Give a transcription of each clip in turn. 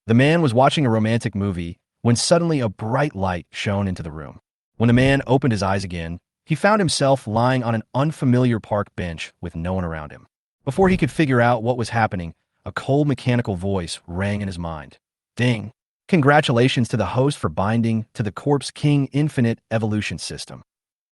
The man was watching a romantic movie when suddenly a bright light shone into the room. When the man opened his eyes again, he found himself lying on an unfamiliar park bench with no one around him. Before he could figure out what was happening, a cold mechanical voice rang in his mind. Ding! Congratulations to the host for binding to the Corpse King Infinite Evolution System.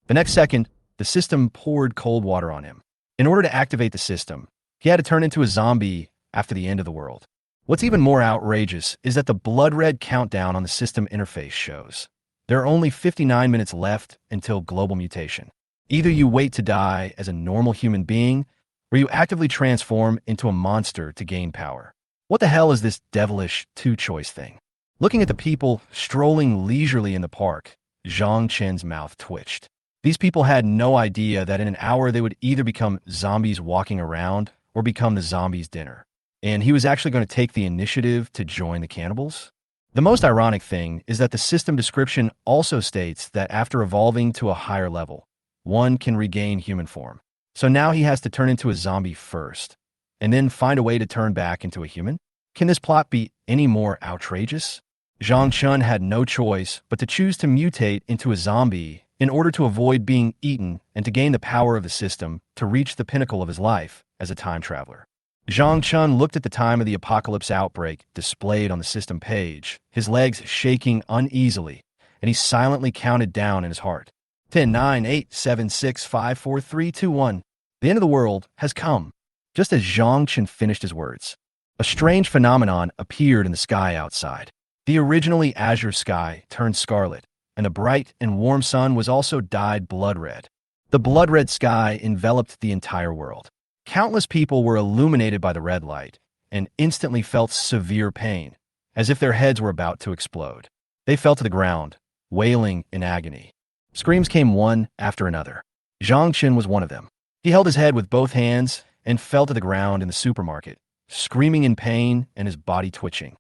The next second, the system poured cold water on him. In order to activate the system, he had to turn into a zombie after the end of the world. What's even more outrageous is that the blood-red countdown on the system interface shows there are only 59 minutes left until global mutation. Either you wait to die as a normal human being, or you actively transform into a monster to gain power. What the hell is this devilish two-choice thing? Looking at the people strolling leisurely in the park, Zhang Chen's mouth twitched. These people had no idea that in an hour they would either become zombies walking around or become the zombies' dinner. And he was actually going to take the initiative to join the cannibals? The most ironic thing is that the system description also states that after evolving to a higher level, one can regain human form. So now he has to turn into a zombie first, and then find a way to turn back into a human? Can this plot be any more outrageous? Zhang Chun had no choice but to choose to mutate into a zombie in order to avoid being eaten and to gain the power of the system to reach the pinnacle of his life as a time traveler. Zhang Chun looked at the time of the apocalypse outbreak displayed on the system page, his legs shaking uneasily, and he silently counted down in his heart. 10, 9, 8, 7, 6, 5, 4, 3, 2, 1. The end of the world has come. Just as Zhang Chun finished his words, a strange phenomenon appeared in the sky outside. The originally azure sky turned scarlet, and the bright and warm sun was also dyed blood red. The blood-red sky enveloped the entire world. Countless people were illuminated by the red light and instantly felt severe pain, as if their heads were about to explode. They fell to the ground, wailing in agony. Screams came one after another. Zhang Chen was one of them. He held his head with both hands and fell to the ground in the supermarket, screaming in pain and his body twitching.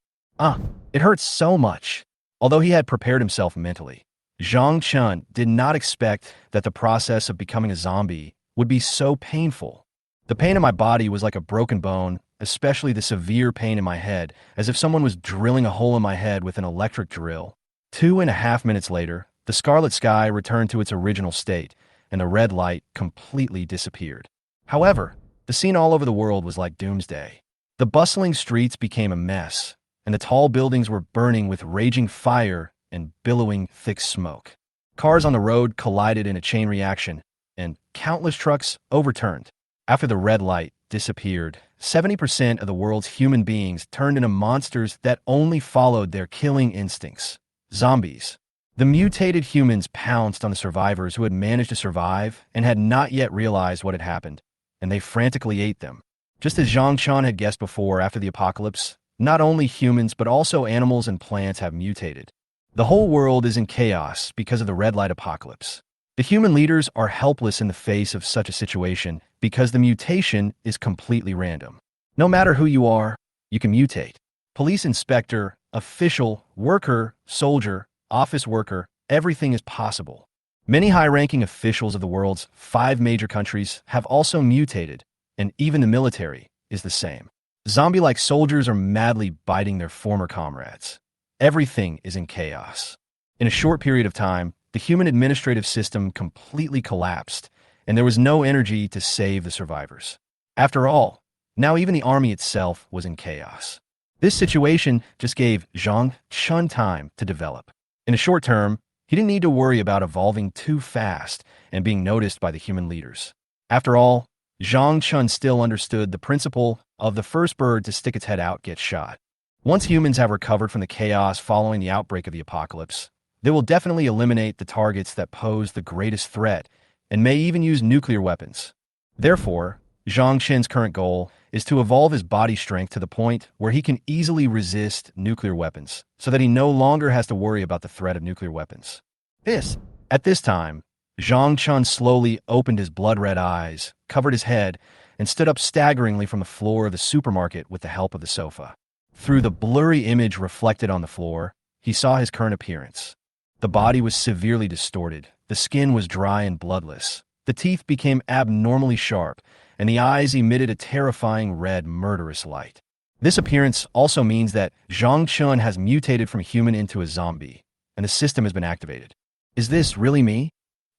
It hurts so much. Although he had prepared himself mentally, Zhang Chen did not expect that the process of becoming a zombie would be so painful. The pain in my body was like a broken bone, especially the severe pain in my head, as if someone was drilling a hole in my head with an electric drill. 2.5 minutes later, the scarlet sky returned to its original state, and the red light completely disappeared. However, the scene all over the world was like doomsday. The bustling streets became a mess, and the tall buildings were burning with raging fire and billowing thick smoke. Cars on the road collided in a chain reaction, and countless trucks overturned. After the red light disappeared, 70% of the world's human beings turned into monsters that only followed their killing instincts. Zombies. The mutated humans pounced on the survivors who had managed to survive and had not yet realized what had happened, and they frantically ate them. Just as Zhang Chan had guessed before, after the apocalypse, not only humans but also animals and plants have mutated. The whole world is in chaos because of the red light apocalypse. The human leaders are helpless in the face of such a situation because the mutation is completely random. No matter who you are, you can mutate. Police inspector, official, worker, soldier, office worker, everything is possible. Many high-ranking officials of the world's 5 major countries have also mutated, and even the military is the same. Zombie-like soldiers are madly biting their former comrades. Everything is in chaos. In a short period of time, the human administrative system completely collapsed, and there was no energy to save the survivors. After all, now even the army itself was in chaos. This situation just gave Zhang Chun time to develop. In the short term, he didn't need to worry about evolving too fast and being noticed by the human leaders. After all, Zhang Chun still understood the principle of the first bird to stick its head out gets shot. Once humans have recovered from the chaos following the outbreak of the apocalypse, they will definitely eliminate the targets that pose the greatest threat and may even use nuclear weapons. Therefore, Zhang Chen's current goal is to evolve his body strength to the point where he can easily resist nuclear weapons, so that he no longer has to worry about the threat of nuclear weapons. At this time, Zhang Chun slowly opened his blood-red eyes, covered his head, and stood up staggeringly from the floor of the supermarket with the help of the sofa. Through the blurry image reflected on the floor, he saw his current appearance. The body was severely distorted, the skin was dry and bloodless, the teeth became abnormally sharp, and the eyes emitted a terrifying red, murderous light. This appearance also means that Zhang Chun has mutated from human into a zombie, and the system has been activated. Is this really me?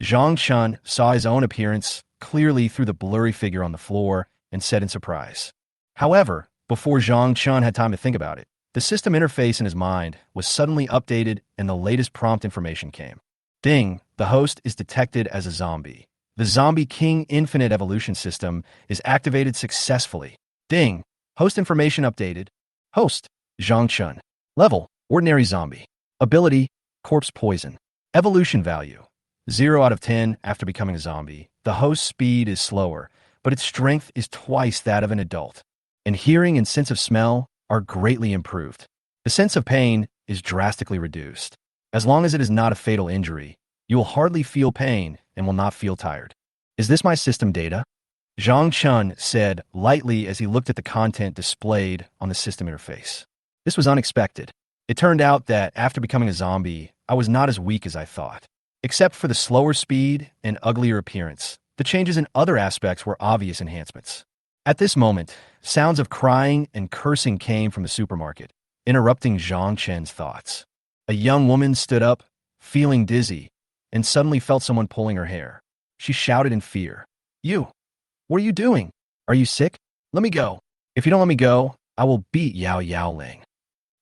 Zhang Chun saw his own appearance clearly through the blurry figure on the floor and said in surprise. However, before Zhang Chun had time to think about it, the system interface in his mind was suddenly updated and the latest prompt information came. Ding, the host is detected as a zombie. The Zombie King Infinite Evolution System is activated successfully. Ding, host information updated. Host, Zhang Chun. Level, ordinary zombie. Ability, corpse poison. Evolution value, 0 out of 10 after becoming a zombie. The host's speed is slower, but its strength is twice that of an adult. And hearing and sense of smell are greatly improved. The sense of pain is drastically reduced. As long as it is not a fatal injury, you will hardly feel pain and will not feel tired. Is this my system data? Zhang Chun said lightly as he looked at the content displayed on the system interface. This was unexpected. It turned out that after becoming a zombie, I was not as weak as I thought. Except for the slower speed and uglier appearance, the changes in other aspects were obvious enhancements. At this moment, sounds of crying and cursing came from the supermarket, interrupting Zhang Chen's thoughts. A young woman stood up, feeling dizzy, and suddenly felt someone pulling her hair. She shouted in fear. You! What are you doing? Are you sick? Let me go. If you don't let me go, I will beat Yao Yaoling.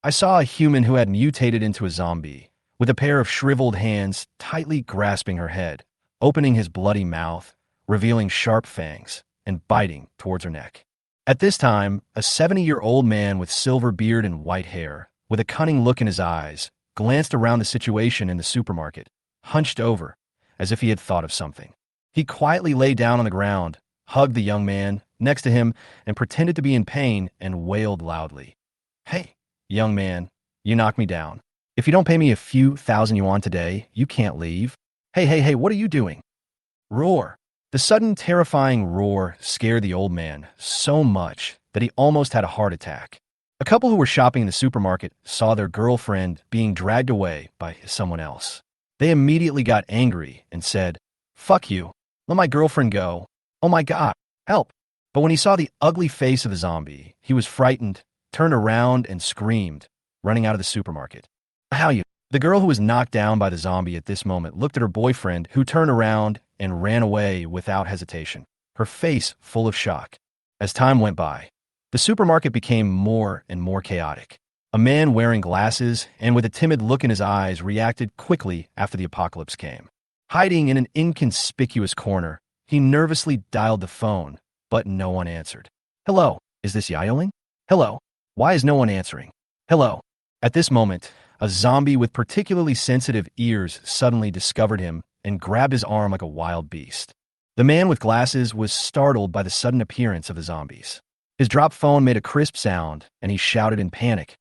I saw a human who had mutated into a zombie, with a pair of shriveled hands tightly grasping her head, opening his bloody mouth, revealing sharp fangs, and biting towards her neck. At this time, a 70-year-old man with silver beard and white hair, with a cunning look in his eyes, glanced around the situation in the supermarket, hunched over, as if he had thought of something. He quietly lay down on the ground, hugged the young man next to him, and pretended to be in pain and wailed loudly. Hey, young man, you knocked me down. If you don't pay me a few thousand yuan today, you can't leave. Hey, what are you doing? Roar. The sudden terrifying roar scared the old man so much that he almost had a heart attack. A couple who were shopping in the supermarket saw their girlfriend being dragged away by someone else. They immediately got angry and said, Fuck you, let my girlfriend go. Oh my God, help. But when he saw the ugly face of the zombie, he was frightened, turned around and screamed, running out of the supermarket. How you? The girl who was knocked down by the zombie at this moment looked at her boyfriend, who turned around and ran away without hesitation, her face full of shock. As time went by, the supermarket became more and more chaotic. A man wearing glasses and with a timid look in his eyes reacted quickly after the apocalypse came. Hiding in an inconspicuous corner, he nervously dialed the phone, but no one answered. Hello, is this Yaoling? Hello, why is no one answering? Hello. At this moment, a zombie with particularly sensitive ears suddenly discovered him and grabbed his arm like a wild beast. The man with glasses was startled by the sudden appearance of the zombies. His dropped phone made a crisp sound, and he shouted in panic,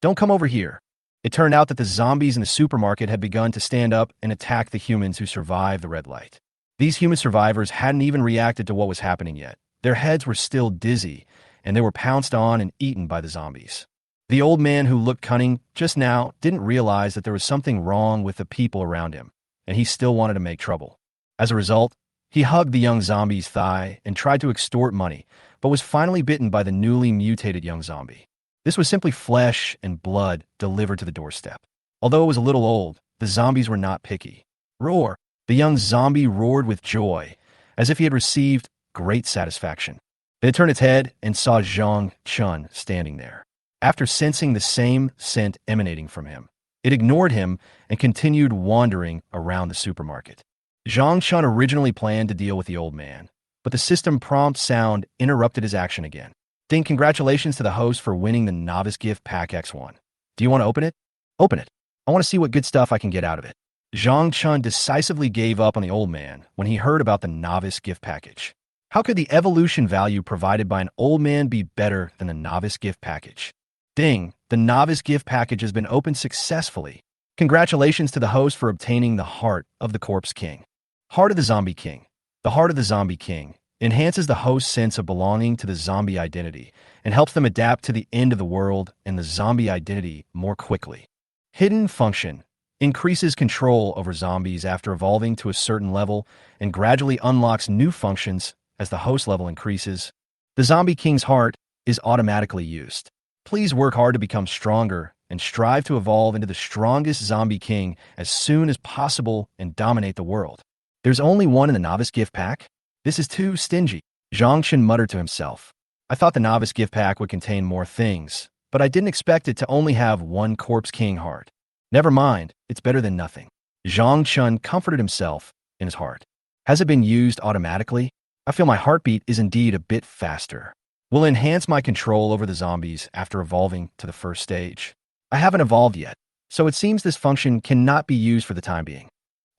don't come over here. It turned out that the zombies in the supermarket had begun to stand up and attack the humans who survived the red light. These human survivors hadn't even reacted to what was happening yet. Their heads were still dizzy, and they were pounced on and eaten by the zombies. The old man who looked cunning just now didn't realize that there was something wrong with the people around him, and he still wanted to make trouble. As a result, he hugged the young zombie's thigh and tried to extort money, but was finally bitten by the newly mutated young zombie. This was simply flesh and blood delivered to the doorstep. Although it was a little old, the zombies were not picky. Roar! The young zombie roared with joy, as if he had received great satisfaction. Then it turned its head and saw Zhang Chun standing there. After sensing the same scent emanating from him, it ignored him and continued wandering around the supermarket. Zhang Chun originally planned to deal with the old man, but the system prompt sound interrupted his action again. Ding, congratulations to the host for winning the Novice Gift Pack X1. Do you want to open it? Open it. I want to see what good stuff I can get out of it. Zhang Chun decisively gave up on the old man when he heard about the Novice Gift Package. How could the evolution value provided by an old man be better than the Novice Gift Package? Ding, the Novice Gift Package has been opened successfully. Congratulations to the host for obtaining the Heart of the Corpse King. Heart of the Zombie King. The Heart of the Zombie King enhances the host's sense of belonging to the zombie identity and helps them adapt to the end of the world and the zombie identity more quickly. Hidden function increases control over zombies after evolving to a certain level and gradually unlocks new functions as the host level increases. The Zombie King's heart is automatically used. Please work hard to become stronger and strive to evolve into the strongest zombie king as soon as possible and dominate the world. There's only one in the novice gift pack? This is too stingy. Zhang Chen muttered to himself. I thought the novice gift pack would contain more things, but I didn't expect it to only have one corpse king heart. Never mind, it's better than nothing. Zhang Chen comforted himself in his heart. Has it been used automatically? I feel my heartbeat is indeed a bit faster. Will enhance my control over the zombies after evolving to the first stage. I haven't evolved yet, so it seems this function cannot be used for the time being.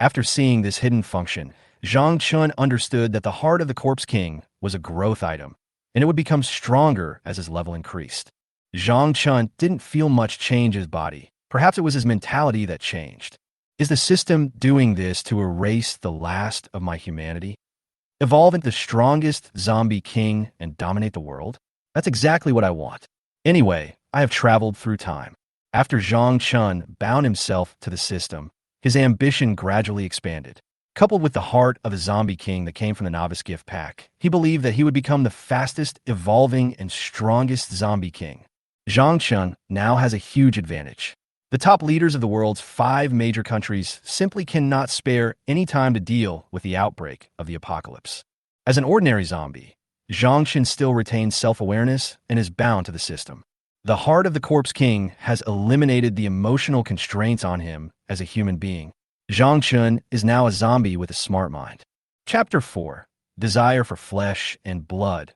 After seeing this hidden function, Zhang Chen understood that the heart of the Corpse King was a growth item, and it would become stronger as his level increased. Zhang Chen didn't feel much change in his body. Perhaps it was his mentality that changed. Is the system doing this to erase the last of my humanity? Evolve into the strongest zombie king and dominate the world? That's exactly what I want. Anyway, I have traveled through time. After Zhang Chen bound himself to the system, his ambition gradually expanded. Coupled with the heart of a zombie king that came from the novice gift pack, he believed that he would become the fastest, evolving, and strongest zombie king. Zhang Chen now has a huge advantage. The top leaders of the world's 5 major countries simply cannot spare any time to deal with the outbreak of the apocalypse. As an ordinary zombie, Zhang Chen still retains self-awareness and is bound to the system. The heart of the Corpse King has eliminated the emotional constraints on him as a human being. Zhang Chen is now a zombie with a smart mind. Chapter 4. Desire for Flesh and Blood.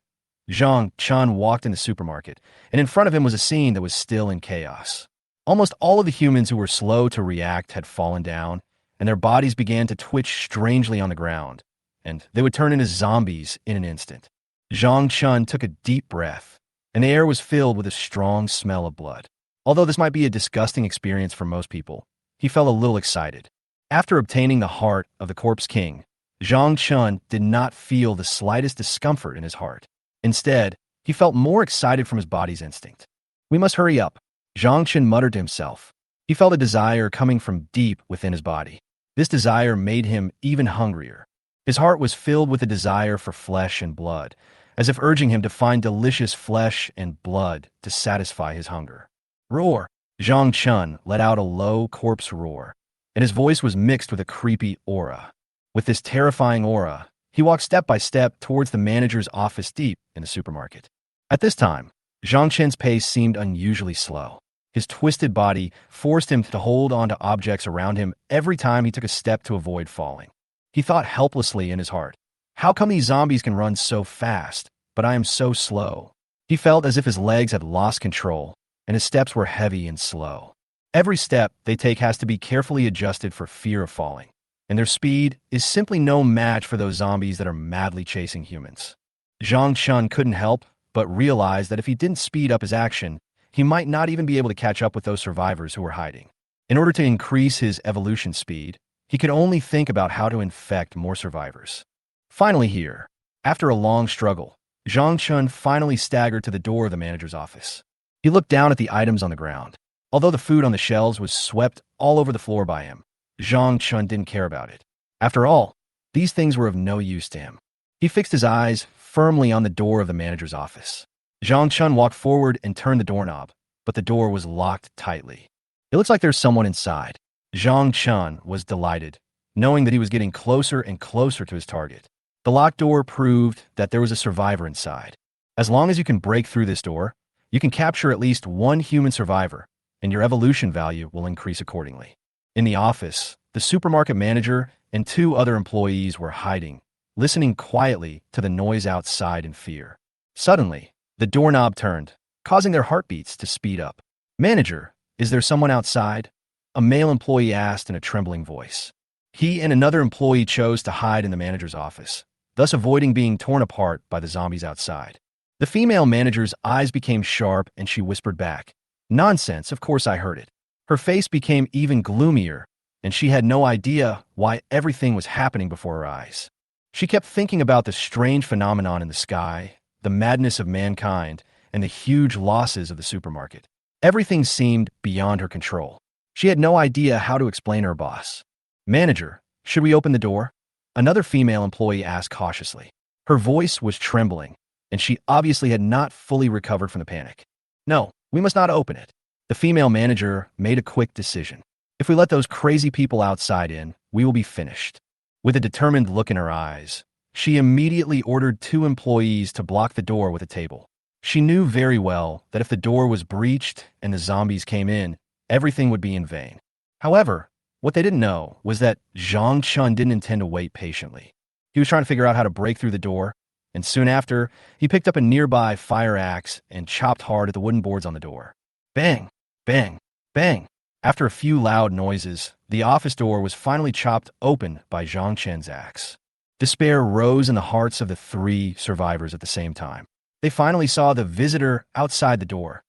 Zhang Chen walked in the supermarket, and in front of him was a scene that was still in chaos. Almost all of the humans who were slow to react had fallen down, and their bodies began to twitch strangely on the ground, and they would turn into zombies in an instant. Zhang Chen took a deep breath, and the air was filled with a strong smell of blood. Although this might be a disgusting experience for most people, he felt a little excited. After obtaining the heart of the Corpse King, Zhang Chen did not feel the slightest discomfort in his heart. Instead, he felt more excited from his body's instinct. We must hurry up, Zhang Chen muttered to himself. He felt a desire coming from deep within his body. This desire made him even hungrier. His heart was filled with a desire for flesh and blood, as if urging him to find delicious flesh and blood to satisfy his hunger. Roar! Zhang Chen let out a low corpse roar, and his voice was mixed with a creepy aura. With this terrifying aura, he walked step by step towards the manager's office deep in the supermarket. At this time, Zhang Chen's pace seemed unusually slow. His twisted body forced him to hold on to objects around him every time he took a step to avoid falling. He thought helplessly in his heart, how come these zombies can run so fast, but I am so slow? He felt as if his legs had lost control, and his steps were heavy and slow. Every step they take has to be carefully adjusted for fear of falling, and their speed is simply no match for those zombies that are madly chasing humans. Zhang Chen couldn't help but realize that if he didn't speed up his action, he might not even be able to catch up with those survivors who were hiding. In order to increase his evolution speed, he could only think about how to infect more survivors. Finally here, after a long struggle, Zhang Chen finally staggered to the door of the manager's office. He looked down at the items on the ground. Although the food on the shelves was swept all over the floor by him, Zhang Chen didn't care about it. After all, these things were of no use to him. He fixed his eyes firmly on the door of the manager's office. Zhang Chen walked forward and turned the doorknob, but the door was locked tightly. It looks like there's someone inside. Zhang Chen was delighted, knowing that he was getting closer and closer to his target. The locked door proved that there was a survivor inside. As long as you can break through this door, you can capture at least one human survivor, and your evolution value will increase accordingly. In the office, the supermarket manager and 2 other employees were hiding, listening quietly to the noise outside in fear. Suddenly, the doorknob turned, causing their heartbeats to speed up. "Manager, is there someone outside?" A male employee asked in a trembling voice. He and another employee chose to hide in the manager's office, thus avoiding being torn apart by the zombies outside. The female manager's eyes became sharp and she whispered back, "Nonsense, of course I heard it." Her face became even gloomier, and she had no idea why everything was happening before her eyes. She kept thinking about the strange phenomenon in the sky, the madness of mankind, and the huge losses of the supermarket. Everything seemed beyond her control. She had no idea how to explain to her boss. "Manager, should we open the door?" Another female employee asked cautiously. Her voice was trembling, and she obviously had not fully recovered from the panic. "No, We must not open it. The female manager made a quick decision. If we let those crazy people outside in, we will be finished. With a determined look in her eyes, she immediately ordered 2 employees to block the door with a table. She knew very well that if the door was breached and the zombies came in, everything would be in vain. However, what they didn't know was that Zhang Chun didn't intend to wait patiently. He was trying to figure out how to break through the door, and soon after, he picked up a nearby fire axe and chopped hard at the wooden boards on the door. Bang! Bang! Bang! After a few loud noises, the office door was finally chopped open by Zhang Chen's axe. Despair rose in the hearts of the 3 survivors at the same time. They finally saw the visitor outside the door,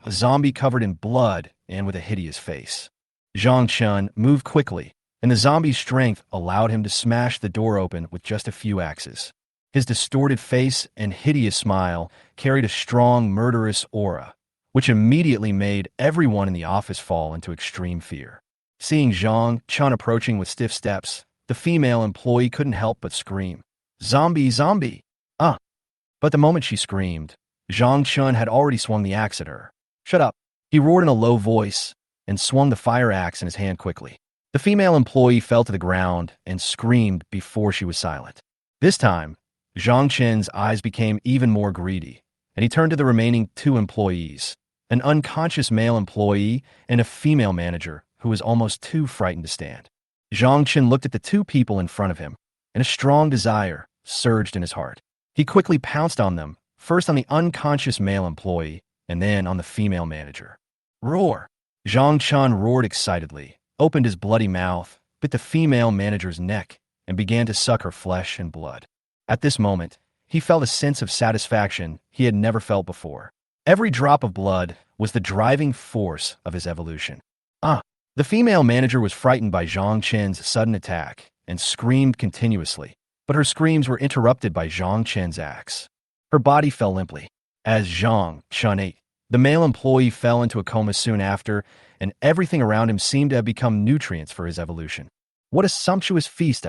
a zombie covered in blood and with a hideous face. Zhang Chen moved quickly, and the zombie's strength allowed him to smash the door open with just a few axes. His distorted face and hideous smile carried a strong, murderous aura, which immediately made everyone in the office fall into extreme fear. Seeing Zhang Chen approaching with stiff steps, the female employee couldn't help but scream, "Zombie, zombie!" But the moment she screamed, Zhang Chen had already swung the axe at her. "Shut up!" He roared in a low voice and swung the fire axe in his hand quickly. The female employee fell to the ground and screamed before she was silent. This time, Zhang Chen's eyes became even more greedy, and he turned to the remaining 2 employees, an unconscious male employee and a female manager who was almost too frightened to stand. Zhang Chen looked at the 2 people in front of him, and a strong desire surged in his heart. He quickly pounced on them, first on the unconscious male employee, and then on the female manager. Roar! Zhang Chen roared excitedly, opened his bloody mouth, bit the female manager's neck, and began to suck her flesh and blood. At this moment, he felt a sense of satisfaction he had never felt before. Every drop of blood was the driving force of his evolution. The female manager was frightened by Zhang Chen's sudden attack and screamed continuously, but her screams were interrupted by Zhang Chen's axe. Her body fell limply. As Zhang Chen ate, the male employee fell into a coma soon after, and everything around him seemed to have become nutrients for his evolution. What a sumptuous feast!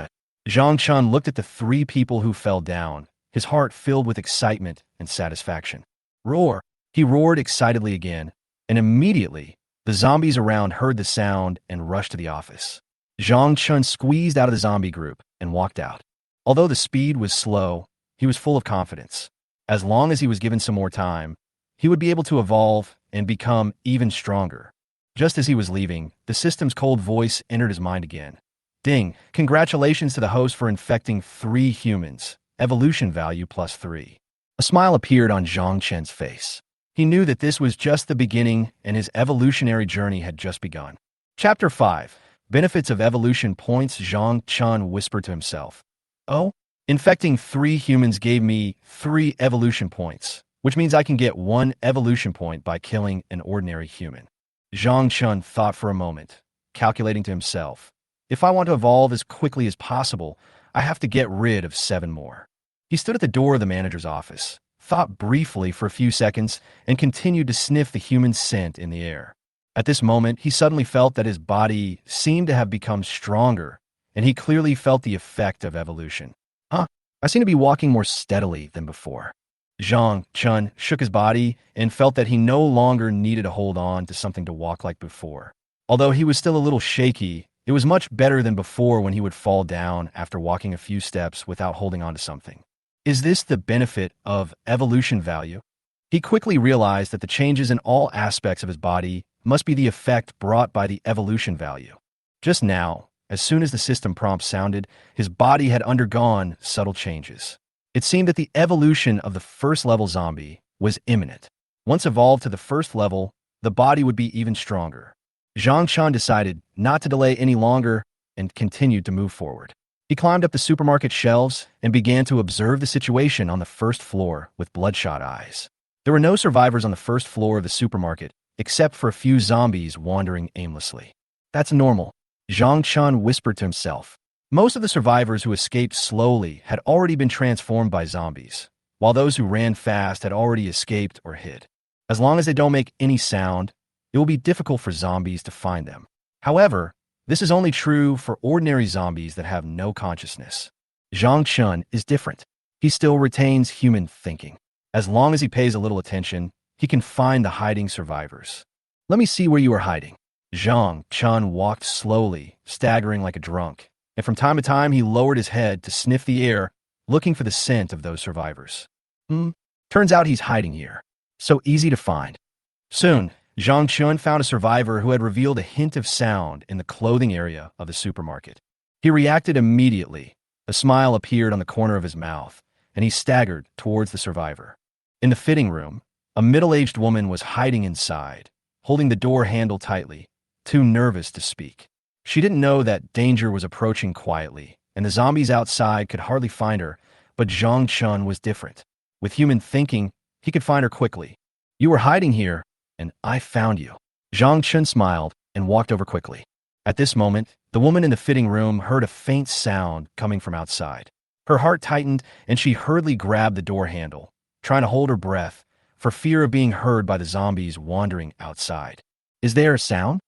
Zhang Chen looked at the 3 people who fell down, his heart filled with excitement and satisfaction. Roar! He roared excitedly again, and immediately, the zombies around heard the sound and rushed to the office. Zhang Chen squeezed out of the zombie group and walked out. Although the speed was slow, he was full of confidence. As long as he was given some more time, he would be able to evolve and become even stronger. Just as he was leaving, the system's cold voice entered his mind again. Ding! Congratulations to the host for infecting 3 humans. Evolution value +3. A smile appeared on Zhang Chen's face. He knew that this was just the beginning and his evolutionary journey had just begun. Chapter 5. Benefits of Evolution Points. Zhang Chen whispered to himself. "Oh, infecting 3 humans gave me 3 evolution points, which means I can get 1 evolution point by killing an ordinary human." Zhang Chen thought for a moment, calculating to himself, "If I want to evolve as quickly as possible, I have to get rid of 7 more." He stood at the door of the manager's office, thought briefly for a few seconds, and continued to sniff the human scent in the air. At this moment, he suddenly felt that his body seemed to have become stronger, and he clearly felt the effect of evolution. I seem to be walking more steadily than before." Zhang Chen shook his body and felt that he no longer needed to hold on to something to walk like before. Although he was still a little shaky, it was much better than before when he would fall down after walking a few steps without holding on to something. Is this the benefit of evolution value? He quickly realized that the changes in all aspects of his body must be the effect brought by the evolution value. Just now, as soon as the system prompt sounded, his body had undergone subtle changes. It seemed that the evolution of the first-level zombie was imminent. Once evolved to the first level, the body would be even stronger. Zhang Chen decided not to delay any longer and continued to move forward. He climbed up the supermarket shelves and began to observe the situation on the first floor with bloodshot eyes. There were no survivors on the first floor of the supermarket, except for a few zombies wandering aimlessly. "That's normal," Zhang Chen whispered to himself. Most of the survivors who escaped slowly had already been transformed by zombies, while those who ran fast had already escaped or hid. As long as they don't make any sound, it will be difficult for zombies to find them. However, this is only true for ordinary zombies that have no consciousness. Zhang Chen is different. He still retains human thinking. As long as he pays a little attention, he can find the hiding survivors. Let me see where you are hiding. Zhang Chun walked slowly, staggering like a drunk, and from time to time he lowered his head to sniff the air, looking for the scent of those survivors. Turns out he's hiding here. So easy to find. Soon, Zhang Chun found a survivor who had revealed a hint of sound in the clothing area of the supermarket. He reacted immediately. A smile appeared on the corner of his mouth, and he staggered towards the survivor. In the fitting room, a middle-aged woman was hiding inside, holding the door handle tightly, too nervous to speak. She didn't know that danger was approaching quietly, and the zombies outside could hardly find her, but Zhang Chun was different. With human thinking, he could find her quickly. You were hiding here, and I found you. Zhang Chun smiled and walked over quickly. At this moment, the woman in the fitting room heard a faint sound coming from outside. Her heart tightened, and she hurriedly grabbed the door handle, trying to hold her breath, for fear of being heard by the zombies wandering outside. Is there a sound?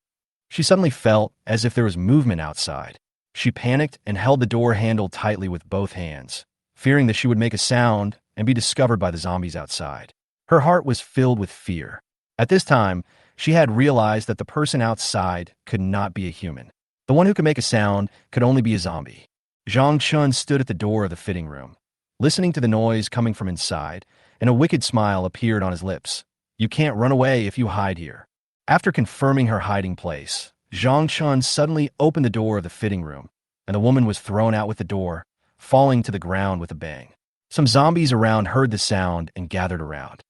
She suddenly felt as if there was movement outside. She panicked and held the door handle tightly with both hands, fearing that she would make a sound and be discovered by the zombies outside. Her heart was filled with fear. At this time, she had realized that the person outside could not be a human. The one who could make a sound could only be a zombie. Zhang Chun stood at the door of the fitting room, listening to the noise coming from inside, and a wicked smile appeared on his lips. You can't run away if you hide here. After confirming her hiding place, Zhang Chun suddenly opened the door of the fitting room, and the woman was thrown out with the door, falling to the ground with a bang. Some zombies around heard the sound and gathered around.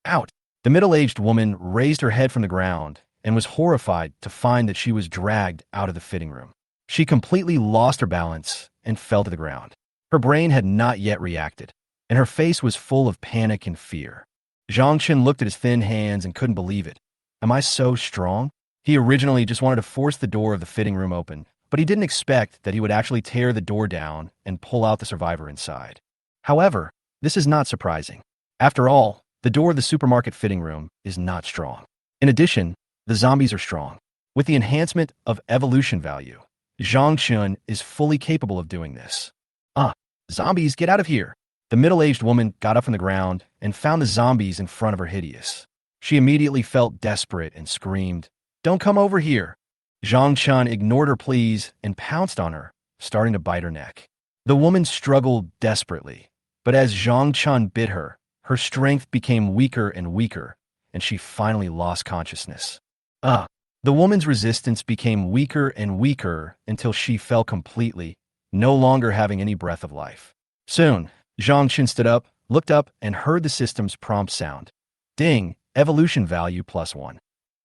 Out! The middle-aged woman raised her head from the ground and was horrified to find that she was dragged out of the fitting room. She completely lost her balance and fell to the ground. Her brain had not yet reacted, and her face was full of panic and fear. Zhang Chun looked at his thin hands and couldn't believe it. Am I so strong? He originally just wanted to force the door of the fitting room open, but he didn't expect that he would actually tear the door down and pull out the survivor inside. However, this is not surprising. After all, the door of the supermarket fitting room is not strong. In addition, the zombies are strong. With the enhancement of evolution value, Zhang Chun is fully capable of doing this. Zombies, get out of here! The middle-aged woman got up from the ground and found the zombies in front of her hideous. She immediately felt desperate and screamed, Don't come over here! Zhang Chun ignored her pleas and pounced on her, starting to bite her neck. The woman struggled desperately, but as Zhang Chun bit her, her strength became weaker and weaker, and she finally lost consciousness. The woman's resistance became weaker and weaker until she fell completely, no longer having any breath of life. Soon, Zhang Chun stood up, looked up, and heard the system's prompt sound. Ding, evolution value +1.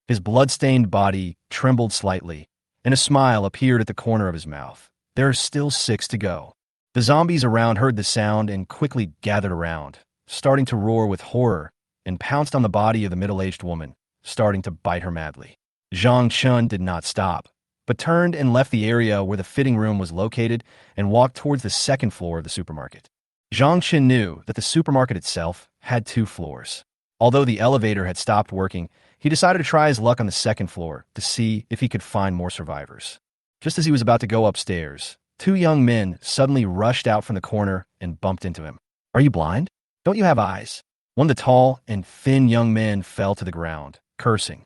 His blood-stained body trembled slightly, and a smile appeared at the corner of his mouth. There are still 6 to go. The zombies around heard the sound and quickly gathered around, starting to roar with horror, and pounced on the body of the middle-aged woman, starting to bite her madly. Zhang Chun did not stop, but turned and left the area where the fitting room was located and walked towards the second floor of the supermarket. Zhang Chun knew that the supermarket itself had 2 floors. Although the elevator had stopped working, he decided to try his luck on the second floor to see if he could find more survivors. Just as he was about to go upstairs, 2 young men suddenly rushed out from the corner and bumped into him. Are you blind? Don't you have eyes? One of the tall and thin young men fell to the ground, cursing.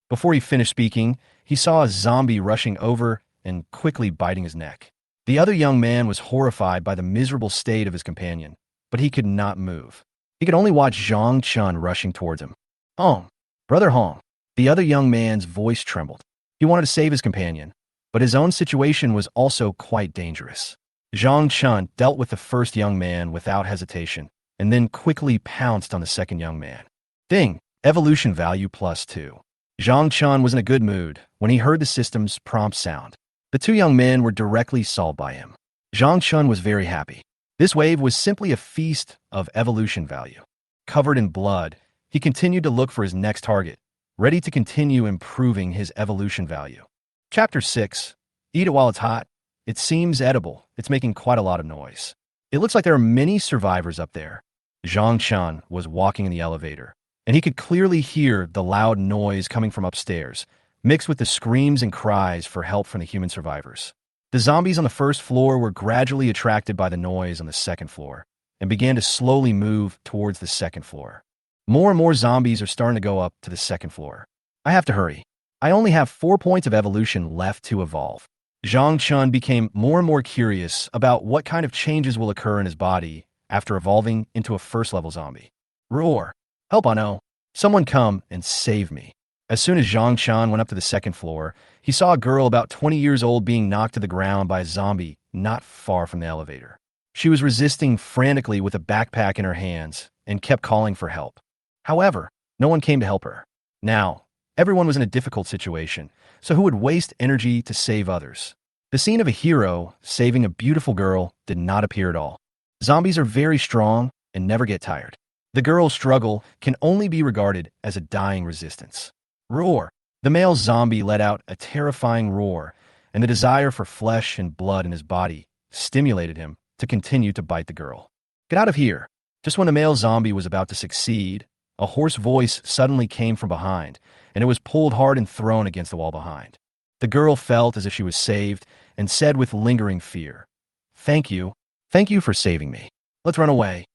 Before he finished speaking, he saw a zombie rushing over and quickly biting his neck. The other young man was horrified by the miserable state of his companion, but he could not move. He could only watch Zhang Chun rushing towards him. Hong, Brother Hong. The other young man's voice trembled. He wanted to save his companion, but his own situation was also quite dangerous. Zhang Chun dealt with the first young man without hesitation, and then quickly pounced on the second young man. Ding, evolution value +2. Zhang Chun was in a good mood when he heard the system's prompt sound. The 2 young men were directly solved by him. Zhang Chun was very happy. This wave was simply a feast of evolution value. Covered in blood, he continued to look for his next target, ready to continue improving his evolution value. Chapter 6. Eat it while it's hot. It seems edible. It's making quite a lot of noise. It looks like there are many survivors up there. Zhang Chun was walking in the elevator, and he could clearly hear the loud noise coming from upstairs, mixed with the screams and cries for help from the human survivors. The zombies on the first floor were gradually attracted by the noise on the second floor, and began to slowly move towards the second floor. More and more zombies are starting to go up to the second floor. I have to hurry. I only have 4 points of evolution left to evolve. Zhang Chun became more and more curious about what kind of changes will occur in his body after evolving into a first-level zombie. Roar! Help, Ano! Someone come and save me. As soon as Zhang Chun went up to the second floor, he saw a girl about 20 years old being knocked to the ground by a zombie not far from the elevator. She was resisting frantically with a backpack in her hands and kept calling for help. However, no one came to help her. Now, everyone was in a difficult situation, so who would waste energy to save others? The scene of a hero saving a beautiful girl did not appear at all. Zombies are very strong and never get tired. The girl's struggle can only be regarded as a dying resistance. Roar! The male zombie let out a terrifying roar, and the desire for flesh and blood in his body stimulated him to continue to bite the girl. Get out of here! Just when the male zombie was about to succeed, a hoarse voice suddenly came from behind, and it was pulled hard and thrown against the wall behind. The girl felt as if she was saved and said with lingering fear, "Thank you. Thank you for saving me. Let's run away."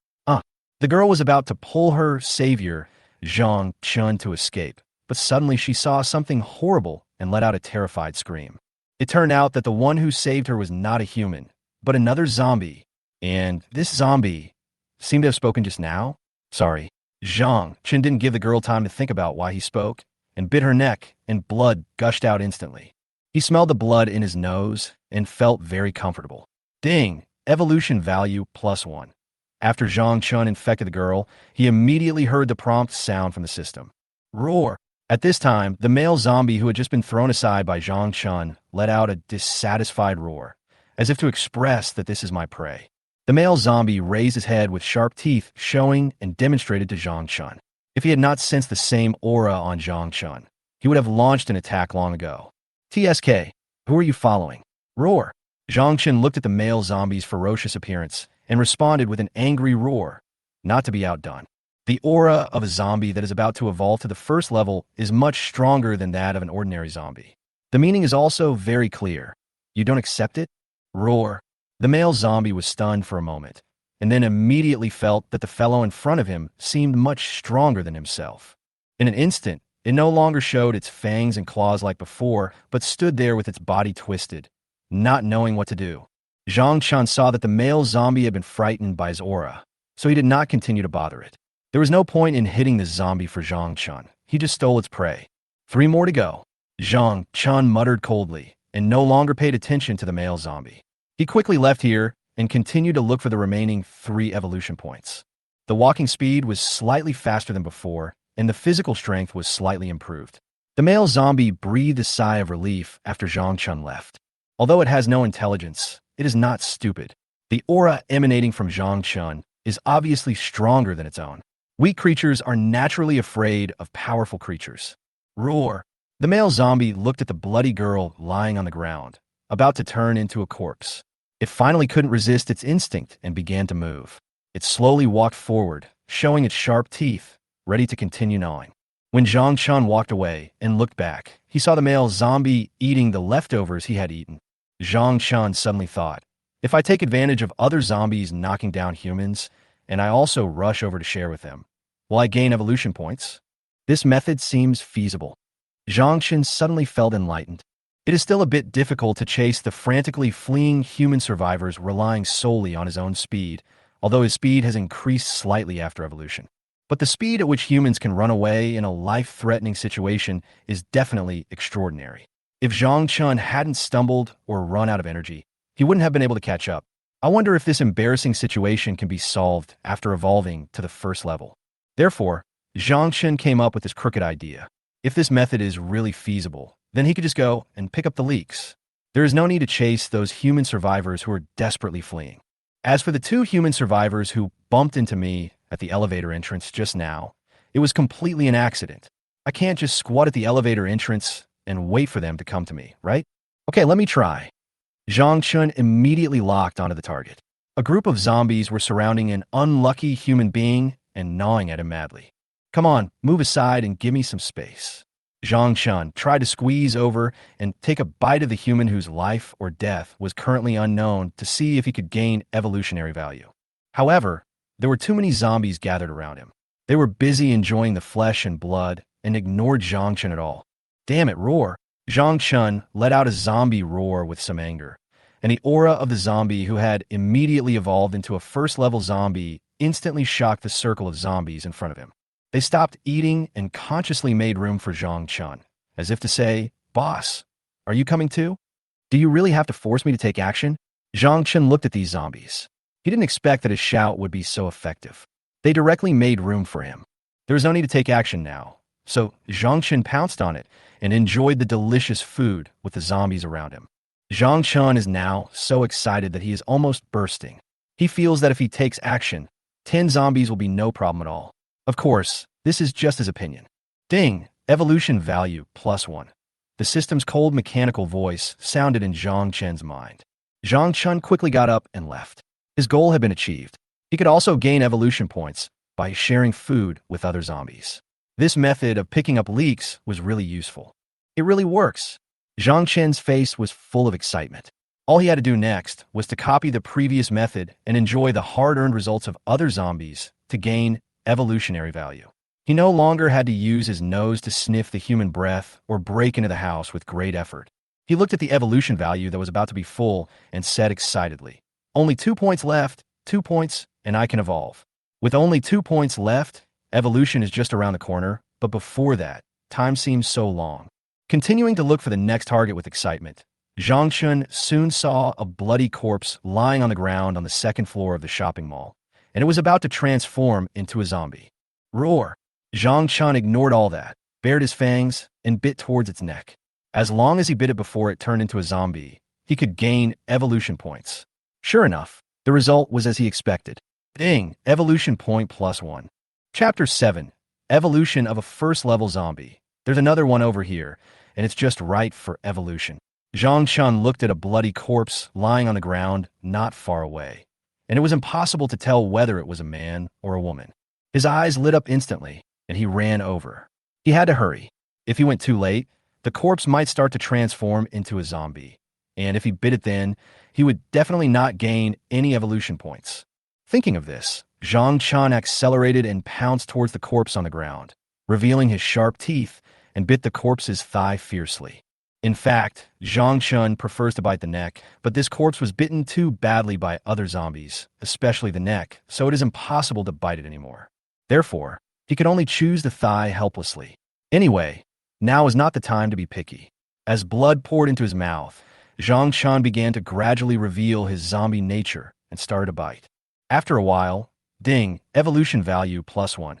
The girl was about to pull her savior, Zhang Chun, to escape, but suddenly she saw something horrible and let out a terrified scream. It turned out that the one who saved her was not a human, but another zombie, and this zombie seemed to have spoken just now. Sorry. Zhang Chun didn't give the girl time to think about why he spoke, and bit her neck, and blood gushed out instantly. He smelled the blood in his nose and felt very comfortable. Ding! Evolution value +1. After Zhang Chun infected the girl, he immediately heard the prompt sound from the system. Roar! At this time, the male zombie who had just been thrown aside by Zhang Chun let out a dissatisfied roar, as if to express that this is my prey. The male zombie raised his head with sharp teeth showing and demonstrated to Zhang Chun. If he had not sensed the same aura on Zhang Chun, he would have launched an attack long ago. TSK, who are you following? Roar! Zhang Chun looked at the male zombie's ferocious appearance and responded with an angry roar, not to be outdone. The aura of a zombie that is about to evolve to the first level is much stronger than that of an ordinary zombie. The meaning is also very clear. You don't accept it? Roar! The male zombie was stunned for a moment, and then immediately felt that the fellow in front of him seemed much stronger than himself. In an instant, it no longer showed its fangs and claws like before, but stood there with its body twisted, not knowing what to do. Zhang Chun saw that the male zombie had been frightened by his aura, so he did not continue to bother it. There was no point in hitting the zombie for Zhang Chun. He just stole its prey. 3 more to go. Zhang Chun muttered coldly and no longer paid attention to the male zombie. He quickly left here and continued to look for the remaining 3 evolution points. The walking speed was slightly faster than before, and the physical strength was slightly improved. The male zombie breathed a sigh of relief after Zhang Chun left. Although it has no intelligence, it is not stupid. The aura emanating from Zhang Chun is obviously stronger than its own. Weak creatures are naturally afraid of powerful creatures. Roar! The male zombie looked at the bloody girl lying on the ground, about to turn into a corpse. It finally couldn't resist its instinct and began to move. It slowly walked forward, showing its sharp teeth, ready to continue gnawing. When Zhang Chun walked away and looked back, he saw the male zombie eating the leftovers he had eaten. Zhang Chun suddenly thought, if I take advantage of other zombies knocking down humans, and I also rush over to share with them, will I gain evolution points? This method seems feasible. Zhang Chun suddenly felt enlightened. It is still a bit difficult to chase the frantically fleeing human survivors relying solely on his own speed, although his speed has increased slightly after evolution. But the speed at which humans can run away in a life-threatening situation is definitely extraordinary. If Zhang Chun hadn't stumbled or run out of energy, he wouldn't have been able to catch up. I wonder if this embarrassing situation can be solved after evolving to the first level. Therefore, Zhang Chun came up with this crooked idea. If this method is really feasible, then he could just go and pick up the leaks. There is no need to chase those human survivors who are desperately fleeing. As for the 2 human survivors who bumped into me at the elevator entrance just now, it was completely an accident. I can't just squat at the elevator entrance and wait for them to come to me, right? Okay, let me try. Zhang Chun immediately locked onto the target. A group of zombies were surrounding an unlucky human being and gnawing at him madly. Come on, move aside and give me some space. Zhang Chun tried to squeeze over and take a bite of the human whose life or death was currently unknown to see if he could gain evolutionary value. However, there were too many zombies gathered around him. They were busy enjoying the flesh and blood and ignored Zhang Chen at all. Damn it, roar! Zhang Chen let out a zombie roar with some anger, and the aura of the zombie who had immediately evolved into a first-level zombie instantly shocked the circle of zombies in front of him. They stopped eating and consciously made room for Zhang Chen, as if to say, "Boss, are you coming too? Do you really have to force me to take action?" Zhang Chen looked at these zombies. He didn't expect that his shout would be so effective. They directly made room for him. There was no need to take action now, so Zhang Chen pounced on it and enjoyed the delicious food with the zombies around him. Zhang Chen is now so excited that he is almost bursting. He feels that if he takes action, 10 zombies will be no problem at all. Of course, this is just his opinion. Ding! Evolution value +1. The system's cold mechanical voice sounded in Zhang Chen's mind. Zhang Chen quickly got up and left. His goal had been achieved. He could also gain evolution points by sharing food with other zombies. This method of picking up leaks was really useful. It really works. Zhang Chen's face was full of excitement. All he had to do next was to copy the previous method and enjoy the hard-earned results of other zombies to gain evolutionary value. He no longer had to use his nose to sniff the human breath or break into the house with great effort. He looked at the evolution value that was about to be full and said excitedly, "Only 2 points left, 2 points, and I can evolve." With only 2 points left, evolution is just around the corner, but before that, time seems so long. Continuing to look for the next target with excitement, Zhang Chen soon saw a bloody corpse lying on the ground on the second floor of the shopping mall, and it was about to transform into a zombie. Roar! Zhang Chen ignored all that, bared his fangs, and bit towards its neck. As long as he bit it before it turned into a zombie, he could gain evolution points. Sure enough, the result was as he expected. Ding! Evolution point +1. Chapter 7. Evolution of a first-level zombie. There's another one over here, and it's just right for evolution. Zhang Chen looked at a bloody corpse lying on the ground not far away, and it was impossible to tell whether it was a man or a woman. His eyes lit up instantly, and he ran over. He had to hurry. If he went too late, the corpse might start to transform into a zombie, and if he bit it then, he would definitely not gain any evolution points. Thinking of this, Zhang Chen accelerated and pounced towards the corpse on the ground, revealing his sharp teeth, and bit the corpse's thigh fiercely. In fact, Zhang Chen prefers to bite the neck, but this corpse was bitten too badly by other zombies, especially the neck, so it is impossible to bite it anymore. Therefore, he could only choose the thigh helplessly. Anyway, now is not the time to be picky. As blood poured into his mouth, Zhang Chen began to gradually reveal his zombie nature and started to bite. After a while, ding, evolution value +1.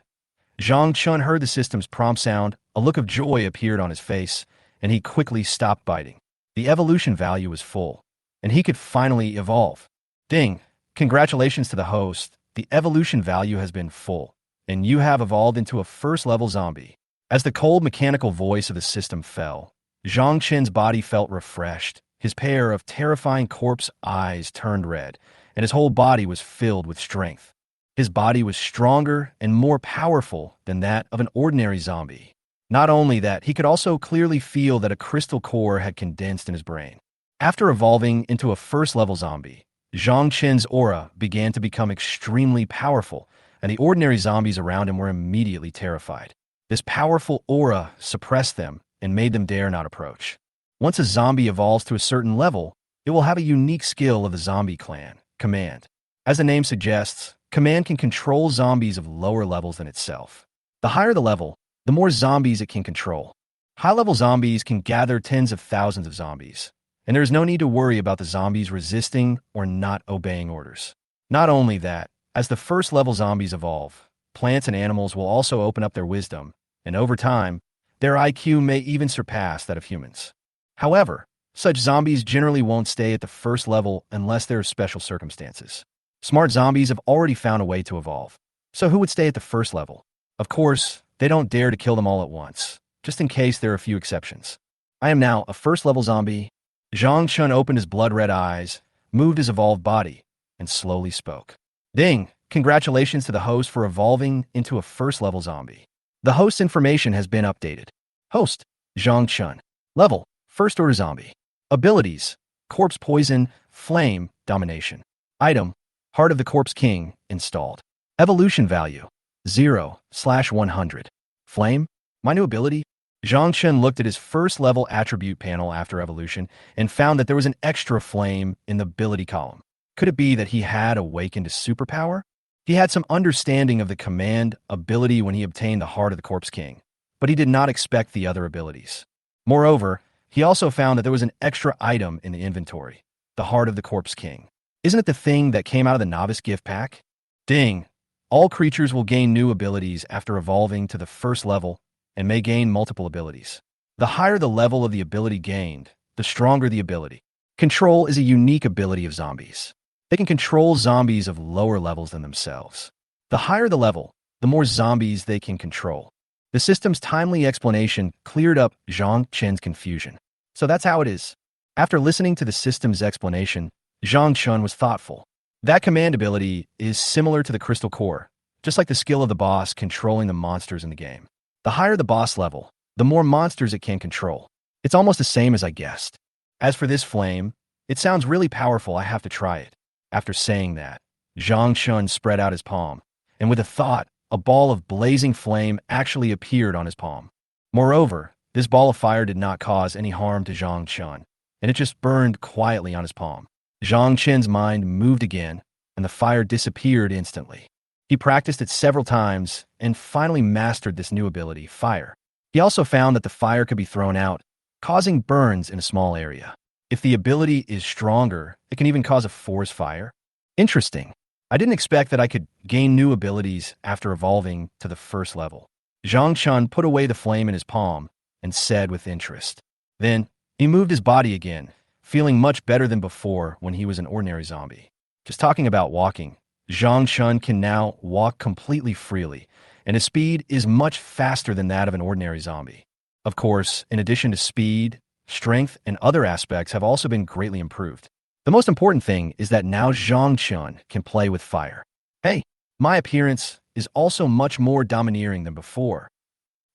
Zhang Chen heard the system's prompt sound, a look of joy appeared on his face, and he quickly stopped biting. The evolution value was full, and he could finally evolve. Ding, congratulations to the host, the evolution value has been full, and you have evolved into a first-level zombie. As the cold mechanical voice of the system fell, Zhang Chen's body felt refreshed, his pair of terrifying corpse eyes turned red, and his whole body was filled with strength. His body was stronger and more powerful than that of an ordinary zombie. Not only that, he could also clearly feel that a crystal core had condensed in his brain. After evolving into a first-level zombie, Zhang Chen's aura began to become extremely powerful, and the ordinary zombies around him were immediately terrified. This powerful aura suppressed them and made them dare not approach. Once a zombie evolves to a certain level, it will have a unique skill of the zombie clan, Command. As the name suggests, Command can control zombies of lower levels than itself. The higher the level, the more zombies it can control. High-level zombies can gather tens of thousands of zombies, and there is no need to worry about the zombies resisting or not obeying orders. Not only that, as the first-level zombies evolve, plants and animals will also open up their wisdom, and over time, their IQ may even surpass that of humans. However, such zombies generally won't stay at the first level unless there are special circumstances. Smart zombies have already found a way to evolve. So who would stay at the first level? Of course, they don't dare to kill them all at once, just in case there are a few exceptions. I am now a first-level zombie. Zhang Chen opened his blood-red eyes, moved his evolved body, and slowly spoke. Ding! Congratulations to the host for evolving into a first-level zombie. The host's information has been updated. Host, Zhang Chen. Level, first-order zombie. Abilities, corpse poison, flame, domination. Item, Heart of the Corpse King, installed. Evolution value, 0/100. Flame? My new ability? Zhang Chen looked at his first level attribute panel after evolution and found that there was an extra flame in the ability column. Could it be that he had awakened a superpower? He had some understanding of the command ability when he obtained the Heart of the Corpse King, but he did not expect the other abilities. Moreover, he also found that there was an extra item in the inventory, the Heart of the Corpse King. Isn't it the thing that came out of the Novice gift pack? Ding! All creatures will gain new abilities after evolving to the first level and may gain multiple abilities. The higher the level of the ability gained, the stronger the ability. Control is a unique ability of zombies. They can control zombies of lower levels than themselves. The higher the level, the more zombies they can control. The system's timely explanation cleared up Zhang Chen's confusion. So that's how it is. After listening to the system's explanation, Zhang Chen was thoughtful. That command ability is similar to the Crystal Core, just like the skill of the boss controlling the monsters in the game. The higher the boss level, the more monsters it can control. It's almost the same as I guessed. As for this flame, it sounds really powerful. I have to try it. After saying that, Zhang Chen spread out his palm, and with a thought, a ball of blazing flame actually appeared on his palm. Moreover, this ball of fire did not cause any harm to Zhang Chen, and it just burned quietly on his palm. Zhang Chen's mind moved again, and the fire disappeared instantly. He practiced it several times and finally mastered this new ability, fire. He also found that the fire could be thrown out, causing burns in a small area. If the ability is stronger, it can even cause a forest fire. Interesting. I didn't expect that I could gain new abilities after evolving to the first level. Zhang Chen put away the flame in his palm and said with interest. Then, he moved his body again, feeling much better than before when he was an ordinary zombie. Just talking about walking, Zhang Chen can now walk completely freely, and his speed is much faster than that of an ordinary zombie. Of course, in addition to speed, strength, and other aspects have also been greatly improved. The most important thing is that now Zhang Chen can play with fire. Hey, my appearance is also much more domineering than before.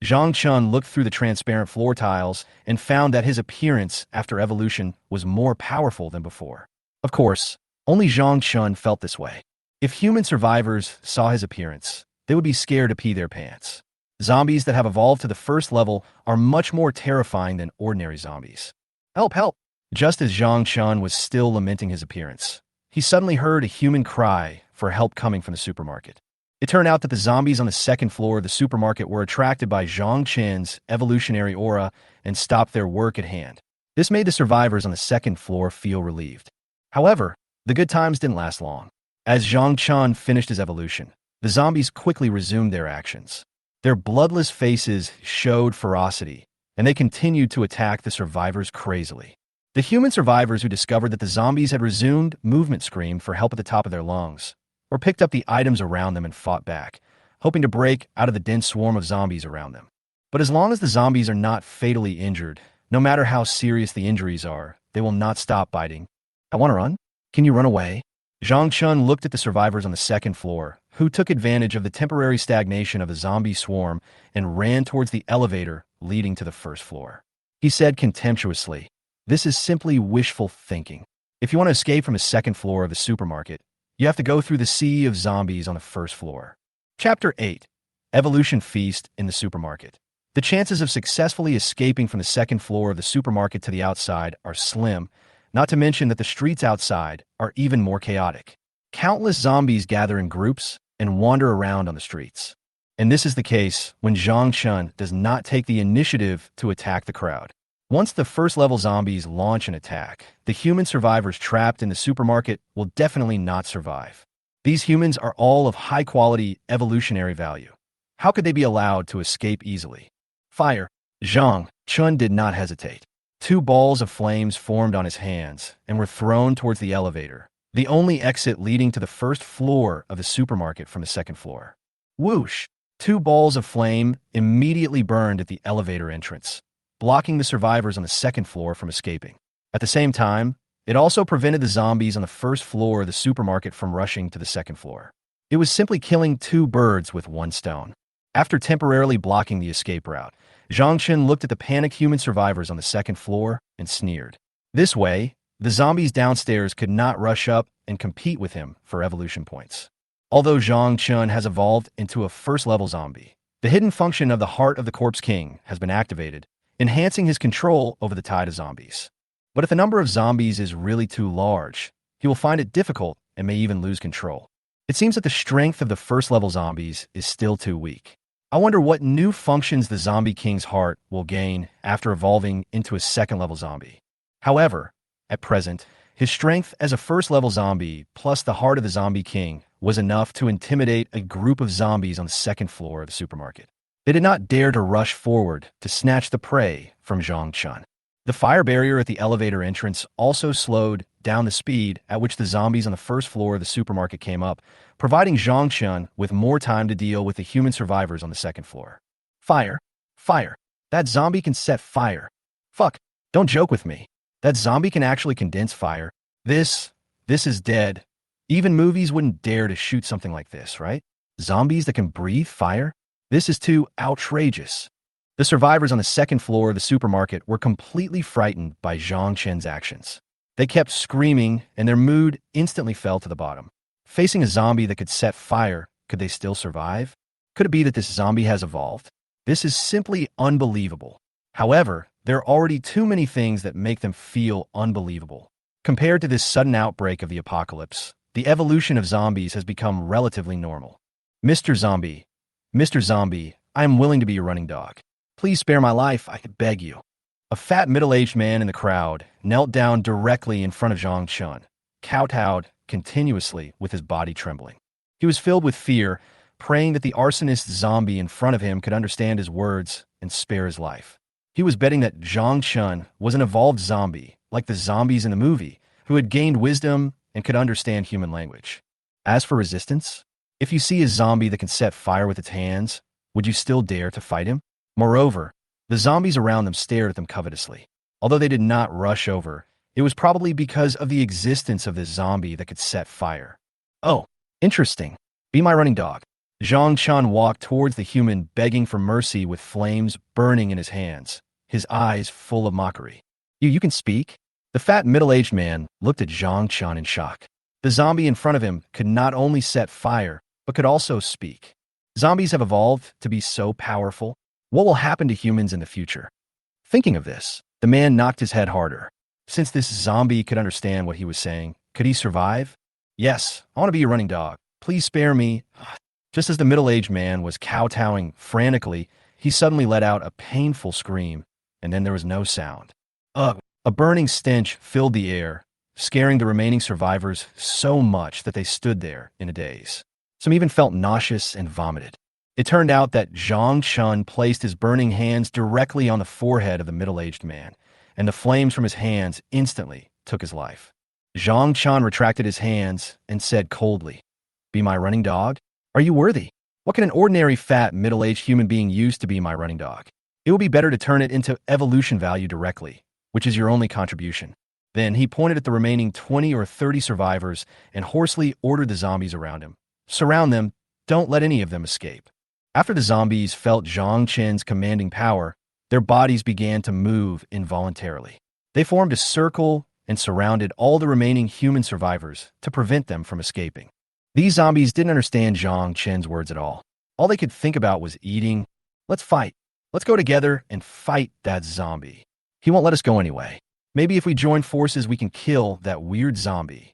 Zhang Chen looked through the transparent floor tiles and found that his appearance after evolution was more powerful than before. Of course, only Zhang Chen felt this way. If human survivors saw his appearance, they would be scared to pee their pants. Zombies that have evolved to the first level are much more terrifying than ordinary zombies. Help, help! Just as Zhang Chen was still lamenting his appearance, he suddenly heard a human cry for help coming from the supermarket. It turned out that the zombies on the second floor of the supermarket were attracted by Zhang Chen's evolutionary aura and stopped their work at hand. This made the survivors on the second floor feel relieved. However, the good times didn't last long. As Zhang Chen finished his evolution, the zombies quickly resumed their actions. Their bloodless faces showed ferocity, and they continued to attack the survivors crazily. The human survivors who discovered that the zombies had resumed movement screamed for help at the top of their lungs, or picked up the items around them and fought back, hoping to break out of the dense swarm of zombies around them. But as long as the zombies are not fatally injured, no matter how serious the injuries are, they will not stop biting. I want to run? Can you run away? Zhang Chen looked at the survivors on the second floor, who took advantage of the temporary stagnation of the zombie swarm and ran towards the elevator leading to the first floor. He said contemptuously, "This is simply wishful thinking. If you want to escape from the second floor of the supermarket, you have to go through the sea of zombies on the first floor." Chapter 8. Evolution Feast in the Supermarket. The chances of successfully escaping from the second floor of the supermarket to the outside are slim, not to mention that the streets outside are even more chaotic. Countless zombies gather in groups and wander around on the streets. And this is the case when Zhang Chen does not take the initiative to attack the crowd. Once the first-level zombies launch an attack, the human survivors trapped in the supermarket will definitely not survive. These humans are all of high-quality evolutionary value. How could they be allowed to escape easily? Fire. Zhang Chen did not hesitate. 2 balls of flames formed on his hands and were thrown towards the elevator, the only exit leading to the first floor of the supermarket from the second floor. Whoosh! 2 balls of flame immediately burned at the elevator entrance, blocking the survivors on the second floor from escaping. At the same time, it also prevented the zombies on the first floor of the supermarket from rushing to the second floor. It was simply killing 2 birds with 1 stone. After temporarily blocking the escape route, Zhang Chen looked at the panicked human survivors on the second floor and sneered. This way, the zombies downstairs could not rush up and compete with him for evolution points. Although Zhang Chun has evolved into a first-level zombie, the hidden function of the Heart of the Corpse King has been activated, enhancing his control over the tide of zombies. But if the number of zombies is really too large, he will find it difficult and may even lose control. It seems that the strength of the first-level zombies is still too weak. I wonder what new functions the Zombie King's heart will gain after evolving into a second-level zombie. However, at present, his strength as a first-level zombie plus the heart of the Zombie King was enough to intimidate a group of zombies on the second floor of the supermarket. They did not dare to rush forward to snatch the prey from Zhang Chun. The fire barrier at the elevator entrance also slowed down the speed at which the zombies on the first floor of the supermarket came up, providing Zhang Chun with more time to deal with the human survivors on the second floor. Fire! Fire! That zombie can set fire! Fuck! Don't joke with me. That zombie can actually condense fire. This is dead. Even movies wouldn't dare to shoot something like this, right? Zombies that can breathe fire? This is too outrageous. The survivors on the second floor of the supermarket were completely frightened by Zhang Chen's actions. They kept screaming, and their mood instantly fell to the bottom. Facing a zombie that could set fire, could they still survive? Could it be that this zombie has evolved? This is simply unbelievable. However, there are already too many things that make them feel unbelievable. Compared to this sudden outbreak of the apocalypse, the evolution of zombies has become relatively normal. Mr. Zombie, I am willing to be your running dog. Please spare my life, I beg you. A fat middle-aged man in the crowd knelt down directly in front of Zhang Chun, kowtowed continuously with his body trembling. He was filled with fear, praying that the arsonist zombie in front of him could understand his words and spare his life. He was betting that Zhang Chun was an evolved zombie, like the zombies in the movie, who had gained wisdom and could understand human language. As for resistance, if you see a zombie that can set fire with its hands, would you still dare to fight him? Moreover, the zombies around them stared at them covetously. Although they did not rush over, it was probably because of the existence of this zombie that could set fire. Oh, interesting. Be my running dog. Zhang Chun walked towards the human, begging for mercy with flames burning in his hands, his eyes full of mockery. You can speak? The fat middle-aged man looked at Zhang Chun in shock. The zombie in front of him could not only set fire, but could also speak. Zombies have evolved to be so powerful. What will happen to humans in the future? Thinking of this, the man knocked his head harder. Since this zombie could understand what he was saying, could he survive? Yes, I want to be your running dog. Please spare me. Just as the middle-aged man was kowtowing frantically, he suddenly let out a painful scream, and then there was no sound. Ugh! A burning stench filled the air, scaring the remaining survivors so much that they stood there in a daze. Some even felt nauseous and vomited. It turned out that Zhang Chun placed his burning hands directly on the forehead of the middle-aged man, and the flames from his hands instantly took his life. Zhang Chun retracted his hands and said coldly, "Be my running dog? Are you worthy? What can an ordinary fat middle-aged human being use to be my running dog? It will be better to turn it into evolution value directly, which is your only contribution." Then he pointed at the remaining 20 or 30 survivors and hoarsely ordered the zombies around him. Surround them, don't let any of them escape. After the zombies felt Zhang Chen's commanding power, their bodies began to move involuntarily. They formed a circle and surrounded all the remaining human survivors to prevent them from escaping. These zombies didn't understand Zhang Chen's words at all. All they could think about was eating. Let's fight. Let's go together and fight that zombie. He won't let us go anyway. Maybe if we join forces, we can kill that weird zombie.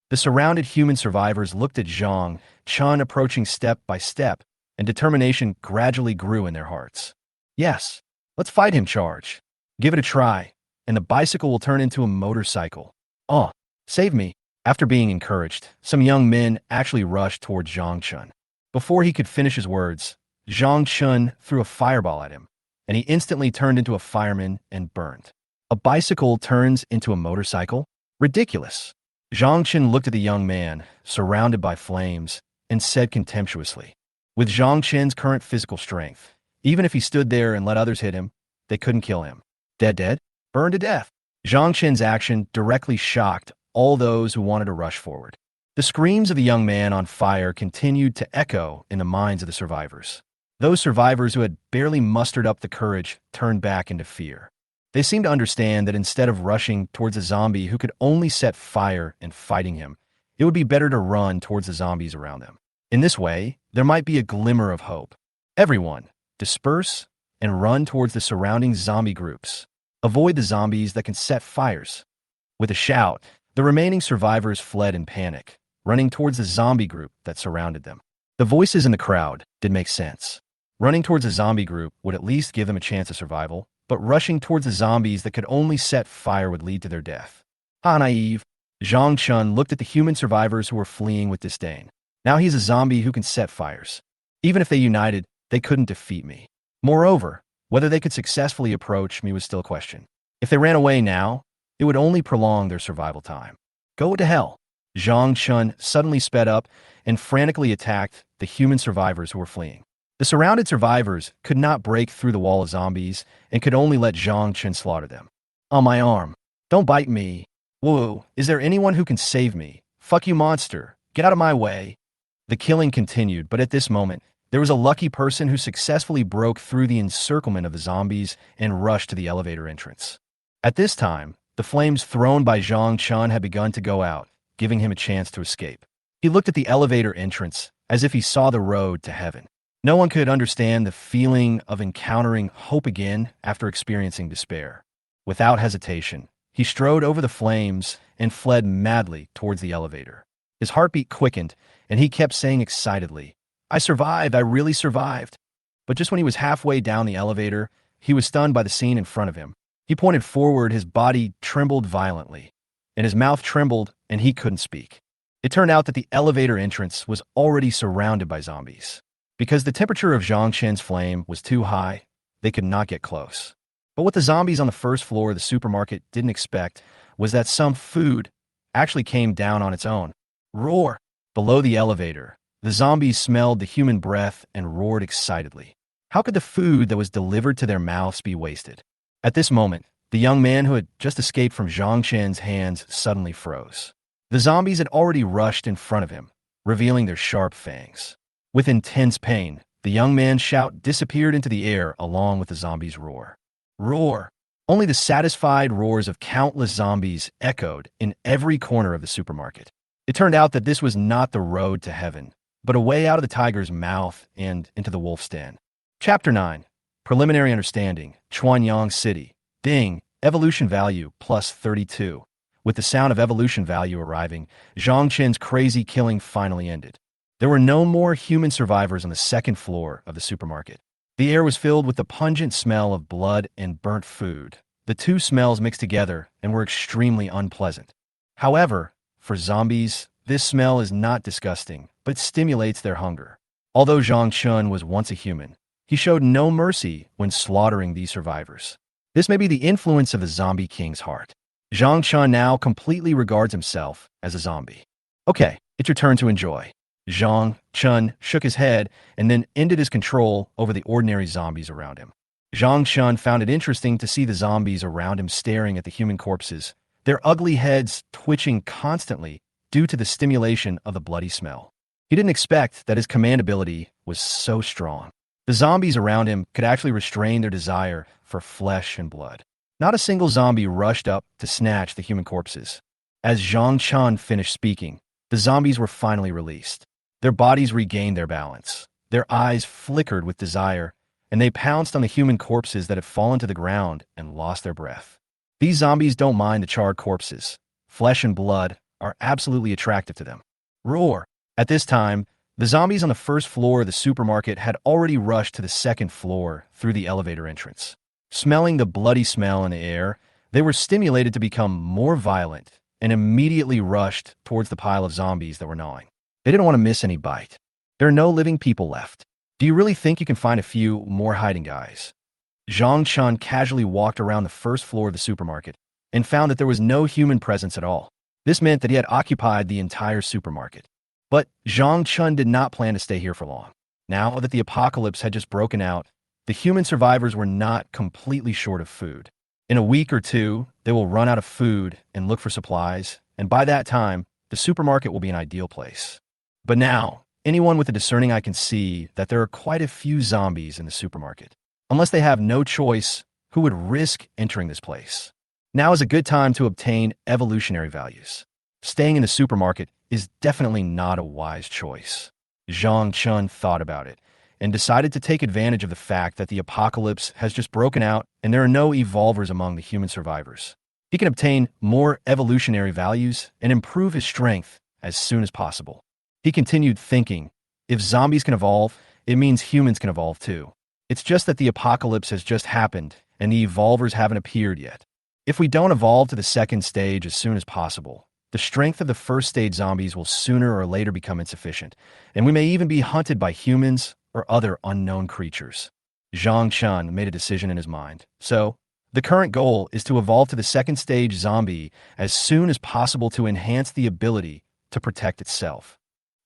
The surrounded human survivors looked at Zhang Chun approaching step by step, and determination gradually grew in their hearts. Yes, let's fight him, charge. Give it a try, and the bicycle will turn into a motorcycle. Oh, save me. After being encouraged, some young men actually rushed towards Zhang Chun. Before he could finish his words, Zhang Chun threw a fireball at him, and he instantly turned into a fireman and burned. A bicycle turns into a motorcycle? Ridiculous. Zhang Chun looked at the young man, surrounded by flames, and said contemptuously, "With Zhang Chen's current physical strength, even if he stood there and let others hit him, they couldn't kill him. Dead? Burned to death." Zhang Chen's action directly shocked all those who wanted to rush forward. The screams of the young man on fire continued to echo in the minds of the survivors. Those survivors who had barely mustered up the courage turned back into fear. They seemed to understand that instead of rushing towards a zombie who could only set fire and fighting him, it would be better to run towards the zombies around them. In this way, there might be a glimmer of hope. Everyone, disperse and run towards the surrounding zombie groups. Avoid the zombies that can set fires. With a shout, the remaining survivors fled in panic, running towards the zombie group that surrounded them. The voices in the crowd did make sense. Running towards a zombie group would at least give them a chance of survival, but rushing towards the zombies that could only set fire would lead to their death. Ha, naive. Zhang Chun looked at the human survivors who were fleeing with disdain. Now he's a zombie who can set fires. Even if they united, they couldn't defeat me. Moreover, whether they could successfully approach me was still a question. If they ran away now, it would only prolong their survival time. Go to hell. Zhang Chun suddenly sped up and frantically attacked the human survivors who were fleeing. The surrounded survivors could not break through the wall of zombies and could only let Zhang Chun slaughter them. On my arm. Don't bite me. Whoa, is there anyone who can save me? Fuck you, monster. Get out of my way. The killing continued, but at this moment, there was a lucky person who successfully broke through the encirclement of the zombies and rushed to the elevator entrance. At this time, the flames thrown by Zhang Chun had begun to go out, giving him a chance to escape. He looked at the elevator entrance as if he saw the road to heaven. No one could understand the feeling of encountering hope again after experiencing despair. Without hesitation, he strode over the flames and fled madly towards the elevator. His heartbeat quickened, and he kept saying excitedly, I survived, I really survived. But just when he was halfway down the elevator, he was stunned by the scene in front of him. He pointed forward, his body trembled violently, and his mouth trembled, and he couldn't speak. It turned out that the elevator entrance was already surrounded by zombies. Because the temperature of Zhang Chen's flame was too high, they could not get close. But what the zombies on the first floor of the supermarket didn't expect was that some food actually came down on its own. Roar! Below the elevator, the zombies smelled the human breath and roared excitedly. How could the food that was delivered to their mouths be wasted? At this moment, the young man who had just escaped from Zhang Chen's hands suddenly froze. The zombies had already rushed in front of him, revealing their sharp fangs. With intense pain, the young man's shout disappeared into the air along with the zombies' roar. Roar! Only the satisfied roars of countless zombies echoed in every corner of the supermarket. It turned out that this was not the road to heaven, but a way out of the tiger's mouth and into the wolf's den. Chapter 9. Preliminary Understanding, Chuanyang City. Ding, evolution value plus 32. With the sound of evolution value arriving, Zhang Chen's crazy killing finally ended. There were no more human survivors on the second floor of the supermarket. The air was filled with the pungent smell of blood and burnt food. The two smells mixed together and were extremely unpleasant. However, for zombies, this smell is not disgusting, but stimulates their hunger. Although Zhang Chun was once a human, he showed no mercy when slaughtering these survivors. This may be the influence of the zombie king's heart. Zhang Chun now completely regards himself as a zombie. Okay, it's your turn to enjoy. Zhang Chun shook his head and then ended his control over the ordinary zombies around him. Zhang Chun found it interesting to see the zombies around him staring at the human corpses, their ugly heads twitching constantly due to the stimulation of the bloody smell. He didn't expect that his command ability was so strong. The zombies around him could actually restrain their desire for flesh and blood. Not a single zombie rushed up to snatch the human corpses. As Zhang Chun finished speaking, the zombies were finally released. Their bodies regained their balance. Their eyes flickered with desire, and they pounced on the human corpses that had fallen to the ground and lost their breath. These zombies don't mind the charred corpses. Flesh and blood are absolutely attractive to them. Roar! At this time, the zombies on the first floor of the supermarket had already rushed to the second floor through the elevator entrance. Smelling the bloody smell in the air, they were stimulated to become more violent and immediately rushed towards the pile of zombies that were gnawing. They didn't want to miss any bite. There are no living people left. Do you really think you can find a few more hiding guys? Zhang Chun casually walked around the first floor of the supermarket and found that there was no human presence at all. This meant that he had occupied the entire supermarket. But Zhang Chun did not plan to stay here for long. Now that the apocalypse had just broken out, the human survivors were not completely short of food. In a week or two, they will run out of food and look for supplies, and by that time, the supermarket will be an ideal place. But now, anyone with a discerning eye can see that there are quite a few zombies in the supermarket. Unless they have no choice, who would risk entering this place? Now is a good time to obtain evolutionary values. Staying in the supermarket is definitely not a wise choice. Zhang Chun thought about it and decided to take advantage of the fact that the apocalypse has just broken out and there are no evolvers among the human survivors. He can obtain more evolutionary values and improve his strength as soon as possible. He continued thinking, if zombies can evolve, it means humans can evolve too. It's just that the apocalypse has just happened and the evolvers haven't appeared yet. If we don't evolve to the second stage as soon as possible, the strength of the first stage zombies will sooner or later become insufficient, and we may even be hunted by humans or other unknown creatures. Zhang Chun made a decision in his mind. So, the current goal is to evolve to the second stage zombie as soon as possible to enhance the ability to protect itself.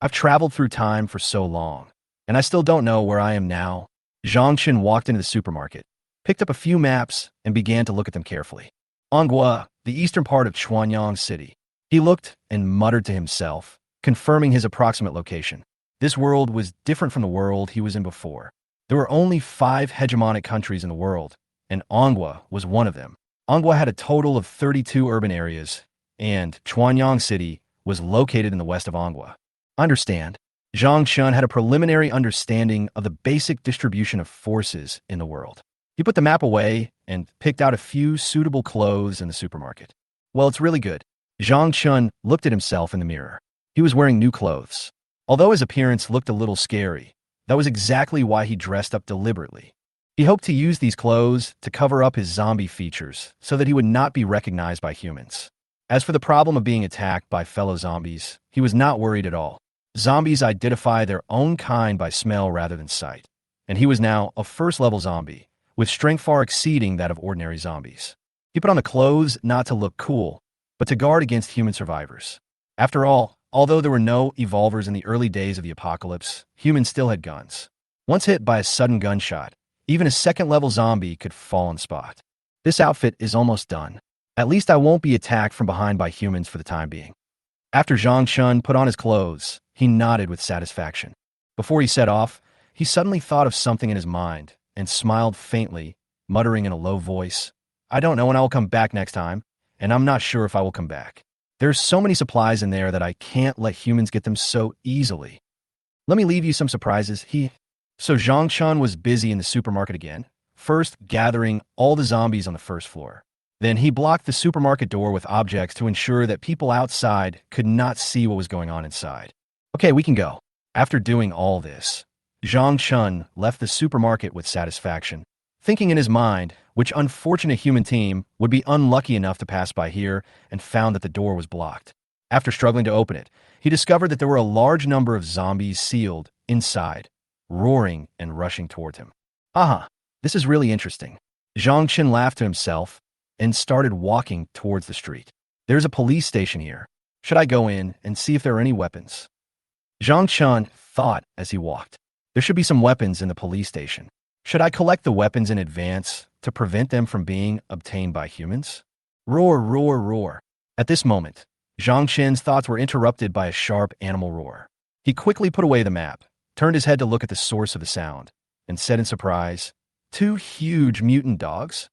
I've traveled through time for so long, and I still don't know where I am now. Zhang Chun walked into the supermarket, picked up a few maps, and began to look at them carefully. Anghua, the eastern part of Chuanyang City. He looked and muttered to himself, confirming his approximate location. This world was different from the world he was in before. There were only 5 hegemonic countries in the world, and Anghua was one of them. Anghua had a total of 32 urban areas, and Chuanyang City was located in the west of Anghua. Understand, Zhang Chun had a preliminary understanding of the basic distribution of forces in the world. He put the map away and picked out a few suitable clothes in the supermarket. Well, it's really good. Zhang Chun looked at himself in the mirror. He was wearing new clothes. Although his appearance looked a little scary, that was exactly why he dressed up deliberately. He hoped to use these clothes to cover up his zombie features so that he would not be recognized by humans. As for the problem of being attacked by fellow zombies, he was not worried at all. Zombies identify their own kind by smell rather than sight, and he was now a first-level zombie, with strength far exceeding that of ordinary zombies. He put on the clothes not to look cool, but to guard against human survivors. After all, although there were no evolvers in the early days of the apocalypse, humans still had guns. Once hit by a sudden gunshot, even a second-level zombie could fall on spot. This outfit is almost done. At least I won't be attacked from behind by humans for the time being. After Zhang Chun put on his clothes, he nodded with satisfaction. Before he set off, he suddenly thought of something in his mind and smiled faintly, muttering in a low voice, I don't know when I will come back next time, and I'm not sure if I will come back. There's so many supplies in there that I can't let humans get them so easily. Let me leave you some surprises. So Zhang Chun was busy in the supermarket again, first gathering all the zombies on the first floor. Then he blocked the supermarket door with objects to ensure that people outside could not see what was going on inside. Okay, we can go. After doing all this, Zhang Chun left the supermarket with satisfaction, thinking in his mind which unfortunate human team would be unlucky enough to pass by here, and found that the door was blocked. After struggling to open it, he discovered that there were a large number of zombies sealed inside, roaring and rushing toward him. Aha, this is really interesting. Zhang Chun laughed to himself and started walking towards the street. There's a police station here. Should I go in and see if there are any weapons? Zhang Chun thought as he walked. There should be some weapons in the police station. Should I collect the weapons in advance to prevent them from being obtained by humans? Roar, roar, roar. At this moment, Zhang Chun's thoughts were interrupted by a sharp animal roar. He quickly put away the map, turned his head to look at the source of the sound, and said in surprise, 2 huge mutant dogs?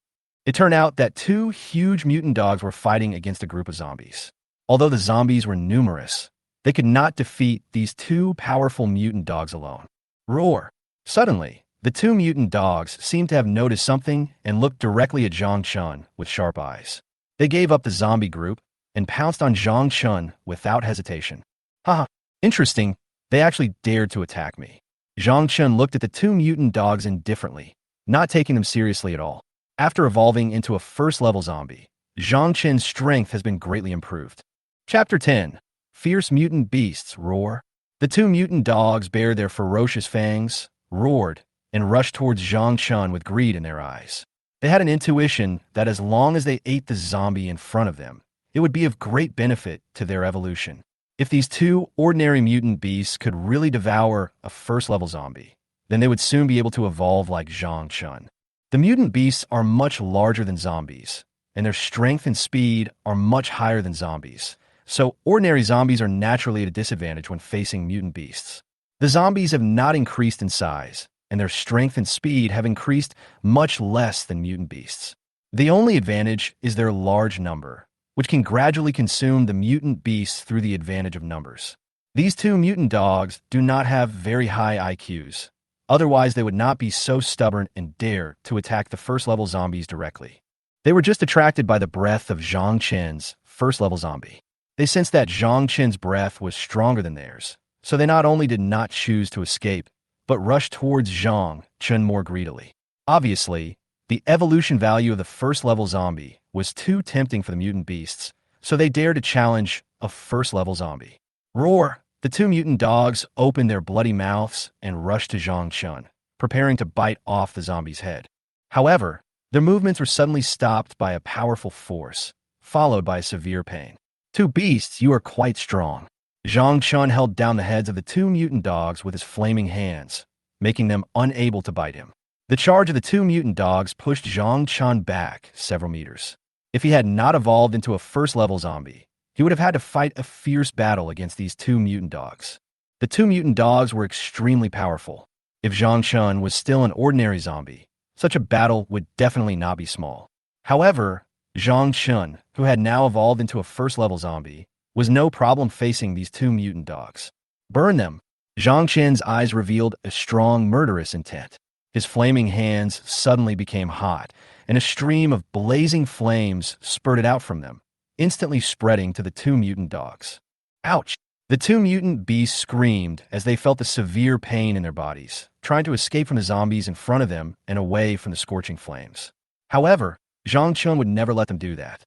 It turned out that 2 huge mutant dogs were fighting against a group of zombies. Although the zombies were numerous, they could not defeat these 2 powerful mutant dogs alone. Roar! Suddenly, the 2 mutant dogs seemed to have noticed something and looked directly at Zhang Chun with sharp eyes. They gave up the zombie group and pounced on Zhang Chun without hesitation. Haha, interesting, they actually dared to attack me. Zhang Chun looked at the 2 mutant dogs indifferently, not taking them seriously at all. After evolving into a first-level zombie, Zhang Chun's strength has been greatly improved. Chapter 10. Fierce Mutant Beasts Roar. The 2 mutant dogs bared their ferocious fangs, roared, and rushed towards Zhang Chun with greed in their eyes. They had an intuition that as long as they ate the zombie in front of them, it would be of great benefit to their evolution. If these 2 ordinary mutant beasts could really devour a first-level zombie, then they would soon be able to evolve like Zhang Chun. The mutant beasts are much larger than zombies, and their strength and speed are much higher than zombies, so ordinary zombies are naturally at a disadvantage when facing mutant beasts. The zombies have not increased in size, and their strength and speed have increased much less than mutant beasts. The only advantage is their large number, which can gradually consume the mutant beasts through the advantage of numbers. These two mutant dogs do not have very high IQs. Otherwise, they would not be so stubborn and dare to attack the first-level zombies directly. They were just attracted by the breath of Zhang Chen's first-level zombie. They sensed that Zhang Chen's breath was stronger than theirs, so they not only did not choose to escape, but rushed towards Zhang Chen more greedily. Obviously, the evolution value of the first-level zombie was too tempting for the mutant beasts, so they dared to challenge a first-level zombie. Roar! The two mutant dogs opened their bloody mouths and rushed to Zhang Chen, preparing to bite off the zombie's head. However, their movements were suddenly stopped by a powerful force, followed by severe pain. Two beasts, you are quite strong. Zhang Chen held down the heads of the two mutant dogs with his flaming hands, making them unable to bite him. The charge of the two mutant dogs pushed Zhang Chen back several meters. If he had not evolved into a first-level zombie, he would have had to fight a fierce battle against these two mutant dogs. The two mutant dogs were extremely powerful. If Zhang Chen was still an ordinary zombie, such a battle would definitely not be small. However, Zhang Chen, who had now evolved into a first-level zombie, was no problem facing these two mutant dogs. Burn them! Zhang Chen's eyes revealed a strong, murderous intent. His flaming hands suddenly became hot, and a stream of blazing flames spurted out from them, instantly spreading to the two mutant dogs. Ouch! The two mutant beasts screamed as they felt the severe pain in their bodies, trying to escape from the zombies in front of them and away from the scorching flames. However, Zhang Chen would never let them do that.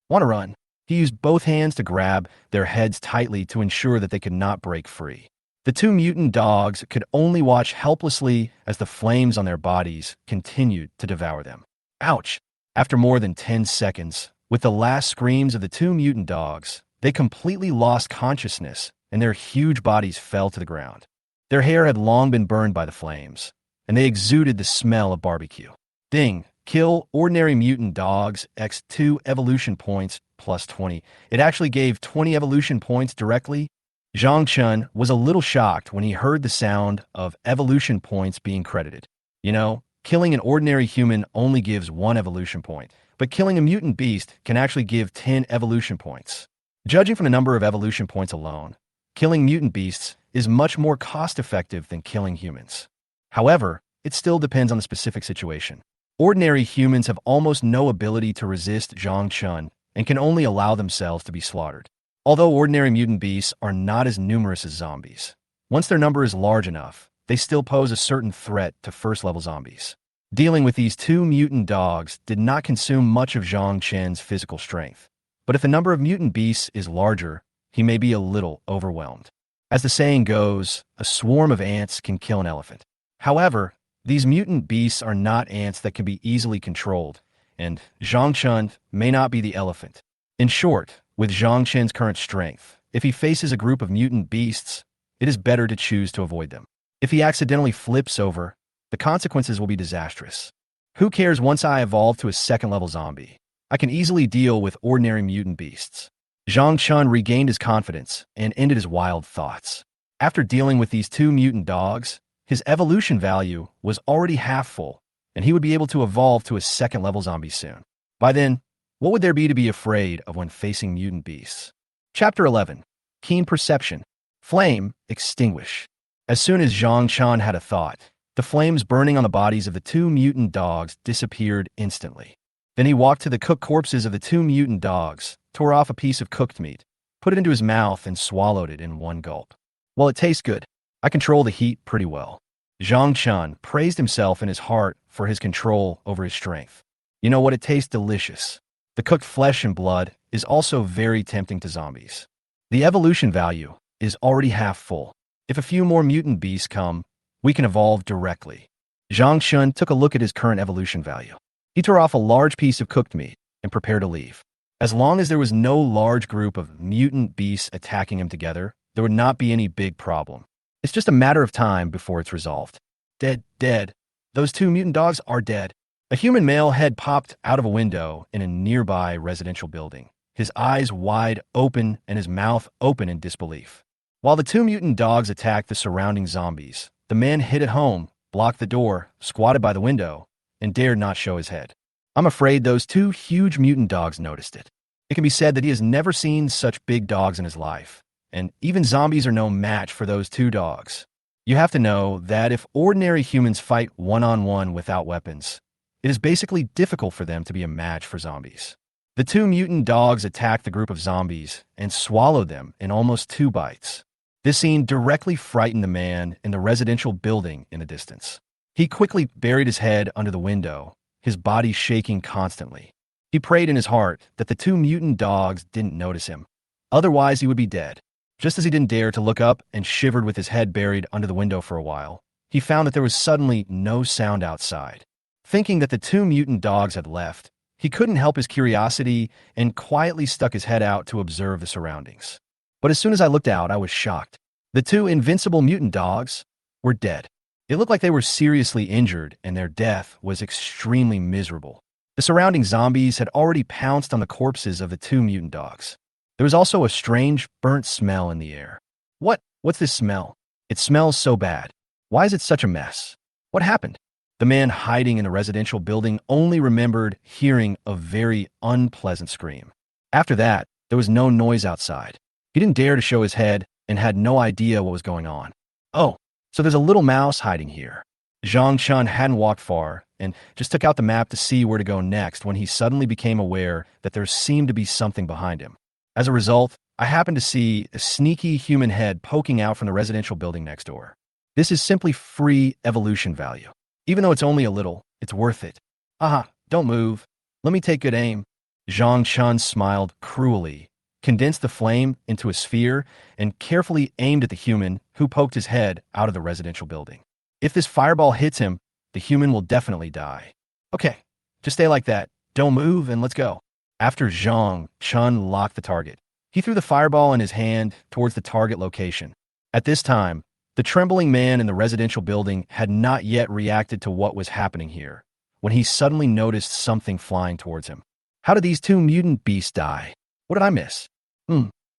Want to run? He used both hands to grab their heads tightly to ensure that they could not break free. The two mutant dogs could only watch helplessly as the flames on their bodies continued to devour them. Ouch! After more than 10 seconds, with the last screams of the two mutant dogs, they completely lost consciousness and their huge bodies fell to the ground. Their hair had long been burned by the flames, and they exuded the smell of barbecue. Ding! Kill ordinary mutant dogs, x2 evolution points, plus 20. It actually gave 20 evolution points directly. Zhang Chen was a little shocked when he heard the sound of evolution points being credited. You know, killing an ordinary human only gives 1 evolution point, but killing a mutant beast can actually give 10 evolution points. Judging from the number of evolution points alone, killing mutant beasts is much more cost-effective than killing humans. However, it still depends on the specific situation. Ordinary humans have almost no ability to resist Zhang Chen and can only allow themselves to be slaughtered. Although ordinary mutant beasts are not as numerous as zombies, once their number is large enough, they still pose a certain threat to first-level zombies. Dealing with these two mutant dogs did not consume much of Zhang Chen's physical strength, but if the number of mutant beasts is larger, he may be a little overwhelmed. As the saying goes, a swarm of ants can kill an elephant. However, these mutant beasts are not ants that can be easily controlled, and Zhang Chen may not be the elephant. In short, with Zhang Chen's current strength, if he faces a group of mutant beasts, it is better to choose to avoid them. If he accidentally flips over, the consequences will be disastrous. Who cares once I evolve to a second-level zombie? I can easily deal with ordinary mutant beasts. Zhang Chen regained his confidence and ended his wild thoughts. After dealing with these two mutant dogs, his evolution value was already half full, and he would be able to evolve to a second-level zombie soon. By then, what would there be to be afraid of when facing mutant beasts? Chapter 11. Keen Perception. Flame, extinguish. As soon as Zhang Chen had a thought, the flames burning on the bodies of the two mutant dogs disappeared instantly. Then he walked to the cooked corpses of the two mutant dogs, tore off a piece of cooked meat, put it into his mouth, and swallowed it in one gulp. Well, it tastes good. I control the heat pretty well. Zhang Chen praised himself in his heart for his control over his strength. You know what? It tastes delicious. The cooked flesh and blood is also very tempting to zombies. The evolution value is already half full. If a few more mutant beasts come, we can evolve directly. Zhang Chen took a look at his current evolution value. He tore off a large piece of cooked meat and prepared to leave. As long as there was no large group of mutant beasts attacking him together, there would not be any big problem. It's just a matter of time before it's resolved. Dead. Those two mutant dogs are dead. A human male head popped out of a window in a nearby residential building, his eyes wide open and his mouth open in disbelief. While the two mutant dogs attacked the surrounding zombies, the man hid at home, blocked the door, squatted by the window, and dared not show his head. I'm afraid those two huge mutant dogs noticed it. It can be said that he has never seen such big dogs in his life, and even zombies are no match for those two dogs. You have to know that if ordinary humans fight one-on-one without weapons, it is basically difficult for them to be a match for zombies. The two mutant dogs attacked the group of zombies and swallowed them in almost 2 bites. This scene directly frightened the man in the residential building in the distance. He quickly buried his head under the window, his body shaking constantly. He prayed in his heart that the two mutant dogs didn't notice him. Otherwise, he would be dead. Just as he didn't dare to look up and shivered with his head buried under the window for a while, he found that there was suddenly no sound outside. Thinking that the two mutant dogs had left, he couldn't help his curiosity and quietly stuck his head out to observe the surroundings. But as soon as I looked out, I was shocked. The two invincible mutant dogs were dead. It looked like they were seriously injured, and their death was extremely miserable. The surrounding zombies had already pounced on the corpses of the two mutant dogs. There was also a strange, burnt smell in the air. What's this smell? It smells so bad. Why is it such a mess? What happened? The man hiding in the residential building only remembered hearing a very unpleasant scream. After that, there was no noise outside. He didn't dare to show his head and had no idea what was going on. Oh, so there's a little mouse hiding here. Zhang Chun hadn't walked far and just took out the map to see where to go next when he suddenly became aware that there seemed to be something behind him. As a result, I happened to see a sneaky human head poking out from the residential building next door. This is simply free evolution value. Even though it's only a little, it's worth it. Aha, don't move. Let me take good aim. Zhang Chun smiled cruelly, condensed the flame into a sphere, and carefully aimed at the human who poked his head out of the residential building. If this fireball hits him, the human will definitely die. Okay, just stay like that. Don't move and let's go. After Zhang Chun locked the target, he threw the fireball in his hand towards the target location. At this time, the trembling man in the residential building had not yet reacted to what was happening here, when he suddenly noticed something flying towards him. How did these two mutant beasts die? What did I miss?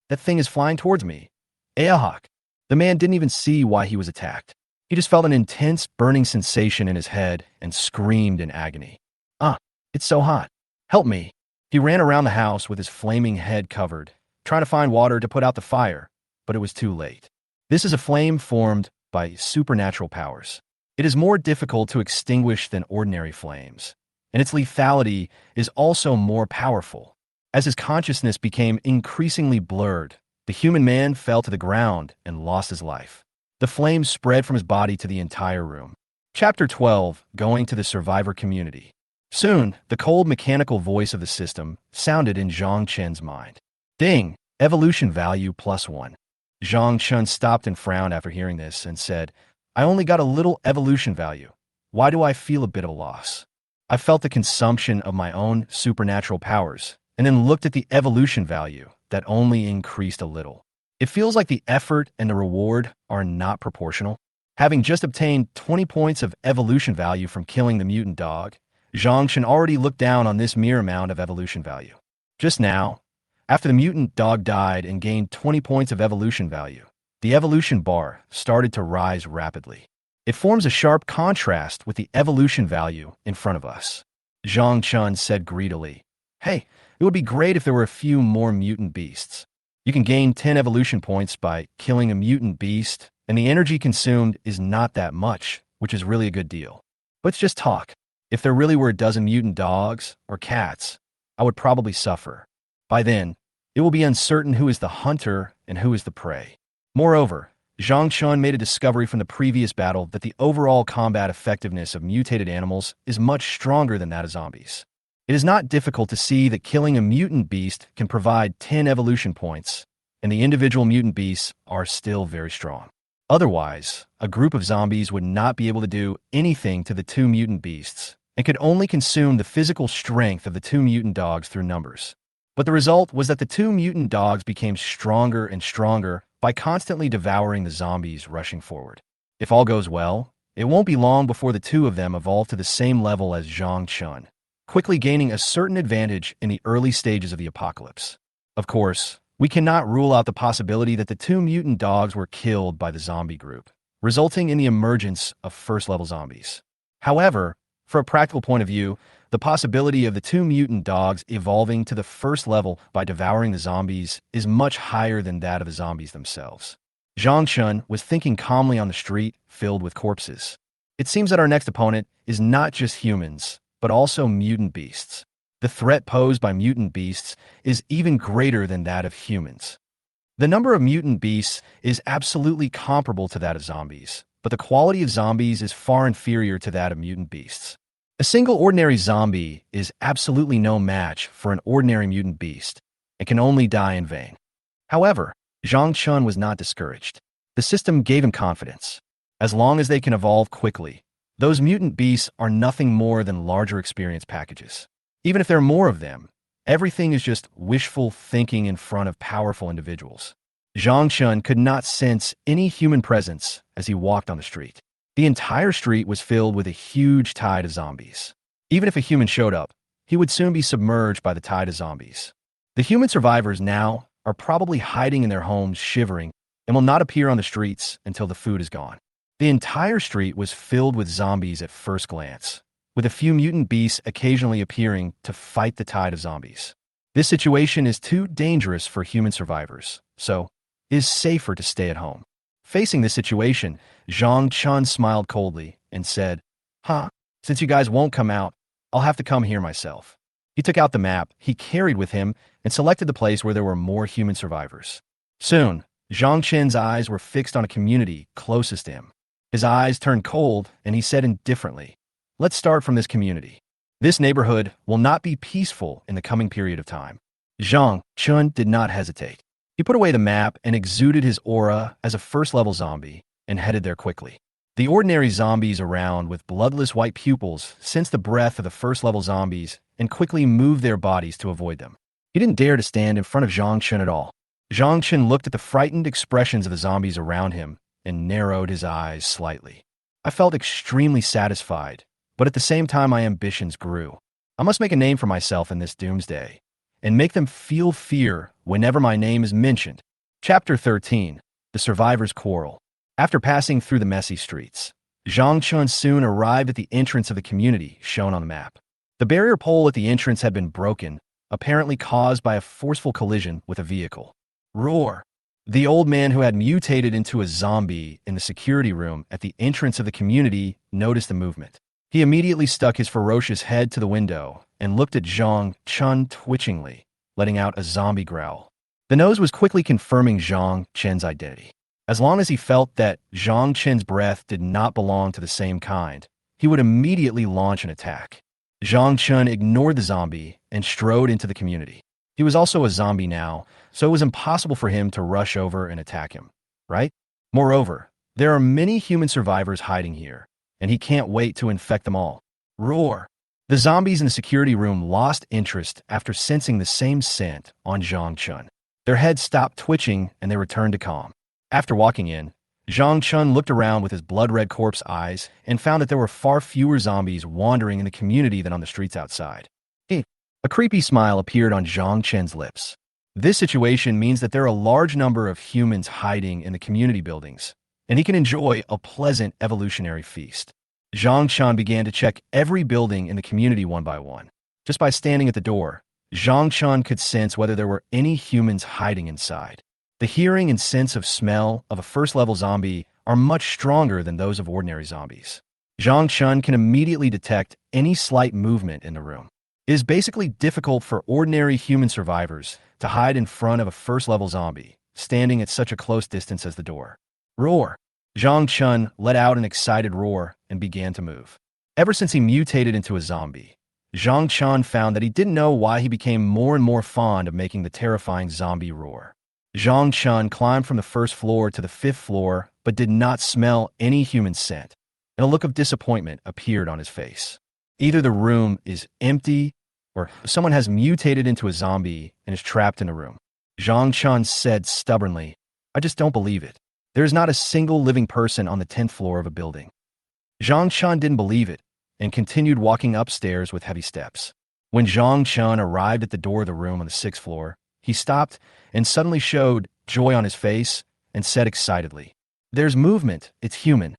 That thing is flying towards me. Aahak. The man didn't even see why he was attacked. He just felt an intense burning sensation in his head and screamed in agony. It's so hot. Help me. He ran around the house with his flaming head covered, trying to find water to put out the fire, but it was too late. This is a flame formed by supernatural powers. It is more difficult to extinguish than ordinary flames, and its lethality is also more powerful. As his consciousness became increasingly blurred, the human man fell to the ground and lost his life. The flames spread from his body to the entire room. Chapter 12, Going to the Survivor Community. Soon, the cold mechanical voice of the system sounded in Zhang Chen's mind. Ding! Evolution value +1. Zhang Chun stopped and frowned after hearing this and said, I only got a little evolution value. Why do I feel a bit of a loss? I felt the consumption of my own supernatural powers, and then looked at the evolution value that only increased a little. It feels like the effort and the reward are not proportional. Having just obtained 20 points of evolution value from killing the mutant dog, Zhang Chun already looked down on this mere amount of evolution value. Just now, after the mutant dog died and gained 20 points of evolution value, the evolution bar started to rise rapidly. It forms a sharp contrast with the evolution value in front of us. Zhang Chun said greedily, Hey, it would be great if there were a few more mutant beasts. You can gain 10 evolution points by killing a mutant beast, and the energy consumed is not that much, which is really a good deal. Let's just talk. If there really were a dozen mutant dogs or cats, I would probably suffer. By then, it will be uncertain who is the hunter and who is the prey. Moreover, Zhang Chun made a discovery from the previous battle that the overall combat effectiveness of mutated animals is much stronger than that of zombies. It is not difficult to see that killing a mutant beast can provide 10 evolution points, and the individual mutant beasts are still very strong. Otherwise, a group of zombies would not be able to do anything to the two mutant beasts, and could only consume the physical strength of the two mutant dogs through numbers. But the result was that the two mutant dogs became stronger and stronger by constantly devouring the zombies rushing forward. If all goes well, it won't be long before the two of them evolve to the same level as Zhang Chun, quickly gaining a certain advantage in the early stages of the apocalypse. Of course, we cannot rule out the possibility that the two mutant dogs were killed by the zombie group, resulting in the emergence of first-level zombies. However, from a practical point of view, The possibility of the two mutant dogs evolving to the first level by devouring the zombies is much higher than that of the zombies themselves. Zhang Chun was thinking calmly on the street filled with corpses. It seems that our next opponent is not just humans, but also mutant beasts. The threat posed by mutant beasts is even greater than that of humans. The number of mutant beasts is absolutely comparable to that of zombies, but the quality of zombies is far inferior to that of mutant beasts. A single ordinary zombie is absolutely no match for an ordinary mutant beast and can only die in vain. However, Zhang Chun was not discouraged. The system gave him confidence. As long as they can evolve quickly, those mutant beasts are nothing more than larger experience packages. Even if there are more of them, everything is just wishful thinking in front of powerful individuals. Zhang Chun could not sense any human presence as he walked on the street. The entire street was filled with a huge tide of zombies. Even if a human showed up, he would soon be submerged by the tide of zombies. The human survivors now are probably hiding in their homes shivering and will not appear on the streets until the food is gone. The entire street was filled with zombies at first glance, with a few mutant beasts occasionally appearing to fight the tide of zombies. This situation is too dangerous for human survivors, so it is safer to stay at home. Facing this situation, Zhang Chun smiled coldly and said, Since you guys won't come out, I'll have to come here myself. He took out the map he carried with him and selected the place where there were more human survivors. Soon, Zhang Chen's eyes were fixed on a community closest to him. His eyes turned cold, and he said indifferently, "Let's start from this community. This neighborhood will not be peaceful in the coming period of time." Zhang Chun did not hesitate. He put away the map and exuded his aura as a first-level zombie and headed there quickly. The ordinary zombies around with bloodless white pupils sensed the breath of the first-level zombies and quickly moved their bodies to avoid them. He didn't dare to stand in front of Zhang Chun at all. Zhang Chun looked at the frightened expressions of the zombies around him and narrowed his eyes slightly. I felt extremely satisfied, but at the same time my ambitions grew. I must make a name for myself in this doomsday and make them feel fear whenever my name is mentioned. Chapter 13. The Survivor's Quarrel. After passing through the messy streets, Zhang Chun soon arrived at the entrance of the community shown on the map. The barrier pole at the entrance had been broken, apparently caused by a forceful collision with a vehicle. Roar! The old man who had mutated into a zombie in the security room at the entrance of the community noticed the movement. He immediately stuck his ferocious head to the window and looked at Zhang Chun twitchingly, letting out a zombie growl. The nose was quickly confirming Zhang Chen's identity. As long as he felt that Zhang Chen's breath did not belong to the same kind, he would immediately launch an attack. Zhang Chun ignored the zombie and strode into the community. He was also a zombie now, so it was impossible for him to rush over and attack him, right? Moreover, there are many human survivors hiding here, and he can't wait to infect them all. Roar! The zombies in the security room lost interest after sensing the same scent on Zhang Chun. Their heads stopped twitching and they returned to calm. After walking in, Zhang Chun looked around with his blood-red corpse eyes and found that there were far fewer zombies wandering in the community than on the streets outside. A creepy smile appeared on Zhang Chen's lips. This situation means that there are a large number of humans hiding in the community buildings, and he can enjoy a pleasant evolutionary feast. Zhang Chun began to check every building in the community one by one. Just by standing at the door, Zhang Chun could sense whether there were any humans hiding inside. The hearing and sense of smell of a first-level zombie are much stronger than those of ordinary zombies. Zhang Chun can immediately detect any slight movement in the room. It is basically difficult for ordinary human survivors to hide in front of a first-level zombie, standing at such a close distance as the door. Roar! Zhang Chun let out an excited roar and began to move. Ever since he mutated into a zombie, Zhang Chun found that he didn't know why he became more and more fond of making the terrifying zombie roar. Zhang Chun climbed from the first floor to the fifth floor, but did not smell any human scent, and a look of disappointment appeared on his face. Either the room is empty, or someone has mutated into a zombie and is trapped in a room. Zhang Chun said stubbornly, "I just don't believe it. There is not a single living person on the 10th floor of a building." Zhang Chun didn't believe it and continued walking upstairs with heavy steps. When Zhang Chun arrived at the door of the room on the 6th floor, he stopped and suddenly showed joy on his face and said excitedly, "There's movement. It's human."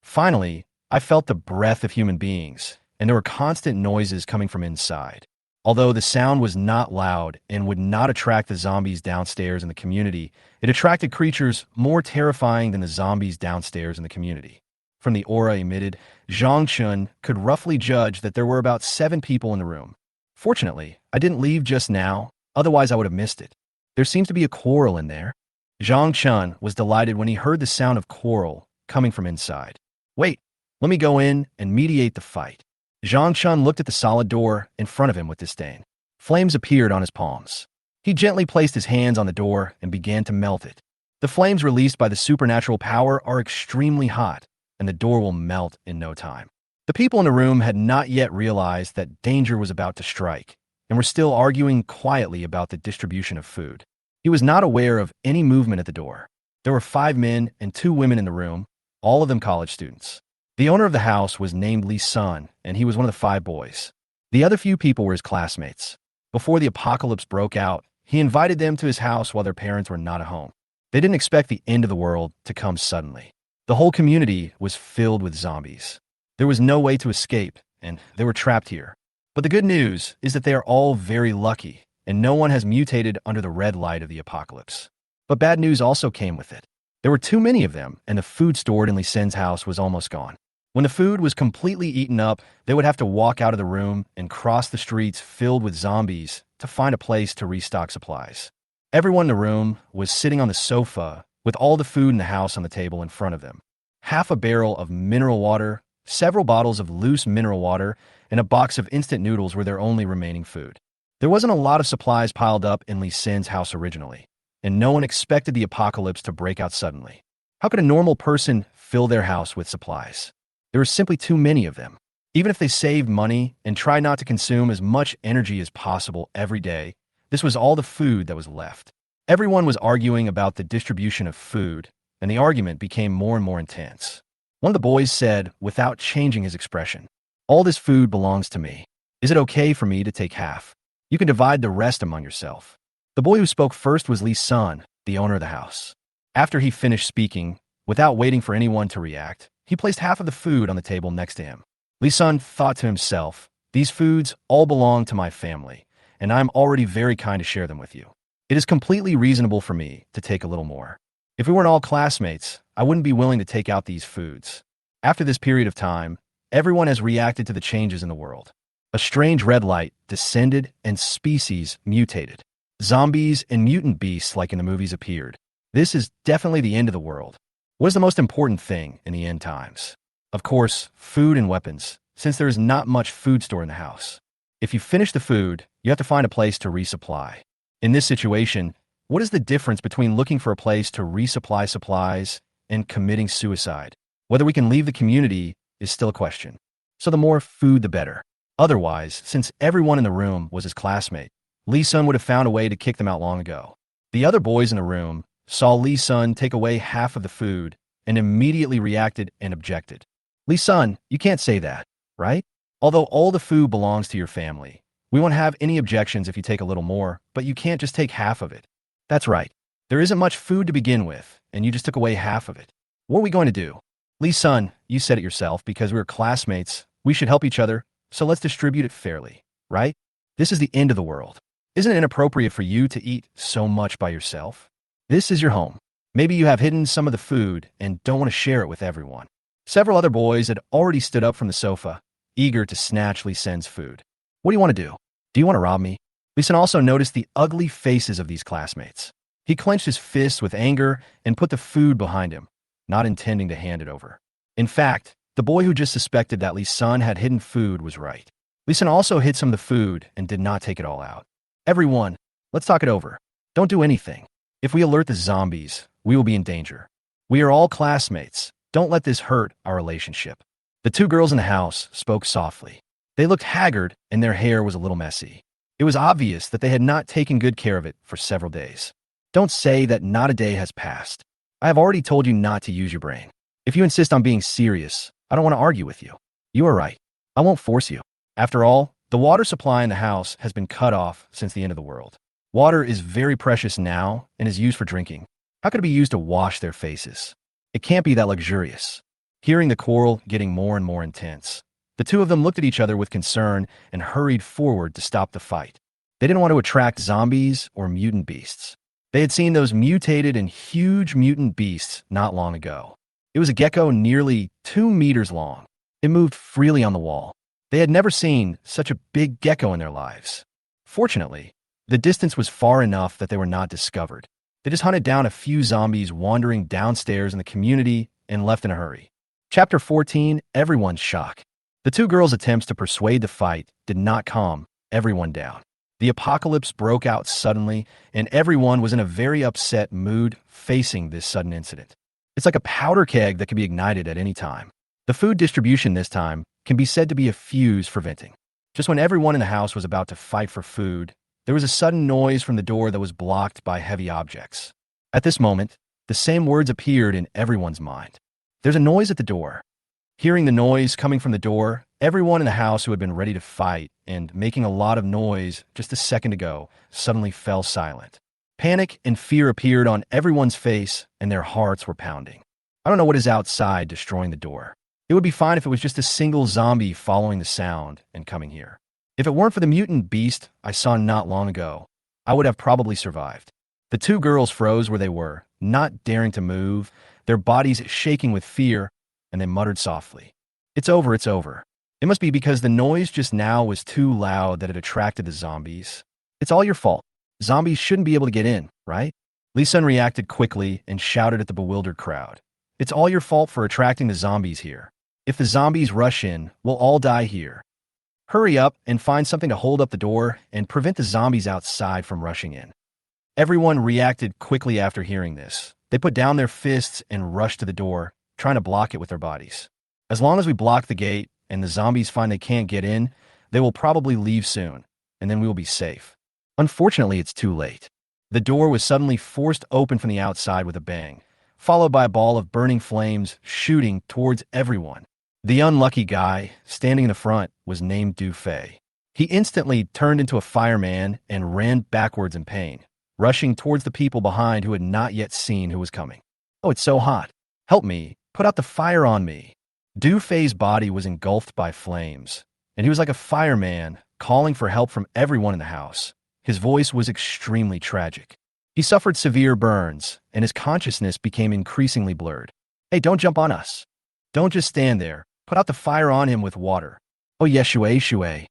Finally, I felt the breath of human beings, and there were constant noises coming from inside. Although the sound was not loud and would not attract the zombies downstairs in the community, it attracted creatures more terrifying than the zombies downstairs in the community. From the aura emitted, Zhang Chun could roughly judge that there were about 7 people in the room. Fortunately, I didn't leave just now, otherwise I would have missed it. There seems to be a quarrel in there. Zhang Chun was delighted when he heard the sound of quarrel coming from inside. Wait, let me go in and mediate the fight. Zhang Chun looked at the solid door in front of him with disdain. Flames appeared on his palms. He gently placed his hands on the door and began to melt it. The flames released by the supernatural power are extremely hot, and the door will melt in no time. The people in the room had not yet realized that danger was about to strike, and were still arguing quietly about the distribution of food. He was not aware of any movement at the door. There were 5 men and 2 women in the room, all of them college students. The owner of the house was named Lee Sun, and he was one of the 5 boys. The other few people were his classmates. Before the apocalypse broke out, he invited them to his house while their parents were not at home. They didn't expect the end of the world to come suddenly. The whole community was filled with zombies. There was no way to escape, and they were trapped here. But the good news is that they are all very lucky, and no one has mutated under the red light of the apocalypse. But bad news also came with it. There were too many of them, and the food stored in Lee Sin's house was almost gone. When the food was completely eaten up, they would have to walk out of the room and cross the streets filled with zombies to find a place to restock supplies. Everyone in the room was sitting on the sofa with all the food in the house on the table in front of them. Half a barrel of mineral water, several bottles of loose mineral water, and a box of instant noodles were their only remaining food. There wasn't a lot of supplies piled up in Lee Sin's house originally, and no one expected the apocalypse to break out suddenly. How could a normal person fill their house with supplies? There were simply too many of them. Even if they saved money and tried not to consume as much energy as possible every day, this was all the food that was left. Everyone was arguing about the distribution of food, and the argument became more and more intense. One of the boys said, without changing his expression, "All this food belongs to me. Is it okay for me to take half? You can divide the rest among yourself." The boy who spoke first was Lee Sun, the owner of the house. After he finished speaking, without waiting for anyone to react, he placed half of the food on the table next to him. Lee Sun thought to himself, "These foods all belong to my family, and I'm already very kind to share them with you. It is completely reasonable for me to take a little more. If we weren't all classmates, I wouldn't be willing to take out these foods." After this period of time, everyone has reacted to the changes in the world. A strange red light descended and species mutated. Zombies and mutant beasts like in the movies appeared. This is definitely the end of the world. What is the most important thing in the end times? Of course, food and weapons, since there is not much food stored in the house. If you finish the food, you have to find a place to resupply. In this situation, what is the difference between looking for a place to resupply supplies and committing suicide? Whether we can leave the community is still a question. So the more food, the better. Otherwise, since everyone in the room was his classmate, Lee Sun would have found a way to kick them out long ago. The other boys in the room saw Lee Sun take away half of the food and immediately reacted and objected. "Lee Sun, you can't say that, right? Although all the food belongs to your family, we won't have any objections if you take a little more, but you can't just take half of it." "That's right. There isn't much food to begin with, and you just took away half of it. What are we going to do?" "Lee Sun, you said it yourself, because we were classmates, we should help each other, so let's distribute it fairly, right? This is the end of the world. Isn't it inappropriate for you to eat so much by yourself? This is your home. Maybe you have hidden some of the food and don't want to share it with everyone." Several other boys had already stood up from the sofa, eager to snatch Lee Sin's food. "What do you want to do? Do you want to rob me?" Lee Sin also noticed the ugly faces of these classmates. He clenched his fists with anger and put the food behind him, not intending to hand it over. In fact, the boy who just suspected that Lee Sun had hidden food was right. Lee Sin also hid some of the food and did not take it all out. "Everyone, let's talk it over. Don't do anything. If we alert the zombies, we will be in danger. We are all classmates. Don't let this hurt our relationship." The 2 girls in the house spoke softly. They looked haggard and their hair was a little messy. It was obvious that they had not taken good care of it for several days. "Don't say that not a day has passed. I have already told you not to use your brain. If you insist on being serious, I don't want to argue with you. You are right. I won't force you. After all, the water supply in the house has been cut off since the end of the world. Water is very precious now and is used for drinking. How could it be used to wash their faces? It can't be that luxurious." Hearing the quarrel getting more and more intense, The two of them looked at each other with concern and hurried forward to stop the fight. They didn't want to attract zombies or mutant beasts. They had seen those mutated and huge mutant beasts not long ago. It was a gecko nearly 2 meters long. It moved freely on the wall. They had never seen such a big gecko in their lives. Fortunately, the distance was far enough that they were not discovered. They just hunted down a few zombies wandering downstairs in the community and left in a hurry. Chapter 14, Everyone's Shock. The two girls' attempts to persuade the fight did not calm everyone down. The apocalypse broke out suddenly, and everyone was in a very upset mood facing this sudden incident. It's like a powder keg that can be ignited at any time. The food distribution this time can be said to be a fuse for venting. Just when everyone in the house was about to fight for food, there was a sudden noise from the door that was blocked by heavy objects. At this moment, the same words appeared in everyone's mind. There's a noise at the door. Hearing the noise coming from the door, everyone in the house who had been ready to fight and making a lot of noise just a second ago suddenly fell silent. Panic and fear appeared on everyone's face, and their hearts were pounding. I don't know what is outside destroying the door. It would be fine if it was just a single zombie following the sound and coming here. If it weren't for the mutant beast I saw not long ago, I would have probably survived. The two girls froze where they were, not daring to move, their bodies shaking with fear, and they muttered softly, "It's over, it's over." It must be because the noise just now was too loud that it attracted the zombies. It's all your fault. Zombies shouldn't be able to get in, right? Lee-sun reacted quickly and shouted at the bewildered crowd. It's all your fault for attracting the zombies here. If the zombies rush in, we'll all die here. Hurry up and find something to hold up the door and prevent the zombies outside from rushing in. Everyone reacted quickly after hearing this. They put down their fists and rushed to the door, trying to block it with their bodies. As long as we block the gate and the zombies find they can't get in, they will probably leave soon, and then we will be safe. Unfortunately, it's too late. The door was suddenly forced open from the outside with a bang, followed by a ball of burning flames shooting towards everyone. The unlucky guy, standing in the front, was named Du Fei. He instantly turned into a fireman and ran backwards in pain, rushing towards the people behind who had not yet seen who was coming. "Oh, it's so hot. Help me. Put out the fire on me." Du Fei's body was engulfed by flames, and he was like a fireman calling for help from everyone in the house. His voice was extremely tragic. He suffered severe burns, and his consciousness became increasingly blurred. "Hey, don't jump on us. Don't just stand there. Put out the fire on him with water." "Oh, yes, Shui.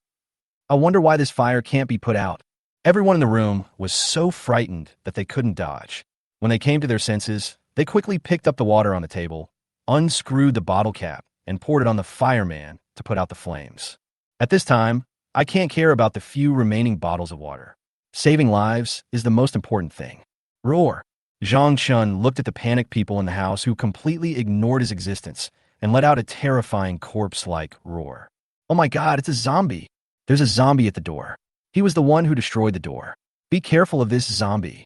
I wonder why this fire can't be put out." Everyone in the room was so frightened that they couldn't dodge. When they came to their senses, they quickly picked up the water on the table, unscrewed the bottle cap, and poured it on the fireman to put out the flames. At this time, I can't care about the few remaining bottles of water. Saving lives is the most important thing. Roar! Zhang Chun looked at the panicked people in the house who completely ignored his existence and let out a terrifying corpse-like roar. "Oh my god, it's a zombie! There's a zombie at the door. He was the one who destroyed the door. Be careful of this zombie."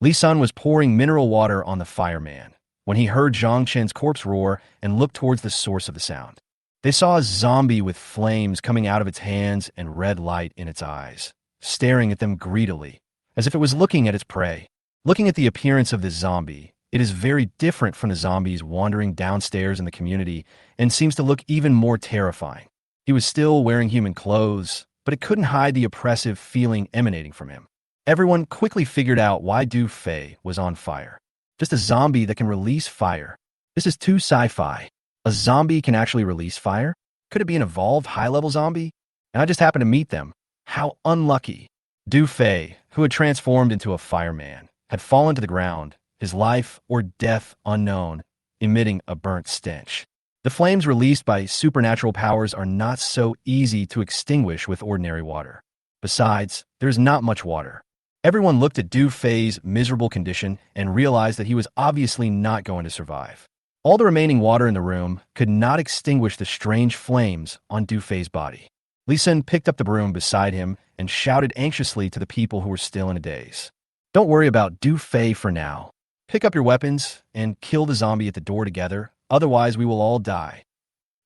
Lee-sun was pouring mineral water on the fireman when he heard Zhang Chen's corpse roar and looked towards the source of the sound. They saw a zombie with flames coming out of its hands and red light in its eyes, staring at them greedily, as if it was looking at its prey. Looking at the appearance of this zombie, it is very different from the zombies wandering downstairs in the community and seems to look even more terrifying. He was still wearing human clothes, but it couldn't hide the oppressive feeling emanating from him. Everyone quickly figured out why Du Fei was on fire. Just a zombie that can release fire. This is too sci-fi. A zombie can actually release fire? Could it be an evolved high-level zombie? And I just happened to meet them. How unlucky. Du Fei, who had transformed into a fireman, had fallen to the ground, his life or death unknown, emitting a burnt stench. The flames released by supernatural powers are not so easy to extinguish with ordinary water. Besides, there is not much water. Everyone looked at Du Fei's miserable condition and realized that he was obviously not going to survive. All the remaining water in the room could not extinguish the strange flames on Du Fei's body. Lee-sun picked up the broom beside him and shouted anxiously to the people who were still in a daze. "Don't worry about Du Fei for now. Pick up your weapons and kill the zombie at the door together, otherwise we will all die."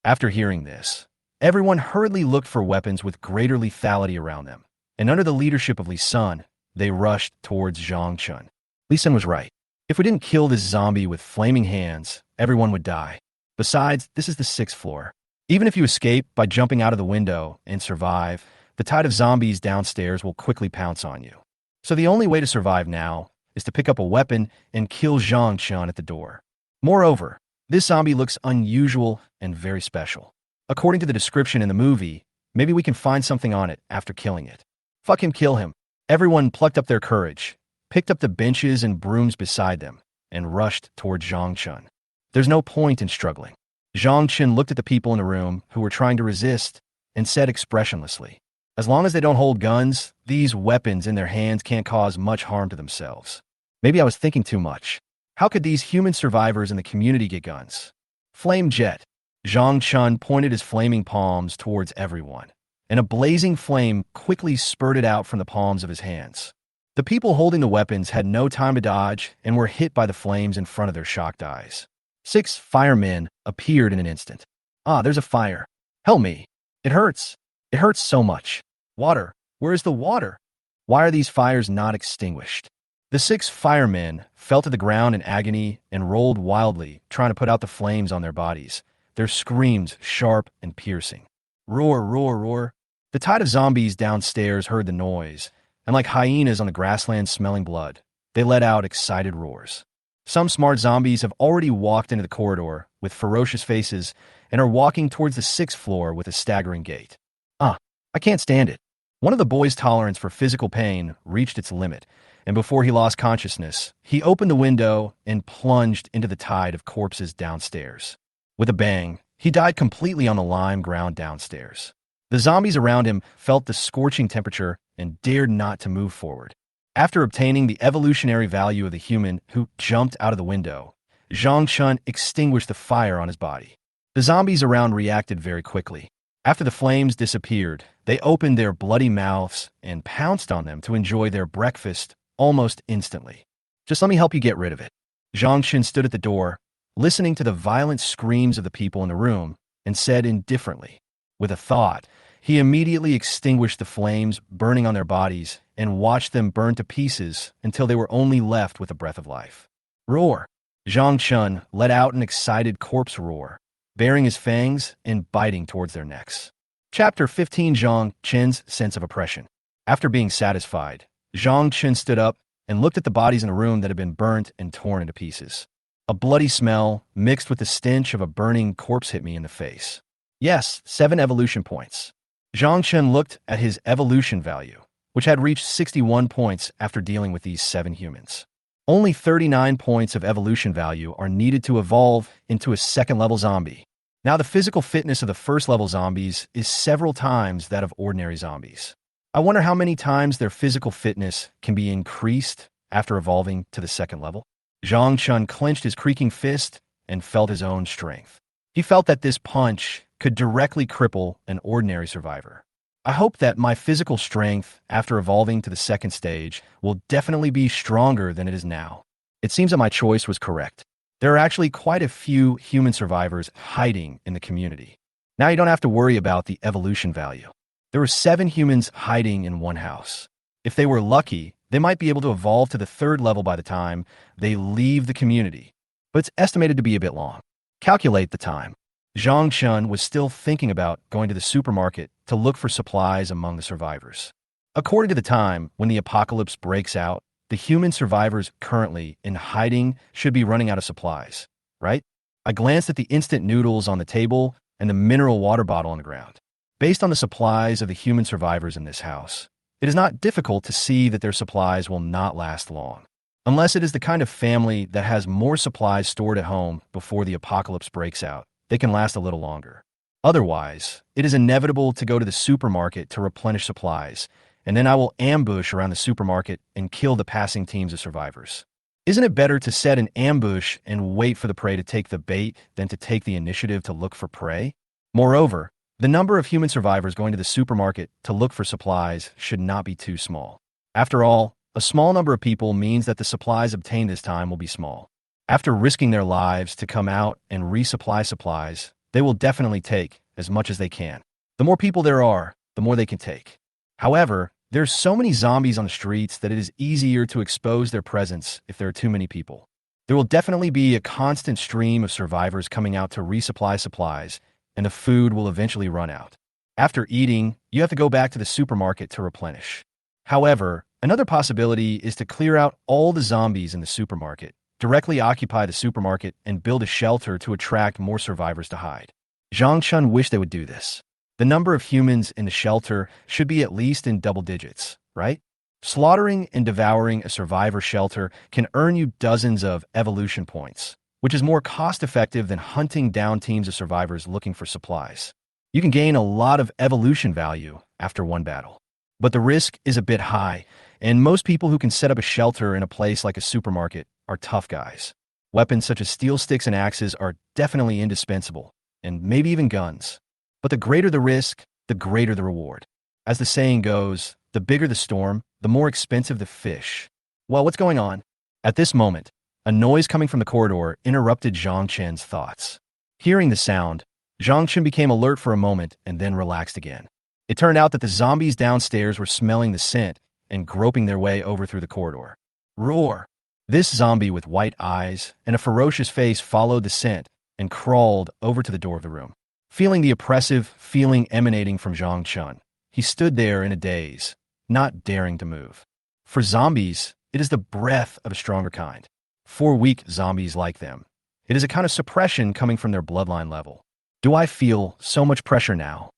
After hearing this, everyone hurriedly looked for weapons with greater lethality around them, and under the leadership of Lee-sun, they rushed towards Zhang Chun. Lee-sun was right. If we didn't kill this zombie with flaming hands, everyone would die. Besides, this is the 6th floor. Even if you escape by jumping out of the window and survive, the tide of zombies downstairs will quickly pounce on you. So the only way to survive now is to pick up a weapon and kill Zhang Chun at the door. Moreover, this zombie looks unusual and very special. According to the description in the movie, maybe we can find something on it after killing it. Fuck him, kill him. Everyone plucked up their courage, picked up the benches and brooms beside them, and rushed toward Zhang Chun. There's no point in struggling. Zhang Chun looked at the people in the room who were trying to resist and said expressionlessly, "As long as they don't hold guns, these weapons in their hands can't cause much harm to themselves." Maybe I was thinking too much. How could these human survivors in the community get guns? Flame jet. Zhang Chun pointed his flaming palms towards everyone, and a blazing flame quickly spurted out from the palms of his hands. The people holding the weapons had no time to dodge and were hit by the flames in front of their shocked eyes. 6 firemen appeared in an instant. "Ah, there's a fire. Help me. It hurts. It hurts so much. Water. Where is the water? Why are these fires not extinguished?" The 6 firemen fell to the ground in agony and rolled wildly, trying to put out the flames on their bodies, their screams sharp and piercing. Roar, roar, roar. The tide of zombies downstairs heard the noise, and like hyenas on the grassland smelling blood, they let out excited roars. Some smart zombies have already walked into the corridor with ferocious faces and are walking towards the 6th floor with a staggering gait. I can't stand it. One of the boys' tolerance for physical pain reached its limit, and before he lost consciousness, he opened the window and plunged into the tide of corpses downstairs. With a bang, he died completely on the lime ground downstairs. The zombies around him felt the scorching temperature and dared not to move forward. After obtaining the evolutionary value of the human who jumped out of the window, Zhang Chun extinguished the fire on his body. The zombies around reacted very quickly. After the flames disappeared, they opened their bloody mouths and pounced on them to enjoy their breakfast almost instantly. "Just let me help you get rid of it." Zhang Chun stood at the door, listening to the violent screams of the people in the room, and said indifferently, with a thought, he immediately extinguished the flames burning on their bodies and watched them burn to pieces until they were only left with a breath of life. Roar! Zhang Chun let out an excited corpse roar, baring his fangs and biting towards their necks. Chapter 15. Zhang Chun's sense of oppression. After being satisfied, Zhang Chun stood up and looked at the bodies in a room that had been burnt and torn into pieces. A bloody smell mixed with the stench of a burning corpse hit me in the face. Yes, 7 evolution points. Zhang Chun looked at his evolution value, which had reached 61 points after dealing with these 7 humans. Only 39 points of evolution value are needed to evolve into a 2nd-level zombie. Now, the physical fitness of the 1st-level zombies is several times that of ordinary zombies. I wonder how many times their physical fitness can be increased after evolving to the 2nd level. Zhang Chun clenched his creaking fist and felt his own strength. He felt that this punch could directly cripple an ordinary survivor. I hope that my physical strength after evolving to the 2nd stage will definitely be stronger than it is now. It seems that my choice was correct. There are actually quite a few human survivors hiding in the community. Now you don't have to worry about the evolution value. There were 7 humans hiding in one house. If they were lucky, they might be able to evolve to the 3rd level by the time they leave the community, but it's estimated to be a bit long. Calculate the time. Zhang Chun was still thinking about going to the supermarket to look for supplies among the survivors. According to the time when the apocalypse breaks out, the human survivors currently in hiding should be running out of supplies, right? I glanced at the instant noodles on the table and the mineral water bottle on the ground. Based on the supplies of the human survivors in this house, it is not difficult to see that their supplies will not last long, unless it is the kind of family that has more supplies stored at home before the apocalypse breaks out. They can last a little longer. Otherwise, it is inevitable to go to the supermarket to replenish supplies, and then I will ambush around the supermarket and kill the passing teams of survivors. Isn't it better to set an ambush and wait for the prey to take the bait than to take the initiative to look for prey? Moreover, the number of human survivors going to the supermarket to look for supplies should not be too small. After all, a small number of people means that the supplies obtained this time will be small. After risking their lives to come out and resupply supplies, they will definitely take as much as they can. The more people there are, the more they can take. However, there's so many zombies on the streets that it is easier to expose their presence if there are too many people. There will definitely be a constant stream of survivors coming out to resupply supplies, and the food will eventually run out. After eating, you have to go back to the supermarket to replenish. However, another possibility is to clear out all the zombies in the supermarket, directly occupy the supermarket, and build a shelter to attract more survivors to hide. Zhang Chun wished they would do this. The number of humans in the shelter should be at least in double digits, right? Slaughtering and devouring a survivor shelter can earn you dozens of evolution points, which is more cost-effective than hunting down teams of survivors looking for supplies. You can gain a lot of evolution value after one battle. But the risk is a bit high, and most people who can set up a shelter in a place like a supermarket are tough guys. Weapons such as steel sticks and axes are definitely indispensable, and maybe even guns. But the greater the risk, the greater the reward. As the saying goes, the bigger the storm, the more expensive the fish. Well, what's going on? At this moment, a noise coming from the corridor interrupted Zhang Chen's thoughts. Hearing the sound, Zhang Chen became alert for a moment and then relaxed again. It turned out that the zombies downstairs were smelling the scent and groping their way over through the corridor. Roar! This zombie with white eyes and a ferocious face followed the scent and crawled over to the door of the room. Feeling the oppressive feeling emanating from Zhang Chen, he stood there in a daze, not daring to move. For zombies, it is the breath of a stronger kind. For weak zombies like them, it is a kind of suppression coming from their bloodline level. Do I feel so much pressure now?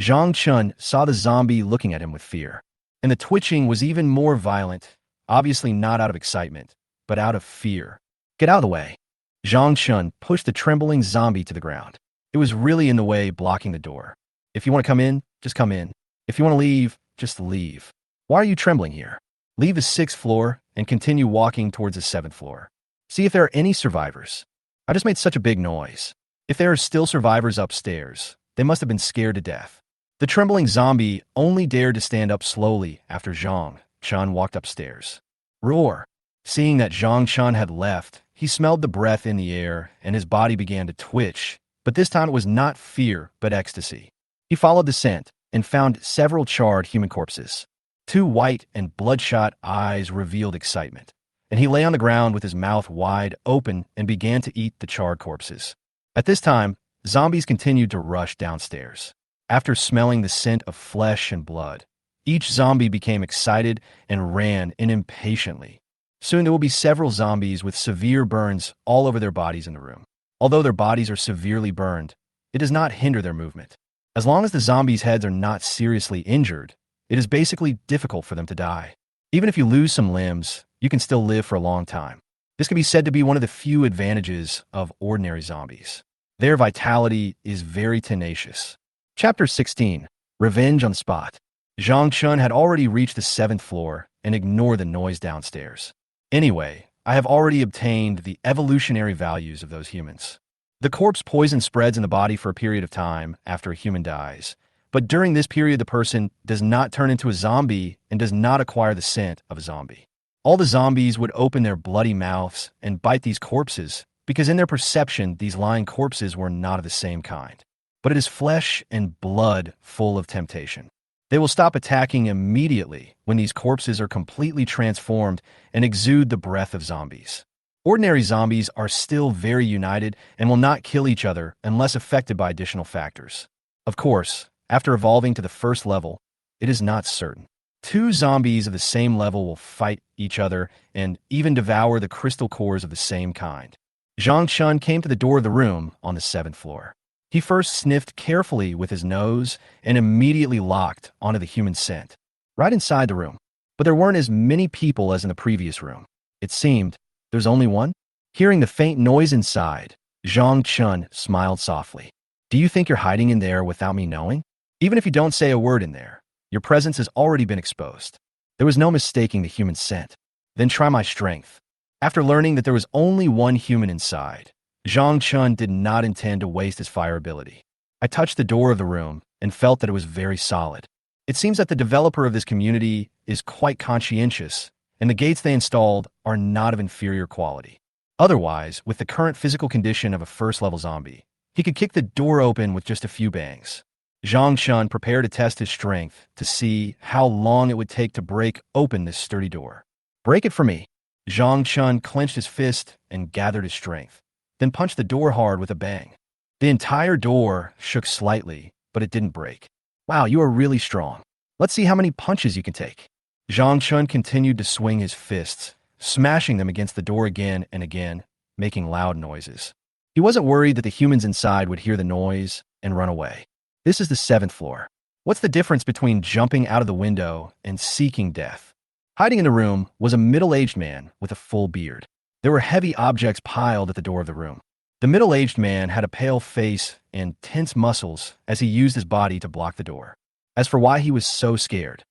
Zhang Chen saw the zombie looking at him with fear, and the twitching was even more violent, obviously not out of excitement, but out of fear. Get out of the way. Zhang Chen pushed the trembling zombie to the ground. It was really in the way, blocking the door. If you want to come in, just come in. If you want to leave, just leave. Why are you trembling here? Leave the 6th floor and continue walking towards the 7th floor. See if there are any survivors. I just made such a big noise. If there are still survivors upstairs, they must have been scared to death. The trembling zombie only dared to stand up slowly after Zhang Chen walked upstairs. Roar! Seeing that Zhang Chen had left, he smelled the breath in the air and his body began to twitch, but this time it was not fear, but ecstasy. He followed the scent and found several charred human corpses. 2 white and bloodshot eyes revealed excitement, and he lay on the ground with his mouth wide open and began to eat the charred corpses. At this time, zombies continued to rush downstairs. After smelling the scent of flesh and blood, each zombie became excited and ran in impatiently. Soon there will be several zombies with severe burns all over their bodies in the room. Although their bodies are severely burned, it does not hinder their movement. As long as the zombies' heads are not seriously injured, it is basically difficult for them to die. Even if you lose some limbs, you can still live for a long time. This can be said to be one of the few advantages of ordinary zombies. Their vitality is very tenacious. Chapter 16. Revenge on the Spot. Zhang Chen had already reached the 7th floor and ignored the noise downstairs. Anyway, I have already obtained the evolutionary values of those humans. The corpse poison spreads in the body for a period of time after a human dies, but during this period the person does not turn into a zombie and does not acquire the scent of a zombie. All the zombies would open their bloody mouths and bite these corpses because in their perception these lying corpses were not of the same kind. But it is flesh and blood full of temptation. They will stop attacking immediately when these corpses are completely transformed and exude the breath of zombies. Ordinary zombies are still very united and will not kill each other unless affected by additional factors. Of course, after evolving to the 1st level, it is not certain. 2 zombies of the same level will fight each other and even devour the crystal cores of the same kind. Zhang Chen came to the door of the room on the 7th floor. He first sniffed carefully with his nose and immediately locked onto the human scent, right inside the room. But there weren't as many people as in the previous room. It seemed there's only one. Hearing the faint noise inside, Zhang Chen smiled softly. Do you think you're hiding in there without me knowing? Even if you don't say a word in there, your presence has already been exposed. There was no mistaking the human scent. Then try my strength. After learning that there was only one human inside, Zhang Chen did not intend to waste his fire ability. I touched the door of the room and felt that it was very solid. It seems that the developer of this community is quite conscientious, and the gates they installed are not of inferior quality. Otherwise, with the current physical condition of a 1st-level zombie, he could kick the door open with just a few bangs. Zhang Chen prepared to test his strength to see how long it would take to break open this sturdy door. Break it for me. Zhang Chen clenched his fist and gathered his strength, then punched the door hard with a bang. The entire door shook slightly, but it didn't break. Wow, you are really strong. Let's see how many punches you can take. Zhang Chun continued to swing his fists, smashing them against the door again and again, making loud noises. He wasn't worried that the humans inside would hear the noise and run away. This is the 7th floor. What's the difference between jumping out of the window and seeking death? Hiding in the room was a middle-aged man with a full beard. There were heavy objects piled at the door of the room. The middle-aged man had a pale face and tense muscles as he used his body to block the door. As for why he was so scared,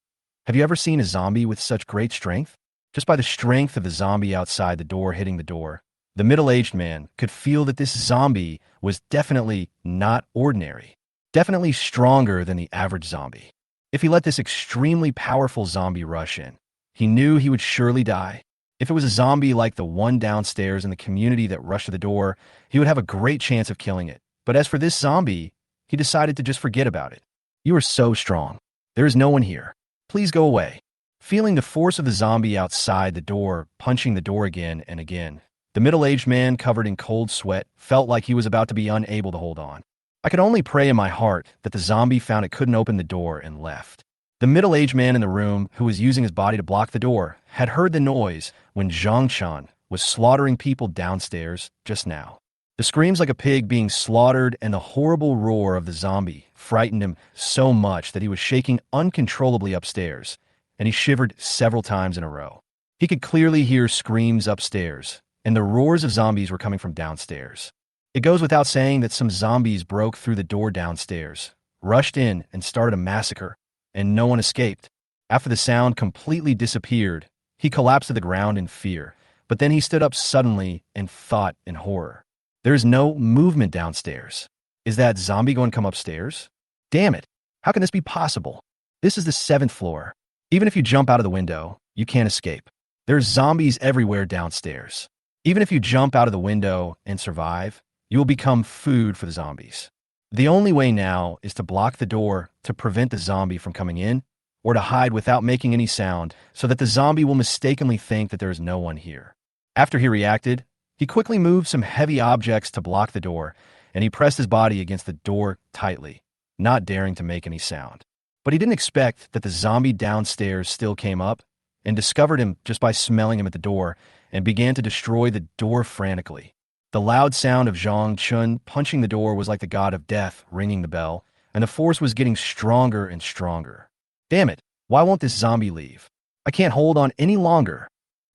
have you ever seen a zombie with such great strength? Just by the strength of the zombie outside the door hitting the door, the middle-aged man could feel that this zombie was definitely not ordinary, definitely stronger than the average zombie. If he let this extremely powerful zombie rush in, he knew he would surely die. If it was a zombie like the one downstairs in the community that rushed to the door, he would have a great chance of killing it. But as for this zombie, he decided to just forget about it. You are so strong. There is no one here. Please go away. Feeling the force of the zombie outside the door, punching the door again and again, the middle-aged man, covered in cold sweat, felt like he was about to be unable to hold on. I could only pray in my heart that the zombie found it couldn't open the door and left. The middle-aged man in the room, who was using his body to block the door, had heard the noise when Zhang Chun was slaughtering people downstairs just now. The screams like a pig being slaughtered and the horrible roar of the zombie frightened him so much that he was shaking uncontrollably upstairs, and he shivered several times in a row. He could clearly hear screams upstairs, and the roars of zombies were coming from downstairs. It goes without saying that some zombies broke through the door downstairs, rushed in, and started a massacre, and no one escaped. After the sound completely disappeared, he collapsed to the ground in fear, but then he stood up suddenly and thought in horror. There is no movement downstairs. Is that zombie going to come upstairs? Damn it! How can this be possible? This is the 7th floor. Even if you jump out of the window, you can't escape. There's zombies everywhere downstairs. Even if you jump out of the window and survive, you will become food for the zombies. The only way now is to block the door to prevent the zombie from coming in, or to hide without making any sound so that the zombie will mistakenly think that there is no one here. After he reacted, he quickly moved some heavy objects to block the door, and he pressed his body against the door tightly, not daring to make any sound. But he didn't expect that the zombie downstairs still came up and discovered him just by smelling him at the door and began to destroy the door frantically. The loud sound of Zhang Chun punching the door was like the god of death ringing the bell, and the force was getting stronger and stronger. Damn it, why won't this zombie leave? I can't hold on any longer.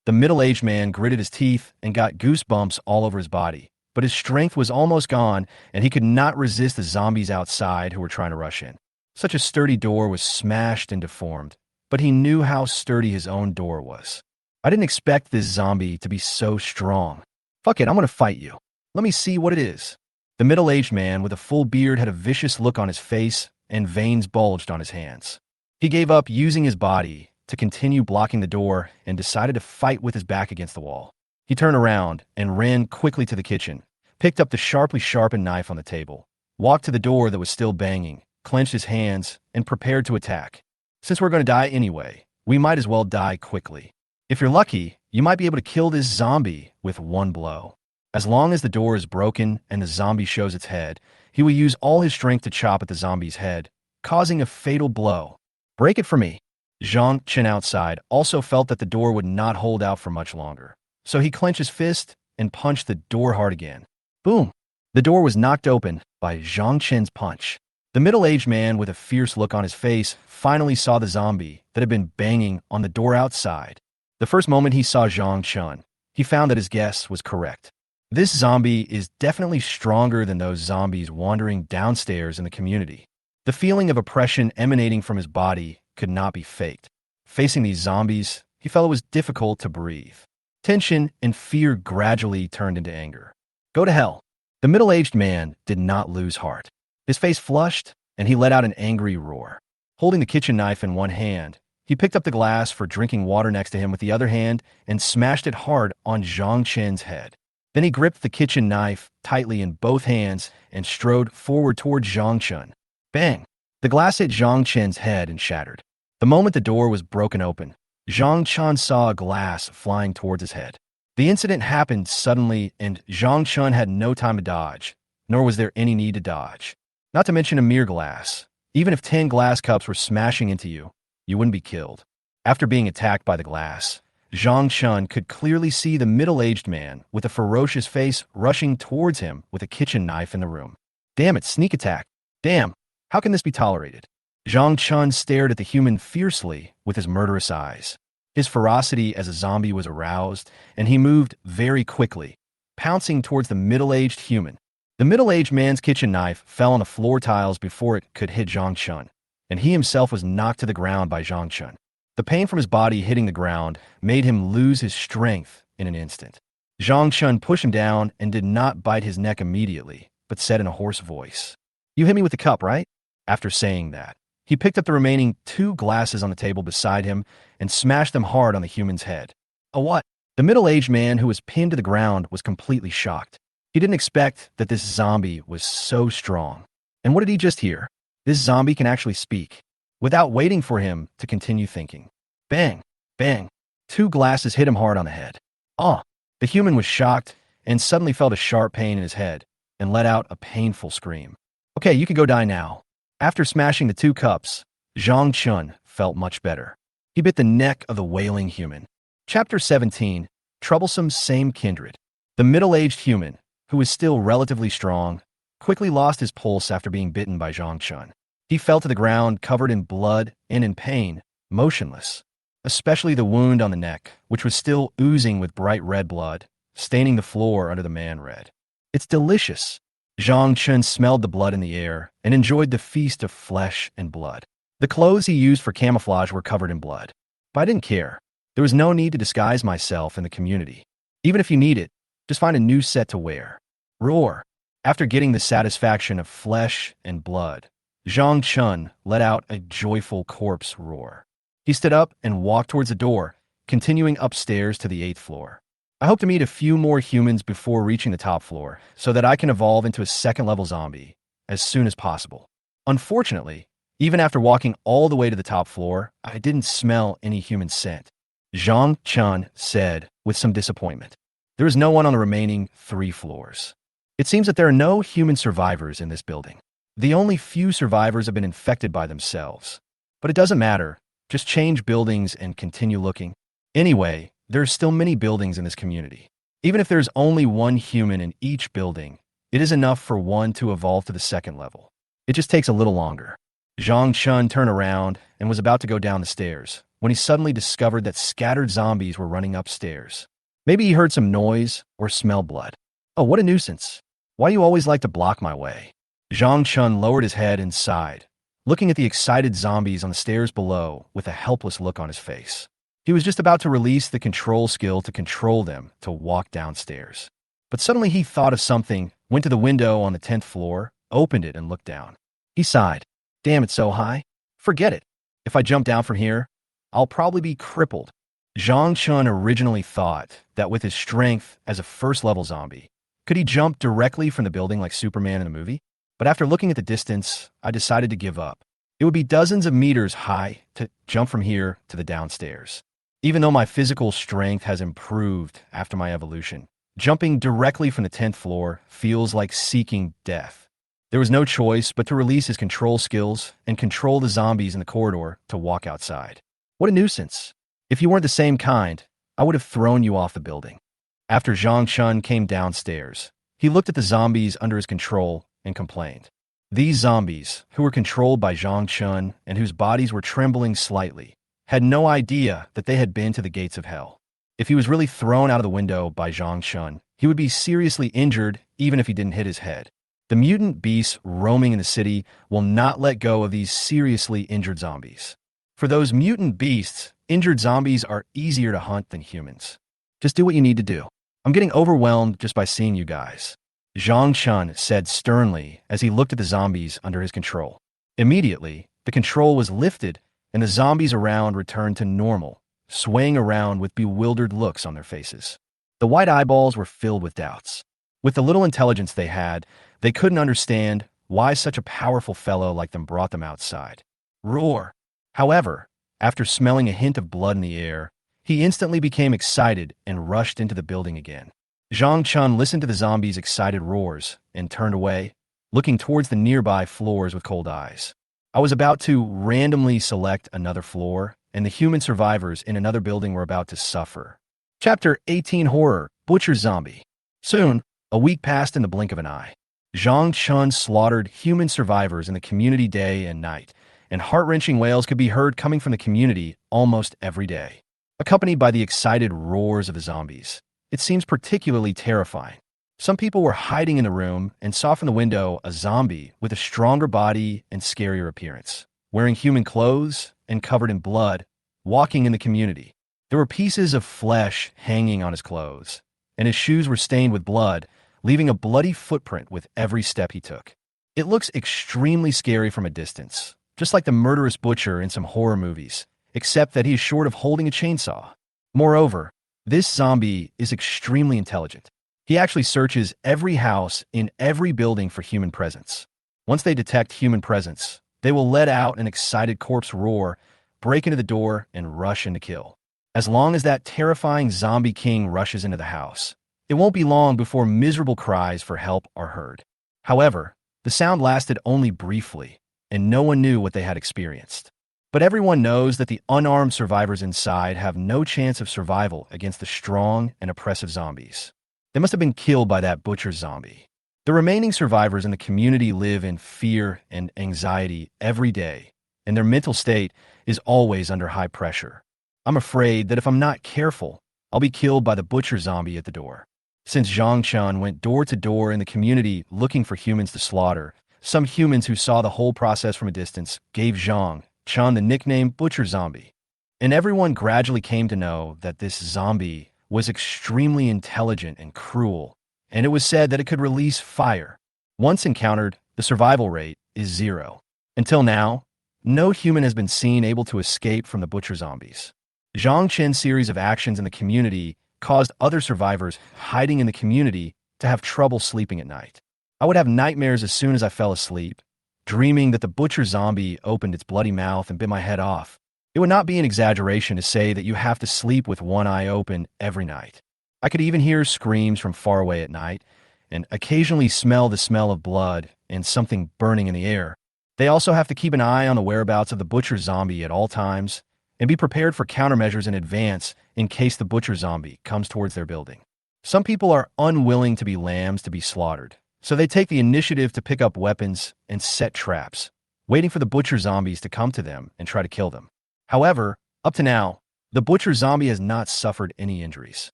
The middle-aged man gritted his teeth and got goosebumps all over his body, but his strength was almost gone, and he could not resist the zombies outside who were trying to rush in. Such a sturdy door was smashed and deformed, but he knew how sturdy his own door was. I didn't expect this zombie to be so strong. Fuck it, I'm gonna fight you. Let me see what it is. The middle-aged man with a full beard had a vicious look on his face, and veins bulged on his hands. He gave up using his body to continue blocking the door and decided to fight with his back against the wall. He turned around and ran quickly to the kitchen, picked up the sharply sharpened knife on the table, walked to the door that was still banging, clenched his hands, and prepared to attack. Since we're going to die anyway, we might as well die quickly. If you're lucky, you might be able to kill this zombie with one blow. As long as the door is broken and the zombie shows its head, he will use all his strength to chop at the zombie's head, causing a fatal blow. Break it for me. Zhang Chen outside also felt that the door would not hold out for much longer, so he clenched his fist and punched the door hard again. Boom! The door was knocked open by Zhang Chen's punch. The middle-aged man with a fierce look on his face finally saw the zombie that had been banging on the door outside. The first moment he saw Zhang Chen, he found that his guess was correct. This zombie is definitely stronger than those zombies wandering downstairs in the community. The feeling of oppression emanating from his body could not be faked. Facing these zombies, he felt it was difficult to breathe. Tension and fear gradually turned into anger. Go to hell. The middle-aged man did not lose heart. His face flushed, and he let out an angry roar. Holding the kitchen knife in one hand, he picked up the glass for drinking water next to him with the other hand and smashed it hard on Zhang Chen's head. Then he gripped the kitchen knife tightly in both hands and strode forward toward Zhang Chen. Bang! The glass hit Zhang Chen's head and shattered. The moment the door was broken open, Zhang Chen saw a glass flying towards his head. The incident happened suddenly, and Zhang Chen had no time to dodge. nor was there any need to dodge. Not to mention a mere glass. Even if 10 glass cups were smashing into you, you wouldn't be killed. After being attacked by the glass, Zhang Chun could clearly see the middle-aged man with a ferocious face rushing towards him with a kitchen knife in the room. Damn it, sneak attack. Damn, how can this be tolerated? Zhang Chun stared at the human fiercely with his murderous eyes. His ferocity as a zombie was aroused, and he moved very quickly, pouncing towards the middle-aged human. The middle-aged man's kitchen knife fell on the floor tiles before it could hit Zhang Chun, and he himself was knocked to the ground by Zhang Chun. The pain from his body hitting the ground made him lose his strength in an instant. Zhang Chun pushed him down and did not bite his neck immediately, but said in a hoarse voice, "You hit me with the cup, right?" After saying that, he picked up the remaining 2 glasses on the table beside him and smashed them hard on the human's head. A what? The middle-aged man who was pinned to the ground was completely shocked. He didn't expect that this zombie was so strong. And what did he just hear? This zombie can actually speak. Without waiting for him to continue thinking. Bang! Bang! 2 glasses hit him hard on the head. Ah! The human was shocked and suddenly felt a sharp pain in his head and let out a painful scream. Okay, you can go die now. After smashing the 2 cups, Zhang Chun felt much better. He bit the neck of the wailing human. Chapter 17, Troublesome Same Kindred. The middle-aged human, who was still relatively strong, quickly lost his pulse after being bitten by Zhang Chun. He fell to the ground covered in blood and in pain, motionless, especially the wound on the neck, which was still oozing with bright red blood, staining the floor under the man red. It's delicious. Zhang Chun smelled the blood in the air and enjoyed the feast of flesh and blood. The clothes he used for camouflage were covered in blood. But I didn't care. There was no need to disguise myself in the community. Even if you need it, just find a new set to wear. Roar. After getting the satisfaction of flesh and blood, Zhang Chun let out a joyful corpse roar. He stood up and walked towards the door, continuing upstairs to the 8th floor. I hope to meet a few more humans before reaching the top floor, so that I can evolve into a 2nd-level zombie as soon as possible. Unfortunately, even after walking all the way to the top floor, I didn't smell any human scent. Zhang Chun said with some disappointment. There is no one on the remaining 3 floors. It seems that there are no human survivors in this building. The only few survivors have been infected by themselves. But it doesn't matter. Just change buildings and continue looking. Anyway, there are still many buildings in this community. Even if there's only 1 human in each building, it is enough for one to evolve to the 2nd level. It just takes a little longer. Zhang Chun turned around and was about to go down the stairs when he suddenly discovered that scattered zombies were running upstairs. Maybe he heard some noise or smelled blood. Oh, what a nuisance. Why do you always like to block my way? Zhang Chun lowered his head and sighed, looking at the excited zombies on the stairs below with a helpless look on his face. He was just about to release the control skill to control them to walk downstairs. But suddenly he thought of something, went to the window on the 10th floor, opened it, and looked down. He sighed. Damn, it's so high. Forget it. If I jump down from here, I'll probably be crippled. Zhang Chun originally thought that with his strength as a 1st-level zombie, could he jump directly from the building like Superman in the movie? But after looking at the distance, I decided to give up. It would be dozens of meters high to jump from here to the downstairs. Even though my physical strength has improved after my evolution, jumping directly from the 10th floor feels like seeking death. There was no choice but to release his control skills and control the zombies in the corridor to walk outside. What a nuisance. If you weren't the same kind, I would have thrown you off the building. After Zhang Chun came downstairs, he looked at the zombies under his control and complained. These zombies, who were controlled by Zhang Chun and whose bodies were trembling slightly, had no idea that they had been to the gates of hell. If he was really thrown out of the window by Zhang Chun, he would be seriously injured even if he didn't hit his head. The mutant beasts roaming in the city will not let go of these seriously injured zombies. For those mutant beasts, injured zombies are easier to hunt than humans. Just do what you need to do. I'm getting overwhelmed just by seeing you guys. Zhang Chun said sternly as he looked at the zombies under his control. Immediately, the control was lifted and the zombies around returned to normal, swaying around with bewildered looks on their faces. The white eyeballs were filled with doubts. With the little intelligence they had, they couldn't understand why such a powerful fellow like them brought them outside. Roar! However, after smelling a hint of blood in the air, he instantly became excited and rushed into the building again. Zhang Chun listened to the zombies' excited roars and turned away, looking towards the nearby floors with cold eyes. I was about to randomly select another floor, and the human survivors in another building were about to suffer. Chapter 18 Horror, Butcher Zombie. Soon, a week passed in the blink of an eye. Zhang Chun slaughtered human survivors in the community day and night, and heart-wrenching wails could be heard coming from the community almost every day, accompanied by the excited roars of the zombies. It seems particularly terrifying. Some people were hiding in the room and saw from the window a zombie with a stronger body and scarier appearance, wearing human clothes and covered in blood, walking in the community. There were pieces of flesh hanging on his clothes, and his shoes were stained with blood, leaving a bloody footprint with every step he took. It looks extremely scary from a distance, just like the murderous butcher in some horror movies, except that he is short of holding a chainsaw. Moreover, this zombie is extremely intelligent. He actually searches every house in every building for human presence. Once they detect human presence, they will let out an excited corpse roar, break into the door, and rush in to kill. As long as that terrifying zombie king rushes into the house, it won't be long before miserable cries for help are heard. However, the sound lasted only briefly, and no one knew what they had experienced. But everyone knows that the unarmed survivors inside have no chance of survival against the strong and oppressive zombies. They must have been killed by that butcher zombie. The remaining survivors in the community live in fear and anxiety every day, and their mental state is always under high pressure. I'm afraid that if I'm not careful, I'll be killed by the butcher zombie at the door. Since Zhang Chun went door to door in the community looking for humans to slaughter, some humans who saw the whole process from a distance gave Zhang Chun the nickname Butcher Zombie. And everyone gradually came to know that this zombie was extremely intelligent and cruel, and it was said that it could release fire. Once encountered, the survival rate is 0. Until now, no human has been seen able to escape from the butcher zombies. Zhang Chen's series of actions in the community caused other survivors hiding in the community to have trouble sleeping at night. I would have nightmares as soon as I fell asleep, dreaming that the butcher zombie opened its bloody mouth and bit my head off. It would not be an exaggeration to say that you have to sleep with one eye open every night. I could even hear screams from far away at night, and occasionally smell the smell of blood and something burning in the air. They also have to keep an eye on the whereabouts of the butcher zombie at all times, and be prepared for countermeasures in advance in case the butcher zombie comes towards their building. Some people are unwilling to be lambs to be slaughtered, so they take the initiative to pick up weapons and set traps, waiting for the butcher zombies to come to them and try to kill them. However, up to now, the butcher zombie has not suffered any injuries.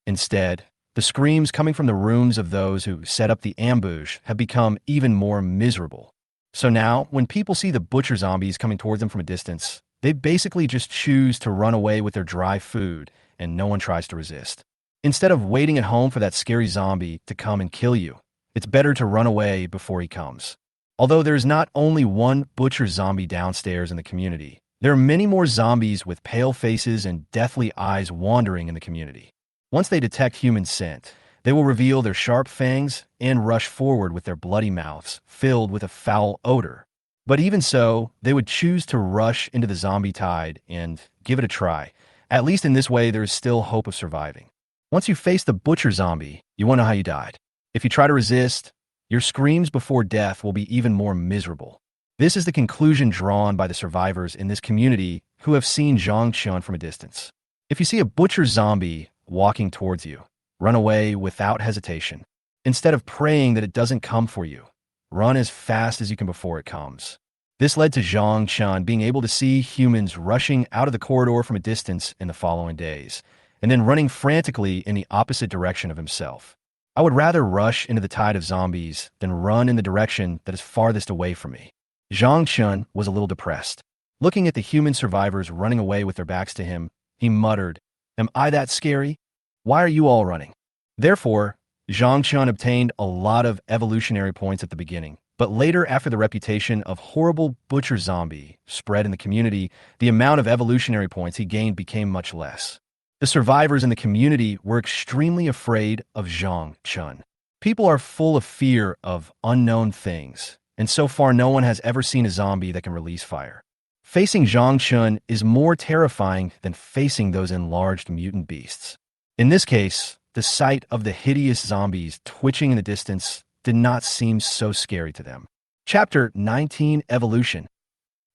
Instead, the screams coming from the rooms of those who set up the ambush have become even more miserable. So now, when people see the butcher zombies coming towards them from a distance, they basically just choose to run away with their dry food, and no one tries to resist. Instead of waiting at home for that scary zombie to come and kill you, it's better to run away before he comes. Although there is not only one butcher zombie downstairs in the community, there are many more zombies with pale faces and deathly eyes wandering in the community. Once they detect human scent, they will reveal their sharp fangs and rush forward with their bloody mouths filled with a foul odor. But even so, they would choose to rush into the zombie tide and give it a try. At least in this way, there is still hope of surviving. Once you face the butcher zombie, you won't know how you died. If you try to resist, your screams before death will be even more miserable. This is the conclusion drawn by the survivors in this community who have seen Zhang Chun from a distance. If you see a butcher zombie walking towards you, run away without hesitation. Instead of praying that it doesn't come for you, run as fast as you can before it comes. This led to Zhang Chun being able to see humans rushing out of the corridor from a distance in the following days, and then running frantically in the opposite direction of himself. I would rather rush into the tide of zombies than run in the direction that is farthest away from me. Zhang Chun was a little depressed. Looking at the human survivors running away with their backs to him, he muttered, "Am I that scary? Why are you all running?" Therefore, Zhang Chun obtained a lot of evolutionary points at the beginning, but later, after the reputation of horrible butcher zombie spread in the community, the amount of evolutionary points he gained became much less. The survivors in the community were extremely afraid of Zhang Chun. People are full of fear of unknown things, and so far no one has ever seen a zombie that can release fire. Facing Zhang Chun is more terrifying than facing those enlarged mutant beasts. In this case, the the sight of the hideous zombies twitching in the distance did not seem so scary to them. Chapter 19: Evolution.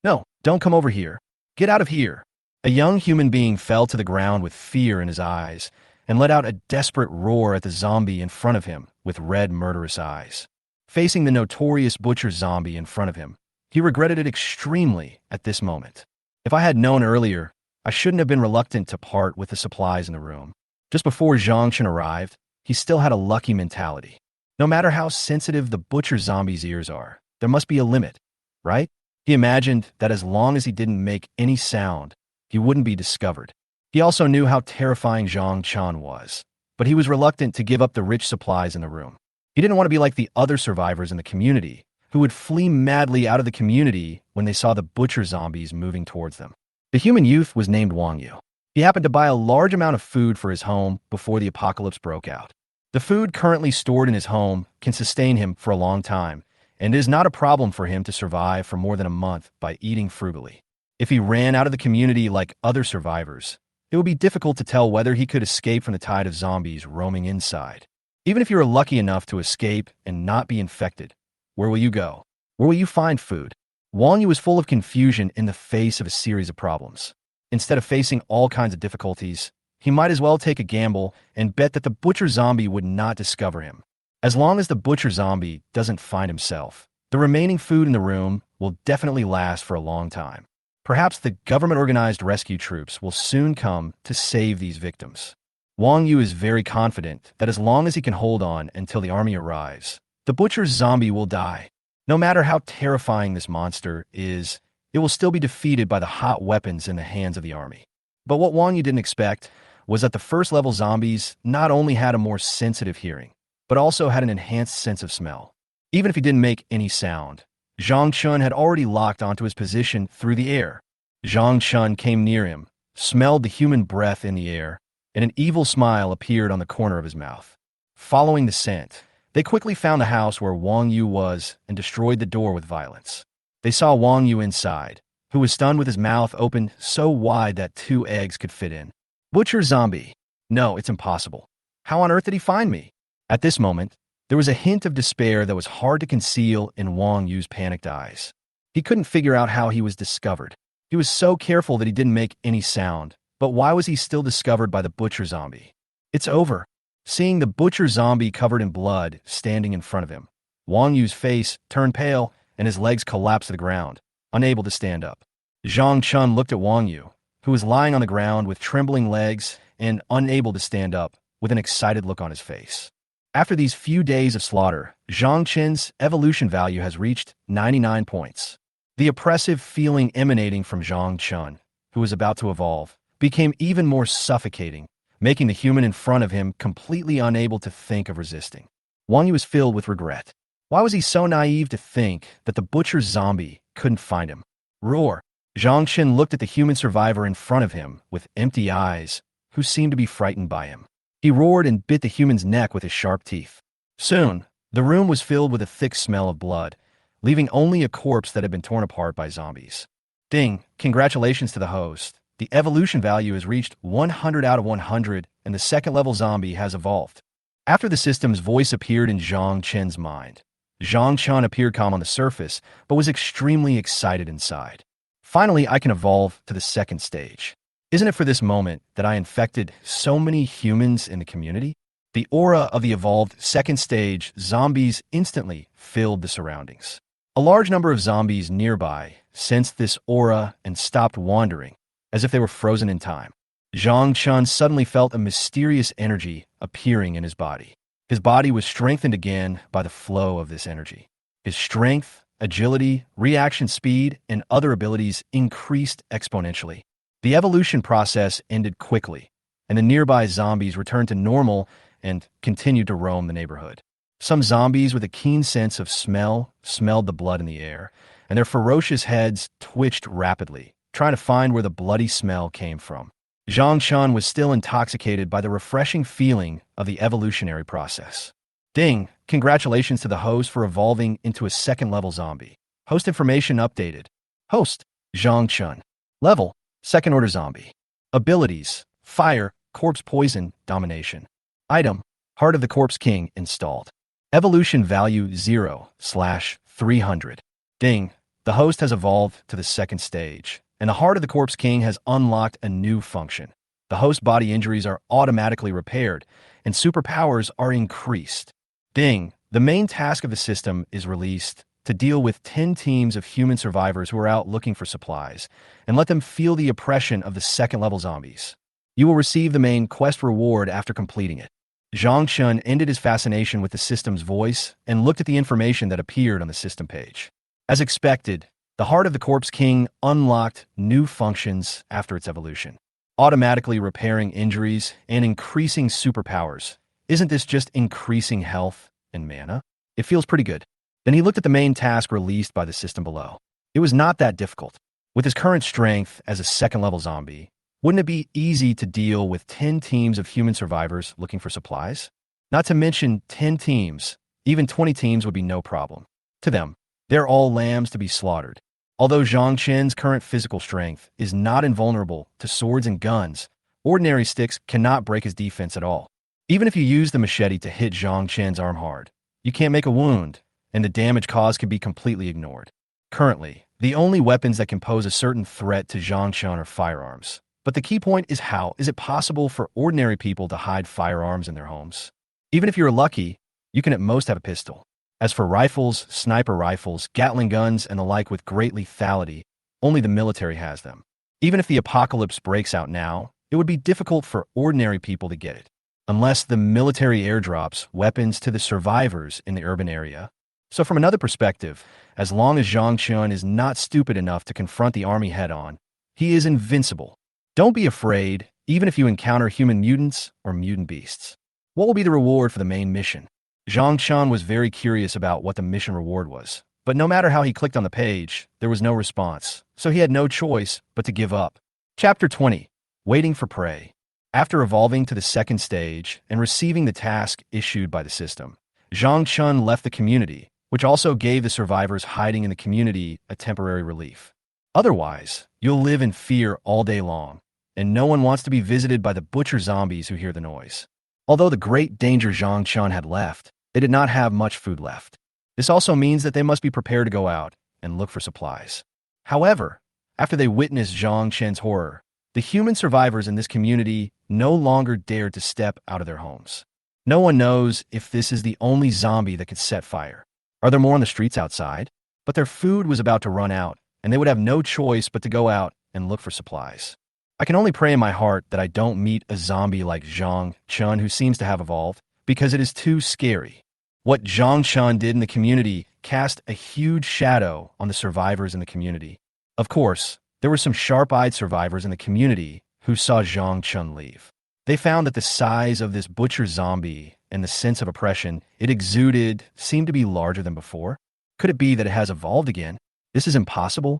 No, don't come over here. Get out of here. A young human being fell to the ground with fear in his eyes and let out a desperate roar at the zombie in front of him with red, murderous eyes. Facing the notorious butcher zombie in front of him, he regretted it extremely at this moment. If I had known earlier, I shouldn't have been reluctant to part with the supplies in the room. Just before Zhang Chen arrived, he still had a lucky mentality. No matter how sensitive the butcher zombie's ears are, there must be a limit, right? He imagined that as long as he didn't make any sound, he wouldn't be discovered. He also knew how terrifying Zhang Chen was, but he was reluctant to give up the rich supplies in the room. He didn't want to be like the other survivors in the community, who would flee madly out of the community when they saw the butcher zombies moving towards them. The human youth was named Wang Yu. He happened to buy a large amount of food for his home before the apocalypse broke out. The food currently stored in his home can sustain him for a long time, and it is not a problem for him to survive for more than a month by eating frugally. If he ran out of the community like other survivors, it would be difficult to tell whether he could escape from the tide of zombies roaming inside. Even if you are lucky enough to escape and not be infected, where will you go? Where will you find food? Wang Yu was full of confusion in the face of a series of problems. Instead of facing all kinds of difficulties, he might as well take a gamble and bet that the butcher zombie would not discover him. As long as the butcher zombie doesn't find himself, the remaining food in the room will definitely last for a long time. Perhaps the government-organized rescue troops will soon come to save these victims. Wang Yu is very confident that as long as he can hold on until the army arrives, the butcher's zombie will die. No matter how terrifying this monster is, it will still be defeated by the hot weapons in the hands of the army. But what Wang Yu didn't expect was that the first-level zombies not only had a more sensitive hearing, but also had an enhanced sense of smell. Even if he didn't make any sound, Zhang Chen had already locked onto his position through the air. Zhang Chen came near him, smelled the human breath in the air, and an evil smile appeared on the corner of his mouth. Following the scent, they quickly found the house where Wang Yu was and destroyed the door with violence. They saw Wang Yu inside, who was stunned with his mouth open so wide that 2 eggs could fit in. Butcher zombie. No, it's impossible. How on earth did he find me? At this moment, there was a hint of despair that was hard to conceal in Wang Yu's panicked eyes. He couldn't figure out how he was discovered. He was so careful that he didn't make any sound, but why was he still discovered by the butcher zombie? It's over. Seeing the butcher zombie covered in blood standing in front of him, Wang Yu's face turned pale and his legs collapsed to the ground, unable to stand up. Zhang Chen looked at Wang Yu, who was lying on the ground with trembling legs and unable to stand up, with an excited look on his face. After these few days of slaughter, Zhang Chen's evolution value has reached 99 points. The oppressive feeling emanating from Zhang Chen, who was about to evolve, became even more suffocating, making the human in front of him completely unable to think of resisting. Wang Yu was filled with regret. Why was he so naive to think that the butcher's zombie couldn't find him? Roar! Zhang Chen looked at the human survivor in front of him with empty eyes, who seemed to be frightened by him. He roared and bit the human's neck with his sharp teeth. Soon, the room was filled with a thick smell of blood, leaving only a corpse that had been torn apart by zombies. Ding! Congratulations to the host. The evolution value has reached 100 out of 100, and the second-level zombie has evolved. After the system's voice appeared in Zhang Chen's mind, Zhang Chen appeared calm on the surface, but was extremely excited inside. Finally, I can evolve to the second stage. Isn't it for this moment that I infected so many humans in the community? The aura of the evolved second stage zombies instantly filled the surroundings. A large number of zombies nearby sensed this aura and stopped wandering, as if they were frozen in time. Zhang Chen suddenly felt a mysterious energy appearing in his body. His body was strengthened again by the flow of this energy. His strength, agility, reaction speed, and other abilities increased exponentially. The evolution process ended quickly, and the nearby zombies returned to normal and continued to roam the neighborhood. Some zombies with a keen sense of smell smelled the blood in the air, and their ferocious heads twitched rapidly, trying to find where the bloody smell came from. Zhang Chen was still intoxicated by the refreshing feeling of the evolutionary process. Ding! Congratulations to the host for evolving into a second-level zombie. Host information updated. Host: Zhang Chen. Level: second-order zombie. Abilities: fire, corpse poison, domination. Item: Heart of the Corpse King installed. Evolution value 0/300. Ding. The host has evolved to the second stage, and the Heart of the Corpse King has unlocked a new function. The host body injuries are automatically repaired, and superpowers are increased. Ding. The main task of the system is released to deal with 10 teams of human survivors who are out looking for supplies, and let them feel the oppression of the second-level zombies. You will receive the main quest reward after completing it. Zhang Chun ended his fascination with the system's voice and looked at the information that appeared on the system page. As expected, the Heart of the Corpse King unlocked new functions after its evolution, automatically repairing injuries and increasing superpowers. Isn't this just increasing health and mana? It feels pretty good. Then he looked at the main task released by the system below. It was not that difficult. With his current strength as a second-level zombie, wouldn't it be easy to deal with 10 teams of human survivors looking for supplies? Not to mention 10 teams, even 20 teams would be no problem. To them, they're all lambs to be slaughtered. Although Zhang Chen's current physical strength is not invulnerable to swords and guns, ordinary sticks cannot break his defense at all. Even if you use the machete to hit Zhang Chen's arm hard, you can't make a wound, and the damage caused can be completely ignored. Currently, the only weapons that can pose a certain threat to Zhang Chen are firearms. But the key point is how is it possible for ordinary people to hide firearms in their homes? Even if you're lucky, you can at most have a pistol. As for rifles, sniper rifles, Gatling guns, and the like with great lethality, only the military has them. Even if the apocalypse breaks out now, it would be difficult for ordinary people to get it, unless the military airdrops weapons to the survivors in the urban area. So from another perspective, as long as Zhang Chun is not stupid enough to confront the army head-on, he is invincible. Don't be afraid, even if you encounter human mutants or mutant beasts. What will be the reward for the main mission? Zhang Chun was very curious about what the mission reward was, but no matter how he clicked on the page, there was no response, so he had no choice but to give up. Chapter 20. Waiting for Prey. After evolving to the second stage and receiving the task issued by the system, Zhang Chun left the community, which also gave the survivors hiding in the community a temporary relief. Otherwise, you'll live in fear all day long, and no one wants to be visited by the butcher zombies who hear the noise. Although the great danger Zhang Chun had left, they did not have much food left. This also means that they must be prepared to go out and look for supplies. However, after they witnessed Zhang Chen's horror, the human survivors in this community no longer dared to step out of their homes. No one knows if this is the only zombie that could set fire. Are there more on the streets outside? But their food was about to run out, and they would have no choice but to go out and look for supplies. I can only pray in my heart that I don't meet a zombie like Zhang Chun who seems to have evolved, because it is too scary. What Zhang Chun did in the community cast a huge shadow on the survivors in the community. Of course, there were some sharp-eyed survivors in the community who saw Zhang Chun leave. They found that the size of this butcher zombie and the sense of oppression it exuded seemed to be larger than before. Could it be that it has evolved again? This is impossible.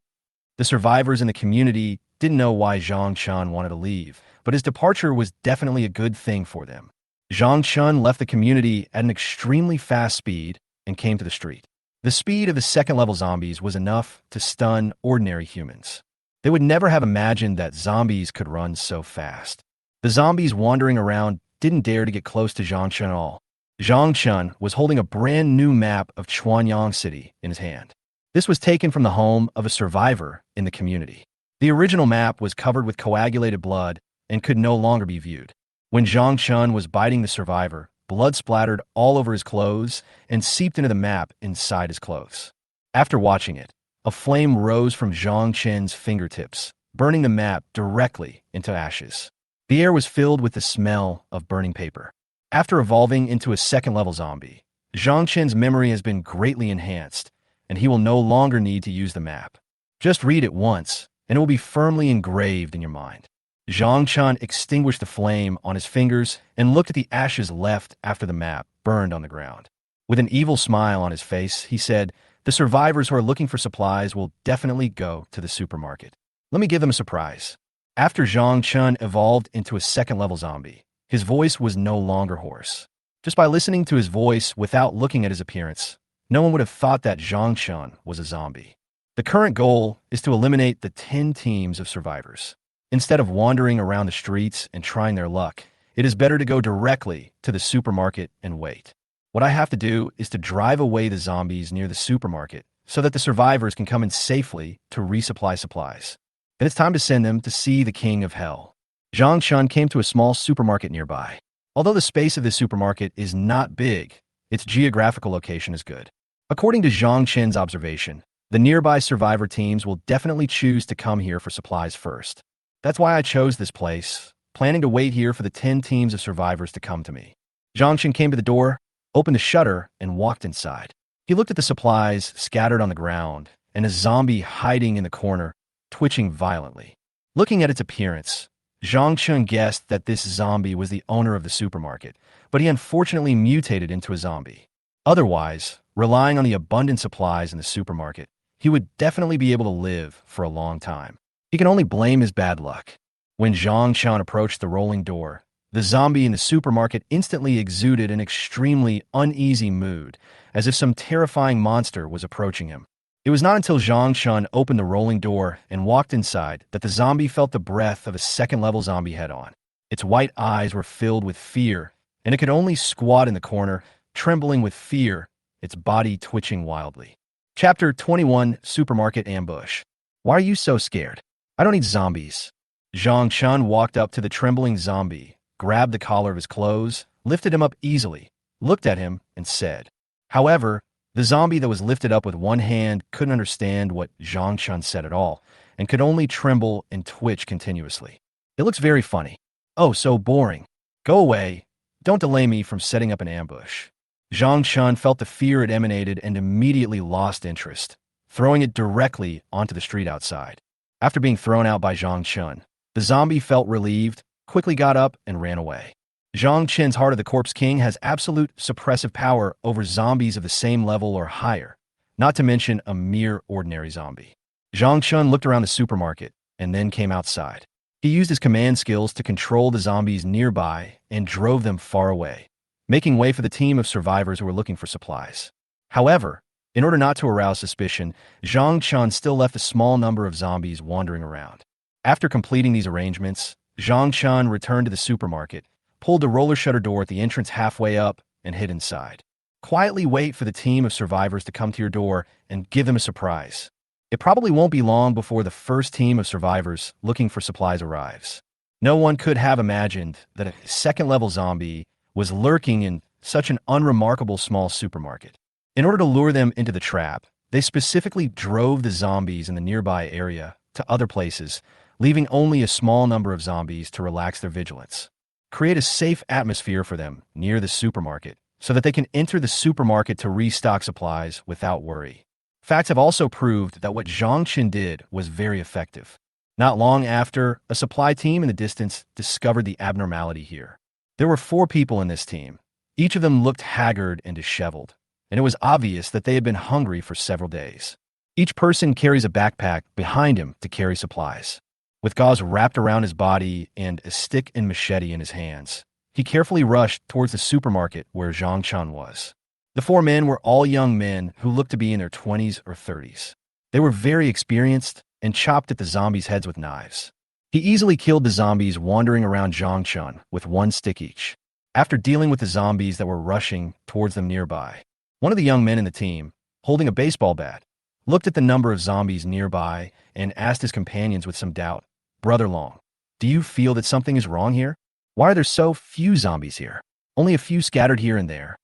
The survivors in the community didn't know why Zhang Chun wanted to leave, but his departure was definitely a good thing for them. Zhang Chun left the community at an extremely fast speed and came to the street. The speed of the second-level zombies was enough to stun ordinary humans. They would never have imagined that zombies could run so fast. The zombies wandering around didn't dare to get close to Zhang Chun at all. Zhang Chun was holding a brand new map of Chuanyang City in his hand. This was taken from the home of a survivor in the community. The original map was covered with coagulated blood and could no longer be viewed. When Zhang Chun was biting the survivor, blood splattered all over his clothes and seeped into the map inside his clothes. After watching it, a flame rose from Zhang Chen's fingertips, burning the map directly into ashes. The air was filled with the smell of burning paper. After evolving into a second-level zombie, Zhang Chen's memory has been greatly enhanced, and he will no longer need to use the map. Just read it once, and it will be firmly engraved in your mind. Zhang Chun extinguished the flame on his fingers and looked at the ashes left after the map burned on the ground. With an evil smile on his face, he said, "The survivors who are looking for supplies will definitely go to the supermarket. Let me give them a surprise." After Zhang Chun evolved into a second-level zombie, his voice was no longer hoarse. Just by listening to his voice without looking at his appearance, no one would have thought that Zhang Chun was a zombie. The current goal is to eliminate the 10 teams of survivors. Instead of wandering around the streets and trying their luck, It is better to go directly to the supermarket and wait. What I have to do is to drive away the zombies near the supermarket so that the survivors can come in safely to resupply supplies. Then it's time to send them to see the king of hell. Zhang Chun came to a small supermarket nearby. Although the space of this supermarket is not big, its geographical location is good. According to Zhang Chen's observation, the nearby survivor teams will definitely choose to come here for supplies first. That's why I chose this place, planning to wait here for the 10 teams of survivors to come to me. Zhang Chen came to the door, opened the shutter, and walked inside. He looked at the supplies scattered on the ground and a zombie hiding in the corner, twitching violently. Looking at its appearance, Zhang Chen guessed that this zombie was the owner of the supermarket, but he unfortunately mutated into a zombie. Otherwise, relying on the abundant supplies in the supermarket, he would definitely be able to live for a long time. He can only blame his bad luck. When Zhang Chen approached the rolling door, the zombie in the supermarket instantly exuded an extremely uneasy mood, as if some terrifying monster was approaching him. It was not until Zhang Chen opened the rolling door and walked inside that the zombie felt the breath of a second-level zombie head-on. Its white eyes were filled with fear, and it could only squat in the corner, trembling with fear, its body twitching wildly. Chapter 21, Supermarket Ambush. Why are you so scared? I don't need zombies. Zhang Chen walked up to the trembling zombie, grabbed the collar of his clothes, lifted him up easily, looked at him, and said. However, the zombie that was lifted up with one hand couldn't understand what Zhang Chen said at all, and could only tremble and twitch continuously. It looks very funny. Oh, so boring. Go away. Don't delay me from setting up an ambush. Zhang Chen felt the fear it emanated and immediately lost interest, throwing it directly onto the street outside. After being thrown out by Zhang Chen, the zombie felt relieved, quickly got up, and ran away. Zhang Chen's Heart of the Corpse King has absolute suppressive power over zombies of the same level or higher, not to mention a mere ordinary zombie. Zhang Chen looked around the supermarket and then came outside. He used his command skills to control the zombies nearby and drove them far away, making way for the team of survivors who were looking for supplies. However, in order not to arouse suspicion, Zhang Chen still left a small number of zombies wandering around. After completing these arrangements, Zhang Chen returned to the supermarket, pulled the roller shutter door at the entrance halfway up, and hid inside. Quietly wait for the team of survivors to come to your door and give them a surprise. It probably won't be long before the first team of survivors looking for supplies arrives. No one could have imagined that a second-level zombie was lurking in such an unremarkable small supermarket. In order to lure them into the trap, they specifically drove the zombies in the nearby area to other places, leaving only a small number of zombies to relax their vigilance. Create a safe atmosphere for them near the supermarket so that they can enter the supermarket to restock supplies without worry. Facts have also proved that what Zhang Chen did was very effective. Not long after, a supply team in the distance discovered the abnormality here. There were 4 people in this team. Each of them looked haggard and disheveled, and it was obvious that they had been hungry for several days. Each person carries a backpack behind him to carry supplies. With gauze wrapped around his body and a stick and machete in his hands, he carefully rushed towards the supermarket where Zhang Chen was. The 4 men were all young men who looked to be in their 20s or 30s. They were very experienced and chopped at the zombies' heads with knives. He easily killed the zombies wandering around Zhang Chen with 1 stick each. After dealing with the zombies that were rushing towards them nearby, one of the young men in the team, holding a baseball bat, looked at the number of zombies nearby and asked his companions with some doubt, "Brother Long, do you feel that something is wrong here? Why are there so few zombies here? Only a few scattered here and there."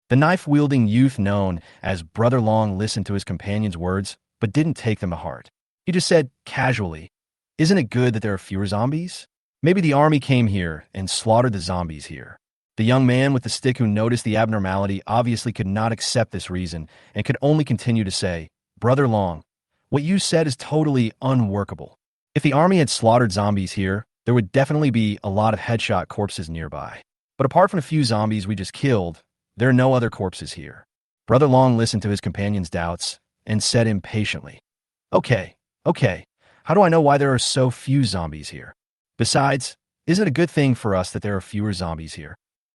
The knife-wielding youth known as Brother Long listened to his companion's words, but didn't take them to heart. He just said, casually, "Isn't it good that there are fewer zombies? Maybe the army came here and slaughtered the zombies here." The young man with the stick who noticed the abnormality obviously could not accept this reason and could only continue to say, "Brother Long, what you said is totally unworkable. If the army had slaughtered zombies here, there would definitely be a lot of headshot corpses nearby. But apart from a few zombies we just killed, there are no other corpses here." Brother Long listened to his companion's doubts and said impatiently, Okay, how do I know why there are so few zombies here? Besides, isn't it a good thing for us that there are fewer zombies here?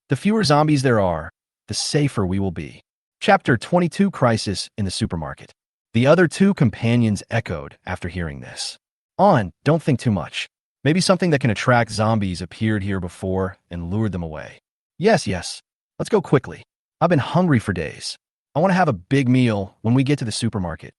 The fewer zombies there are, the safer we will be. Chapter 22, Crisis in the Supermarket. The other 2 companions echoed after hearing this. "On, don't think too much. Maybe something that can attract zombies appeared here before and lured them away. Yes, yes. Let's go quickly. I've been hungry for days. I want to have a big meal when we get to the supermarket.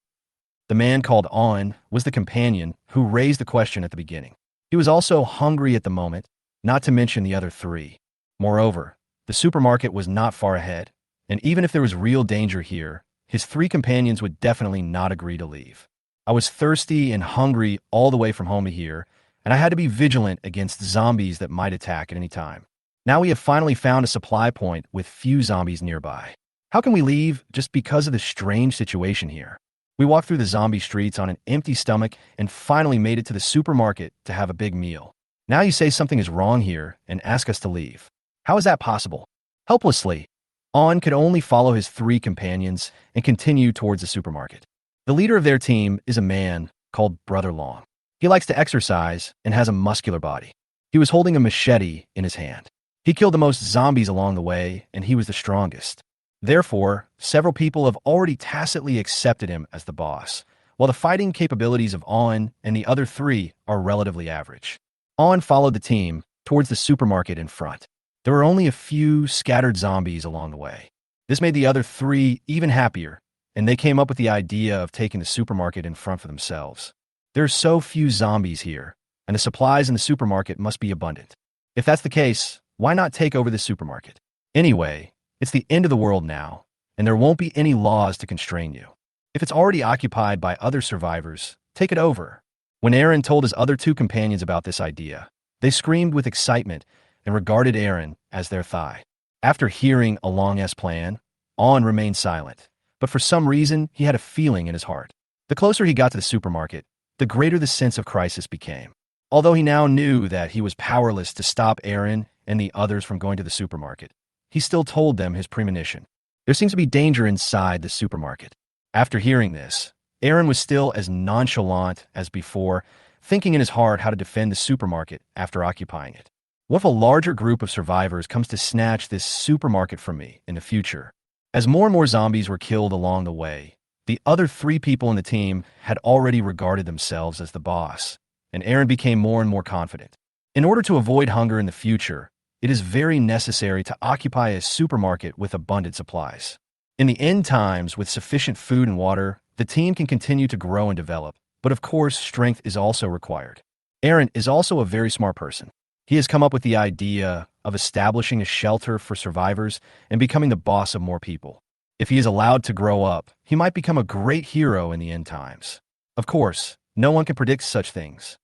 The man called On was the companion who raised the question at the beginning. He was also hungry at the moment, not to mention the other three. Moreover, the supermarket was not far ahead, and even if there was real danger here, his three companions would definitely not agree to leave. I was thirsty and hungry all the way from home to here, and I had to be vigilant against zombies that might attack at any time. Now we have finally found a supply point with few zombies nearby. How can we leave just because of the strange situation here? We walked through the zombie streets on an empty stomach and finally made it to the supermarket to have a big meal. Now you say something is wrong here and ask us to leave. How is that possible? Helplessly, On could only follow his three companions and continue towards the supermarket. The leader of their team is a man called Brother Long. He likes to exercise and has a muscular body. He was holding a machete in his hand. He killed the most zombies along the way, and he was the strongest. Therefore, several people have already tacitly accepted him as the boss, while the fighting capabilities of On and the other three are relatively average. On followed the team towards the supermarket in front. There were only a few scattered zombies along the way. This made the other three even happier, and they came up with the idea of taking the supermarket in front for themselves. There are so few zombies here, and the supplies in the supermarket must be abundant. If that's the case, why not take over the supermarket? Anyway, it's the end of the world now, and there won't be any laws to constrain you. If it's already occupied by other survivors, take it over. When Aaron told his other two companions about this idea, they screamed with excitement and regarded Aaron as their thigh. After hearing a long-ass plan, On remained silent, but for some reason he had a feeling in his heart. The closer he got to the supermarket, the greater the sense of crisis became. Although he now knew that he was powerless to stop Aaron and the others from going to the supermarket, he still told them his premonition. There seems to be danger inside the supermarket. After hearing this, Aaron was still as nonchalant as before, thinking in his heart how to defend the supermarket after occupying it. What if a larger group of survivors comes to snatch this supermarket from me in the future? As more and more zombies were killed along the way, the other three people in the team had already regarded themselves as the boss, and Aaron became more and more confident. In order to avoid hunger in the future, it is very necessary to occupy a supermarket with abundant supplies. In the end times, with sufficient food and water, the team can continue to grow and develop, but of course, strength is also required. Aaron is also a very smart person. He has come up with the idea of establishing a shelter for survivors and becoming the boss of more people. If he is allowed to grow up, he might become a great hero in the end times. Of course, no one can predict such things.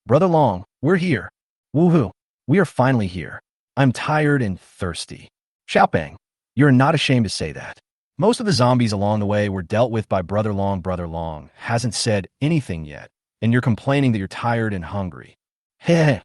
Brother Long, we're here. Woohoo, we are finally here. I'm tired and thirsty. Xiaopeng, you're not ashamed to say that. Most of the zombies along the way were dealt with by Brother Long. Brother Long hasn't said anything yet, and you're complaining that you're tired and hungry. Heh.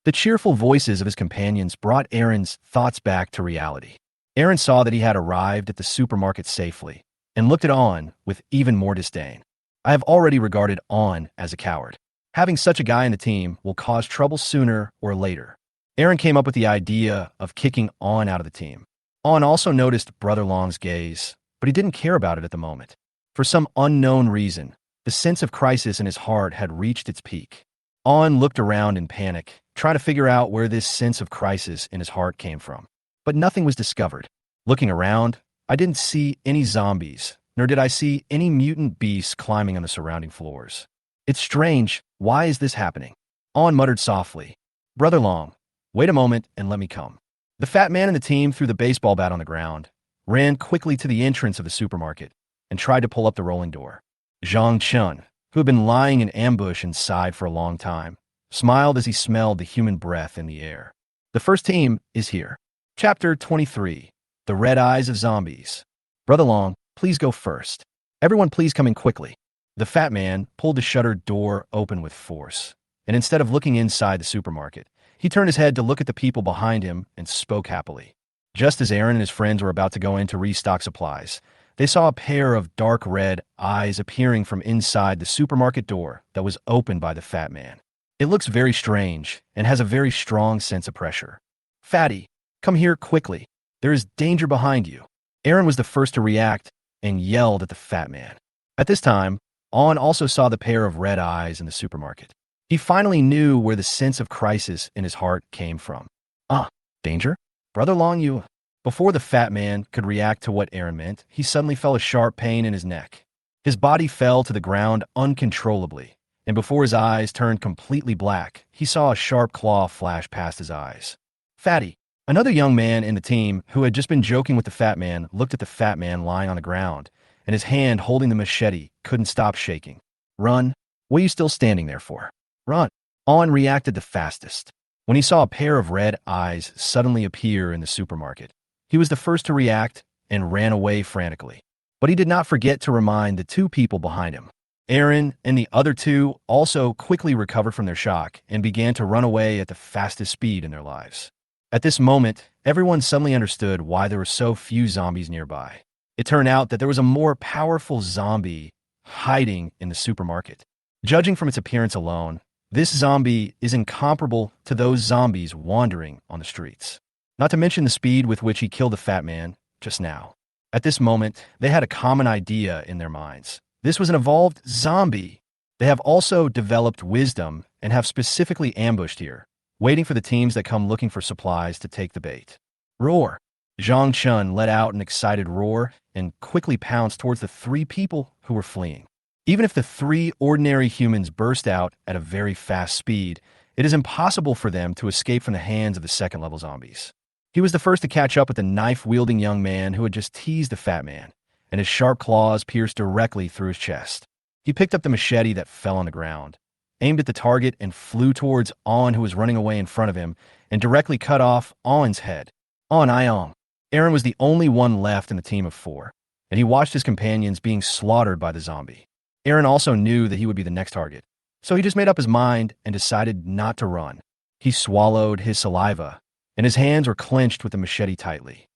The cheerful voices of his companions brought Aaron's thoughts back to reality. Aaron saw that he had arrived at the supermarket safely, and looked at On with even more disdain. I have already regarded On as a coward. Having such a guy in the team will cause trouble sooner or later. Aaron came up with the idea of kicking On out of the team. On also noticed Brother Long's gaze, but he didn't care about it at the moment. For some unknown reason, the sense of crisis in his heart had reached its peak. On looked around in panic, trying to figure out where this sense of crisis in his heart came from. But nothing was discovered. Looking around, I didn't see any zombies, nor did I see any mutant beasts climbing on the surrounding floors. It's strange. Why is this happening? On muttered softly. Brother Long, wait a moment and let me come. The fat man in the team threw the baseball bat on the ground, ran quickly to the entrance of the supermarket, and tried to pull up the rolling door. Zhang Chun, who had been lying in ambush inside for a long time, smiled as he smelled the human breath in the air. The first team is here. Chapter 23. The Red Eyes of Zombies. Brother Long, please go first. Everyone please come in quickly. The fat man pulled the shuttered door open with force, and instead of looking inside the supermarket, he turned his head to look at the people behind him and spoke happily. Just as Aaron and his friends were about to go in to restock supplies, they saw a pair of dark red eyes appearing from inside the supermarket door that was opened by the fat man. It looks very strange and has a very strong sense of pressure. Fatty, come here quickly. There is danger behind you. Aaron was the first to react and yelled at the fat man. At this time, On also saw the pair of red eyes in the supermarket. He finally knew where the sense of crisis in his heart came from. Ah, danger? Brother Long, you... Before the fat man could react to what Aaron meant, he suddenly felt a sharp pain in his neck. His body fell to the ground uncontrollably, and before his eyes turned completely black, he saw a sharp claw flash past his eyes. Fatty, another young man in the team who had just been joking with the fat man, looked at the fat man lying on the ground, and his hand holding the machete couldn't stop shaking. Run. What are you still standing there for? Run. On reacted the fastest. When he saw a pair of red eyes suddenly appear in the supermarket, he was the first to react and ran away frantically. But he did not forget to remind the two people behind him. Aaron and the other two also quickly recovered from their shock and began to run away at the fastest speed in their lives. At this moment, everyone suddenly understood why there were so few zombies nearby. It turned out that there was a more powerful zombie hiding in the supermarket. Judging from its appearance alone, this zombie is incomparable to those zombies wandering on the streets. Not to mention the speed with which he killed the fat man just now. At this moment, they had a common idea in their minds. This was an evolved zombie. They have also developed wisdom and have specifically ambushed here, waiting for the teams that come looking for supplies to take the bait. Roar! Zhang Chun let out an excited roar and quickly pounced towards the three people who were fleeing. Even if the three ordinary humans burst out at a very fast speed, it is impossible for them to escape from the hands of the second-level zombies. He was the first to catch up with the knife-wielding young man who had just teased the fat man, and his sharp claws pierced directly through his chest. He picked up the machete that fell on the ground, aimed at the target, and flew towards On, who was running away in front of him, and directly cut off On's head. On Iong. Aaron was the only one left in the team of four, and he watched his companions being slaughtered by the zombie. Aaron also knew that he would be the next target, so he just made up his mind and decided not to run. He swallowed his saliva, and his hands were clenched with the machete tightly.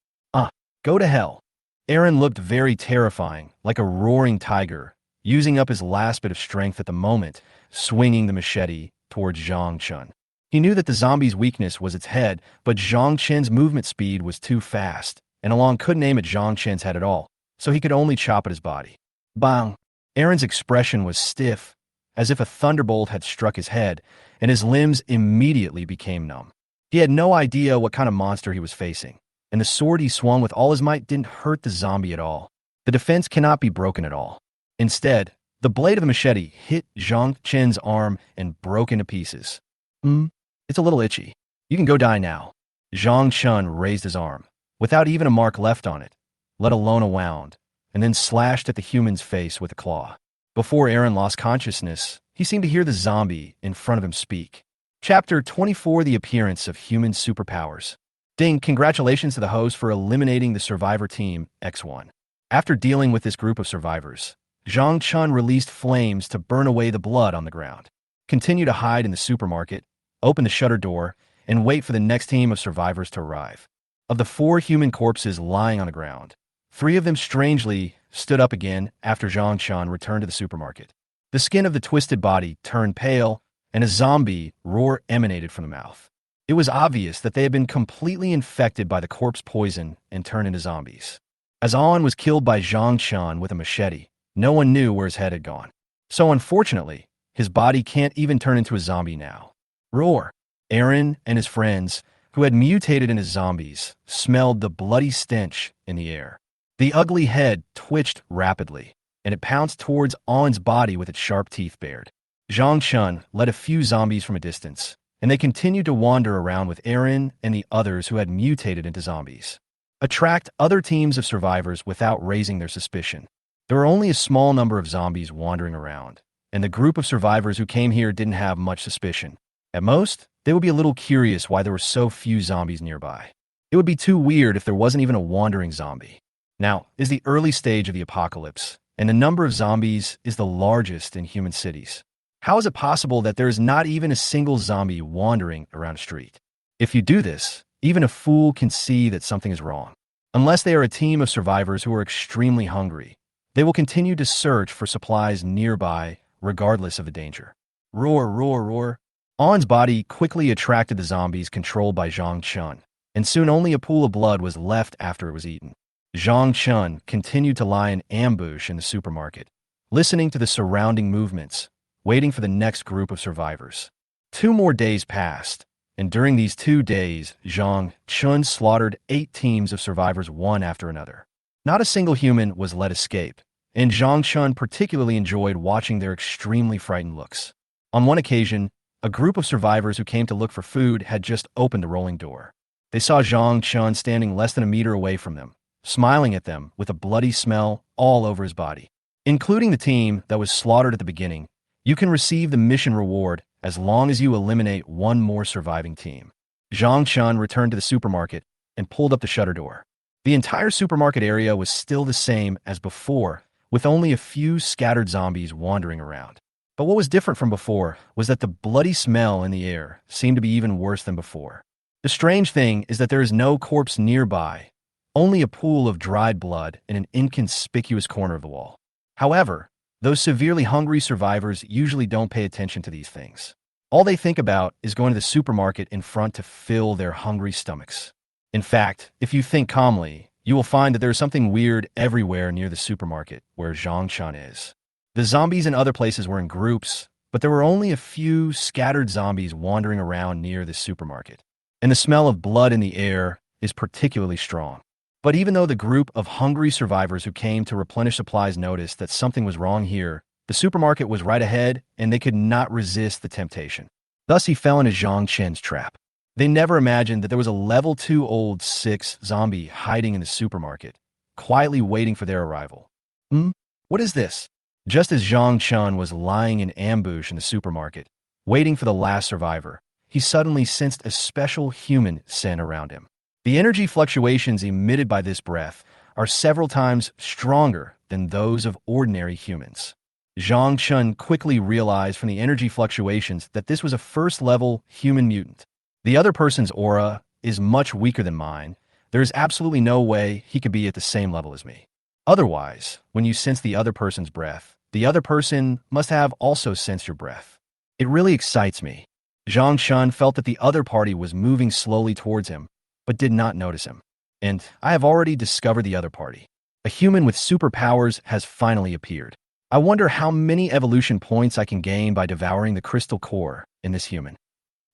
Go to hell. Aaron looked very terrifying, like a roaring tiger, using up his last bit of strength at the moment, swinging the machete towards Zhang Chun. He knew that the zombie's weakness was its head, but Zhang Chen's movement speed was too fast, and Along couldn't aim at Zhang Chen's head at all, so he could only chop at his body. Bang! Aaron's expression was stiff, as if a thunderbolt had struck his head, and his limbs immediately became numb. He had no idea what kind of monster he was facing, and the sword he swung with all his might didn't hurt the zombie at all. The defense cannot be broken at all. Instead, the blade of the machete hit Zhang Chen's arm and broke into pieces. It's a little itchy. You can go die now. Zhang Chun raised his arm, without even a mark left on it, let alone a wound, and then slashed at the human's face with a claw. Before Aaron lost consciousness, he seemed to hear the zombie in front of him speak. Chapter 24: The Appearance of Human Superpowers. Ding, congratulations to the host for eliminating the survivor team, X1. After dealing with this group of survivors, Zhang Chun released flames to burn away the blood on the ground. Continue to hide in the supermarket, open the shutter door, and wait for the next team of survivors to arrive. Of the 4 human corpses lying on the ground, 3 of them strangely stood up again after Zhang Chun returned to the supermarket. The skin of the twisted body turned pale, and a zombie roar emanated from the mouth. It was obvious that they had been completely infected by the corpse poison and turned into zombies. As On was killed by Zhang Chun with a machete, no one knew where his head had gone. So unfortunately, his body can't even turn into a zombie now. Roar! Aaron and his friends, who had mutated into zombies, smelled the bloody stench in the air. The ugly head twitched rapidly, and it pounced towards On's body with its sharp teeth bared. Zhang Chun led a few zombies from a distance, and they continued to wander around with Aaron and the others who had mutated into zombies. Attract other teams of survivors without raising their suspicion. There were only a small number of zombies wandering around, and the group of survivors who came here didn't have much suspicion. At most, they would be a little curious why there were so few zombies nearby. It would be too weird if there wasn't even a wandering zombie. Now is the early stage of the apocalypse, and the number of zombies is the largest in human cities. How is it possible that there is not even a single zombie wandering around a street? If you do this, even a fool can see that something is wrong. Unless they are a team of survivors who are extremely hungry, they will continue to search for supplies nearby, regardless of the danger. Roar, roar, roar. On's body quickly attracted the zombies controlled by Zhang Chun, and soon only a pool of blood was left after it was eaten. Zhang Chun continued to lie in ambush in the supermarket, listening to the surrounding movements, waiting for the next group of survivors. 2 more days passed, and during these 2 days, Zhang Chun slaughtered 8 teams of survivors one after another. Not a single human was let escape, and Zhang Chun particularly enjoyed watching their extremely frightened looks. On one occasion, a group of survivors who came to look for food had just opened the rolling door. They saw Zhang Chun standing less than a meter away from them, smiling at them with a bloody smell all over his body. Including the team that was slaughtered at the beginning, you can receive the mission reward as long as you eliminate one more surviving team. Zhang Chun returned to the supermarket and pulled up the shutter door. The entire supermarket area was still the same as before, with only a few scattered zombies wandering around. But what was different from before was that the bloody smell in the air seemed to be even worse than before. The strange thing is that there is no corpse nearby, only a pool of dried blood in an inconspicuous corner of the wall. However, those severely hungry survivors usually don't pay attention to these things. All they think about is going to the supermarket in front to fill their hungry stomachs. In fact, if you think calmly, you will find that there is something weird everywhere near the supermarket where Zhang Chun is. The zombies in other places were in groups, but there were only a few scattered zombies wandering around near the supermarket. And the smell of blood in the air is particularly strong. But even though the group of hungry survivors who came to replenish supplies noticed that something was wrong here, the supermarket was right ahead and they could not resist the temptation. Thus he fell into Zhang Chen's trap. They never imagined that there was a level 2 old 6 zombie hiding in the supermarket, quietly waiting for their arrival. What is this? Just as Zhang Chun was lying in ambush in the supermarket, waiting for the last survivor, he suddenly sensed a special human scent around him. The energy fluctuations emitted by this breath are several times stronger than those of ordinary humans. Zhang Chun quickly realized from the energy fluctuations that this was a first-level human mutant. The other person's aura is much weaker than mine. There is absolutely no way he could be at the same level as me. Otherwise, when you sense the other person's breath, the other person must have also sensed your breath. It really excites me. Zhang Chun felt that the other party was moving slowly towards him, but did not notice him. And I have already discovered the other party. A human with superpowers has finally appeared. I wonder how many evolution points I can gain by devouring the crystal core in this human.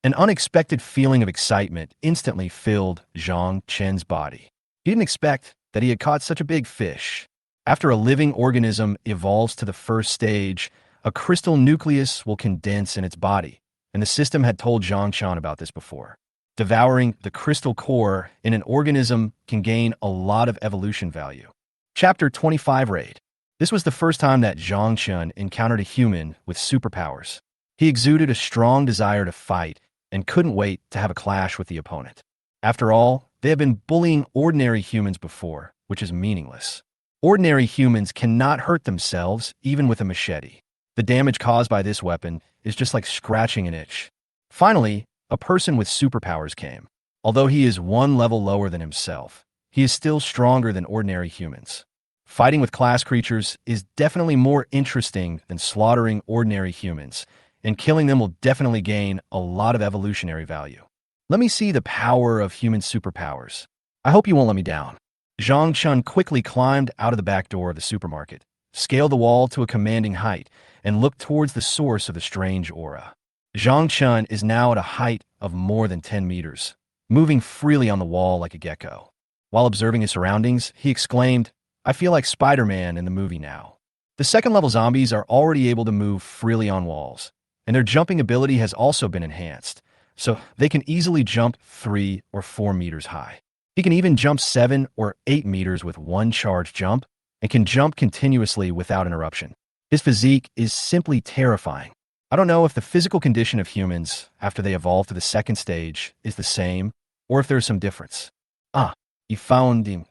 An unexpected feeling of excitement instantly filled Zhang Chen's body. He didn't expect that he had caught such a big fish. After a living organism evolves to the first stage, a crystal nucleus will condense in its body, and the system had told Zhang Chun about this before. Devouring the crystal core in an organism can gain a lot of evolution value. Chapter 25 Raid. This was the first time that Zhang Chun encountered a human with superpowers. He exuded a strong desire to fight and couldn't wait to have a clash with the opponent. After all, they have been bullying ordinary humans before, which is meaningless. Ordinary humans cannot hurt themselves even with a machete. The damage caused by this weapon is just like scratching an itch. Finally, a person with superpowers came. Although he is one level lower than himself, he is still stronger than ordinary humans. Fighting with class creatures is definitely more interesting than slaughtering ordinary humans, and killing them will definitely gain a lot of evolutionary value. Let me see the power of human superpowers. I hope you won't let me down. Zhang Chun quickly climbed out of the back door of the supermarket, scaled the wall to a commanding height, and looked towards the source of the strange aura. Zhang Chun is now at a height of more than 10 meters, moving freely on the wall like a gecko. While observing his surroundings, he exclaimed, "I feel like Spider-Man in the movie now." The second-level zombies are already able to move freely on walls, and their jumping ability has also been enhanced, so they can easily jump 3 or 4 meters high. He can even jump 7 or 8 meters with one charged jump, and can jump continuously without interruption. His physique is simply terrifying. I don't know if the physical condition of humans after they evolve to the second stage is the same, or if there's some difference. You found him.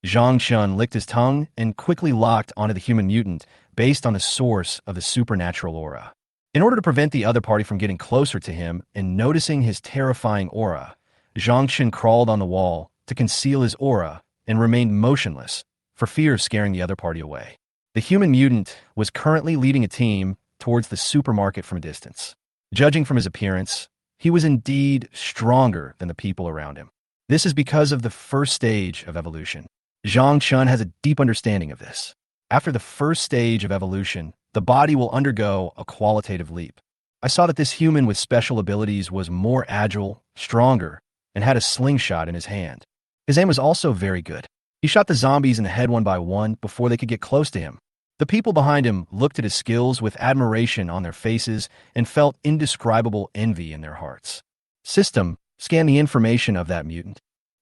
Zhang Chun licked his tongue and quickly locked onto the human mutant based on the source of the supernatural aura. In order to prevent the other party from getting closer to him and noticing his terrifying aura, Zhang Chun crawled on the wall to conceal his aura and remained motionless for fear of scaring the other party away. The human mutant was currently leading a team towards the supermarket from a distance. Judging from his appearance, he was indeed stronger than the people around him. This is because of the first stage of evolution. Zhang Chun has a deep understanding of this. After the first stage of evolution, the body will undergo a qualitative leap. I saw that this human with special abilities was more agile, stronger, and had a slingshot in his hand. His aim was also very good. He shot the zombies in the head one by one before they could get close to him. The people behind him looked at his skills with admiration on their faces and felt indescribable envy in their hearts. System, scan the information of that mutant.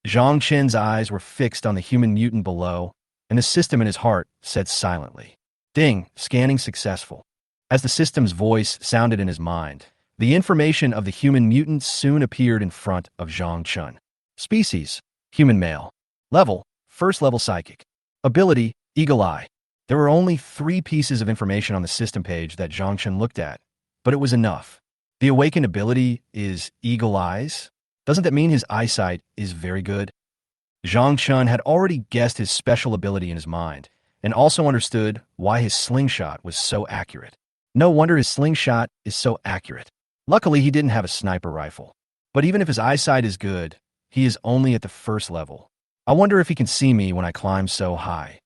Zhang Qin's eyes were fixed on the human mutant below, and the system in his heart said silently, "Ding, scanning successful." As the system's voice sounded in his mind, the information of the human mutant soon appeared in front of Zhang Qin. Species, human male. Level, first level psychic. Ability, eagle eye. There were only 3 pieces of information on the system page that Zhang Qin looked at, but it was enough. The awakened ability is eagle eyes? Doesn't that mean his eyesight is very good? Zhang Qin had already guessed his special ability in his mind, and also understood why his slingshot was so accurate. No wonder his slingshot is so accurate. Luckily, he didn't have a sniper rifle. But even if his eyesight is good, he is only at the first level. I wonder if he can see me when I climb so high.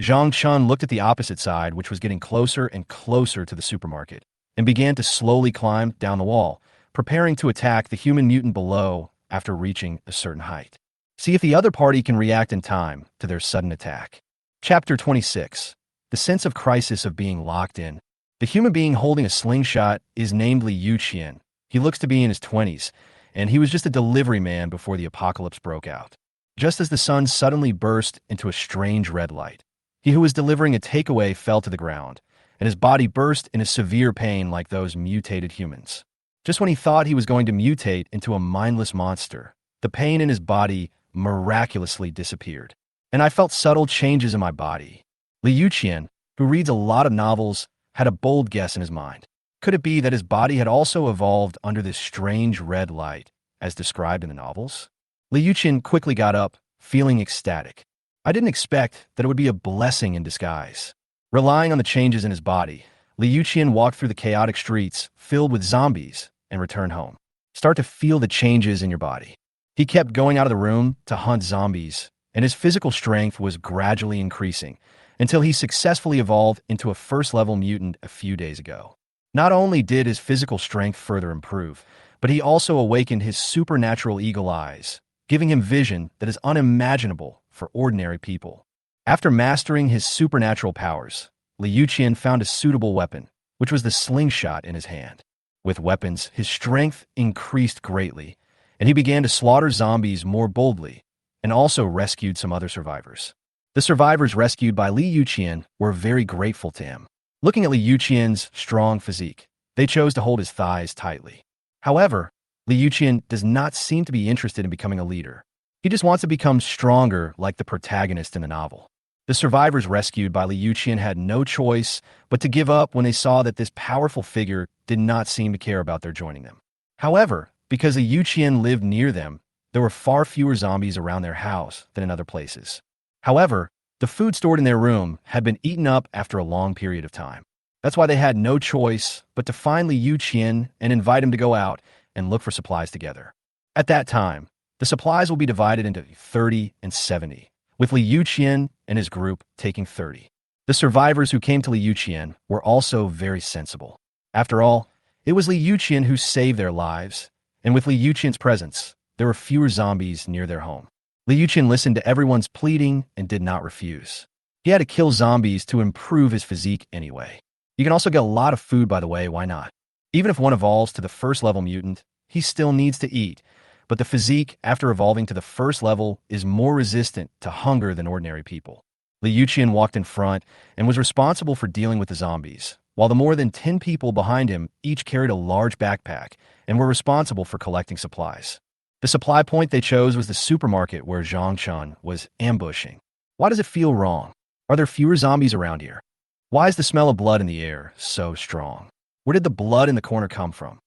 Zhang Qin looked at the opposite side, which was getting closer and closer to the supermarket, and began to slowly climb down the wall, preparing to attack the human mutant below after reaching a certain height. See if the other party can react in time to their sudden attack. Chapter 26. The sense of crisis of being locked in. The human being holding a slingshot is named Li Yuqian. He looks to be in his 20s, and he was just a delivery man before the apocalypse broke out. Just as the sun suddenly burst into a strange red light, he who was delivering a takeaway fell to the ground, and his body burst in a severe pain like those mutated humans. Just when he thought he was going to mutate into a mindless monster, the pain in his body miraculously disappeared, and I felt subtle changes in my body. Li Yuqian, who reads a lot of novels, had a bold guess in his mind. Could it be that his body had also evolved under this strange red light, as described in the novels? Li Yuqian quickly got up, feeling ecstatic. I didn't expect that it would be a blessing in disguise. Relying on the changes in his body, Li Yuqian walked through the chaotic streets filled with zombies and returned home. Start to feel the changes in your body. He kept going out of the room to hunt zombies, and his physical strength was gradually increasing until he successfully evolved into a first-level mutant a few days ago. Not only did his physical strength further improve, but he also awakened his supernatural eagle eyes, giving him vision that is unimaginable for ordinary people. After mastering his supernatural powers, Li Yuqian found a suitable weapon, which was the slingshot in his hand. With weapons, his strength increased greatly, and he began to slaughter zombies more boldly, and also rescued some other survivors. The survivors rescued by Li Yuqian were very grateful to him. Looking at Li Yuqian's strong physique, they chose to hold his thighs tightly. However, Li Yuqian does not seem to be interested in becoming a leader. He just wants to become stronger like the protagonist in the novel. The survivors rescued by Li Yuqian had no choice but to give up when they saw that this powerful figure did not seem to care about their joining them. However, because Li Yuqian lived near them, there were far fewer zombies around their house than in other places. However, the food stored in their room had been eaten up after a long period of time. That's why they had no choice but to find Li Yuqian and invite him to go out and look for supplies together. At that time, the supplies will be divided into 30 and 70, with Li Yuqian and his group taking 30. The survivors who came to Li Yuqian were also very sensible. After all, it was Li Yuqian who saved their lives, and with Li Yuqian's presence, there were fewer zombies near their home. Li Yuqian listened to everyone's pleading and did not refuse. He had to kill zombies to improve his physique anyway. You can also get a lot of food, by the way, why not? Even if one evolves to the first level mutant, he still needs to eat, but the physique after evolving to the first level is more resistant to hunger than ordinary people. Li Yuqian walked in front and was responsible for dealing with the zombies, while the more than 10 people behind him each carried a large backpack and were responsible for collecting supplies. The supply point they chose was the supermarket where Zhang Qin was ambushing. Why does it feel wrong? Are there fewer zombies around here? Why is the smell of blood in the air so strong? Where did the blood in the corner come from?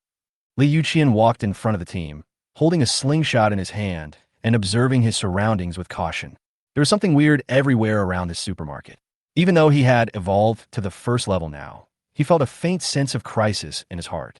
Li Yuqian walked in front of the team, holding a slingshot in his hand and observing his surroundings with caution. There was something weird everywhere around this supermarket. Even though he had evolved to the first level now, he felt a faint sense of crisis in his heart.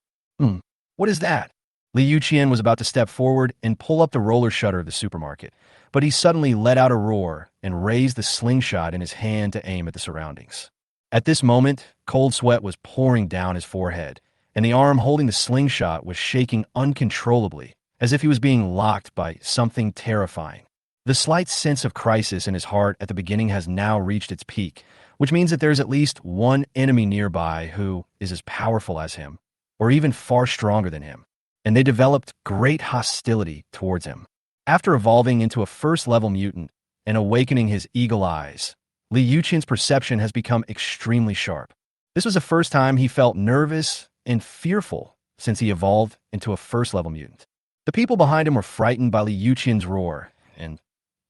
What is that? Li Yuqian was about to step forward and pull up the roller shutter of the supermarket, but he suddenly let out a roar and raised the slingshot in his hand to aim at the surroundings. At this moment, cold sweat was pouring down his forehead, and the arm holding the slingshot was shaking uncontrollably, as if he was being locked by something terrifying. The slight sense of crisis in his heart at the beginning has now reached its peak, which means that there's at least one enemy nearby who is as powerful as him, or even far stronger than him, and they developed great hostility towards him. After evolving into a first-level mutant and awakening his eagle eyes, Li Yuqian's perception has become extremely sharp. This was the first time he felt nervous and fearful since he evolved into a first-level mutant. The people behind him were frightened by Li Yuqian's roar, and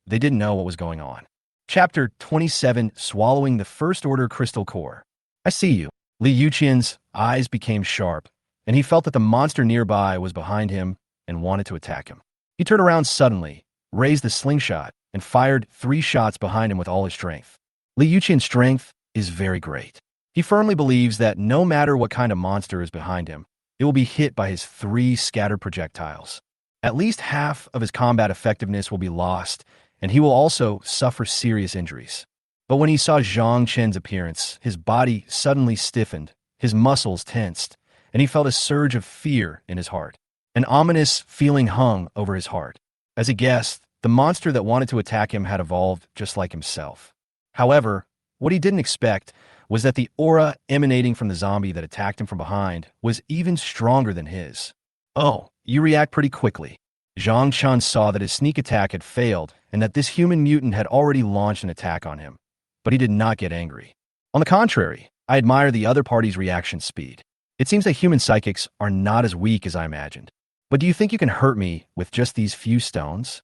they didn't know what was going on. Chapter 27, Swallowing the First Order Crystal Core. I see you. Li Yuqian's eyes became sharp, and he felt that the monster nearby was behind him and wanted to attack him. He turned around suddenly, raised the slingshot, and fired 3 shots behind him with all his strength. Li Yuqian's strength is very great. He firmly believes that no matter what kind of monster is behind him, it will be hit by his 3 scattered projectiles. At least half of his combat effectiveness will be lost, and he will also suffer serious injuries. But when he saw Zhang Chen's appearance, his body suddenly stiffened, his muscles tensed, and he felt a surge of fear in his heart. An ominous feeling hung over his heart. As he guessed, the monster that wanted to attack him had evolved just like himself. However, what he didn't expect was that the aura emanating from the zombie that attacked him from behind was even stronger than his. Oh, you react pretty quickly. Zhang Chen saw that his sneak attack had failed and that this human mutant had already launched an attack on him, but he did not get angry. On the contrary, I admire the other party's reaction speed. It seems that human psychics are not as weak as I imagined. But do you think you can hurt me with just these few stones?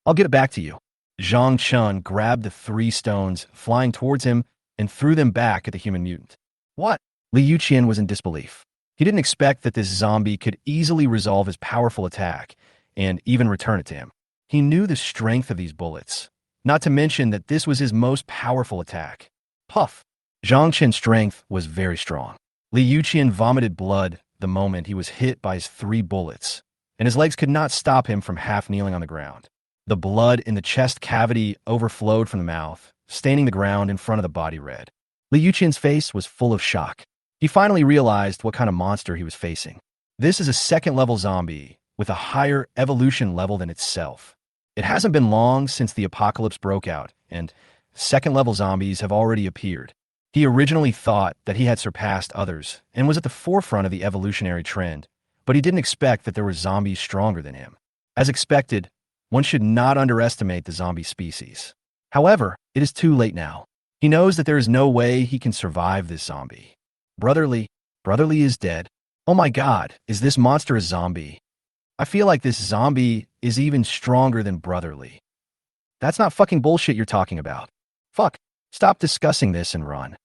I'll get it back to you. Zhang Chen grabbed the 3 stones flying towards him and threw them back at the human mutant. What? Li Yuqian was in disbelief. He didn't expect that this zombie could easily resolve his powerful attack and even return it to him. He knew the strength of these bullets, not to mention that this was his most powerful attack. Puff! Zhang Chen's strength was very strong. Li Yuqian vomited blood the moment he was hit by his 3 bullets, and his legs could not stop him from half kneeling on the ground. The blood in the chest cavity overflowed from the mouth, staining the ground in front of the body red. Li Yuqian's face was full of shock. He finally realized what kind of monster he was facing. This is a second-level zombie with a higher evolution level than itself. It hasn't been long since the apocalypse broke out, and second-level zombies have already appeared. He originally thought that he had surpassed others and was at the forefront of the evolutionary trend, but he didn't expect that there were zombies stronger than him. As expected, one should not underestimate the zombie species. However, it is too late now. He knows that there is no way he can survive this zombie. Brotherly is dead. Oh my god, is this monster a zombie? I feel like this zombie is even stronger than Brotherly. That's not fucking bullshit you're talking about. Fuck, stop discussing this and run.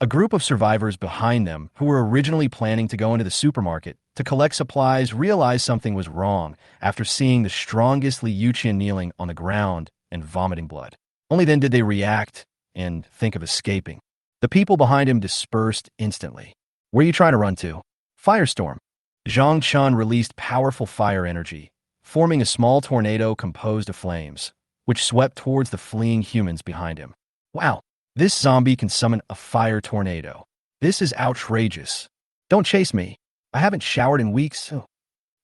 A group of survivors behind them, who were originally planning to go into the supermarket to collect supplies, realized something was wrong after seeing the strongest Li Yuqian kneeling on the ground and vomiting blood. Only then did they react and think of escaping. The people behind him dispersed instantly. Where are you trying to run to? Firestorm. Zhang Chen released powerful fire energy, forming a small tornado composed of flames, which swept towards the fleeing humans behind him. Wow, this zombie can summon a fire tornado. This is outrageous. Don't chase me. I haven't showered in weeks.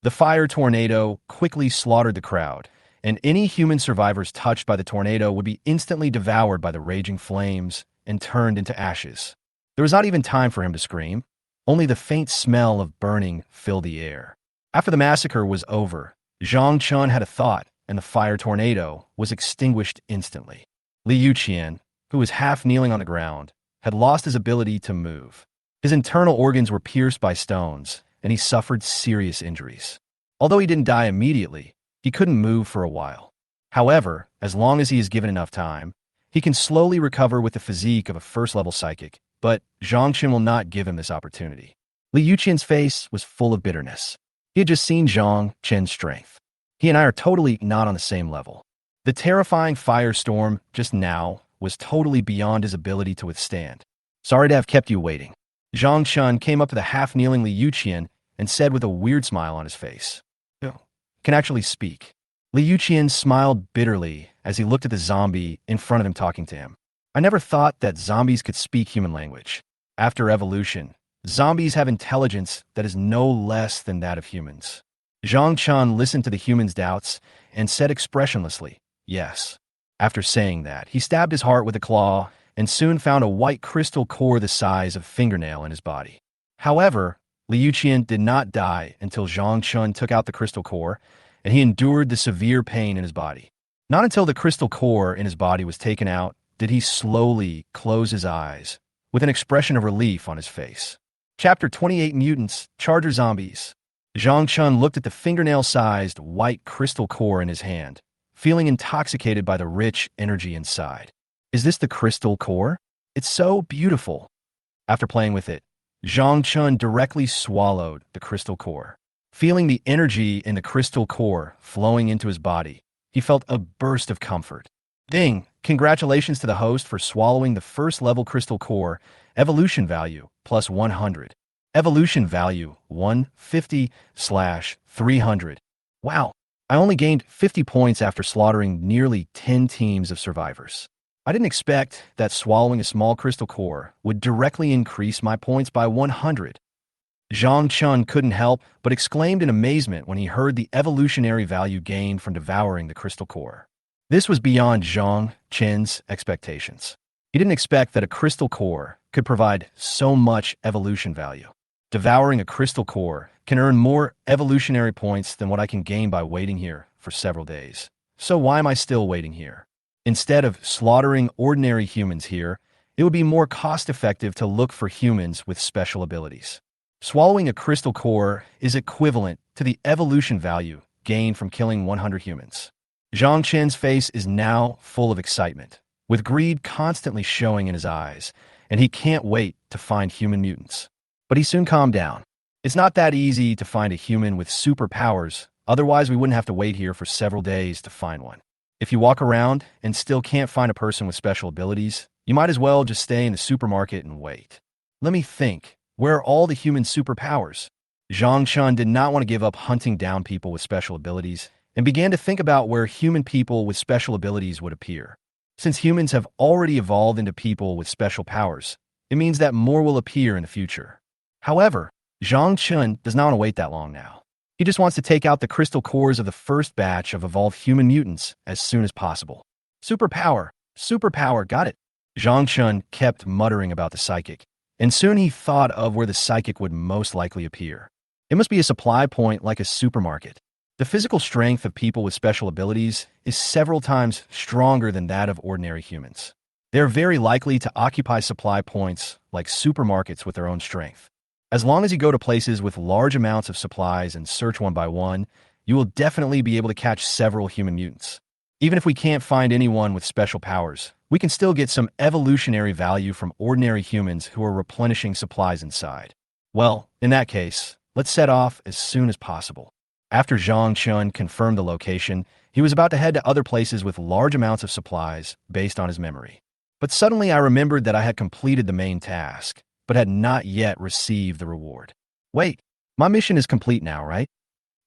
The fire tornado quickly slaughtered the crowd, and any human survivors touched by the tornado would be instantly devoured by the raging flames and turned into ashes. There was not even time for him to scream. Only the faint smell of burning filled the air. After the massacre was over, Zhang Chen had a thought, and the fire tornado was extinguished instantly. Li Yuqian, who was half kneeling on the ground, had lost his ability to move. His internal organs were pierced by stones, and he suffered serious injuries. Although he didn't die immediately, he couldn't move for a while. However, as long as he is given enough time, he can slowly recover with the physique of a first-level psychic, but Zhang Chen will not give him this opportunity. Li Yuqian's face was full of bitterness. He had just seen Zhang Chen's strength. He and I are totally not on the same level. The terrifying firestorm just now was totally beyond his ability to withstand. Sorry to have kept you waiting. Zhang Chen came up to the half-kneeling Li Yuqian and said with a weird smile on his face. Can actually speak. Li Yuqian smiled bitterly as he looked at the zombie in front of him talking to him. I never thought that zombies could speak human language. After evolution, zombies have intelligence that is no less than that of humans. Zhang Chun listened to the human's doubts and said expressionlessly, yes. After saying that, he stabbed his heart with a claw and soon found a white crystal core the size of a fingernail in his body. However, Liu Qian did not die until Zhang Chun took out the crystal core, and he endured the severe pain in his body. Not until the crystal core in his body was taken out did he slowly close his eyes, with an expression of relief on his face. Chapter 28 Mutants, Charger Zombies. Zhang Chun looked at the fingernail-sized white crystal core in his hand, feeling intoxicated by the rich energy inside. Is this the crystal core? It's so beautiful. After playing with it, Zhang Chun directly swallowed the crystal core. Feeling the energy in the crystal core flowing into his body, he felt a burst of comfort. Ding! Congratulations to the host for swallowing the first level crystal core. Evolution value, plus 100. Evolution value, 150/300. Wow, I only gained 50 points after slaughtering nearly 10 teams of survivors. I didn't expect that swallowing a small crystal core would directly increase my points by 100. Zhang Chun couldn't help but exclaimed in amazement when he heard the evolutionary value gained from devouring the crystal core. This was beyond Zhang Chun's expectations. He didn't expect that a crystal core could provide so much evolution value. Devouring a crystal core can earn more evolutionary points than what I can gain by waiting here for several days. So why am I still waiting here? Instead of slaughtering ordinary humans here, it would be more cost-effective to look for humans with special abilities. Swallowing a crystal core is equivalent to the evolution value gained from killing 100 humans. Zhang Chen's face is now full of excitement, with greed constantly showing in his eyes, and he can't wait to find human mutants. But he soon calmed down. It's not that easy to find a human with superpowers, otherwise we wouldn't have to wait here for several days to find one. If you walk around and still can't find a person with special abilities, you might as well just stay in the supermarket and wait. Let me think. Where are all the human superpowers? Zhang Chun did not want to give up hunting down people with special abilities and began to think about where human people with special abilities would appear. Since humans have already evolved into people with special powers, it means that more will appear in the future. However, Zhang Chun does not want to wait that long now. He just wants to take out the crystal cores of the first batch of evolved human mutants as soon as possible. Superpower! Superpower! Got it! Zhang Chun kept muttering about the psychic, and soon he thought of where the psychic would most likely appear. It must be a supply point like a supermarket. The physical strength of people with special abilities is several times stronger than that of ordinary humans. They are very likely to occupy supply points like supermarkets with their own strength. As long as you go to places with large amounts of supplies and search one by one, you will definitely be able to catch several human mutants. Even if we can't find anyone with special powers, we can still get some evolutionary value from ordinary humans who are replenishing supplies inside. Well, in that case, let's set off as soon as possible. After Zhang Chun confirmed the location, he was about to head to other places with large amounts of supplies based on his memory. But suddenly I remembered that I had completed the main task, but had not yet received the reward. Wait, my mission is complete now, right?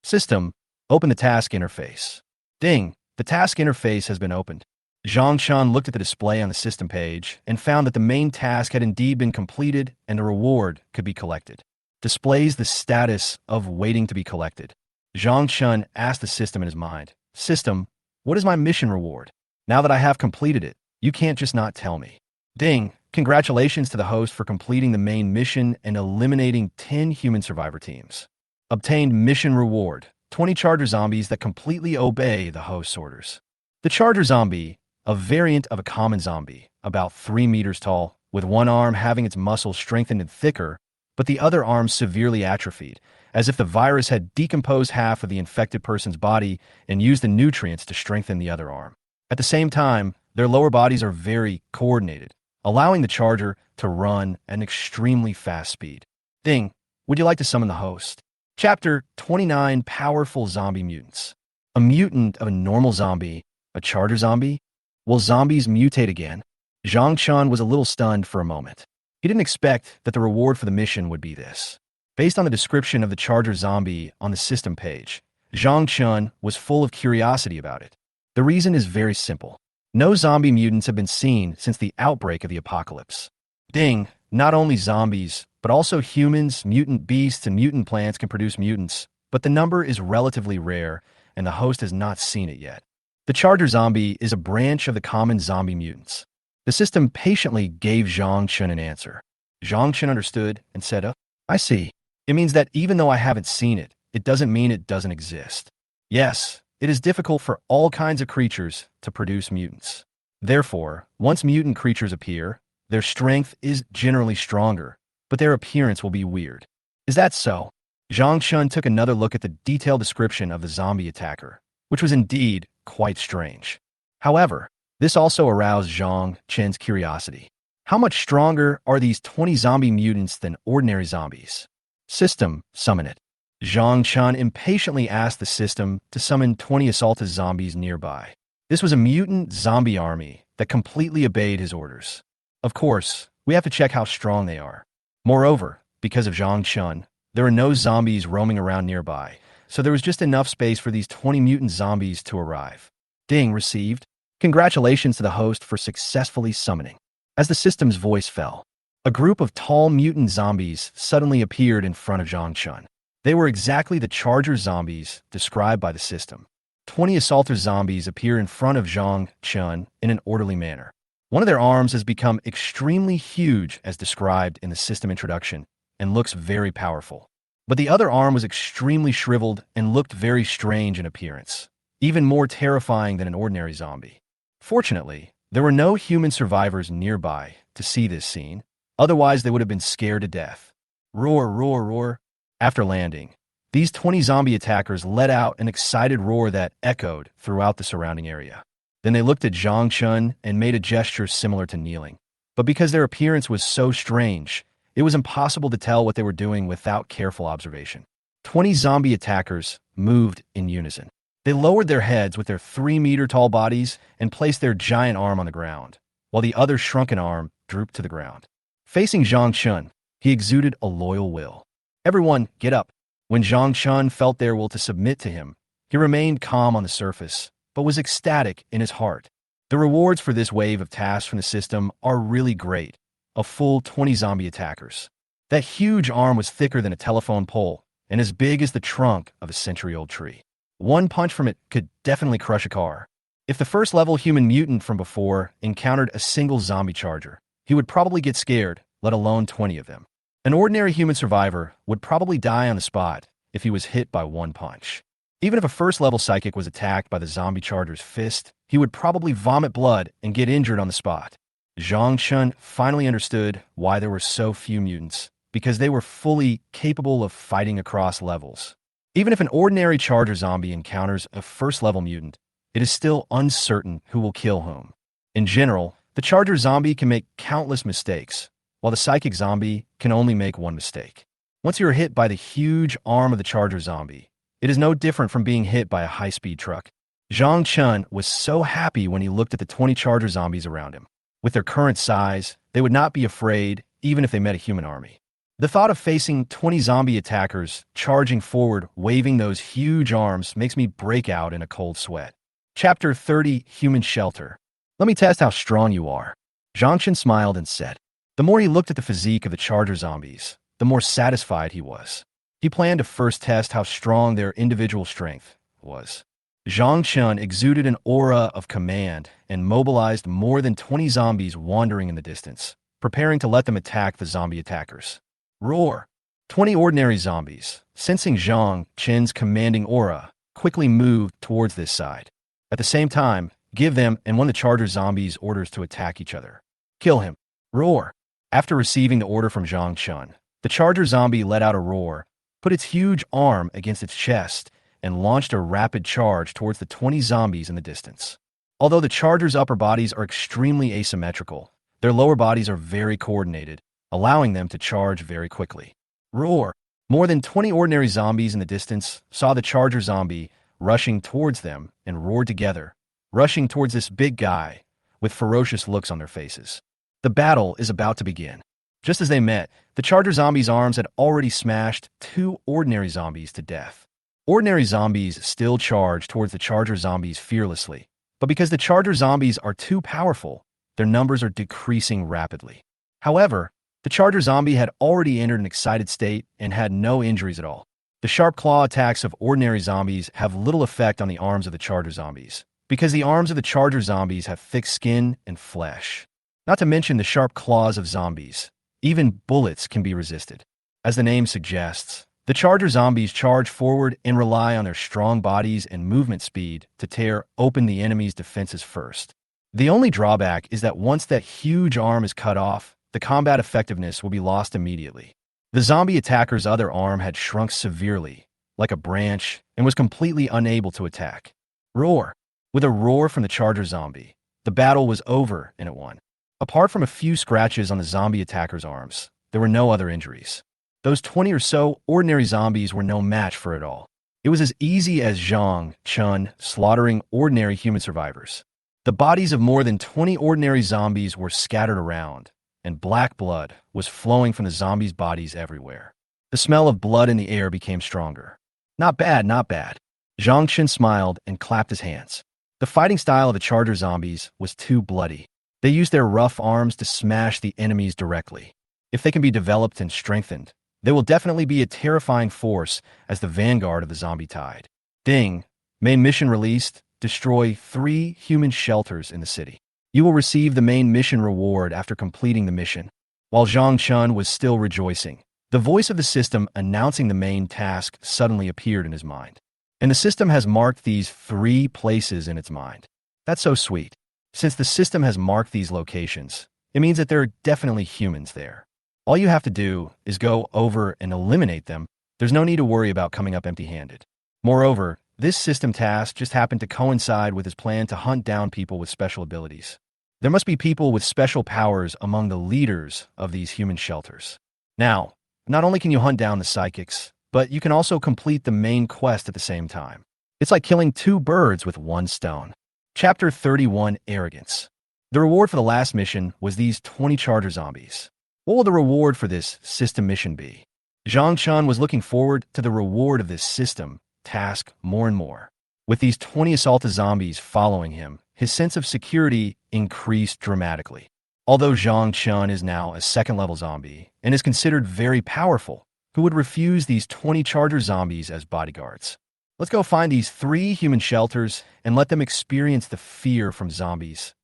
System, open the task interface. Ding, the task interface has been opened. Zhang Chun looked at the display on the system page and found that the main task had indeed been completed and a reward could be collected. Displays the status of waiting to be collected. Zhang Chun asked the system in his mind, System, what is my mission reward? Now that I have completed it, you can't just not tell me. Ding, congratulations to the host for completing the main mission and eliminating 10 human survivor teams. Obtained mission reward, 20 charger zombies that completely obey the host's orders. The charger zombie, a variant of a common zombie, about 3 meters tall, with one arm having its muscles strengthened and thicker, but the other arm severely atrophied, as if the virus had decomposed half of the infected person's body and used the nutrients to strengthen the other arm. At the same time, their lower bodies are very coordinated, allowing the charger to run at an extremely fast speed. Ding, would you like to summon the host? Chapter 29 Powerful Zombie Mutants. A mutant of a normal zombie, a charger zombie? Will zombies mutate again? Zhang Chun was a little stunned for a moment. He didn't expect that the reward for the mission would be this. Based on the description of the charger zombie on the system page, Zhang Chun was full of curiosity about it. The reason is very simple. No zombie mutants have been seen since the outbreak of the apocalypse. Ding, not only zombies, but also humans, mutant beasts, and mutant plants can produce mutants, but the number is relatively rare, and the host has not seen it yet. The Charger zombie is a branch of the common zombie mutants. The system patiently gave Zhang Chun an answer. Zhang Chun understood and said, "Oh, I see. It means that even though I haven't seen it, it doesn't mean it doesn't exist. Yes, it is difficult for all kinds of creatures to produce mutants. Therefore, once mutant creatures appear, their strength is generally stronger, but their appearance will be weird." Is that so? Zhang Chun took another look at the detailed description of the zombie attacker, which was indeed quite strange. However, this also aroused Zhang Chun's curiosity. How much stronger are these 20 zombie mutants than ordinary zombies? System, summon it. Zhang Chun impatiently asked the system to summon 20 assaulted zombies nearby. This was a mutant zombie army that completely obeyed his orders. Of course, we have to check how strong they are. Moreover, because of Zhang Chun, there are no zombies roaming around nearby, so there was just enough space for these 20 mutant zombies to arrive. Ding received. Congratulations to the host for successfully summoning. As the system's voice fell, a group of tall mutant zombies suddenly appeared in front of Zhang Chun. They were exactly the Charger zombies described by the system. 20 assaulter zombies appear in front of Zhang Chun in an orderly manner. One of their arms has become extremely huge as described in the system introduction and looks very powerful. But the other arm was extremely shriveled and looked very strange in appearance, even more terrifying than an ordinary zombie. Fortunately, there were no human survivors nearby to see this scene, otherwise they would have been scared to death. Roar, roar, roar. After landing, these 20 zombie attackers let out an excited roar that echoed throughout the surrounding area. Then they looked at Zhang Chun and made a gesture similar to kneeling. But because their appearance was so strange, it was impossible to tell what they were doing without careful observation. 20 zombie attackers moved in unison. They lowered their heads with their 3-meter-tall bodies and placed their giant arm on the ground, while the other shrunken arm drooped to the ground. Facing Zhang Chun, he exuded a loyal will. "Everyone, get up." When Zhang Chun felt their will to submit to him, he remained calm on the surface, but was ecstatic in his heart. The rewards for this wave of tasks from the system are really great. A full 20 zombie attackers. That huge arm was thicker than a telephone pole and as big as the trunk of a century-old tree. One punch from it could definitely crush a car. If the first-level human mutant from before encountered a single zombie charger, he would probably get scared, let alone 20 of them. An ordinary human survivor would probably die on the spot if he was hit by one punch. Even if a first-level psychic was attacked by the zombie charger's fist, he would probably vomit blood and get injured on the spot. Zhang Chun finally understood why there were so few mutants, because they were fully capable of fighting across levels. Even if an ordinary Charger zombie encounters a first-level mutant, it is still uncertain who will kill whom. In general, the Charger zombie can make countless mistakes, while the Psychic zombie can only make one mistake. Once you are hit by the huge arm of the Charger zombie, it is no different from being hit by a high-speed truck. Zhang Chun was so happy when he looked at the 20 Charger zombies around him. With their current size, they would not be afraid even if they met a human army. The thought of facing 20 zombie attackers charging forward, waving those huge arms, makes me break out in a cold sweat. Chapter 30, Human Shelter. "Let me test how strong you are." Zhang Chun smiled and said. The more he looked at the physique of the Charger zombies, the more satisfied he was. He planned to first test how strong their individual strength was. Zhang Chun exuded an aura of command and mobilized more than 20 zombies wandering in the distance, preparing to let them attack the zombie attackers. Roar! 20 ordinary zombies, sensing Zhang Chun's commanding aura, quickly moved towards this side. At the same time, give them and one of the Charger zombies orders to attack each other. Kill him. Roar! After receiving the order from Zhang Chun, the Charger zombie let out a roar, put its huge arm against its chest, and launched a rapid charge towards the 20 zombies in the distance. Although the Charger's upper bodies are extremely asymmetrical, their lower bodies are very coordinated, allowing them to charge very quickly. Roar! More than 20 ordinary zombies in the distance saw the Charger zombie rushing towards them and roared together, rushing towards this big guy with ferocious looks on their faces. The battle is about to begin. Just as they met, the Charger zombies' arms had already smashed 2 ordinary zombies to death. Ordinary zombies still charged towards the Charger zombies fearlessly, But because the charger zombies are too powerful, their numbers are decreasing rapidly. However, the charger zombie had already entered an excited state and had no injuries at all. The sharp claw attacks of ordinary zombies have little effect on the arms of the charger zombies, because the arms of the charger zombies have thick skin and flesh. Not to mention the sharp claws of zombies. Even bullets can be resisted. As the name suggests, the charger zombies charge forward and rely on their strong bodies and movement speed to tear open the enemy's defenses first. The only drawback is that once that huge arm is cut off, the combat effectiveness will be lost immediately. The zombie attacker's other arm had shrunk severely, like a branch, and was completely unable to attack. Roar! With a roar from the charger zombie, the battle was over and it won. Apart from a few scratches on the zombie attacker's arms, there were no other injuries. Those 20 or so ordinary zombies were no match for it all. It was as easy as Zhang Chun slaughtering ordinary human survivors. The bodies of more than 20 ordinary zombies were scattered around, and black blood was flowing from the zombies' bodies everywhere. The smell of blood in the air became stronger. Not bad, not bad. Zhang Chun smiled and clapped his hands. The fighting style of the charger zombies was too bloody. They used their rough arms to smash the enemies directly. If they can be developed and strengthened, they will definitely be a terrifying force as the vanguard of the zombie tide. Ding! Main mission released. Destroy 3 human shelters in the city. You will receive the main mission reward after completing the mission. While Zhang Chun was still rejoicing, the voice of the system announcing the main task suddenly appeared in his mind. And the system has marked these 3 places in its mind. That's so sweet. Since the system has marked these locations, it means that there are definitely humans there. All you have to do is go over and eliminate them. There's no need to worry about coming up empty-handed. Moreover, this system task just happened to coincide with his plan to hunt down people with special abilities. There must be people with special powers among the leaders of these human shelters. Now, not only can you hunt down the psychics, but you can also complete the main quest at the same time. It's like killing 2 birds with 1 stone. Chapter 31, Arrogance. The reward for the last mission was these 20 charger zombies. What will the reward for this system mission be? Zhang Chun was looking forward to the reward of this system task more and more. With these 20 assaulted zombies following him, his sense of security increased dramatically. Although Zhang Chun is now a 2nd-level zombie and is considered very powerful, who would refuse these 20 charger zombies as bodyguards? Let's go find these 3 human shelters and let them experience the fear from zombies.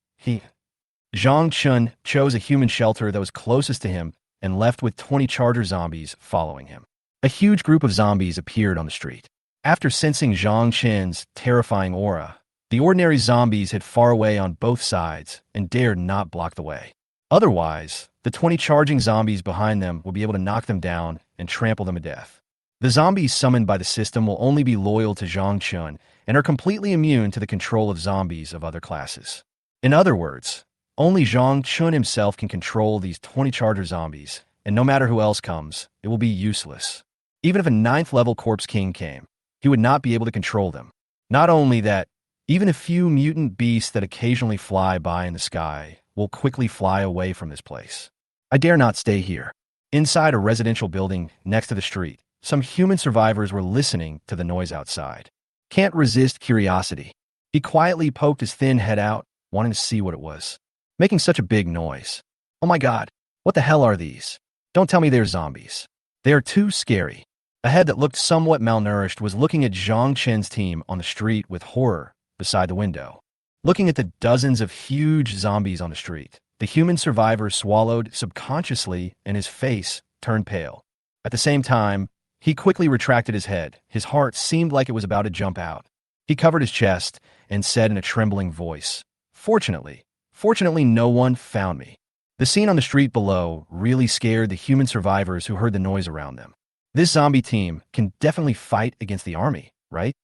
Zhang Chun chose a human shelter that was closest to him and left with 20 charger zombies following him. A huge group of zombies appeared on the street. After sensing Zhang Chun's terrifying aura, the ordinary zombies hid far away on both sides and dared not block the way. Otherwise, the 20 charging zombies behind them will be able to knock them down and trample them to death. The zombies summoned by the system will only be loyal to Zhang Chun and are completely immune to the control of zombies of other classes. In other words, only Zhang Chun himself can control these 20 charger zombies, and no matter who else comes, it will be useless. Even if a 9th-level Corpse King came, he would not be able to control them. Not only that, even a few mutant beasts that occasionally fly by in the sky will quickly fly away from this place. I dare not stay here. Inside a residential building next to the street, some human survivors were listening to the noise outside. Can't resist curiosity. He quietly poked his thin head out, wanting to see what it was. Making such a big noise. Oh my god, what the hell are these? Don't tell me they're zombies. They are too scary. A head that looked somewhat malnourished was looking at Zhang Chen's team on the street with horror beside the window. Looking at the dozens of huge zombies on the street, the human survivor swallowed subconsciously and his face turned pale. At the same time, he quickly retracted his head. His heart seemed like it was about to jump out. He covered his chest and said in a trembling voice, Fortunately, no one found me." The scene on the street below really scared the human survivors who heard the noise around them. This zombie team can definitely fight against the army, right?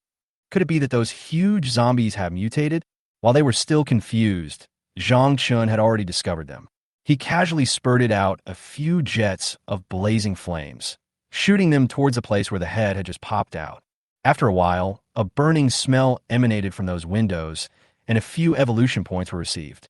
Could it be that those huge zombies have mutated? While they were still confused, Zhang Chun had already discovered them. He casually spurted out a few jets of blazing flames, shooting them towards the place where the head had just popped out. After a while, a burning smell emanated from those windows, and a few evolution points were received.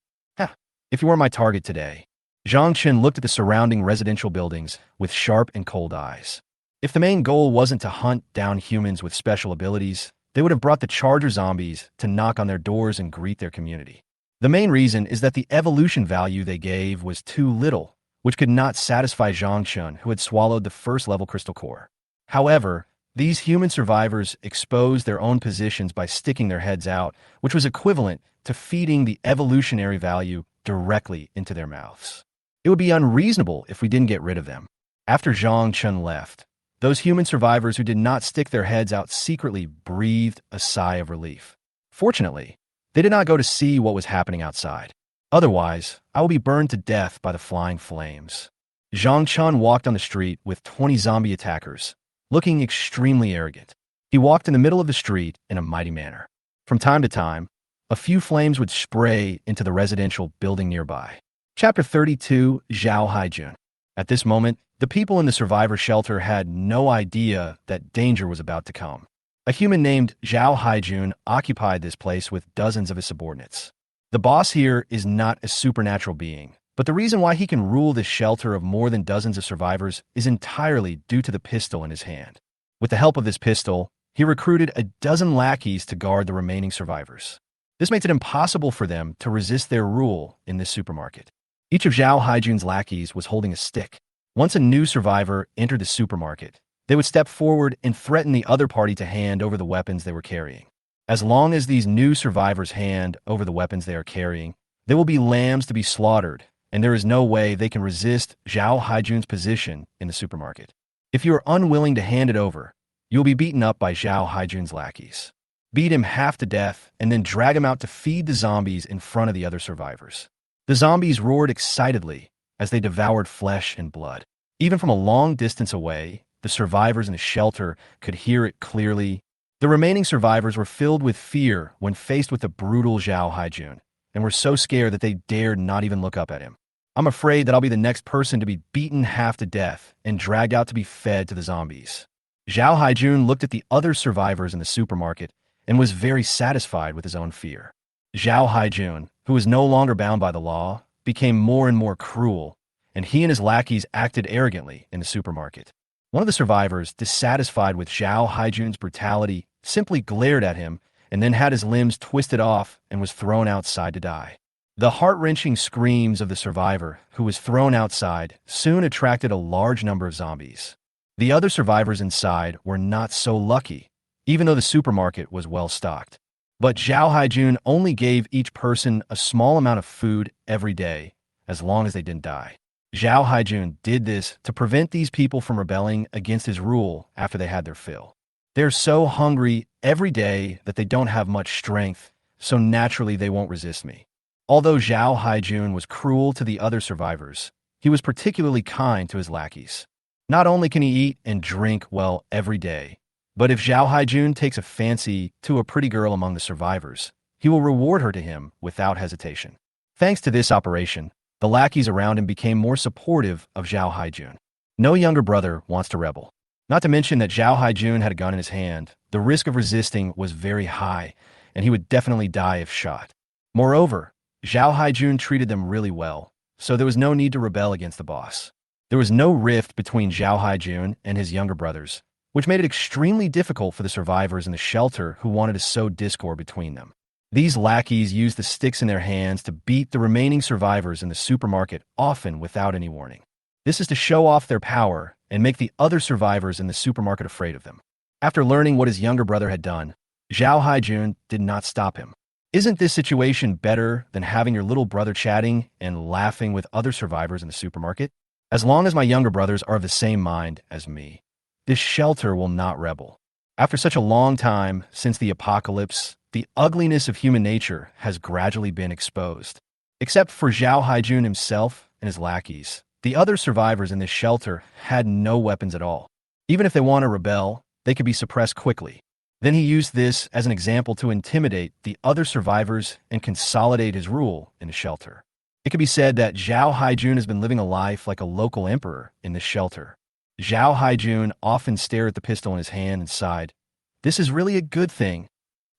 If you were my target today. Zhang Chun looked at the surrounding residential buildings with sharp and cold eyes. If the main goal wasn't to hunt down humans with special abilities, they would have brought the charger zombies to knock on their doors and greet their community. The main reason is that the evolution value they gave was too little, which could not satisfy Zhang Chun, who had swallowed the first-level crystal core. However, these human survivors exposed their own positions by sticking their heads out, which was equivalent to feeding the evolutionary value directly into their mouths. It would be unreasonable if we didn't get rid of them. After Zhang Chun left, those human survivors who did not stick their heads out secretly breathed a sigh of relief. Fortunately, they did not go to see what was happening outside. Otherwise, I will be burned to death by the flying flames. Zhang Chun walked on the street with 20 zombie attackers, looking extremely arrogant. He walked in the middle of the street in a mighty manner. From time to time, a few flames would spray into the residential building nearby. Chapter 32, Zhao Haijun. At this moment, the people in the survivor shelter had no idea that danger was about to come. A human named Zhao Haijun occupied this place with dozens of his subordinates. The boss here is not a supernatural being, but the reason why he can rule this shelter of more than dozens of survivors is entirely due to the pistol in his hand. With the help of this pistol, he recruited a dozen lackeys to guard the remaining survivors. This makes it impossible for them to resist their rule in this supermarket. Each of Zhao Haijun's lackeys was holding a stick. Once a new survivor entered the supermarket, they would step forward and threaten the other party to hand over the weapons they were carrying. As long as these new survivors hand over the weapons they are carrying, they will be lambs to be slaughtered, and there is no way they can resist Zhao Haijun's position in the supermarket. If you are unwilling to hand it over, you will be beaten up by Zhao Haijun's lackeys. Beat him half to death, and then drag him out to feed the zombies in front of the other survivors. The zombies roared excitedly as they devoured flesh and blood. Even from a long distance away, the survivors in the shelter could hear it clearly. The remaining survivors were filled with fear when faced with the brutal Zhao Haijun, and were so scared that they dared not even look up at him. I'm afraid that I'll be the next person to be beaten half to death and dragged out to be fed to the zombies. Zhao Haijun looked at the other survivors in the supermarket and was very satisfied with his own fear. Zhao Haijun, who was no longer bound by the law, became more and more cruel, and he and his lackeys acted arrogantly in the supermarket. One of the survivors, dissatisfied with Zhao Haijun's brutality, simply glared at him and then had his limbs twisted off and was thrown outside to die. The heart-wrenching screams of the survivor, who was thrown outside, soon attracted a large number of zombies. The other survivors inside were not so lucky, even though the supermarket was well stocked. But Zhao Haijun only gave each person a small amount of food every day, as long as they didn't die. Zhao Haijun did this to prevent these people from rebelling against his rule after they had their fill. They're so hungry every day that they don't have much strength, so naturally they won't resist me. Although Zhao Haijun was cruel to the other survivors, he was particularly kind to his lackeys. Not only can he eat and drink well every day, but if Zhao Haijun takes a fancy to a pretty girl among the survivors, he will reward her to him without hesitation. Thanks to this operation, the lackeys around him became more supportive of Zhao Haijun. No younger brother wants to rebel. Not to mention that Zhao Haijun had a gun in his hand, the risk of resisting was very high, and he would definitely die if shot. Moreover, Zhao Haijun treated them really well, so there was no need to rebel against the boss. There was no rift between Zhao Haijun and his younger brothers, which made it extremely difficult for the survivors in the shelter who wanted to sow discord between them. These lackeys used the sticks in their hands to beat the remaining survivors in the supermarket, often without any warning. This is to show off their power and make the other survivors in the supermarket afraid of them. After learning what his younger brother had done, Zhao Haijun did not stop him. Isn't this situation better than having your little brother chatting and laughing with other survivors in the supermarket? As long as my younger brothers are of the same mind as me, this shelter will not rebel. After such a long time since the apocalypse, the ugliness of human nature has gradually been exposed. Except for Zhao Haijun himself and his lackeys, the other survivors in this shelter had no weapons at all. Even if they want to rebel, they could be suppressed quickly. Then he used this as an example to intimidate the other survivors and consolidate his rule in the shelter. It could be said that Zhao Haijun has been living a life like a local emperor in this shelter. Zhao Haijun often stared at the pistol in his hand and sighed, "This is really a good thing."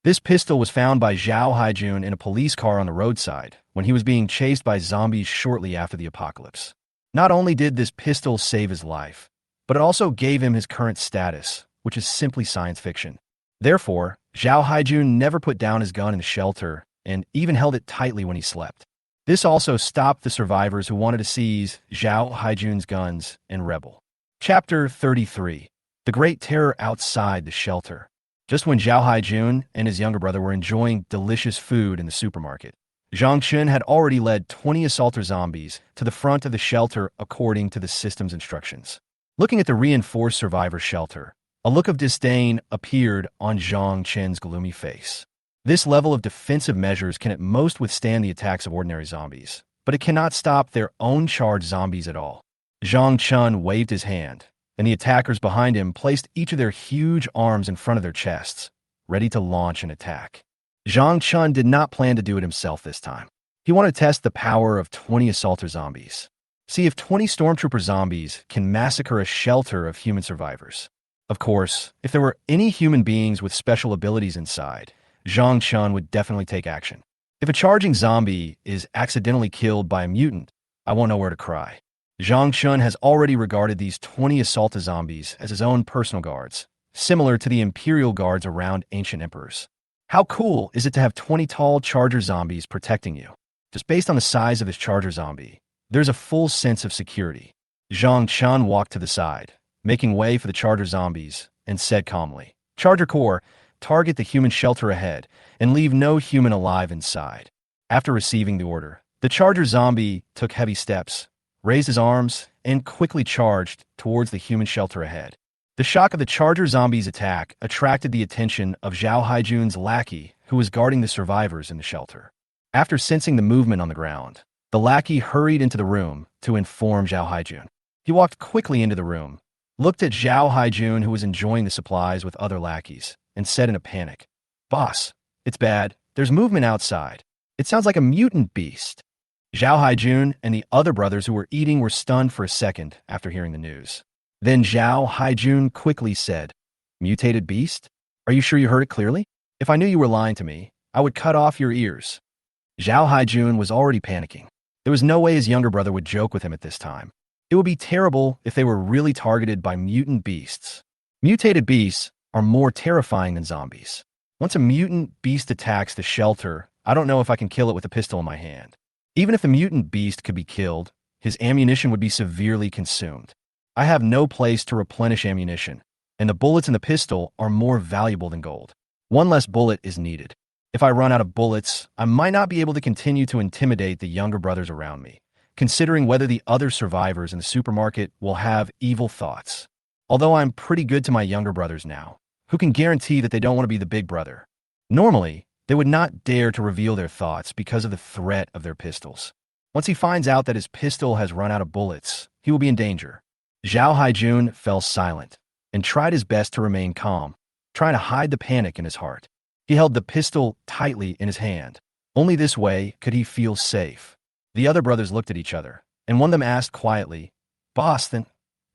This pistol was found by Zhao Haijun in a police car on the roadside when he was being chased by zombies shortly after the apocalypse. Not only did this pistol save his life, but it also gave him his current status, which is simply science fiction. Therefore, Zhao Haijun never put down his gun in the shelter and even held it tightly when he slept. This also stopped the survivors who wanted to seize Zhao Haijun's guns and rebel. Chapter 33. The Great Terror Outside the Shelter. Just when Zhao Haijun and his younger brother were enjoying delicious food in the supermarket, Zhang Chun had already led 20 assaulter zombies to the front of the shelter according to the system's instructions. Looking at the reinforced survivor shelter, a look of disdain appeared on Zhang Chun's gloomy face. This level of defensive measures can at most withstand the attacks of ordinary zombies, but it cannot stop their own charged zombies at all. Zhang Chun waved his hand, and the attackers behind him placed each of their huge arms in front of their chests, ready to launch an attack. Zhang Chun did not plan to do it himself this time. He wanted to test the power of 20 assaulter zombies. See if 20 stormtrooper zombies can massacre a shelter of human survivors. Of course, if there were any human beings with special abilities inside, Zhang Chun would definitely take action. If a charging zombie is accidentally killed by a mutant, I won't know where to cry. Zhang Chun has already regarded these 20 assaulted zombies as his own personal guards, similar to the Imperial guards around ancient emperors. How cool is it to have 20 tall charger zombies protecting you? Just based on the size of his charger zombie, there's a full sense of security. Zhang Chun walked to the side, making way for the charger zombies, and said calmly, "Charger Corps, target the human shelter ahead, and leave no human alive inside." After receiving the order, the charger zombie took heavy steps, raised his arms, and quickly charged towards the human shelter ahead. The shock of the charger zombie's attack attracted the attention of Zhao Haijun's lackey, who was guarding the survivors in the shelter. After sensing the movement on the ground, the lackey hurried into the room to inform Zhao Haijun. He walked quickly into the room, looked at Zhao Haijun, who was enjoying the supplies with other lackeys, and said in a panic, "Boss, it's bad. There's movement outside. It sounds like a mutant beast." Zhao Haijun and the other brothers who were eating were stunned for a second after hearing the news. Then Zhao Haijun quickly said, "Mutated beast? Are you sure you heard it clearly? If I knew you were lying to me, I would cut off your ears." Zhao Haijun was already panicking. There was no way his younger brother would joke with him at this time. It would be terrible if they were really targeted by mutant beasts. Mutated beasts are more terrifying than zombies. Once a mutant beast attacks the shelter, I don't know if I can kill it with a pistol in my hand. Even if the mutant beast could be killed, his ammunition would be severely consumed. I have no place to replenish ammunition, and the bullets in the pistol are more valuable than gold. One less bullet is needed. If I run out of bullets, I might not be able to continue to intimidate the younger brothers around me, considering whether the other survivors in the supermarket will have evil thoughts. Although I'm pretty good to my younger brothers now, who can guarantee that they don't want to be the big brother. Normally, they would not dare to reveal their thoughts because of the threat of their pistols. Once he finds out that his pistol has run out of bullets, he will be in danger. Zhao Haijun fell silent and tried his best to remain calm, trying to hide the panic in his heart. He held the pistol tightly in his hand. Only this way could he feel safe. The other brothers looked at each other, and one of them asked quietly, "Boss, then,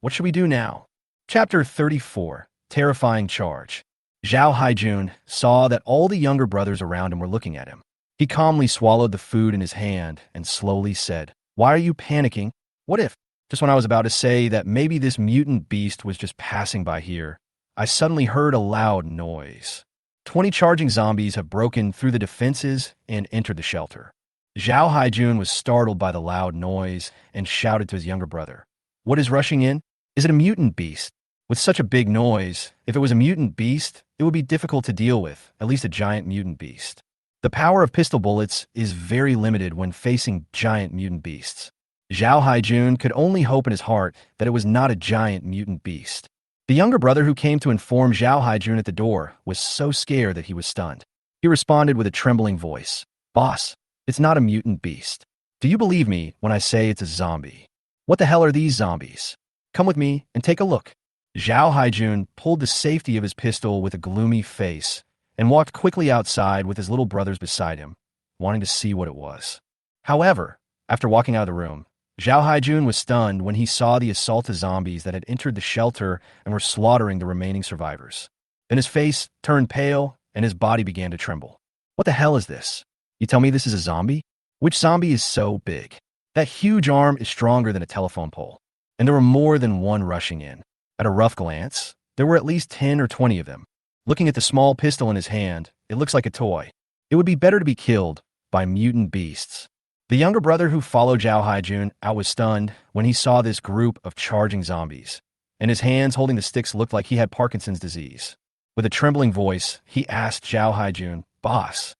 what should we do now?" Chapter 34. Terrifying Charge. Zhao Haijun saw that all the younger brothers around him were looking at him. He calmly swallowed the food in his hand and slowly said, "Why are you panicking? What if, just when I was about to say that maybe this mutant beast was just passing by here, I suddenly heard a loud noise. 20 charging zombies have broken through the defenses and entered the shelter." Zhao Haijun was startled by the loud noise and shouted to his younger brother, "What is rushing in? Is it a mutant beast?" With such a big noise, if it was a mutant beast, it would be difficult to deal with, at least a giant mutant beast. The power of pistol bullets is very limited when facing giant mutant beasts. Zhao Haijun could only hope in his heart that it was not a giant mutant beast. The younger brother who came to inform Zhao Haijun at the door was so scared that he was stunned. He responded with a trembling voice, "Boss, it's not a mutant beast. Do you believe me when I say it's a zombie? What the hell are these zombies? Come with me and take a look." Zhao Haijun pulled the safety of his pistol with a gloomy face and walked quickly outside with his little brothers beside him, wanting to see what it was. However, after walking out of the room, Zhao Haijun was stunned when he saw the assaulted zombies that had entered the shelter and were slaughtering the remaining survivors. Then his face turned pale and his body began to tremble. "What the hell is this? You tell me this is a zombie? Which zombie is so big? That huge arm is stronger than a telephone pole." And there were more than one rushing in. At a rough glance, there were at least 10 or 20 of them. Looking at the small pistol in his hand, it looks like a toy. It would be better to be killed by mutant beasts. The younger brother who followed Zhao Haijun out was stunned when he saw this group of charging zombies, and his hands holding the sticks looked like he had Parkinson's disease. With a trembling voice, he asked Zhao Haijun, Boss,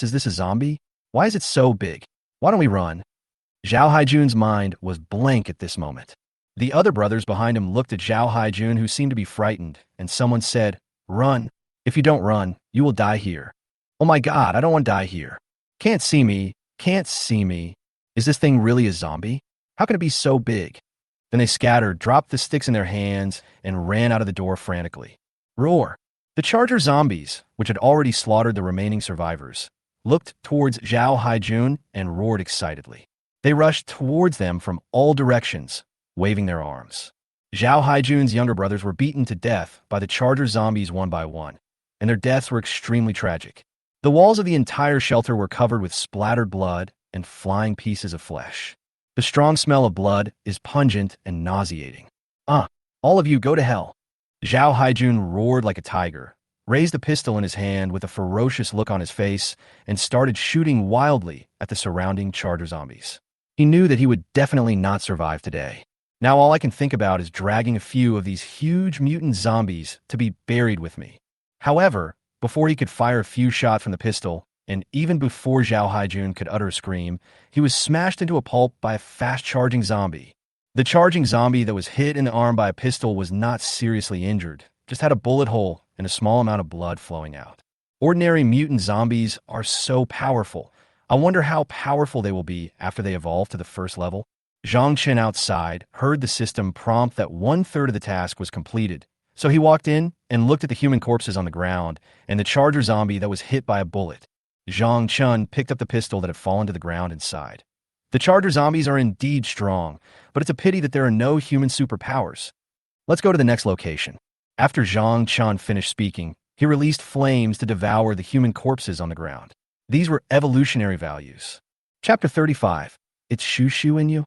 is this a zombie? Why is it so big? Why don't we run?" Zhao Haijun's mind was blank at this moment. The other brothers behind him looked at Zhao Haijun, who seemed to be frightened, and someone said, "Run. If you don't run, you will die here." "Oh my God, I don't want to die here. Can't see me. Is this thing really a zombie? How can it be so big?" Then they scattered, dropped the sticks in their hands, and ran out of the door frantically. Roar! The charger zombies, which had already slaughtered the remaining survivors, looked towards Zhao Haijun and roared excitedly. They rushed towards them from all directions, waving their arms. Zhao Haijun's younger brothers were beaten to death by the charger zombies one by one, and their deaths were extremely tragic. The walls of the entire shelter were covered with splattered blood and flying pieces of flesh. The strong smell of blood is pungent and nauseating. All of you go to hell." Zhao Haijun roared like a tiger, raised a pistol in his hand with a ferocious look on his face, and started shooting wildly at the surrounding charger zombies. He knew that he would definitely not survive today. Now all I can think about is dragging a few of these huge mutant zombies to be buried with me. However, before he could fire a few shots from the pistol, and even before Zhao Haijun could utter a scream, he was smashed into a pulp by a fast-charging zombie. The charging zombie that was hit in the arm by a pistol was not seriously injured, just had a bullet hole and a small amount of blood flowing out. Ordinary mutant zombies are so powerful. I wonder how powerful they will be after they evolve to the first level. Zhang Chen outside heard the system prompt that 1/3 of the task was completed, so he walked in and looked at the human corpses on the ground and the charger zombie that was hit by a bullet. Zhang Chen picked up the pistol that had fallen to the ground and sighed. The charger zombies are indeed strong, but it's a pity that there are no human superpowers. Let's go to the next location. After Zhang Chen finished speaking, he released flames to devour the human corpses on the ground. These were evolutionary values. Chapter 35. It's Shushu in you?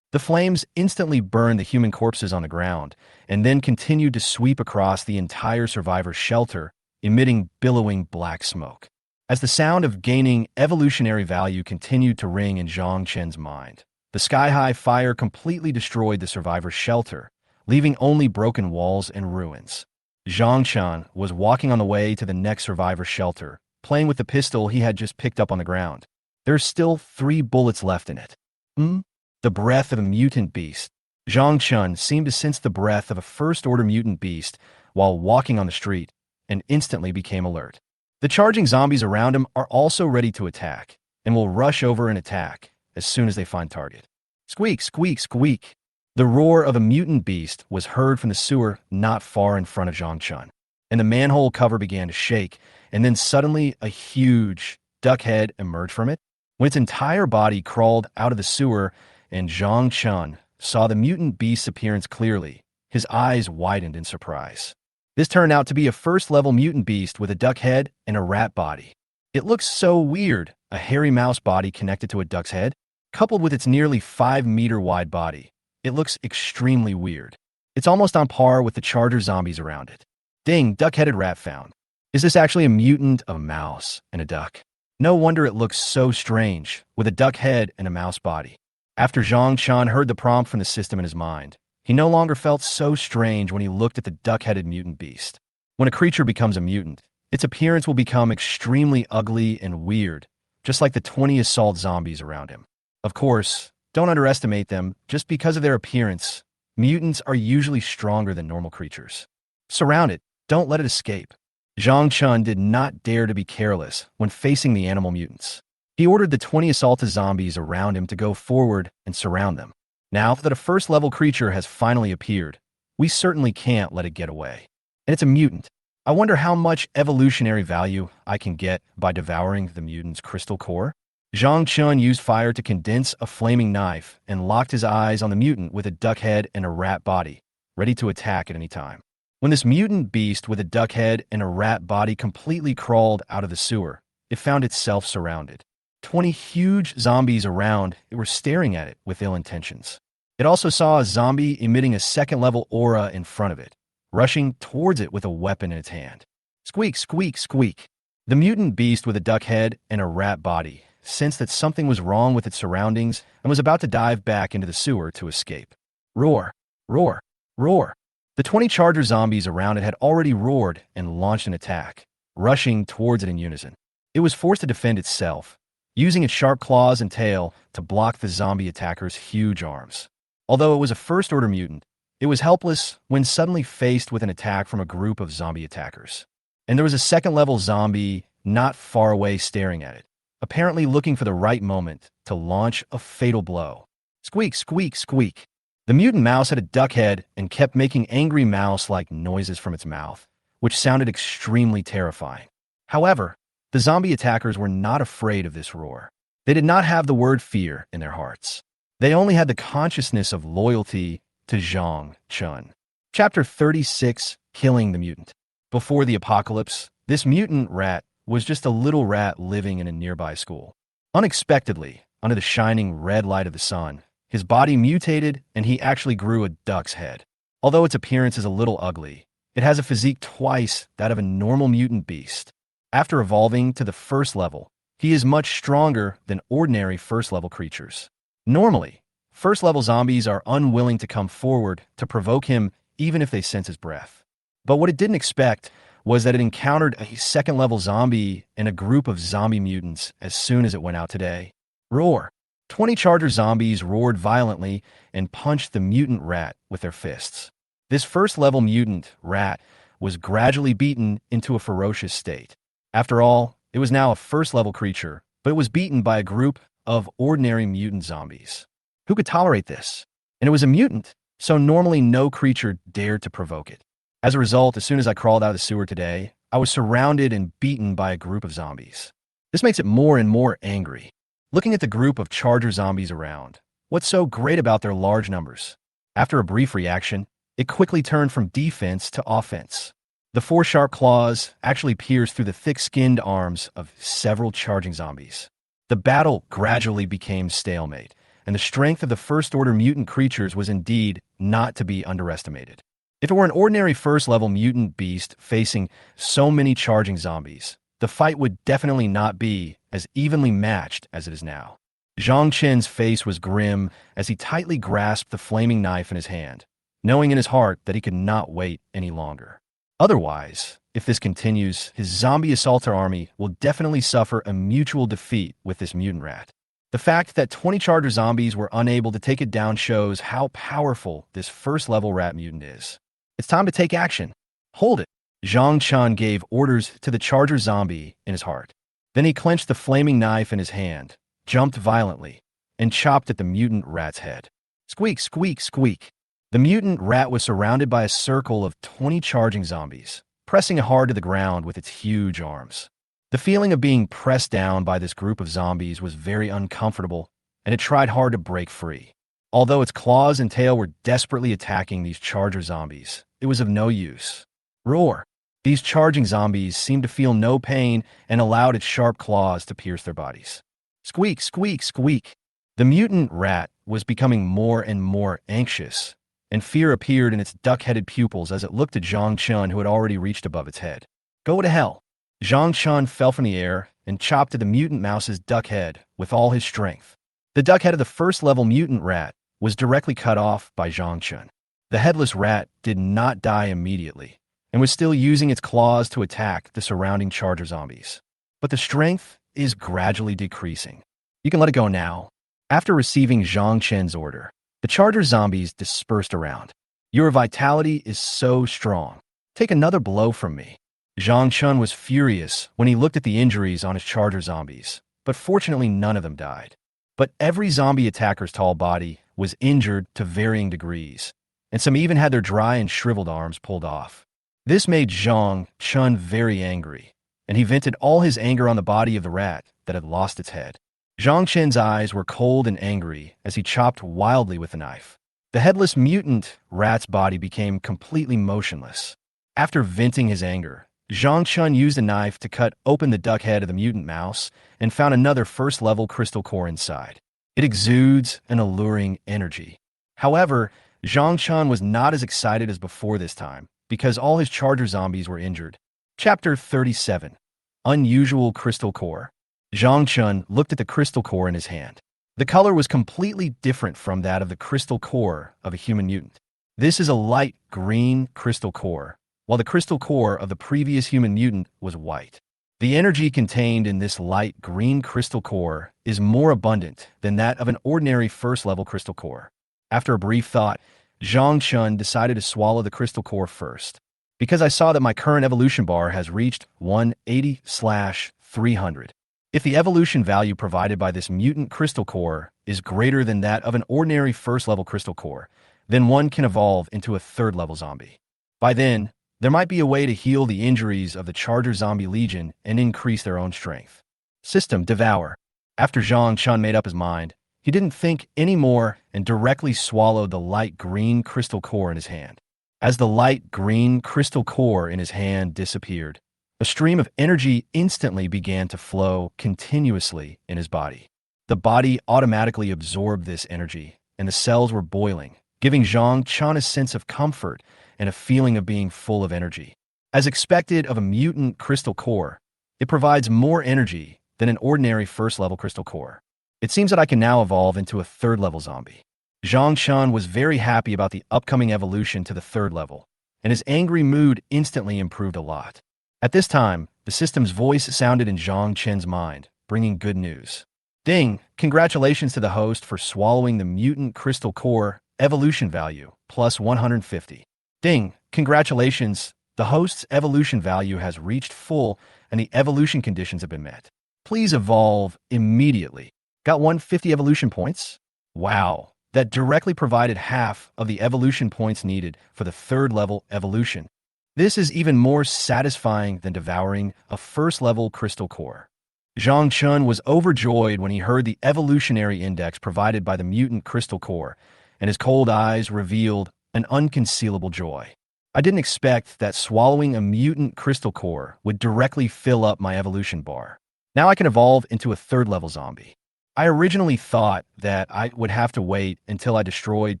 The flames instantly burned the human corpses on the ground, and then continued to sweep across the entire survivor's shelter, emitting billowing black smoke. As the sound of gaining evolutionary value continued to ring in Zhang Chen's mind, the sky-high fire completely destroyed the survivor's shelter, leaving only broken walls and ruins. Zhang Chen was walking on the way to the next survivor's shelter, playing with the pistol he had just picked up on the ground. There's still 3 bullets left in it. The breath of a mutant beast. Zhang Chen seemed to sense the breath of a first-order mutant beast while walking on the street, and instantly became alert. The charging zombies around him are also ready to attack, and will rush over and attack as soon as they find target. Squeak, squeak, squeak. The roar of a mutant beast was heard from the sewer not far in front of Zhang Chen, and the manhole cover began to shake, and then suddenly a huge duck head emerged from it. When its entire body crawled out of the sewer, and Zhang Chen saw the mutant beast's appearance clearly, his eyes widened in surprise. This turned out to be a first-level mutant beast with a duck head and a rat body. It looks so weird, a hairy mouse body connected to a duck's head, coupled with its nearly 5-meter wide body. It looks extremely weird. It's almost on par with the charger zombies around it. Ding, duck-headed rat found. Is this actually a mutant of a mouse and a duck? No wonder it looks so strange, with a duck head and a mouse body. After Zhang Chen heard the prompt from the system in his mind, he no longer felt so strange when he looked at the duck-headed mutant beast. When a creature becomes a mutant, its appearance will become extremely ugly and weird, just like the 20 assault zombies around him. Of course, don't underestimate them just because of their appearance. Mutants are usually stronger than normal creatures. Surround it, don't let it escape. Zhang Chen did not dare to be careless when facing the animal mutants. He ordered the 20 assault zombies around him to go forward and surround them. Now that a first-level creature has finally appeared, we certainly can't let it get away. And it's a mutant. I wonder how much evolutionary value I can get by devouring the mutant's crystal core. Zhang Chen used fire to condense a flaming knife and locked his eyes on the mutant with a duck head and a rat body, ready to attack at any time. When this mutant beast with a duck head and a rat body completely crawled out of the sewer, it found itself surrounded. 20 huge zombies around it were staring at it with ill intentions. It also saw a zombie emitting a second-level aura in front of it, rushing towards it with a weapon in its hand. Squeak, squeak, squeak. The mutant beast with a duck head and a rat body sensed that something was wrong with its surroundings and was about to dive back into the sewer to escape. Roar, roar, roar. The 20 charger zombies around it had already roared and launched an attack, rushing towards it in unison. It was forced to defend itself, using its sharp claws and tail to block the zombie attackers' huge arms. Although it was a first-order mutant, it was helpless when suddenly faced with an attack from a group of zombie attackers. And there was a second-level zombie not far away staring at it, apparently looking for the right moment to launch a fatal blow. Squeak, squeak, squeak. The mutant mouse had a duck head and kept making angry mouse-like noises from its mouth, which sounded extremely terrifying. However, the zombie attackers were not afraid of this roar. They did not have the word fear in their hearts. They only had the consciousness of loyalty to Zhang Chun. Chapter 36, Killing the Mutant. Before the apocalypse, this mutant rat was just a little rat living in a nearby school. Unexpectedly, under the shining red light of the sun, his body mutated and he actually grew a duck's head. Although its appearance is a little ugly, it has a physique twice that of a normal mutant beast. After evolving to the first level, he is much stronger than ordinary first-level creatures. Normally, first-level zombies are unwilling to come forward to provoke him even if they sense his breath. But what it didn't expect was that it encountered a second-level zombie and a group of zombie mutants as soon as it went out today. Roar! 20 charger zombies roared violently and punched the mutant rat with their fists. This first-level mutant rat was gradually beaten into a ferocious state. After all, it was now a first-level creature, but it was beaten by a group of ordinary mutant zombies. Who could tolerate this? And it was a mutant, so normally no creature dared to provoke it. As a result, as soon as I crawled out of the sewer today, I was surrounded and beaten by a group of zombies. This makes it more and more angry. Looking at the group of charger zombies around, what's so great about their large numbers? After a brief reaction, it quickly turned from defense to offense. The 4 sharp claws actually pierced through the thick-skinned arms of several charging zombies. The battle gradually became stalemate, and the strength of the first-order mutant creatures was indeed not to be underestimated. If it were an ordinary first-level mutant beast facing so many charging zombies, the fight would definitely not be as evenly matched as it is now. Zhang Chen's face was grim as he tightly grasped the flaming knife in his hand, knowing in his heart that he could not wait any longer. Otherwise, if this continues, his zombie assaulter army will definitely suffer a mutual defeat with this mutant rat. The fact that 20 charger zombies were unable to take it down shows how powerful this first-level rat mutant is. It's time to take action. Hold it. Zhang Chun gave orders to the charger zombie in his heart. Then he clenched the flaming knife in his hand, jumped violently, and chopped at the mutant rat's head. Squeak, squeak, squeak. The mutant rat was surrounded by a circle of 20 charging zombies, pressing it hard to the ground with its huge arms. The feeling of being pressed down by this group of zombies was very uncomfortable, and it tried hard to break free. Although its claws and tail were desperately attacking these charger zombies, it was of no use. Roar! These charging zombies seemed to feel no pain and allowed its sharp claws to pierce their bodies. Squeak, squeak, squeak. The mutant rat was becoming more and more anxious, and fear appeared in its duck-headed pupils as it looked at Zhang Chun, who had already reached above its head. Go to hell! Zhang Chun fell from the air and chopped at the mutant mouse's duck head with all his strength. The duck head of the first-level mutant rat was directly cut off by Zhang Chun. The headless rat did not die immediately and was still using its claws to attack the surrounding charger zombies. But the strength is gradually decreasing. You can let it go now. After receiving Zhang Chen's order, the charger zombies dispersed around. Your vitality is so strong. Take another blow from me. Zhang Chun was furious when he looked at the injuries on his charger zombies, but fortunately none of them died. But every zombie attacker's tall body was injured to varying degrees, and some even had their dry and shriveled arms pulled off. This made Zhang Chun very angry, and he vented all his anger on the body of the rat that had lost its head. Zhang Chen's eyes were cold and angry as he chopped wildly with the knife. The headless mutant rat's body became completely motionless. After venting his anger, Zhang Chun used a knife to cut open the duck head of the mutant mouse and found another first-level crystal core inside. It exudes an alluring energy. However, Zhang Chun was not as excited as before this time because all his charger zombies were injured. Chapter 37. Unusual Crystal Core. Zhang Chun looked at the crystal core in his hand. The color was completely different from that of the crystal core of a human mutant. This is a light green crystal core, while the crystal core of the previous human mutant was white. The energy contained in this light green crystal core is more abundant than that of an ordinary first-level crystal core. After a brief thought, Zhang Chun decided to swallow the crystal core first. Because I saw that my current evolution bar has reached 180/300. If the evolution value provided by this mutant crystal core is greater than that of an ordinary first-level crystal core, then one can evolve into a third-level zombie. By then, there might be a way to heal the injuries of the Charger Zombie Legion and increase their own strength. System Devour. After Zhang Chun made up his mind, he didn't think anymore and directly swallowed the light green crystal core in his hand. As the light green crystal core in his hand disappeared, a stream of energy instantly began to flow continuously in his body. The body automatically absorbed this energy, and the cells were boiling, giving Zhang Chun a sense of comfort and a feeling of being full of energy. As expected of a mutant crystal core, it provides more energy than an ordinary first-level crystal core. It seems that I can now evolve into a third-level zombie. Zhang Chun was very happy about the upcoming evolution to the third level, and his angry mood instantly improved a lot. At this time, the system's voice sounded in Zhang Chun's mind, bringing good news. Ding! Congratulations to the host for swallowing the mutant crystal core evolution value, plus 150. Ding! Congratulations! The host's evolution value has reached full and the evolution conditions have been met. Please evolve immediately. Got 150 evolution points? Wow! That directly provided half of the evolution points needed for the third-level evolution. This is even more satisfying than devouring a first-level crystal core. Zhang Chun was overjoyed when he heard the evolutionary index provided by the mutant crystal core, and his cold eyes revealed an unconcealable joy. I didn't expect that swallowing a mutant crystal core would directly fill up my evolution bar. Now I can evolve into a third-level zombie. I originally thought that I would have to wait until I destroyed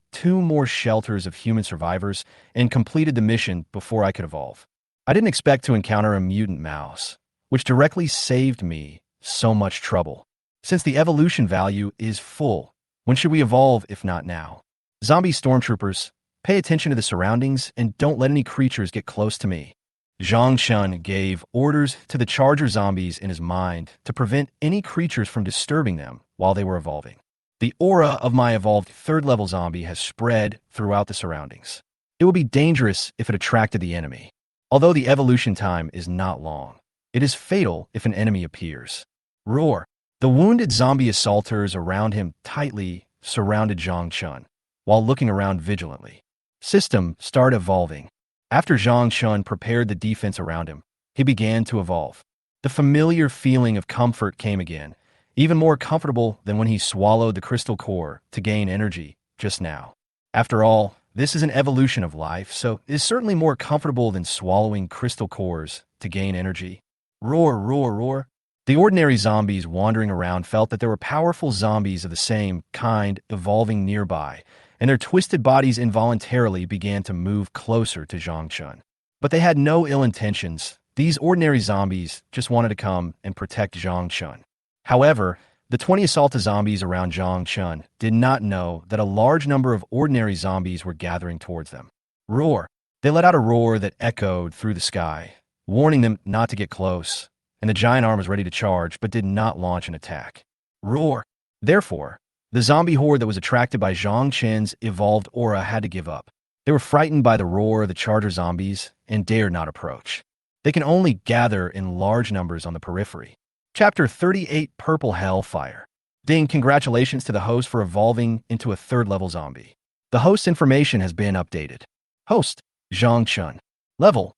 2 more shelters of human survivors and completed the mission before I could evolve. I didn't expect to encounter a mutant mouse, which directly saved me so much trouble. Since the evolution value is full, when should we evolve if not now? Zombie stormtroopers, pay attention to the surroundings and don't let any creatures get close to me. Zhang Chun gave orders to the Charger zombies in his mind to prevent any creatures from disturbing them while they were evolving. The aura of my evolved third-level zombie has spread throughout the surroundings. It will be dangerous if it attracted the enemy. Although the evolution time is not long, it is fatal if an enemy appears. Roar! The wounded zombie assaulters around him tightly surrounded Zhang Chun, while looking around vigilantly. System start evolving. After Zhang Chun prepared the defense around him, he began to evolve. The familiar feeling of comfort came again, even more comfortable than when he swallowed the crystal core to gain energy just now. After all, this is an evolution of life, so it is certainly more comfortable than swallowing crystal cores to gain energy. Roar, roar, roar. The ordinary zombies wandering around felt that there were powerful zombies of the same kind evolving nearby, and their twisted bodies involuntarily began to move closer to Zhang Chun. But they had no ill intentions. These ordinary zombies just wanted to come and protect Zhang Chun. However, the 20 assaulted zombies around Zhang Chun did not know that a large number of ordinary zombies were gathering towards them. Roar! They let out a roar that echoed through the sky, warning them not to get close, and the giant arm was ready to charge but did not launch an attack. Roar! Therefore, the zombie horde that was attracted by Zhang Chun's evolved aura had to give up. They were frightened by the roar of the Charger zombies and dared not approach. They can only gather in large numbers on the periphery. Chapter 38 Purple Hellfire. Ding! Congratulations to the host for evolving into a third-level zombie. The host's information has been updated. Host, Zhang Chun. Level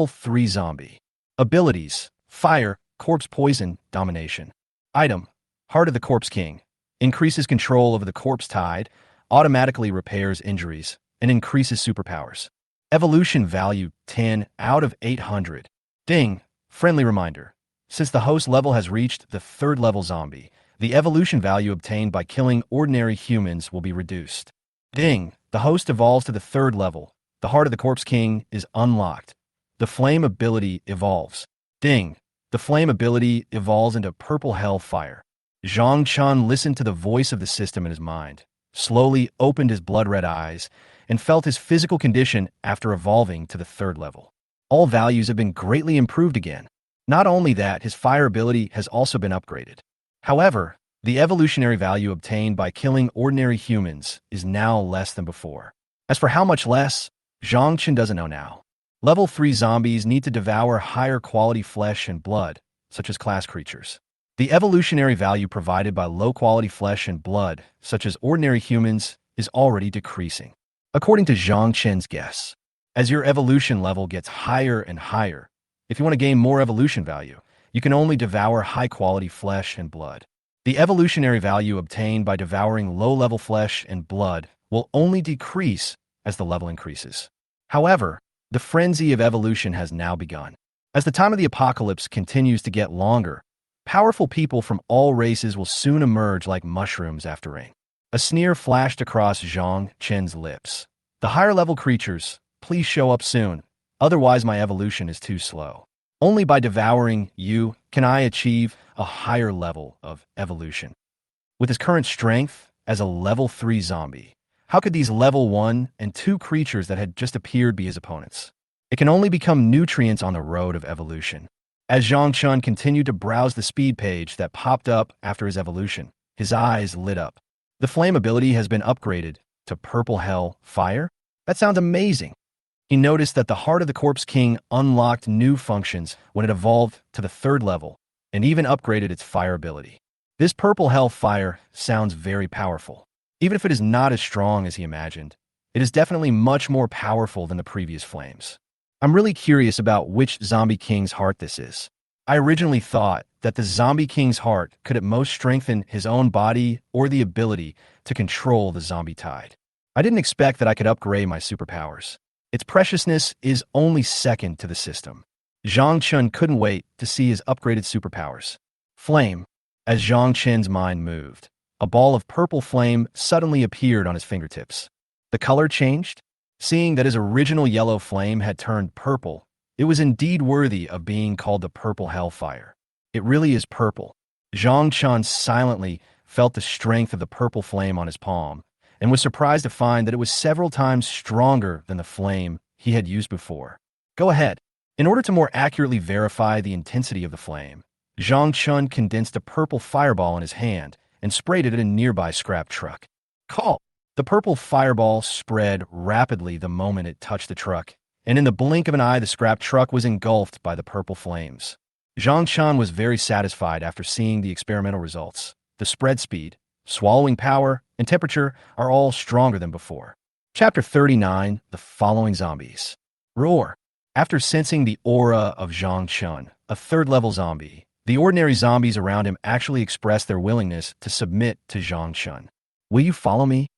3 zombie. Abilities, Fire, Corpse Poison, Domination. Item, Heart of the Corpse King. Increases control over the corpse tide, automatically repairs injuries, and increases superpowers. Evolution value 10 out of 800. Ding! Friendly reminder. Since the host level has reached the third-level zombie, the evolution value obtained by killing ordinary humans will be reduced. Ding! The host evolves to the third level. The Heart of the Corpse King is unlocked. The flame ability evolves. Ding! The flame ability evolves into purple hellfire. Zhang Chun listened to the voice of the system in his mind, slowly opened his blood-red eyes, and felt his physical condition after evolving to the third level. All values have been greatly improved again. Not only that, his fire ability has also been upgraded. However, the evolutionary value obtained by killing ordinary humans is now less than before. As for how much less, Zhang Chun doesn't know now. Level 3 zombies need to devour higher quality flesh and blood, such as class creatures. The evolutionary value provided by low-quality flesh and blood, such as ordinary humans, is already decreasing. According to Zhang Chen's guess, as your evolution level gets higher and higher, if you want to gain more evolution value, you can only devour high-quality flesh and blood. The evolutionary value obtained by devouring low-level flesh and blood will only decrease as the level increases. However, the frenzy of evolution has now begun. As the time of the apocalypse continues to get longer, powerful people from all races will soon emerge like mushrooms after rain. A sneer flashed across Zhang Chen's lips. The higher-level creatures, please show up soon, otherwise my evolution is too slow. Only by devouring you can I achieve a higher level of evolution. With his current strength as a level 3 zombie, how could these level 1 and 2 creatures that had just appeared be his opponents? It can only become nutrients on the road of evolution. As Zhang Chun continued to browse the speed page that popped up after his evolution, his eyes lit up. The flame ability has been upgraded to purple hell fire? That sounds amazing. He noticed that the Heart of the Corpse King unlocked new functions when it evolved to the third level, and even upgraded its fire ability. This purple hell fire sounds very powerful. Even if it is not as strong as he imagined, it is definitely much more powerful than the previous flames. I'm really curious about which Zombie King's heart this is. I originally thought that the Zombie King's heart could at most strengthen his own body or the ability to control the zombie tide. I didn't expect that I could upgrade my superpowers. Its preciousness is only second to the system. Zhang Chun couldn't wait to see his upgraded superpowers. Flame. As Zhang Chen's mind moved, a ball of purple flame suddenly appeared on his fingertips. The color changed. Seeing that his original yellow flame had turned purple, it was indeed worthy of being called the purple hellfire. It really is purple. Zhang Chun silently felt the strength of the purple flame on his palm, and was surprised to find that it was several times stronger than the flame he had used before. Go ahead. In order to more accurately verify the intensity of the flame, Zhang Chun condensed a purple fireball in his hand and sprayed it at a nearby scrap truck. Call! The purple fireball spread rapidly the moment it touched the truck, and in the blink of an eye the scrap truck was engulfed by the purple flames. Zhang Chun was very satisfied after seeing the experimental results. The spread speed, swallowing power, and temperature are all stronger than before. Chapter 39, The Following Zombies. Roar. After sensing the aura of Zhang Chun, a third-level zombie, the ordinary zombies around him actually expressed their willingness to submit to Zhang Chun. Will you follow me?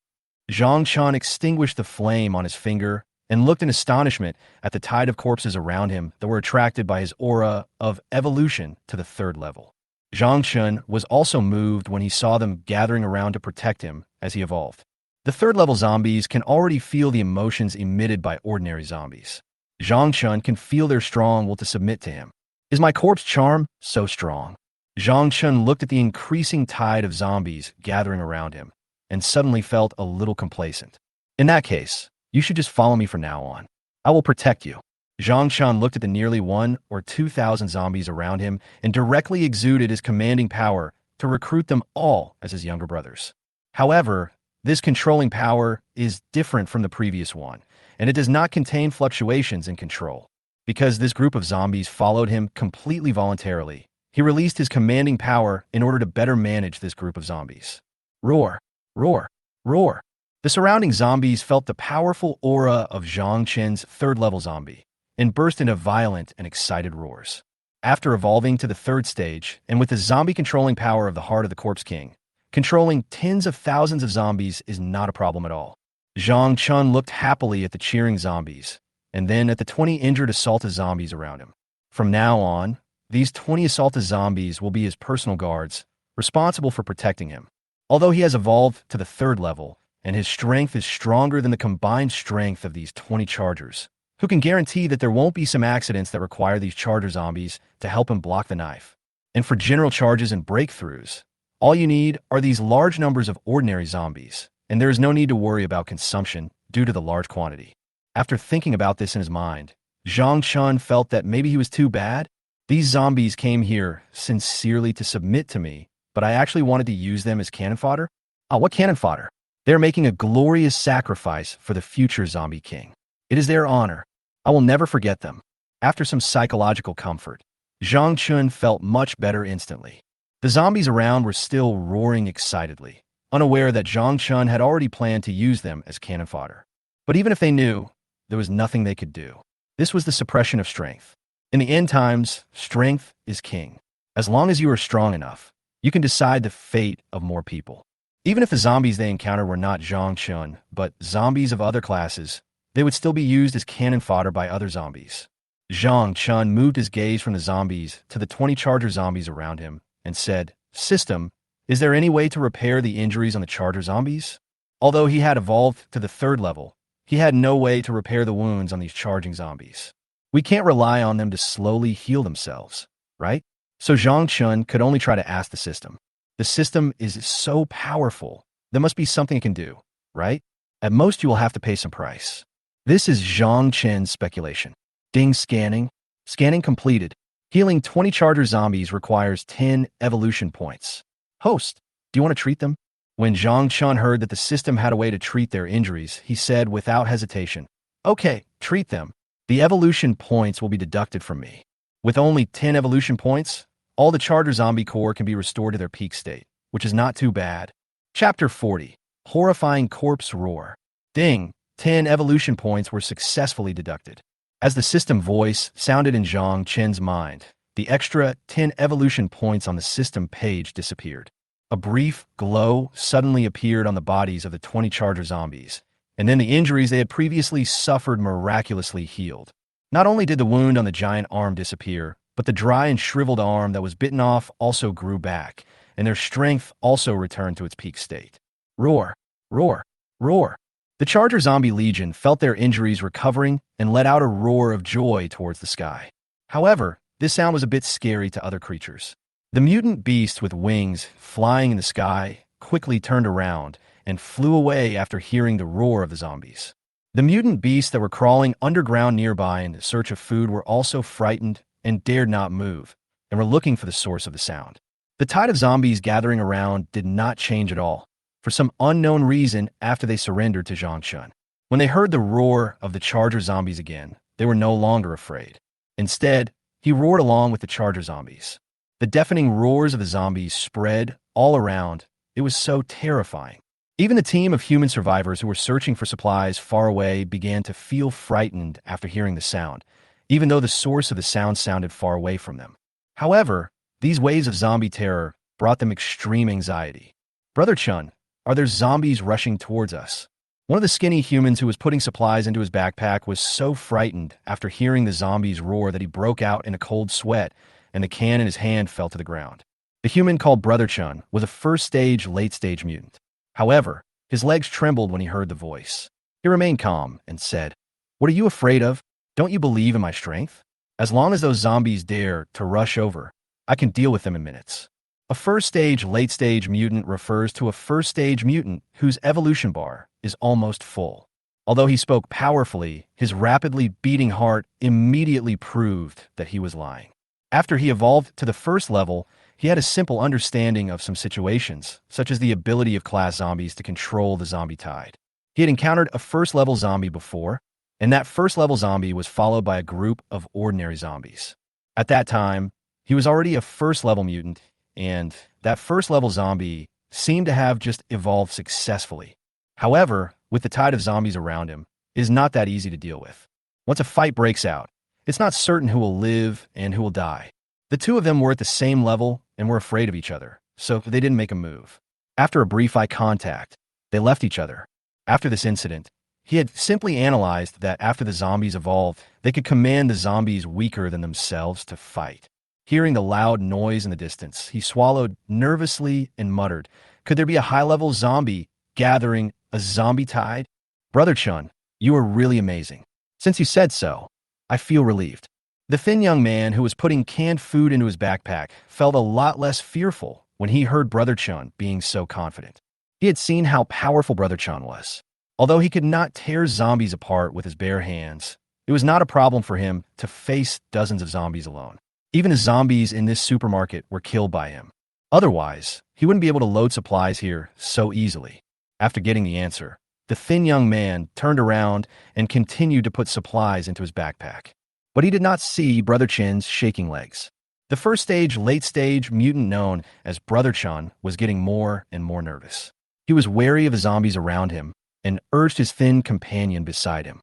Zhang Chun extinguished the flame on his finger and looked in astonishment at the tide of corpses around him that were attracted by his aura of evolution to the third level. Zhang Chun was also moved when he saw them gathering around to protect him as he evolved. The third-level zombies can already feel the emotions emitted by ordinary zombies. Zhang Chun can feel their strong will to submit to him. Is my corpse charm so strong? Zhang Chun looked at the increasing tide of zombies gathering around him and suddenly felt a little complacent. In that case, you should just follow me from now on. I will protect you. Zhang Chun looked at the nearly 1,000 or 2,000 zombies around him and directly exuded his commanding power to recruit them all as his younger brothers. However, this controlling power is different from the previous one, and it does not contain fluctuations in control. Because this group of zombies followed him completely voluntarily, he released his commanding power in order to better manage this group of zombies. Roar, roar, roar. The surrounding zombies felt the powerful aura of Zhang Chen's third-level zombie and burst into violent and excited roars. After evolving to the third stage, and with the zombie-controlling power of the Heart of the Corpse King, controlling tens of thousands of zombies is not a problem at all. Zhang Chun looked happily at the cheering zombies, and then at the 20 injured assaulted zombies around him. From now on, these 20 assaulted zombies will be his personal guards, responsible for protecting him. Although he has evolved to the third level, and his strength is stronger than the combined strength of these 20 chargers, Who can guarantee that there won't be some accidents that require these charger zombies to help him block the knife? And for general charges and breakthroughs, all you need are these large numbers of ordinary zombies, and there is no need to worry about consumption due to the large quantity. After thinking about this in his mind, Zhang Chun felt that maybe he was too bad. These zombies came here sincerely to submit to me, but I actually wanted to use them as cannon fodder? Ah, what cannon fodder? They're making a glorious sacrifice for the future zombie king. It is their honor. I will never forget them. After some psychological comfort, Zhang Chun felt much better instantly. The zombies around were still roaring excitedly, unaware that Zhang Chun had already planned to use them as cannon fodder. But even if they knew, there was nothing they could do. This was the suppression of strength. In the end times, strength is king. As long as you are strong enough, you can decide the fate of more people. Even if the zombies they encountered were not Zhang Chun, but zombies of other classes, they would still be used as cannon fodder by other zombies. Zhang Chun moved his gaze from the zombies to the 20 charger zombies around him and said, "System, is there any way to repair the injuries on the charger zombies?" Although he had evolved to the 3rd level, he had no way to repair the wounds on these charging zombies. We can't rely on them to slowly heal themselves, right? So Zhang Chun could only try to ask the system. The system is so powerful, there must be something it can do, right? At most you will have to pay some price. This is Zhang Chen's speculation. Ding scanning. Scanning completed. Healing 20 charger zombies requires 10 evolution points. Host, do you want to treat them? When Zhang Chun heard that the system had a way to treat their injuries, he said without hesitation, "Okay, treat them. The evolution points will be deducted from me." With only 10 evolution points, all the charger zombie core can be restored to their peak state, which is not too bad. Chapter 40. Horrifying Corpse Roar. Ding. 10 evolution points were successfully deducted. As the system voice sounded in Zhang Chen's mind, the extra 10 evolution points on the system page disappeared. A brief glow suddenly appeared on the bodies of the 20 charger zombies, and then the injuries they had previously suffered miraculously healed. Not only did the wound on the giant arm disappear, but the dry and shriveled arm that was bitten off also grew back, and their strength also returned to its peak state. Roar, roar, roar. The Charger Zombie Legion felt their injuries recovering and let out a roar of joy towards the sky. However, this sound was a bit scary to other creatures. The mutant beasts with wings flying in the sky quickly turned around and flew away after hearing the roar of the zombies. The mutant beasts that were crawling underground nearby in search of food were also frightened and dared not move, and were looking for the source of the sound. The tide of zombies gathering around did not change at all, for some unknown reason after they surrendered to Zhang Chun. When they heard the roar of the Charger zombies again, they were no longer afraid. Instead, he roared along with the Charger zombies. The deafening roars of the zombies spread all around. It was so terrifying. Even the team of human survivors who were searching for supplies far away began to feel frightened after hearing the sound, even though the source of the sound sounded far away from them. However, these waves of zombie terror brought them extreme anxiety. "Brother Chun, are there zombies rushing towards us?" One of the skinny humans who was putting supplies into his backpack was so frightened after hearing the zombies roar that he broke out in a cold sweat, and the can in his hand fell to the ground. The human called Brother Chun was a first-stage, late-stage mutant. However, his legs trembled when he heard the voice. He remained calm and said, "What are you afraid of? Don't you believe in my strength? As long as those zombies dare to rush over, I can deal with them in minutes." A first-stage, late-stage mutant refers to a first-stage mutant whose evolution bar is almost full. Although he spoke powerfully, his rapidly beating heart immediately proved that he was lying. After he evolved to the first level, he had a simple understanding of some situations, such as the ability of class zombies to control the zombie tide. He had encountered a first-level zombie before, and that first-level zombie was followed by a group of ordinary zombies. At that time, he was already a first-level mutant, and that first-level zombie seemed to have just evolved successfully. However, with the tide of zombies around him, it is not that easy to deal with. Once a fight breaks out, it's not certain who will live and who will die. The two of them were at the same level and were afraid of each other, so they didn't make a move. After a brief eye contact, they left each other. After this incident, he had simply analyzed that after the zombies evolved, they could command the zombies weaker than themselves to fight. Hearing the loud noise in the distance, he swallowed nervously and muttered, "Could there be a high-level zombie gathering a zombie tide?" "Brother Chun, you are really amazing. Since you said so, I feel relieved. The thin young man who was putting canned food into his backpack felt a lot less fearful when he heard Brother Chun being so confident. He had seen how powerful Brother Chun was. Although he could not tear zombies apart with his bare hands, it was not a problem for him to face dozens of zombies alone. Even the zombies in this supermarket were killed by him. Otherwise, he wouldn't be able to load supplies here so easily. After getting the answer, the thin young man turned around and continued to put supplies into his backpack. But he did not see Brother Chin's shaking legs. The first stage, late stage mutant known as Brother Chun was getting more and more nervous. He was wary of the zombies around him and urged his thin companion beside him.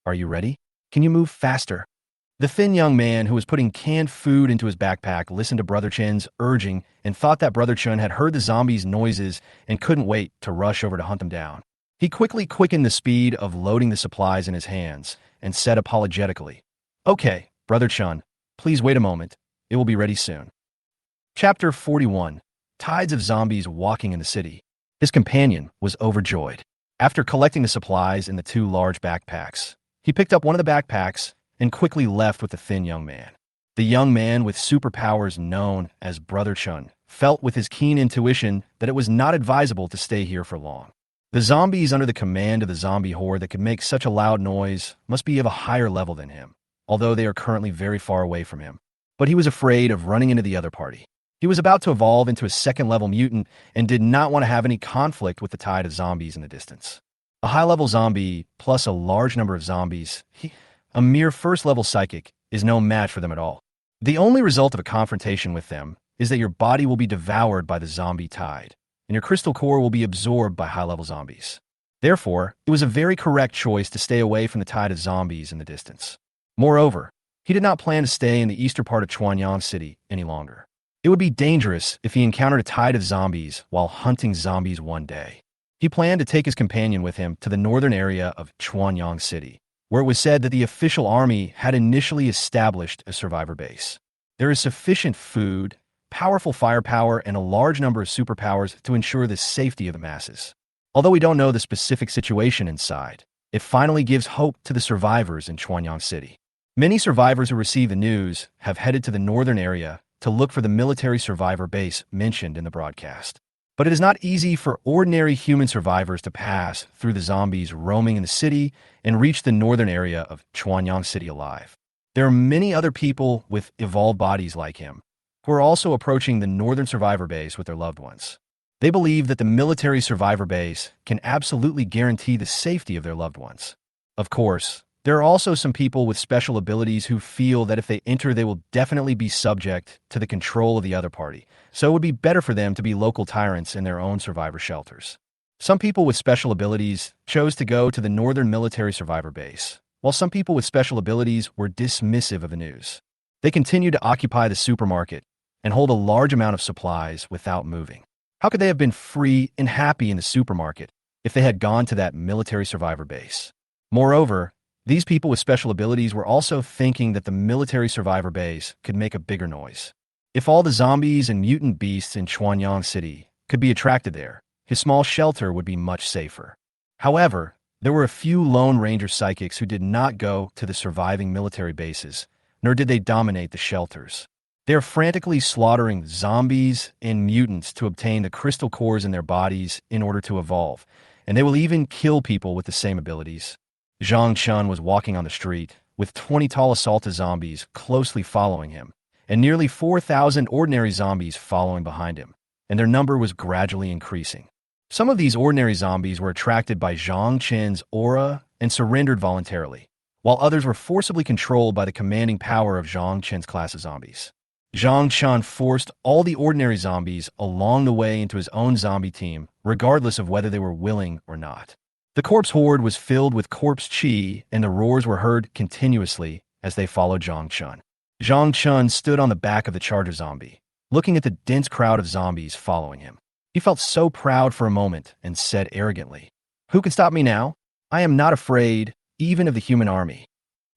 Are you ready? Can you move faster? The thin young man who was putting canned food into his backpack listened to Brother Chin's urging and thought that Brother Chun had heard the zombies' noises and couldn't wait to rush over to hunt them down. He quickly quickened the speed of loading the supplies in his hands and said apologetically, "Okay, Brother Chun, please wait a moment. It will be ready soon." Chapter 41. Tides of Zombies Walking in the City. His companion was overjoyed. After collecting the supplies in the two large backpacks, he picked up one of the backpacks and quickly left with the thin young man. The young man with superpowers known as Brother Chun felt with his keen intuition that it was not advisable to stay here for long. The zombies under the command of the zombie horde that could make such a loud noise must be of a higher level than him, although they are currently very far away from him. But he was afraid of running into the other party. He was about to evolve into a second-level mutant and did not want to have any conflict with the tide of zombies in the distance. A high-level zombie plus a large number of zombies, a mere first-level psychic, is no match for them at all. The only result of a confrontation with them is that your body will be devoured by the zombie tide, and your crystal core will be absorbed by high-level zombies. Therefore, it was a very correct choice to stay away from the tide of zombies in the distance. Moreover, he did not plan to stay in the eastern part of Chuanyang City any longer. It would be dangerous if he encountered a tide of zombies while hunting zombies one day. He planned to take his companion with him to the northern area of Chuanyang City, where it was said that the official army had initially established a survivor base. There is sufficient food, powerful firepower, and a large number of superpowers to ensure the safety of the masses. Although we don't know the specific situation inside, it finally gives hope to the survivors in Chuanyang City. Many survivors who receive the news have headed to the northern area to look for the military survivor base mentioned in the broadcast. But it is not easy for ordinary human survivors to pass through the zombies roaming in the city and reach the northern area of Chuanyang City alive. There are many other people with evolved bodies like him who are also approaching the northern survivor base with their loved ones. They believe that the military survivor base can absolutely guarantee the safety of their loved ones. Of course, there are also some people with special abilities who feel that if they enter, they will definitely be subject to the control of the other party, so it would be better for them to be local tyrants in their own survivor shelters. Some people with special abilities chose to go to the northern military survivor base, while some people with special abilities were dismissive of the news. They continued to occupy the supermarket and hold a large amount of supplies without moving. How could they have been free and happy in the supermarket if they had gone to that military survivor base? Moreover, these people with special abilities were also thinking that the military survivor base could make a bigger noise. If all the zombies and mutant beasts in Chuanyang City could be attracted there, his small shelter would be much safer. However, there were a few Lone Ranger psychics who did not go to the surviving military bases, nor did they dominate the shelters. They are frantically slaughtering zombies and mutants to obtain the crystal cores in their bodies in order to evolve, and they will even kill people with the same abilities. Zhang Chun was walking on the street, with 20 tall assaulted zombies closely following him, and nearly 4,000 ordinary zombies following behind him, and their number was gradually increasing. Some of these ordinary zombies were attracted by Zhang Chen's aura and surrendered voluntarily, while others were forcibly controlled by the commanding power of Zhang Chen's class of zombies. Zhang Chun forced all the ordinary zombies along the way into his own zombie team, regardless of whether they were willing or not. The corpse horde was filled with corpse chi, and the roars were heard continuously as they followed Zhang Chun. Zhang Chun stood on the back of the charger zombie, looking at the dense crowd of zombies following him. He felt so proud for a moment and said arrogantly, "Who can stop me now? I am not afraid, even of the human army."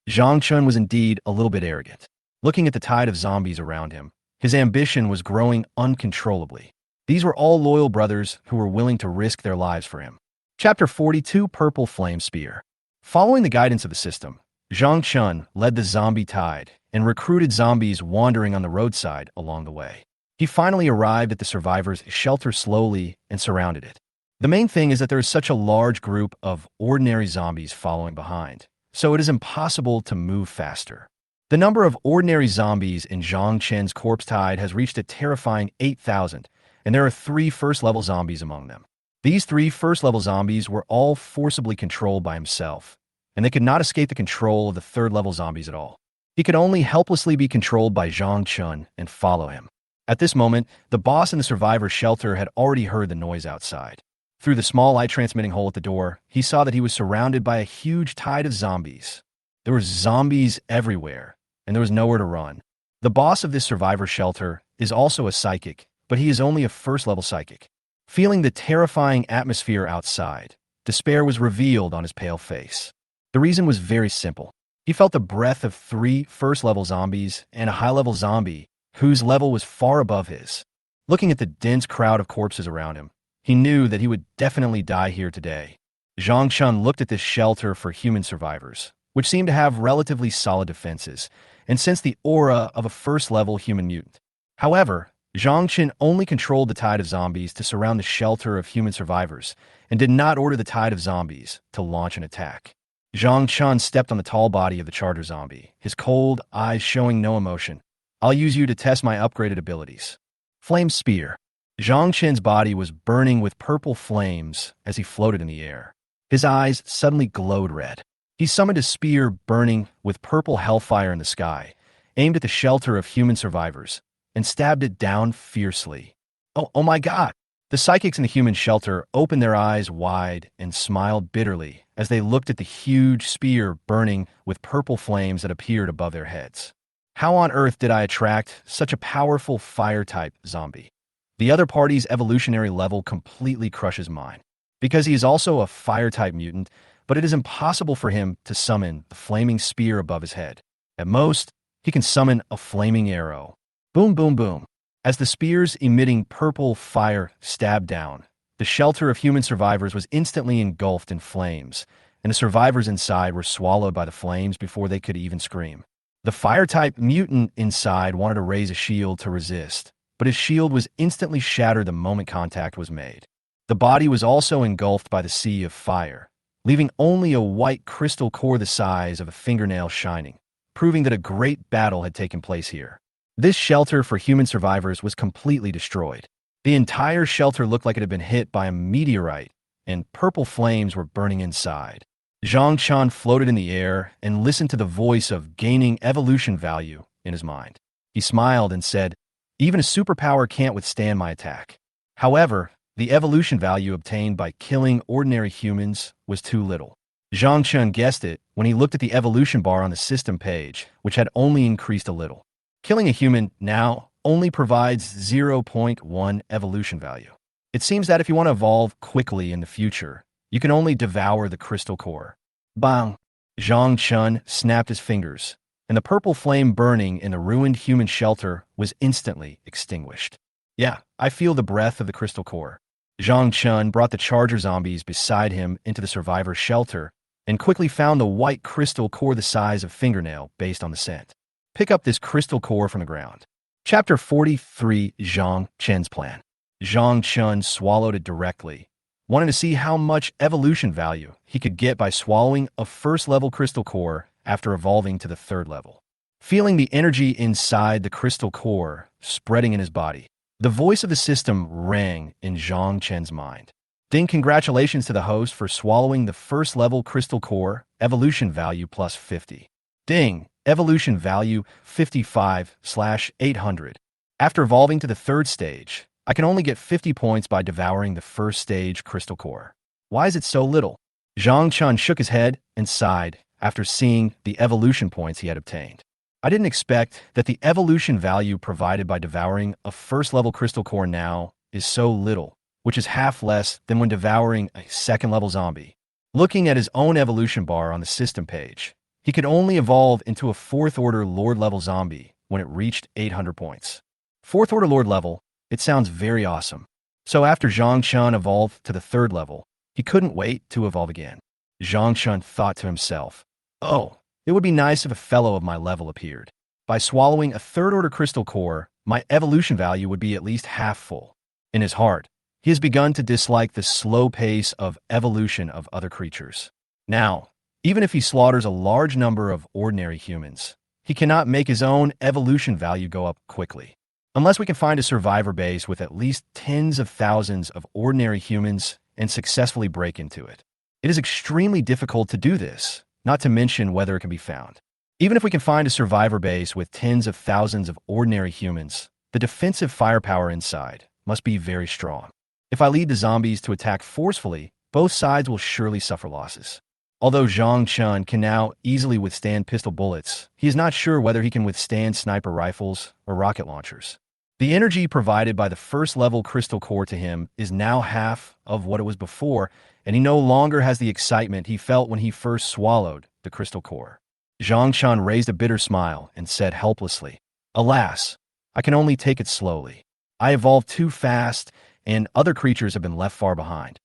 Zhang Chun was indeed a little bit arrogant. Looking at the tide of zombies around him, his ambition was growing uncontrollably. These were all loyal brothers who were willing to risk their lives for him. Chapter 42. Purple Flame Spear. Following the guidance of the system, Zhang Chun led the zombie tide and recruited zombies wandering on the roadside along the way. He finally arrived at the survivors' shelter slowly and surrounded it. The main thing is that there is such a large group of ordinary zombies following behind, so it is impossible to move faster. The number of ordinary zombies in Zhang Chen's corpse tide has reached a terrifying 8,000, and there are 3 first-level zombies among them. These 3 first-level zombies were all forcibly controlled by himself, and they could not escape the control of the third-level zombies at all. He could only helplessly be controlled by Zhang Chun and follow him. At this moment, the boss in the survivor's shelter had already heard the noise outside. Through the small light-transmitting hole at the door, he saw that he was surrounded by a huge tide of zombies. There were zombies everywhere, and there was nowhere to run. The boss of this survivor shelter is also a psychic, but he is only a first-level psychic. Feeling the terrifying atmosphere outside, despair was revealed on his pale face. The reason was very simple. He felt the breath of 3 first-level zombies and a high-level zombie whose level was far above his. Looking at the dense crowd of corpses around him, he knew that he would definitely die here today. Zhang Chun looked at this shelter for human survivors, which seemed to have relatively solid defenses, and sensed the aura of a first-level human mutant. However, Zhang Chun only controlled the tide of zombies to surround the shelter of human survivors, and did not order the tide of zombies to launch an attack. Zhang Chun stepped on the tall body of the charger zombie, his cold eyes showing no emotion. "I'll use you to test my upgraded abilities." Flame Spear. Zhang Chen's body was burning with purple flames as he floated in the air. His eyes suddenly glowed red. He summoned a spear burning with purple hellfire in the sky, aimed at the shelter of human survivors, and stabbed it down fiercely. Oh my God! The psychics in the human shelter opened their eyes wide and smiled bitterly as they looked at the huge spear burning with purple flames that appeared above their heads. How on earth did I attract such a powerful fire-type zombie? The other party's evolutionary level completely crushes mine, because he is also a fire-type mutant, but it is impossible for him to summon the flaming spear above his head. At most, he can summon a flaming arrow. Boom, boom, boom. As the spears emitting purple fire stabbed down, the shelter of human survivors was instantly engulfed in flames, and the survivors inside were swallowed by the flames before they could even scream. The fire-type mutant inside wanted to raise a shield to resist, but his shield was instantly shattered the moment contact was made. The body was also engulfed by the sea of fire, leaving only a white crystal core the size of a fingernail shining, proving that a great battle had taken place here. This shelter for human survivors was completely destroyed. The entire shelter looked like it had been hit by a meteorite, and purple flames were burning inside. Zhang Chun floated in the air and listened to the voice of gaining evolution value in his mind. He smiled and said, "Even a superpower can't withstand my attack." However, the evolution value obtained by killing ordinary humans was too little. Zhang Chun guessed it when he looked at the evolution bar on the system page, which had only increased a little. Killing a human now only provides 0.1 evolution value. It seems that if you want to evolve quickly in the future, you can only devour the crystal core. Bang! Zhang Chun snapped his fingers, and the purple flame burning in the ruined human shelter was instantly extinguished. Yeah, I feel the breath of the crystal core. Zhang Chun brought the charger zombies beside him into the survivor's shelter and quickly found the white crystal core the size of fingernail based on the scent. Pick up this crystal core from the ground. Chapter 43, Zhang Chen's Plan. Zhang Chun swallowed it directly, wanting to see how much evolution value he could get by swallowing a first-level crystal core after evolving to the third level. Feeling the energy inside the crystal core spreading in his body, the voice of the system rang in Zhang Chen's mind. Ding, congratulations to the host for swallowing the first-level crystal core, evolution value plus 50. Ding, evolution value 55/800. After evolving to the third stage, I can only get 50 points by devouring the first stage crystal core. Why is it so little? Zhang Chun shook his head and sighed after seeing the evolution points he had obtained. I didn't expect that the evolution value provided by devouring a first-level crystal core now is so little, which is half less than when devouring a second-level zombie. Looking at his own evolution bar on the system page, he could only evolve into a fourth-order Lord-level zombie when it reached 800 points. Fourth-order Lord level, it sounds very awesome. So after Zhang Chun evolved to the third level, he couldn't wait to evolve again. Zhang Chun thought to himself, "Oh, It would be nice if a fellow of my level appeared. By swallowing a third-order crystal core, my evolution value would be at least half full. In his heart, he has begun to dislike the slow pace of evolution of other creatures. Now, even if he slaughters a large number of ordinary humans, he cannot make his own evolution value go up quickly. Unless we can find a survivor base with at least tens of thousands of ordinary humans and successfully break into it. It is extremely difficult to do this, not to mention whether it can be found. Even if we can find a survivor base with tens of thousands of ordinary humans, the defensive firepower inside must be very strong. If I lead the zombies to attack forcefully, both sides will surely suffer losses. Although Zhang Chun can now easily withstand pistol bullets, he is not sure whether he can withstand sniper rifles or rocket launchers. The energy provided by the first-level crystal core to him is now half of what it was before, and he no longer has the excitement he felt when he first swallowed the crystal core. Zhang Chun raised a bitter smile and said helplessly, "Alas, I can only take it slowly. I evolved too fast, and other creatures have been left far behind.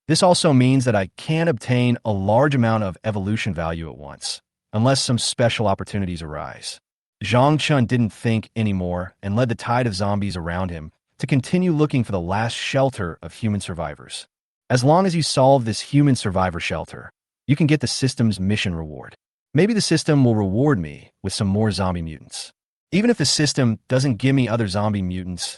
This also means that I can't obtain a large amount of evolution value at once, unless some special opportunities arise." Zhang Chun didn't think anymore and led the tide of zombies around him to continue looking for the last shelter of human survivors. As long as you solve this human survivor shelter, you can get the system's mission reward. Maybe the system will reward me with some more zombie mutants. Even if the system doesn't give me other zombie mutants,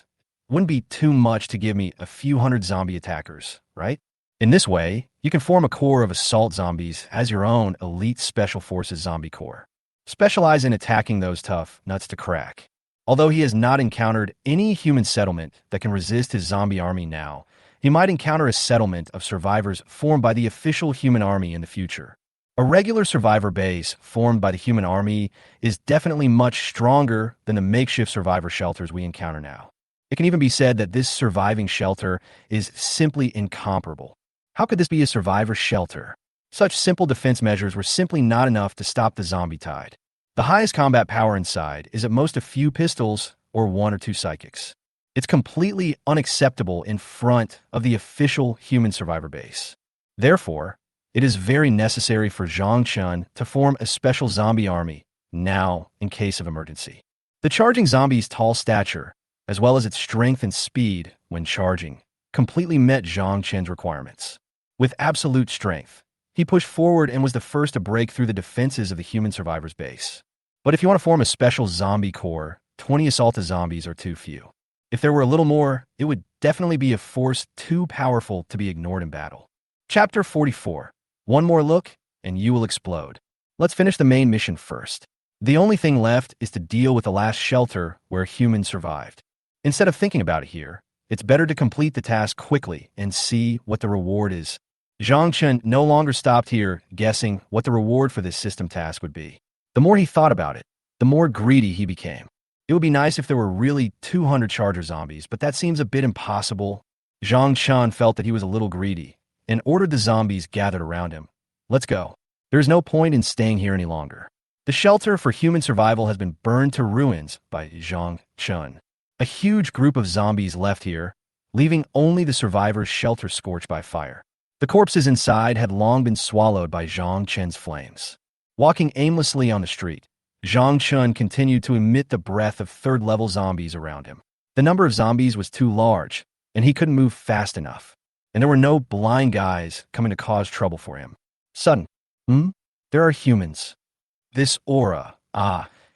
it wouldn't be too much to give me a few hundred zombie attackers, right? In this way, you can form a core of assault zombies as your own elite special forces zombie core. Specialize in attacking those tough nuts to crack. Although he has not encountered any human settlement that can resist his zombie army now, he might encounter a settlement of survivors formed by the official human army in the future. A regular survivor base formed by the human army is definitely much stronger than the makeshift survivor shelters we encounter now. It can even be said that this surviving shelter is simply incomparable. How could this be a survivor shelter? Such simple defense measures were simply not enough to stop the zombie tide. The highest combat power inside is at most a few pistols or one or two psychics. It's completely unacceptable in front of the official human survivor base. Therefore, it is very necessary for Zhang Chun to form a special zombie army now in case of emergency. The charging zombie's tall stature, as well as its strength and speed when charging, completely met Zhang Chun's requirements. With absolute strength, he pushed forward and was the first to break through the defenses of the human survivor's base. But if you want to form a special zombie core, 20 assaulted zombies are too few. If there were a little more, it would definitely be a force too powerful to be ignored in battle. Chapter 44. One more look, and you will explode. Let's finish the main mission first. The only thing left is to deal with the last shelter where humans survived. Instead of thinking about it here, it's better to complete the task quickly and see what the reward is. Zhang Chun no longer stopped here guessing what the reward for this system task would be. The more he thought about it, the more greedy he became. It would be nice if there were really 200 charger zombies, but that seems a bit impossible. Zhang Chun felt that he was a little greedy and ordered the zombies gathered around him. Let's go. There is no point in staying here any longer. The shelter for human survival has been burned to ruins by Zhang Chun. A huge group of zombies left here, leaving only the survivors' shelter scorched by fire. The corpses inside had long been swallowed by Zhang Chun's flames. Walking aimlessly on the street, Zhang Chun continued to emit the breath of third-level zombies around him. The number of zombies was too large, and he couldn't move fast enough. And there were no blind guys coming to cause trouble for him. Sudden. There are humans. This aura.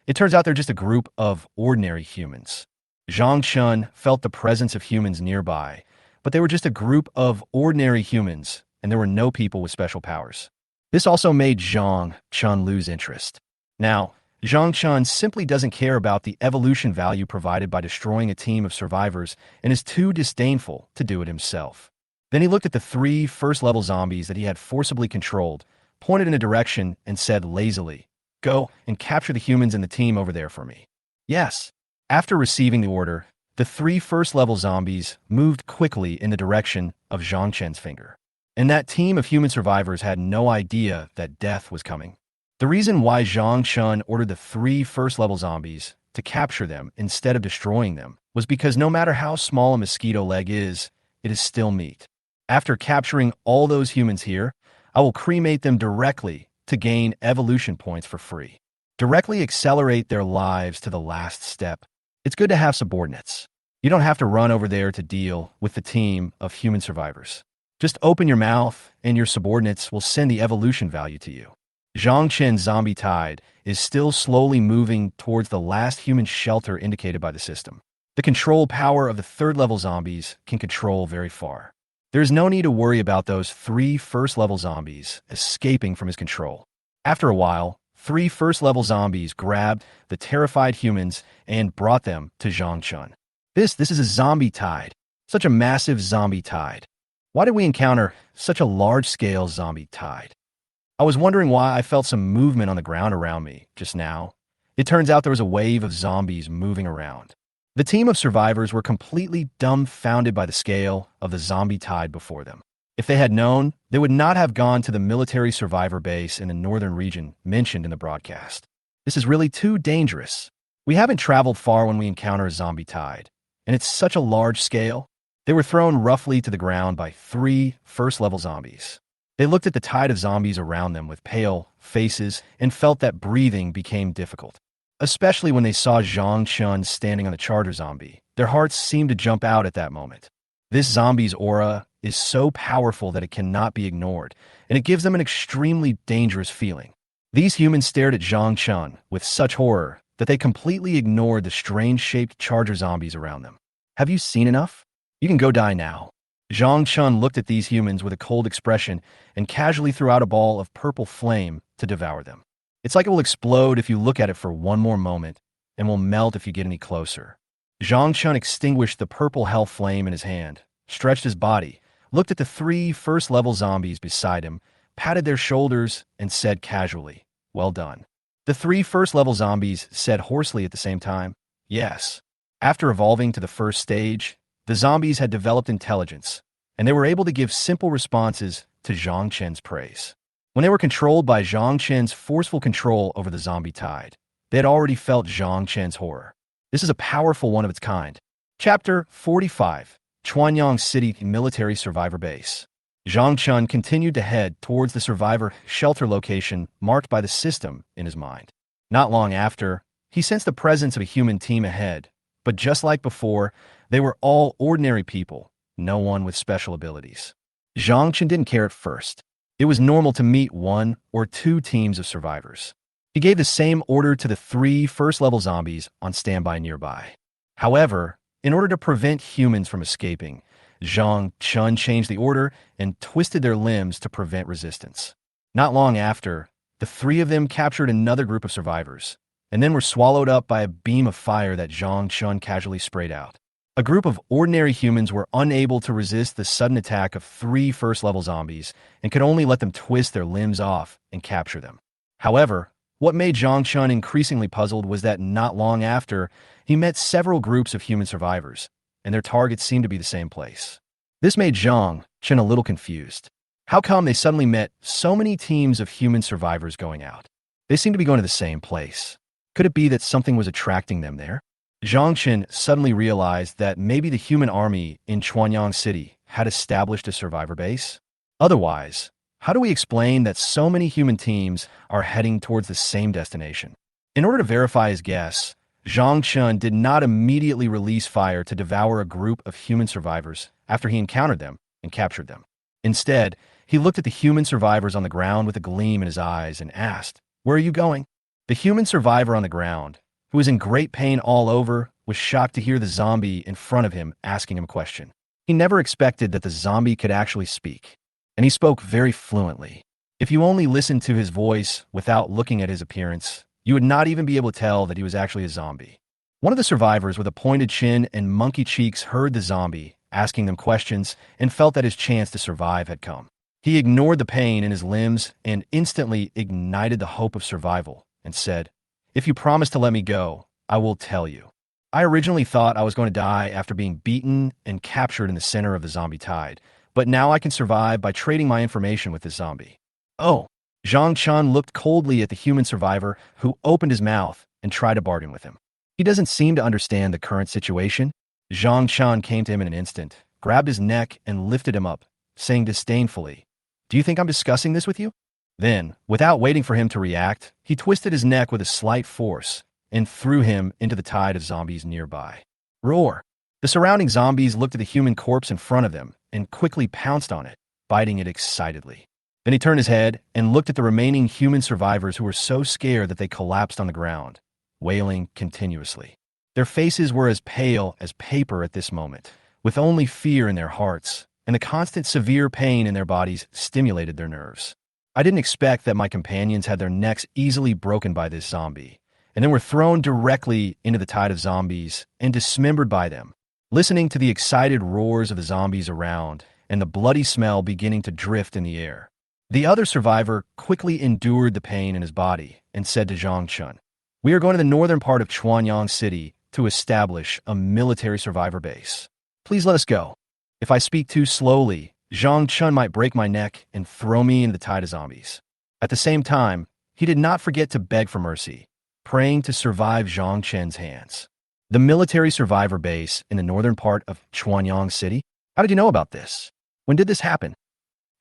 It turns out they're just a group of ordinary humans. Zhang Chun felt the presence of humans nearby, but they were just a group of ordinary humans, and there were no people with special powers. This also made Zhang Chun lose interest. Now, Zhang Chun simply doesn't care about the evolution value provided by destroying a team of survivors and is too disdainful to do it himself. Then he looked at the 3 first-level zombies that he had forcibly controlled, pointed in a direction, and said lazily, "Go and capture the humans in the team over there for me." Yes. After receiving the order, the 3 first-level zombies moved quickly in the direction of Zhang Chun's finger. And that team of human survivors had no idea that death was coming. The reason why Zhang Chun ordered the 3 first-level zombies to capture them instead of destroying them was because no matter how small a mosquito leg is, it is still meat. After capturing all those humans here, I will cremate them directly to gain evolution points for free. Directly accelerate their lives to the last step. It's good to have subordinates. You don't have to run over there to deal with the team of human survivors. Just open your mouth and your subordinates will send the evolution value to you. Zhang Chen's zombie tide is still slowly moving towards the last human shelter indicated by the system. The control power of the third-level zombies can control very far. There is no need to worry about those 3 first-level zombies escaping from his control. After a while, 3 first-level zombies grabbed the terrified humans and brought them to Zhang Chen. This is a zombie tide. Such a massive zombie tide. Why did we encounter such a large-scale zombie tide? I was wondering why I felt some movement on the ground around me just now. It turns out there was a wave of zombies moving around. The team of survivors were completely dumbfounded by the scale of the zombie tide before them. If they had known, they would not have gone to the military survivor base in the northern region mentioned in the broadcast. This is really too dangerous. We haven't traveled far when we encounter a zombie tide, and it's such a large scale. They were thrown roughly to the ground by 3 first-level zombies. They looked at the tide of zombies around them with pale faces and felt that breathing became difficult. Especially when they saw Zhang Chen standing on the charger zombie. Their hearts seemed to jump out at that moment. This zombie's aura is so powerful that it cannot be ignored, and it gives them an extremely dangerous feeling. These humans stared at Zhang Chen with such horror that they completely ignored the strange-shaped charger zombies around them. Have you seen enough? You can go die now. Zhang Chen looked at these humans with a cold expression and casually threw out a ball of purple flame to devour them. It's like it will explode if you look at it for one more moment and will melt if you get any closer. Zhang Chen extinguished the purple hell flame in his hand, stretched his body, looked at the 3 first-level zombies beside him, patted their shoulders, and said casually, "Well done." The 3 first-level zombies said hoarsely at the same time, "Yes." After evolving to the first stage, the zombies had developed intelligence, and they were able to give simple responses to Zhang Chen's praise. When they were controlled by Zhang Chen's forceful control over the zombie tide, they had already felt Zhang Chen's horror. This is a powerful one of its kind. Chapter 45, Chuanyang City Military Survivor Base. Zhang Chen continued to head towards the survivor shelter location marked by the system in his mind. Not long after, he sensed the presence of a human team ahead, but just like before, they were all ordinary people, no one with special abilities. Zhang Chen didn't care at first. It was normal to meet 1 or 2 teams of survivors. He gave the same order to the 3 first-level zombies on standby nearby. However, in order to prevent humans from escaping, Zhang Chen changed the order and twisted their limbs to prevent resistance. Not long after, the 3 of them captured another group of survivors, and then were swallowed up by a beam of fire that Zhang Chen casually sprayed out. A group of ordinary humans were unable to resist the sudden attack of 3 first-level zombies and could only let them twist their limbs off and capture them. However, what made Zhang Chen increasingly puzzled was that not long after, he met several groups of human survivors, and their targets seemed to be the same place. This made Zhang Chen a little confused. How come they suddenly met so many teams of human survivors going out? They seemed to be going to the same place. Could it be that something was attracting them there? Zhang Chen suddenly realized that maybe the human army in Chuanyang City had established a survivor base. Otherwise, how do we explain that so many human teams are heading towards the same destination? In order to verify his guess, Zhang Chen did not immediately release fire to devour a group of human survivors after he encountered them and captured them. Instead, he looked at the human survivors on the ground with a gleam in his eyes and asked, "Where are you going?" The human survivor on the ground, who was in great pain all over, was shocked to hear the zombie in front of him asking him a question. He never expected that the zombie could actually speak, and he spoke very fluently. If you only listened to his voice without looking at his appearance, you would not even be able to tell that he was actually a zombie. One of the survivors with a pointed chin and monkey cheeks heard the zombie asking them questions and felt that his chance to survive had come. He ignored the pain in his limbs and instantly ignited the hope of survival and said, "If you promise to let me go, I will tell you. I originally thought I was going to die after being beaten and captured in the center of the zombie tide, but now I can survive by trading my information with this zombie." Oh, Zhang Chen looked coldly at the human survivor who opened his mouth and tried to bargain with him. He doesn't seem to understand the current situation. Zhang Chen came to him in an instant, grabbed his neck and lifted him up, saying disdainfully, "Do you think I'm discussing this with you?" Then, without waiting for him to react, he twisted his neck with a slight force and threw him into the tide of zombies nearby. Roar! The surrounding zombies looked at the human corpse in front of them and quickly pounced on it, biting it excitedly. Then he turned his head and looked at the remaining human survivors who were so scared that they collapsed on the ground, wailing continuously. Their faces were as pale as paper at this moment, with only fear in their hearts, and the constant severe pain in their bodies stimulated their nerves. I didn't expect that my companions had their necks easily broken by this zombie, and then were thrown directly into the tide of zombies and dismembered by them. Listening to the excited roars of the zombies around and the bloody smell beginning to drift in the air, the other survivor quickly endured the pain in his body and said to Zhang Chun, "We are going to the northern part of Chuanyang City to establish a military survivor base. Please let us go. If I speak too slowly, Zhang Chun might break my neck and throw me into the tide of zombies." At the same time, he did not forget to beg for mercy, praying to survive Zhang Chen's hands. The military survivor base in the northern part of Chuanyang City? How did you know about this? When did this happen?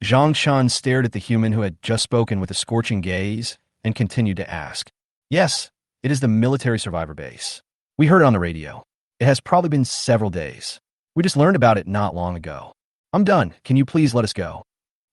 Zhang Chun stared at the human who had just spoken with a scorching gaze and continued to ask. Yes, it is the military survivor base. We heard it on the radio. It has probably been several days. We just learned about it not long ago. I'm done. Can you please let us go?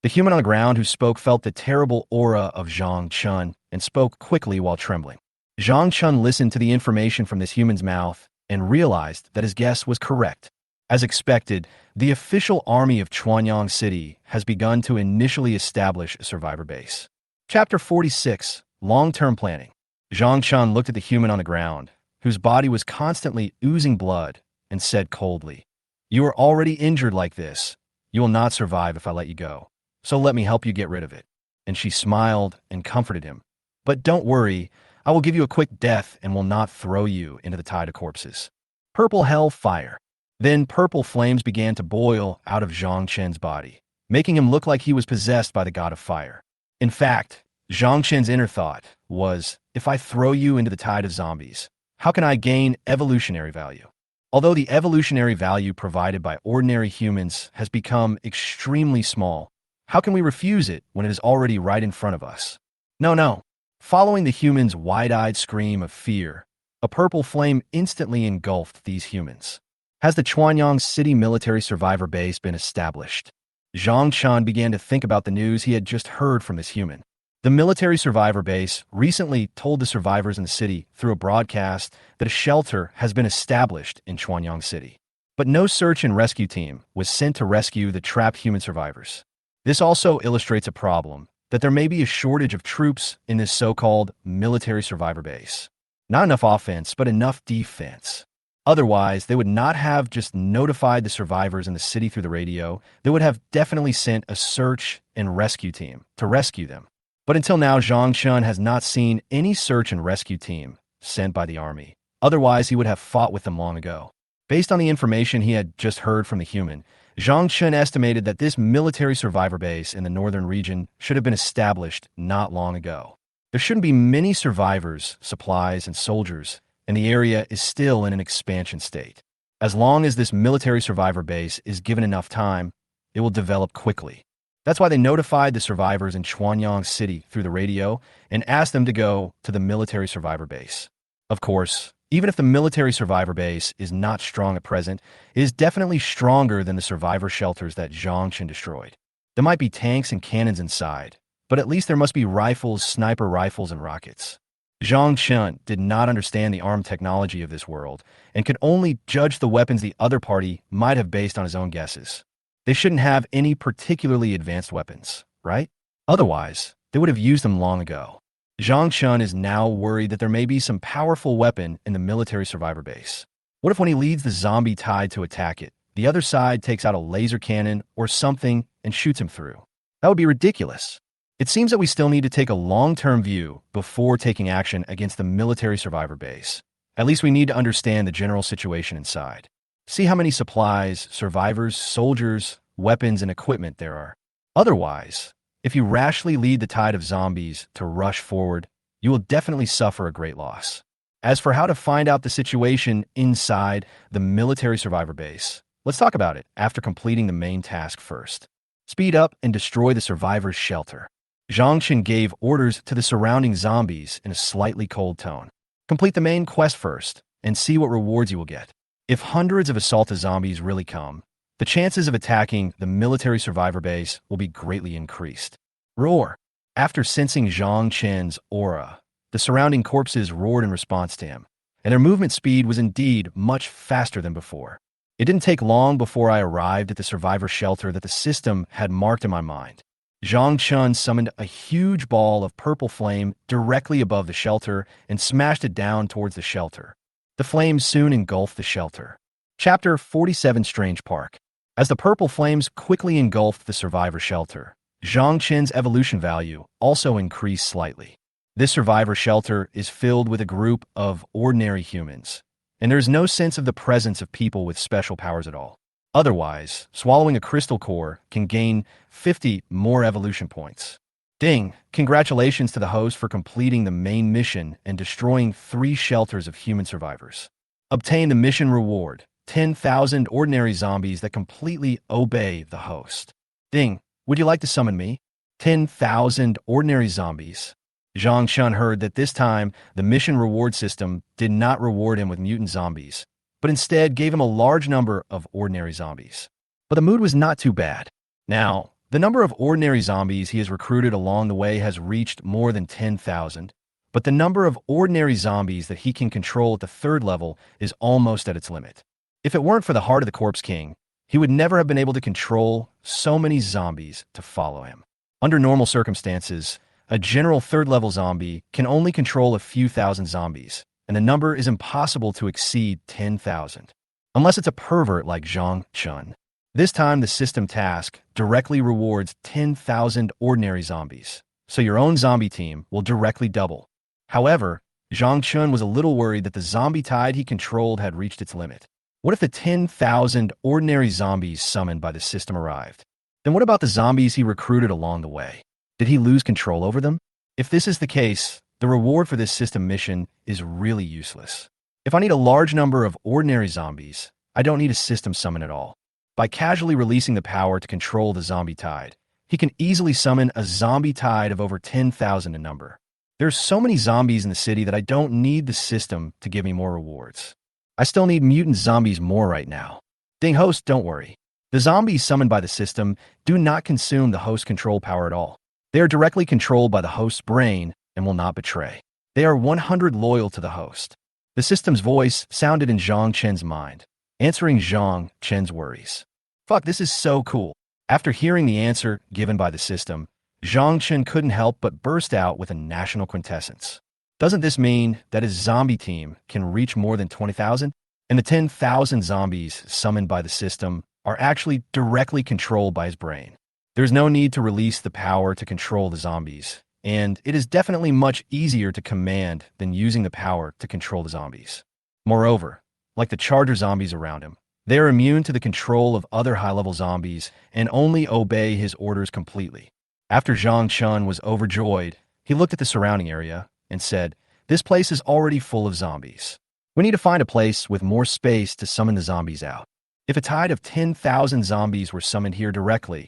The human on the ground who spoke felt the terrible aura of Zhang Chun and spoke quickly while trembling. Zhang Chun listened to the information from this human's mouth and realized that his guess was correct. As expected, the official army of Chuanyang City has begun to initially establish a survivor base. Chapter 46, Long-Term Planning. Zhang Chun looked at the human on the ground, whose body was constantly oozing blood, and said coldly, "You are already injured like this. You will not survive if I let you go. So let me help you get rid of it." And she smiled and comforted him. "But don't worry, I will give you a quick death and will not throw you into the tide of corpses." Purple hell fire. Then purple flames began to boil out of Zhang Chen's body, making him look like he was possessed by the god of fire. In fact, Zhang Chen's inner thought was, if I throw you into the tide of zombies, how can I gain evolutionary value? Although the evolutionary value provided by ordinary humans has become extremely small, how can we refuse it when it is already right in front of us? No. Following the human's wide-eyed scream of fear, a purple flame instantly engulfed these humans. Has the Chuanyang City military survivor base been established? Zhang Chun began to think about the news he had just heard from this human. The military survivor base recently told the survivors in the city through a broadcast that a shelter has been established in Chuanyang City. But no search and rescue team was sent to rescue the trapped human survivors. This also illustrates a problem, that there may be a shortage of troops in this so-called military survivor base. Not enough offense, but enough defense. Otherwise, they would not have just notified the survivors in the city through the radio. They would have definitely sent a search and rescue team to rescue them. But until now, Zhang Chun has not seen any search and rescue team sent by the army. Otherwise, he would have fought with them long ago. Based on the information he had just heard from the human, Zhang Chun estimated that this military survivor base in the northern region should have been established not long ago. There shouldn't be many survivors, supplies, and soldiers, and the area is still in an expansion state. As long as this military survivor base is given enough time, it will develop quickly. That's why they notified the survivors in Chuanyang City through the radio and asked them to go to the military survivor base. Of course, even if the military survivor base is not strong at present, it is definitely stronger than the survivor shelters that Zhang Chun destroyed. There might be tanks and cannons inside, but at least there must be rifles, sniper rifles, and rockets. Zhang Chun did not understand the armed technology of this world and could only judge the weapons the other party might have based on his own guesses. They shouldn't have any particularly advanced weapons, right? Otherwise, they would have used them long ago. Zhang Chun is now worried that there may be some powerful weapon in the military survivor base. What if when he leads the zombie tide to attack it, the other side takes out a laser cannon or something and shoots him through? That would be ridiculous. It seems that we still need to take a long-term view before taking action against the military survivor base. At least we need to understand the general situation inside. See how many supplies, survivors, soldiers, weapons, and equipment there are. Otherwise, if you rashly lead the tide of zombies to rush forward, you will definitely suffer a great loss. As for how to find out the situation inside the military survivor base, let's talk about it after completing the main task first. Speed up and destroy the survivor's shelter. Zhang Chen gave orders to the surrounding zombies in a slightly cold tone. Complete the main quest first, and see what rewards you will get. If hundreds of assaulted zombies really come, the chances of attacking the military survivor base will be greatly increased. Roar! After sensing Zhang Chen's aura, the surrounding corpses roared in response to him, and their movement speed was indeed much faster than before. It didn't take long before I arrived at the survivor shelter that the system had marked in my mind. Zhang Chen summoned a huge ball of purple flame directly above the shelter and smashed it down towards the shelter. The flames soon engulfed the shelter. Chapter 47 Strange Park. As the purple flames quickly engulfed the survivor shelter, Zhang Chen's evolution value also increased slightly. This survivor shelter is filled with a group of ordinary humans, and there is no sense of the presence of people with special powers at all. Otherwise, swallowing a crystal core can gain 50 more evolution points. Ding! Congratulations to the host for completing the main mission and destroying 3 shelters of human survivors. Obtain the mission reward, 10,000 ordinary zombies that completely obey the host. Ding! Would you like to summon me? 10,000 ordinary zombies. Zhang Chen heard that this time the mission reward system did not reward him with mutant zombies, but instead gave him a large number of ordinary zombies. But the mood was not too bad. Now, the number of ordinary zombies he has recruited along the way has reached more than 10,000, but the number of ordinary zombies that he can control at the 3rd level is almost at its limit. If it weren't for the Heart of the Corpse King, he would never have been able to control so many zombies to follow him. Under normal circumstances, a general 3rd-level zombie can only control a few thousand zombies, and the number is impossible to exceed 10,000. Unless it's a pervert like Zhang Chen. This time the system task directly rewards 10,000 ordinary zombies, so your own zombie team will directly double. However, Zhang Chen was a little worried that the zombie tide he controlled had reached its limit. What if the 10,000 ordinary zombies summoned by the system arrived? Then what about the zombies he recruited along the way? Did he lose control over them? If this is the case, the reward for this system mission is really useless. If I need a large number of ordinary zombies, I don't need a system summon at all. By casually releasing the power to control the zombie tide, he can easily summon a zombie tide of over 10,000 in number. There's so many zombies in the city that I don't need the system to give me more rewards. I still need mutant zombies more right now. Ding host, don't worry. The zombies summoned by the system do not consume the host control power at all. They are directly controlled by the host's brain and will not betray. They are 100 loyal to the host. The system's voice sounded in Zhang Chen's mind, answering Zhang Chen's worries. Fuck, this is so cool. After hearing the answer given by the system, Zhang Chen couldn't help but burst out with a national quintessence. Doesn't this mean that his zombie team can reach more than 20,000? And the 10,000 zombies summoned by the system are actually directly controlled by his brain. There's no need to release the power to control the zombies, and it is definitely much easier to command than using the power to control the zombies. Moreover, like the charger zombies around him, they are immune to the control of other high-level zombies and only obey his orders completely. After Zhang Chen was overjoyed, he looked at the surrounding area and said, "This place is already full of zombies. We need to find a place with more space to summon the zombies out. If a tide of 10,000 zombies were summoned here directly,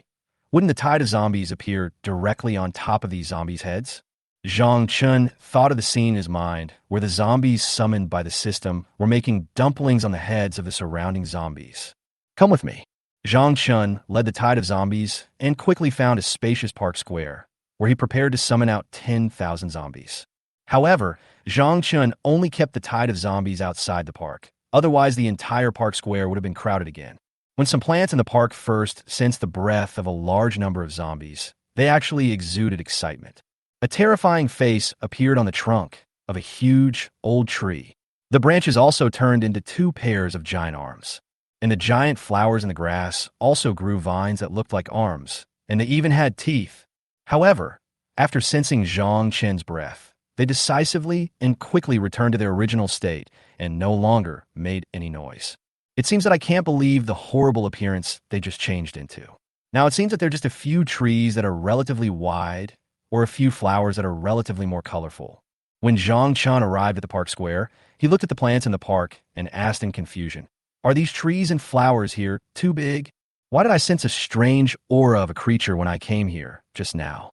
wouldn't the tide of zombies appear directly on top of these zombies' heads?" Zhang Chen thought of the scene in his mind where the zombies summoned by the system were making dumplings on the heads of the surrounding zombies. "Come with me." Zhang Chen led the tide of zombies and quickly found a spacious park square where he prepared to summon out 10,000 zombies. However, Zhang Chen only kept the tide of zombies outside the park. Otherwise, the entire park square would have been crowded again. When some plants in the park first sensed the breath of a large number of zombies, they actually exuded excitement. A terrifying face appeared on the trunk of a huge, old tree. The branches also turned into 2 pairs of giant arms. And the giant flowers in the grass also grew vines that looked like arms, and they even had teeth. However, after sensing Zhang Chen's breath, they decisively and quickly returned to their original state and no longer made any noise. It seems that I can't believe the horrible appearance they just changed into. Now, it seems that there are just a few trees that are relatively wide or a few flowers that are relatively more colorful. When Zhang Chen arrived at the park square, he looked at the plants in the park and asked in confusion, "Are these trees and flowers here too big? Why did I sense a strange aura of a creature when I came here just now?"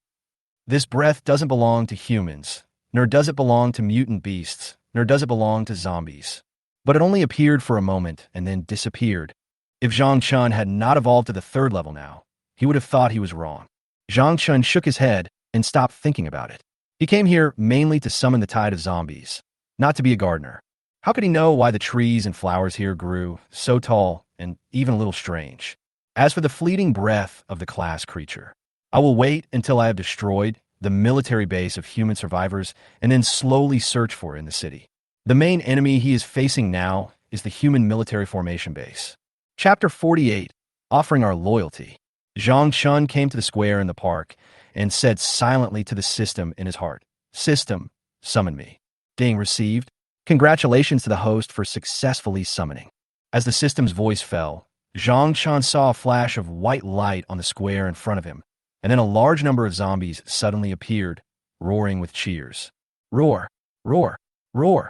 This breath doesn't belong to humans, nor does it belong to mutant beasts, nor does it belong to zombies. But it only appeared for a moment and then disappeared. If Zhang Chun had not evolved to the third level now, he would have thought he was wrong. Zhang Chun shook his head and stopped thinking about it. He came here mainly to summon the tide of zombies, not to be a gardener. How could he know why the trees and flowers here grew so tall and even a little strange? As for the fleeting breath of the class creature, I will wait until I have destroyed the military base of human survivors and then slowly search for it in the city. The main enemy he is facing now is the human military formation base. Chapter 48, Offering Our Loyalty. Zhang Chun came to the square in the park and said silently to the system in his heart, "System, summon me." Ding received. Congratulations to the host for successfully summoning. As the system's voice fell, Zhang Chun saw a flash of white light on the square in front of him, and then a large number of zombies suddenly appeared, roaring with cheers. Roar, roar, roar.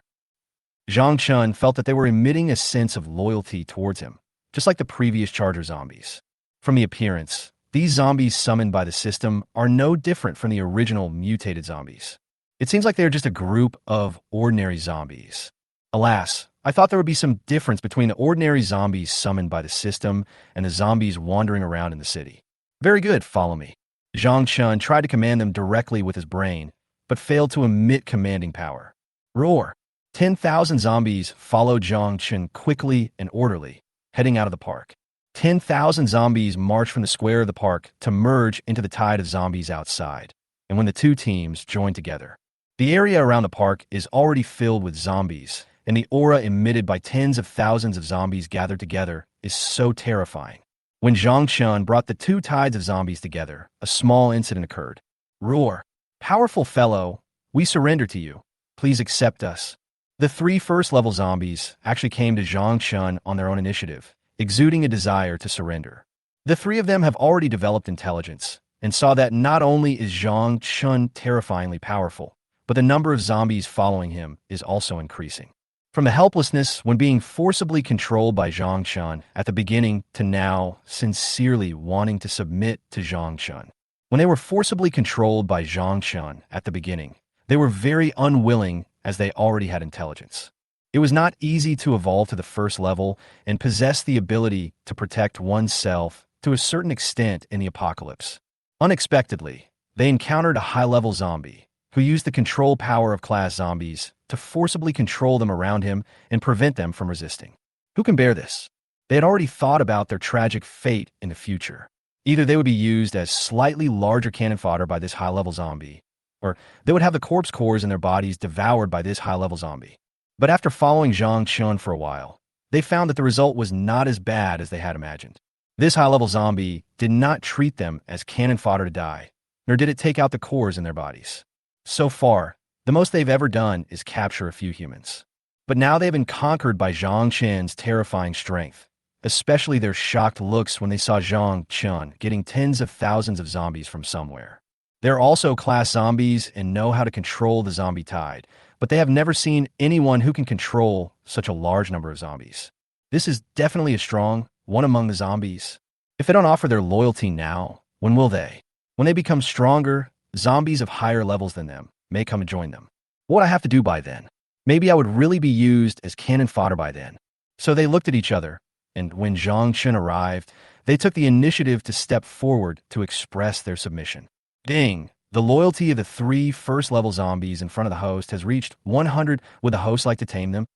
Zhang Chun felt that they were emitting a sense of loyalty towards him, just like the previous Charger zombies. From the appearance, these zombies summoned by the system are no different from the original mutated zombies. It seems like they are just a group of ordinary zombies. Alas, I thought there would be some difference between the ordinary zombies summoned by the system and the zombies wandering around in the city. Very good, follow me. Zhang Chun tried to command them directly with his brain, but failed to emit commanding power. Roar! 10,000 zombies followed Zhang Chun quickly and orderly, heading out of the park. 10,000 zombies marched from the square of the park to merge into the tide of zombies outside, and when the two teams joined together. The area around the park is already filled with zombies, and the aura emitted by tens of thousands of zombies gathered together is so terrifying. When Zhang Chun brought the two tides of zombies together, a small incident occurred. Roar! Powerful fellow, we surrender to you. Please accept us. The three first-level zombies actually came to Zhang Chun on their own initiative, exuding a desire to surrender. The three of them have already developed intelligence, and saw that not only is Zhang Chun terrifyingly powerful, but the number of zombies following him is also increasing. From the helplessness when being forcibly controlled by Zhang Chun at the beginning to now sincerely wanting to submit to Zhang Chun. When they were forcibly controlled by Zhang Chun at the beginning, they were very unwilling as they already had intelligence. It was not easy to evolve to the first level and possess the ability to protect oneself to a certain extent in the apocalypse. Unexpectedly, they encountered a high-level zombie who used the control power of class zombies to forcibly control them around him and prevent them from resisting. Who can bear this? They had already thought about their tragic fate in the future. Either they would be used as slightly larger cannon fodder by this high-level zombie, or they would have the corpse cores in their bodies devoured by this high-level zombie. But after following Zhang Chun for a while, they found that the result was not as bad as they had imagined. This high-level zombie did not treat them as cannon fodder to die, nor did it take out the cores in their bodies. So far, the most they've ever done is capture a few humans. But now they've been conquered by Zhang Chun's terrifying strength, especially their shocked looks when they saw Zhang Chun getting tens of thousands of zombies from somewhere. They're also class zombies and know how to control the zombie tide, but they have never seen anyone who can control such a large number of zombies. This is definitely a strong one among the zombies. If they don't offer their loyalty now, when will they? When they become stronger, zombies of higher levels than them may come and join them. What would I have to do by then? Maybe I would really be used as cannon fodder by then. So they looked at each other, and when Zhang Chun arrived, they took the initiative to step forward to express their submission. Ding! The loyalty of the three first-level zombies in front of the host has reached 100. Would the host like to tame them?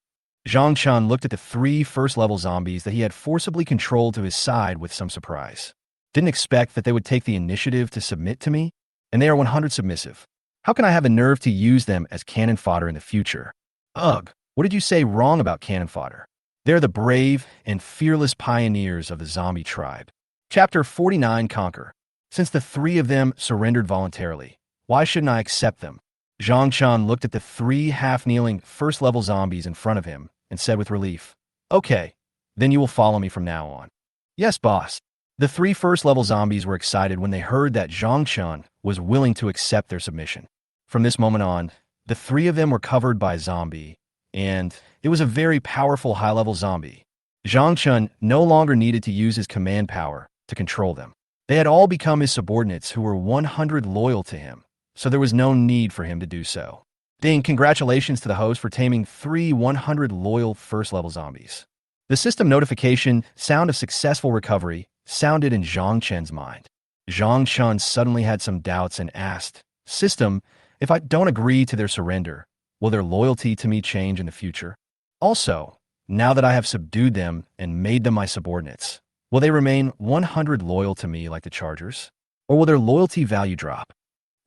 Zhang Chun looked at the three first-level zombies that he had forcibly controlled to his side with some surprise. Didn't expect that they would take the initiative to submit to me, and they are 100 submissive. How can I have a nerve to use them as cannon fodder in the future? Ugh, what did you say wrong about cannon fodder? They're the brave and fearless pioneers of the zombie tribe. Chapter 49, Conquer. Since the three of them surrendered voluntarily, why shouldn't I accept them? Zhang Chun looked at the three half-kneeling first-level zombies in front of him and said with relief, "Okay, then you will follow me from now on." "Yes, boss." The three first-level zombies were excited when they heard that Zhang Chun was willing to accept their submission. From this moment on, the three of them were covered by a zombie, and it was a very powerful high-level zombie. Zhang Chun no longer needed to use his command power to control them. They had all become his subordinates who were 100 loyal to him, so there was no need for him to do so. Ding, congratulations to the host for taming 100 loyal first-level zombies. The system notification sound of successful recovery sounded in Zhang Chen's mind. Zhang Chen suddenly had some doubts and asked, "System, if I don't agree to their surrender, will their loyalty to me change in the future? Also, now that I have subdued them and made them my subordinates, will they remain 100 loyal to me like the Chargers? Or will their loyalty value drop?"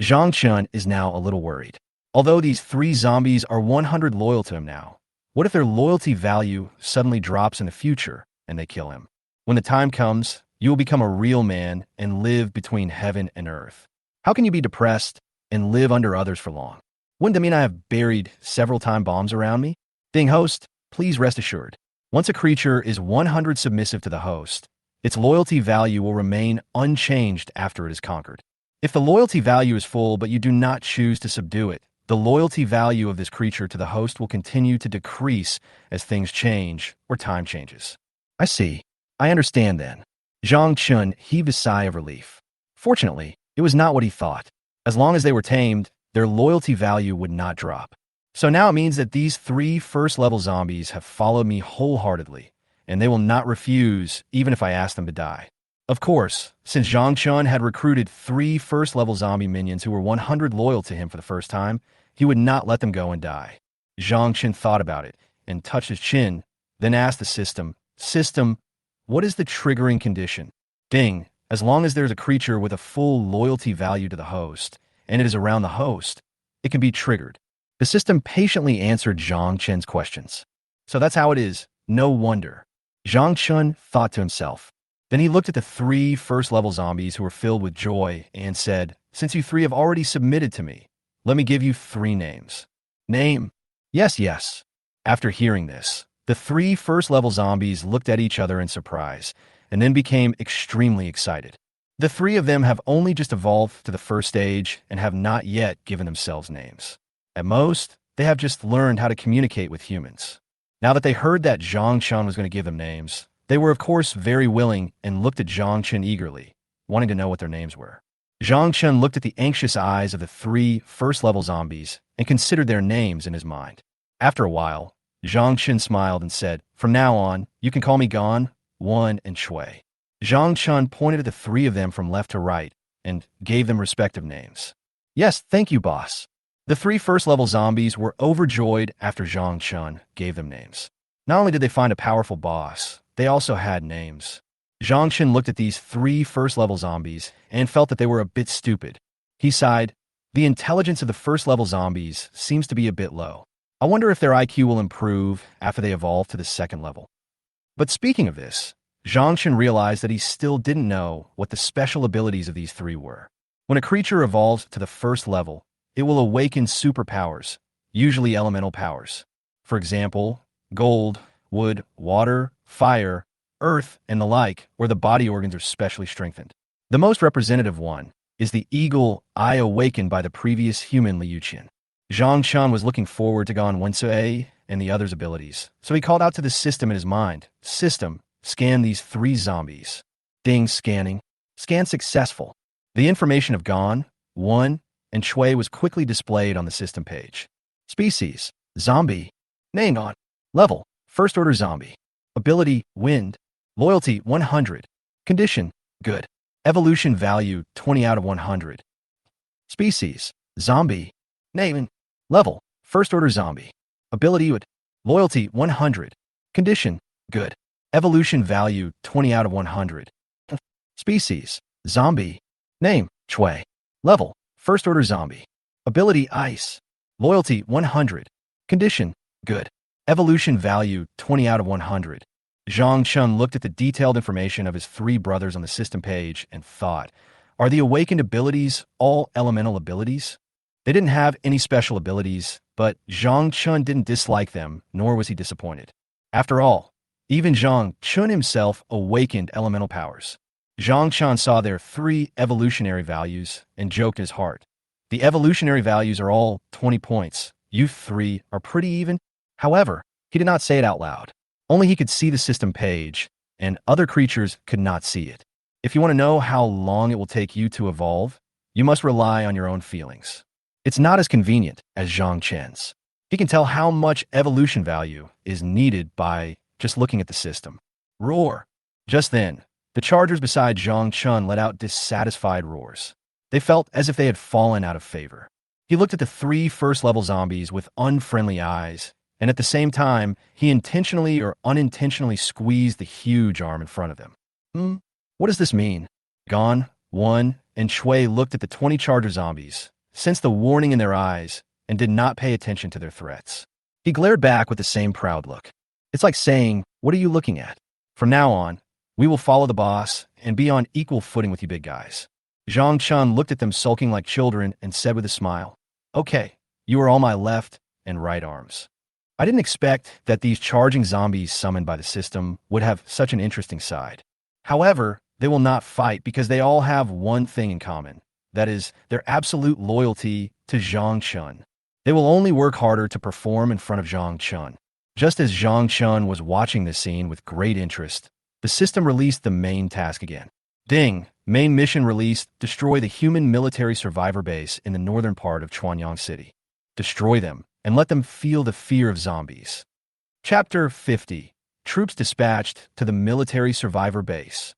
Zhang Chen is now a little worried. Although these 3 zombies are 100 loyal to him now, what if their loyalty value suddenly drops in the future and they kill him? When the time comes, you will become a real man and live between heaven and earth. How can you be depressed and live under others for long? Wouldn't that mean I have buried several time bombs around me? Ding host, please rest assured. Once a creature is 100 submissive to the host, its loyalty value will remain unchanged after it is conquered. If the loyalty value is full but you do not choose to subdue it, the loyalty value of this creature to the host will continue to decrease as things change or time changes. I see. I understand then. Zhang Chen heaved a sigh of relief. Fortunately, it was not what he thought. As long as they were tamed, their loyalty value would not drop. So now it means that these 3 first-level zombies have followed me wholeheartedly, and they will not refuse even if I ask them to die. Of course, since Zhang Chen had recruited 3 first-level zombie minions who were 100 loyal to him for the first time, he would not let them go and die. Zhang Chen thought about it and touched his chin, then asked the system, "System, what is the triggering condition?" Ding, as long as there's a creature with a full loyalty value to the host, and it is around the host, it can be triggered. The system patiently answered Zhang Chen's questions. So that's how it is. No wonder. Zhang Chen thought to himself. Then he looked at the 3 first-level zombies who were filled with joy and said, "Since you 3 have already submitted to me, let me give you 3 names. Name?" "Yes, yes." After hearing this, the 3 first-level zombies looked at each other in surprise, and then became extremely excited. The 3 of them have only just evolved to the first stage and have not yet given themselves names. At most, they have just learned how to communicate with humans. Now that they heard that Zhang Chen was going to give them names, they were of course very willing and looked at Zhang Chen eagerly, wanting to know what their names were. Zhang Chen looked at the anxious eyes of the 3 first-level zombies and considered their names in his mind. After a while, Zhang Chen smiled and said, "From now on, you can call me Gon, Wan, and Shui." Zhang Chen pointed at the 3 of them from left to right and gave them respective names. "Yes, thank you, boss." The 3 first-level zombies were overjoyed after Zhang Chen gave them names. Not only did they find a powerful boss, they also had names. Zhang Chen looked at these 3 first-level zombies and felt that they were a bit stupid. He sighed, "The intelligence of the first-level zombies seems to be a bit low. I wonder if their IQ will improve after they evolve to the second level." But speaking of this, Zhang Chen realized that he still didn't know what the special abilities of these 3 were. When a creature evolves to the first level, it will awaken superpowers, usually elemental powers. For example, gold, wood, water, fire, earth, and the like, where the body organs are specially strengthened. The most representative one is the eagle eye awakened by the previous human Liu Qian. Zhang Chen was looking forward to Gan Wensui and the others' abilities, so he called out to the system in his mind, "System, scan these 3 zombies." Ding, scanning. Scan successful. The information of Gan, Wan, and Shui was quickly displayed on the system page. Species, zombie. Name on. Level, first order zombie. Ability, wind. Loyalty, 100. Condition, good. Evolution value, 20 out of 100. Species, zombie. Name, level, first order zombie. Ability, wood. Loyalty, 100. Condition, good. Evolution value, 20 out of 100. Species, zombie. Name, Shui. Level, first order zombie. Ability, ice. Loyalty, 100. Condition, good. Evolution value, 20 out of 100. Zhang Chen looked at the detailed information of his 3 brothers on the system page and thought, are the awakened abilities all elemental abilities? They didn't have any special abilities, but Zhang Chen didn't dislike them, nor was he disappointed. After all, even Zhang Chen himself awakened elemental powers. Zhang Chen saw their 3 evolutionary values and joked in his heart. The evolutionary values are all 20 points. You 3 are pretty even. However, he did not say it out loud. Only he could see the system page, and other creatures could not see it. If you want to know how long it will take you to evolve, You must rely on your own feelings. It's not as convenient as Zhang Chen's. He can tell how much evolution value is needed by just looking at the system. Roar! Just then, the chargers beside Zhang Chun let out dissatisfied roars. They felt as if they had fallen out of favor. He looked at the 3 first-level zombies with unfriendly eyes, and at the same time, he intentionally or unintentionally squeezed the huge arm in front of them. What does this mean? Gon, Wan, and Shui looked at the 20 charger zombies, sensed the warning in their eyes, and did not pay attention to their threats. He glared back with the same proud look. It's like saying, "What are you looking at? From now on, we will follow the boss and be on equal footing with you big guys." Zhang Chun looked at them sulking like children and said with a smile, "Okay, you are all my left and right arms." I didn't expect that these charging zombies summoned by the system would have such an interesting side. However, they will not fight because they all have one thing in common. That is, their absolute loyalty to Zhang Chun. They will only work harder to perform in front of Zhang Chun. Just as Zhang Chun was watching this scene with great interest, the system released the main task again. Ding! Main mission released, destroy the human military survivor base in the northern part of Chuanyang City. Destroy them, and let them feel the fear of zombies. Chapter 50. Troops dispatched to the military survivor base.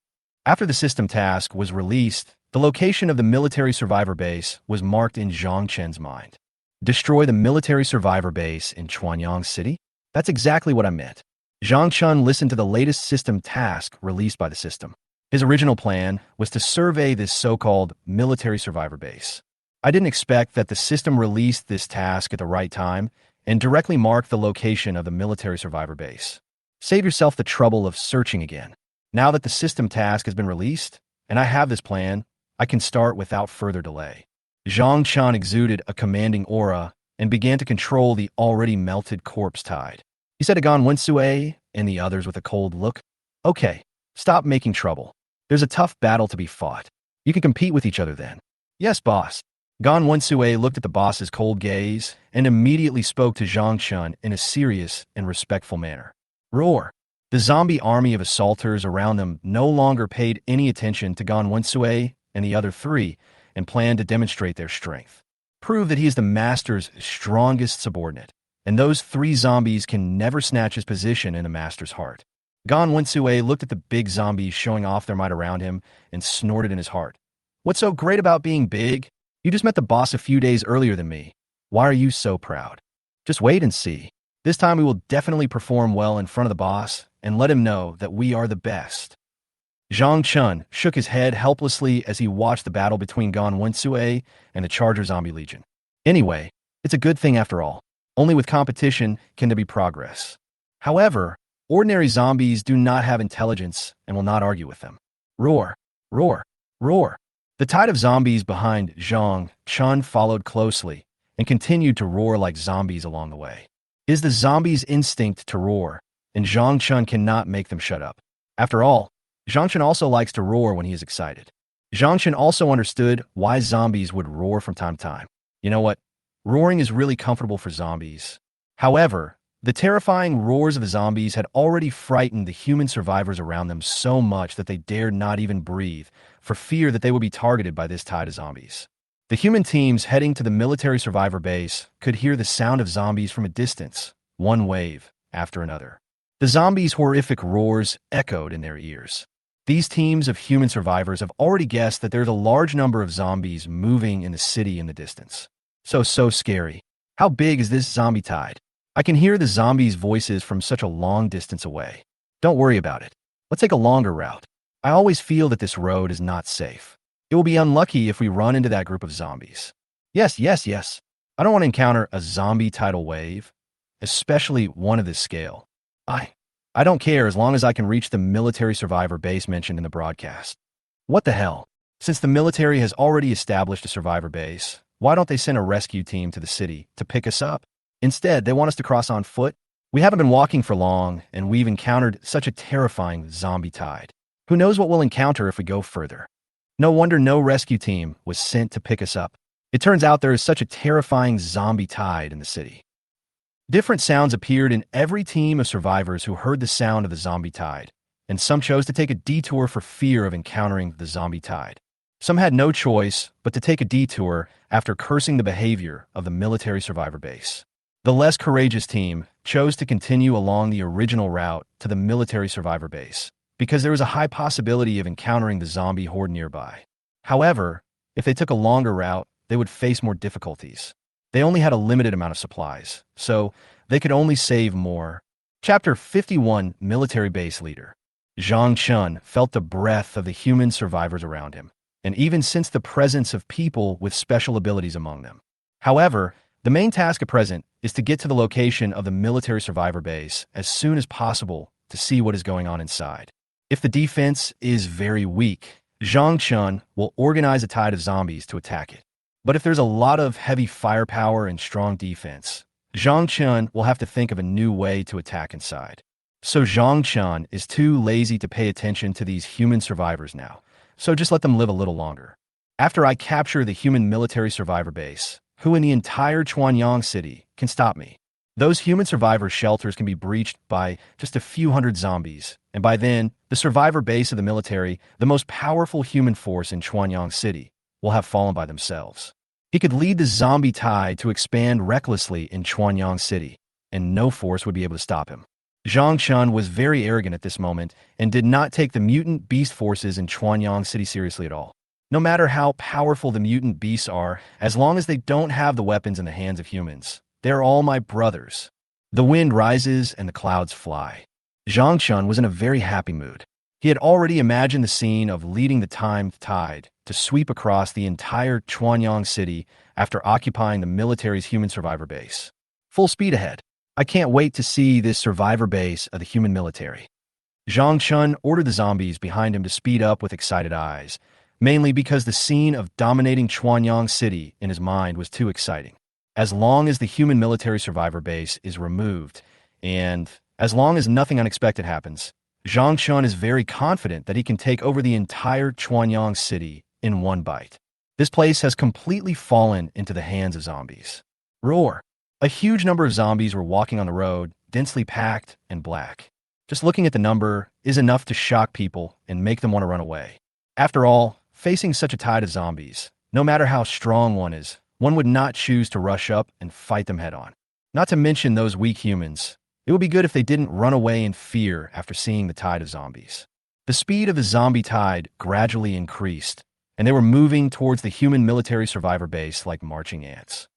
After the system task was released, the location of the military survivor base was marked in Zhang Chen's mind. Destroy the military survivor base in Chuanyang City? That's exactly what I meant. Zhang Chun listened to the latest system task released by the system. His original plan was to survey this so-called military survivor base. I didn't expect that the system released this task at the right time and directly marked the location of the military survivor base. Save yourself the trouble of searching again. Now that the system task has been released, and I have this plan, I can start without further delay. Zhang Chun exuded a commanding aura and began to control the already melted corpse tide. He said to Gan Wensue and the others with a cold look, "Okay, stop making trouble. There's a tough battle to be fought. You can compete with each other then." "Yes, boss." Gan Wensue looked at the boss's cold gaze and immediately spoke to Zhang Chun in a serious and respectful manner. Roar! The zombie army of assaulters around them no longer paid any attention to Gan Wensue and the other 3 and planned to demonstrate their strength. Prove that he is the master's strongest subordinate, and those 3 zombies can never snatch his position in the master's heart. Gan Wensue looked at the big zombies showing off their might around him and snorted in his heart. "What's so great about being big? You just met the boss a few days earlier than me. Why are you so proud? Just wait and see. This time we will definitely perform well in front of the boss and let him know that we are the best." Zhang Chun shook his head helplessly as he watched the battle between Gan Wensue and the Charger Zombie Legion. Anyway, it's a good thing after all. Only with competition can there be progress. However, ordinary zombies do not have intelligence and will not argue with them. Roar! Roar! Roar! The tide of zombies behind Zhang Chun followed closely and continued to roar like zombies along the way. It is the zombies' instinct to roar, and Zhang Chun cannot make them shut up. After all, Zhang Chun also likes to roar when he is excited. Zhang Chun also understood why zombies would roar from time to time. You know what? Roaring is really comfortable for zombies. However, the terrifying roars of the zombies had already frightened the human survivors around them so much that they dared not even breathe for fear that they would be targeted by this tide of zombies. The human teams heading to the military survivor base could hear the sound of zombies from a distance, one wave after another. The zombies' horrific roars echoed in their ears. These teams of human survivors have already guessed that there's a large number of zombies moving in the city in the distance. So scary. How big is this zombie tide? I can hear the zombies' voices from such a long distance away. Don't worry about it. Let's take a longer route. I always feel that this road is not safe. It will be unlucky if we run into that group of zombies. Yes. I don't want to encounter a zombie tidal wave, especially one of this scale. I don't care as long as I can reach the military survivor base mentioned in the broadcast. What the hell? Since the military has already established a survivor base, why don't they send a rescue team to the city to pick us up? Instead, they want us to cross on foot? We haven't been walking for long, and we've encountered such a terrifying zombie tide. Who knows what we'll encounter if we go further? No wonder no rescue team was sent to pick us up. It turns out there is such a terrifying zombie tide in the city. Different sounds appeared in every team of survivors who heard the sound of the zombie tide, and some chose to take a detour for fear of encountering the zombie tide. Some had no choice but to take a detour after cursing the behavior of the military survivor base. The less courageous team chose to continue along the original route to the military survivor base, because there was a high possibility of encountering the zombie horde nearby. However, if they took a longer route, they would face more difficulties. They only had a limited amount of supplies, so they could only save more. Chapter 51, Military Base Leader. Zhang Chun felt the breath of the human survivors around him, and even sensed the presence of people with special abilities among them. However, the main task at present is to get to the location of the military survivor base as soon as possible to see what is going on inside. If the defense is very weak, Zhang Chun will organize a tide of zombies to attack it. But if there's a lot of heavy firepower and strong defense, Zhang Chun will have to think of a new way to attack inside. So Zhang Chun is too lazy to pay attention to these human survivors now, so just let them live a little longer. After I capture the human military survivor base, who in the entire Chuanyang city can stop me? Those human survivor shelters can be breached by just a few hundred zombies, and by then, the survivor base of the military, the most powerful human force in Chuanyang city, will have fallen by themselves. He could lead the zombie tide to expand recklessly in Chuanyang city, and no force would be able to stop him. Zhang Chun was very arrogant at this moment and did not take the mutant beast forces in Chuanyang city seriously at all. No matter how powerful the mutant beasts are, as long as they don't have the weapons in the hands of humans, they're all my brothers. The wind rises and the clouds fly. Zhang Chun was in a very happy mood. He had already imagined the scene of leading the time tide to sweep across the entire Chuanyang city after occupying the military's human survivor base. Full speed ahead. I can't wait to see this survivor base of the human military. Zhang Chun ordered the zombies behind him to speed up with excited eyes, mainly because the scene of dominating Chuanyang city in his mind was too exciting. As long as the human military survivor base is removed, and as long as nothing unexpected happens, Zhang Chun is very confident that he can take over the entire Chuanyang city in one bite. This place has completely fallen into the hands of zombies. Roar! A huge number of zombies were walking on the road, densely packed and black. Just looking at the number is enough to shock people and make them want to run away. After all, facing such a tide of zombies, no matter how strong one is, one would not choose to rush up and fight them head-on. Not to mention those weak humans. It would be good if they didn't run away in fear after seeing the tide of zombies. The speed of the zombie tide gradually increased, and they were moving towards the human military survivor base like marching ants.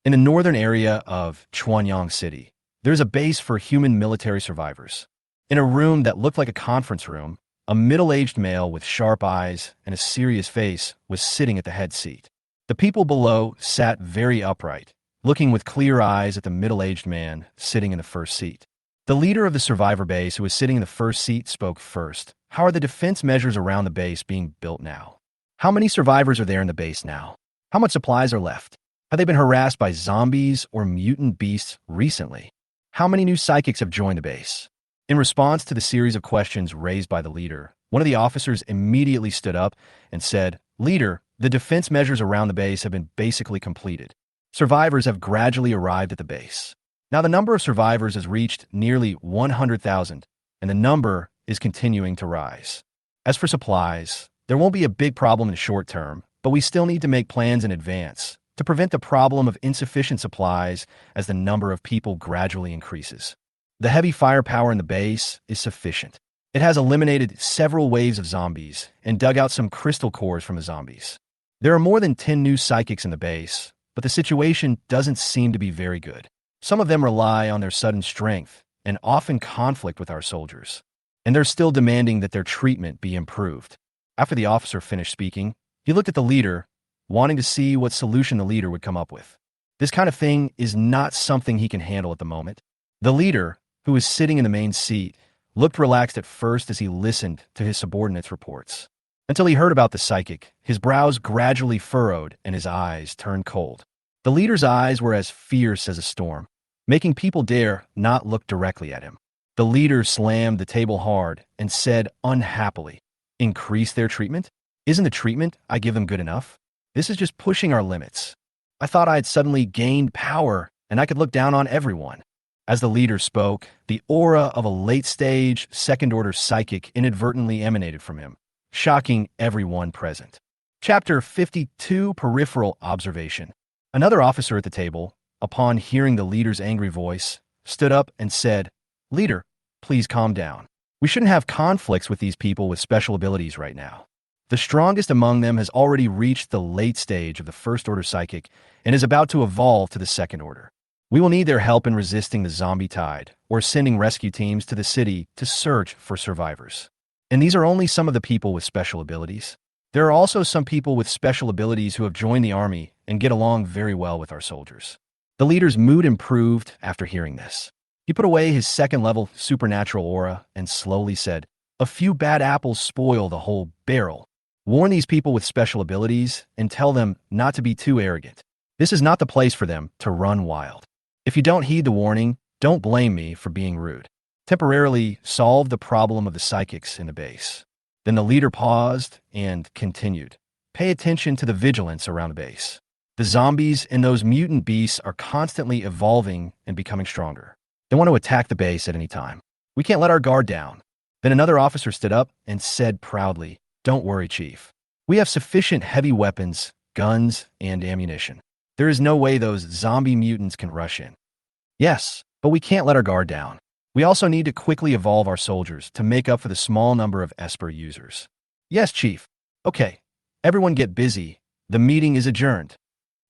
In the northern area of Chuanyang City, there's a base for human military survivors. In a room that looked like a conference room, a middle-aged male with sharp eyes and a serious face was sitting at the head seat. The people below sat very upright, looking with clear eyes at the middle-aged man sitting in the first seat. The leader of the survivor base who was sitting in the first seat spoke first. How are the defense measures around the base being built now? How many survivors are there in the base now? How much supplies are left? Have they been harassed by zombies or mutant beasts recently? How many new psychics have joined the base? In response to the series of questions raised by the leader, one of the officers immediately stood up and said, "Leader, the defense measures around the base have been basically completed. Survivors have gradually arrived at the base. Now the number of survivors has reached nearly 100,000, and the number is continuing to rise. As for supplies, there won't be a big problem in the short term, but we still need to make plans in advance to prevent the problem of insufficient supplies as the number of people gradually increases. The heavy firepower in the base is sufficient. It has eliminated several waves of zombies and dug out some crystal cores from the zombies. There are more than 10 new psychics in the base, but the situation doesn't seem to be very good. Some of them rely on their sudden strength and often conflict with our soldiers, and they're still demanding that their treatment be improved." After the officer finished speaking, he looked at the leader, wanting to see what solution the leader would come up with. This kind of thing is not something he can handle at the moment. The leader, who was sitting in the main seat, looked relaxed at first as he listened to his subordinates' reports. Until he heard about the psychic, his brows gradually furrowed and his eyes turned cold. The leader's eyes were as fierce as a storm, making people dare not look directly at him. The leader slammed the table hard and said unhappily, "Increase their treatment? Isn't the treatment I give them good enough? This is just pushing our limits. I thought I had suddenly gained power and I could look down on everyone." As the leader spoke, the aura of a late-stage, second-order psychic inadvertently emanated from him, shocking everyone present. Chapter 52, Peripheral Observation. Another officer at the table, upon hearing the leader's angry voice, stood up and said, "Leader, please calm down. We shouldn't have conflicts with these people with special abilities right now. The strongest among them has already reached the late stage of the First Order Psychic and is about to evolve to the Second Order. We will need their help in resisting the zombie tide or sending rescue teams to the city to search for survivors. And these are only some of the people with special abilities. There are also some people with special abilities who have joined the army and get along very well with our soldiers." The leader's mood improved after hearing this. He put away his second-level supernatural aura and slowly said, "A few bad apples spoil the whole barrel. Warn these people with special abilities and tell them not to be too arrogant. This is not the place for them to run wild. If you don't heed the warning, don't blame me for being rude. Temporarily solve the problem of the psychics in the base." Then the leader paused and continued, "Pay attention to the vigilance around the base. The zombies and those mutant beasts are constantly evolving and becoming stronger. They want to attack the base at any time. We can't let our guard down." Then another officer stood up and said proudly, "Don't worry, Chief. We have sufficient heavy weapons, guns, and ammunition. There is no way those zombie mutants can rush in." "Yes, but we can't let our guard down. We also need to quickly evolve our soldiers to make up for the small number of Esper users." "Yes, Chief. Okay, everyone get busy. The meeting is adjourned."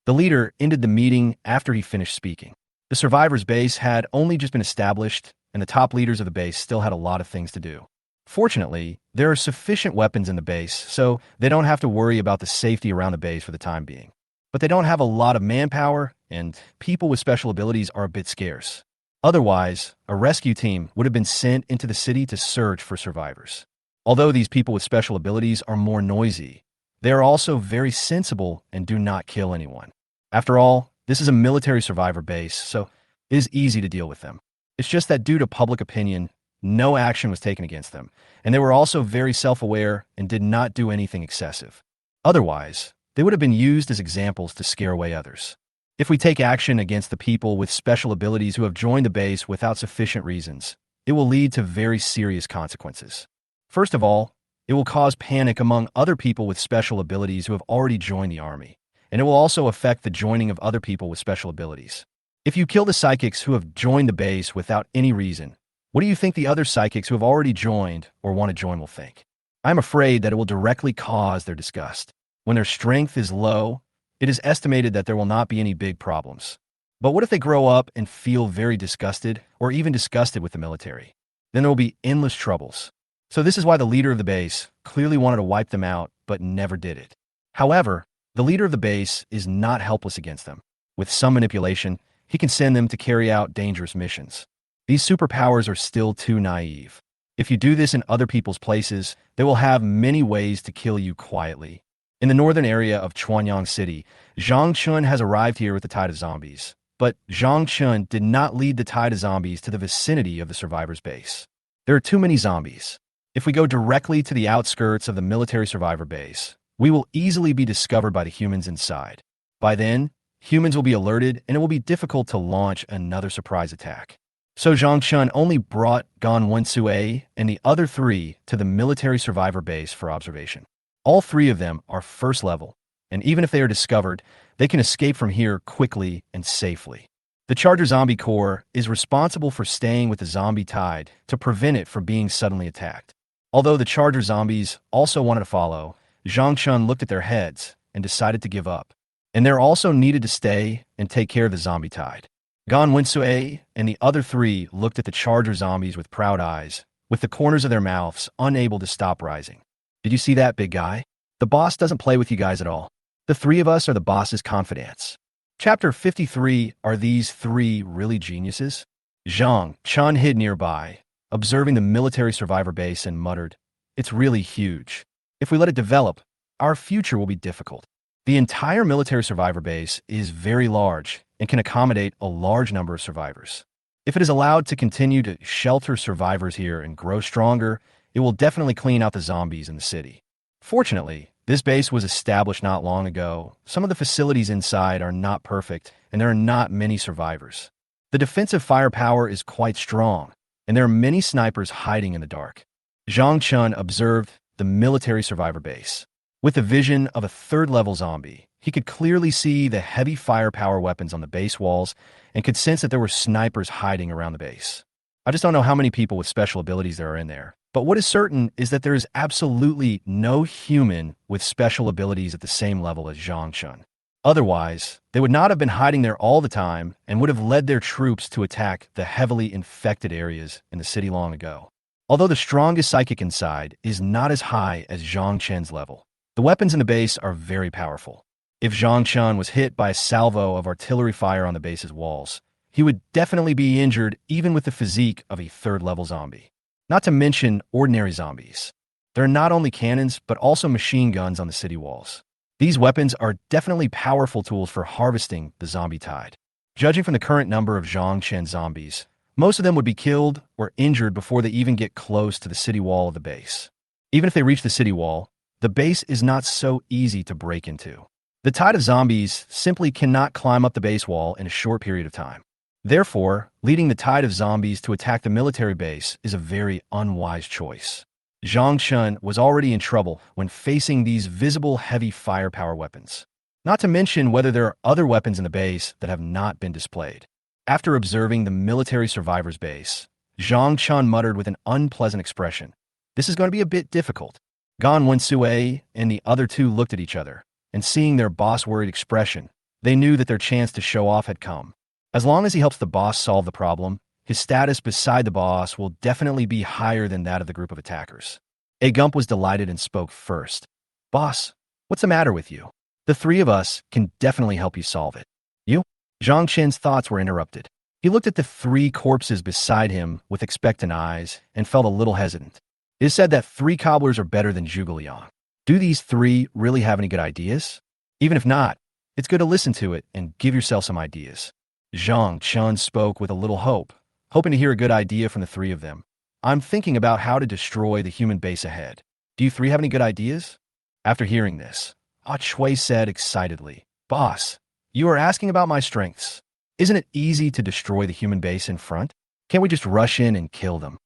The leader ended the meeting after he finished speaking. The survivors' base had only just been established, and the top leaders of the base still had a lot of things to do. Fortunately, there are sufficient weapons in the base, so they don't have to worry about the safety around the base for the time being. But they don't have a lot of manpower, and people with special abilities are a bit scarce. Otherwise, a rescue team would have been sent into the city to search for survivors. Although these people with special abilities are more noisy, they are also very sensible and do not kill anyone. After all, this is a military survivor base, so it is easy to deal with them. It's just that due to public opinion, no action was taken against them, and they were also very self-aware and did not do anything excessive. Otherwise, they would have been used as examples to scare away others. If we take action against the people with special abilities who have joined the base without sufficient reasons, it will lead to very serious consequences. First of all, it will cause panic among other people with special abilities who have already joined the army, and it will also affect the joining of other people with special abilities. If you kill the psychics who have joined the base without any reason, what do you think the other psychics who have already joined or want to join will think? I'm afraid that it will directly cause their disgust. When their strength is low, it is estimated that there will not be any big problems. But what if they grow up and feel very disgusted or even disgusted with the military? Then there will be endless troubles. So this is why the leader of the base clearly wanted to wipe them out, but never did it. However, the leader of the base is not helpless against them. With some manipulation, he can send them to carry out dangerous missions. These superpowers are still too naive. If you do this in other people's places, they will have many ways to kill you quietly. In the northern area of Chuanyang City, Zhang Chun has arrived here with the tide of zombies. But Zhang Chun did not lead the tide of zombies to the vicinity of the survivors' base. There are too many zombies. If we go directly to the outskirts of the military survivor base, we will easily be discovered by the humans inside. By then, humans will be alerted and it will be difficult to launch another surprise attack. So Zhang Chun only brought Gan Wensue and the other three to the military survivor base for observation. All three of them are first level, and even if they are discovered, they can escape from here quickly and safely. The Charger Zombie Corps is responsible for staying with the zombie tide to prevent it from being suddenly attacked. Although the Charger zombies also wanted to follow, Zhang Chun looked at their heads and decided to give up. And they're also needed to stay and take care of the zombie tide. Gan Wensue and the other three looked at the Charger zombies with proud eyes, with the corners of their mouths unable to stop rising. "Did you see that, big guy? The boss doesn't play with you guys at all. The three of us are the boss's confidants." Chapter 53, Are These Three Really Geniuses? Zhang Chun hid nearby, observing the military survivor base and muttered, "It's really huge. If we let it develop, our future will be difficult." The entire military survivor base is very large and can accommodate a large number of survivors. If it is allowed to continue to shelter survivors here and grow stronger, it will definitely clean out the zombies in the city. Fortunately, this base was established not long ago. Some of the facilities inside are not perfect, and there are not many survivors. The defensive firepower is quite strong, and there are many snipers hiding in the dark. Zhang Chun observed the military survivor base. With the vision of a third-level zombie, he could clearly see the heavy firepower weapons on the base walls and could sense that there were snipers hiding around the base. I just don't know how many people with special abilities there are in there. But what is certain is that there is absolutely no human with special abilities at the same level as Zhang Chun. Otherwise, they would not have been hiding there all the time and would have led their troops to attack the heavily infected areas in the city long ago. Although the strongest psychic inside is not as high as Zhang Chen's level, the weapons in the base are very powerful. If Zhang Chun was hit by a salvo of artillery fire on the base's walls, he would definitely be injured even with the physique of a third-level zombie. Not to mention ordinary zombies. There are not only cannons, but also machine guns on the city walls. These weapons are definitely powerful tools for harvesting the zombie tide. Judging from the current number of Zhang Chen zombies, most of them would be killed or injured before they even get close to the city wall of the base. Even if they reach the city wall, the base is not so easy to break into. The tide of zombies simply cannot climb up the base wall in a short period of time. Therefore, leading the tide of zombies to attack the military base is a very unwise choice. Zhang Chun was already in trouble when facing these visible heavy firepower weapons. Not to mention whether there are other weapons in the base that have not been displayed. After observing the military survivors base, Zhang Chun muttered with an unpleasant expression, "This is going to be a bit difficult." Gan Wensue and the other two looked at each other, and seeing their boss-worried expression, they knew that their chance to show off had come. As long as he helps the boss solve the problem, his status beside the boss will definitely be higher than that of the group of attackers. A Gump was delighted and spoke first. "Boss, what's the matter with you? The three of us can definitely help you solve it." "You?" Zhang Chen's thoughts were interrupted. He looked at the three corpses beside him with expectant eyes and felt a little hesitant. It is said that 3 cobblers are better than Zhuge Liang. Do these 3 really have any good ideas? Even if not, it's good to listen to it and give yourself some ideas. Zhang Chun spoke with a little hope, hoping to hear a good idea from the 3 of them. "I'm thinking about how to destroy the human base ahead. Do you 3 have any good ideas?" After hearing this, Ah Chui said excitedly, "Boss, you are asking about my strengths. Isn't it easy to destroy the human base in front? Can't we just rush in and kill them?"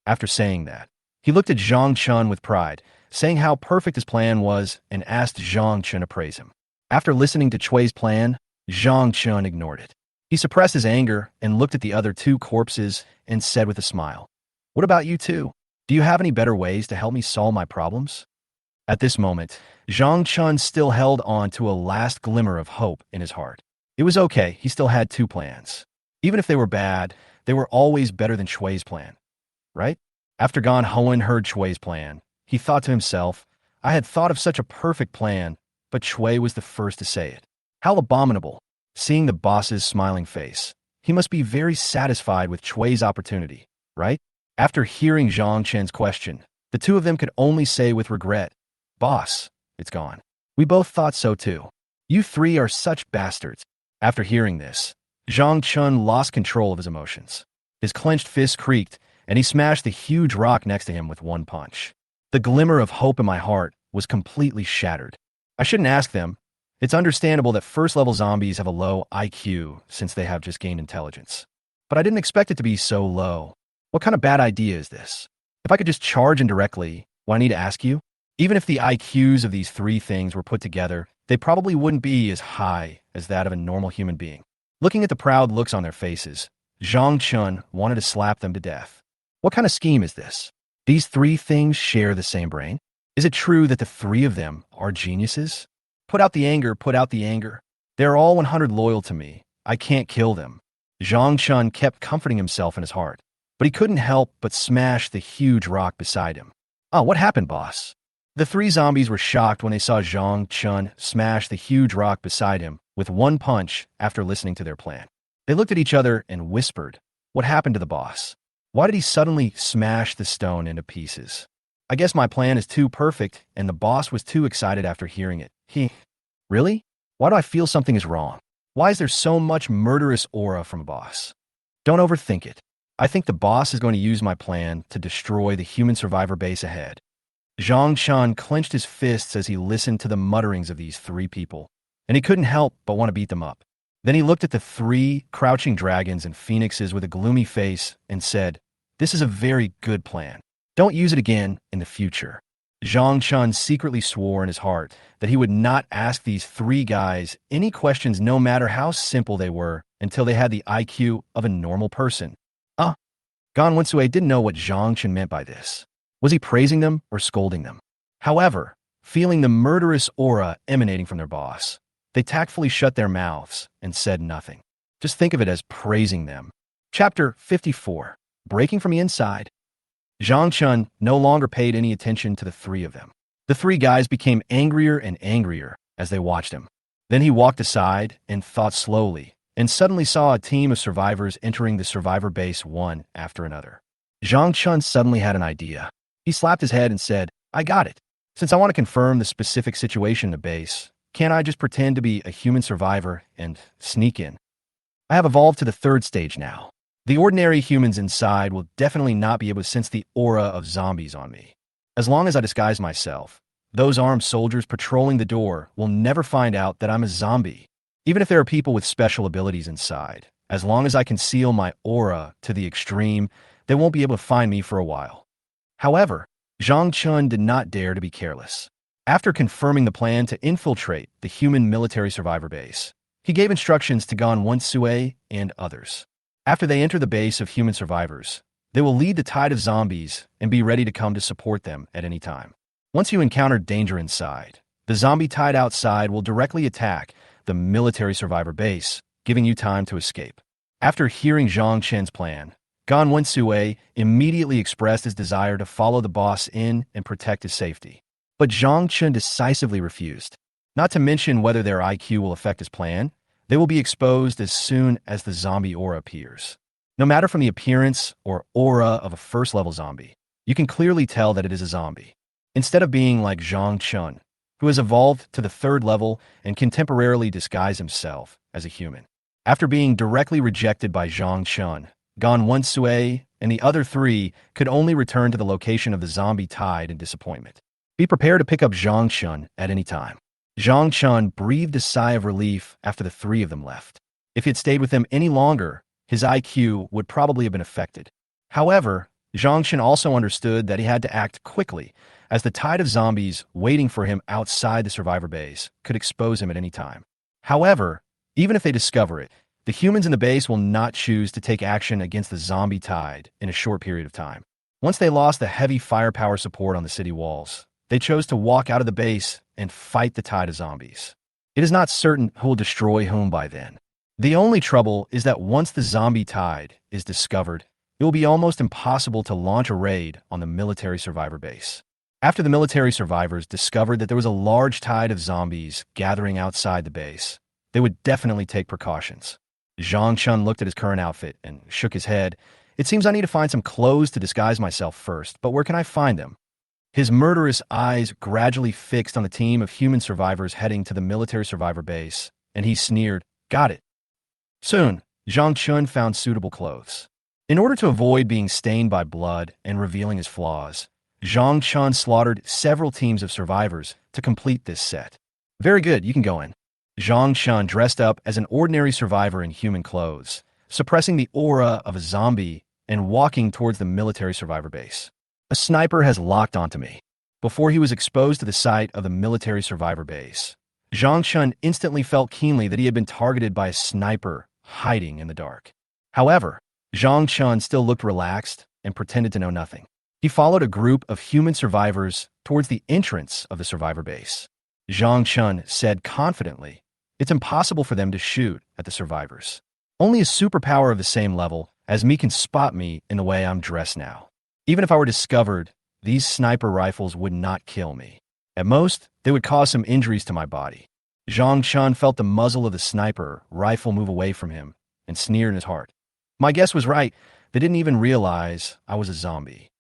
After saying that, he looked at Zhang Chun with pride, saying how perfect his plan was and asked Zhang Chun to praise him. After listening to Chui's plan, Zhang Chun ignored it. He suppressed his anger and looked at the other 2 corpses and said with a smile, "What about you 2? Do you have any better ways to help me solve my problems?" At this moment, Zhang Chun still held on to a last glimmer of hope in his heart. It was okay, he still had 2 plans. Even if they were bad, they were always better than Chui's plan, right? After Gan Hoen heard Chui's plan, he thought to himself, "I had thought of such a perfect plan, but Chui was the first to say it. How abominable." Seeing the boss's smiling face, he must be very satisfied with Chui's opportunity, right? After hearing Zhang Chen's question, the 2 of them could only say with regret, "Boss, it's gone. We both thought so too. You 3 are such bastards." After hearing this, Zhang Chun lost control of his emotions. His clenched fist creaked, and he smashed the huge rock next to him with one punch. The glimmer of hope in my heart was completely shattered. I shouldn't ask them. It's understandable that first-level zombies have a low IQ since they have just gained intelligence. But I didn't expect it to be so low. What kind of bad idea is this? If I could just charge indirectly, why need to ask you? Even if the IQs of these 3 things were put together, they probably wouldn't be as high as that of a normal human being. Looking at the proud looks on their faces, Zhang Chun wanted to slap them to death. What kind of scheme is this? These 3 things share the same brain? Is it true that the 3 of them are geniuses? Put out the anger, put out the anger. They're all 100 loyal to me. I can't kill them. Zhang Chun kept comforting himself in his heart, but he couldn't help but smash the huge rock beside him. "Oh, what happened, boss?" The 3 zombies were shocked when they saw Zhang Chun smash the huge rock beside him with one punch after listening to their plan. They looked at each other and whispered, "What happened to the boss? Why did he suddenly smash the stone into pieces?" "I guess my plan is too perfect, and the boss was too excited after hearing it. Really? Why do I feel something is wrong? Why is there so much murderous aura from a boss?" Don't overthink it. I think the boss is going to use my plan to destroy the human survivor base ahead. Zhang Chun clenched his fists as he listened to the mutterings of these 3 people, and he couldn't help but want to beat them up. Then he looked at the 3 crouching dragons and phoenixes with a gloomy face and said, "This is a very good plan. Don't use it again in the future." Zhang Chun secretly swore in his heart that he would not ask these three guys any questions no matter how simple they were until they had the IQ of a normal person. Gan Wensui didn't know what Zhang Chun meant by this. Was he praising them or scolding them? However, feeling the murderous aura emanating from their boss, they tactfully shut their mouths and said nothing. Just think of it as praising them. Chapter 54. Breaking from the Inside. Zhang Chun no longer paid any attention to the three of them. The three guys became angrier and angrier as they watched him. Then he walked aside and thought slowly, and suddenly saw a team of survivors entering the survivor base one after another. Zhang Chun suddenly had an idea. He slapped his head and said, "I got it. Since I want to confirm the specific situation in the base, can't I just pretend to be a human survivor and sneak in? I have evolved to the third stage now. The ordinary humans inside will definitely not be able to sense the aura of zombies on me. As long as I disguise myself, those armed soldiers patrolling the door will never find out that I'm a zombie. Even if there are people with special abilities inside, as long as I conceal my aura to the extreme, they won't be able to find me for a while." However, Zhang Chun did not dare to be careless. After confirming the plan to infiltrate the human military survivor base, he gave instructions to Gan Wensui and others. After they enter the base of human survivors, they will lead the tide of zombies and be ready to come to support them at any time. Once you encounter danger inside, the zombie tide outside will directly attack the military survivor base, giving you time to escape. After hearing Zhang Chen's plan, Gan Wensui immediately expressed his desire to follow the boss in and protect his safety. But Zhang Chen decisively refused. Not to mention whether their IQ will affect his plan, they will be exposed as soon as the zombie aura appears. No matter from the appearance or aura of a first-level zombie, you can clearly tell that it is a zombie. Instead of being like Zhang Chun, who has evolved to the third level and can temporarily disguise himself as a human. After being directly rejected by Zhang Chun, Gan Wensui and the other three could only return to the location of the zombie tide in disappointment. Be prepared to pick up Zhang Chun at any time. Zhang Chun breathed a sigh of relief after the three of them left. If he had stayed with them any longer, his IQ would probably have been affected. However, Zhang Chun also understood that he had to act quickly, as the tide of zombies waiting for him outside the survivor base could expose him at any time. However, even if they discover it, the humans in the base will not choose to take action against the zombie tide in a short period of time. Once they lost the heavy firepower support on the city walls, they chose to walk out of the base and fight the tide of zombies. It is not certain who will destroy whom by then. The only trouble is that once the zombie tide is discovered, it will be almost impossible to launch a raid on the military survivor base. After the military survivors discovered that there was a large tide of zombies gathering outside the base, they would definitely take precautions. Zhang Chun looked at his current outfit and shook his head. "It seems I need to find some clothes to disguise myself first, but where can I find them?" His murderous eyes gradually fixed on the team of human survivors heading to the military survivor base, and he sneered, "Got it." Soon, Zhang Chun found suitable clothes. In order to avoid being stained by blood and revealing his flaws, Zhang Chun slaughtered several teams of survivors to complete this set. "Very good, you can go in." Zhang Chun dressed up as an ordinary survivor in human clothes, suppressing the aura of a zombie and walking towards the military survivor base. "A sniper has locked onto me." Before he was exposed to the sight of the military survivor base, Zhang Chun instantly felt keenly that he had been targeted by a sniper hiding in the dark. However, Zhang Chun still looked relaxed and pretended to know nothing. He followed a group of human survivors towards the entrance of the survivor base. Zhang Chun said confidently, "It's impossible for them to shoot at the survivors. Only a superpower of the same level as me can spot me in the way I'm dressed now. Even if I were discovered, these sniper rifles would not kill me. At most, they would cause some injuries to my body." Zhang Chun felt the muzzle of the sniper rifle move away from him and sneered in his heart. "My guess was right. They didn't even realize I was a zombie."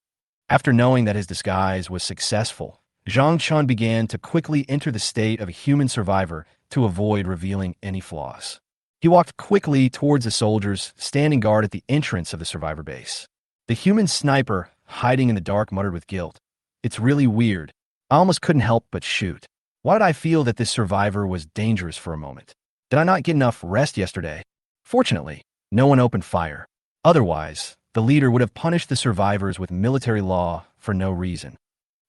After knowing that his disguise was successful, Zhang Chun began to quickly enter the state of a human survivor to avoid revealing any flaws. He walked quickly towards the soldiers standing guard at the entrance of the survivor base. The human sniper, hiding in the dark, muttered with guilt, "It's really weird. I almost couldn't help but shoot. Why did I feel that this survivor was dangerous for a moment? Did I not get enough rest yesterday?" Fortunately, no one opened fire. Otherwise, the leader would have punished the survivors with military law for no reason.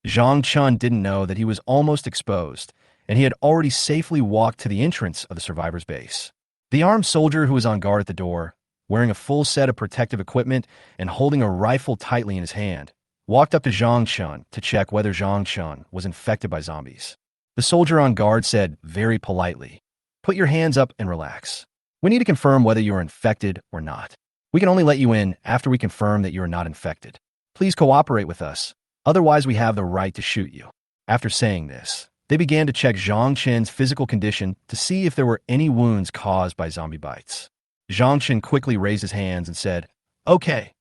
Zhang Chun didn't know that he was almost exposed, and he had already safely walked to the entrance of the survivor's base. The armed soldier who was on guard at the door, wearing a full set of protective equipment and holding a rifle tightly in his hand, walked up to Zhang Chun to check whether Zhang Chun was infected by zombies. The soldier on guard said very politely, "Put your hands up and relax. We need to confirm whether you are infected or not. We can only let you in after we confirm that you are not infected. Please cooperate with us. Otherwise, we have the right to shoot you." After saying this, they began to check Zhang Chen's physical condition to see if there were any wounds caused by zombie bites. Zhang Chen quickly raised his hands and said, Okay,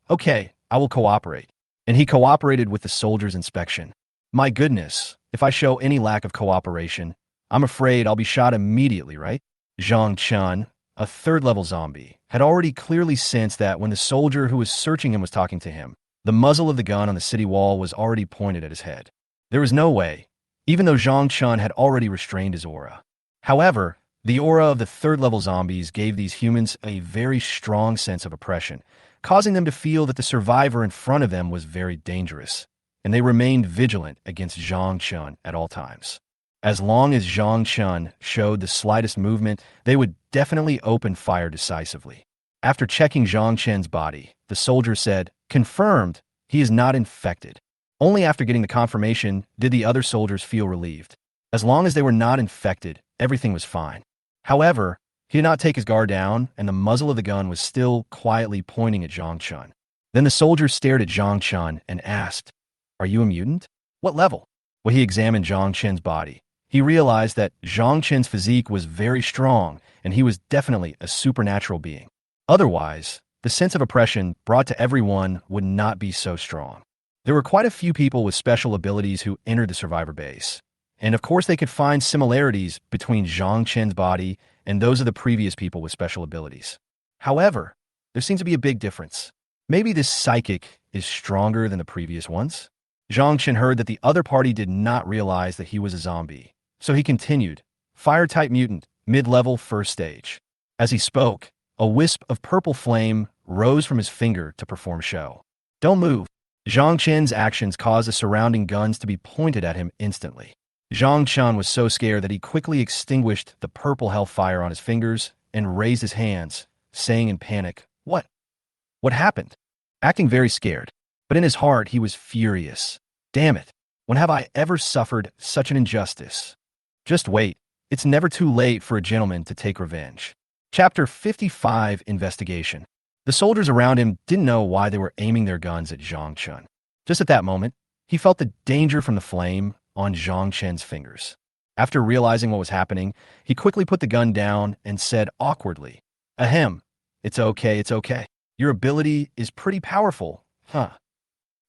I will cooperate." And he cooperated with the soldier's inspection. My goodness, if I show any lack of cooperation, I'm afraid I'll be shot immediately, right? Zhang Chen, a third-level zombie, had already clearly sensed that when the soldier who was searching him was talking to him, the muzzle of the gun on the city wall was already pointed at his head. There was no way, even though Zhang Chen had already restrained his aura. However, the aura of the third-level zombies gave these humans a very strong sense of oppression, causing them to feel that the survivor in front of them was very dangerous, and they remained vigilant against Zhang Chen at all times. As long as Zhang Chen showed the slightest movement, they would definitely open fire decisively. After checking Zhang Chen's body, the soldier said, "Confirmed, he is not infected." Only after getting the confirmation did the other soldiers feel relieved. As long as they were not infected, everything was fine. However, he did not take his guard down, and the muzzle of the gun was still quietly pointing at Zhang Chen. Then the soldier stared at Zhang Chen and asked, "Are you a mutant? What level?" When he examined Zhang Chen's body, he realized that Zhang Chen's physique was very strong, and he was definitely a supernatural being. Otherwise, the sense of oppression brought to everyone would not be so strong. There were quite a few people with special abilities who entered the survivor base, and of course they could find similarities between Zhang Chen's body and those of the previous people with special abilities. However, there seems to be a big difference. Maybe this psychic is stronger than the previous ones? Zhang Chen heard that the other party did not realize that he was a zombie, so he continued, "Fire-type mutant, mid-level first stage." As he spoke, a wisp of purple flame rose from his finger to perform show. "Don't move." Zhang Chen's actions caused the surrounding guns to be pointed at him instantly. Zhang Chen was so scared that he quickly extinguished the purple hellfire on his fingers and raised his hands, saying in panic, What? What happened?" Acting very scared, but in his heart he was furious. Damn it, when have I ever suffered such an injustice? Just wait, it's never too late for a gentleman to take revenge. Chapter 55, Investigation. The soldiers around him didn't know why they were aiming their guns at Zhang Chen. Just at that moment, he felt the danger from the flame on Zhang Chen's fingers. After realizing what was happening, he quickly put the gun down and said awkwardly, "Ahem, it's okay. Your ability is pretty powerful, huh?"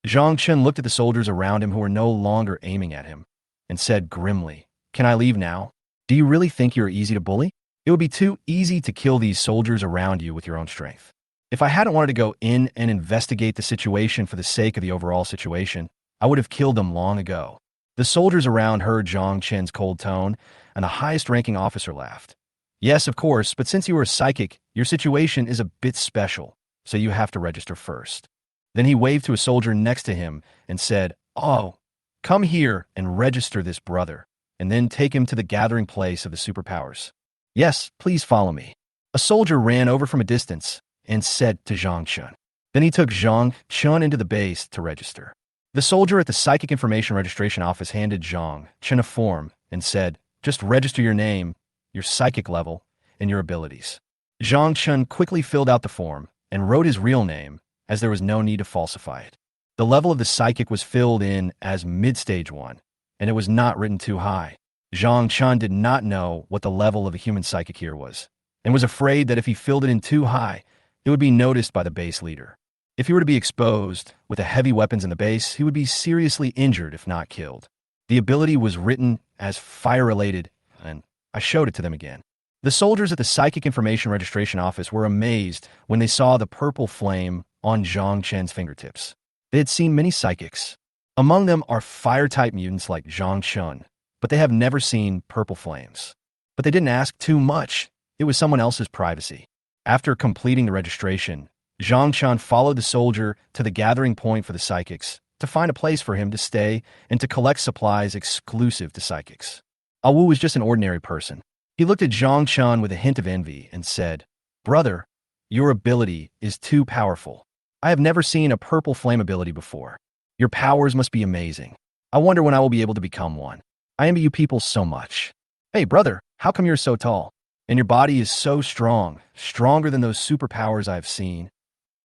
Zhang Chen looked at the soldiers around him who were no longer aiming at him and said grimly, "Can I leave now? Do you really think you're easy to bully? It would be too easy to kill these soldiers around you with your own strength. If I hadn't wanted to go in and investigate the situation for the sake of the overall situation, I would have killed them long ago." The soldiers around heard Zhang Chen's cold tone, and the highest-ranking officer laughed. "Yes, of course, but since you are a psychic, your situation is a bit special, so you have to register first." Then he waved to a soldier next to him and said, "Oh, come here and register this brother, and then take him to the gathering place of the superpowers." "Yes, please follow me." A soldier ran over from a distance and said to Zhang Chen. Then he took Zhang Chen into the base to register. The soldier at the Psychic Information Registration Office handed Zhang Chen a form and said, "Just register your name, your psychic level, and your abilities." Zhang Chen quickly filled out the form and wrote his real name, as there was no need to falsify it. The level of the psychic was filled in as mid-stage 1, and it was not written too high. Zhang Chen did not know what the level of a human psychic here was, and was afraid that if he filled it in too high, it would be noticed by the base leader. If he were to be exposed with the heavy weapons in the base, he would be seriously injured if not killed. The ability was written as fire-related, and I showed it to them again. The soldiers at the Psychic Information Registration Office were amazed when they saw the purple flame on Zhang Chen's fingertips. They had seen many psychics. Among them are fire-type mutants like Zhang Chen, but they have never seen purple flames. But they didn't ask too much. It was someone else's privacy. After completing the registration, Zhang Chen followed the soldier to the gathering point for the psychics to find a place for him to stay and to collect supplies exclusive to psychics. Awu was just an ordinary person. He looked at Zhang Chun with a hint of envy and said, "Brother, your ability is too powerful. I have never seen a purple flame ability before. Your powers must be amazing. I wonder when I will be able to become one. I envy you people so much. Hey, brother, how come you're so tall? And your body is so strong, stronger than those superpowers I've seen."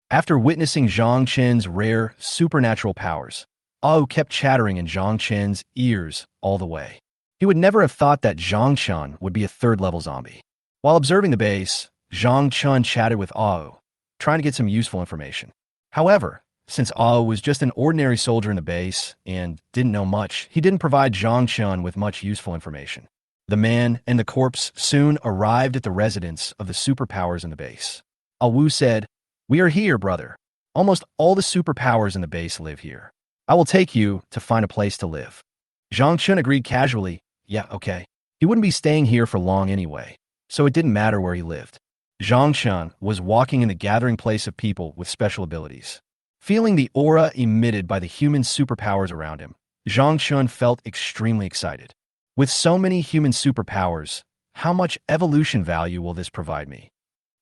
After witnessing Zhang Chen's rare supernatural powers, Ao kept chattering in Zhang Chen's ears all the way. He would never have thought that Zhang Chun would be a third-level zombie. While observing the base, Zhang Chun chatted with Ao, trying to get some useful information. However, since Ao was just an ordinary soldier in the base and didn't know much, he didn't provide Zhang Chun with much useful information. The man and the corpse soon arrived at the residence of the superpowers in the base. Awu said, "We are here, brother. Almost all the superpowers in the base live here. I will take you to find a place to live." Zhang Chun agreed casually, "Yeah, okay." He wouldn't be staying here for long anyway, so it didn't matter where he lived. Zhang Chun was walking in the gathering place of people with special abilities. Feeling the aura emitted by the human superpowers around him, Zhang Chun felt extremely excited. With so many human superpowers, how much evolution value will this provide me?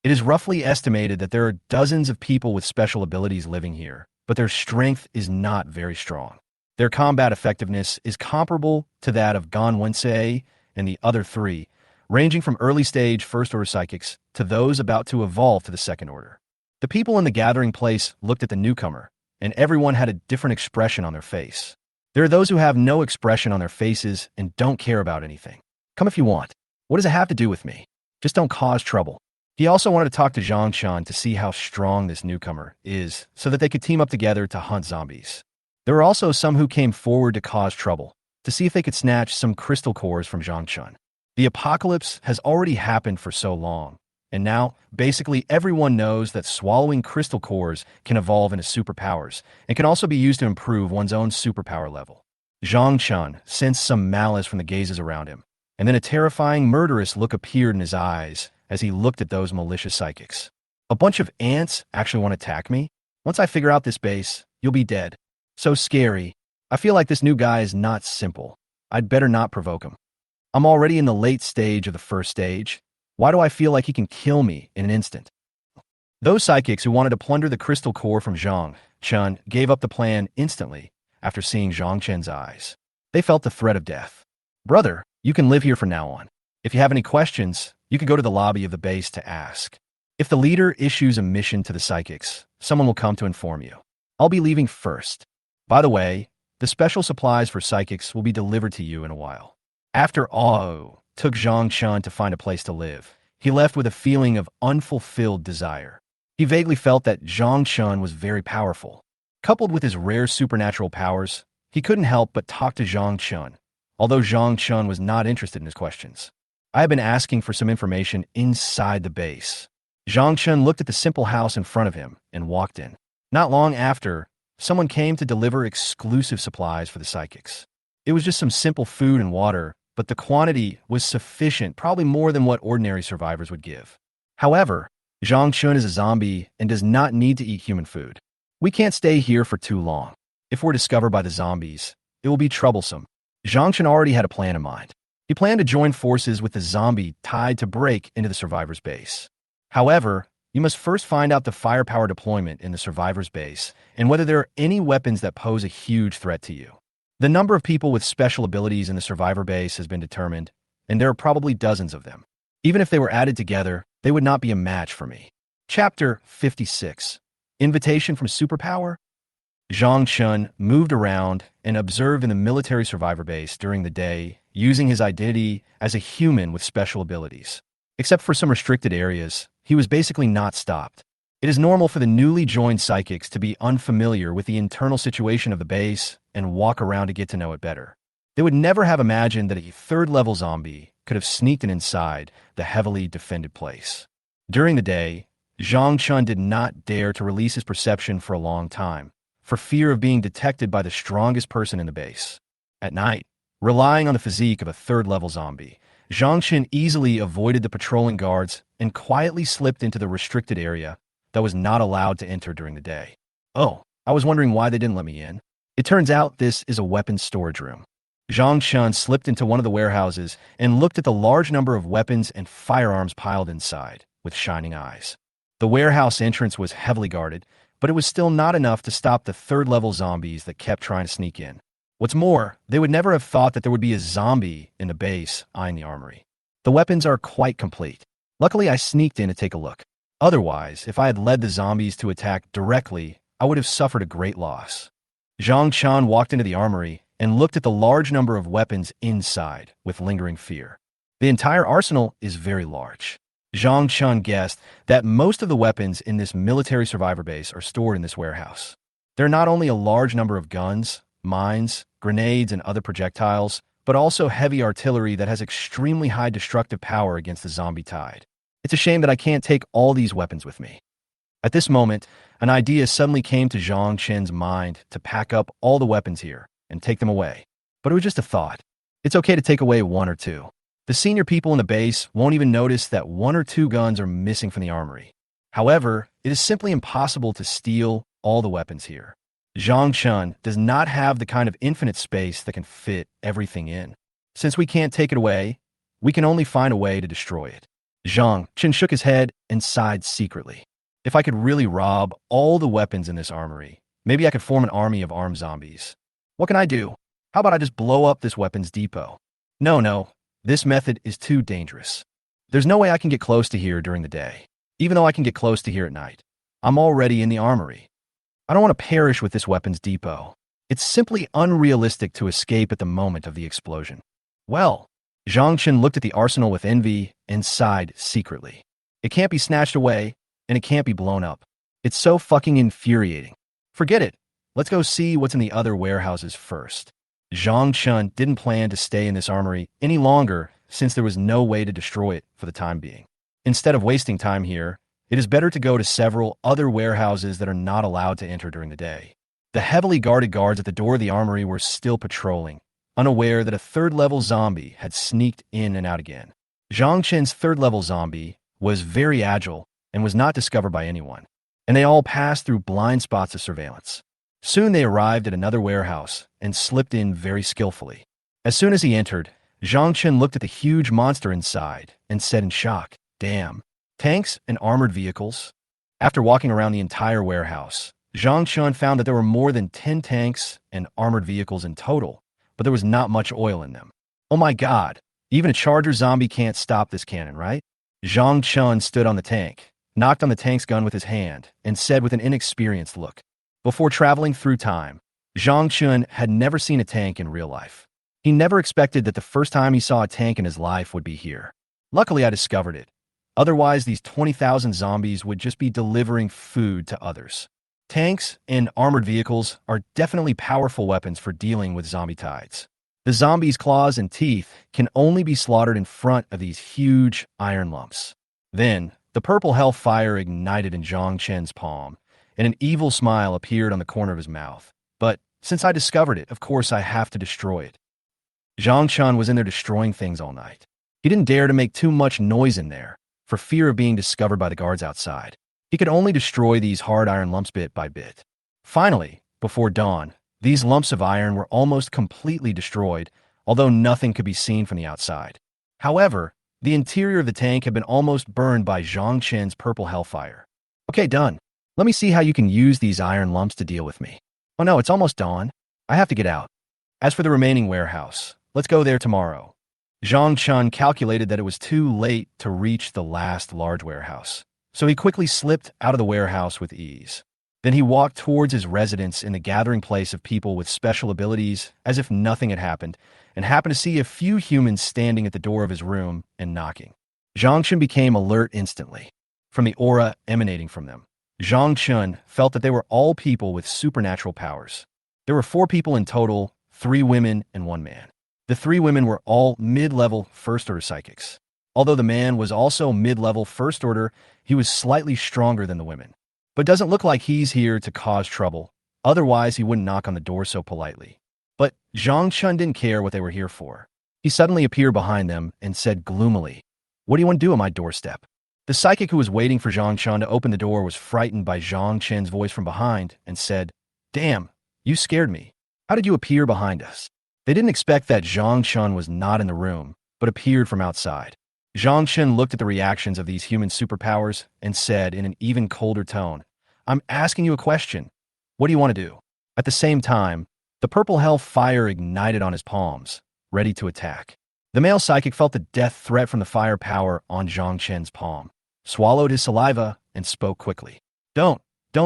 It is roughly estimated that there are dozens of people with special abilities living here, but their strength is not very strong. Their combat effectiveness is comparable to that of Gan Wensei and the other three, ranging from early-stage first-order psychics to those about to evolve to the second order. The people in the gathering place looked at the newcomer, and everyone had a different expression on their face. There are those who have no expression on their faces and don't care about anything. "Come if you want. What does it have to do with me? Just don't cause trouble." He also wanted to talk to Zhang Chun to see how strong this newcomer is, so that they could team up together to hunt zombies. There were also some who came forward to cause trouble, to see if they could snatch some crystal cores from Zhang Chun. The apocalypse has already happened for so long, and now, basically everyone knows that swallowing crystal cores can evolve into superpowers, and can also be used to improve one's own superpower level. Zhang Chun sensed some malice from the gazes around him, and then a terrifying, murderous look appeared in his eyes as he looked at those malicious psychics. "A bunch of ants actually want to attack me? Once I figure out this base, you'll be dead. So scary. I feel like this new guy is not simple. I'd better not provoke him. I'm already in the late stage of the first stage. Why do I feel like he can kill me in an instant?" Those psychics who wanted to plunder the crystal core from Zhang Chun gave up the plan instantly after seeing Zhang Chen's eyes. They felt the threat of death. "Brother, you can live here from now on. If you have any questions, you can go to the lobby of the base to ask. If the leader issues a mission to the psychics, someone will come to inform you. I'll be leaving first. By the way, the special supplies for psychics will be delivered to you in a while." After Ao took Zhang Chun to find a place to live, he left with a feeling of unfulfilled desire. He vaguely felt that Zhang Chun was very powerful. Coupled with his rare supernatural powers, he couldn't help but talk to Zhang Chun, although Zhang Chun was not interested in his questions. "I have been asking for some information inside the base." Zhang Chun looked at the simple house in front of him and walked in. Not long after, someone came to deliver exclusive supplies for the psychics. It was just some simple food and water, but the quantity was sufficient, probably more than what ordinary survivors would give. However, Zhang Chun is a zombie and does not need to eat human food. "We can't stay here for too long. If we're discovered by the zombies, it will be troublesome." Zhang Chun already had a plan in mind. He planned to join forces with the zombie tied to break into the survivor's base. However, you must first find out the firepower deployment in the survivor's base and whether there are any weapons that pose a huge threat to you. The number of people with special abilities in the survivor base has been determined, and there are probably dozens of them. Even if they were added together, they would not be a match for me. Chapter 56. Invitation from Superpower? Zhang Chun moved around and observed in the military survivor base during the day, using his identity as a human with special abilities. Except for some restricted areas, he was basically not stopped. It is normal for the newly joined psychics to be unfamiliar with the internal situation of the base and walk around to get to know it better. They would never have imagined that a third-level zombie could have sneaked in inside the heavily defended place. During the day, Zhang Chun did not dare to release his perception for a long time, for fear of being detected by the strongest person in the base. At night, relying on the physique of a third-level zombie, Zhang Chun easily avoided the patrolling guards and quietly slipped into the restricted area that was not allowed to enter during the day. "Oh, I was wondering why they didn't let me in." It turns out this is a weapons storage room. Zhang Chun slipped into one of the warehouses and looked at the large number of weapons and firearms piled inside, with shining eyes. The warehouse entrance was heavily guarded, but it was still not enough to stop the third-level zombies that kept trying to sneak in. What's more, they would never have thought that there would be a zombie in the base eyeing the armory. The weapons are quite complete. Luckily, I sneaked in to take a look. Otherwise, if I had led the zombies to attack directly, I would have suffered a great loss. Zhang Chun walked into the armory and looked at the large number of weapons inside with lingering fear. The entire arsenal is very large. Zhang Chun guessed that most of the weapons in this military survivor base are stored in this warehouse. There are not only a large number of guns, mines, grenades, and other projectiles, but also heavy artillery that has extremely high destructive power against the zombie tide. It's a shame that I can't take all these weapons with me. At this moment, an idea suddenly came to Zhang Chen's mind to pack up all the weapons here and take them away. But it was just a thought. It's okay to take away one or two. The senior people in the base won't even notice that one or two guns are missing from the armory. However, it is simply impossible to steal all the weapons here. Zhang Chun does not have the kind of infinite space that can fit everything in. Since we can't take it away, we can only find a way to destroy it. Zhang Chun shook his head and sighed secretly. If I could really rob all the weapons in this armory, maybe I could form an army of armed zombies. What can I do? How about I just blow up this weapons depot? No, this method is too dangerous. There's no way I can get close to here during the day, even though I can get close to here at night. I'm already in the armory. I don't want to perish with this weapons depot. It's simply unrealistic to escape at the moment of the explosion. Well, Zhang Chun looked at the arsenal with envy and sighed secretly. It can't be snatched away, and it can't be blown up. It's so fucking infuriating. Forget it. Let's go see what's in the other warehouses first. Zhang Chun didn't plan to stay in this armory any longer since there was no way to destroy it for the time being. Instead of wasting time here, it is better to go to several other warehouses that are not allowed to enter during the day. The heavily guarded guards at the door of the armory were still patrolling, unaware that a third-level zombie had sneaked in and out again. Zhang Chen's third-level zombie was very agile and was not discovered by anyone, and they all passed through blind spots of surveillance. Soon they arrived at another warehouse and slipped in very skillfully. As soon as he entered, Zhang Chen looked at the huge monster inside and said in shock, "Damn, tanks and armored vehicles?" After walking around the entire warehouse, Zhang Chen found that there were more than 10 tanks and armored vehicles in total, but there was not much oil in them. Oh my god, even a charger zombie can't stop this cannon, right? Zhang Chen stood on the tank, knocked on the tank's gun with his hand, and said with an inexperienced look. Before traveling through time, Zhang Chun had never seen a tank in real life. He never expected that the first time he saw a tank in his life would be here. Luckily, I discovered it. Otherwise, these 20,000 zombies would just be delivering food to others. Tanks and armored vehicles are definitely powerful weapons for dealing with zombie tides. The zombies' claws and teeth can only be slaughtered in front of these huge iron lumps. Then, the purple hellfire ignited in Zhang Chen's palm, and an evil smile appeared on the corner of his mouth. But since I discovered it, of course I have to destroy it. Zhang Chun was in there destroying things all night. He didn't dare to make too much noise in there, for fear of being discovered by the guards outside. He could only destroy these hard iron lumps bit by bit. Finally, before dawn, these lumps of iron were almost completely destroyed, although nothing could be seen from the outside. However, the interior of the tank had been almost burned by Zhang Chen's purple hellfire. Okay, done. Let me see how you can use these iron lumps to deal with me. Oh no, it's almost dawn. I have to get out. As for the remaining warehouse, let's go there tomorrow. Zhang Chun calculated that it was too late to reach the last large warehouse, so he quickly slipped out of the warehouse with ease. Then he walked towards his residence in the gathering place of people with special abilities as if nothing had happened, and happened to see a few humans standing at the door of his room and knocking. Zhang Chun became alert instantly, from the aura emanating from them. Zhang Chun felt that they were all people with supernatural powers. There were 4 people in total, 3 women and 1 man. The 3 women were all mid-level first-order psychics. Although the man was also mid-level first-order, he was slightly stronger than the women. But doesn't look like he's here to cause trouble. Otherwise, he wouldn't knock on the door so politely. But Zhang Chun didn't care what they were here for. He suddenly appeared behind them and said gloomily, "What do you want to do on my doorstep?" The psychic who was waiting for Zhang Chun to open the door was frightened by Zhang Chen's voice from behind and said, "Damn, you scared me. How did you appear behind us? They didn't expect that Zhang Chun was not in the room, but appeared from outside. Zhang Chun looked at the reactions of these human superpowers and said in an even colder tone, I'm asking you a question. What do you want to do? At the same time, the purple hell fire ignited on his palms, ready to attack. The male psychic felt the death threat from the fire power on Zhang Chen's palm, swallowed his saliva, and spoke quickly. Don't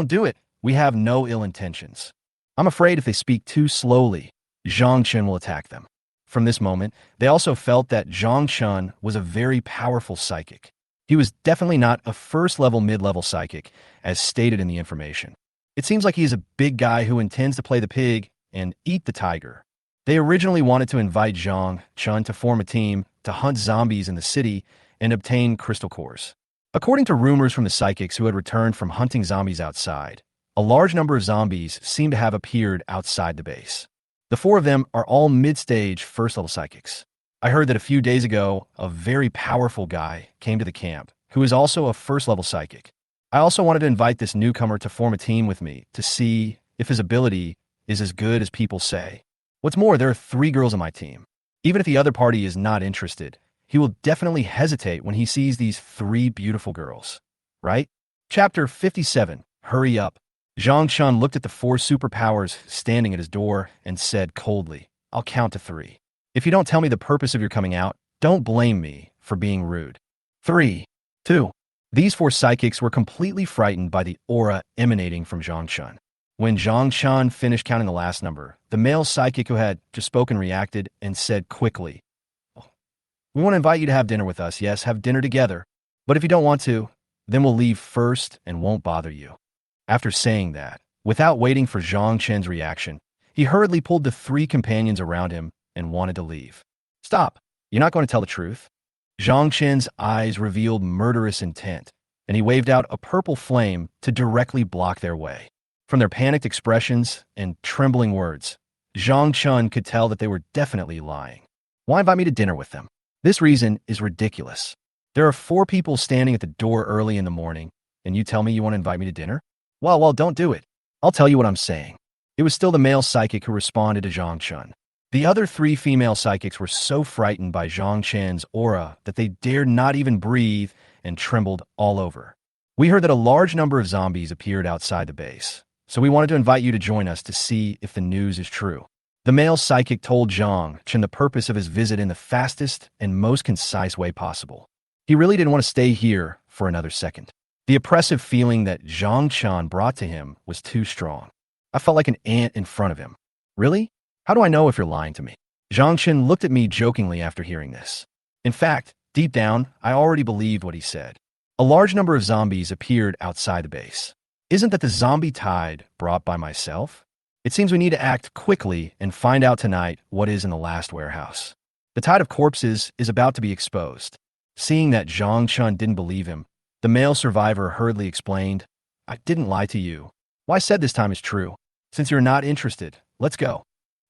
do it. We have no ill intentions. I'm afraid if they speak too slowly, Zhang Chen will attack them. From this moment, they also felt that Zhang Chun was a very powerful psychic. He was definitely not a first-level, mid-level psychic, as stated in the information. It seems like he is a big guy who intends to play the pig and eat the tiger. They originally wanted to invite Zhang Chun to form a team to hunt zombies in the city and obtain crystal cores. According to rumors from the psychics who had returned from hunting zombies outside, a large number of zombies seem to have appeared outside the base. The four of them are all mid-stage first-level psychics. I heard that a few days ago, a very powerful guy came to the camp, who is also a first-level psychic. I also wanted to invite this newcomer to form a team with me to see if his ability is as good as people say. What's more, there are 3 girls on my team. Even if the other party is not interested, he will definitely hesitate when he sees these 3 beautiful girls. Right? Chapter 57. Hurry up. Zhang Chun looked at the 4 superpowers standing at his door and said coldly, I'll count to 3. If you don't tell me the purpose of your coming out, don't blame me for being rude. 3, 2. These 4 psychics were completely frightened by the aura emanating from Zhang Chun. When Zhang Chun finished counting the last number, the male psychic who had just spoken reacted and said quickly, we want to invite you to have dinner with us. Yes, have dinner together. But if you don't want to, then we'll leave first and won't bother you. After saying that, without waiting for Zhang Chen's reaction, he hurriedly pulled the 3 companions around him and wanted to leave. Stop! You're not going to tell the truth? Zhang Chen's eyes revealed murderous intent, and he waved out a purple flame to directly block their way. From their panicked expressions and trembling words, Zhang Chun could tell that they were definitely lying. Why invite me to dinner with them? This reason is ridiculous. There are 4 people standing at the door early in the morning, and you tell me you want to invite me to dinner? Well, don't do it. I'll tell you what I'm saying. It was still the male psychic who responded to Zhang Chun. The other 3 female psychics were so frightened by Zhang Chen's aura that they dared not even breathe and trembled all over. We heard that a large number of zombies appeared outside the base, so we wanted to invite you to join us to see if the news is true. The male psychic told Zhang Chen the purpose of his visit in the fastest and most concise way possible. He really didn't want to stay here for another second. The oppressive feeling that Zhang Chun brought to him was too strong. I felt like an ant in front of him. Really? How do I know if you're lying to me? Zhang Chen looked at me jokingly after hearing this. In fact, deep down, I already believed what he said. A large number of zombies appeared outside the base. Isn't that the zombie tide brought by myself? It seems we need to act quickly and find out tonight what is in the last warehouse. The tide of corpses is about to be exposed. Seeing that Zhang Chun didn't believe him, the male survivor hurriedly explained, I didn't lie to you. What I said this time is true. Since you're not interested, let's go.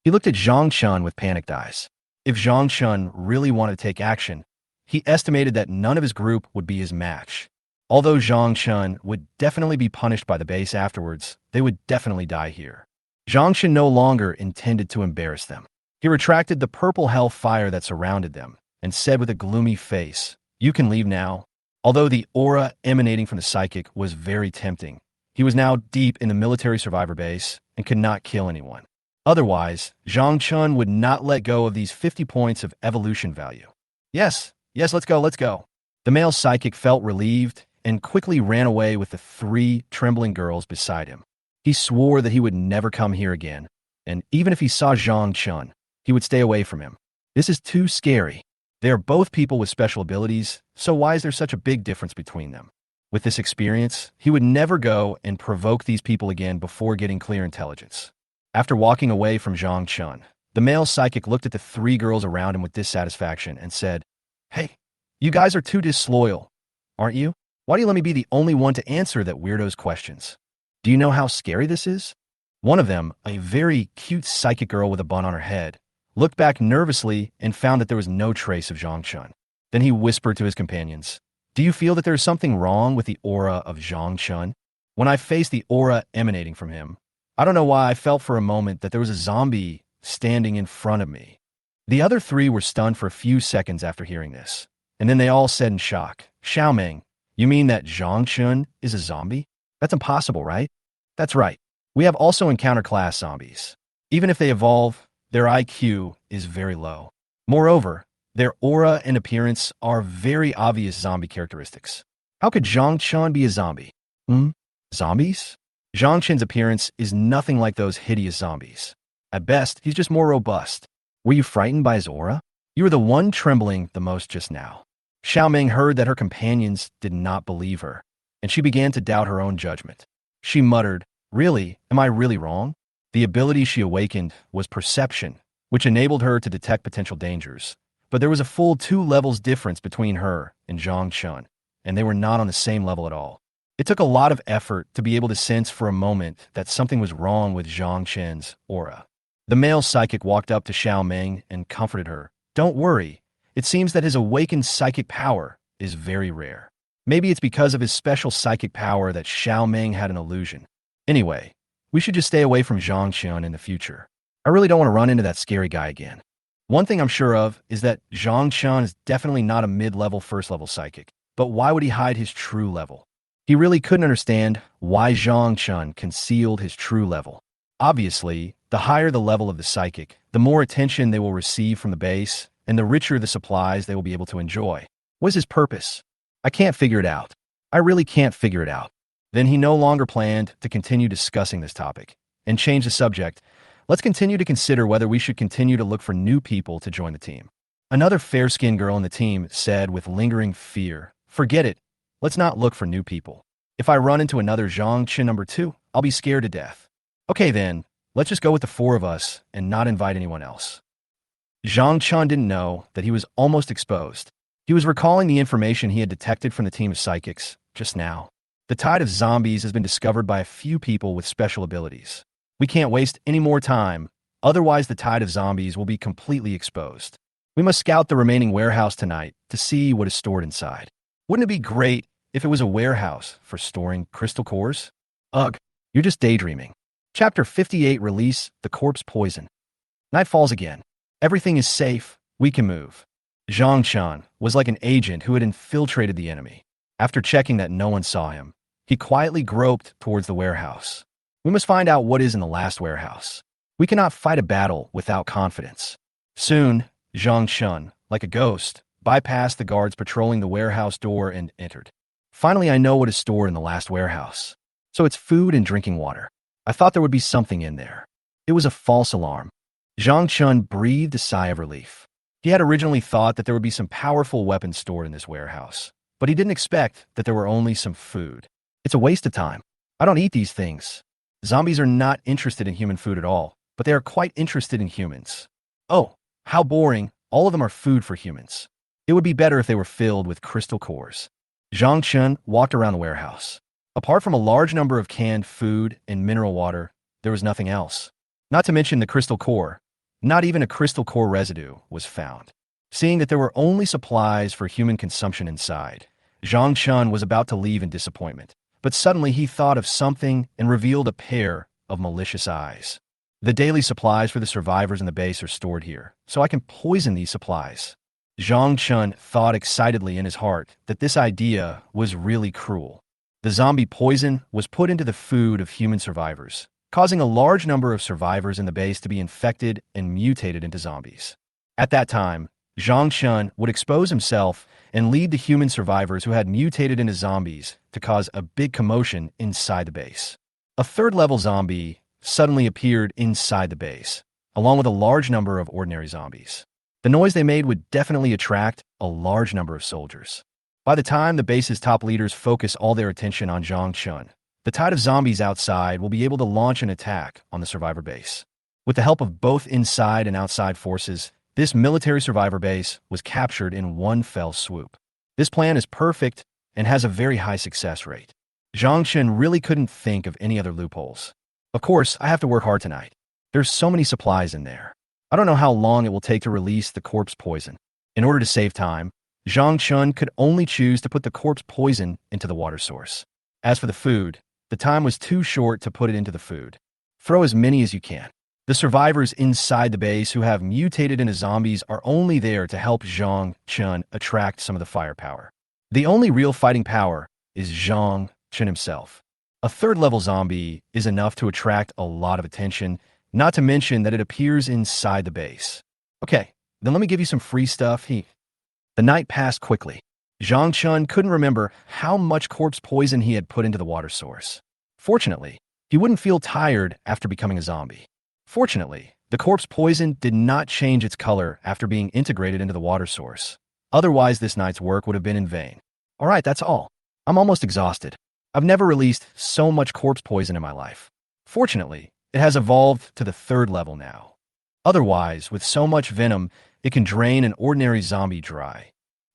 He looked at Zhang Chun with panicked eyes. If Zhang Chun really wanted to take action, he estimated that none of his group would be his match. Although Zhang Chun would definitely be punished by the base afterwards, they would definitely die here. Zhang Chun no longer intended to embarrass them. He retracted the purple hell fire that surrounded them and said with a gloomy face, You can leave now. Although the aura emanating from the psychic was very tempting, he was now deep in the military survivor base and could not kill anyone. Otherwise, Zhang Chun would not let go of these 50 points of evolution value. Yes, let's go. The male psychic felt relieved and quickly ran away with the 3 trembling girls beside him. He swore that he would never come here again, and even if he saw Zhang Chun, he would stay away from him. This is too scary. They are both people with special abilities, so why is there such a big difference between them? With this experience, he would never go and provoke these people again before getting clear intelligence. After walking away from Zhang Chun, the male psychic looked at the 3 girls around him with dissatisfaction and said, Hey, you guys are too disloyal, aren't you? Why do you let me be the only one to answer that weirdo's questions? Do you know how scary this is? One of them, a very cute psychic girl with a bun on her head, looked back nervously and found that there was no trace of Zhang Chun. Then he whispered to his companions, Do you feel that there is something wrong with the aura of Zhang Chun? When I faced the aura emanating from him, I don't know why I felt for a moment that there was a zombie standing in front of me. The other three were stunned for a few seconds after hearing this, and then they all said in shock, Xiaoming, you mean that Zhang Chun is a zombie? That's impossible, right? That's right. We have also encountered class zombies. Even if they evolve, their IQ is very low. Moreover, their aura and appearance are very obvious zombie characteristics. How could Zhang Chun be a zombie? Zombies? Zhang Chun's appearance is nothing like those hideous zombies. At best, he's just more robust. Were you frightened by his aura? You were the one trembling the most just now. Xiaoming heard that her companions did not believe her, and she began to doubt her own judgment. She muttered, Really? Am I really wrong? The ability she awakened was perception, which enabled her to detect potential dangers. But there was a full 2 levels difference between her and Zhang Chun, and they were not on the same level at all. It took a lot of effort to be able to sense for a moment that something was wrong with Zhang Chun's aura. The male psychic walked up to Xiaoming and comforted her. Don't worry. It seems that his awakened psychic power is very rare. Maybe it's because of his special psychic power that Xiaoming had an illusion. Anyway, we should just stay away from Zhang Chun in the future. I really don't want to run into that scary guy again. One thing I'm sure of is that Zhang Chun is definitely not a mid-level first-level psychic. But why would he hide his true level? He really couldn't understand why Zhang Chun concealed his true level. Obviously, the higher the level of the psychic, the more attention they will receive from the base, and the richer the supplies they will be able to enjoy. What is his purpose? I can't figure it out. I really can't figure it out. Then he no longer planned to continue discussing this topic, and change the subject. Let's continue to consider whether we should continue to look for new people to join the team. Another fair-skinned girl in the team said with lingering fear, Forget it. Let's not look for new people. If I run into another Zhang Chun number 2, I'll be scared to death. Okay then, let's just go with the 4 of us and not invite anyone else. Zhang Chun didn't know that he was almost exposed. He was recalling the information he had detected from the team of psychics just now. The tide of zombies has been discovered by a few people with special abilities. We can't waste any more time, otherwise the tide of zombies will be completely exposed. We must scout the remaining warehouse tonight to see what is stored inside. Wouldn't it be great if it was a warehouse for storing crystal cores? Ugh, you're just daydreaming. Chapter 58 Release the Corpse Poison. Night falls again. Everything is safe. We can move. Zhang Chun was like an agent who had infiltrated the enemy. After checking that no one saw him, he quietly groped towards the warehouse. We must find out what is in the last warehouse. We cannot fight a battle without confidence. Soon, Zhang Chun, like a ghost, bypassed the guards patrolling the warehouse door and entered. Finally, I know what is stored in the last warehouse. So it's food and drinking water. I thought there would be something in there. It was a false alarm. Zhang Chun breathed a sigh of relief. He had originally thought that there would be some powerful weapons stored in this warehouse, but he didn't expect that there were only some food. It's a waste of time. I don't eat these things. Zombies are not interested in human food at all, but they are quite interested in humans. Oh, how boring. All of them are food for humans. It would be better if they were filled with crystal cores. Zhang Chun walked around the warehouse. Apart from a large number of canned food and mineral water, there was nothing else. Not to mention the crystal core. Not even a crystal core residue was found. Seeing that there were only supplies for human consumption inside, Zhang Chun was about to leave in disappointment. But suddenly he thought of something and revealed a pair of malicious eyes. The daily supplies for the survivors in the base are stored here, so I can poison these supplies. Zhang Chun thought excitedly in his heart that this idea was really cruel. The zombie poison was put into the food of human survivors, causing a large number of survivors in the base to be infected and mutated into zombies. At that time, Zhang Chun would expose himself and lead the human survivors who had mutated into zombies to cause a big commotion inside the base. A third-level zombie suddenly appeared inside the base, along with a large number of ordinary zombies. The noise they made would definitely attract a large number of soldiers. By the time the base's top leaders focus all their attention on Zhang Chun, the tide of zombies outside will be able to launch an attack on the survivor base. With the help of both inside and outside forces, this military survivor base was captured in one fell swoop. This plan is perfect and has a very high success rate. Zhang Chun really couldn't think of any other loopholes. Of course, I have to work hard tonight. There's so many supplies in there. I don't know how long it will take to release the corpse poison. In order to save time, Zhang Chun could only choose to put the corpse poison into the water source. As for the food, the time was too short to put it into the food. Throw as many as you can. The survivors inside the base who have mutated into zombies are only there to help Zhang Chun attract some of the firepower. The only real fighting power is Zhang Chun himself. A third-level zombie is enough to attract a lot of attention, not to mention that it appears inside the base. Okay, then let me give you some free stuff. The night passed quickly. Zhang Chun couldn't remember how much corpse poison he had put into the water source. Fortunately, he wouldn't feel tired after becoming a zombie. Fortunately, the corpse poison did not change its color after being integrated into the water source. Otherwise, this night's work would have been in vain. All right, that's all. I'm almost exhausted. I've never released so much corpse poison in my life. Fortunately, it has evolved to the third level now. Otherwise, with so much venom, it can drain an ordinary zombie dry.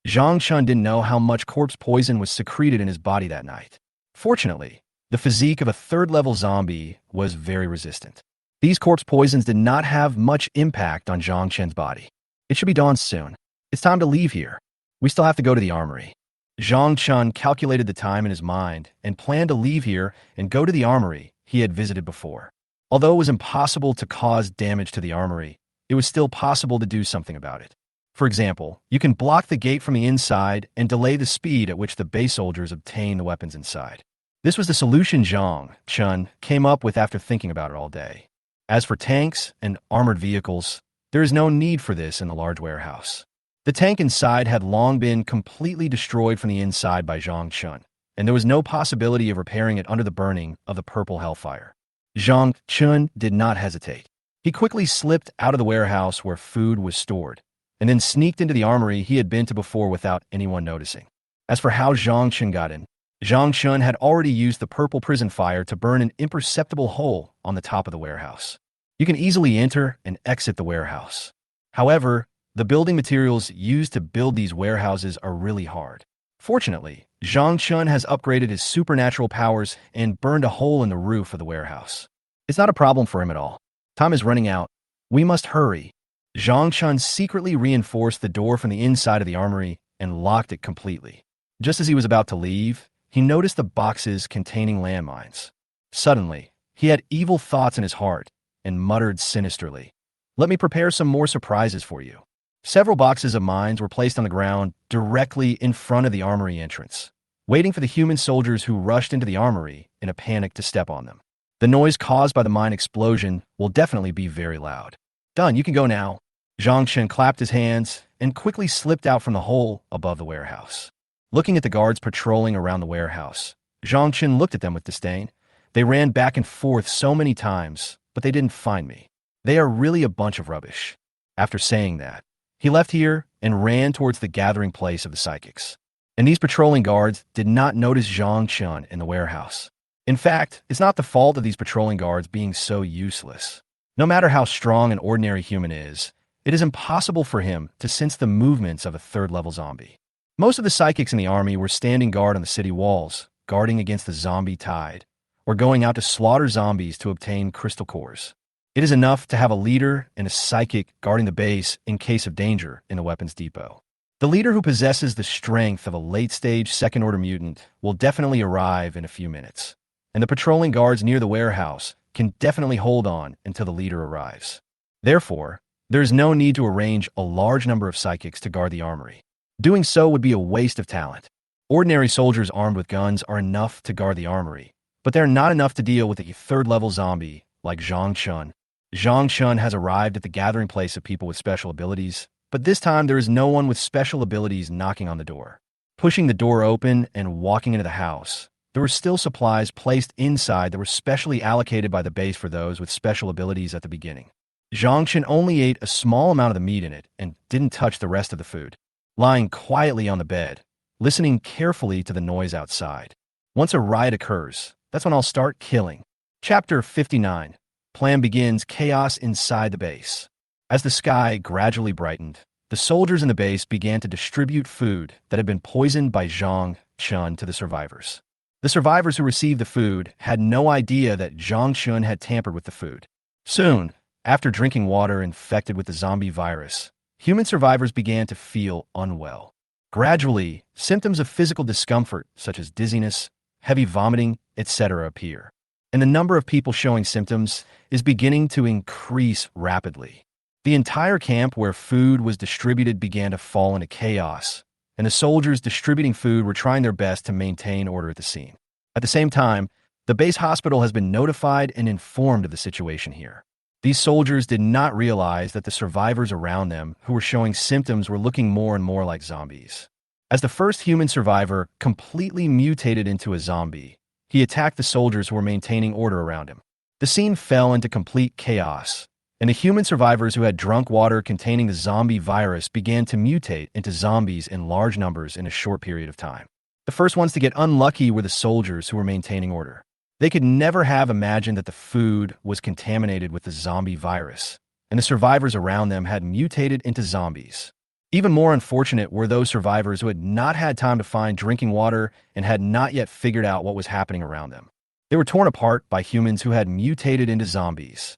Zhang Chun didn't know how much corpse poison was secreted in his body that night. Fortunately, the physique of a third-level zombie was very resistant. These corpse poisons did not have much impact on Zhang Chun's body. It should be dawn soon. It's time to leave here. We still have to go to the armory. Zhang Chun calculated the time in his mind and planned to leave here and go to the armory he had visited before. Although it was impossible to cause damage to the armory, it was still possible to do something about it. For example, you can block the gate from the inside and delay the speed at which the base soldiers obtain the weapons inside. This was the solution Zhang Chun came up with after thinking about it all day. As for tanks and armored vehicles, there is no need for this in the large warehouse. The tank inside had long been completely destroyed from the inside by Zhang Chun, and there was no possibility of repairing it under the burning of the purple hellfire. Zhang Chun did not hesitate. He quickly slipped out of the warehouse where food was stored, and then sneaked into the armory he had been to before without anyone noticing. As for how Zhang Chun got in, Zhang Chun had already used the purple prison fire to burn an imperceptible hole on the top of the warehouse. You can easily enter and exit the warehouse. However, the building materials used to build these warehouses are really hard. Fortunately, Zhang Chun has upgraded his supernatural powers and burned a hole in the roof of the warehouse. It's not a problem for him at all. Time is running out. We must hurry. Zhang Chun secretly reinforced the door from the inside of the armory and locked it completely. Just as he was about to leave, he noticed the boxes containing landmines. Suddenly, he had evil thoughts in his heart and muttered sinisterly, "Let me prepare some more surprises for you." Several boxes of mines were placed on the ground directly in front of the armory entrance, waiting for the human soldiers who rushed into the armory in a panic to step on them. The noise caused by the mine explosion will definitely be very loud. Done, you can go now. Zhang Chun clapped his hands and quickly slipped out from the hole above the warehouse. Looking at the guards patrolling around the warehouse, Zhang Chun looked at them with disdain. They ran back and forth so many times, but they didn't find me. They are really a bunch of rubbish. After saying that, he left here and ran towards the gathering place of the psychics. And these patrolling guards did not notice Zhang Chun in the warehouse. In fact, it's not the fault of these patrolling guards being so useless. No matter how strong an ordinary human is, it is impossible for him to sense the movements of a third-level zombie. Most of the psychics in the army were standing guard on the city walls, guarding against the zombie tide, or going out to slaughter zombies to obtain crystal cores. It is enough to have a leader and a psychic guarding the base in case of danger in the weapons depot. The leader who possesses the strength of a late-stage second-order mutant will definitely arrive in a few minutes, and the patrolling guards near the warehouse can definitely hold on until the leader arrives. Therefore, there is no need to arrange a large number of psychics to guard the armory. Doing so would be a waste of talent. Ordinary soldiers armed with guns are enough to guard the armory, but they're not enough to deal with a third-level zombie like Zhang Chun. Zhang Chun has arrived at the gathering place of people with special abilities, but this time there is no one with special abilities knocking on the door. Pushing the door open and walking into the house, there were still supplies placed inside that were specially allocated by the base for those with special abilities at the beginning. Zhang Chun only ate a small amount of the meat in it and didn't touch the rest of the food. Lying quietly on the bed, listening carefully to the noise outside. Once a riot occurs, that's when I'll start killing. Chapter 59. Plan begins. Chaos inside the base. As the sky gradually brightened, the soldiers in the base began to distribute food that had been poisoned by Zhang Chun to the survivors. The survivors who received the food had no idea that Zhang Chun had tampered with the food. Soon, after drinking water infected with the zombie virus, human survivors began to feel unwell. Gradually, symptoms of physical discomfort, such as dizziness, heavy vomiting, etc. appear. and the number of people showing symptoms is beginning to increase rapidly. The entire camp where food was distributed began to fall into chaos, and the soldiers distributing food were trying their best to maintain order at the scene. At the same time, the base hospital has been notified and informed of the situation here. These soldiers did not realize that the survivors around them who were showing symptoms were looking more and more like zombies. As the first human survivor completely mutated into a zombie, he attacked the soldiers who were maintaining order around him. The scene fell into complete chaos, and the human survivors who had drunk water containing the zombie virus began to mutate into zombies in large numbers in a short period of time. The first ones to get unlucky were the soldiers who were maintaining order. They could never have imagined that the food was contaminated with the zombie virus, and the survivors around them had mutated into zombies. Even more unfortunate were those survivors who had not had time to find drinking water and had not yet figured out what was happening around them. They were torn apart by humans who had mutated into zombies.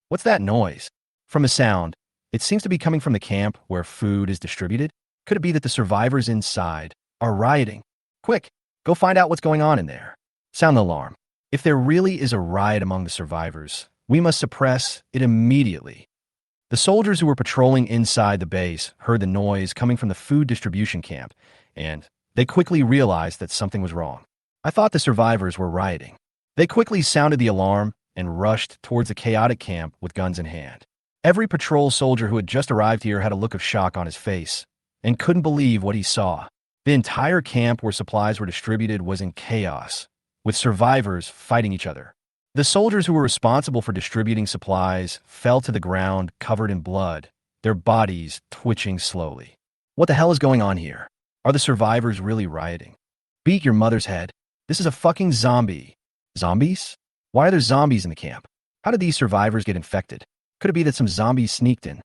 What's that noise? From a sound, it seems to be coming from the camp where food is distributed. Could it be that the survivors inside are rioting? Quick, go find out what's going on in there. Sound the alarm. If there really is a riot among the survivors, we must suppress it immediately. The soldiers who were patrolling inside the base heard the noise coming from the food distribution camp, and they quickly realized that something was wrong. I thought the survivors were rioting. They quickly sounded the alarm and rushed towards the chaotic camp with guns in hand. Every patrol soldier who had just arrived here had a look of shock on his face and couldn't believe what he saw. The entire camp where supplies were distributed was in chaos, with survivors fighting each other. The soldiers who were responsible for distributing supplies fell to the ground covered in blood, their bodies twitching slowly. What the hell is going on here? Are the survivors really rioting? Beat your mother's head. This is a fucking zombie. Zombies? Why are there zombies in the camp? How did these survivors get infected? Could it be that some zombies sneaked in?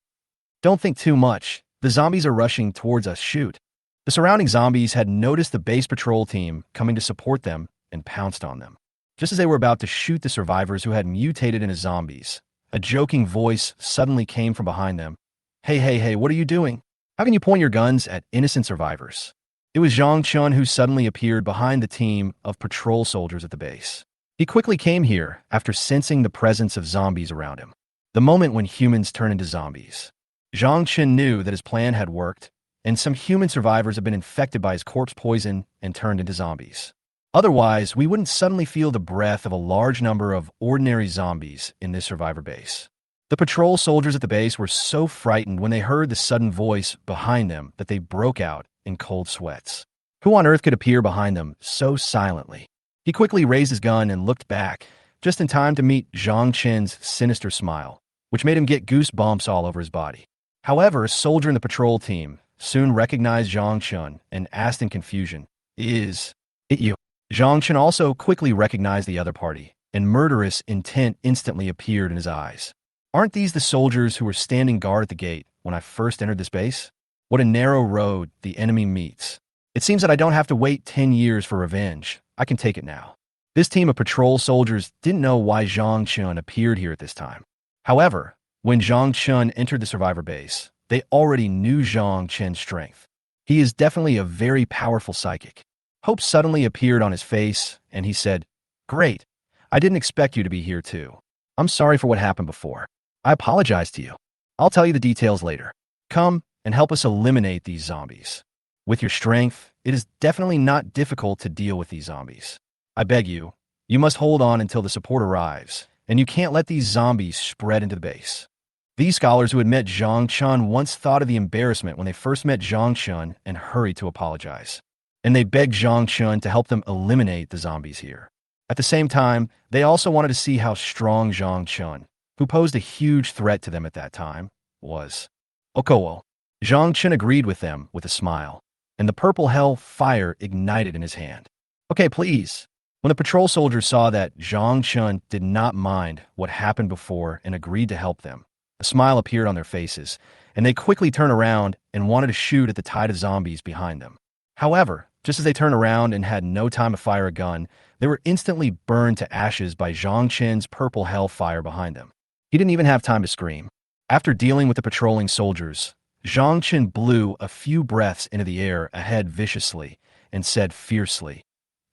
Don't think too much. The zombies are rushing towards us. Shoot. The surrounding zombies had noticed the base patrol team coming to support them and pounced on them. Just as they were about to shoot the survivors who had mutated into zombies, a joking voice suddenly came from behind them. Hey, what are you doing? How can you point your guns at innocent survivors? It was Zhang Chun who suddenly appeared behind the team of patrol soldiers at the base. He quickly came here after sensing the presence of zombies around him. The moment when humans turn into zombies. Zhang Chun knew that his plan had worked, and some human survivors had been infected by his corpse poison and turned into zombies. Otherwise, we wouldn't suddenly feel the breath of a large number of ordinary zombies in this survivor base. The patrol soldiers at the base were so frightened when they heard the sudden voice behind them that they broke out in cold sweats. Who on earth could appear behind them so silently? He quickly raised his gun and looked back, just in time to meet Zhang Chen's sinister smile, which made him get goosebumps all over his body. However, a soldier in the patrol team soon recognized Zhang Chen and asked in confusion, "Is it you?" Zhang Chen also quickly recognized the other party, and murderous intent instantly appeared in his eyes. Aren't these the soldiers who were standing guard at the gate when I first entered this base? What a narrow road the enemy meets. It seems that I don't have to wait 10 years for revenge. I can take it now. This team of patrol soldiers didn't know why Zhang Chen appeared here at this time. However, when Zhang Chen entered the survivor base, they already knew Zhang Chen's strength. He is definitely a very powerful psychic. Hope suddenly appeared on his face, and he said, "Great. I didn't expect you to be here too. I'm sorry for what happened before. I apologize to you. I'll tell you the details later. Come and help us eliminate these zombies. With your strength, it is definitely not difficult to deal with these zombies. I beg you, you must hold on until the support arrives, and you can't let these zombies spread into the base." These scholars who had met Zhang Chun once thought of the embarrassment when they first met Zhang Chun and hurried to apologize. And they begged Zhang Chun to help them eliminate the zombies here. At the same time, they also wanted to see how strong Zhang Chun, who posed a huge threat to them at that time, was. Okowo. Zhang Chun agreed with them with a smile, and the purple hell fire ignited in his hand. Okay, please. When the patrol soldiers saw that Zhang Chun did not mind what happened before and agreed to help them, a smile appeared on their faces, and they quickly turned around and wanted to shoot at the tide of zombies behind them. However, just as they turned around and had no time to fire a gun, they were instantly burned to ashes by Zhang Chen's purple hellfire behind them. He didn't even have time to scream. After dealing with the patrolling soldiers, Zhang Chen blew a few breaths into the air ahead viciously and said fiercely,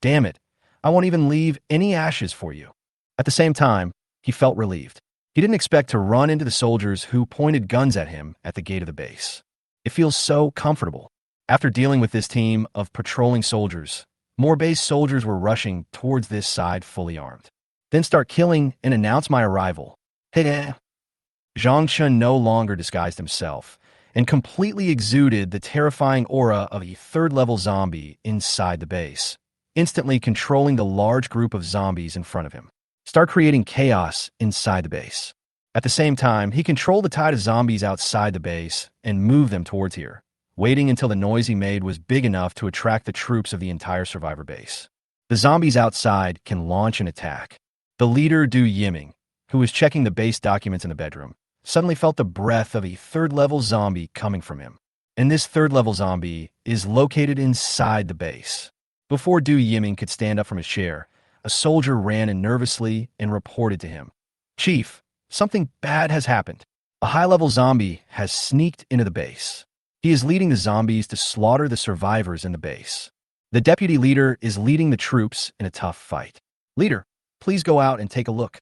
"Damn it, I won't even leave any ashes for you." At the same time, he felt relieved. He didn't expect to run into the soldiers who pointed guns at him at the gate of the base. It feels so comfortable. After dealing with this team of patrolling soldiers, more base soldiers were rushing towards this side fully armed. Then start killing and announce my arrival. Hey, Zhang Chun no longer disguised himself and completely exuded the terrifying aura of a third-level zombie inside the base, instantly controlling the large group of zombies in front of him. Start creating chaos inside the base. At the same time, he controlled the tide of zombies outside the base and moved them towards here, waiting until the noise he made was big enough to attract the troops of the entire survivor base. The zombies outside can launch an attack. The leader, Du Yiming, who was checking the base documents in the bedroom, suddenly felt the breath of a third-level zombie coming from him. And this third-level zombie is located inside the base. Before Du Yiming could stand up from his chair, a soldier ran in nervously and reported to him, "Chief, something bad has happened. A high-level zombie has sneaked into the base. He is leading the zombies to slaughter the survivors in the base. The deputy leader is leading the troops in a tough fight. Leader, please go out and take a look."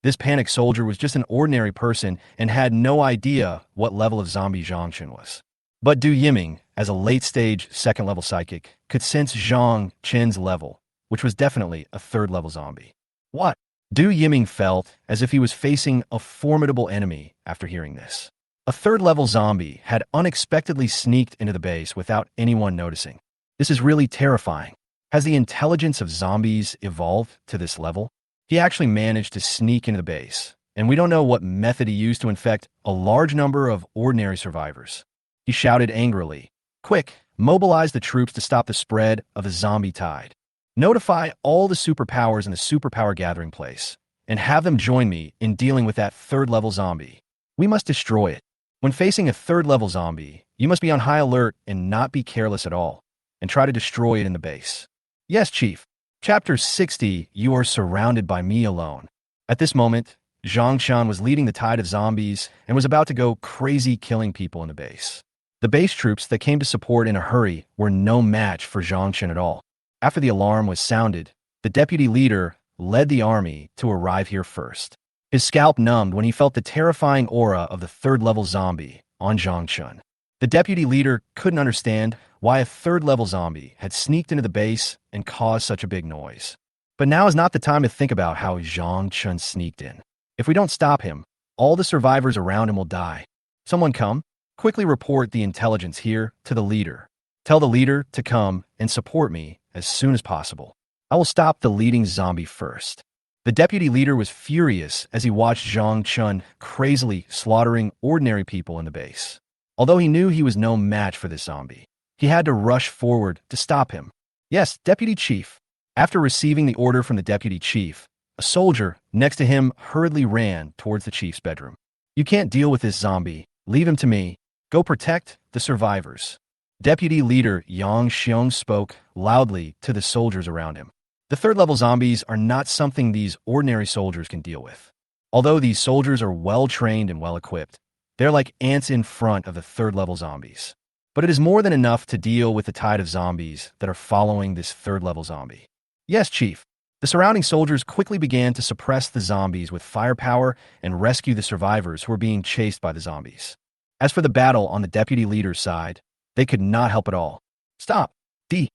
This panicked soldier was just an ordinary person and had no idea what level of zombie Zhang Chun was. But Du Yiming, as a late-stage second-level psychic, could sense Zhang Chun's level, which was definitely a third-level zombie. What? Du Yiming felt as if he was facing a formidable enemy after hearing this. A third-level zombie had unexpectedly sneaked into the base without anyone noticing. This is really terrifying. Has the intelligence of zombies evolved to this level? He actually managed to sneak into the base, and we don't know what method he used to infect a large number of ordinary survivors. He shouted angrily, "Quick, mobilize the troops to stop the spread of the zombie tide. Notify all the superpowers in the superpower gathering place, and have them join me in dealing with that third-level zombie. We must destroy it. When facing a third-level zombie, you must be on high alert and not be careless at all, and try to destroy it in the base." "Yes, Chief." Chapter 60, You Are Surrounded by Me Alone. At this moment, Zhang Chun was leading the tide of zombies and was about to go crazy killing people in the base. The base troops that came to support in a hurry were no match for Zhang Chun at all. After the alarm was sounded, the deputy leader led the army to arrive here first. His scalp numbed when he felt the terrifying aura of the third-level zombie on Zhang Chun. The deputy leader couldn't understand why a third-level zombie had sneaked into the base and caused such a big noise. But now is not the time to think about how Zhang Chun sneaked in. If we don't stop him, all the survivors around him will die. Someone come, quickly report the intelligence here to the leader. Tell the leader to come and support me as soon as possible. I will stop the leading zombie first. The deputy leader was furious as he watched Zhang Chun crazily slaughtering ordinary people in the base. Although he knew he was no match for this zombie, he had to rush forward to stop him. "Yes, Deputy Chief." After receiving the order from the Deputy Chief, a soldier next to him hurriedly ran towards the chief's bedroom. "You can't deal with this zombie. Leave him to me. Go protect the survivors." Deputy Leader Yang Xiong spoke loudly to the soldiers around him. The third-level zombies are not something these ordinary soldiers can deal with. Although these soldiers are well-trained and well-equipped, they're like ants in front of the third-level zombies. But it is more than enough to deal with the tide of zombies that are following this third-level zombie. "Yes, Chief." The surrounding soldiers quickly began to suppress the zombies with firepower and rescue the survivors who were being chased by the zombies. As for the battle on the deputy leader's side, they could not help at all. "Stop! D."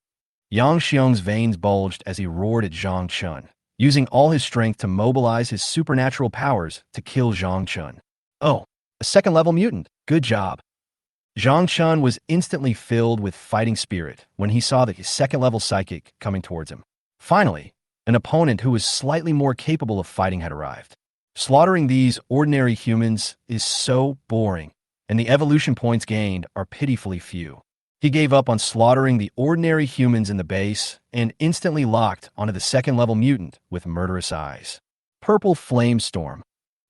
Yang Xiong's veins bulged as he roared at Zhang Chun, using all his strength to mobilize his supernatural powers to kill Zhang Chun. "Oh, a second-level mutant. Good job." Zhang Chun was instantly filled with fighting spirit when he saw the second-level psychic coming towards him. Finally, an opponent who was slightly more capable of fighting had arrived. Slaughtering these ordinary humans is so boring, and the evolution points gained are pitifully few. He gave up on slaughtering the ordinary humans in the base and instantly locked onto the second-level mutant with murderous eyes. Purple Flame Storm.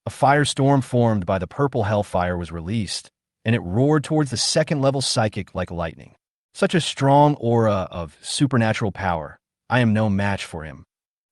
A firestorm formed by the purple hellfire was released, and it roared towards the second-level psychic like lightning. Such a strong aura of supernatural power. I am no match for him.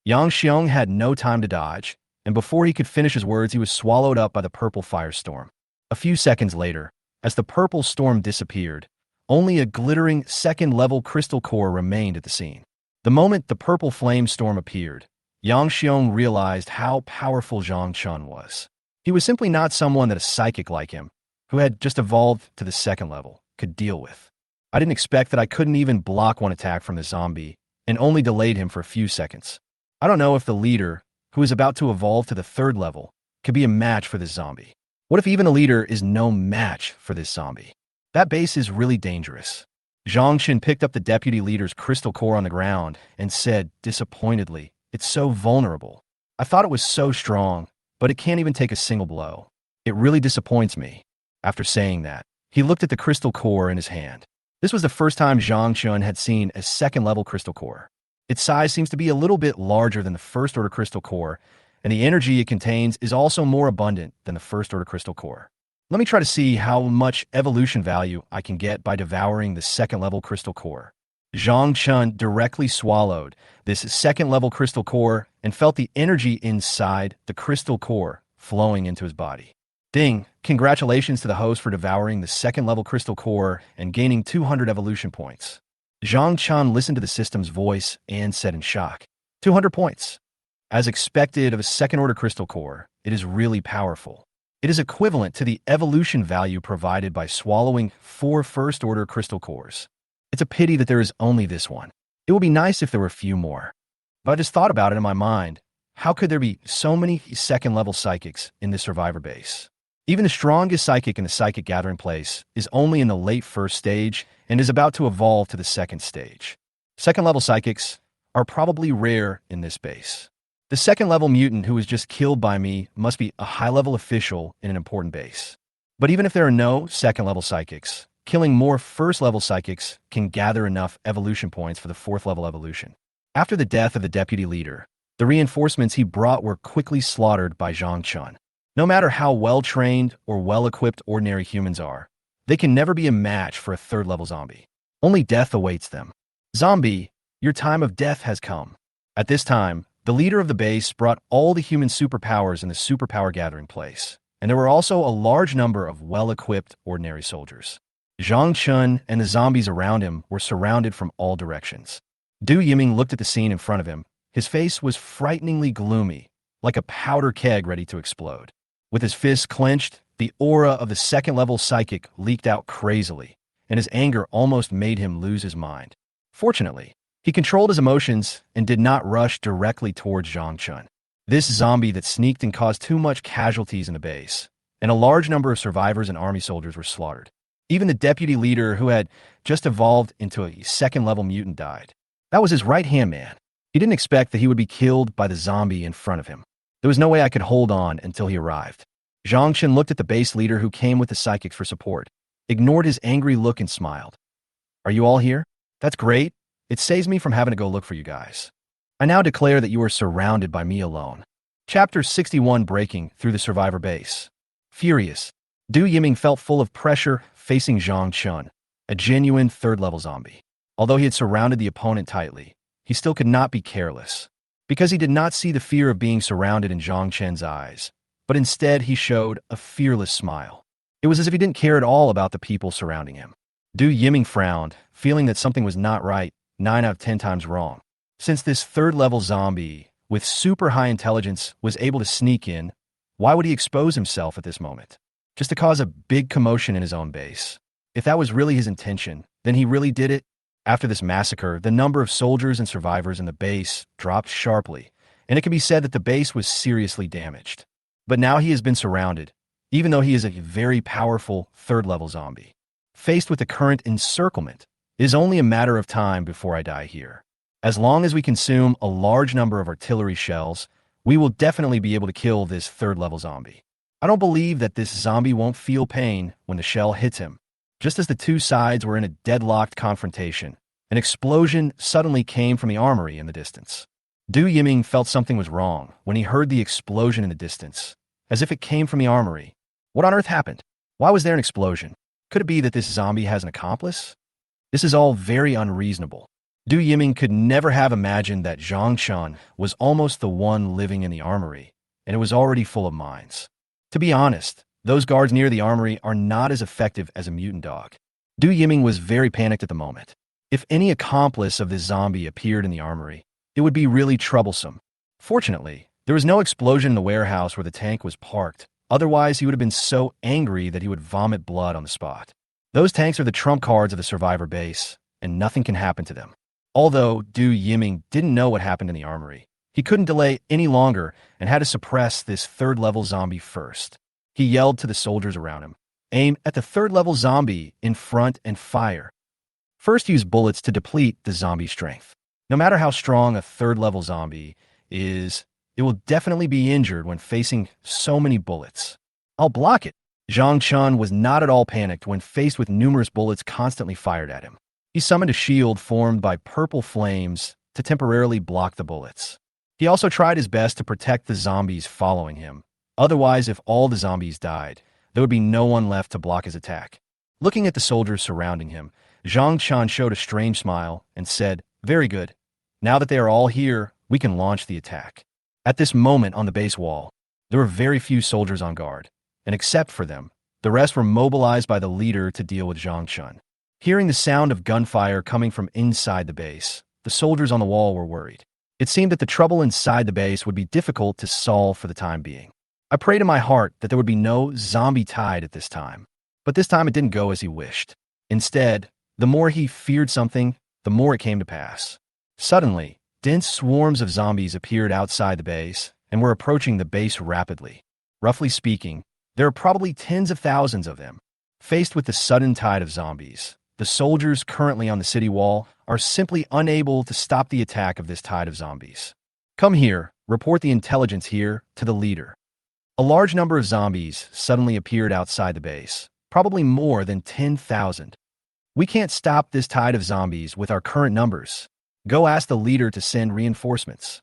Yang Xiong had no time to dodge, and before he could finish his words, he was swallowed up by the purple firestorm. A few seconds later, as the purple storm disappeared, only a glittering second-level crystal core remained at the scene. The moment the purple flame storm appeared, Yang Xiong realized how powerful Zhang Chun was. He was simply not someone that a psychic like him, who had just evolved to the second level, could deal with. I didn't expect that I couldn't even block one attack from the zombie, and only delayed him for a few seconds. I don't know if the leader, who is about to evolve to the third level, could be a match for this zombie. What if even a leader is no match for this zombie? That base is really dangerous. Zhang Xin picked up the deputy leader's crystal core on the ground and said, disappointedly, "It's so vulnerable. I thought it was so strong, but it can't even take a single blow. It really disappoints me." After saying that, he looked at the crystal core in his hand. This was the first time Zhang Chun had seen a second-level crystal core. Its size seems to be a little bit larger than the first-order crystal core, and the energy it contains is also more abundant than the first-order crystal core. Let me try to see how much evolution value I can get by devouring the second-level crystal core. Zhang Chun directly swallowed this second-level crystal core and felt the energy inside the crystal core flowing into his body. Ding! Congratulations to the host for devouring the second-level crystal core and gaining 200 evolution points. Zhang Chun listened to the system's voice and said in shock, 200 points. As expected of a second-order crystal core, it is really powerful. It is equivalent to the evolution value provided by swallowing 4 first-order crystal cores. It's a pity that there is only this one. It would be nice if there were a few more. But I just thought about it in my mind. How could there be so many second-level psychics in this survivor base? Even the strongest psychic in the psychic gathering place is only in the late first stage and is about to evolve to the second stage. Second-level psychics are probably rare in this base. The second-level mutant who was just killed by me must be a high-level official in an important base. But even if there are no second-level psychics, killing more first-level psychics can gather enough evolution points for the fourth-level evolution. After the death of the deputy leader, the reinforcements he brought were quickly slaughtered by Zhang Chun. No matter how well-trained or well-equipped ordinary humans are, they can never be a match for a third-level zombie. Only death awaits them. Zombie, your time of death has come. At this time, the leader of the base brought all the human superpowers in the superpower gathering place, and there were also a large number of well-equipped ordinary soldiers. Zhang Chun and the zombies around him were surrounded from all directions. Du Yiming looked at the scene in front of him. His face was frighteningly gloomy, like a powder keg ready to explode. With his fists clenched, the aura of the second-level psychic leaked out crazily, and his anger almost made him lose his mind. Fortunately, he controlled his emotions and did not rush directly towards Zhang Chun. This zombie that sneaked and caused too much casualties in the base, and a large number of survivors and army soldiers were slaughtered. Even the deputy leader who had just evolved into a second-level mutant died. That was his right-hand man. He didn't expect that he would be killed by the zombie in front of him. There was no way I could hold on until he arrived. Zhang Xin looked at the base leader who came with the psychics for support, ignored his angry look and smiled. Are you all here? That's great. It saves me from having to go look for you guys. I now declare that you are surrounded by me alone. Chapter 61 Breaking Through the Survivor Base. Furious, Du Yiming felt full of pressure facing Zhang Chun, a genuine third-level zombie. Although he had surrounded the opponent tightly, he still could not be careless, because he did not see the fear of being surrounded in Zhang Chen's eyes, but instead he showed a fearless smile. It was as if he didn't care at all about the people surrounding him. Du Yiming frowned, feeling that something was not right, 9 out of 10 times wrong. Since this third-level zombie, with super high intelligence, was able to sneak in, why would he expose himself at this moment? Just to cause a big commotion in his own base. If that was really his intention, then he really did it. After this massacre, the number of soldiers and survivors in the base dropped sharply, and it can be said that the base was seriously damaged. But now he has been surrounded, even though he is a very powerful third-level zombie. Faced with the current encirclement, it is only a matter of time before I die here. As long as we consume a large number of artillery shells, we will definitely be able to kill this third-level zombie. I don't believe that this zombie won't feel pain when the shell hits him. Just as the two sides were in a deadlocked confrontation, an explosion suddenly came from the armory in the distance. Du Yiming felt something was wrong when he heard the explosion in the distance, as if it came from the armory. What on earth happened? Why was there an explosion? Could it be that this zombie has an accomplice? This is all very unreasonable. Du Yiming could never have imagined that Zhang Chun was almost the one living in the armory, and it was already full of mines. To be honest, those guards near the armory are not as effective as a mutant dog. Du Yiming was very panicked at the moment. If any accomplice of this zombie appeared in the armory, it would be really troublesome. Fortunately, there was no explosion in the warehouse where the tank was parked. Otherwise, he would have been so angry that he would vomit blood on the spot. Those tanks are the trump cards of the survivor base, and nothing can happen to them. Although Du Yiming didn't know what happened in the armory, he couldn't delay any longer and had to suppress this third-level zombie first. He yelled to the soldiers around him, "Aim at the third-level zombie in front and fire. First, use bullets to deplete the zombie's strength. No matter how strong a third-level zombie is, it will definitely be injured when facing so many bullets." "I'll block it." Zhang Chun was not at all panicked when faced with numerous bullets constantly fired at him. He summoned a shield formed by purple flames to temporarily block the bullets. He also tried his best to protect the zombies following him. Otherwise, if all the zombies died, there would be no one left to block his attack. Looking at the soldiers surrounding him, Zhang Chun showed a strange smile and said, "Very good. Now that they are all here, we can launch the attack." At this moment on the base wall, there were very few soldiers on guard, and except for them, the rest were mobilized by the leader to deal with Zhang Chun. Hearing the sound of gunfire coming from inside the base, the soldiers on the wall were worried. It seemed that the trouble inside the base would be difficult to solve for the time being. I prayed in my heart that there would be no zombie tide at this time. But this time it didn't go as he wished. Instead, the more he feared something, the more it came to pass. Suddenly, dense swarms of zombies appeared outside the base and were approaching the base rapidly. Roughly speaking, there are probably tens of thousands of them. Faced with the sudden tide of zombies, the soldiers currently on the city wall are simply unable to stop the attack of this tide of zombies. "Come here, report the intelligence here to the leader." A large number of zombies suddenly appeared outside the base, probably more than 10,000. "We can't stop this tide of zombies with our current numbers. Go ask the leader to send reinforcements.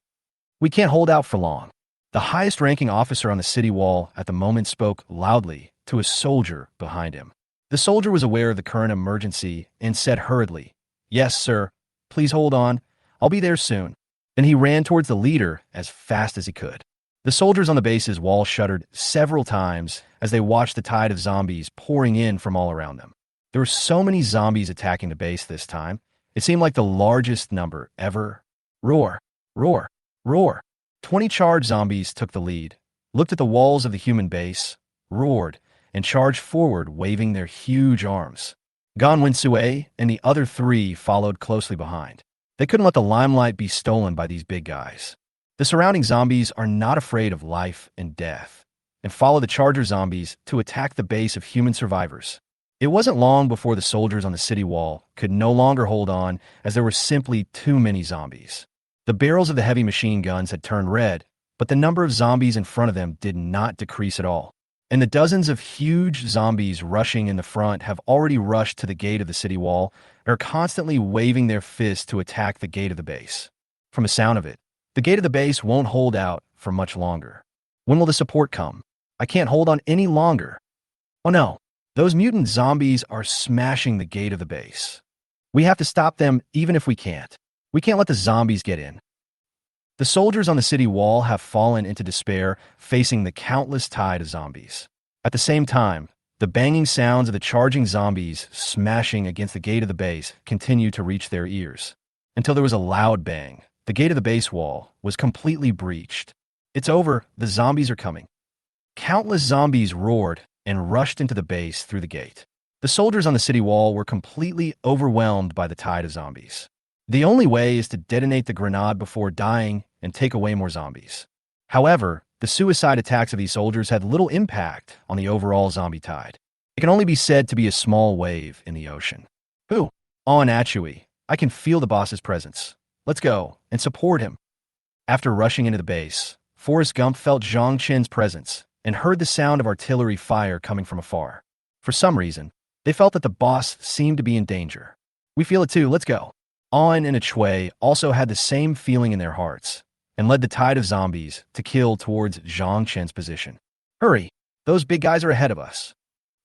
We can't hold out for long." The highest-ranking officer on the city wall at the moment spoke loudly to a soldier behind him. The soldier was aware of the current emergency and said hurriedly, "Yes, sir. Please hold on. I'll be there soon." Then he ran towards the leader as fast as he could. The soldiers on the base's wall shuddered several times as they watched the tide of zombies pouring in from all around them. There were so many zombies attacking the base this time, it seemed like the largest number ever. Roar, roar, roar. 20 charged zombies took the lead, looked at the walls of the human base, roared, and charged forward waving their huge arms. Gan Wensue and the other 3 followed closely behind. They couldn't let the limelight be stolen by these big guys. The surrounding zombies are not afraid of life and death, and follow the charger zombies to attack the base of human survivors. It wasn't long before the soldiers on the city wall could no longer hold on as there were simply too many zombies. The barrels of the heavy machine guns had turned red, but the number of zombies in front of them did not decrease at all. And the dozens of huge zombies rushing in the front have already rushed to the gate of the city wall and are constantly waving their fists to attack the gate of the base. From the sound of it, the gate of the base won't hold out for much longer. When will the support come? I can't hold on any longer. Oh no, those mutant zombies are smashing the gate of the base. We have to stop them even if we can't. We can't let the zombies get in. The soldiers on the city wall have fallen into despair, facing the countless tide of zombies. At the same time, the banging sounds of the charging zombies smashing against the gate of the base continued to reach their ears, until there was a loud bang. The gate of the base wall was completely breached. "It's over, the zombies are coming." Countless zombies roared and rushed into the base through the gate. The soldiers on the city wall were completely overwhelmed by the tide of zombies. The only way is to detonate the grenade before dying and take away more zombies. However, the suicide attacks of these soldiers had little impact on the overall zombie tide. It can only be said to be a small wave in the ocean. "Who? On Achui. I can feel the boss's presence. Let's go and support him." After rushing into the base, Forrest Gump felt Zhang Chen's presence and heard the sound of artillery fire coming from afar. For some reason, they felt that the boss seemed to be in danger. "We feel it too, let's go." On and Achui also had the same feeling in their hearts and led the tide of zombies to kill towards Zhang Chen's position. "Hurry, those big guys are ahead of us."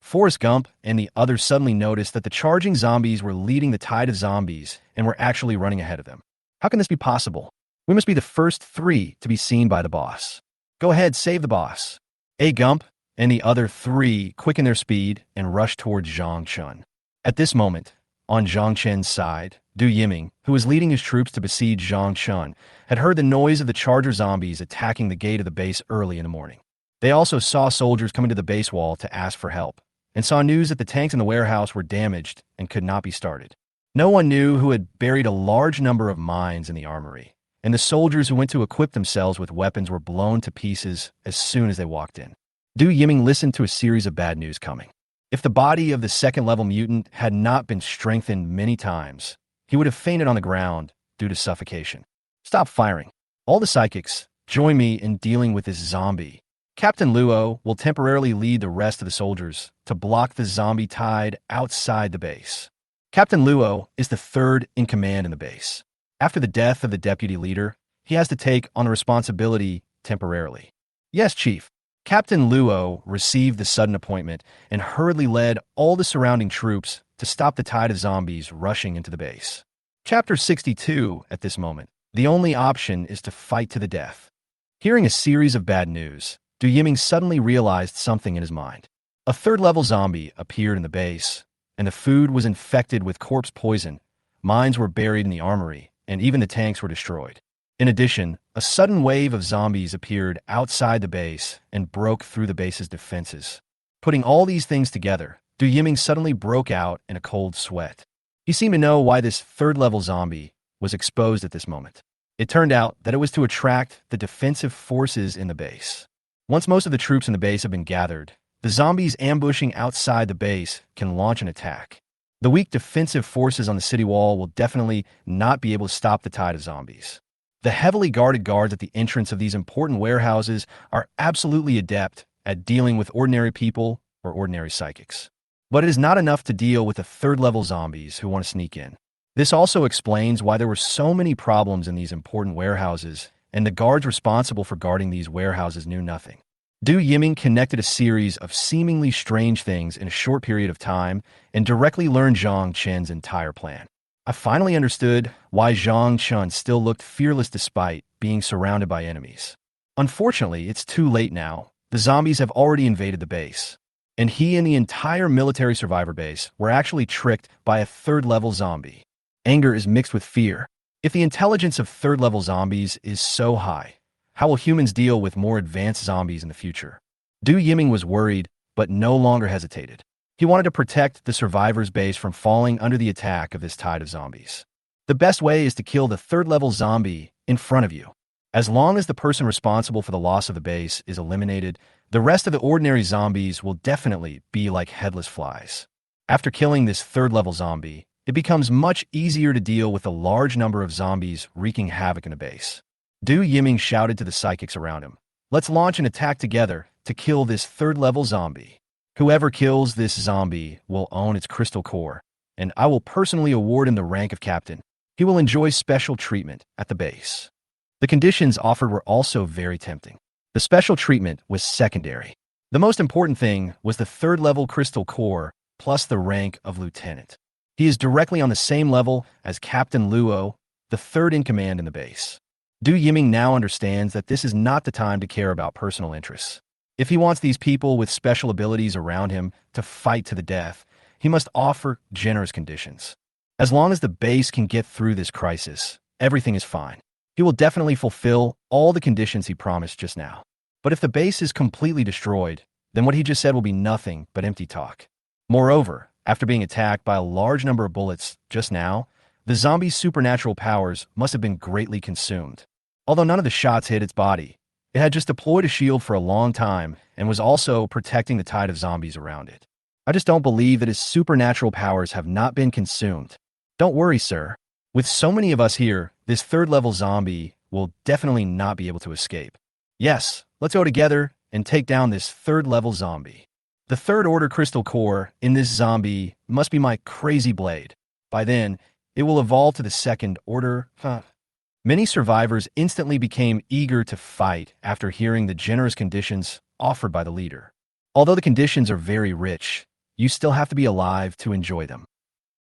Forrest Gump and the others suddenly noticed that the charging zombies were leading the tide of zombies and were actually running ahead of them. How can this be possible? We must be the first 3 to be seen by the boss. Go ahead, save the boss. Gump and the other 3 quickened their speed and rushed towards Zhang Chun. At this moment, On Zhang Chen's side, Du Yiming, who was leading his troops to besiege Zhang Chun, had heard the noise of the charger zombies attacking the gate of the base early in the morning. They also saw soldiers coming to the base wall to ask for help, and saw news that the tanks in the warehouse were damaged and could not be started. No one knew who had buried a large number of mines in the armory, and the soldiers who went to equip themselves with weapons were blown to pieces as soon as they walked in. Du Yiming listened to a series of bad news coming. If the body of the second-level mutant had not been strengthened many times, he would have fainted on the ground due to suffocation. Stop firing. All the psychics, join me in dealing with this zombie. Captain Luo will temporarily lead the rest of the soldiers to block the zombie tide outside the base. Captain Luo is the third in command in the base. After the death of the deputy leader, he has to take on the responsibility temporarily. Yes, Chief. Captain Luo received the sudden appointment and hurriedly led all the surrounding troops to stop the tide of zombies rushing into the base. Chapter 62 at this moment. The only option is to fight to the death. Hearing a series of bad news, Du Yiming suddenly realized something in his mind. A third-level zombie appeared in the base, and the food was infected with corpse poison. Mines were buried in the armory, and even the tanks were destroyed. In addition, a sudden wave of zombies appeared outside the base and broke through the base's defenses. Putting all these things together, Du Yiming suddenly broke out in a cold sweat. He seemed to know why this third-level zombie was exposed at this moment. It turned out that it was to attract the defensive forces in the base. Once most of the troops in the base have been gathered, the zombies ambushing outside the base can launch an attack. The weak defensive forces on the city wall will definitely not be able to stop the tide of zombies. The heavily guarded guards at the entrance of these important warehouses are absolutely adept at dealing with ordinary people or ordinary psychics. But it is not enough to deal with the third-level zombies who want to sneak in. This also explains why there were so many problems in these important warehouses, and the guards responsible for guarding these warehouses knew nothing. Du Yiming connected a series of seemingly strange things in a short period of time and directly learned Zhang Chen's entire plan. I finally understood why Zhang Chun still looked fearless despite being surrounded by enemies. Unfortunately, it's too late now. The zombies have already invaded the base, and he and the entire military survivor base were actually tricked by a third-level zombie. Anger is mixed with fear. If the intelligence of third-level zombies is so high, how will humans deal with more advanced zombies in the future? Du Yiming was worried, but no longer hesitated. He wanted to protect the survivors' base from falling under the attack of this tide of zombies. The best way is to kill the third-level zombie in front of you. As long as the person responsible for the loss of the base is eliminated, the rest of the ordinary zombies will definitely be like headless flies. After killing this third-level zombie, it becomes much easier to deal with a large number of zombies wreaking havoc in the base. Du Yiming shouted to the psychics around him, "Let's launch an attack together to kill this third-level zombie. Whoever kills this zombie will own its crystal core, and I will personally award him the rank of captain. He will enjoy special treatment at the base." The conditions offered were also very tempting. The special treatment was secondary. The most important thing was the third-level crystal core plus the rank of lieutenant. He is directly on the same level as Captain Luo, the third in command in the base. Du Yiming now understands that this is not the time to care about personal interests. If he wants these people with special abilities around him to fight to the death, he must offer generous conditions. As long as the base can get through this crisis, everything is fine. He will definitely fulfill all the conditions he promised just now. But if the base is completely destroyed, then what he just said will be nothing but empty talk. Moreover, after being attacked by a large number of bullets just now, the zombie's supernatural powers must have been greatly consumed. Although none of the shots hit its body, it had just deployed a shield for a long time and was also protecting the tide of zombies around it. I just don't believe that his supernatural powers have not been consumed. Don't worry, sir. With so many of us here, this third-level zombie will definitely not be able to escape. Yes, let's go together and take down this third-level zombie. The third-order crystal core in this zombie must be my crazy blade. By then, it will evolve to the second order. Many survivors instantly became eager to fight after hearing the generous conditions offered by the leader. Although the conditions are very rich, you still have to be alive to enjoy them.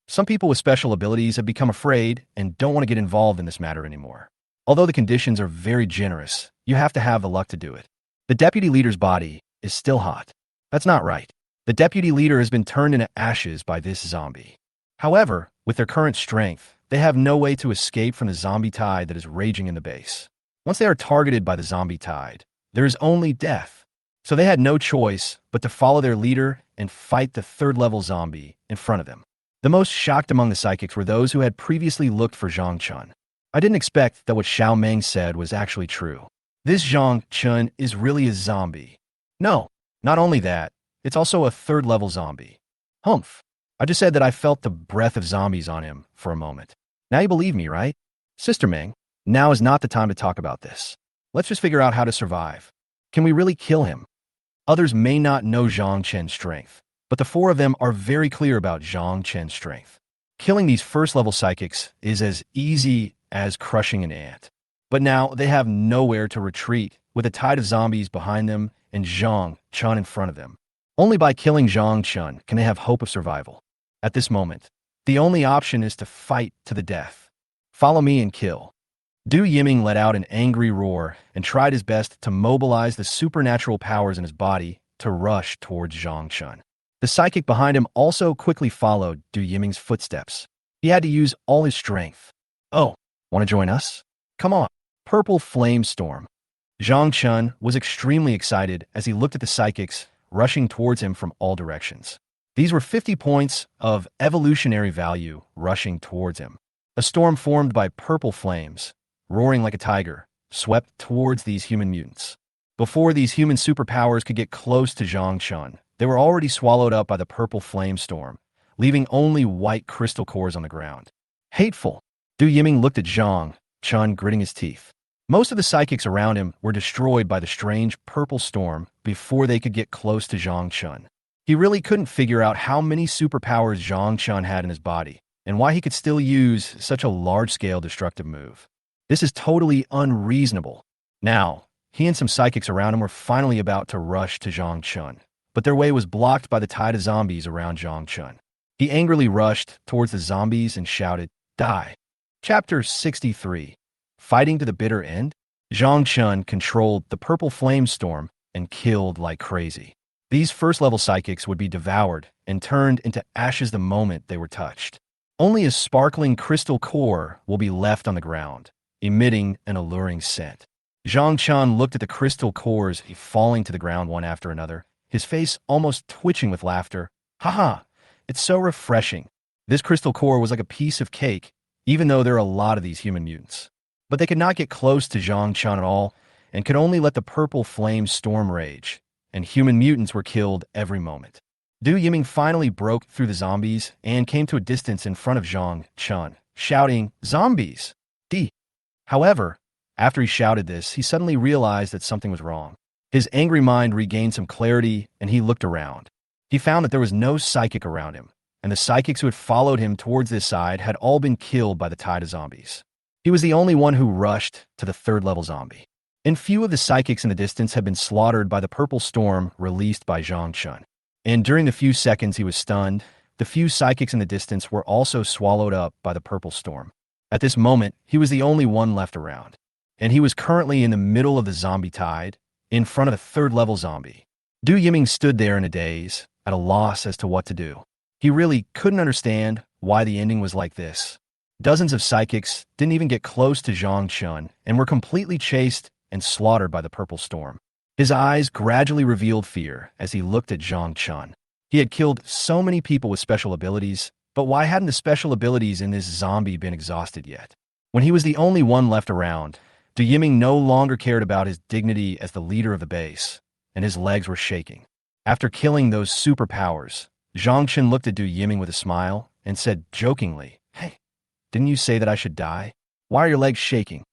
Some people with special abilities have become afraid and don't want to get involved in this matter anymore. Although the conditions are very generous, you have to have the luck to do it. The deputy leader's body is still hot. That's not right. The deputy leader has been turned into ashes by this zombie. However, With their current strength, they have no way to escape from the zombie tide that is raging in the base. Once they are targeted by the zombie tide, there is only death. So they had no choice but to follow their leader and fight the third-level zombie in front of them. The most shocked among the psychics were those who had previously looked for Zhang Chun. I didn't expect that what Xiao Meng said was actually true. This Zhang Chun is really a zombie. No, not only that, it's also a third-level zombie. Humph. I just said that I felt the breath of zombies on him for a moment. Now you believe me, right? Sister Meng, now is not the time to talk about this. Let's just figure out how to survive. Can we really kill him? Others may not know Zhang Chen's strength, but the four of them are very clear about Zhang Chen's strength. Killing these first-level psychics is as easy as crushing an ant. But now they have nowhere to retreat, with a tide of zombies behind them and Zhang Chun in front of them. Only by killing Zhang Chun can they have hope of survival. At this moment, the only option is to fight to the death. Follow me and kill. Du Yiming let out an angry roar and tried his best to mobilize the supernatural powers in his body to rush towards Zhang Chun. The psychic behind him also quickly followed Du Yiming's footsteps. He had to use all his strength. Oh, want to join us? Come on. Purple Flame Storm. Zhang Chun was extremely excited as he looked at the psychics rushing towards him from all directions. These were 50 points of evolutionary value rushing towards him. A storm formed by purple flames, roaring like a tiger, swept towards these human mutants. Before these human superpowers could get close to Zhang Chun, they were already swallowed up by the purple flame storm, leaving only white crystal cores on the ground. Hateful. Du Yiming looked at Zhang Chun, gritting his teeth. Most of the psychics around him were destroyed by the strange purple storm before they could get close to Zhang Chun. He really couldn't figure out how many superpowers Zhang Chun had in his body, and why he could still use such a large-scale destructive move. This is totally unreasonable. Now, he and some psychics around him were finally about to rush to Zhang Chun, but their way was blocked by the tide of zombies around Zhang Chun. He angrily rushed towards the zombies and shouted, "Die!" Chapter 63. Fighting to the bitter end? Zhang Chun controlled the purple flame storm and killed like crazy. These first-level psychics would be devoured and turned into ashes the moment they were touched. Only a sparkling crystal core will be left on the ground, emitting an alluring scent. Zhang Chun looked at the crystal cores falling to the ground one after another, his face almost twitching with laughter. Haha, it's so refreshing. This crystal core was like a piece of cake, even though there are a lot of these human mutants. But they could not get close to Zhang Chun at all, and could only let the purple flame storm rage, and human mutants were killed every moment. Du Yiming finally broke through the zombies and came to a distance in front of Zhang Chun, shouting, "Zombies!" However, after he shouted this, he suddenly realized that something was wrong. His angry mind regained some clarity, and he looked around. He found that there was no psychic around him, and the psychics who had followed him towards this side had all been killed by the tide of zombies. He was the only one who rushed to the third-level zombie. And few of the psychics in the distance had been slaughtered by the purple storm released by Zhang Chun. And during the few seconds he was stunned, the few psychics in the distance were also swallowed up by the purple storm. At this moment, he was the only one left around. And he was currently in the middle of the zombie tide, in front of a third-level zombie. Du Yiming stood there in a daze, at a loss as to what to do. He really couldn't understand why the ending was like this. Dozens of psychics didn't even get close to Zhang Chun and were completely chased and slaughtered by the purple storm. His eyes gradually revealed fear as he looked at Zhang Chun. He had killed so many people with special abilities, but why hadn't the special abilities in this zombie been exhausted yet? When he was the only one left around, Du Yiming no longer cared about his dignity as the leader of the base, and his legs were shaking. After killing those superpowers, Zhang Chun looked at Du Yiming with a smile and said jokingly, "Hey, didn't you say that I should die? Why are your legs shaking?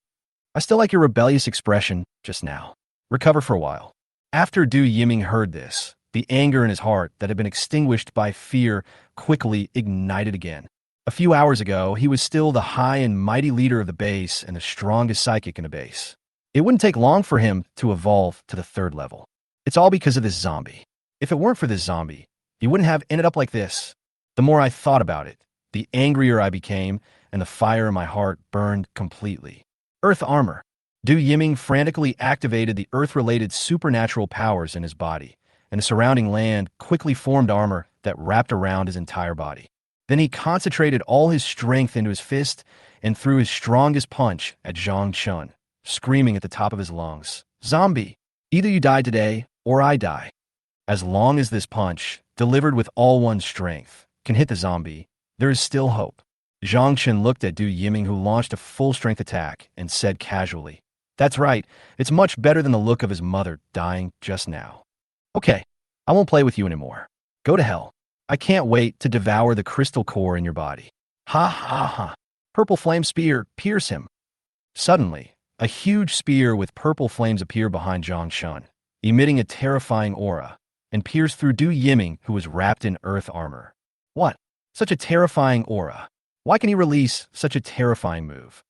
I still like your rebellious expression just now. Recover for a while." After Du Yiming heard this, the anger in his heart that had been extinguished by fear quickly ignited again. A few hours ago, he was still the high and mighty leader of the base and the strongest psychic in the base. It wouldn't take long for him to evolve to the third level. It's all because of this zombie. If it weren't for this zombie, he wouldn't have ended up like this. The more I thought about it, the angrier I became, and the fire in my heart burned completely. Earth armor. Du Yiming frantically activated the earth-related supernatural powers in his body, and the surrounding land quickly formed armor that wrapped around his entire body. Then he concentrated all his strength into his fist and threw his strongest punch at Zhang Chun, screaming at the top of his lungs, "Zombie! Either you die today, or I die." As long as this punch, delivered with all one's strength, can hit the zombie, there is still hope. Zhang Chun looked at Du Yiming, who launched a full-strength attack, and said casually, "That's right, it's much better than the look of his mother dying just now. Okay, I won't play with you anymore. Go to hell. I can't wait to devour the crystal core in your body." Ha ha ha. Purple flame spear, pierce him. Suddenly, a huge spear with purple flames appeared behind Zhang Chun, emitting a terrifying aura, and pierced through Du Yiming, who was wrapped in earth armor. What? Such a terrifying aura. Why can he release such a terrifying move?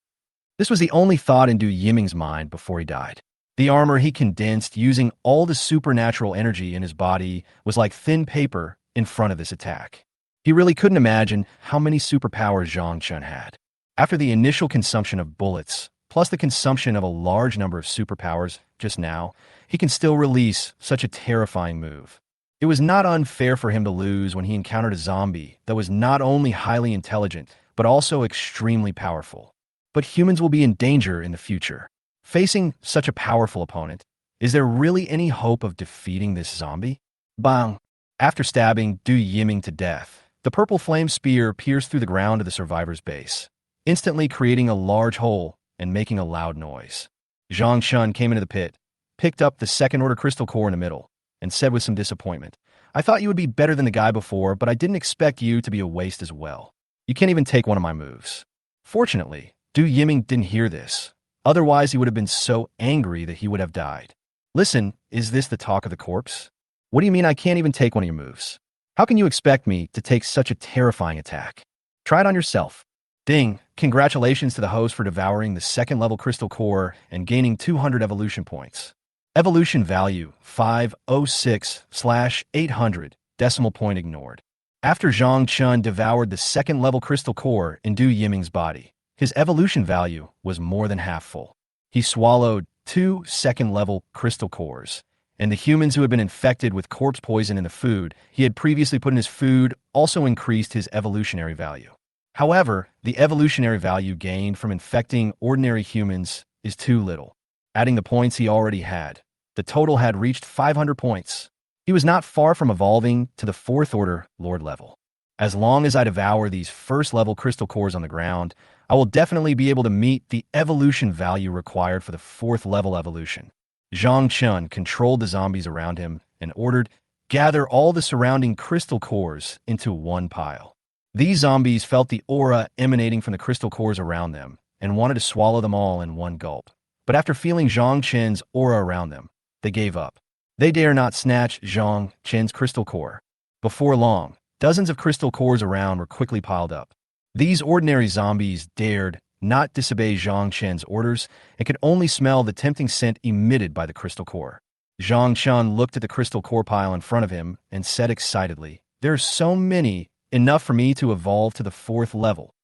This was the only thought in Du Yiming's mind before he died. The armor he condensed using all the supernatural energy in his body was like thin paper in front of this attack. He really couldn't imagine how many superpowers Zhang Chun had. After the initial consumption of bullets, plus the consumption of a large number of superpowers just now, he can still release such a terrifying move. It was not unfair for him to lose when he encountered a zombie that was not only highly intelligent, but also extremely powerful. But humans will be in danger in the future. Facing such a powerful opponent, is there really any hope of defeating this zombie? Bang! After stabbing Du Yiming to death, the purple flame spear pierced through the ground of the survivor's base, instantly creating a large hole and making a loud noise. Zhang Chun came into the pit, picked up the second-order crystal core in the middle, and said with some disappointment, "I thought you would be better than the guy before, but I didn't expect you to be a waste as well. You can't even take one of my moves." Fortunately, Du Yiming didn't hear this. Otherwise, he would have been so angry that he would have died. "Listen, is this the talk of the corpse? What do you mean I can't even take one of your moves? How can you expect me to take such a terrifying attack? Try it on yourself." Ding! Congratulations to the host for devouring the second-level crystal core and gaining 200 evolution points. Evolution value 506/800, decimal point ignored. After Zhang Chun devoured the second-level crystal core in Du Yiming's body, his evolution value was more than half full. He swallowed 2 second-level crystal cores, and the humans who had been infected with corpse poison in the food he had previously put in his food also increased his evolutionary value. However, the evolutionary value gained from infecting ordinary humans is too little. Adding the points he already had, the total had reached 500 points. He was not far from evolving to the 4th order Lord level. As long as I devour these first-level crystal cores on the ground, I will definitely be able to meet the evolution value required for the 4th level evolution. Zhang Chun controlled the zombies around him and ordered, "Gather all the surrounding crystal cores into one pile." These zombies felt the aura emanating from the crystal cores around them and wanted to swallow them all in one gulp. But after feeling Zhang Chen's aura around them, they gave up. They dare not snatch Zhang Chen's crystal core. Before long, dozens of crystal cores around were quickly piled up. These ordinary zombies dared not disobey Zhang Chen's orders and could only smell the tempting scent emitted by the crystal core. Zhang Chun looked at the crystal core pile in front of him and said excitedly, "There are so many, enough for me to evolve to the 4th level."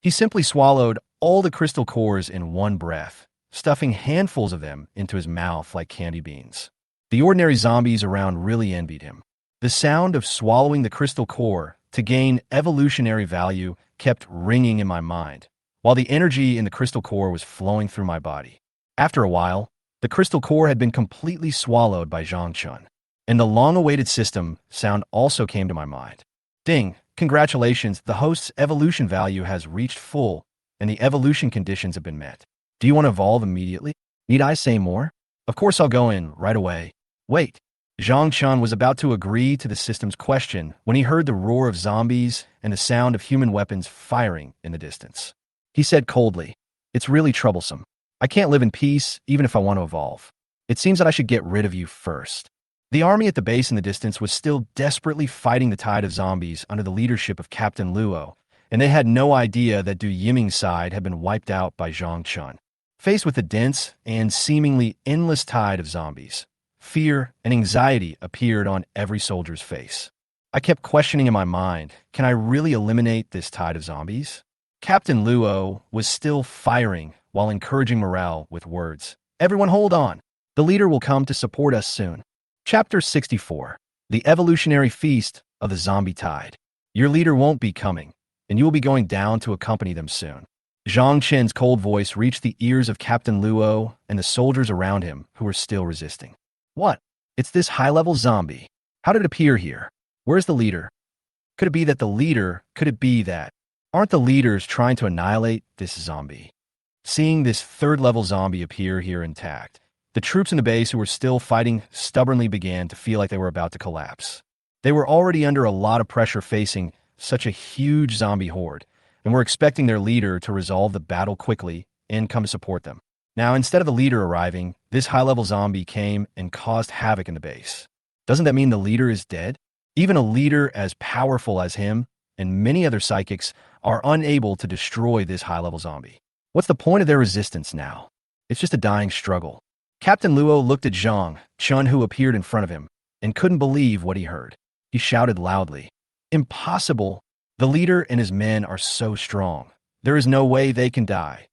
He simply swallowed all the crystal cores in one breath, stuffing handfuls of them into his mouth like candy beans. The ordinary zombies around really envied him. The sound of swallowing the crystal core to gain evolutionary value kept ringing in my mind, while the energy in the crystal core was flowing through my body. After a while, the crystal core had been completely swallowed by Zhang Chun, and the long-awaited system sound also came to my mind. Ding! Congratulations, the host's evolution value has reached full, and the evolution conditions have been met. Do you want to evolve immediately? Need I say more? Of course I'll go in right away. Wait. Zhang Chun was about to agree to the system's question when he heard the roar of zombies and the sound of human weapons firing in the distance. He said coldly, "It's really troublesome. I can't live in peace even if I want to evolve. It seems that I should get rid of you first." The army at the base in the distance was still desperately fighting the tide of zombies under the leadership of Captain Luo, and they had no idea that Du Yiming's side had been wiped out by Zhang Chun. Faced with the dense and seemingly endless tide of zombies, fear and anxiety appeared on every soldier's face. I kept questioning in my mind, can I really eliminate this tide of zombies? Captain Luo was still firing while encouraging morale with words, "Everyone hold on. The leader will come to support us soon." Chapter 64. The Evolutionary Feast of the Zombie Tide. Your leader won't be coming, and you will be going down to accompany them soon. Zhang Chen's cold voice reached the ears of Captain Luo and the soldiers around him who were still resisting. What? It's this high-level zombie. How did it appear here? Where's the leader? Could it be that the leader? Could it be that? Aren't the leaders trying to annihilate this zombie? Seeing this third-level zombie appear here intact, the troops in the base who were still fighting stubbornly began to feel like they were about to collapse. They were already under a lot of pressure facing such a huge zombie horde, and were expecting their leader to resolve the battle quickly and come to support them. Now, instead of the leader arriving, this high-level zombie came and caused havoc in the base. Doesn't that mean the leader is dead? Even a leader as powerful as him and many other psychics are unable to destroy this high-level zombie. What's the point of their resistance now? It's just a dying struggle. Captain Luo looked at Zhang Chun, who appeared in front of him, and couldn't believe what he heard. He shouted loudly, "Impossible! The leader and his men are so strong. There is no way they can die."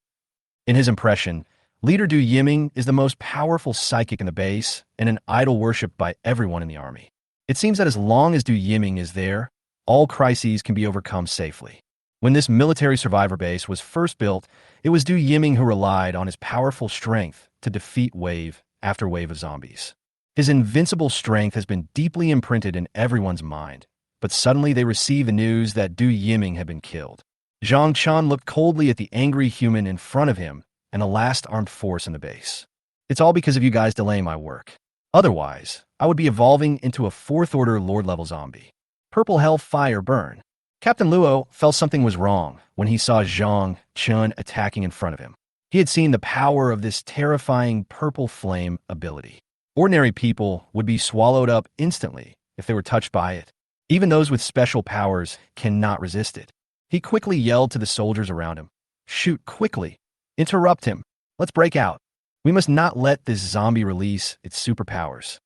In his impression, Leader Du Yiming is the most powerful psychic in the base and an idol worshipped by everyone in the army. It seems that as long as Du Yiming is there, all crises can be overcome safely. When this military survivor base was first built, it was Du Yiming who relied on his powerful strength to defeat wave after wave of zombies. His invincible strength has been deeply imprinted in everyone's mind, but suddenly they received the news that Du Yiming had been killed. Zhang Chan looked coldly at the angry human in front of him and the last armed force in the base. It's all because of you guys delaying my work. Otherwise, I would be evolving into a fourth-order Lord-level zombie. Purple hell fire burn. Captain Luo felt something was wrong when he saw Zhang Chun attacking in front of him. He had seen the power of this terrifying purple flame ability. Ordinary people would be swallowed up instantly if they were touched by it. Even those with special powers cannot resist it. He quickly yelled to the soldiers around him, "Shoot quickly! Interrupt him! Let's break out! We must not let this zombie release its superpowers."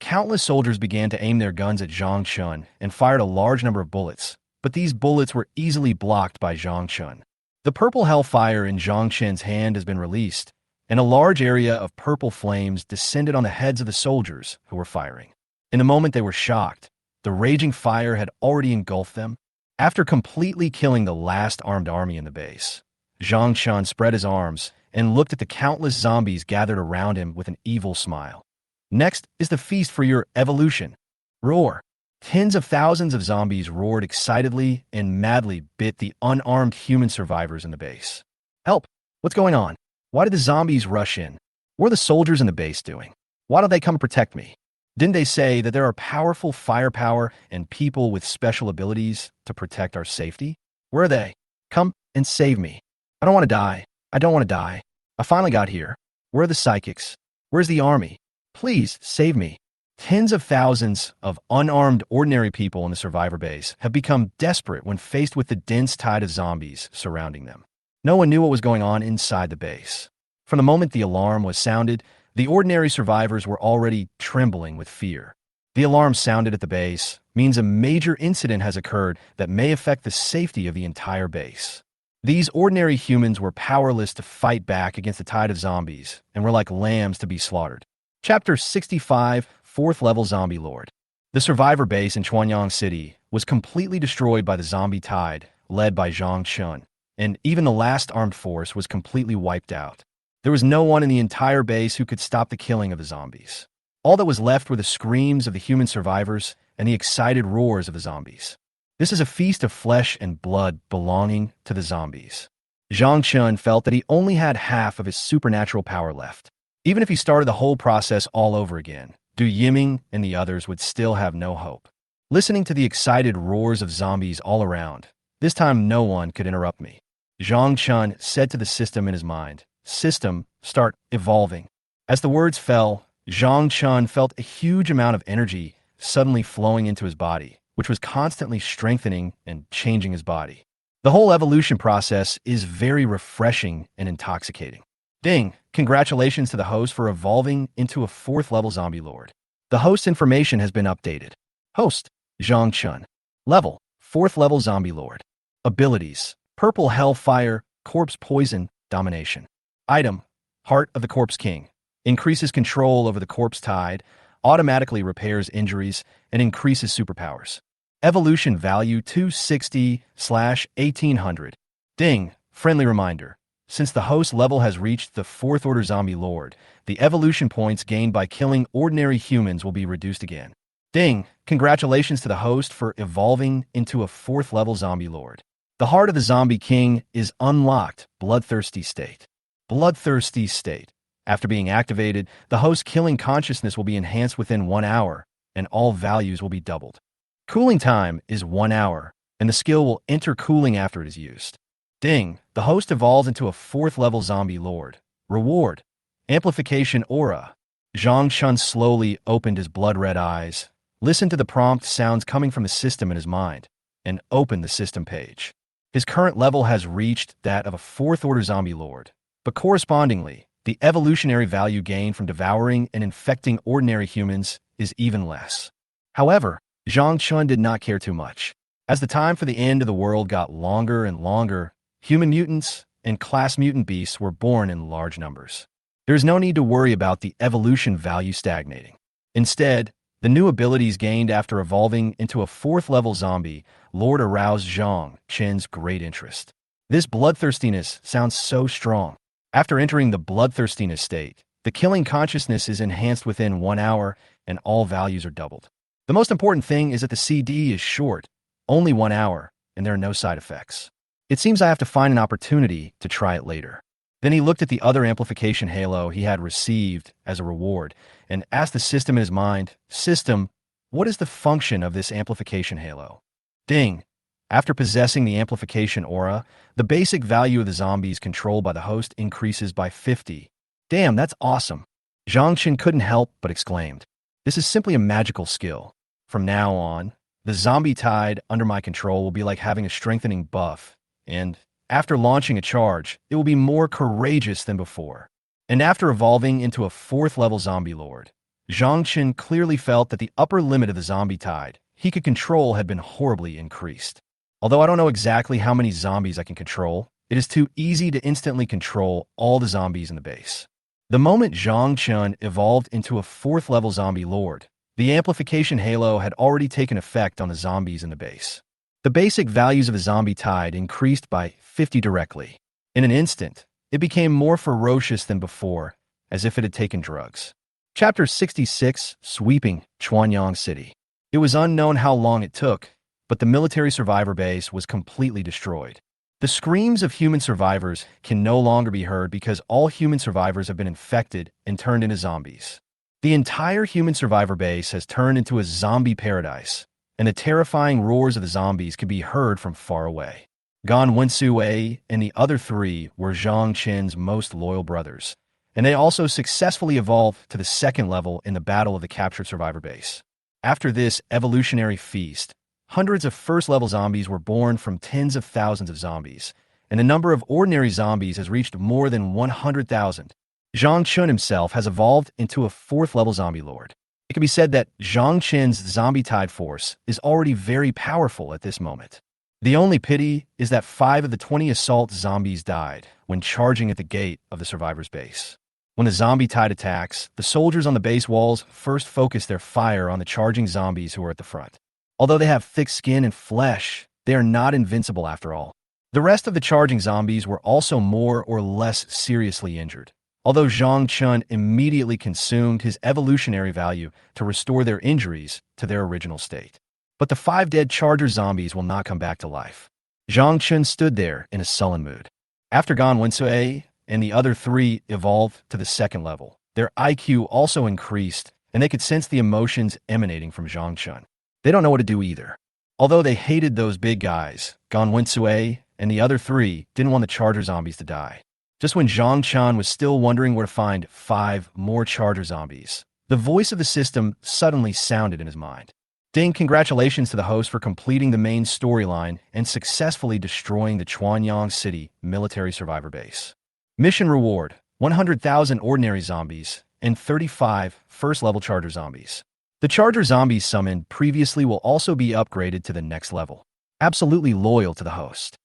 Countless soldiers began to aim their guns at Zhang Chun and fired a large number of bullets, but these bullets were easily blocked by Zhang Chun. The purple hellfire in Zhang Chun's hand has been released, and a large area of purple flames descended on the heads of the soldiers who were firing. In a moment they were shocked. The raging fire had already engulfed them. After completely killing the last armed army in the base, Zhang Chun spread his arms and looked at the countless zombies gathered around him with an evil smile. "Next is the feast for your evolution. Roar!" Tens of thousands of zombies roared excitedly and madly bit the unarmed human survivors in the base. "Help! What's going on? Why did the zombies rush in? What are the soldiers in the base doing? Why don't they come protect me? Didn't they say that there are powerful firepower and people with special abilities to protect our safety? Where are they? Come and save me. I don't want to die. I don't want to die. I finally got here. Where are the psychics? Where's the army? Please save me." Tens of thousands of unarmed ordinary people in the survivor base have become desperate when faced with the dense tide of zombies surrounding them. No one knew what was going on inside the base. From the moment the alarm was sounded, the ordinary survivors were already trembling with fear. The alarm sounded at the base means a major incident has occurred that may affect the safety of the entire base. These ordinary humans were powerless to fight back against the tide of zombies and were like lambs to be slaughtered. Chapter 65, 4th Level Zombie Lord. The survivor base in Chuanyang City was completely destroyed by the zombie tide, led by Zhang Chun, and even the last armed force was completely wiped out. There was no one in the entire base who could stop the killing of the zombies. All that was left were the screams of the human survivors and the excited roars of the zombies. This is a feast of flesh and blood belonging to the zombies. Zhang Chun felt that he only had half of his supernatural power left. Even if he started the whole process all over again, Du Yiming and the others would still have no hope. Listening to the excited roars of zombies all around, this time no one could interrupt me. Zhang Chun said to the system in his mind, "System, start evolving." As the words fell, Zhang Chun felt a huge amount of energy suddenly flowing into his body, which was constantly strengthening and changing his body. The whole evolution process is very refreshing and intoxicating. Ding! Congratulations to the host for evolving into a 4th level zombie lord. The host's information has been updated. Host, Zhang Chun. Level, 4th level zombie lord. Abilities, purple hellfire, corpse poison, domination. Item, Heart of the Corpse King. Increases control over the corpse tide, automatically repairs injuries, and increases superpowers. Evolution value 260/1800. Ding, friendly reminder. Since the host level has reached the 4th Order Zombie Lord, the evolution points gained by killing ordinary humans will be reduced again. Ding, congratulations to the host for evolving into a 4th level Zombie Lord. The heart of the Zombie King is unlocked, Bloodthirsty State. Bloodthirsty State. After being activated, the host killing consciousness will be enhanced within 1 hour, and all values will be doubled. Cooling time is 1 hour, and the skill will enter cooling after it is used. Ding, the host evolves into a 4th level Zombie Lord. Reward. Amplification Aura. Zhang Chun slowly opened his blood-red eyes, listened to the prompt sounds coming from the system in his mind, and opened the system page. His current level has reached that of a 4th Order Zombie Lord, but correspondingly, the evolutionary value gained from devouring and infecting ordinary humans is even less. However, Zhang Chun did not care too much. As the time for the end of the world got longer and longer, human mutants and class mutant beasts were born in large numbers. There is no need to worry about the evolution value stagnating. Instead, the new abilities gained after evolving into a 4th level zombie Lord aroused Zhang Chen's great interest. This bloodthirstiness sounds so strong. After entering the bloodthirstiness state, the killing consciousness is enhanced within 1 hour and all values are doubled. The most important thing is that the CD is short, only 1 hour, and there are no side effects. It seems I have to find an opportunity to try it later. Then he looked at the other amplification halo he had received as a reward and asked the system in his mind, "System, what is the function of this amplification halo?" Ding. After possessing the amplification aura, the basic value of the zombies controlled by the host increases by 50. Damn, that's awesome. Zhang Chen couldn't help but exclaimed. This is simply a magical skill. From now on, the zombie tide under my control will be like having a strengthening buff, and after launching a charge, it will be more courageous than before. And after evolving into a 4th level zombie lord, Zhang Chen clearly felt that the upper limit of the zombie tide he could control had been horribly increased. Although I don't know exactly how many zombies I can control, it is too easy to instantly control all the zombies in the base. The moment Zhang Chen evolved into a 4th level zombie lord, the amplification halo had already taken effect on the zombies in the base. The basic values of the zombie tide increased by 50 directly. In an instant, it became more ferocious than before, as if it had taken drugs. Chapter 66, Sweeping Chuanyang City. It was unknown how long it took, but the military survivor base was completely destroyed. The screams of human survivors can no longer be heard because all human survivors have been infected and turned into zombies. The entire human survivor base has turned into a zombie paradise, and the terrifying roars of the zombies could be heard from far away. Gan Wensue and the other 3 were Zhang Chen's most loyal brothers, and they also successfully evolved to the 2nd level in the Battle of the Captured Survivor Base. After this evolutionary feast, hundreds of 1st level zombies were born from tens of thousands of zombies, and the number of ordinary zombies has reached more than 100,000. Zhang Chun himself has evolved into a 4th level zombie lord. It can be said that Zhang Chen's zombie tide force is already very powerful at this moment. The only pity is that 5 of the 20 assault zombies died when charging at the gate of the survivor's base. When the zombie tide attacks, the soldiers on the base walls first focus their fire on the charging zombies who are at the front. Although they have thick skin and flesh, they are not invincible after all. The rest of the charging zombies were also more or less seriously injured, although Zhang Chun immediately consumed his evolutionary value to restore their injuries to their original state. But the 5 dead charger zombies will not come back to life. Zhang Chun stood there in a sullen mood. After Gan Wensue and the other 3 evolved to the 2nd level, their IQ also increased, and they could sense the emotions emanating from Zhang Chun. They don't know what to do either. Although they hated those big guys, Gan Wensue and the other 3 didn't want the charger zombies to die. Just when Zhang Chun was still wondering where to find 5 more charger zombies, the voice of the system suddenly sounded in his mind. Ding, congratulations to the host for completing the main storyline and successfully destroying the Chuanyang City military survivor base. Mission reward, 100,000 ordinary zombies and 35 1st-level charger zombies. The charger zombies summoned previously will also be upgraded to the next level. Absolutely loyal to the host.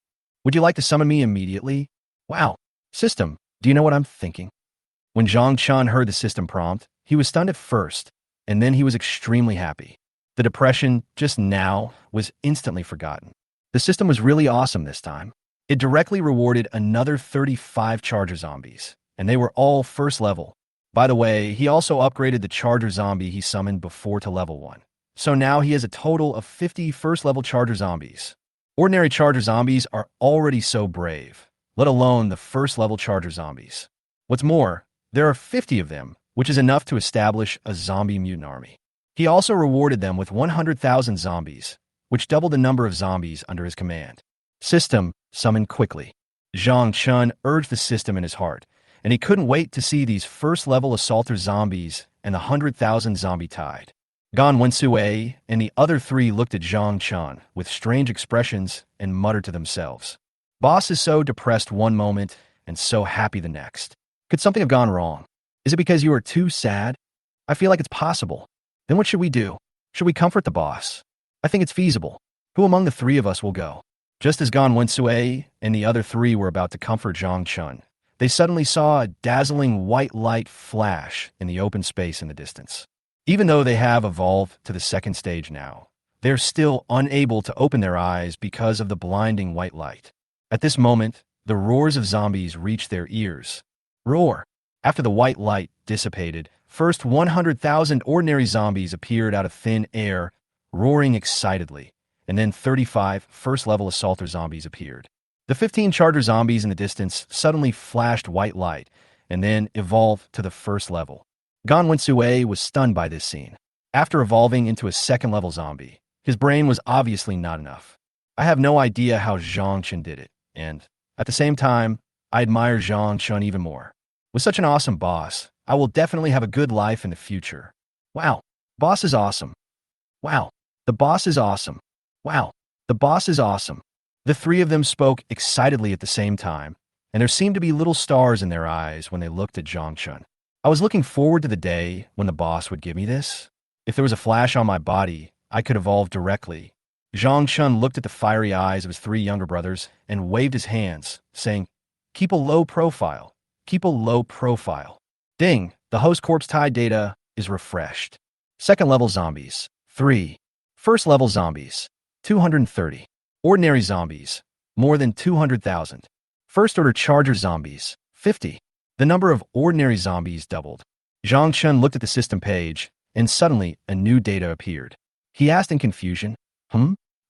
Would you like to summon me immediately? Wow. System, do you know what I'm thinking? When Zhang Chun heard the system prompt, he was stunned at first, and then he was extremely happy. The depression just now was instantly forgotten. The system was really awesome this time. It directly rewarded another 35 Charger zombies, and they were all first level. By the way, he also upgraded the Charger zombie he summoned before to level 1. So now he has a total of 50 first-level Charger zombies. Ordinary Charger zombies are already so brave, let alone the first-level Charger zombies. What's more, there are 50 of them, which is enough to establish a zombie mutant army. He also rewarded them with 100,000 zombies, which doubled the number of zombies under his command. System, summon quickly. Zhang Chun urged the system in his heart, and he couldn't wait to see these first-level assaulter zombies and the 100,000 zombie tide. Gan Wensue and the other three looked at Zhang Chun with strange expressions and muttered to themselves. Boss is so depressed one moment and so happy the next. Could something have gone wrong? Is it because you are too sad? I feel like it's possible. Then what should we do? Should we comfort the boss? I think it's feasible. Who among the three of us will go? Just as Gan Wensue and the other three were about to comfort Zhang Chun, they suddenly saw a dazzling white light flash in the open space in the distance. Even though they have evolved to the second stage now, they're still unable to open their eyes because of the blinding white light. At this moment, the roars of zombies reached their ears. Roar! After the white light dissipated, first 100,000 ordinary zombies appeared out of thin air, roaring excitedly, and then 35 first-level assaulter zombies appeared. The 15 Charger zombies in the distance suddenly flashed white light, and then evolved to the first level. Gan Wensue was stunned by this scene. After evolving into a second-level zombie, his brain was obviously not enough. I have no idea how Zhang Chun did it, and, at the same time, I admire Zhang Chun even more. With such an awesome boss, I will definitely have a good life in the future. Wow, boss is awesome. Wow, the boss is awesome. Wow, the boss is awesome. The three of them spoke excitedly at the same time, and there seemed to be little stars in their eyes when they looked at Zhang Chun. I was looking forward to the day when the boss would give me this. If there was a flash on my body, I could evolve directly. Zhang Chun looked at the fiery eyes of his three younger brothers and waved his hands, saying, "Keep a low profile. Keep a low profile." Ding! The host corpse tide data is refreshed. Second-level zombies, 3. First-level zombies, 230. Ordinary zombies, more than 200,000. First-order Charger zombies, 50. The number of ordinary zombies doubled. Zhang Chun looked at the system page, and suddenly a new data appeared. He asked in confusion,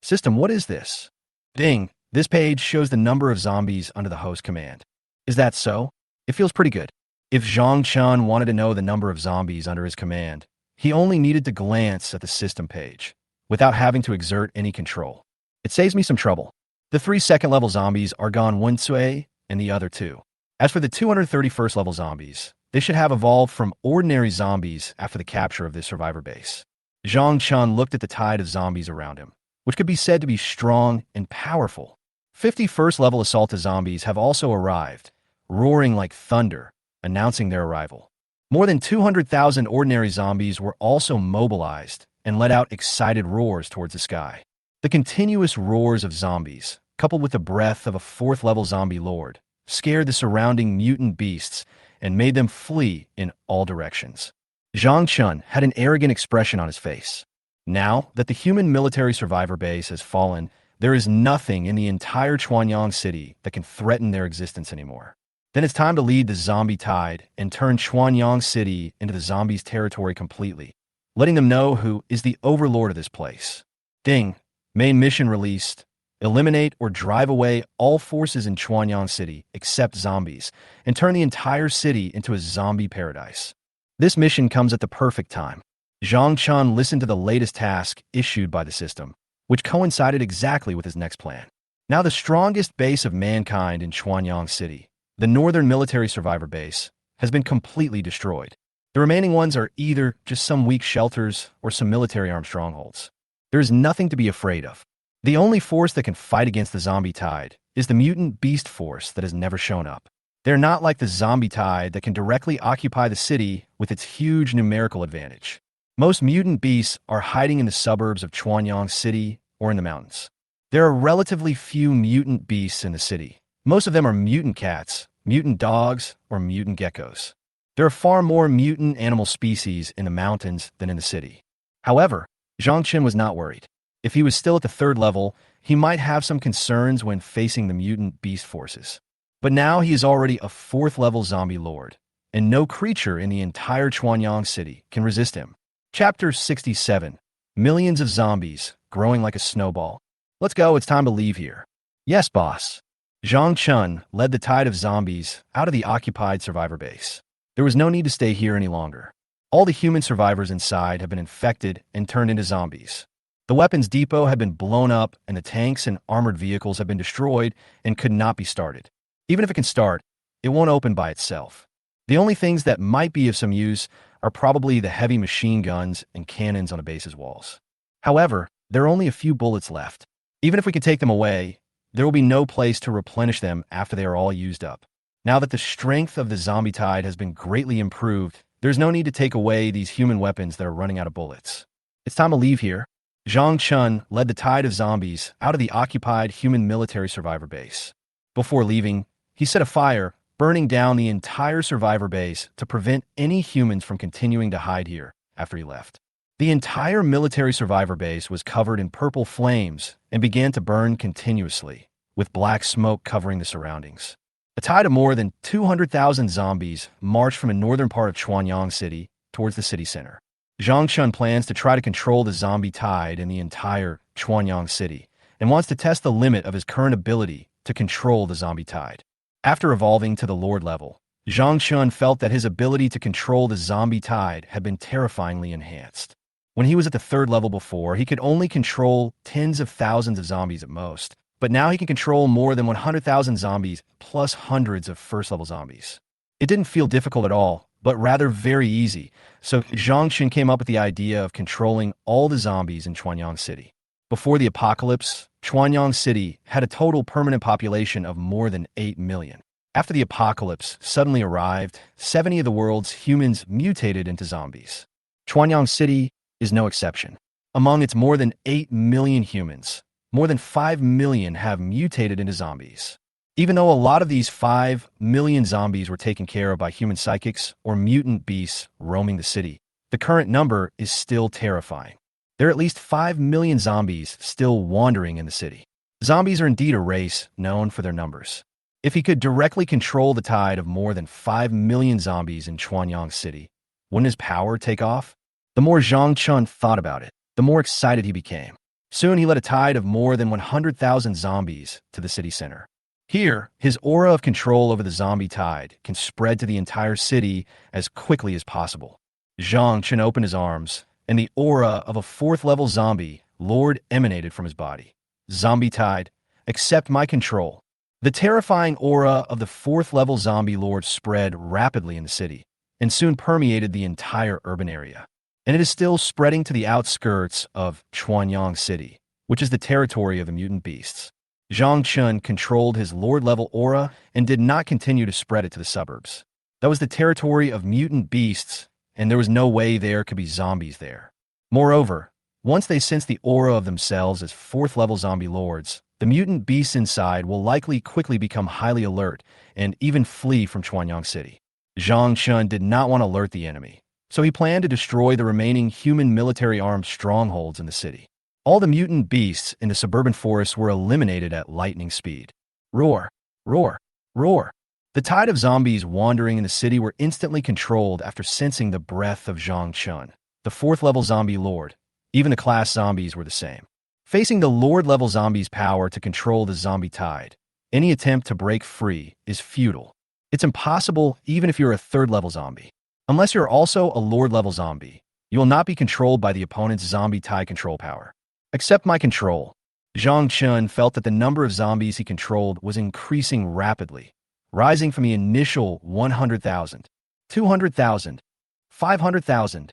System, what is this? Ding! This page shows the number of zombies under the host command. Is that so? It feels pretty good. If Zhang Chun wanted to know the number of zombies under his command, he only needed to glance at the system page, without having to exert any control. It saves me some trouble. The 3 second-level zombies are Gan Wensue and the other 2. As for the 231st level zombies, they should have evolved from ordinary zombies after the capture of this survivor base. Zhang Chun looked at the tide of zombies around him, which could be said to be strong and powerful. 50 first-level assaulted zombies have also arrived, roaring like thunder, announcing their arrival. More than 200,000 ordinary zombies were also mobilized and let out excited roars towards the sky. The continuous roars of zombies, coupled with the breath of a 4th-level zombie lord, scared the surrounding mutant beasts and made them flee in all directions. Zhang Chun had an arrogant expression on his face. Now that the human military survivor base has fallen, there is nothing in the entire Chuanyang city that can threaten their existence anymore. Then it's time to lead the zombie tide and turn Chuanyang city into the zombies' territory completely, letting them know who is the overlord of this place. Ding! Main mission released. Eliminate or drive away all forces in Chuanyang City except zombies, and turn the entire city into a zombie paradise. This mission comes at the perfect time. Zhang Chun listened to the latest task issued by the system, which coincided exactly with his next plan. Now the strongest base of mankind in Chuanyang City, the Northern Military Survivor Base, has been completely destroyed. The remaining ones are either just some weak shelters or some military armed strongholds. There is nothing to be afraid of. The only force that can fight against the zombie tide is the mutant beast force that has never shown up. They're not like the zombie tide that can directly occupy the city with its huge numerical advantage. Most mutant beasts are hiding in the suburbs of Chuanyang City or in the mountains. There are relatively few mutant beasts in the city. Most of them are mutant cats, mutant dogs, or mutant geckos. There are far more mutant animal species in the mountains than in the city. However, Zhang Chen was not worried. If he was still at the third level, he might have some concerns when facing the mutant beast forces. But now he is already a fourth-level zombie lord, and no creature in the entire Chuanyang city can resist him. Chapter 67. Millions of zombies, growing like a snowball. Let's go, it's time to leave here. Yes, boss. Zhang Chen led the tide of zombies out of the occupied survivor base. There was no need to stay here any longer. All the human survivors inside have been infected and turned into zombies. The weapons depot had been blown up, and the tanks and armored vehicles have been destroyed and could not be started. Even if it can start, it won't open by itself. The only things that might be of some use are probably the heavy machine guns and cannons on a base's walls. However, there are only a few bullets left. Even if we can take them away, there will be no place to replenish them after they are all used up. Now that the strength of the zombie tide has been greatly improved, there's no need to take away these human weapons that are running out of bullets. It's time to leave here. Zhang Chen led the tide of zombies out of the occupied human military survivor base. Before leaving, he set a fire, burning down the entire survivor base to prevent any humans from continuing to hide here after he left. The entire military survivor base was covered in purple flames and began to burn continuously, with black smoke covering the surroundings. A tide of more than 200,000 zombies marched from the northern part of Chuanyang City towards the city center. Zhang Chen plans to try to control the zombie tide in the entire Chuanyang City and wants to test the limit of his current ability to control the zombie tide. After evolving to the Lord level, Zhang Chen felt that his ability to control the zombie tide had been terrifyingly enhanced. When he was at the third level before, he could only control tens of thousands of zombies at most, but now he can control more than 100,000 zombies plus hundreds of first-level zombies. It didn't feel difficult at all, but rather very easy, so Zhang Chen came up with the idea of controlling all the zombies in Chuanyang City. Before the apocalypse, Chuanyang City had a total permanent population of more than 8 million. After the apocalypse suddenly arrived, 70 of the world's humans mutated into zombies. Chuanyang City is no exception. Among its more than 8 million humans, more than 5 million have mutated into zombies. Even though a lot of these 5 million zombies were taken care of by human psychics or mutant beasts roaming the city, the current number is still terrifying. There are at least 5 million zombies still wandering in the city. Zombies are indeed a race known for their numbers. If he could directly control the tide of more than 5 million zombies in Chuanyang City, wouldn't his power take off? The more Zhang Chen thought about it, the more excited he became. Soon he led a tide of more than 100,000 zombies to the city center. Here, his aura of control over the zombie tide can spread to the entire city as quickly as possible. Zhang Chen opened his arms, and the aura of a fourth-level zombie lord emanated from his body. Zombie tide, accept my control. The terrifying aura of the fourth-level zombie lord spread rapidly in the city, and soon permeated the entire urban area. And it is still spreading to the outskirts of Chuanyang City, which is the territory of the mutant beasts. Zhang Chen controlled his lord-level aura and did not continue to spread it to the suburbs. That was the territory of mutant beasts, and there was no way there could be zombies there. Moreover, once they sense the aura of themselves as fourth-level zombie lords, the mutant beasts inside will likely quickly become highly alert and even flee from Chuanyang City. Zhang Chen did not want to alert the enemy, so he planned to destroy the remaining human military-armed strongholds in the city. All the mutant beasts in the suburban forests were eliminated at lightning speed. Roar, roar, roar. The tide of zombies wandering in the city were instantly controlled after sensing the breath of Zhang Chen, the fourth-level zombie lord. Even the class zombies were the same. Facing the lord-level zombies' power to control the zombie tide, any attempt to break free is futile. It's impossible even if you're a third-level zombie. Unless you're also a lord-level zombie, you will not be controlled by the opponent's zombie tide control power. Accept my control. Zhang Chen felt that the number of zombies he controlled was increasing rapidly, rising from the initial 100,000, 200,000, 500,000,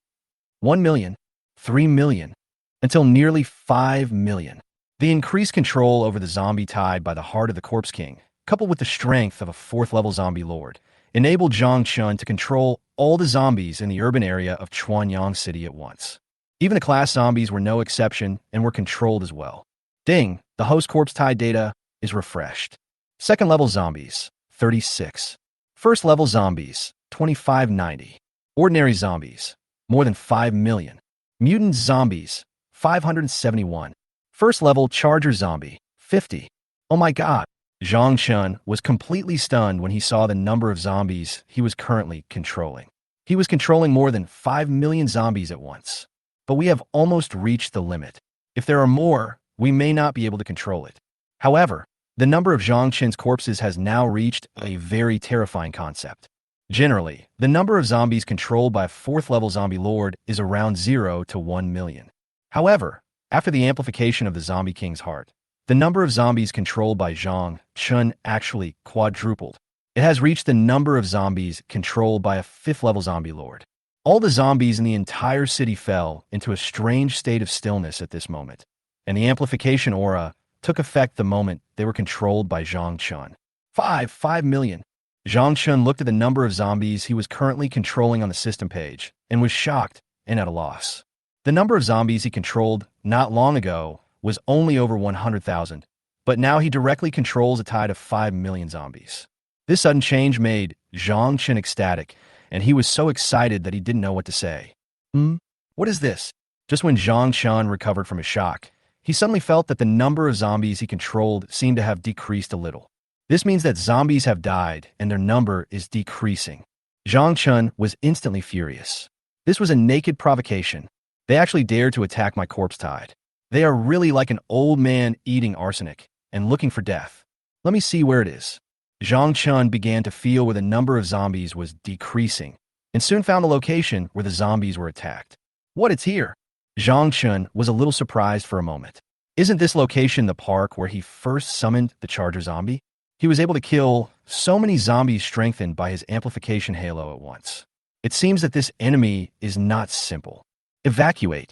1 million, 3 million, until nearly 5 million. The increased control over the zombie tide by the heart of the Corpse King, coupled with the strength of a fourth-level zombie lord, enabled Zhang Chen to control all the zombies in the urban area of Chuanyang City at once. Even the class zombies were no exception and were controlled as well. Ding, the host corpse tide data is refreshed. Second-level zombies, 36. First-level zombies, 2590. Ordinary zombies, more than 5 million. Mutant zombies, 571. First level Charger Zombie, 50. Oh my god. Zhang Chun was completely stunned when he saw the number of zombies he was currently controlling. He was controlling more than 5 million zombies at once. But we have almost reached the limit. If there are more, we may not be able to control it. However, the number of Zhang Chun's corpses has now reached a very terrifying concept. Generally, the number of zombies controlled by a 4th level zombie lord is around 0 to 1 million. However, after the amplification of the Zombie King's heart, the number of zombies controlled by Zhang Chun actually quadrupled. It has reached the number of zombies controlled by a 5th level zombie lord. All the zombies in the entire city fell into a strange state of stillness at this moment, and the amplification aura took effect the moment they were controlled by Zhang Chun. 5 million. Zhang Chun looked at the number of zombies he was currently controlling on the system page and was shocked and at a loss. The number of zombies he controlled not long ago was only over 100,000, but now he directly controls a tide of 5 million zombies. This sudden change made Zhang Chun ecstatic, and he was so excited that he didn't know what to say. What is this? Just when Zhang Chun recovered from his shock, he suddenly felt that the number of zombies he controlled seemed to have decreased a little. This means that zombies have died and their number is decreasing. Zhang Chun was instantly furious. This was a naked provocation. They actually dared to attack my corpse tide. They are really like an old man eating arsenic and looking for death. Let me see where it is. Zhang Chun began to feel where the number of zombies was decreasing and soon found the location where the zombies were attacked. What, it's here? Zhang Chun was a little surprised for a moment. Isn't this location the park where he first summoned the Charger Zombie? He was able to kill so many zombies strengthened by his amplification halo at once. It seems that this enemy is not simple. Evacuate.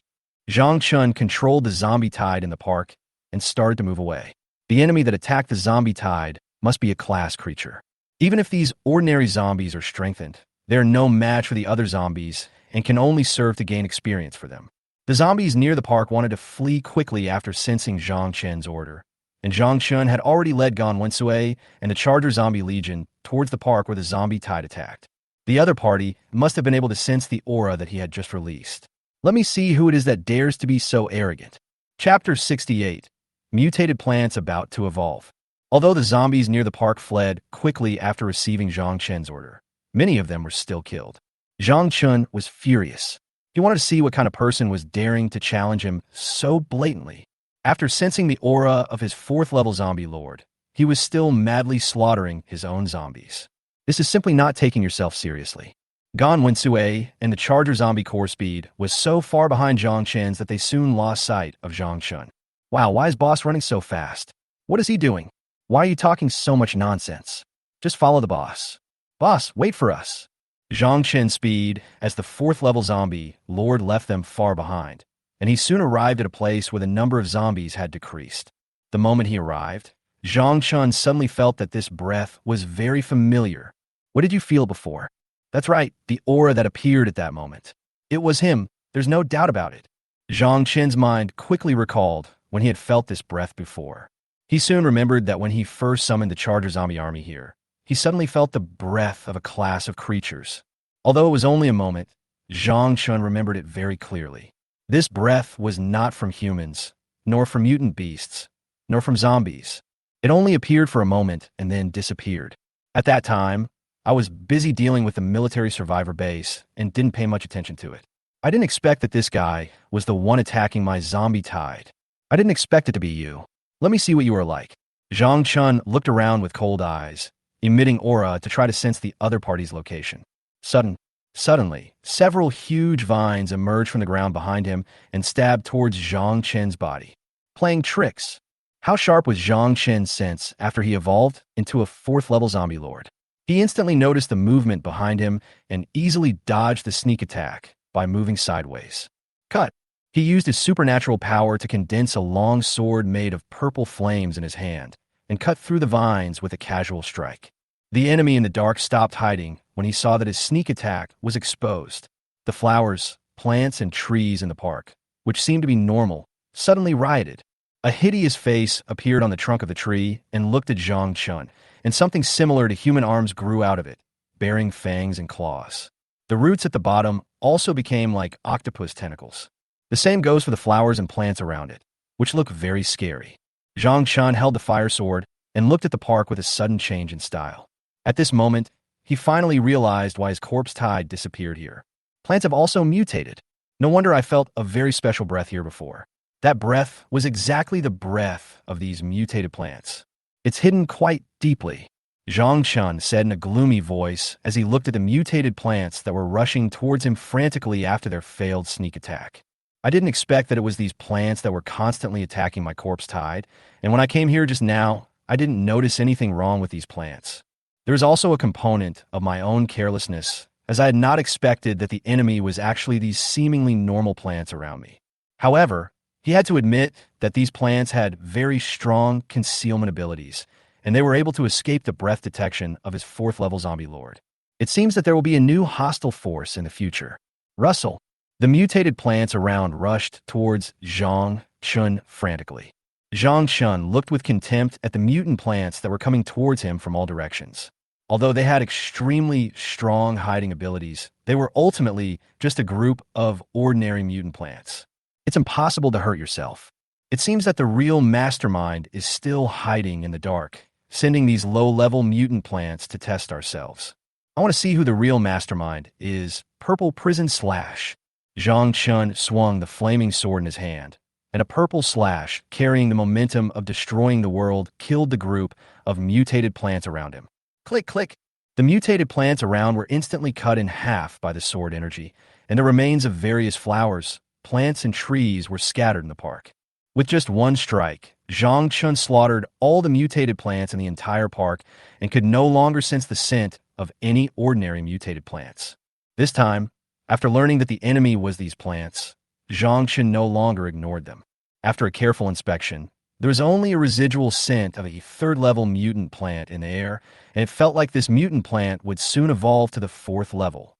Zhang Chun controlled the zombie tide in the park and started to move away. The enemy that attacked the zombie tide must be a class creature. Even if these ordinary zombies are strengthened, they are no match for the other zombies and can only serve to gain experience for them. The zombies near the park wanted to flee quickly after sensing Zhang Chun's order, and Zhang Chun had already led Gan Wensui and the Charger Zombie Legion towards the park where the zombie tide attacked. The other party must have been able to sense the aura that he had just released. Let me see who it is that dares to be so arrogant. Chapter 68. Mutated plants about to evolve. Although the zombies near the park fled quickly after receiving Zhang Chun's order, many of them were still killed. Zhang Chun was furious. He wanted to see what kind of person was daring to challenge him so blatantly. After sensing the aura of his 4th level zombie lord, he was still madly slaughtering his own zombies. This is simply not taking yourself seriously. Gan Wensui and the Charger Zombie core speed was so far behind Zhang Chun's that they soon lost sight of Zhang Chun. Wow, why is boss running so fast? What is he doing? Why are you talking so much nonsense? Just follow the boss. Boss, wait for us. Zhang Chun's speed as the 4th level zombie lord left them far behind, and he soon arrived at a place where the number of zombies had decreased. The moment he arrived, Zhang Chun suddenly felt that this breath was very familiar. What did you feel before? That's right, the aura that appeared at that moment. It was him, there's no doubt about it. Zhang Chun's mind quickly recalled when he had felt this breath before. He soon remembered that when he first summoned the Charger Zombie army here, he suddenly felt the breath of a class of creatures. Although it was only a moment, Zhang Chun remembered it very clearly. This breath was not from humans, nor from mutant beasts, nor from zombies. It only appeared for a moment and then disappeared. At that time, I was busy dealing with the military survivor base and didn't pay much attention to it. I didn't expect that this guy was the one attacking my zombie tide. I didn't expect it to be you. Let me see what you are like. Zhang Chun looked around with cold eyes, emitting aura to try to sense the other party's location. Suddenly, several huge vines emerged from the ground behind him and stabbed towards Zhang Chun's body. Playing tricks. How sharp was Zhang Chun's sense after he evolved into a 4th level zombie lord? He instantly noticed the movement behind him and easily dodged the sneak attack by moving sideways. Cut. He used his supernatural power to condense a long sword made of purple flames in his hand and cut through the vines with a casual strike. The enemy in the dark stopped hiding when he saw that his sneak attack was exposed. The flowers, plants, and trees in the park, which seemed to be normal, suddenly rioted. A hideous face appeared on the trunk of the tree and looked at Zhang Chun, and something similar to human arms grew out of it, bearing fangs and claws. The roots at the bottom also became like octopus tentacles. The same goes for the flowers and plants around it, which look very scary. Zhang Chun held the fire sword and looked at the park with a sudden change in style. At this moment, he finally realized why his corpse tide disappeared here. Plants have also mutated. No wonder I felt a very special breath here before. That breath was exactly the breath of these mutated plants. It's hidden quite deeply, Zhang Chun said in a gloomy voice as he looked at the mutated plants that were rushing towards him frantically after their failed sneak attack. I didn't expect that it was these plants that were constantly attacking my corpse tide, and when I came here just now, I didn't notice anything wrong with these plants. There's also a component of my own carelessness, as I had not expected that the enemy was actually these seemingly normal plants around me. However, he had to admit that these plants had very strong concealment abilities, and they were able to escape the breath detection of his 4th level zombie lord. It seems that there will be a new hostile force in the future. Russell. The mutated plants around rushed towards Zhang Chun frantically. Zhang Chun looked with contempt at the mutant plants that were coming towards him from all directions. Although they had extremely strong hiding abilities, they were ultimately just a group of ordinary mutant plants. It's impossible to hurt yourself. It seems that the real mastermind is still hiding in the dark, sending these low-level mutant plants to test ourselves. I want to see who the real mastermind is. Purple Prison Slash. Zhang Chun swung the flaming sword in his hand, and a purple slash, carrying the momentum of destroying the world, killed the group of mutated plants around him. Click, click. The mutated plants around were instantly cut in half by the sword energy, and the remains of various flowers, plants, and trees were scattered in the park. With just one strike, Zhang Chun slaughtered all the mutated plants in the entire park and could no longer sense the scent of any ordinary mutated plants. This time, after learning that the enemy was these plants, Zhang Chun no longer ignored them. After a careful inspection, there was only a residual scent of a 3rd-level mutant plant in the air, and it felt like this mutant plant would soon evolve to the 4th level.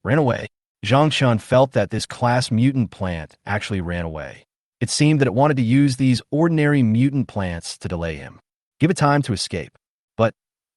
Ran away. Zhang Chun felt that this class mutant plant actually ran away. It seemed that it wanted to use these ordinary mutant plants to delay him. Give it time to escape. But,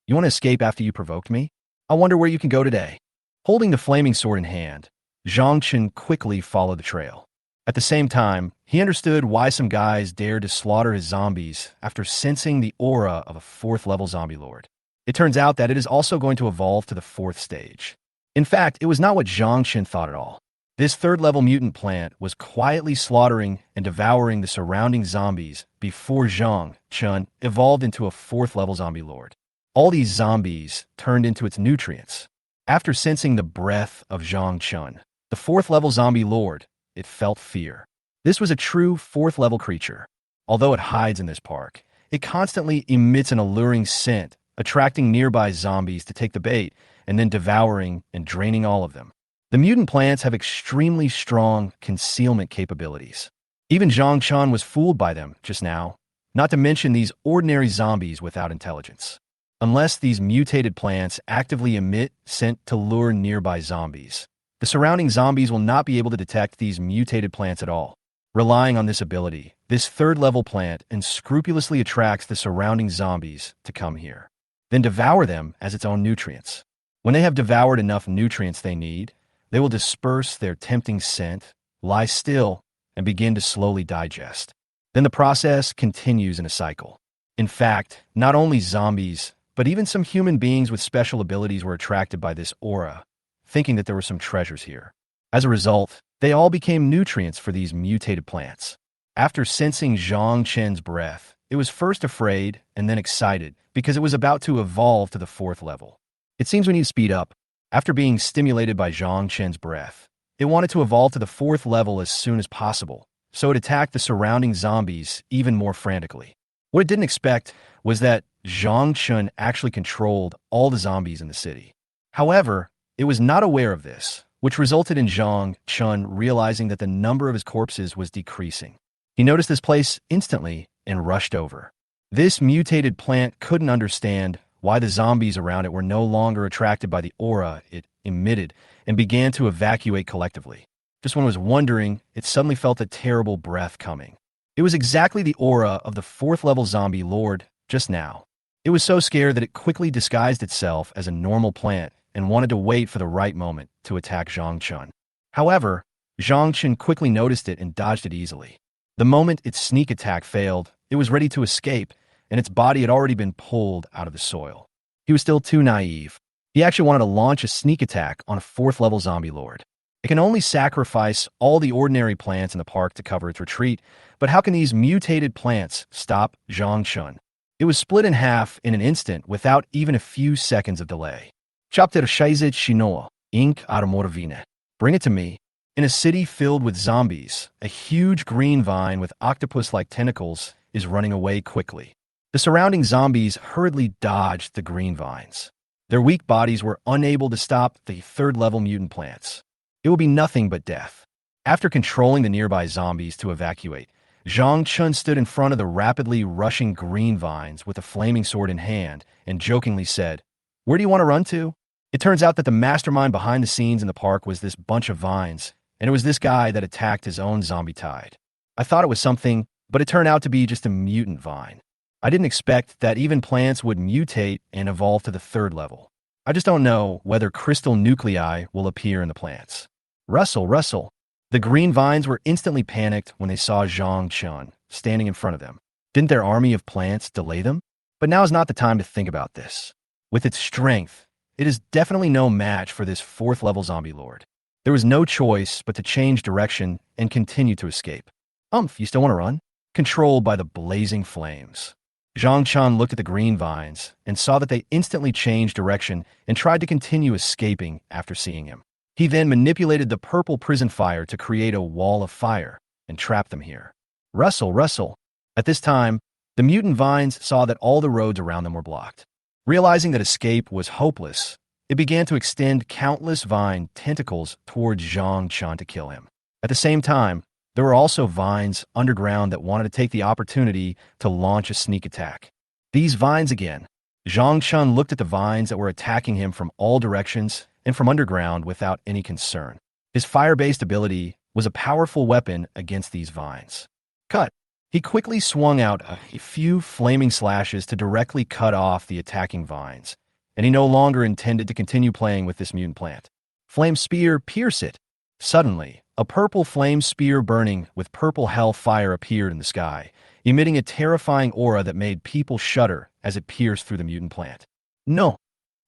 you want to escape after you provoked me? I wonder where you can go today. Holding the flaming sword in hand, Zhang Chun quickly followed the trail. At the same time, he understood why some guys dared to slaughter his zombies after sensing the aura of a 4th-level zombie lord. It turns out that it is also going to evolve to the 4th stage. In fact, it was not what Zhang Chun thought at all. This 3rd-level mutant plant was quietly slaughtering and devouring the surrounding zombies before Zhang Chun evolved into a 4th-level zombie lord. All these zombies turned into its nutrients. After sensing the breath of Zhang Chun, the 4th-level zombie lord, it felt fear. This was a true 4th-level creature. Although it hides in this park, it constantly emits an alluring scent, attracting nearby zombies to take the bait and then devouring and draining all of them. The mutant plants have extremely strong concealment capabilities. Even Zhang Chun was fooled by them just now, not to mention these ordinary zombies without intelligence. Unless these mutated plants actively emit scent to lure nearby zombies, the surrounding zombies will not be able to detect these mutated plants at all. Relying on this ability, this 3rd-level plant unscrupulously attracts the surrounding zombies to come here, then devour them as its own nutrients. When they have devoured enough nutrients they need, they will disperse their tempting scent, lie still, and begin to slowly digest. Then the process continues in a cycle. In fact, not only zombies, but even some human beings with special abilities were attracted by this aura, thinking that there were some treasures here. As a result, they all became nutrients for these mutated plants. After sensing Zhang Chun's breath, it was first afraid and then excited because it was about to evolve to the 4th level. It seems we need to speed up. After being stimulated by Zhang Chun's breath, it wanted to evolve to the 4th level as soon as possible, so it attacked the surrounding zombies even more frantically. What it didn't expect was that Zhang Chun actually controlled all the zombies in the city. However, it was not aware of this, which resulted in Zhang Chun realizing that the number of his corpses was decreasing. He noticed this place instantly and rushed over. This mutated plant couldn't understand why the zombies around it were no longer attracted by the aura it emitted and began to evacuate collectively. Just when it was wondering, it suddenly felt a terrible breath coming. It was exactly the aura of the 4th-level zombie lord just now. It was so scared that it quickly disguised itself as a normal plant and wanted to wait for the right moment to attack Zhang Chun. However, Zhang Chen quickly noticed it and dodged it easily. The moment its sneak attack failed, it was ready to escape, and its body had already been pulled out of the soil. He was still too naive. He actually wanted to launch a sneak attack on a 4th level zombie lord. It can only sacrifice all the ordinary plants in the park to cover its retreat, but how can these mutated plants stop Zhang Chen? It was split in half in an instant without even a few seconds of delay. Chapter Shizit Shinoa, Inc. Armoravine. Bring it to me. In a city filled with zombies, a huge green vine with octopus-like tentacles is running away quickly. The surrounding zombies hurriedly dodged the green vines. Their weak bodies were unable to stop the 3rd level mutant plants. It will be nothing but death. After controlling the nearby zombies to evacuate, Zhang Chen stood in front of the rapidly rushing green vines with a flaming sword in hand and jokingly said, "Where do you want to run to?" It turns out that the mastermind behind the scenes in the park was this bunch of vines, and it was this guy that attacked his own zombie tide. I thought it was something, but it turned out to be just a mutant vine. I didn't expect that even plants would mutate and evolve to the 3rd level. I just don't know whether crystal nuclei will appear in the plants. Rustle, rustle. The green vines were instantly panicked when they saw Zhang Chen standing in front of them. Didn't their army of plants delay them? But now is not the time to think about this. With its strength, it is definitely no match for this 4th level zombie lord. There was no choice but to change direction and continue to escape. You still want to run? Controlled by the blazing flames. Zhang Chen looked at the green vines and saw that they instantly changed direction and tried to continue escaping after seeing him. He then manipulated the purple prison fire to create a wall of fire and trap them here. Rustle, rustle. At this time, the mutant vines saw that all the roads around them were blocked. Realizing that escape was hopeless, it began to extend countless vine tentacles towards Zhang Chen to kill him. At the same time, there were also vines underground that wanted to take the opportunity to launch a sneak attack. These vines again. Zhang Chen looked at the vines that were attacking him from all directions and from underground without any concern. His fire-based ability was a powerful weapon against these vines. Cut. He quickly swung out a few flaming slashes to directly cut off the attacking vines, and he no longer intended to continue playing with this mutant plant. Flame spear, pierce it. Suddenly, a purple flame spear burning with purple hell fire appeared in the sky, emitting a terrifying aura that made people shudder as it pierced through the mutant plant. No!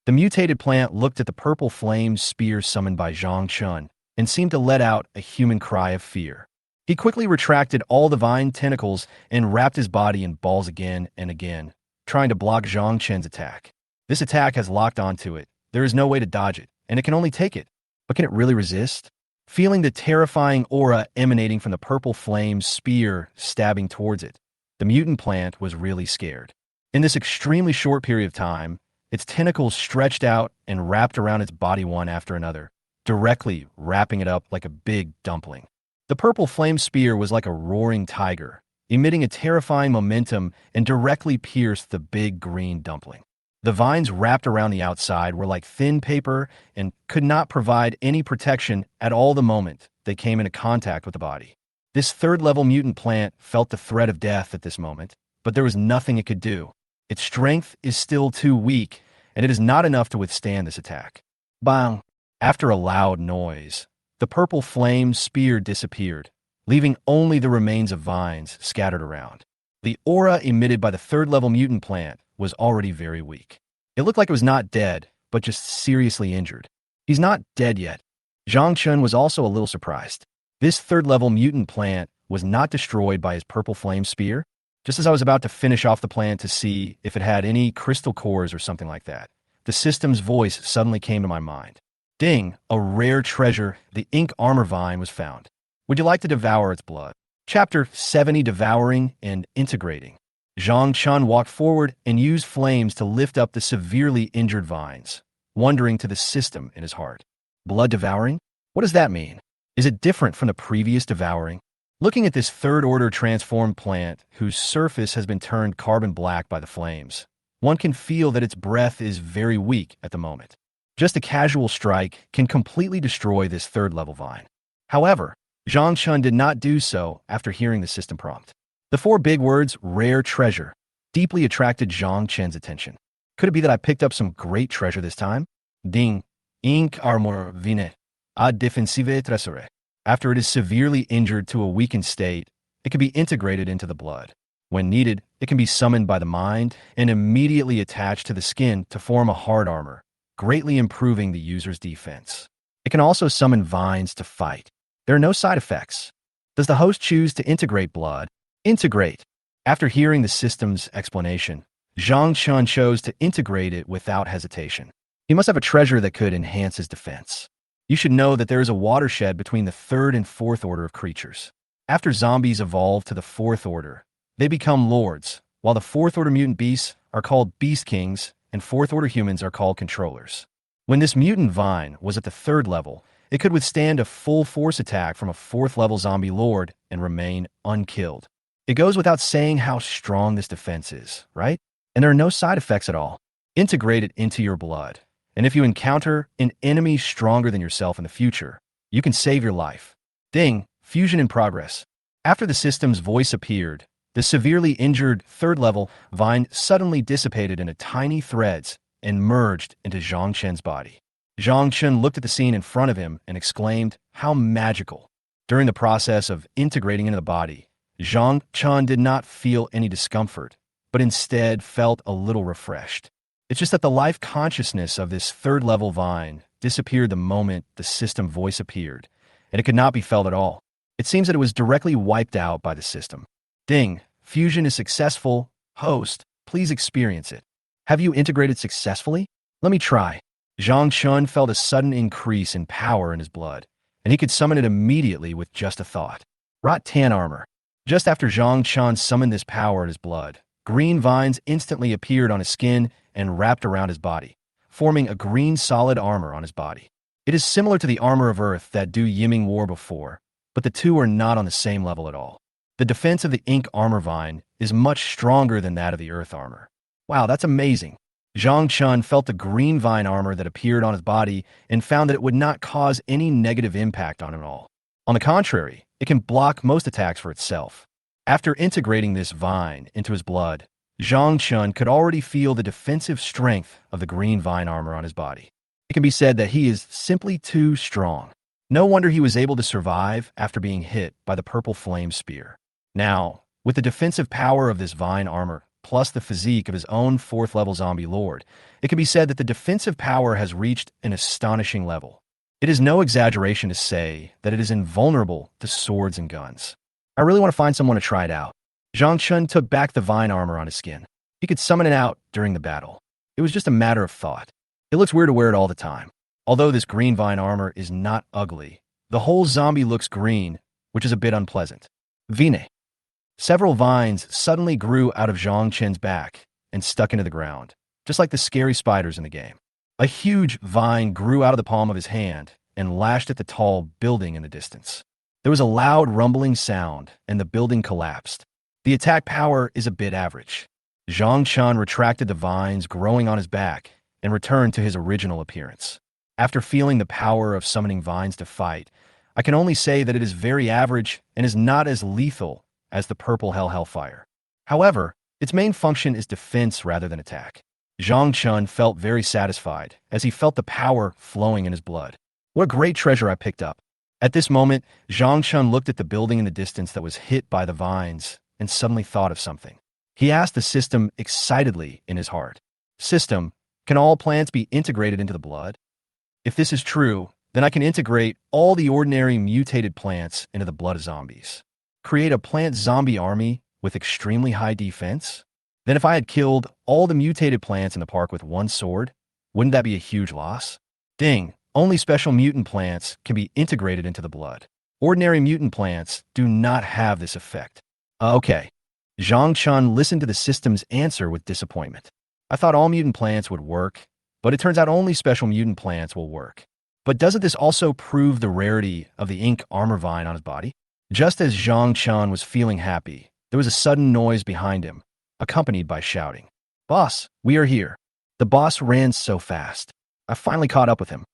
The mutated plant looked at the purple flame spear summoned by Zhang Chen and seemed to let out a human cry of fear. He quickly retracted all the vine tentacles and wrapped his body in balls again and again, trying to block Zhang Chen's attack. This attack has locked onto it. There is no way to dodge it, and it can only take it. But can it really resist? Feeling the terrifying aura emanating from the purple flame spear stabbing towards it, the mutant plant was really scared. In this extremely short period of time, its tentacles stretched out and wrapped around its body one after another, directly wrapping it up like a big dumpling. The purple flame spear was like a roaring tiger, emitting a terrifying momentum and directly pierced the big green dumpling. The vines wrapped around the outside were like thin paper and could not provide any protection at all the moment they came into contact with the body. This 3rd level mutant plant felt the threat of death at this moment, but there was nothing it could do. Its strength is still too weak, and it is not enough to withstand this attack. Bang! After a loud noise, the purple flame spear disappeared, leaving only the remains of vines scattered around. The aura emitted by the 3rd level mutant plant was already very weak. It looked like it was not dead, but just seriously injured. He's not dead yet. Zhang Chen was also a little surprised. This 3rd level mutant plant was not destroyed by his purple flame spear. Just as I was about to finish off the plant to see if it had any crystal cores or something like that, the system's voice suddenly came to my mind. Ding, a rare treasure, the ink armor vine was found. Would you like to devour its blood? Chapter 70, Devouring and Integrating. Zhang Chen walked forward and used flames to lift up the severely injured vines, wondering to the system in his heart. Blood devouring? What does that mean? Is it different from the previous devouring? Looking at this 3rd-order transformed plant, whose surface has been turned carbon black by the flames, one can feel that its breath is very weak at the moment. Just a casual strike can completely destroy this 3rd-level vine. However, Zhang Chen did not do so after hearing the system prompt. The 4 big words, rare treasure, deeply attracted Zhang Chen's attention. Could it be that I picked up some great treasure this time? Ding, ink armor vine, ad defensive tresore. After it is severely injured to a weakened state, it can be integrated into the blood. When needed, it can be summoned by the mind and immediately attached to the skin to form a hard armor, greatly improving the user's defense. It can also summon vines to fight. There are no side effects. Does the host choose to integrate blood? Integrate. After hearing the system's explanation, Zhang Chun chose to integrate it without hesitation. He must have a treasure that could enhance his defense. You should know that there is a watershed between the third and fourth order of creatures. After zombies evolve to the fourth order, they become lords, while the fourth order mutant beasts are called beast kings and fourth order humans are called controllers. When this mutant vine was at the third level, it could withstand a full force attack from a fourth level zombie lord and remain unkilled. It goes without saying how strong this defense is, right? And there are no side effects at all. Integrate it into your blood. And if you encounter an enemy stronger than yourself in the future, you can save your life. Ding, fusion in progress. After the system's voice appeared, the severely injured third-level vine suddenly dissipated into tiny threads and merged into Zhang Chen's body. Zhang Chen looked at the scene in front of him and exclaimed, "How magical." During the process of integrating into the body, Zhang Chen did not feel any discomfort, but instead felt a little refreshed. It's just that the life consciousness of this third-level vine disappeared the moment the system voice appeared, and it could not be felt at all. It seems that it was directly wiped out by the system. Ding, fusion is successful. Host, please experience it. Have you integrated successfully? Let me try. Zhang Chun felt a sudden increase in power in his blood, and he could summon it immediately with just a thought. Rot tan armor. Just after Zhang Chun summoned this power in his blood, green vines instantly appeared on his skin and wrapped around his body, forming a green solid armor on his body. It is similar to the armor of Earth that Du Yiming wore before, but the two are not on the same level at all. The defense of the ink armor vine is much stronger than that of the Earth armor. Wow, that's amazing. Zhang Chun felt the green vine armor that appeared on his body and found that it would not cause any negative impact on him at all. On the contrary, it can block most attacks for itself. After integrating this vine into his blood, Zhang Chun could already feel the defensive strength of the green vine armor on his body. It can be said that he is simply too strong. No wonder he was able to survive after being hit by the purple flame spear. Now, with the defensive power of this vine armor, plus the physique of his own fourth-level zombie lord, it can be said that the defensive power has reached an astonishing level. It is no exaggeration to say that it is invulnerable to swords and guns. I really want to find someone to try it out. Zhang Chun took back the vine armor on his skin. He could summon it out during the battle. It was just a matter of thought. It looks weird to wear it all the time. Although this green vine armor is not ugly, the whole zombie looks green, which is a bit unpleasant. Vine. Several vines suddenly grew out of Zhang Chen's back and stuck into the ground, just like the scary spiders in the game. A huge vine grew out of the palm of his hand and lashed at the tall building in the distance. There was a loud rumbling sound, and the building collapsed. The attack power is a bit average. Zhang Chen retracted the vines growing on his back and returned to his original appearance. After feeling the power of summoning vines to fight, I can only say that it is very average and is not as lethal as the purple hellfire. However, its main function is defense rather than attack. Zhang Chen felt very satisfied as he felt the power flowing in his blood. What a great treasure I picked up. At this moment, Zhang Chen looked at the building in the distance that was hit by the vines and suddenly thought of something. He asked the system excitedly in his heart, "System, can all plants be integrated into the blood? If this is true, then I can integrate all the ordinary mutated plants into the blood of zombies. Create a plant zombie army with extremely high defense? Then if I had killed all the mutated plants in the park with one sword, wouldn't that be a huge loss? Ding, only special mutant plants can be integrated into the blood. Ordinary mutant plants do not have this effect." Okay. Zhang Chun listened to the system's answer with disappointment. I thought all mutant plants would work, but it turns out only special mutant plants will work. But doesn't this also prove the rarity of the ink armor vine on his body? Just as Zhang Chun was feeling happy, there was a sudden noise behind him, accompanied by shouting. "Boss, we are here." The boss ran so fast. I finally caught up with him.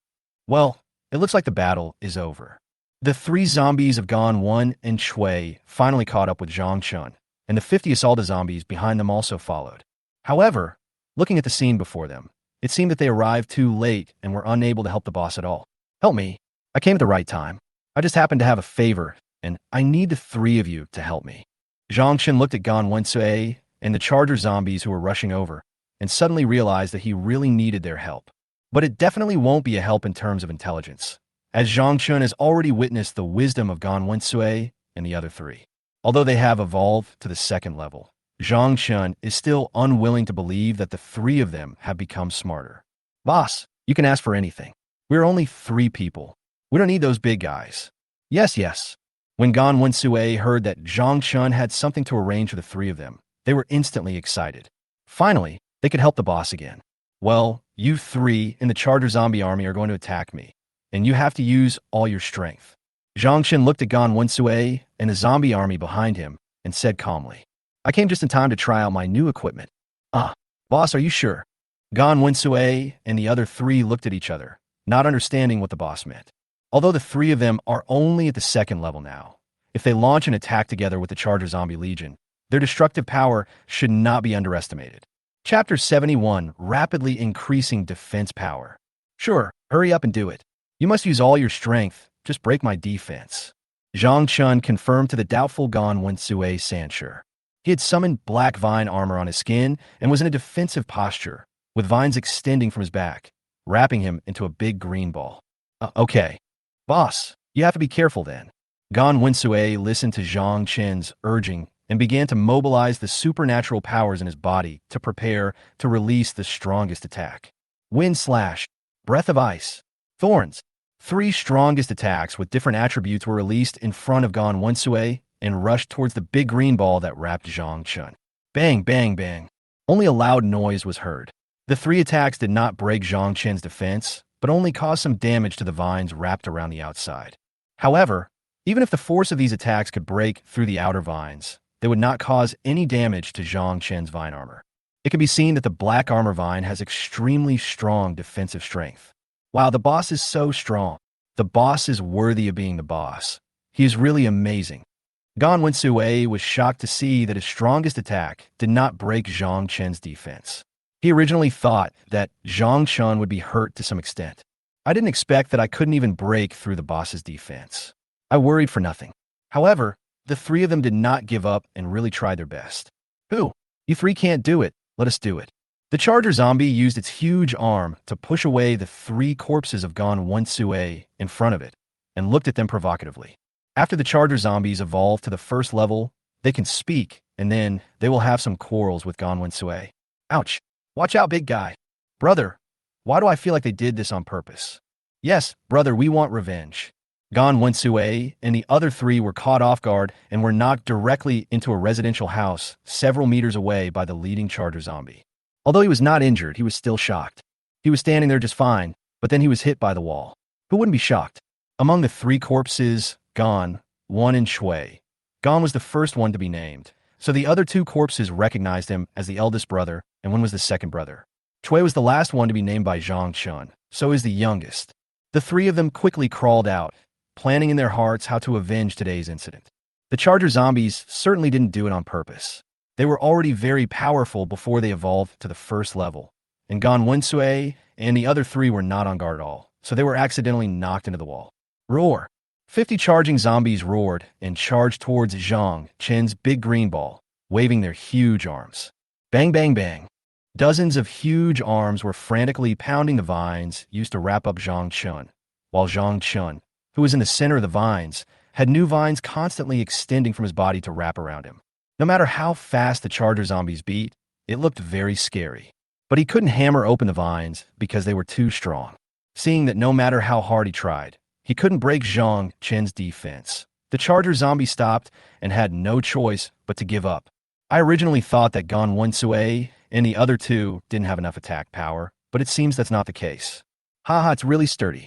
Well, it looks like the battle is over. The 3 zombies of Gan 1 and Shui finally caught up with Zhang Chun, and the 50 Assaulta zombies behind them also followed. However, looking at the scene before them, it seemed that they arrived too late and were unable to help the boss at all. "Help me. I came at the right time. I just happen to have a favor, and I need the three of you to help me. Zhang Chen looked at Gan Wensui and the charger zombies who were rushing over, and suddenly realized that he really needed their help. But it definitely won't be a help in terms of intelligence, as Zhang Chen has already witnessed the wisdom of Gan Wensui and the other three. Although they have evolved to the second level, Zhang Chen is still unwilling to believe that the three of them have become smarter. Boss, you can ask for anything. We're only 3 people. We don't need those big guys. Yes, yes. When Gan Wensui heard that Zhang Chen had something to arrange for the 3 of them, they were instantly excited. Finally, they could help the boss again. Well, you 3 in the Charger Zombie army are going to attack me, and you have to use all your strength. Zhang Chen looked at Gan Wensui and the zombie army behind him and said calmly, I came just in time to try out my new equipment. Boss, are you sure? Gan Wensui and the other 3 looked at each other, not understanding what the boss meant. Although the 3 of them are only at the second level now, if they launch an attack together with the Charger Zombie Legion, their destructive power should not be underestimated. Chapter 71, Rapidly Increasing Defense Power. Sure, hurry up and do it. You must use all your strength, just break my defense. Zhang Chen confirmed to the doubtful Gan Wensui Sansher. He had summoned black vine armor on his skin and was in a defensive posture, with vines extending from his back, wrapping him into a big green ball. Okay. Boss, you have to be careful then. Gan Wensui listened to Zhang Chen's urging and began to mobilize the supernatural powers in his body to prepare to release the strongest attack. Wind Slash, Breath of Ice, Thorns. 3 strongest attacks with different attributes were released in front of Gan Wensui and rushed towards the big green ball that wrapped Zhang Chen. Bang, bang, bang. Only a loud noise was heard. The 3 attacks did not break Zhang Chen's defense, but only caused some damage to the vines wrapped around the outside. However, even if the force of these attacks could break through the outer vines, they would not cause any damage to Zhang Chen's vine armor. It can be seen that the black armor vine has extremely strong defensive strength. Wow, the boss is so strong. The boss is worthy of being the boss. He is really amazing. Gan Wensui was shocked to see that his strongest attack did not break Zhang Chen's defense. He originally thought that Zhang Chen would be hurt to some extent. I didn't expect that I couldn't even break through the boss's defense. I worried for nothing. However, the 3 of them did not give up and really tried their best. Who? You 3 can't do it. Let us do it. The Charger Zombie used its huge arm to push away the 3 corpses of Gan Wensui in front of it and looked at them provocatively. After the Charger Zombies evolve to the first level, they can speak, and then they will have some quarrels with Gan Wensui. Ouch. Watch out, big guy. Brother, why do I feel like they did this on purpose? Yes, brother, we want revenge. Gan Wensui and the other 3 were caught off guard and were knocked directly into a residential house several meters away by the leading Charger Zombie. Although he was not injured, he was still shocked. He was standing there just fine, but then he was hit by the wall. Who wouldn't be shocked? Among the 3 corpses, Gan, Wan, and Shui, Gan was the first one to be named, so the other 2 corpses recognized him as the eldest brother, and one was the second brother. Shui was the last one to be named by Zhang Chen, so is the youngest. The 3 of them quickly crawled out, planning in their hearts how to avenge today's incident. The Charger Zombies certainly didn't do it on purpose. They were already very powerful before they evolved to the first level, and Gan Wensui and the other 3 were not on guard at all, so they were accidentally knocked into the wall. Roar! 50 charging zombies roared and charged towards Zhang Chen's big green ball, waving their huge arms. Bang, bang, bang. Dozens of huge arms were frantically pounding the vines used to wrap up Zhang Chen, while Zhang Chen, who was in the center of the vines, had new vines constantly extending from his body to wrap around him. No matter how fast the Charger Zombies beat, it looked very scary. But he couldn't hammer open the vines because they were too strong. Seeing that no matter how hard he tried, he couldn't break Zhang Chen's defense, the Charger Zombie stopped and had no choice but to give up. I originally thought that Gan Wensui and the other 2 didn't have enough attack power, but it seems that's not the case. Haha, it's really sturdy.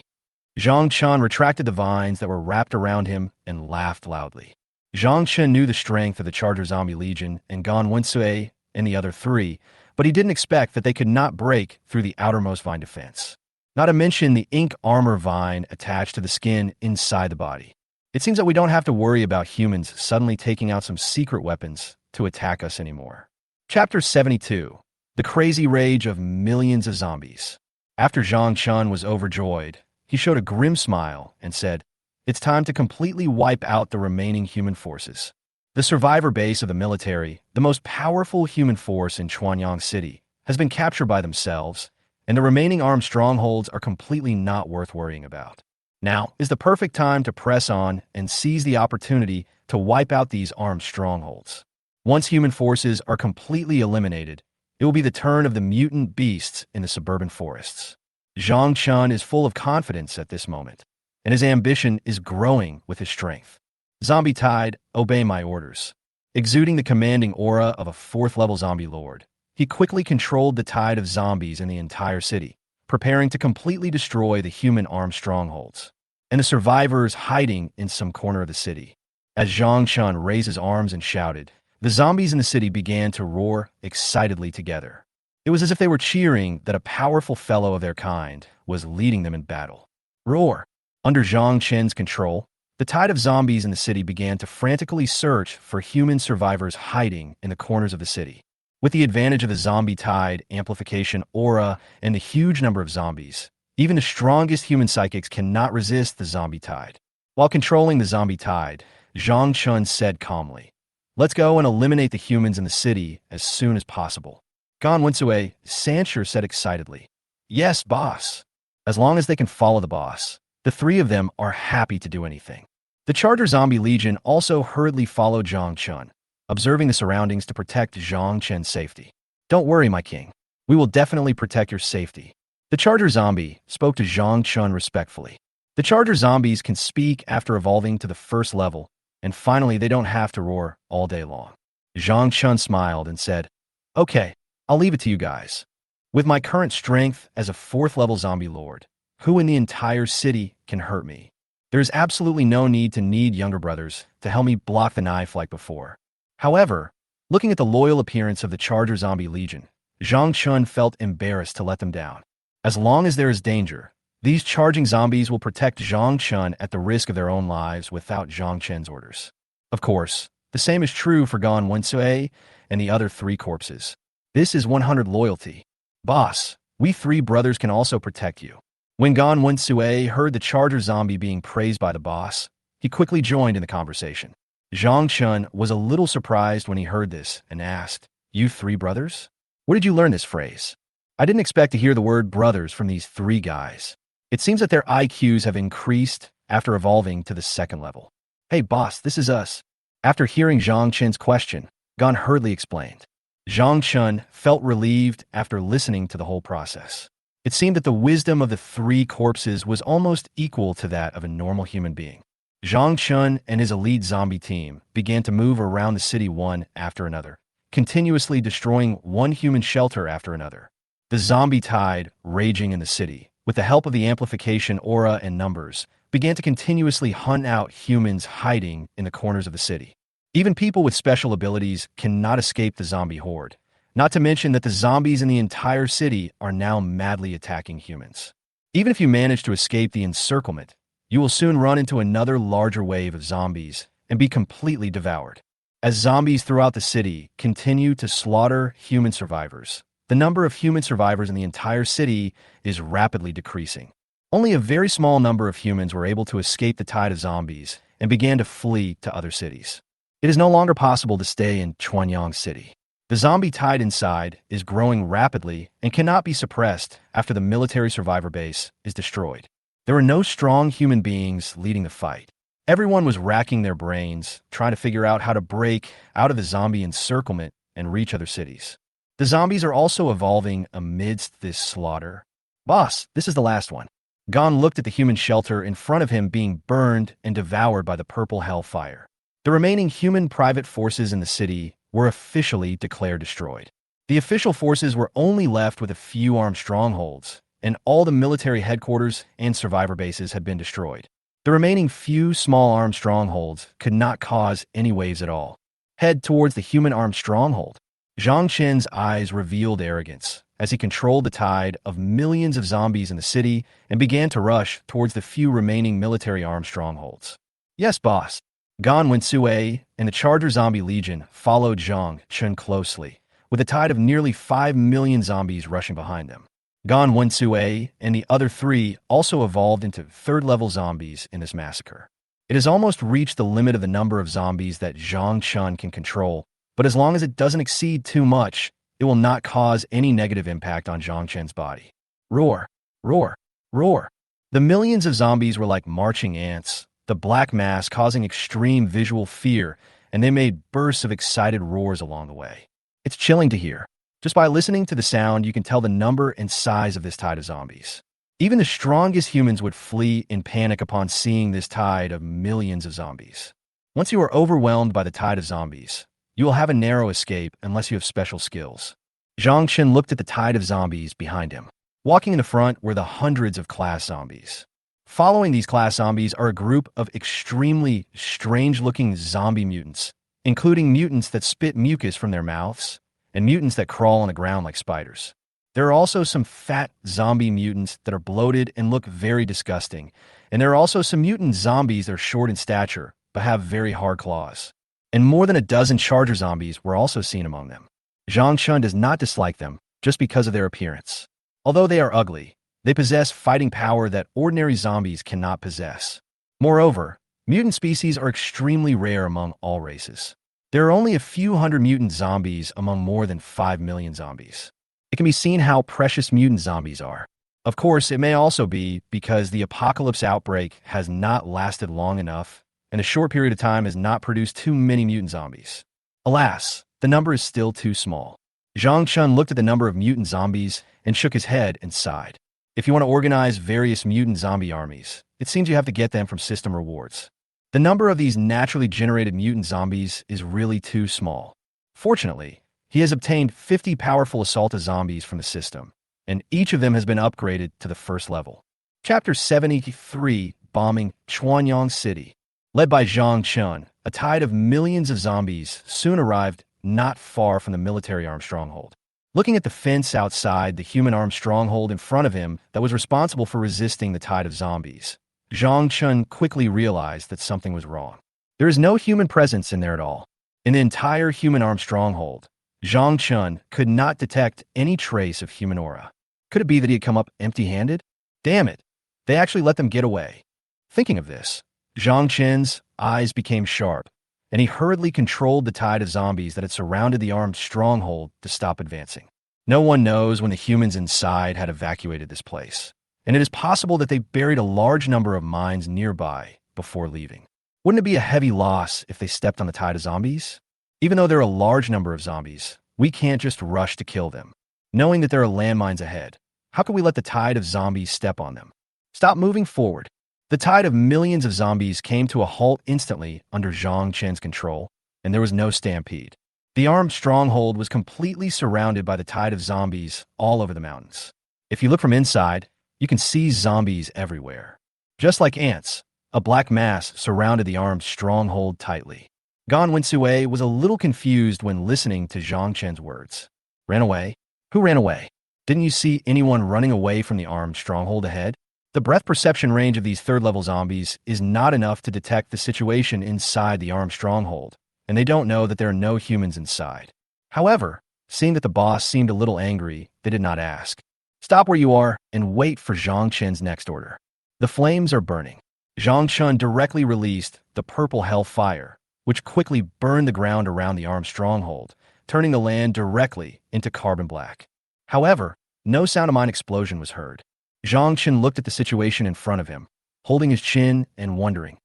Zhang Chen retracted the vines that were wrapped around him and laughed loudly. Zhang Chen knew the strength of the Charger Zombie Legion and Gan Wensui and the other 3, but he didn't expect that they could not break through the outermost vine defense. Not to mention the ink armor vine attached to the skin inside the body. It seems that we don't have to worry about humans suddenly taking out some secret weapons to attack us anymore. Chapter 72. The Crazy Rage of Millions of Zombies. After Zhang Chen was overjoyed, he showed a grim smile and said, It's time to completely wipe out the remaining human forces. The survivor base of the military, the most powerful human force in Chuanyang City, has been captured by themselves, and the remaining armed strongholds are completely not worth worrying about. Now is the perfect time to press on and seize the opportunity to wipe out these armed strongholds. Once human forces are completely eliminated, it will be the turn of the mutant beasts in the suburban forests. Zhang Chun is full of confidence at this moment, and his ambition is growing with his strength. Zombie Tide, obey my orders. Exuding the commanding aura of a fourth-level zombie lord, he quickly controlled the tide of zombies in the entire city, preparing to completely destroy the human armed strongholds and the survivors hiding in some corner of the city. As Zhang Chun raised his arms and shouted, the zombies in the city began to roar excitedly together. It was as if they were cheering that a powerful fellow of their kind was leading them in battle. Roar! Under Zhang Chen's control, the tide of zombies in the city began to frantically search for human survivors hiding in the corners of the city. With the advantage of the zombie tide, amplification aura, and the huge number of zombies, even the strongest human psychics cannot resist the zombie tide. While controlling the zombie tide, Zhang Chun said calmly, "Let's go and eliminate the humans in the city as soon as possible." Gan Wensue, Sancher said excitedly, "Yes, boss." As long as they can follow the boss, the three of them are happy to do anything. The Charger Zombie Legion also hurriedly followed Zhang Chun, observing the surroundings to protect Zhang Chen's safety. "Don't worry, my king. We will definitely protect your safety." The Charger Zombie spoke to Zhang Chun respectfully. The Charger Zombies can speak after evolving to the first level, and finally they don't have to roar all day long. Zhang Chun smiled and said, "Okay, I'll leave it to you guys. With my current strength as a fourth-level zombie lord, who in the entire city can hurt me? There is absolutely no need to need younger brothers to help me block the knife like before." However, looking at the loyal appearance of the Charger Zombie Legion, Zhang Chun felt embarrassed to let them down. As long as there is danger, these charging zombies will protect Zhang Chun at the risk of their own lives without Zhang Chen's orders. Of course, the same is true for Gan Wensue and the other three corpses. This is 100 loyalty. "Boss, we three brothers can also protect you." When Gan Wensue heard the Charger Zombie being praised by the boss, he quickly joined in the conversation. Zhang Chun was a little surprised when he heard this and asked, "You three brothers? Where did you learn this phrase? I didn't expect to hear the word brothers from these three guys. It seems that their IQs have increased after evolving to the second level." "Hey boss, this is us." After hearing Zhang Chen's question, Gan hurriedly explained. Zhang Chun felt relieved after listening to the whole process. It seemed that the wisdom of the three corpses was almost equal to that of a normal human being. Zhang Chun and his elite zombie team began to move around the city one after another, continuously destroying one human shelter after another. The zombie tide, raging in the city, with the help of the amplification aura and numbers, began to continuously hunt out humans hiding in the corners of the city. Even people with special abilities cannot escape the zombie horde, not to mention that the zombies in the entire city are now madly attacking humans. Even if you manage to escape the encirclement, you will soon run into another larger wave of zombies and be completely devoured. As zombies throughout the city continue to slaughter human survivors, the number of human survivors in the entire city is rapidly decreasing. Only a very small number of humans were able to escape the tide of zombies and began to flee to other cities. It is no longer possible to stay in Chuanyang City. The zombie tide inside is growing rapidly and cannot be suppressed after the military survivor base is destroyed. There were no strong human beings leading the fight. Everyone was racking their brains, trying to figure out how to break out of the zombie encirclement and reach other cities. The zombies are also evolving amidst this slaughter. "Boss, this is the last one." Gon looked at the human shelter in front of him being burned and devoured by the purple hellfire. The remaining human private forces in the city were officially declared destroyed. The official forces were only left with a few armed strongholds, and all the military headquarters and survivor bases had been destroyed. The remaining few small armed strongholds could not cause any waves at all. Head towards the human armed stronghold. Zhang Chen's eyes revealed arrogance as he controlled the tide of millions of zombies in the city and began to rush towards the few remaining military armed strongholds. "Yes, boss." Gan Wensue and the Charger Zombie Legion followed Zhang Chen closely, with a tide of nearly 5 million zombies rushing behind them. Gan Wensue and the other three also evolved into third-level zombies in this massacre. It has almost reached the limit of the number of zombies that Zhang Chun can control, but as long as it doesn't exceed too much, it will not cause any negative impact on Zhang Chen's body. Roar, roar, roar. The millions of zombies were like marching ants, the black mass causing extreme visual fear, and they made bursts of excited roars along the way. It's chilling to hear. Just by listening to the sound, you can tell the number and size of this tide of zombies. Even the strongest humans would flee in panic upon seeing this tide of millions of zombies. Once you are overwhelmed by the tide of zombies, you will have a narrow escape unless you have special skills. Zhang Chen looked at the tide of zombies behind him. Walking in the front were the hundreds of class zombies. Following these class zombies are a group of extremely strange-looking zombie mutants, including mutants that spit mucus from their mouths and mutants that crawl on the ground like spiders. There are also some fat zombie mutants that are bloated and look very disgusting, and there are also some mutant zombies that are short in stature but have very hard claws. And more than a dozen charger zombies were also seen among them. Zhang Chun does not dislike them just because of their appearance. Although they are ugly, they possess fighting power that ordinary zombies cannot possess. Moreover, mutant species are extremely rare among all races. There are only a few hundred mutant zombies among more than 5 million zombies. It can be seen how precious mutant zombies are. Of course, it may also be because the apocalypse outbreak has not lasted long enough, and a short period of time has not produced too many mutant zombies. Alas, the number is still too small. Zhang Chun looked at the number of mutant zombies and shook his head and sighed. If you want to organize various mutant zombie armies, it seems you have to get them from system rewards. The number of these naturally generated mutant zombies is really too small. Fortunately, he has obtained 50 powerful assault zombies from the system, and each of them has been upgraded to the first level. Chapter 73, Bombing Chuanyang City. Led by Zhang Chun, a tide of millions of zombies soon arrived not far from the military armed stronghold. Looking at the fence outside the human armed stronghold in front of him that was responsible for resisting the tide of zombies, Zhang Chun quickly realized that something was wrong. There is no human presence in there at all. In the entire human armed stronghold, Zhang Chun could not detect any trace of human aura. Could it be that he had come up empty-handed? Damn it, they actually let them get away. Thinking of this, Zhang Chen's eyes became sharp, and he hurriedly controlled the tide of zombies that had surrounded the armed stronghold to stop advancing. No one knows when the humans inside had evacuated this place, and it is possible that they buried a large number of mines nearby before leaving. Wouldn't it be a heavy loss if they stepped on the tide of zombies? Even though there are a large number of zombies, we can't just rush to kill them. Knowing that there are landmines ahead, how can we let the tide of zombies step on them? Stop moving forward. The tide of millions of zombies came to a halt instantly under Zhang Chen's control, and there was no stampede. The armed stronghold was completely surrounded by the tide of zombies all over the mountains. If you look from inside, you can see zombies everywhere. Just like ants, a black mass surrounded the armed stronghold tightly. Gan Wensue was a little confused when listening to Zhang Chen's words. Ran away? Who ran away? Didn't you see anyone running away from the armed stronghold ahead? The breath perception range of these third-level zombies is not enough to detect the situation inside the armed stronghold, and they don't know that there are no humans inside. However, seeing that the boss seemed a little angry, they did not ask. Stop where you are and wait for Zhang Chen's next order. The flames are burning. Zhang Chun directly released the purple hellfire, which quickly burned the ground around the armed stronghold, turning the land directly into carbon black. However, no sound of mine explosion was heard. Zhang Chun looked at the situation in front of him, holding his chin and wondering,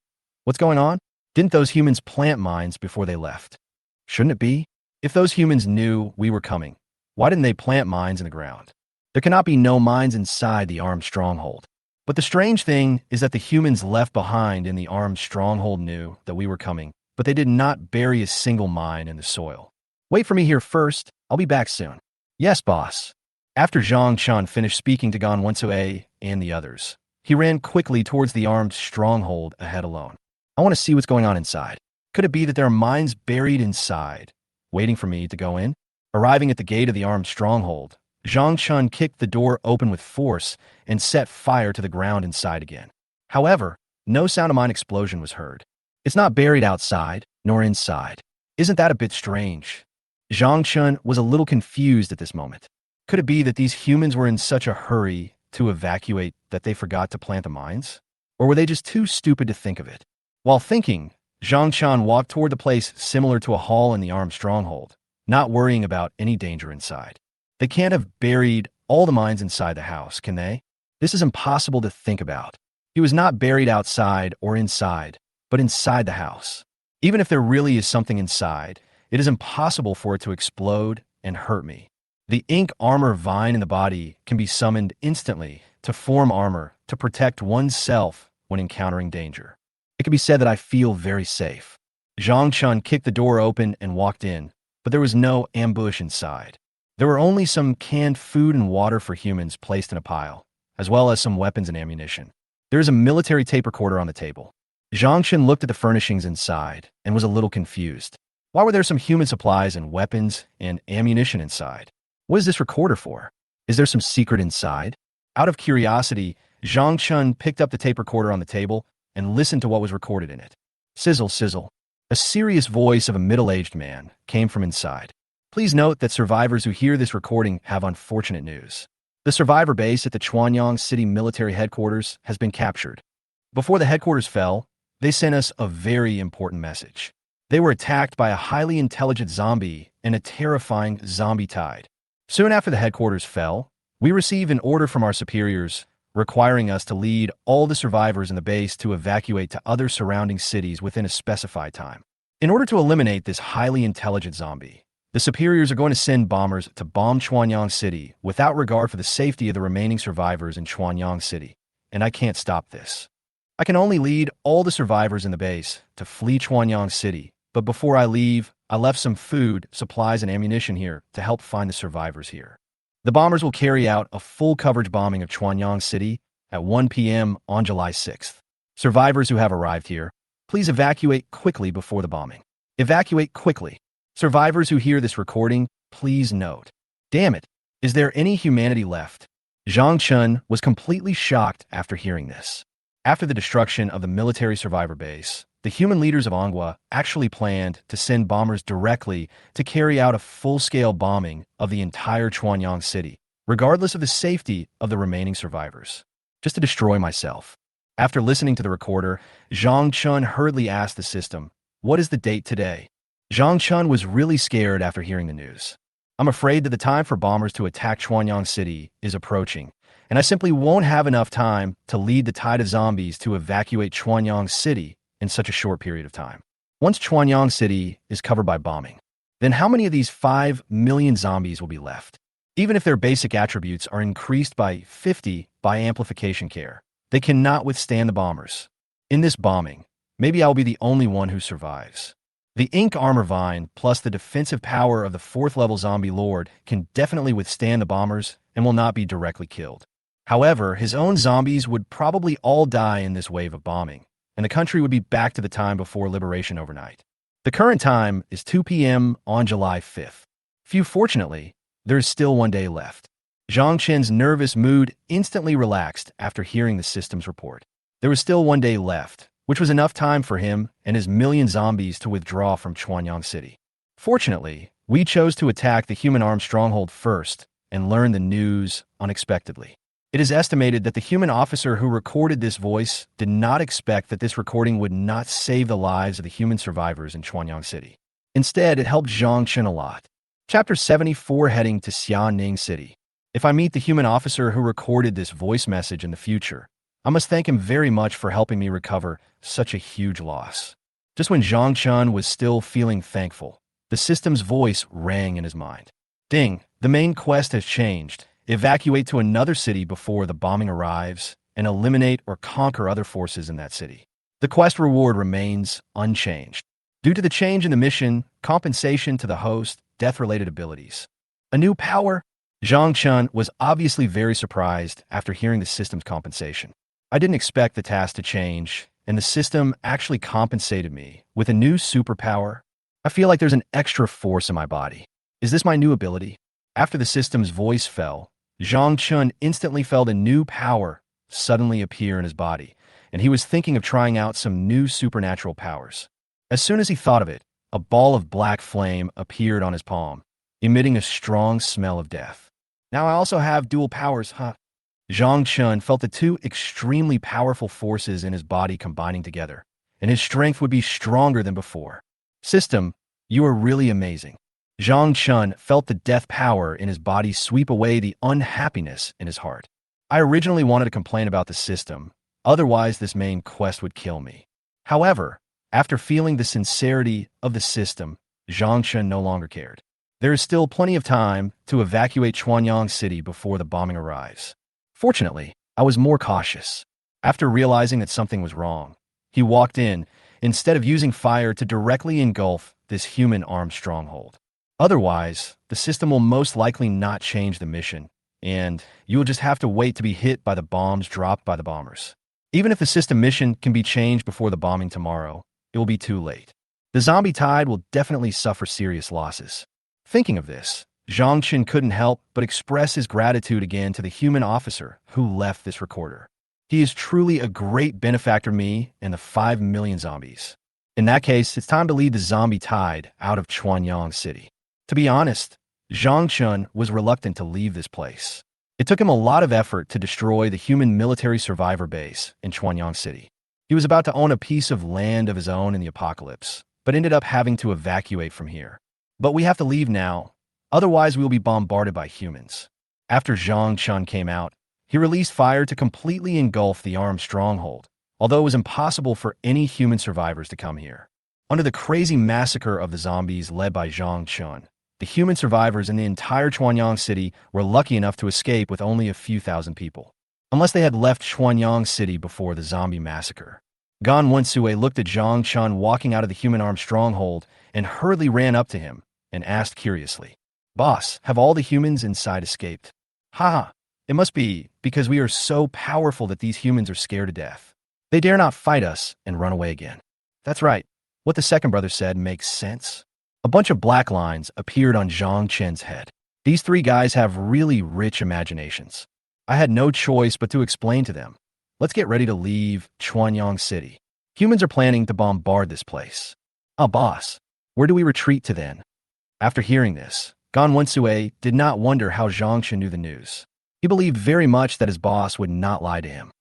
what's going on? Didn't those humans plant mines before they left? Shouldn't it be? If those humans knew we were coming, why didn't they plant mines in the ground? There cannot be no mines inside the armed stronghold. But the strange thing is that the humans left behind in the armed stronghold knew that we were coming, but they did not bury a single mine in the soil. Wait for me here first. I'll be back soon. Yes, boss. After Zhang Chun finished speaking to Gan Wensue and the others, he ran quickly towards the armed stronghold ahead alone. I want to see what's going on inside. Could it be that there are mines buried inside, waiting for me to go in? Arriving at the gate of the armed stronghold, Zhang Chun kicked the door open with force and set fire to the ground inside again. However, no sound of mine explosion was heard. It's not buried outside, nor inside. Isn't that a bit strange? Zhang Chun was a little confused at this moment. Could it be that these humans were in such a hurry to evacuate that they forgot to plant the mines? Or were they just too stupid to think of it? While thinking, Zhang Qian walked toward the place similar to a hall in the armed stronghold, not worrying about any danger inside. They can't have buried all the mines inside the house, can they? This is impossible to think about. He was not buried outside or inside, but inside the house. Even if there really is something inside, it is impossible for it to explode and hurt me. The ink armor vine in the body can be summoned instantly to form armor to protect oneself when encountering danger. It can be said that I feel very safe. Zhang Chun kicked the door open and walked in, but there was no ambush inside. There were only some canned food and water for humans placed in a pile, as well as some weapons and ammunition. There is a military tape recorder on the table. Zhang Chun looked at the furnishings inside and was a little confused. Why were there some human supplies and weapons and ammunition inside? What is this recorder for? Is there some secret inside? Out of curiosity, Zhang Chun picked up the tape recorder on the table and listened to what was recorded in it. Sizzle, sizzle. A serious voice of a middle-aged man came from inside. Please note that survivors who hear this recording have unfortunate news. The survivor base at the Chuanyang City military headquarters has been captured. Before the headquarters fell, they sent us a very important message. They were attacked by a highly intelligent zombie and a terrifying zombie tide. Soon after the headquarters fell, we received an order from our superiors requiring us to lead all the survivors in the base to evacuate to other surrounding cities within a specified time. In order to eliminate this highly intelligent zombie, the superiors are going to send bombers to bomb Chuanyang City without regard for the safety of the remaining survivors in Chuanyang City, and I can't stop this. I can only lead all the survivors in the base to flee Chuanyang City, but before I leave, I left some food, supplies, and ammunition here to help find the survivors here. The bombers will carry out a full coverage bombing of Chuanyang City at 1 p.m. on July 6th. Survivors who have arrived here, please evacuate quickly before the bombing. Evacuate quickly. Survivors who hear this recording, please note. Damn it, is there any humanity left? Zhang Chun was completely shocked after hearing this. After the destruction of the military survivor base, the human leaders of Manhwa actually planned to send bombers directly to carry out a full-scale bombing of the entire Chuanyang City, regardless of the safety of the remaining survivors, just to destroy myself. After listening to the recorder, Zhang Chun hurriedly asked the system, "What is the date today?" Zhang Chun was really scared after hearing the news. I'm afraid that the time for bombers to attack Chuanyang City is approaching, and I simply won't have enough time to lead the tide of zombies to evacuate Chuanyang City in such a short period of time. Once Chuanyang City is covered by bombing, then how many of these 5 million zombies will be left? Even if their basic attributes are increased by 50 by amplification care, they cannot withstand the bombers. In this bombing, maybe I'll be the only one who survives. The Ink Armor Vine plus the defensive power of the 4th level zombie lord can definitely withstand the bombers and will not be directly killed. However, his own zombies would probably all die in this wave of bombing, and the country would be back to the time before liberation overnight. The current time is 2 p.m. on July 5th. Fortunately, there is still 1 day left. Zhang Chen's nervous mood instantly relaxed after hearing the system's report. There was still 1 day left, which was enough time for him and his million zombies to withdraw from Chuanyang City. Fortunately, we chose to attack the human armed stronghold first and learn the news unexpectedly. It is estimated that the human officer who recorded this voice did not expect that this recording would not save the lives of the human survivors in Chuanyang City. Instead, it helped Zhang Chen a lot. Chapter 74, heading to Xianing City. If I meet the human officer who recorded this voice message in the future, I must thank him very much for helping me recover such a huge loss. Just when Zhang Chen was still feeling thankful, the system's voice rang in his mind. Ding, the main quest has changed. Evacuate to another city before the bombing arrives, and eliminate or conquer other forces in that city. The quest reward remains unchanged. Due to the change in the mission, compensation to the host, death-related abilities. A new power? Zhang Chen was obviously very surprised after hearing the system's compensation. I didn't expect the task to change, and the system actually compensated me with a new superpower. I feel like there's an extra force in my body. Is this my new ability? After the system's voice fell, Zhang Chun instantly felt a new power suddenly appear in his body, and he was thinking of trying out some new supernatural powers. As soon as he thought of it, a ball of black flame appeared on his palm, emitting a strong smell of death. Now I also have dual powers, huh? Zhang Chun felt the two extremely powerful forces in his body combining together, and his strength would be stronger than before. System, you are really amazing. Zhang Chun felt the death power in his body sweep away the unhappiness in his heart. I originally wanted to complain about the system, otherwise this main quest would kill me. However, after feeling the sincerity of the system, Zhang Chun no longer cared. There is still plenty of time to evacuate Chuanyang City before the bombing arrives. Fortunately, I was more cautious. After realizing that something was wrong, he walked in, instead of using fire to directly engulf this human-armed stronghold. Otherwise, the system will most likely not change the mission, and you will just have to wait to be hit by the bombs dropped by the bombers. Even if the system mission can be changed before the bombing tomorrow, it will be too late. The zombie tide will definitely suffer serious losses. Thinking of this, Zhang Chun couldn't help but express his gratitude again to the human officer who left this recorder. He is truly a great benefactor to me and the 5 million zombies. In that case, it's time to lead the zombie tide out of Chuanyang City. To be honest, Zhang Chun was reluctant to leave this place. It took him a lot of effort to destroy the human military survivor base in Chuanyang City. He was about to own a piece of land of his own in the apocalypse, but ended up having to evacuate from here. But we have to leave now, otherwise we will be bombarded by humans. After Zhang Chun came out, he released fire to completely engulf the armed stronghold, although it was impossible for any human survivors to come here. Under the crazy massacre of the zombies led by Zhang Chun, the human survivors in the entire Chuanyang City were lucky enough to escape with only a few thousand people, unless they had left Chuanyang City before the zombie massacre. Gan Wensue looked at Zhang Chun walking out of the human-armed stronghold and hurriedly ran up to him and asked curiously, "Boss, have all the humans inside escaped?" "Ha! It must be because we are so powerful that these humans are scared to death. They dare not fight us and run away again." "That's right. What the second brother said makes sense." A bunch of black lines appeared on Zhang Chen's head. These three guys have really rich imaginations. I had no choice but to explain to them. Let's get ready to leave Chuanyang City. Humans are planning to bombard this place. "Ah, boss, where do we retreat to then?" After hearing this, Gan Wensue did not wonder how Zhang Chen knew the news. He believed very much that his boss would not lie to him.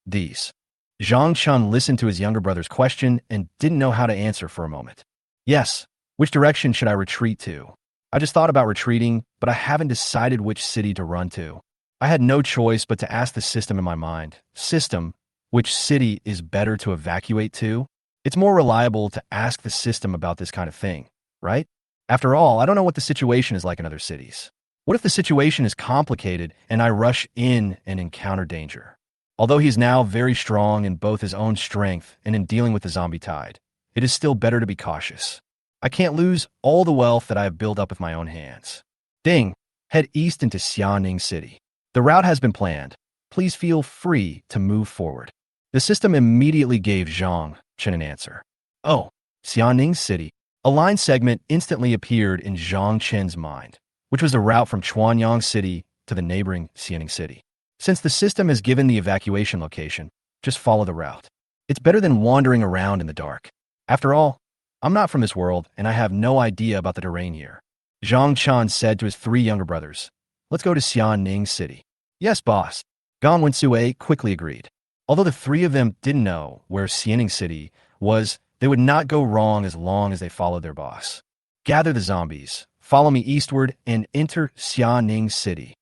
These. Zhang Chun listened to his younger brother's question and didn't know how to answer for a moment. "Yes, which direction should I retreat to? I just thought about retreating, but I haven't decided which city to run to." I had no choice but to ask the system in my mind. "System, which city is better to evacuate to?" It's more reliable to ask the system about this kind of thing, right? After all, I don't know what the situation is like in other cities. What if the situation is complicated and I rush in and encounter danger? Although he is now very strong in both his own strength and in dealing with the zombie tide, it is still better to be cautious. I can't lose all the wealth that I have built up with my own hands. Ding, head east into Xianing City. The route has been planned. Please feel free to move forward. The system immediately gave Zhang Chen an answer. Oh, Xianing City. A line segment instantly appeared in Zhang Chen's mind, which was the route from Chuanyang City to the neighboring Xianing City. Since the system has given the evacuation location, just follow the route. It's better than wandering around in the dark. After all, I'm not from this world and I have no idea about the terrain here. Zhang Chan said to his three younger brothers, "Let's go to Xianing City." "Yes, boss." Gan Wensue quickly agreed. Although the three of them didn't know where Xianing City was, they would not go wrong as long as they followed their boss. "Gather the zombies, follow me eastward, and enter Xianing City."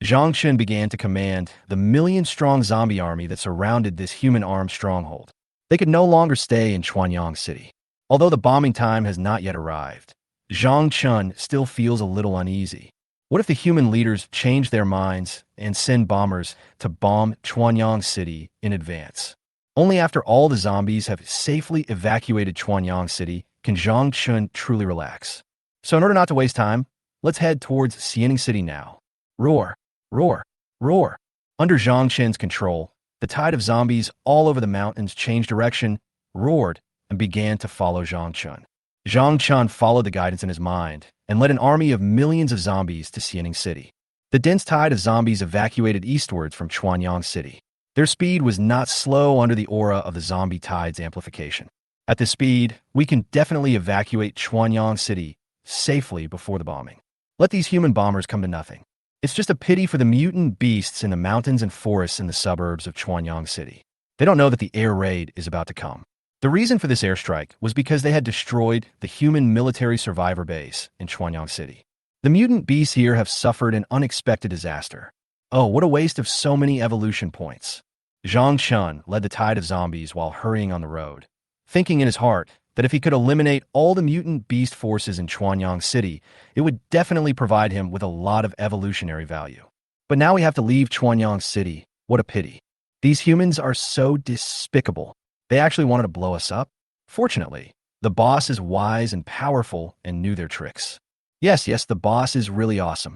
Zhang Chen began to command the million-strong zombie army that surrounded this human-armed stronghold. They could no longer stay in Chuanyang City. Although the bombing time has not yet arrived, Zhang Chun still feels a little uneasy. What if the human leaders change their minds and send bombers to bomb Chuanyang City in advance? Only after all the zombies have safely evacuated Chuanyang City can Zhang Chun truly relax. So in order not to waste time, let's head towards Xianing City now. Roar, roar, roar. Under Zhang Chen's control, the tide of zombies all over the mountains changed direction, roared, and began to follow Zhang Chun. Zhang Chun followed the guidance in his mind and led an army of millions of zombies to Xianing City. The dense tide of zombies evacuated eastwards from Chuanyang City. Their speed was not slow under the aura of the zombie tide's amplification. At this speed, we can definitely evacuate Chuanyang City safely before the bombing. Let these human bombers come to nothing. It's just a pity for the mutant beasts in the mountains and forests in the suburbs of Chuanyang City. They don't know that the air raid is about to come. The reason for this airstrike was because they had destroyed the human military survivor base in Chuanyang City. The mutant beasts here have suffered an unexpected disaster. Oh, what a waste of so many evolution points. Zhang Chun led the tide of zombies while hurrying on the road, thinking in his heart that if he could eliminate all the mutant beast forces in Chuanyang City, it would definitely provide him with a lot of evolutionary value. But now we have to leave Chuanyang City. What a pity. These humans are so despicable. They actually wanted to blow us up. Fortunately, the boss is wise and powerful and knew their tricks. Yes, the boss is really awesome.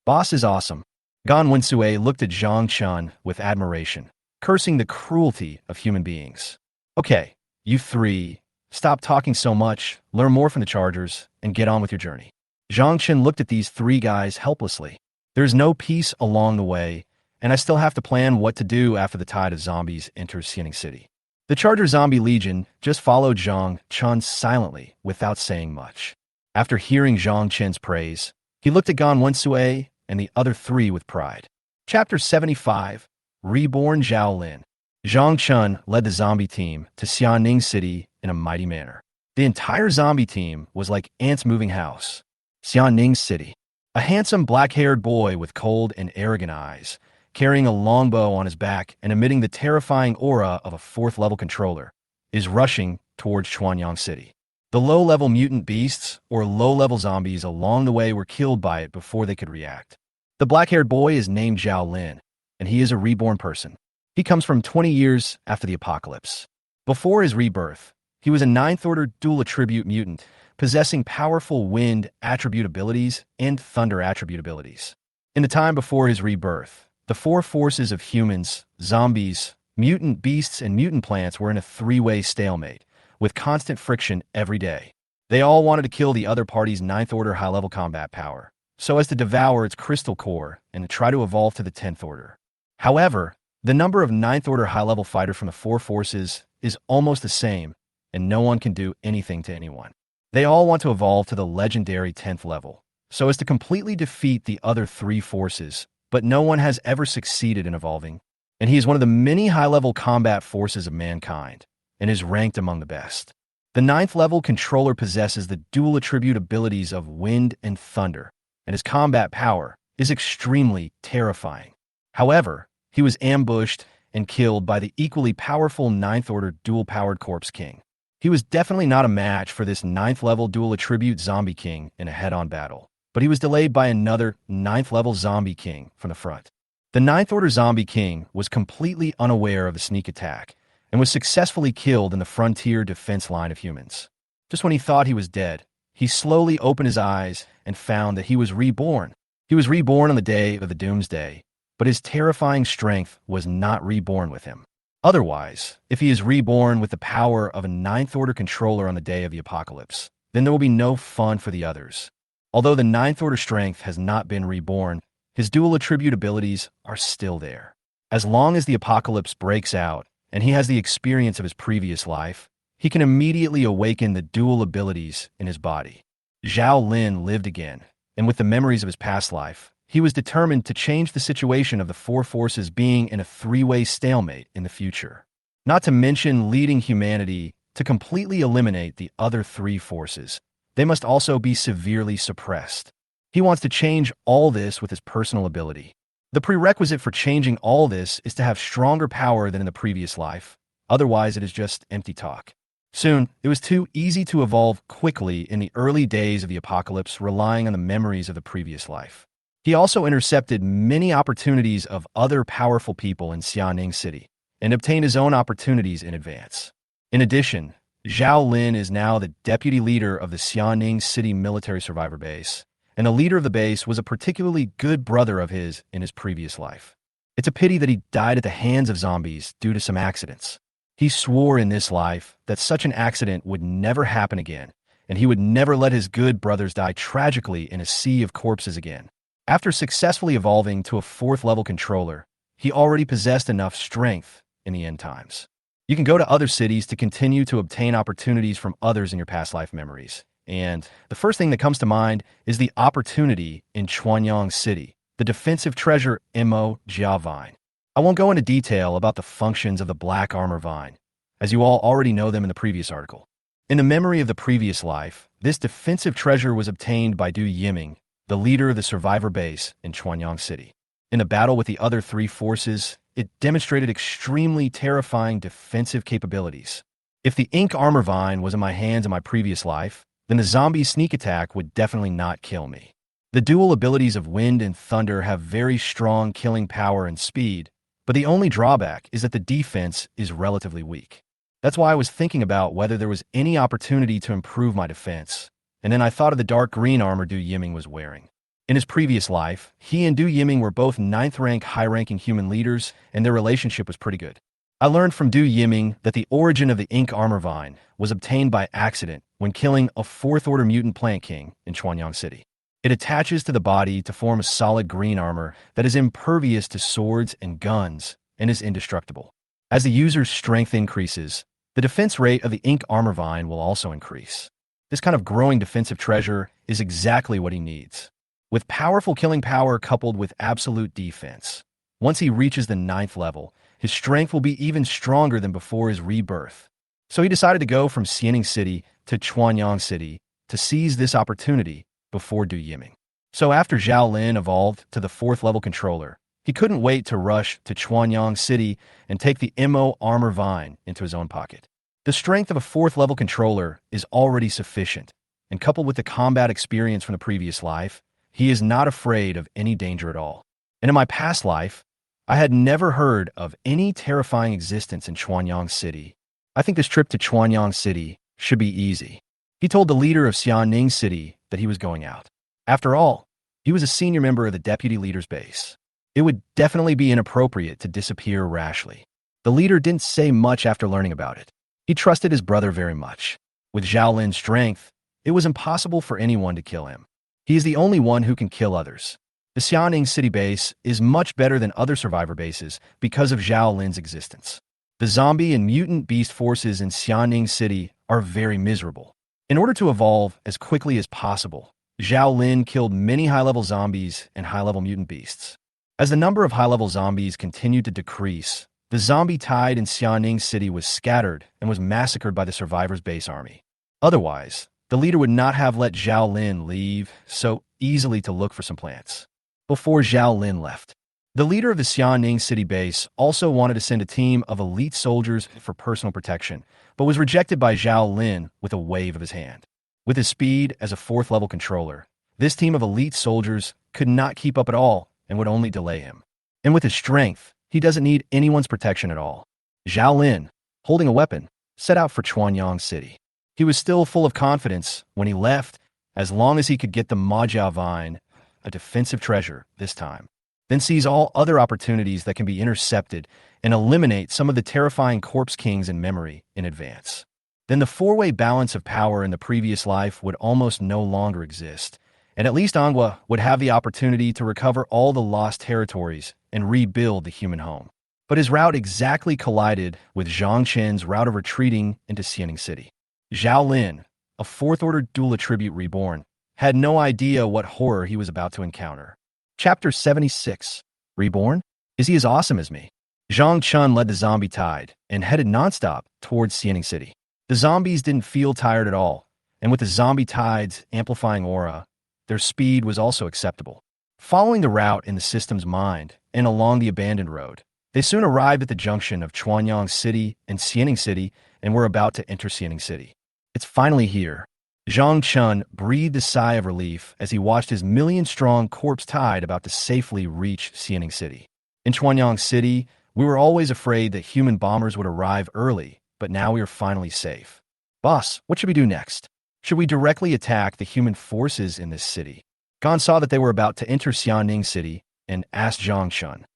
Boss is awesome. Gan Wensue looked at Zhang Chun with admiration, cursing the cruelty of human beings. Okay, you three, stop talking so much, learn more from the Chargers, and get on with your journey. Zhang Chun looked at these three guys helplessly. There's no peace along the way, and I still have to plan what to do after the tide of zombies enters Xianing City. The Charger Zombie Legion just followed Zhang Chun silently without saying much. After hearing Zhang Chun's praise, he looked at Gan Wensue and the other three with pride. Chapter 75, Reborn Zhao Lin. Zhang Chun led the zombie team to Xianing City in a mighty manner. The entire zombie team was like ants moving house. Xianing City. A handsome black-haired boy with cold and arrogant eyes, carrying a longbow on his back and emitting the terrifying aura of a fourth-level controller, is rushing towards Chuanyang City. The low-level mutant beasts, or low-level zombies along the way, were killed by it before they could react. The black-haired boy is named Zhao Lin, and he is a reborn person. He comes from 20 years after the apocalypse. Before his rebirth, he was a ninth-order dual attribute mutant, possessing powerful wind attribute abilities and thunder attribute abilities. In the time before his rebirth, the four forces of humans, zombies, mutant beasts, and mutant plants were in a three-way stalemate, with constant friction every day. They all wanted to kill the other party's ninth-order high-level combat power, so as to devour its crystal core and to try to evolve to the 10th order. However, the number of ninth-order high-level fighters from the four forces is almost the same, and no one can do anything to anyone. They all want to evolve to the legendary 10th level, so as to completely defeat the other three forces, but no one has ever succeeded in evolving, and he is one of the many high-level combat forces of mankind, and is ranked among the best. The 9th level controller possesses the dual attribute abilities of wind and thunder, and his combat power is extremely terrifying. However, he was ambushed and killed by the equally powerful 9th order dual-powered Corpse King. He was definitely not a match for this 9th level dual attribute Zombie King in a head-on battle, but he was delayed by another 9th level Zombie King from the front. The 9th order Zombie King was completely unaware of the sneak attack and was successfully killed in the frontier defense line of humans. Just when he thought he was dead, he slowly opened his eyes and found that he was reborn. He was reborn on the day of the doomsday, but his terrifying strength was not reborn with him. Otherwise, if he is reborn with the power of a 9th order controller on the day of the apocalypse, then there will be no fun for the others. Although the 9th order strength has not been reborn, his dual attribute abilities are still there. As long as the apocalypse breaks out and he has the experience of his previous life, he can immediately awaken the dual abilities in his body. Zhao Lin lived again, and with the memories of his past life, he was determined to change the situation of the four forces being in a three-way stalemate in the future. Not to mention leading humanity to completely eliminate the other three forces. They must also be severely suppressed. He wants to change all this with his personal ability. The prerequisite for changing all this is to have stronger power than in the previous life. Otherwise, it is just empty talk. Soon, it was too easy to evolve quickly in the early days of the apocalypse, relying on the memories of the previous life. He also intercepted many opportunities of other powerful people in Xianing City and obtained his own opportunities in advance. In addition, Zhao Lin is now the deputy leader of the Xianing City military survivor base, and the leader of the base was a particularly good brother of his in his previous life. It's a pity that he died at the hands of zombies due to some accidents. He swore in this life that such an accident would never happen again, and he would never let his good brothers die tragically in a sea of corpses again. After successfully evolving to a 4th level controller, he already possessed enough strength in the end times. You can go to other cities to continue to obtain opportunities from others in your past life memories. And the first thing that comes to mind is the opportunity in Chuanyang City, the defensive treasure Mo Jia Vine. I won't go into detail about the functions of the black armor vine, as you all already know them in the previous article. In the memory of the previous life, this defensive treasure was obtained by Du Yiming, the leader of the survivor base in Chuanyang City. In a battle with the other three forces, it demonstrated extremely terrifying defensive capabilities. If the ink armor vine was in my hands in my previous life, then the zombie sneak attack would definitely not kill me. The dual abilities of wind and thunder have very strong killing power and speed, but the only drawback is that the defense is relatively weak. That's why I was thinking about whether there was any opportunity to improve my defense, and then I thought of the dark green armor Du Yiming was wearing. In his previous life, he and Du Yiming were both 9th-rank high-ranking human leaders, and their relationship was pretty good. I learned from Du Yiming that the origin of the ink armor vine was obtained by accident when killing a 4th-order mutant plant king in Chuanyang City. It attaches to the body to form a solid green armor that is impervious to swords and guns and is indestructible. As the user's strength increases, the defense rate of the ink armor vine will also increase. This kind of growing defensive treasure is exactly what he needs. With powerful killing power coupled with absolute defense, once he reaches the 9th level, his strength will be even stronger than before his rebirth. So he decided to go from Xianing City to Chuanyang City to seize this opportunity before Du Yiming. So after Zhao Lin evolved to the 4th level controller, he couldn't wait to rush to Chuanyang City and take the MO armor vine into his own pocket. The strength of a 4th level controller is already sufficient, and coupled with the combat experience from the previous life, he is not afraid of any danger at all. And in my past life, I had never heard of any terrifying existence in Chuanyang City. I think this trip to Chuanyang City should be easy. He told the leader of Xianing City that he was going out. After all, he was a senior member of the deputy leader's base. It would definitely be inappropriate to disappear rashly. The leader didn't say much after learning about it. He trusted his brother very much. With Zhao Lin's strength, it was impossible for anyone to kill him. He is the only one who can kill others. The Xianing City base is much better than other survivor bases because of Zhao Lin's existence. The zombie and mutant beast forces in Xianing City are very miserable. In order to evolve as quickly as possible, Zhao Lin killed many high-level zombies and high-level mutant beasts. As the number of high-level zombies continued to decrease, the zombie tide in Xianing City was scattered and was massacred by the survivors' base army. Otherwise, the leader would not have let Zhao Lin leave so easily to look for some plants. Before Zhao Lin left, the leader of the Xianing City base also wanted to send a team of elite soldiers for personal protection, but was rejected by Zhao Lin with a wave of his hand. With his speed as a 4th level controller, this team of elite soldiers could not keep up at all and would only delay him. And with his strength, he doesn't need anyone's protection at all. Zhao Lin, holding a weapon, set out for Chuanyang City. He was still full of confidence when he left, as long as he could get the Majia Vine, a defensive treasure this time, then seize all other opportunities that can be intercepted and eliminate some of the terrifying corpse kings in memory in advance. Then the 4-way balance of power in the previous life would almost no longer exist, and at least Anghua would have the opportunity to recover all the lost territories and rebuild the human home. But his route exactly collided with Zhang Chen's route of retreating into Xianing City. Zhao Lin, a 4th-order dual attribute reborn, had no idea what horror he was about to encounter. Chapter 76. Reborn? Is he as awesome as me? Zhang Chun led the zombie tide and headed nonstop towards Xianing City. The zombies didn't feel tired at all, and with the zombie tide's amplifying aura, their speed was also acceptable. Following the route in the system's mind and along the abandoned road, they soon arrived at the junction of Chuanyang City and Xianing City and were about to enter Xianing City. It's finally here. Zhang Chun breathed a sigh of relief as he watched his million-strong corpse tide about to safely reach Xianing City. In Chuanyang City, we were always afraid that human bombers would arrive early, but now we are finally safe. Boss, what should we do next? Should we directly attack the human forces in this city? Gon saw that they were about to enter Xianing City and asked Zhang Chun.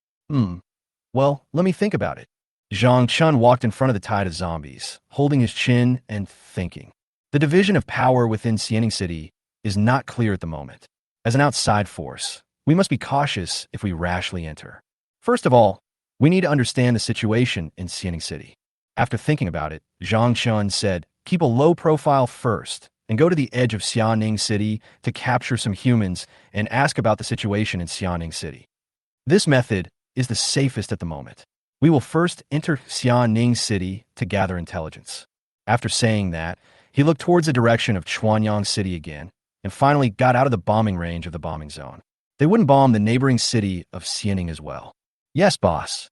Well, let me think about it. Zhang Chun walked in front of the tide of zombies, holding his chin and thinking. The division of power within Xianing City is not clear at the moment. As an outside force, we must be cautious if we rashly enter. First of all, we need to understand the situation in Xianing City. After thinking about it, Zhang Chun said, keep a low profile first and go to the edge of Xianing City to capture some humans and ask about the situation in Xianing City. This method is the safest at the moment. We will first enter Xianing City to gather intelligence. After saying that, he looked towards the direction of Chuanyang City again, and finally got out of the bombing range of the bombing zone. They wouldn't bomb the neighboring city of Xianing as well. Yes, boss.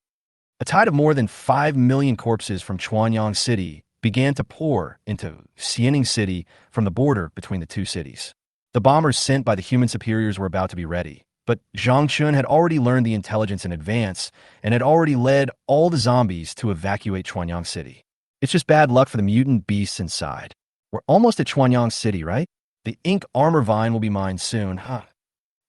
A tide of more than 5 million corpses from Chuanyang City began to pour into Xianing City from the border between the two cities. The bombers sent by the human superiors were about to be ready, but Zhang Chun had already learned the intelligence in advance and had already led all the zombies to evacuate Chuanyang City. It's just bad luck for the mutant beasts inside. We're almost at Chuanyang City, right? The ink armor vine will be mine soon, huh?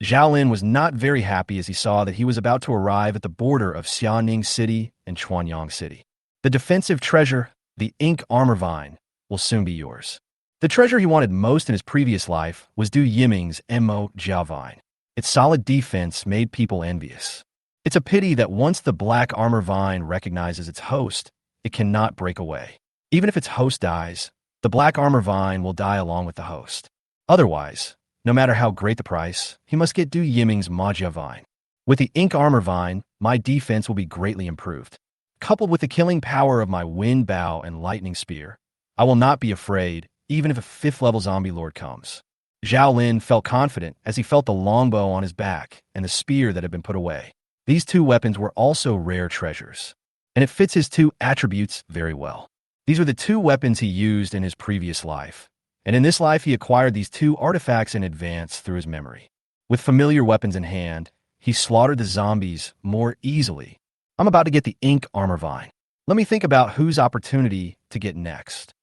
Zhao Lin was not very happy as he saw that he was about to arrive at the border of Xianing City and Chuanyang City. The defensive treasure, the ink armor vine, will soon be yours. The treasure he wanted most in his previous life was Du Yiming's Mo Jiao vine. Its solid defense made people envious. It's a pity that once the black armor vine recognizes its host, it cannot break away. Even if its host dies, the black armor vine will die along with the host. Otherwise, no matter how great the price, he must get Du Yiming's Majia vine. With the ink armor vine, my defense will be greatly improved. Coupled with the killing power of my wind bow and lightning spear, I will not be afraid even if a 5th level zombie lord comes. Zhao Lin felt confident as he felt the longbow on his back and the spear that had been put away. These two weapons were also rare treasures, and it fits his two attributes very well. These were the two weapons he used in his previous life, and in this life he acquired these two artifacts in advance through his memory. With familiar weapons in hand, he slaughtered the zombies more easily. I'm about to get the ink armor vine. Let me think about whose opportunity to get next.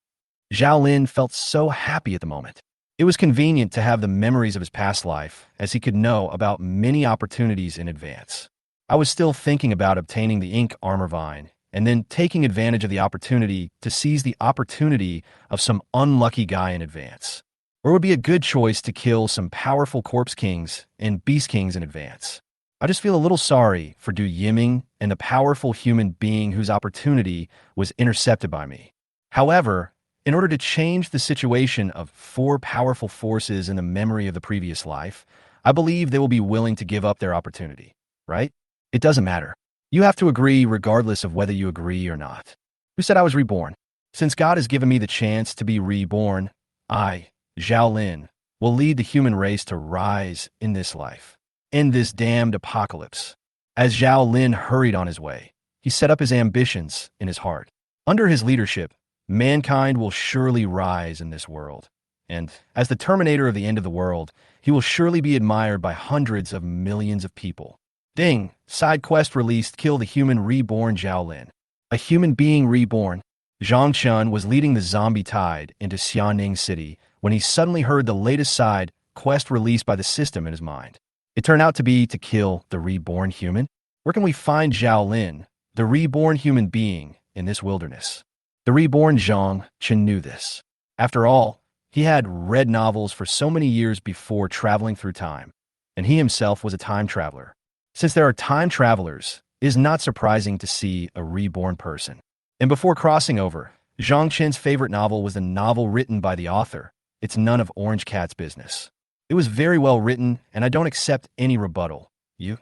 Zhao Lin felt so happy at the moment. It was convenient to have the memories of his past life, as he could know about many opportunities in advance. I was still thinking about obtaining the ink armor vine, and then taking advantage of the opportunity to seize the opportunity of some unlucky guy in advance. Or it would be a good choice to kill some powerful corpse kings and beast kings in advance. I just feel a little sorry for Du Yiming and the powerful human being whose opportunity was intercepted by me. However, in order to change the situation of 4 powerful forces in the memory of the previous life, I believe they will be willing to give up their opportunity, right? It doesn't matter. You have to agree regardless of whether you agree or not. Who said I was reborn? Since God has given me the chance to be reborn, I, Zhao Lin, will lead the human race to rise in this life, in this damned apocalypse. As Zhao Lin hurried on his way, he set up his ambitions in his heart. Under his leadership, mankind will surely rise in this world, and as the terminator of the end of the world, he will surely be admired by hundreds of millions of people. Ding! Side quest released Kill the Human Reborn Zhao Lin. A human being reborn. Zhang Chun was leading the zombie tide into Xianing City when he suddenly heard the latest side quest released by the system in his mind. It turned out to be to kill the reborn human. Where can we find Zhao Lin, the reborn human being, in this wilderness? The reborn Zhang Chun knew this. After all, he had read novels for so many years before traveling through time, and he himself was a time traveler. Since there are time travelers, it is not surprising to see a reborn person. And before crossing over, Zhang Chen's favorite novel was the novel written by the author. It's none of Orange Cat's business. It was very well written, and I don't accept any rebuttal. You,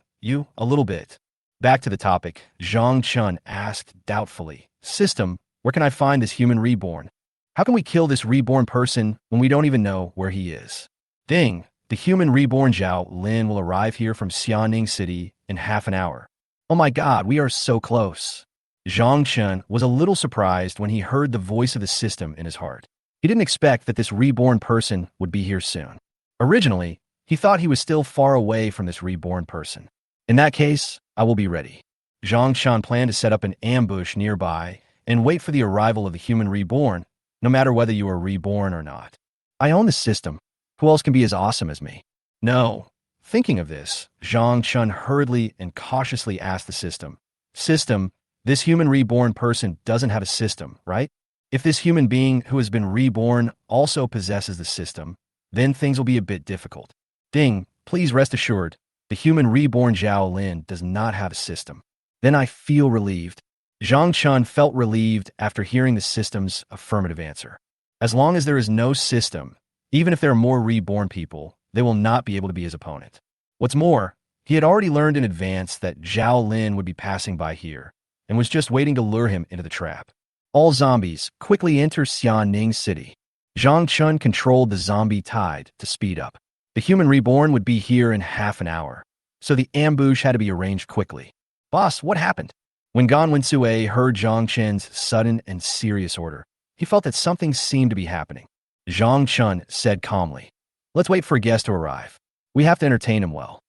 a little bit. Back to the topic, Zhang Chun asked doubtfully, System, where can I find this human reborn? How can we kill this reborn person when we don't even know where he is? Ding! The human reborn Zhao Lin will arrive here from Xianing City in half an hour. Oh my god, we are so close. Zhang Chun was a little surprised when he heard the voice of the system in his heart. He didn't expect that this reborn person would be here soon. Originally, he thought he was still far away from this reborn person. In that case, I will be ready. Zhang Chun planned to set up an ambush nearby and wait for the arrival of the human reborn, no matter whether you are reborn or not. I own the system. Who else can be as awesome as me? No. Thinking of this, Zhang Chun hurriedly and cautiously asked the system, System, this human reborn person doesn't have a system, right? If this human being who has been reborn also possesses the system, then things will be a bit difficult. Ding, please rest assured, the human reborn Zhao Lin does not have a system. Then I feel relieved. Zhang Chun felt relieved after hearing the system's affirmative answer. As long as there is no system, even if there are more reborn people, they will not be able to be his opponent. What's more, he had already learned in advance that Zhao Lin would be passing by here, and was just waiting to lure him into the trap. All zombies quickly enter Xianing City. Zhang Chun controlled the zombie tide to speed up. The human reborn would be here in half an hour, so the ambush had to be arranged quickly. Boss, what happened? When Gan Wensue heard Zhang Chen's sudden and serious order, he felt that something seemed to be happening. Zhang Chun said calmly, "Let's wait for a guest to arrive. We have to entertain him well."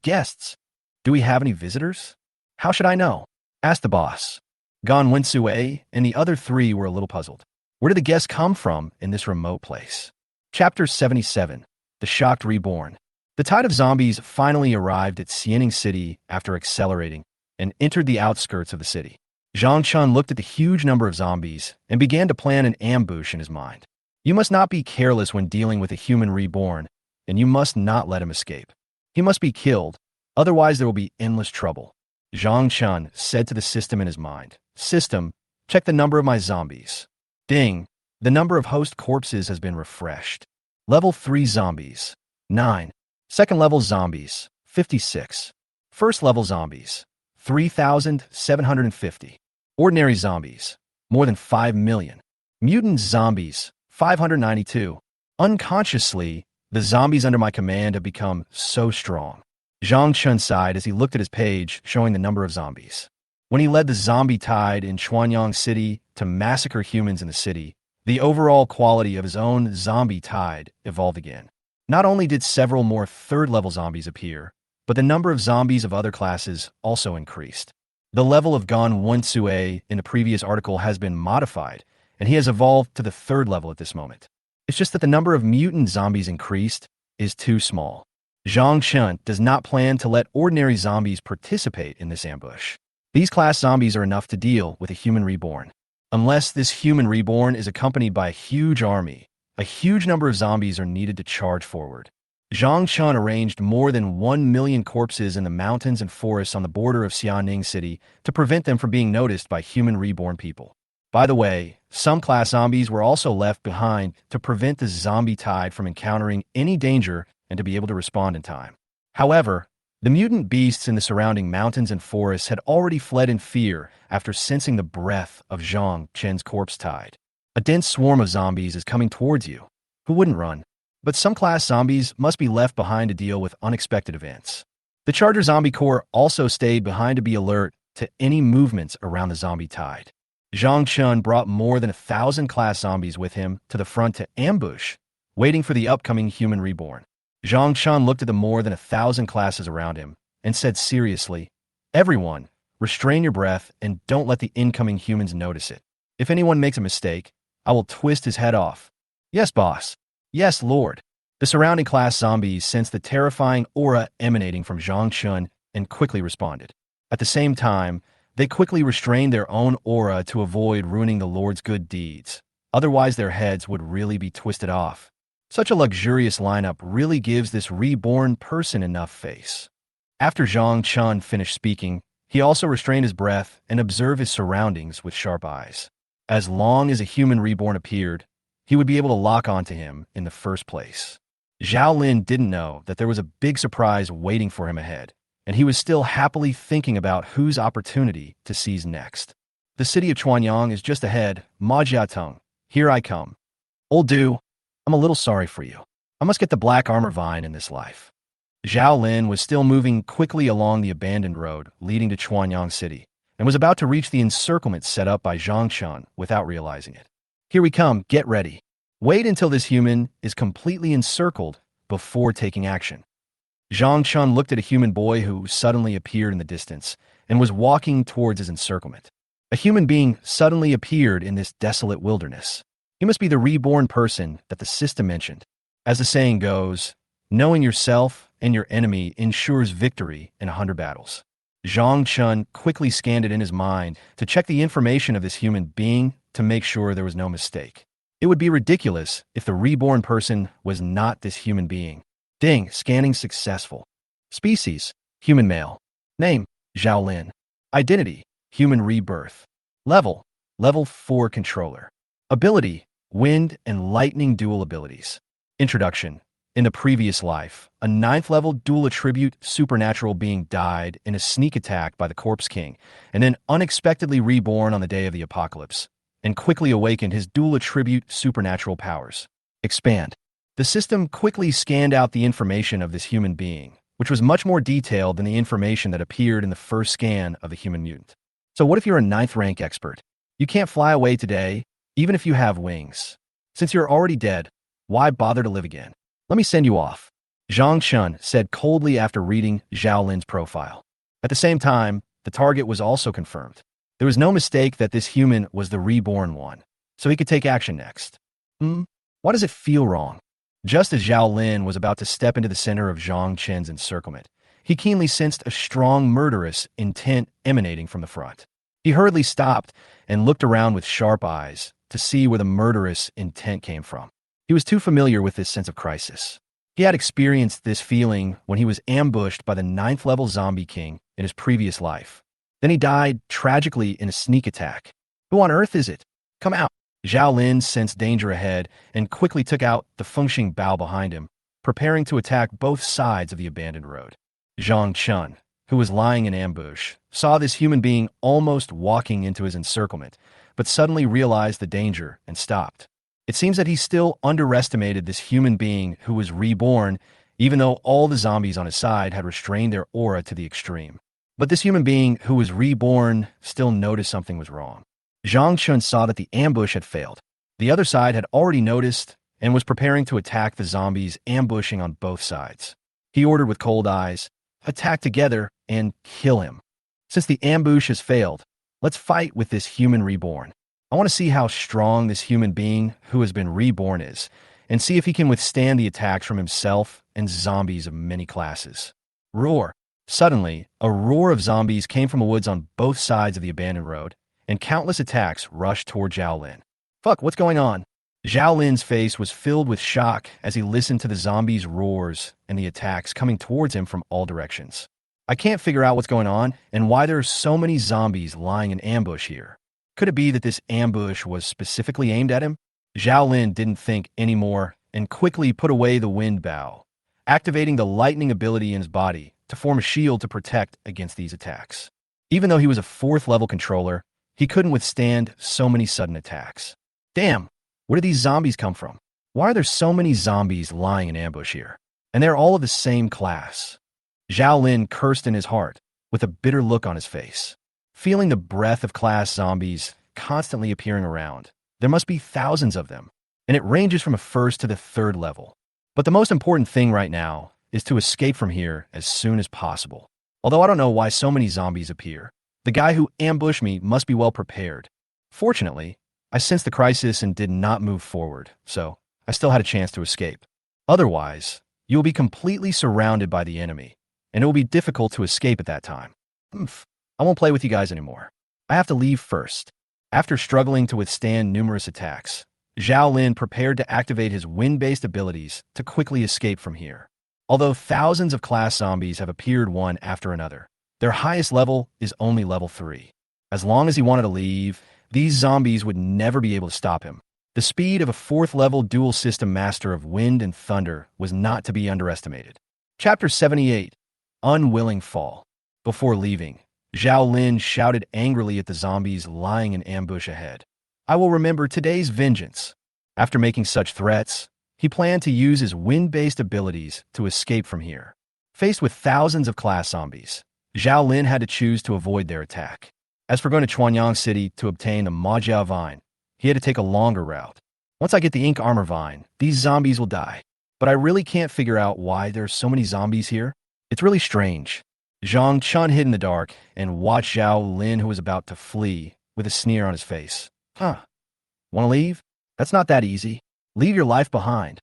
Guests? Do we have any visitors? How should I know? Asked the boss. Gan Wensue and the other three were a little puzzled. Where did the guests come from in this remote place? Chapter 77. The Shocked Reborn. The tide of zombies finally arrived at Xianing City after accelerating and entered the outskirts of the city. Zhang Chun looked at the huge number of zombies and began to plan an ambush in his mind. You must not be careless when dealing with a human reborn, and you must not let him escape. He must be killed, otherwise there will be endless trouble. Zhang Chun said to the system in his mind, "System, check the number of my zombies." Ding, the number of host corpses has been refreshed. Level 3 zombies, 9. Second level zombies, 56. First level zombies, 3,750. Ordinary zombies, more than 5 million. Mutant zombies, 592. Unconsciously, the zombies under my command have become so strong. Zhang Chun sighed as he looked at his page showing the number of zombies. When he led the zombie tide in Chuanyang City to massacre humans in the city, the overall quality of his own zombie tide evolved again. Not only did several more third-level zombies appear, but the number of zombies of other classes also increased. The level of Gan Wensue in the previous article has been modified, and he has evolved to the third level at this moment. It's just that the number of mutant zombies increased is too small. Zhang Chun does not plan to let ordinary zombies participate in this ambush. These class zombies are enough to deal with a human reborn. Unless this human reborn is accompanied by a huge army, a huge number of zombies are needed to charge forward. Zhang Chun arranged more than 1 million corpses in the mountains and forests on the border of Xianing City to prevent them from being noticed by human reborn people. By the way, some class zombies were also left behind to prevent the zombie tide from encountering any danger and to be able to respond in time. However, the mutant beasts in the surrounding mountains and forests had already fled in fear after sensing the breath of Zhang Chen's corpse tide. A dense swarm of zombies is coming towards you. Who wouldn't run? But some class zombies must be left behind to deal with unexpected events. The Charger Zombie Corps also stayed behind to be alert to any movements around the zombie tide. Zhang Chun brought more than 1,000 class zombies with him to the front to ambush, waiting for the upcoming human reborn. Zhang Chun looked at the more than 1,000 classes around him and said seriously, "Everyone, restrain your breath and don't let the incoming humans notice it. If anyone makes a mistake, I will twist his head off." "Yes, boss." "Yes, Lord." The surrounding class zombies sensed the terrifying aura emanating from Zhang Chun and quickly responded. At the same time, they quickly restrained their own aura to avoid ruining the Lord's good deeds. Otherwise, their heads would really be twisted off. Such a luxurious lineup really gives this reborn person enough face. After Zhang Chun finished speaking, he also restrained his breath and observed his surroundings with sharp eyes. As long as a human reborn appeared, he would be able to lock onto him in the first place. Zhao Lin didn't know that there was a big surprise waiting for him ahead, and he was still happily thinking about whose opportunity to seize next. The city of Chuanyang is just ahead. Ma Jiatung, here I come. Old Du, I'm a little sorry for you. I must get the black armor vine in this life. Zhao Lin was still moving quickly along the abandoned road leading to Chuanyang City, and was about to reach the encirclement set up by Zhang Chun without realizing it. Here we come, get ready. Wait until this human is completely encircled before taking action. Zhang Chun looked at a human boy who suddenly appeared in the distance and was walking towards his encirclement. A human being suddenly appeared in this desolate wilderness. He must be the reborn person that the system mentioned. As the saying goes, knowing yourself and your enemy ensures victory in 100 battles. Zhang Chun quickly scanned it in his mind to check the information of this human being to make sure there was no mistake. It would be ridiculous if the reborn person was not this human being. Ding, scanning successful. Species, human male. Name, Zhao Lin. Identity, human rebirth. Level, level 4 controller. Ability, wind and lightning dual abilities. Introduction, In the previous life, a 9th-level dual-attribute supernatural being died in a sneak attack by the Corpse King, and then unexpectedly reborn on the day of the apocalypse, and quickly awakened his dual-attribute supernatural powers. Expand. The system quickly scanned out the information of this human being, which was much more detailed than the information that appeared in the first scan of the human mutant. So what if you're a 9th-rank expert? You can't fly away today, even if you have wings. Since you're already dead, why bother to live again? Let me send you off, Zhang Chun said coldly after reading Zhao Lin's profile. At the same time, the target was also confirmed. There was no mistake that this human was the reborn one, so he could take action next. Why does it feel wrong? Just as Zhao Lin was about to step into the center of Zhang Chen's encirclement, he keenly sensed a strong murderous intent emanating from the front. He hurriedly stopped and looked around with sharp eyes to see where the murderous intent came from. He was too familiar with this sense of crisis. He had experienced this feeling when he was ambushed by the 9th-level zombie king in his previous life. Then he died tragically in a sneak attack. Who on earth is it? Come out! Zhao Lin sensed danger ahead and quickly took out the Fengxing Bao behind him, preparing to attack both sides of the abandoned road. Zhang Chun, who was lying in ambush, saw this human being almost walking into his encirclement, but suddenly realized the danger and stopped. It seems that he still underestimated this human being who was reborn, even though all the zombies on his side had restrained their aura to the extreme. But this human being who was reborn still noticed something was wrong. Zhang Chun saw that the ambush had failed. The other side had already noticed and was preparing to attack the zombies ambushing on both sides. He ordered with cold eyes, "Attack together and kill him. Since the ambush has failed, let's fight with this human reborn. I want to see how strong this human being who has been reborn is, and see if he can withstand the attacks from himself and zombies of many classes." Roar! Suddenly, a roar of zombies came from the woods on both sides of the abandoned road, and countless attacks rushed toward Zhao Lin. Fuck, what's going on? Zhao Lin's face was filled with shock as he listened to the zombies' roars and the attacks coming towards him from all directions. I can't figure out what's going on and why there are so many zombies lying in ambush here. Could it be that this ambush was specifically aimed at him? Zhao Lin didn't think anymore and quickly put away the wind bow, activating the lightning ability in his body to form a shield to protect against these attacks. Even though he was a 4th-level controller, he couldn't withstand so many sudden attacks. Damn, where did these zombies come from? Why are there so many zombies lying in ambush here? And they're all of the same class. Zhao Lin cursed in his heart, with a bitter look on his face. Feeling the breath of class zombies constantly appearing around, there must be thousands of them, and it ranges from a 1st to the 3rd level. But the most important thing right now is to escape from here as soon as possible. Although I don't know why so many zombies appear, the guy who ambushed me must be well prepared. Fortunately, I sensed the crisis and did not move forward, so I still had a chance to escape. Otherwise, you will be completely surrounded by the enemy, and it will be difficult to escape at that time. I won't play with you guys anymore. I have to leave first. After struggling to withstand numerous attacks, Zhao Lin prepared to activate his wind-based abilities to quickly escape from here. Although thousands of class zombies have appeared one after another, their highest level is only level 3. As long as he wanted to leave, these zombies would never be able to stop him. The speed of a 4th-level dual system master of wind and thunder was not to be underestimated. Chapter 78, Unwilling Fall. Before leaving, Zhao Lin shouted angrily at the zombies lying in ambush ahead. "I will remember today's vengeance." After making such threats, he planned to use his wind-based abilities to escape from here. Faced with thousands of class zombies, Zhao Lin had to choose to avoid their attack. As for going to Chuanyang City to obtain the Majia Vine, he had to take a longer route. Once I get the Ink Armor Vine, these zombies will die. But I really can't figure out why there's so many zombies here. It's really strange. Zhang Chun hid in the dark and watched Zhao Lin, who was about to flee, with a sneer on his face. Want to leave? That's not that easy. Leave your life behind.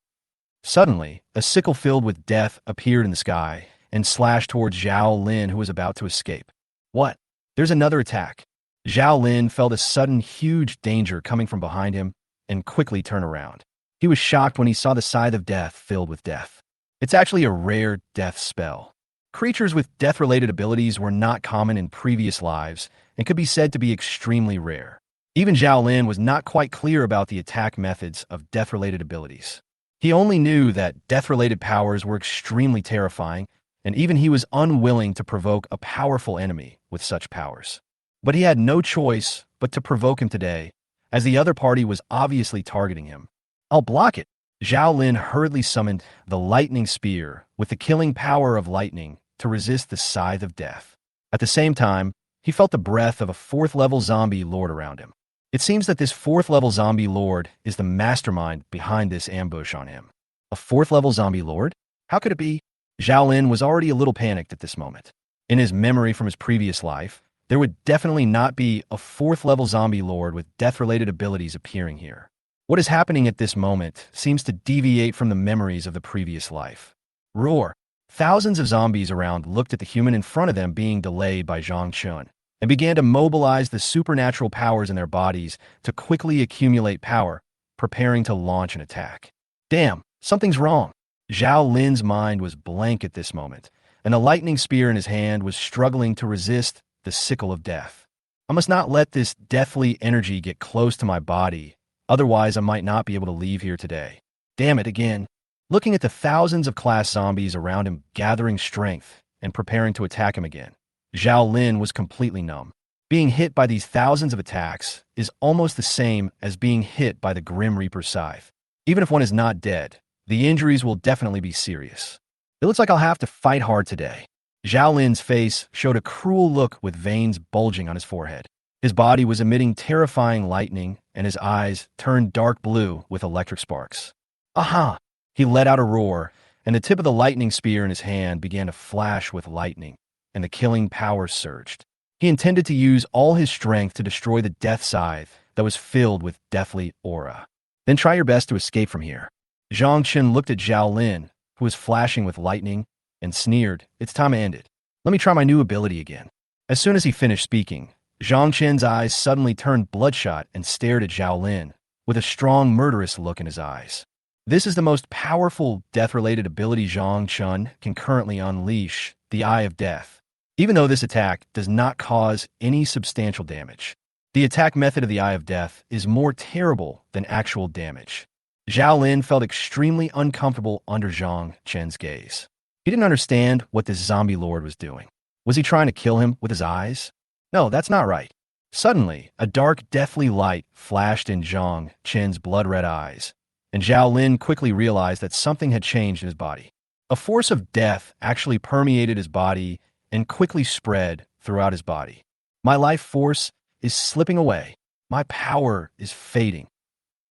Suddenly, a sickle filled with death appeared in the sky and slashed towards Zhao Lin, who was about to escape. What? There's another attack. Zhao Lin felt a sudden huge danger coming from behind him and quickly turned around. He was shocked when he saw the scythe of death filled with death. It's actually a rare death spell. Creatures with death-related abilities were not common in previous lives and could be said to be extremely rare. Even Zhao Lin was not quite clear about the attack methods of death-related abilities. He only knew that death-related powers were extremely terrifying, and even he was unwilling to provoke a powerful enemy with such powers. But he had no choice but to provoke him today, as the other party was obviously targeting him. I'll block it. Zhao Lin hurriedly summoned the lightning spear with the killing power of lightning to resist the scythe of death. At the same time, he felt the breath of a fourth-level zombie lord around him. It seems that this fourth-level zombie lord is the mastermind behind this ambush on him. A fourth-level zombie lord? How could it be? Zhao Lin was already a little panicked at this moment. In his memory from his previous life, there would definitely not be a fourth-level zombie lord with death-related abilities appearing here. What is happening at this moment seems to deviate from the memories of the previous life. Roar! Thousands of zombies around looked at the human in front of them being delayed by Zhang Chun, and began to mobilize the supernatural powers in their bodies to quickly accumulate power, preparing to launch an attack. Damn, something's wrong. Zhao Lin's mind was blank at this moment, and the lightning spear in his hand was struggling to resist the sickle of death. I must not let this deathly energy get close to my body, otherwise I might not be able to leave here today. Damn it again. Looking at the thousands of class zombies around him gathering strength and preparing to attack him again, Zhao Lin was completely numb. Being hit by these thousands of attacks is almost the same as being hit by the Grim Reaper's scythe. Even if one is not dead, the injuries will definitely be serious. It looks like I'll have to fight hard today. Zhao Lin's face showed a cruel look with veins bulging on his forehead. His body was emitting terrifying lightning, and his eyes turned dark blue with electric sparks. Aha! He let out a roar, and the tip of the lightning spear in his hand began to flash with lightning, and the killing power surged. He intended to use all his strength to destroy the death scythe that was filled with deathly aura. Then try your best to escape from here. Zhang Chen looked at Zhao Lin, who was flashing with lightning, and sneered, "It's time to end it. Let me try my new ability again." As soon as he finished speaking, Zhang Chen's eyes suddenly turned bloodshot and stared at Zhao Lin, with a strong murderous look in his eyes. This is the most powerful death-related ability Zhang Chen can currently unleash, the Eye of Death. Even though this attack does not cause any substantial damage, the attack method of the Eye of Death is more terrible than actual damage. Zhao Lin felt extremely uncomfortable under Zhang Chen's gaze. He didn't understand what this zombie lord was doing. Was he trying to kill him with his eyes? No, that's not right. Suddenly, a dark, deathly light flashed in Zhang Chen's blood-red eyes, and Zhao Lin quickly realized that something had changed in his body. A force of death actually permeated his body and quickly spread throughout his body. My life force is slipping away. My power is fading.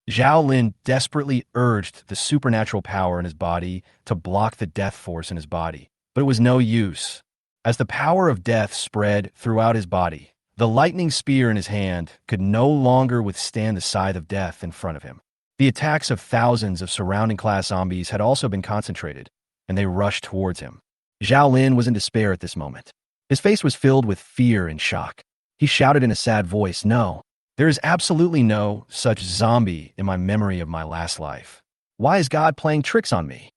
Zhao Lin desperately urged the supernatural power in his body to block the death force in his body, but it was no use. As the power of death spread throughout his body, the lightning spear in his hand could no longer withstand the scythe of death in front of him. The attacks of thousands of surrounding class zombies had also been concentrated, and they rushed towards him. Zhao Lin was in despair at this moment. His face was filled with fear and shock. He shouted in a sad voice, "No, there is absolutely no such zombie in my memory of my last life. Why is God playing tricks on me?"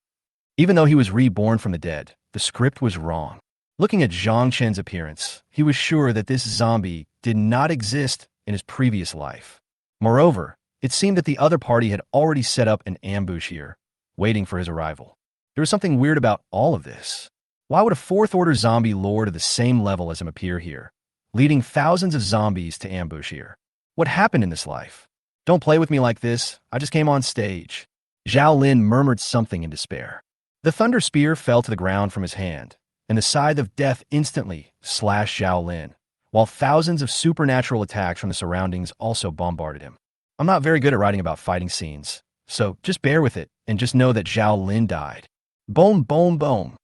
Even though he was reborn from the dead, the script was wrong. Looking at Zhang Chen's appearance, he was sure that this zombie did not exist in his previous life. Moreover, it seemed that the other party had already set up an ambush here, waiting for his arrival. There was something weird about all of this. Why would a fourth-order zombie lord of the same level as him appear here, leading thousands of zombies to ambush here? What happened in this life? Don't play with me like this. I just came on stage. Zhao Lin murmured something in despair. The thunder spear fell to the ground from his hand, and the scythe of death instantly slashed Zhao Lin, while thousands of supernatural attacks from the surroundings also bombarded him. I'm not very good at writing about fighting scenes, so just bear with it and just know that Zhao Lin died. Boom, boom, boom.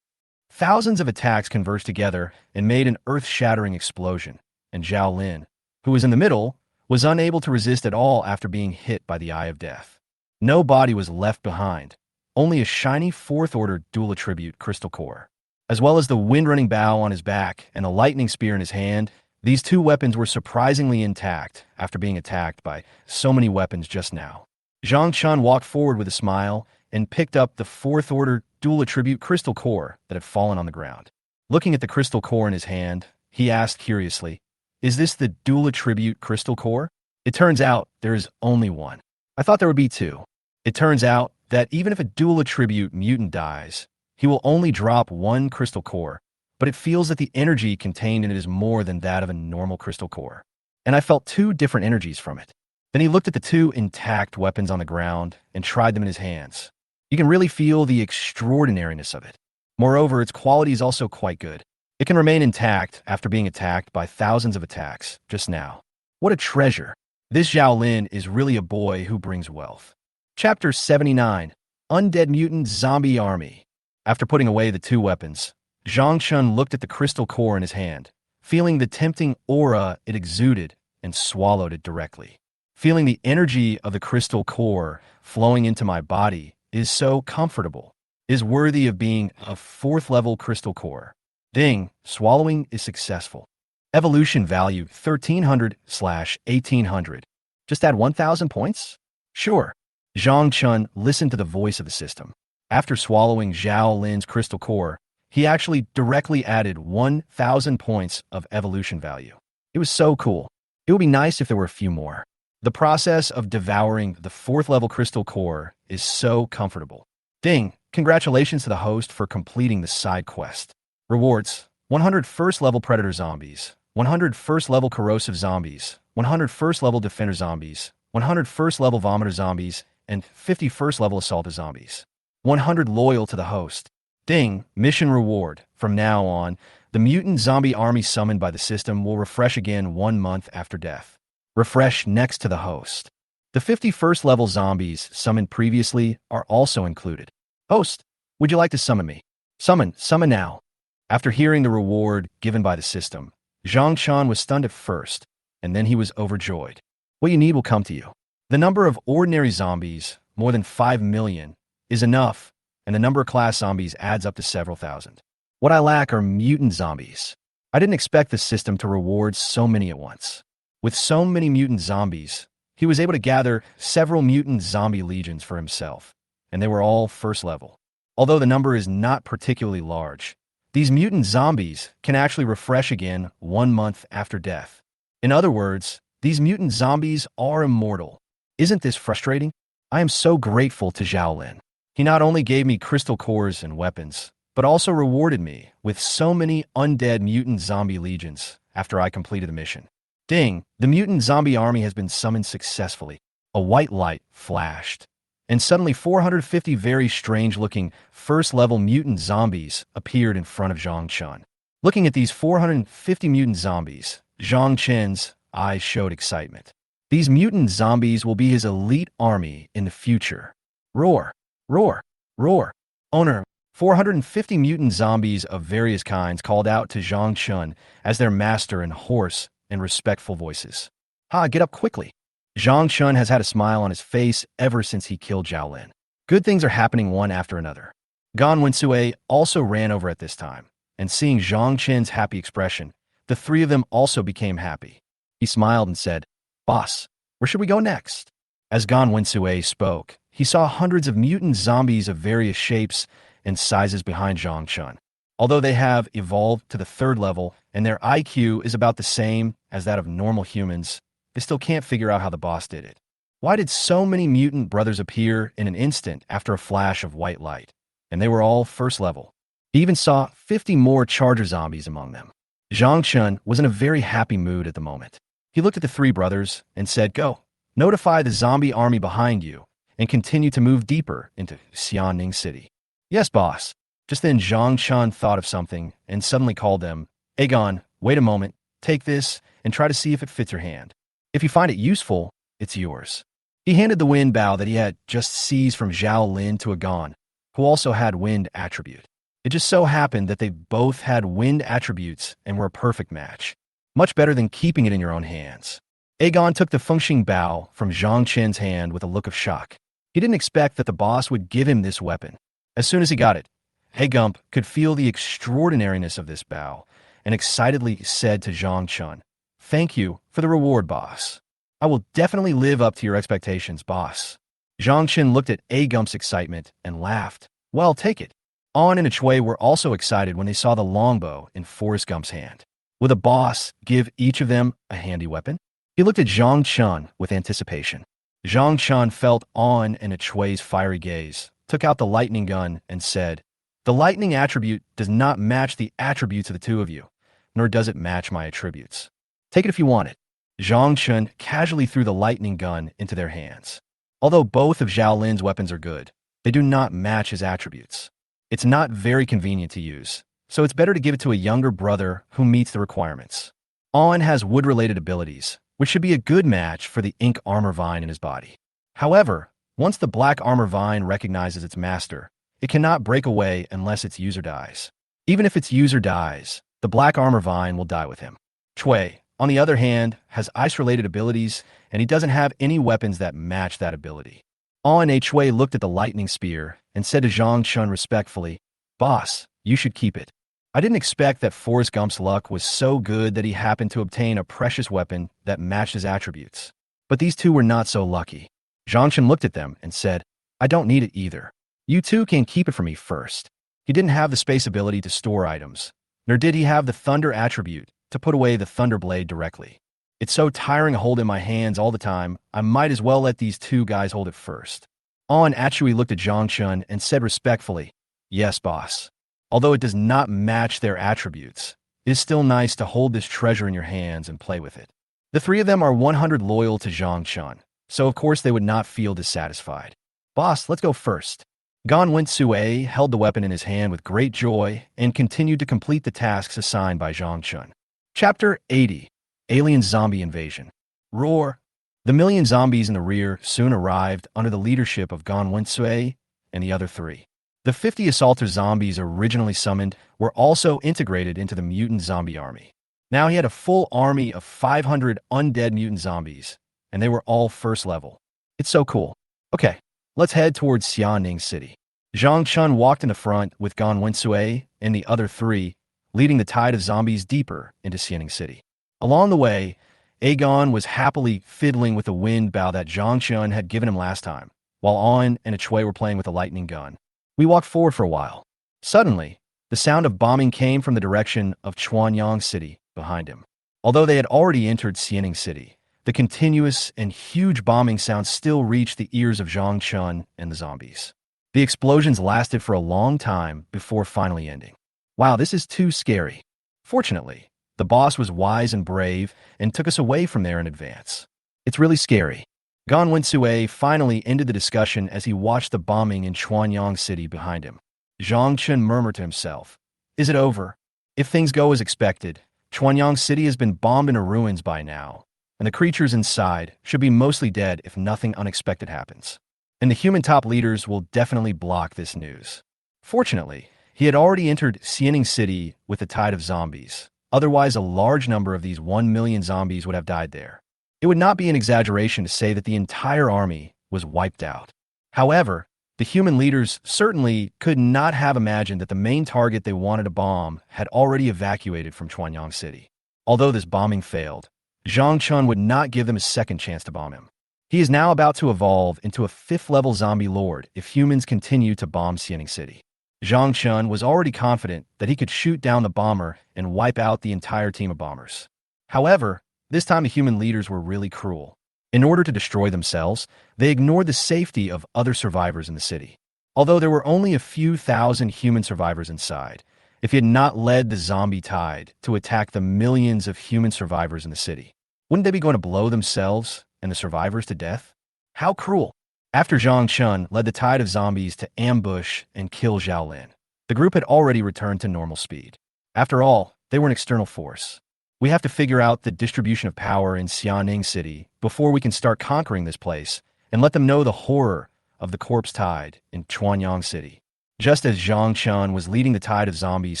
Thousands of attacks converged together and made an earth-shattering explosion, and Zhao Lin, who was in the middle, was unable to resist at all after being hit by the Eye of Death. No body was left behind, only a shiny fourth-order dual attribute crystal core. As well as the wind-running bow on his back and a lightning spear in his hand, these two weapons were surprisingly intact after being attacked by so many weapons just now. Zhang Chun walked forward with a smile and picked up the fourth-order dual attribute crystal core that had fallen on the ground. Looking at the crystal core in his hand, he asked curiously, "Is this the dual attribute crystal core?" It turns out there is only one. I thought there would be two. It turns out that even if a dual attribute mutant dies, he will only drop one crystal core, but it feels that the energy contained in it is more than that of a normal crystal core. And I felt two different energies from it. Then he looked at the two intact weapons on the ground and tried them in his hands. You can really feel the extraordinariness of it. Moreover, its quality is also quite good. It can remain intact after being attacked by thousands of attacks just now. What a treasure. This Zhao Lin is really a boy who brings wealth. Chapter 79, Undead Mutant Zombie Army. After putting away the two weapons, Zhang Chun looked at the crystal core in his hand, feeling the tempting aura it exuded, and swallowed it directly. Feeling the energy of the crystal core flowing into my body is so comfortable, is worthy of being a 4th level crystal core. Ding, swallowing is successful. Evolution value 1300/1800. Just add 1000 points? Sure. Zhang Chun listened to the voice of the system. After swallowing Zhao Lin's crystal core, he actually directly added 1000 points of evolution value. It was so cool. It would be nice if there were a few more. The process of devouring the 4th level crystal core is so comfortable. Ding, congratulations to the host for completing the side quest. Rewards: 100 first level predator zombies, 100 first level corrosive zombies, 100 first level defender zombies, 100 first level vomiter zombies, and 50 first level assaulter zombies. 100 loyal to the host. Ding, mission reward. From now on, the mutant zombie army summoned by the system will refresh again 1 month after death. Refresh next to the host. The 50 first level zombies summoned previously are also included. Host, would you like to summon me? Summon now. After hearing the reward given by the system, Zhang Chun was stunned at first, and then he was overjoyed. What you need will come to you. The number of ordinary zombies, more than 5 million, is enough, and the number of class zombies adds up to several thousand. What I lack are mutant zombies. I didn't expect the system to reward so many at once. With so many mutant zombies, he was able to gather several mutant zombie legions for himself, and they were all first level. Although the number is not particularly large, these mutant zombies can actually refresh again 1 month after death. In other words, these mutant zombies are immortal. Isn't this frustrating? I am so grateful to Zhao Lin. He not only gave me crystal cores and weapons, but also rewarded me with so many undead mutant zombie legions after I completed the mission. Ding, the mutant zombie army has been summoned successfully. A white light flashed, and suddenly 450 very strange-looking first-level mutant zombies appeared in front of Zhang Chun. Looking at these 450 mutant zombies, Zhang Chun's eyes showed excitement. These mutant zombies will be his elite army in the future. Roar, roar, roar. Owner, 450 mutant zombies of various kinds called out to Zhang Chun as their master in hoarse and respectful voices. Get up quickly. Zhang Chun has had a smile on his face ever since he killed Zhao Lin. Good things are happening one after another. Gan Wensue also ran over at this time, and seeing Zhang Chun's happy expression, the three of them also became happy. He smiled and said, "Boss, where should we go next?" As Gan Wensue spoke, he saw hundreds of mutant zombies of various shapes and sizes behind Zhang Chun. Although they have evolved to the 3rd level and their IQ is about the same as that of normal humans, they still can't figure out how the boss did it. Why did so many mutant brothers appear in an instant after a flash of white light? And they were all first level. He even saw 50 more charger zombies among them. Zhang Chun was in a very happy mood at the moment. He looked at the 3 brothers and said, "Go, notify the zombie army behind you and continue to move deeper into Xianning City." "Yes, boss." Just then Zhang Chun thought of something and suddenly called them, "Aegon, wait a moment, take this and try to see if it fits your hand. If you find it useful, it's yours." He handed the wind bow that he had just seized from Zhao Lin to Aegon, who also had wind attribute. It just so happened that they both had wind attributes and were a perfect match. Much better than keeping it in your own hands. Aegon took the Fengxing bow from Zhang Chen's hand with a look of shock. He didn't expect that the boss would give him this weapon. As soon as he got it, Aegon could feel the extraordinariness of this bow and excitedly said to Zhang Chun, "Thank you for the reward, boss. I will definitely live up to your expectations, boss." Zhang Chun looked at Aegon's excitement and laughed. "Well, take it." On and Chui were also excited when they saw the longbow in Forrest Gump's hand. Would the boss give each of them a handy weapon? He looked at Zhang Chun with anticipation. Zhang Chun felt On and Chui's fiery gaze, took out the lightning gun, and said, "The lightning attribute does not match the attributes of the two of you, nor does it match my attributes. Take it if you want it." Zhang Chun casually threw the lightning gun into their hands. Although both of Zhao Lin's weapons are good, they do not match his attributes. It's not very convenient to use, so it's better to give it to a younger brother who meets the requirements. On has wood-related abilities, which should be a good match for the ink armor vine in his body. However, once the black armor vine recognizes its master, it cannot break away unless its user dies. Even if its user dies, the black armor vine will die with him. Chui, on the other hand, has ice-related abilities, and he doesn't have any weapons that match that ability. On Chui looked at the lightning spear and said to Zhang Chun respectfully, "Boss, you should keep it. I didn't expect that Forrest Gump's luck was so good that he happened to obtain a precious weapon that matched his attributes. But these two were not so lucky." Zhang Chun looked at them and said, "I don't need it either. You two can keep it for me first." He didn't have the space ability to store items, nor did he have the thunder attribute to put away the thunder blade directly. "It's so tiring to hold it in my hands all the time, I might as well let these two guys hold it first." On Achui looked at Zhang Chun and said respectfully, "Yes, boss. Although it does not match their attributes, it is still nice to hold this treasure in your hands and play with it." The three of them are 100 loyal to Zhang Chun, so of course they would not feel dissatisfied. "Boss, let's go first." Gan Wen-Sui held the weapon in his hand with great joy and continued to complete the tasks assigned by Zhang Chun. Chapter 80. Alien Zombie Invasion. Roar! The million zombies in the rear soon arrived under the leadership of Gan Wen-Sui and the other three. The 50 assaulter zombies originally summoned were also integrated into the mutant zombie army. Now he had a full army of 500 undead mutant zombies, and they were all first level. It's so cool. Okay, let's head towards Xianing City. Zhang Chun walked in the front with Gan Wen-Sui and the other three, leading the tide of zombies deeper into Xianing City. Along the way, Aegon was happily fiddling with the wind bow that Zhang Chun had given him last time, while On and Chui were playing with a lightning gun. We walked forward for a while. Suddenly, the sound of bombing came from the direction of Chuanyang City behind him. Although they had already entered Xianing City, the continuous and huge bombing sound still reached the ears of Zhang Chun and the zombies. The explosions lasted for a long time before finally ending. Wow, this is too scary. Fortunately, the boss was wise and brave and took us away from there in advance. It's really scary. Gan Wen-Sui finally ended the discussion as he watched the bombing in Chuanyang City behind him. Zhang Chun murmured to himself, "Is it over? If things go as expected, Chuanyang City has been bombed into ruins by now, and the creatures inside should be mostly dead if nothing unexpected happens. And the human top leaders will definitely block this news." Fortunately, he had already entered Xianing City with a tide of zombies. Otherwise, a large number of these 1 million zombies would have died there. It would not be an exaggeration to say that the entire army was wiped out. However, the human leaders certainly could not have imagined that the main target they wanted to bomb had already evacuated from Chuanyang City. Although this bombing failed, Zhang Chun would not give them a second chance to bomb him. He is now about to evolve into a 5th-level zombie lord if humans continue to bomb Xianing City. Zhang Chun was already confident that he could shoot down the bomber and wipe out the entire team of bombers. However, this time the human leaders were really cruel. In order to destroy themselves, they ignored the safety of other survivors in the city. Although there were only a few thousand human survivors inside, if he had not led the zombie tide to attack the millions of human survivors in the city, wouldn't they be going to blow themselves and the survivors to death? How cruel! After Zhang Chun led the tide of zombies to ambush and kill Zhao Lin, the group had already returned to normal speed. After all, they were an external force. We have to figure out the distribution of power in Xianing City before we can start conquering this place and let them know the horror of the corpse tide in Chuanyang City. Just as Zhang Chun was leading the tide of zombies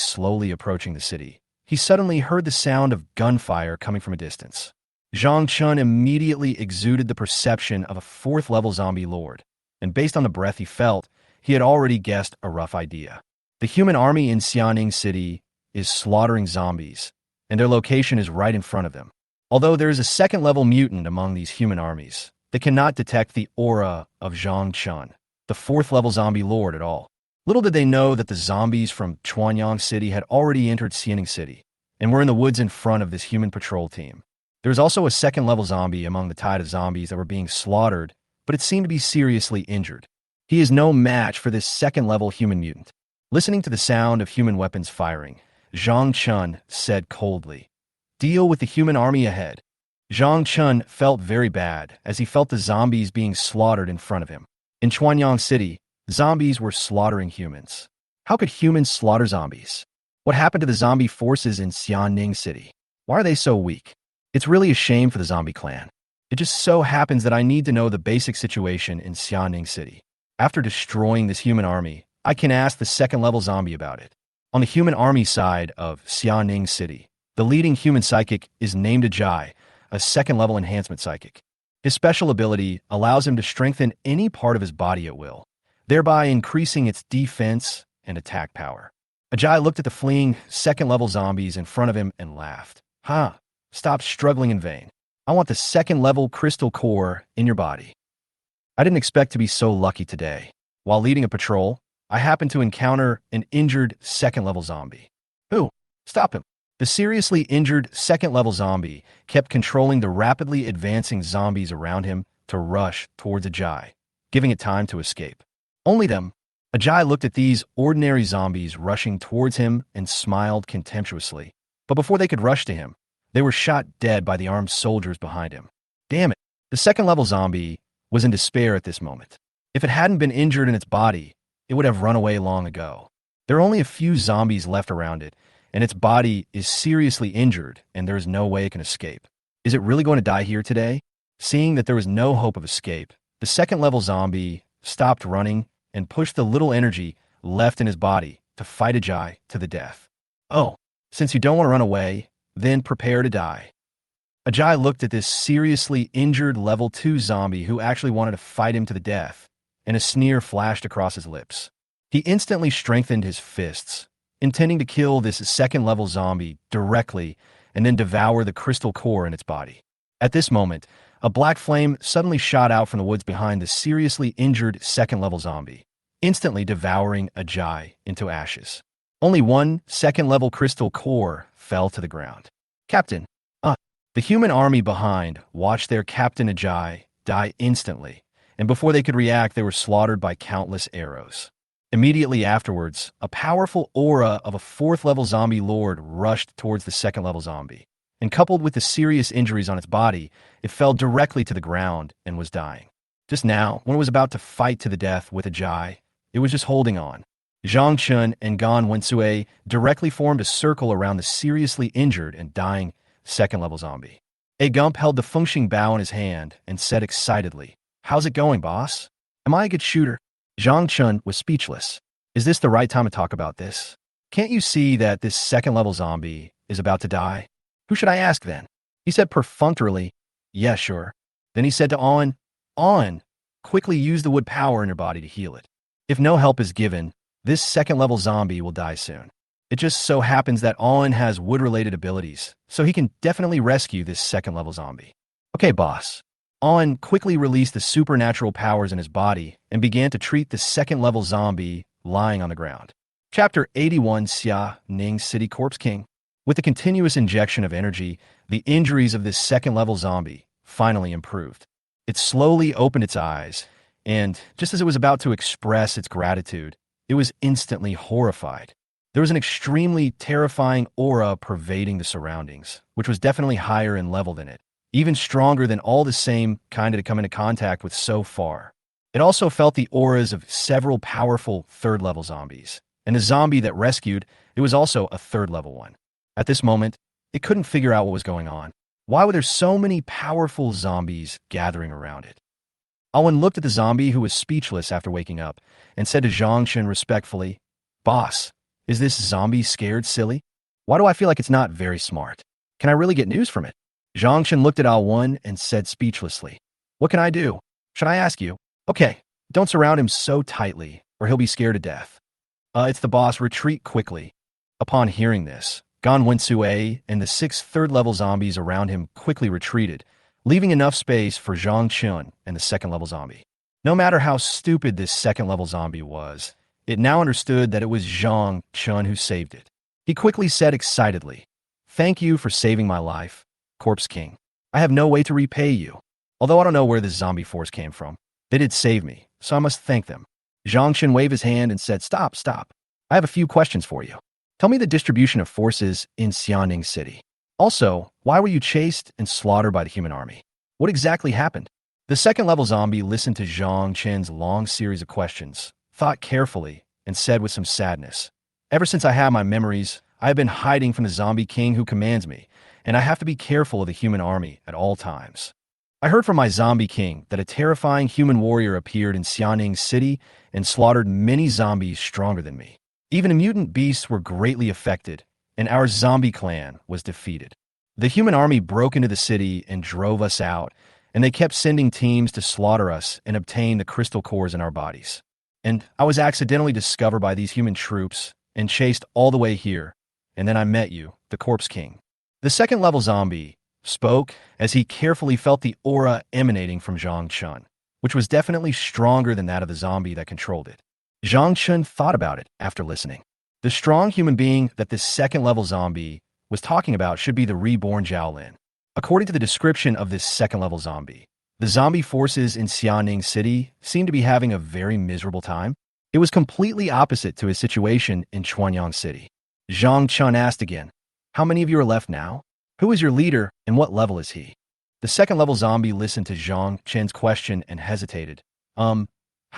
slowly approaching the city, he suddenly heard the sound of gunfire coming from a distance. Zhang Chun immediately exuded the perception of a 4th-level zombie lord, and based on the breath he felt, he had already guessed a rough idea. The human army in Xianing City is slaughtering zombies, and their location is right in front of them. Although there is a 2nd-level mutant among these human armies, they cannot detect the aura of Zhang Chun, the 4th-level zombie lord, at all. Little did they know that the zombies from Chuanyang City had already entered Xianing City, and were in the woods in front of this human patrol team. There was also a 2nd-level zombie among the tide of zombies that were being slaughtered but it seemed to be seriously injured. He is no match for this second-level human mutant. Listening to the sound of human weapons firing, Zhang Chun said coldly, "Deal with the human army ahead." Zhang Chun felt very bad as he felt the zombies being slaughtered in front of him. In Chuanyang City, zombies were slaughtering humans. How could humans slaughter zombies? What happened to the zombie forces in Xianing City? Why are they so weak? It's really a shame for the zombie clan. It just so happens that I need to know the basic situation in Xianing City. After destroying this human army, I can ask the second-level zombie about it. On the human army side of Xianing City, the leading human psychic is named Ajay, a second-level enhancement psychic. His special ability allows him to strengthen any part of his body at will, thereby increasing its defense and attack power. Ajay looked at the fleeing second-level zombies in front of him and laughed. Stop struggling in vain. I want the second-level crystal core in your body. I didn't expect to be so lucky today. While leading a patrol, I happened to encounter an injured second-level zombie. Who? Stop him. The seriously injured second-level zombie kept controlling the rapidly advancing zombies around him to rush towards Ajay, giving it time to escape. Only them. Ajay looked at these ordinary zombies rushing towards him and smiled contemptuously. But before they could rush to him, they were shot dead by the armed soldiers behind him. Damn it. The second-level zombie was in despair at this moment. If it hadn't been injured in its body, it would have run away long ago. There are only a few zombies left around it, and its body is seriously injured, and there is no way it can escape. Is it really going to die here today? Seeing that there was no hope of escape, the second-level zombie stopped running and pushed the little energy left in his body to fight Ajay to the death. Oh, since you don't want to run away, then prepare to die. Ajay looked at this seriously injured level 2 zombie who actually wanted to fight him to the death, and a sneer flashed across his lips. He instantly strengthened his fists, intending to kill this second-level zombie directly and then devour the crystal core in its body. At this moment, a black flame suddenly shot out from the woods behind the seriously injured second-level zombie, instantly devouring Ajay into ashes. Only one second-level crystal core fell to the ground. Captain, the human army behind watched their Captain Ajay die instantly, and before they could react, they were slaughtered by countless arrows. Immediately afterwards, a powerful aura of a fourth-level zombie lord rushed towards the second-level zombie, and coupled with the serious injuries on its body, it fell directly to the ground and was dying. Just now, when it was about to fight to the death with Ajay, it was just holding on. Zhang Chun and Gan Wensue directly formed a circle around the seriously injured and dying second-level zombie. A Gump held the Fengxing Bao in his hand and said excitedly, "How's it going, boss? Am I a good shooter?" Zhang Chun was speechless. Is this the right time to talk about this? Can't you see that this second-level zombie is about to die? Who should I ask then? He said perfunctorily, "Yeah, sure." Then he said to An, quickly use the wood power in your body to heal it. If no help is given, this second-level zombie will die soon. It just so happens that An has wood-related abilities, so he can definitely rescue this second-level zombie. Okay, boss. An quickly released the supernatural powers in his body and began to treat the second-level zombie lying on the ground. Chapter 81, Xia Ning City Corpse King. With the continuous injection of energy, the injuries of this second-level zombie finally improved. It slowly opened its eyes, and just as it was about to express its gratitude, it was instantly horrified. There was an extremely terrifying aura pervading the surroundings, which was definitely higher in level than it, even stronger than all the same kind it had come into contact with so far. It also felt the auras of several powerful third-level zombies, and the zombie that rescued, it was also a third-level one. At this moment, it couldn't figure out what was going on. Why were there so many powerful zombies gathering around it? Owen looked at the zombie who was speechless after waking up and said to Zhang Chun respectfully, "Boss, is this zombie scared silly? Why do I feel like it's not very smart? Can I really get news from it?" Zhang Chun looked at Al-Wen and said speechlessly, "What can I do? Should I ask you?" "Okay, don't surround him so tightly, or he'll be scared to death." It's the boss. Retreat quickly." Upon hearing this, Gan Wensue and the 6 third-level zombies around him quickly retreated, leaving enough space for Zhang Chun and the second-level zombie. No matter how stupid this second-level zombie was, it now understood that it was Zhang Chun who saved it. He quickly said excitedly, "Thank you for saving my life, Corpse King. I have no way to repay you, although I don't know where this zombie force came from. They did save me, so I must thank them. Zhang waved his hand and said, Stop, stop. I have a few questions for you. Tell me the distribution of forces in Xianing City. Also, why were you chased and slaughtered by the human army? What exactly happened? The second-level zombie listened to Zhang Chen's long series of questions, thought carefully, and said with some sadness, Ever since I had my memories, I have been hiding from the zombie king who commands me, and I have to be careful of the human army at all times. I heard from my zombie king that a terrifying human warrior appeared in Xianing City and slaughtered many zombies stronger than me. Even the mutant beasts were greatly affected, and our zombie clan was defeated. The human army broke into the city and drove us out, and they kept sending teams to slaughter us and obtain the crystal cores in our bodies. And I was accidentally discovered by these human troops and chased all the way here, and then I met you, the Corpse King. The second-level zombie spoke as he carefully felt the aura emanating from Zhang Chun, which was definitely stronger than that of the zombie that controlled it. Zhang Chun thought about it after listening. The strong human being that this second-level zombie was talking about should be the reborn Jiaolin. According to the description of this second-level zombie, the zombie forces in Xianing City seemed to be having a very miserable time. It was completely opposite to his situation in Chuanyang City. Zhang Chun asked again, How many of you are left now? Who is your leader and what level is he? The second-level zombie listened to Zhang Chen's question and hesitated. How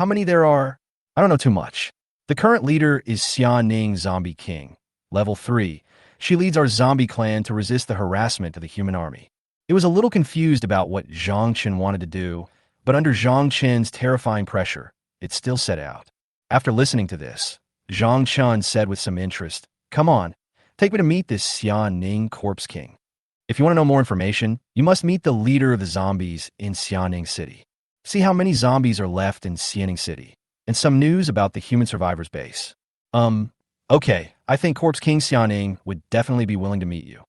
many there are? I don't know too much. The current leader is Xianing Zombie King, level 3. She leads our zombie clan to resist the harassment of the human army. It was a little confused about what Zhang Chen wanted to do, but under Zhang Chen's terrifying pressure, it still set out. After listening to this, Zhang Chen said with some interest, Come on, take me to meet this Xianing Corpse King. If you want to know more information, you must meet the leader of the zombies in Xianing City. See how many zombies are left in Xianing City, and some news about the human survivors base. Okay, I think Corpse King Xianing would definitely be willing to meet you.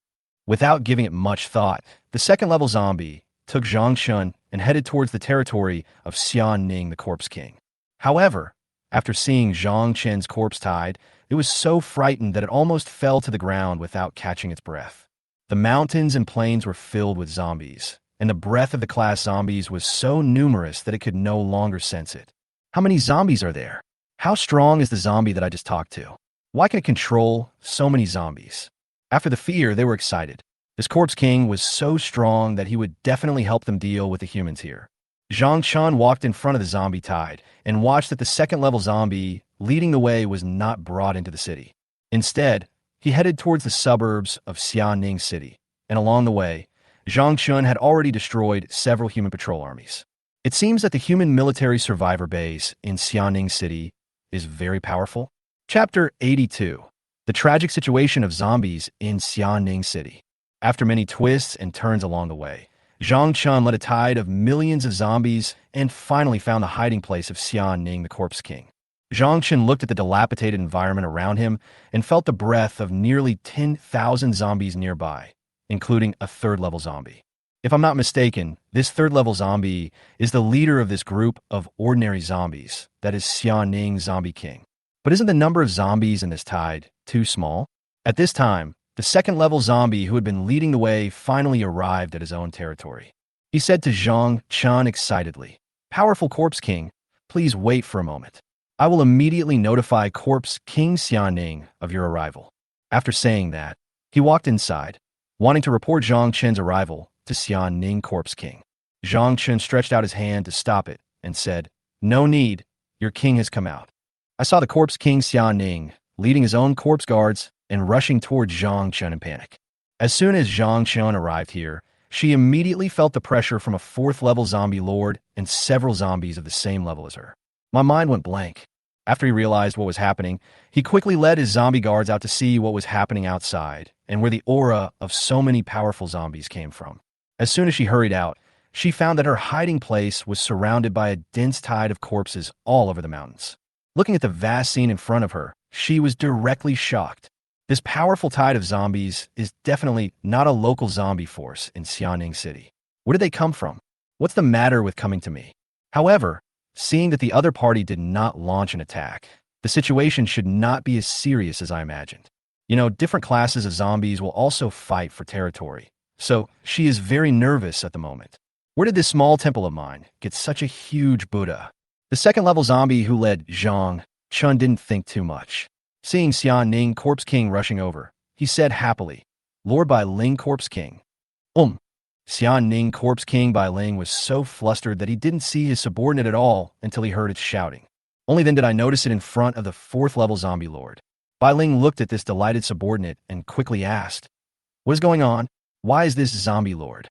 Without giving it much thought, the second-level zombie took Zhang Chun and headed towards the territory of Xianing the Corpse King. However, after seeing Zhang Chen's corpse tied, it was so frightened that it almost fell to the ground without catching its breath. The mountains and plains were filled with zombies, and the breath of the class zombies was so numerous that it could no longer sense it. How many zombies are there? How strong is the zombie that I just talked to? Why can it control so many zombies? After the fear, they were excited. This Corpse King was so strong that he would definitely help them deal with the humans here. Zhang Chun walked in front of the zombie tide and watched that the second-level zombie leading the way was not brought into the city. Instead, he headed towards the suburbs of Xianing City, and along the way, Zhang Chun had already destroyed several human patrol armies. It seems that the human military survivor base in Xianing City is very powerful. Chapter 82. The tragic situation of zombies in Xianing City. After many twists and turns along the way, Zhang Chun led a tide of millions of zombies and finally found the hiding place of Xianing the Corpse King. Zhang Chun looked at the dilapidated environment around him and felt the breath of nearly 10,000 zombies nearby, including a third-level zombie. If I'm not mistaken, this third-level zombie is the leader of this group of ordinary zombies, that is Xianing Zombie King. But isn't the number of zombies in this tide too small? At this time, the second-level zombie who had been leading the way finally arrived at his own territory. He said to Zhang Chun excitedly, Powerful Corpse King, please wait for a moment. I will immediately notify Corpse King Xianing of your arrival. After saying that, he walked inside, wanting to report Zhang Chen's arrival to Xianing Corpse King. Zhang Chen stretched out his hand to stop it and said, No need, your king has come out. I saw the Corpse King Xianing leading his own corpse guards and rushing toward Zhang Chen in panic. As soon as Zhang Chen arrived here, she immediately felt the pressure from a fourth-level zombie lord and several zombies of the same level as her. My mind went blank. After he realized what was happening, he quickly led his zombie guards out to see what was happening outside and where the aura of so many powerful zombies came from. As soon as she hurried out, she found that her hiding place was surrounded by a dense tide of corpses all over the mountains. Looking at the vast scene in front of her, she was directly shocked. This powerful tide of zombies is definitely not a local zombie force in Xianing City. Where did they come from? What's the matter with coming to me? However, seeing that the other party did not launch an attack, the situation should not be as serious as I imagined. Different classes of zombies will also fight for territory, so she is very nervous at the moment. Where did this small temple of mine get such a huge Buddha? The second-level zombie who led Zhang Chun didn't think too much. Seeing Xian Ning, Corpse King, rushing over, he said happily, "Lord Bai Ling, Corpse King." Xian Ning, Corpse King Bai Ling was so flustered that he didn't see his subordinate at all until he heard its shouting. Only then did I notice it in front of the fourth-level zombie lord. Bai Ling looked at this delighted subordinate and quickly asked, "What is going on? Why is this zombie lord?"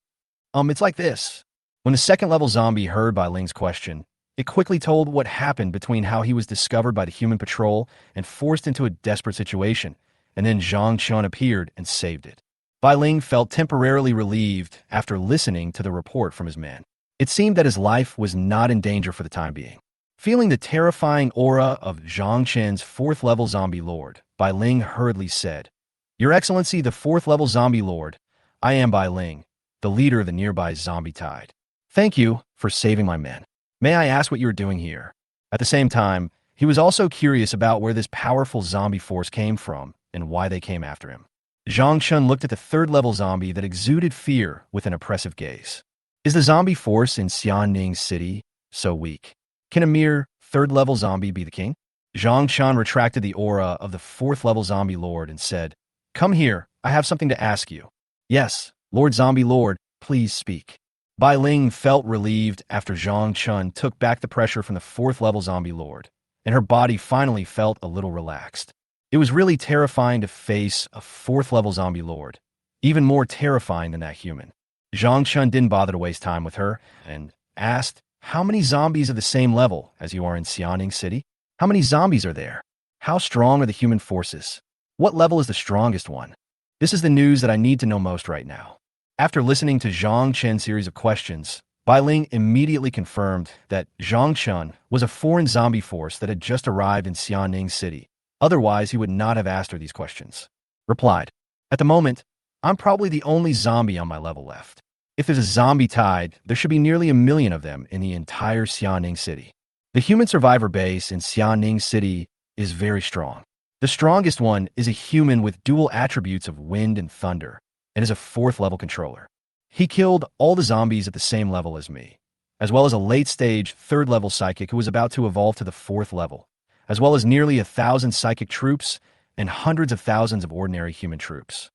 It's like this. When the second-level zombie heard Bai Ling's question, it quickly told what happened between how he was discovered by the human patrol and forced into a desperate situation, and then Zhang Chun appeared and saved it. Bai Ling felt temporarily relieved after listening to the report from his men. It seemed that his life was not in danger for the time being. Feeling the terrifying aura of Zhang Chen's fourth-level zombie lord, Bai Ling hurriedly said, "Your Excellency, the fourth-level zombie lord, I am Bai Ling, the leader of the nearby zombie tide. Thank you for saving my men. May I ask what you are doing here?" At the same time, he was also curious about where this powerful zombie force came from and why they came after him. Zhang Chun looked at the third-level zombie that exuded fear with an oppressive gaze. Is the zombie force in Xianning City so weak? Can a mere third-level zombie be the king? Zhang Chun retracted the aura of the fourth-level zombie lord and said, "Come here, I have something to ask you." "Yes, Lord Zombie Lord, please speak." Bai Ling felt relieved after Zhang Chun took back the pressure from the fourth-level zombie lord, and her body finally felt a little relaxed. It was really terrifying to face a fourth-level zombie lord, even more terrifying than that human. Zhang Chun didn't bother to waste time with her and asked, "How many zombies of the same level as you are in Xianing City? How many zombies are there? How strong are the human forces? What level is the strongest one? This is the news that I need to know most right now." After listening to Zhang Chen's series of questions, Bai Ling immediately confirmed that Zhang Chun was a foreign zombie force that had just arrived in Xianing City. Otherwise, he would not have asked her these questions. Replied, "At the moment, I'm probably the only zombie on my level left. If there's a zombie tide, there should be nearly 1 million of them in the entire Xianing City. The human survivor base in Xianing City is very strong. The strongest one is a human with dual attributes of wind and thunder, and is a fourth-level controller. He killed all the zombies at the same level as me, as well as a late-stage third-level psychic who was about to evolve to the fourth level, as well as nearly 1,000 psychic troops and hundreds of thousands of ordinary human troops."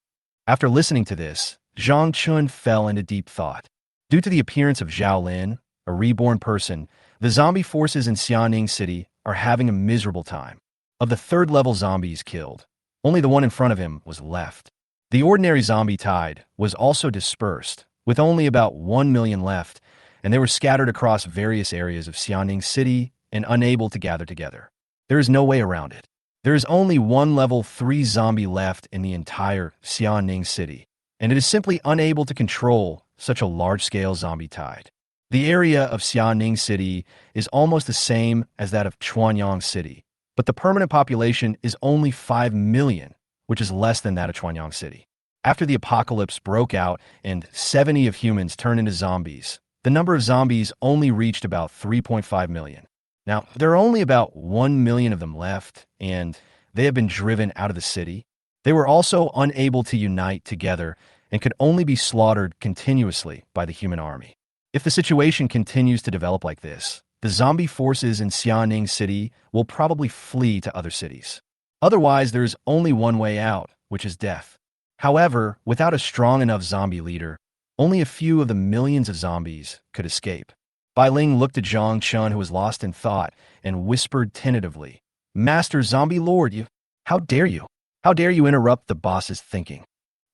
After listening to this, Zhang Chun fell into deep thought. Due to the appearance of Zhao Lin, a reborn person, the zombie forces in Xianing City are having a miserable time. Of the third-level zombies killed, only the one in front of him was left. The ordinary zombie tide was also dispersed, with only about 1 million left, and they were scattered across various areas of Xianing City and unable to gather together. There is no way around it. There is only one level 3 zombie left in the entire Xianing City, and it is simply unable to control such a large-scale zombie tide. The area of Xianing City is almost the same as that of Chuanyang City, but the permanent population is only 5 million, which is less than that of Chuanyang City. After the apocalypse broke out and 70 of humans turned into zombies, the number of zombies only reached about 3.5 million. Now, there are only about 1 million of them left, and they have been driven out of the city. They were also unable to unite together and could only be slaughtered continuously by the human army. If the situation continues to develop like this, the zombie forces in Xianing City will probably flee to other cities. Otherwise, there is only one way out, which is death. However, without a strong enough zombie leader, only a few of the millions of zombies could escape. Bai Ling looked at Zhang Chun, who was lost in thought, and whispered tentatively, "Master Zombie Lord, how dare you? How dare you interrupt the boss's thinking?"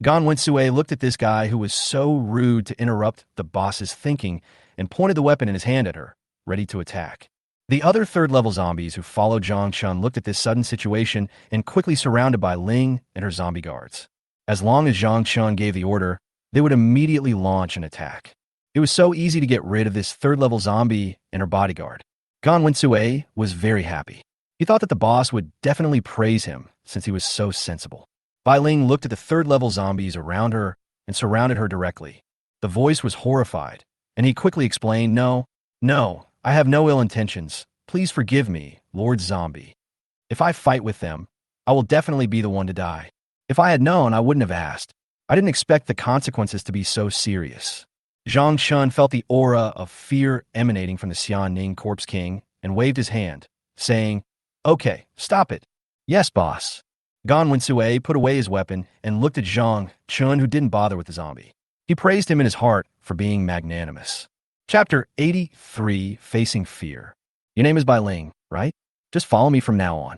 Gan Wensue looked at this guy who was so rude to interrupt the boss's thinking and pointed the weapon in his hand at her, ready to attack. The other third-level zombies who followed Zhang Chun looked at this sudden situation and quickly surrounded Bai Ling and her zombie guards. As long as Zhang Chun gave the order, they would immediately launch an attack. It was so easy to get rid of this third-level zombie and her bodyguard. Gan Wensue was very happy. He thought that the boss would definitely praise him since he was so sensible. Bai Ling looked at the third-level zombies around her and surrounded her directly. The voice was horrified, and he quickly explained, No, I have no ill intentions. Please forgive me, Lord Zombie. If I fight with them, I will definitely be the one to die. If I had known, I wouldn't have asked. I didn't expect the consequences to be so serious." Zhang Chun felt the aura of fear emanating from the Xianning Corpse King and waved his hand, saying, "Okay, stop it." "Yes, boss." Gan Wensue put away his weapon and looked at Zhang Chun, who didn't bother with the zombie. He praised him in his heart for being magnanimous. Chapter 83, Facing Fear. "Your name is Bai Ling, right? Just follow me from now on."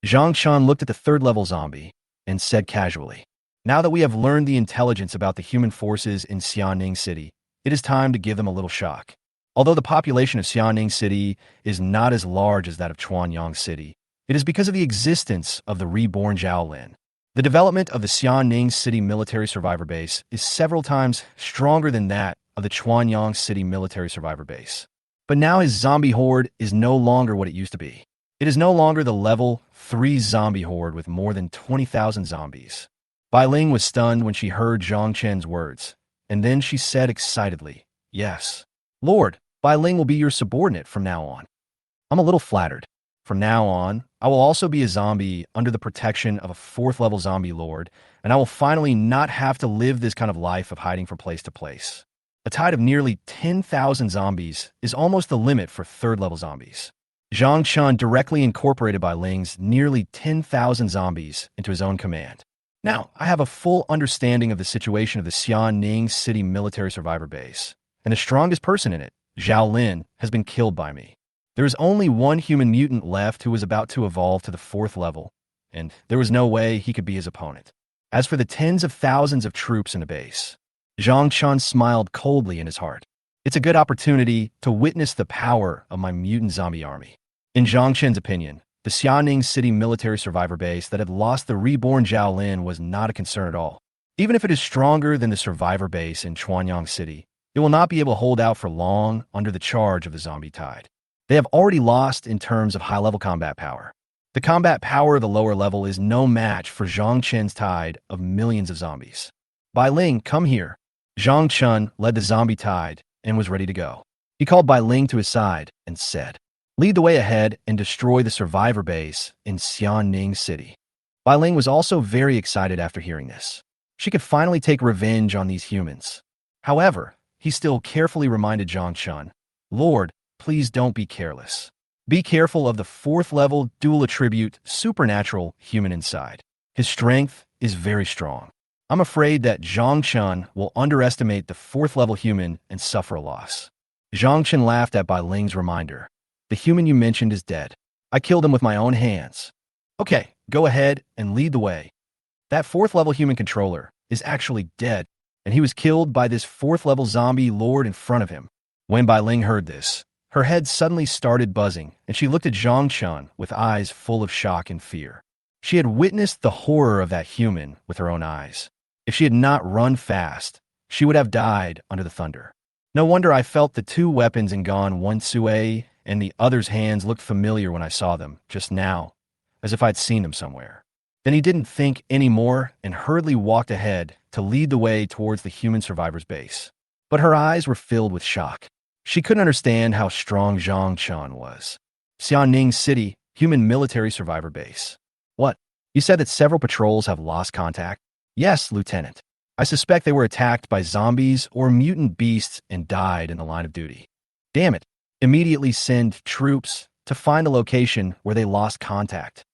Zhang Chun looked at the third-level zombie and said casually, "Now that we have learned the intelligence about the human forces in Xianning City, it is time to give them a little shock. Although the population of Xianning City is not as large as that of Chuanyang City, it is because of the existence of the reborn Zhaolin. The development of the Xianning City military survivor base is several times stronger than that of the Chuanyang City military survivor base. But now his zombie horde is no longer what it used to be. It is no longer the level 3 zombie horde with more than 20,000 zombies." Bai Ling was stunned when she heard Zhang Chen's words, and then she said excitedly, "Yes, Lord, Bai Ling will be your subordinate from now on." "I'm a little flattered. From now on, I will also be a zombie under the protection of a 4th-level zombie lord, and I will finally not have to live this kind of life of hiding from place to place. A tide of nearly 10,000 zombies is almost the limit for 3rd-level zombies." Zhang Chun directly incorporated Bai Ling's nearly 10,000 zombies into his own command. "Now, I have a full understanding of the situation of the Xianning City military survivor base, and the strongest person in it, Zhao Lin, has been killed by me. There is only one human mutant left who was about to evolve to the 4th level, and there was no way he could be his opponent. As for the tens of thousands of troops in the base," Zhang Chun smiled coldly in his heart. "It's a good opportunity to witness the power of my mutant zombie army." In Zhang Chen's opinion, the Xianning City military survivor base that had lost the reborn Zhao Lin was not a concern at all. Even if it is stronger than the survivor base in Chuanyang City, it will not be able to hold out for long under the charge of the zombie tide. They have already lost in terms of high-level combat power. The combat power of the lower level is no match for Zhang Chen's tide of millions of zombies. "Bai Ling, come here." Zhang Chun led the zombie tide and was ready to go. He called Bai Ling to his side and said, "Lead the way ahead and destroy the survivor base in Xianning City." Bai Ling was also very excited after hearing this. She could finally take revenge on these humans. However, he still carefully reminded Zhang Chun, "Lord, please don't be careless. Be careful of the 4th-level dual attribute supernatural human inside. His strength is very strong. I'm afraid that Zhang Chun will underestimate the 4th-level human and suffer a loss." Zhang Chun laughed at Bai Ling's reminder. "The human you mentioned is dead. I killed him with my own hands." "Okay, go ahead and lead the way. That 4th-level human controller is actually dead, and he was killed by this 4th-level zombie lord in front of him." When Bai Ling heard this, her head suddenly started buzzing, and she looked at Zhang Chun with eyes full of shock and fear. She had witnessed the horror of that human with her own eyes. If she had not run fast, she would have died under the thunder. No wonder I felt the 2 weapons in Gan Wensue and the other's hands looked familiar when I saw them, just now, as if I'd seen them somewhere. Then he didn't think any more and hurriedly walked ahead to lead the way towards the human survivor's base. But her eyes were filled with shock. She couldn't understand how strong Zhang Chun was. "Xianning City, human military survivor base. What? You said that several patrols have lost contact?" "Yes, Lieutenant. I suspect they were attacked by zombies or mutant beasts and died in the line of duty." "Damn it. Immediately send troops to find a location where they lost contact."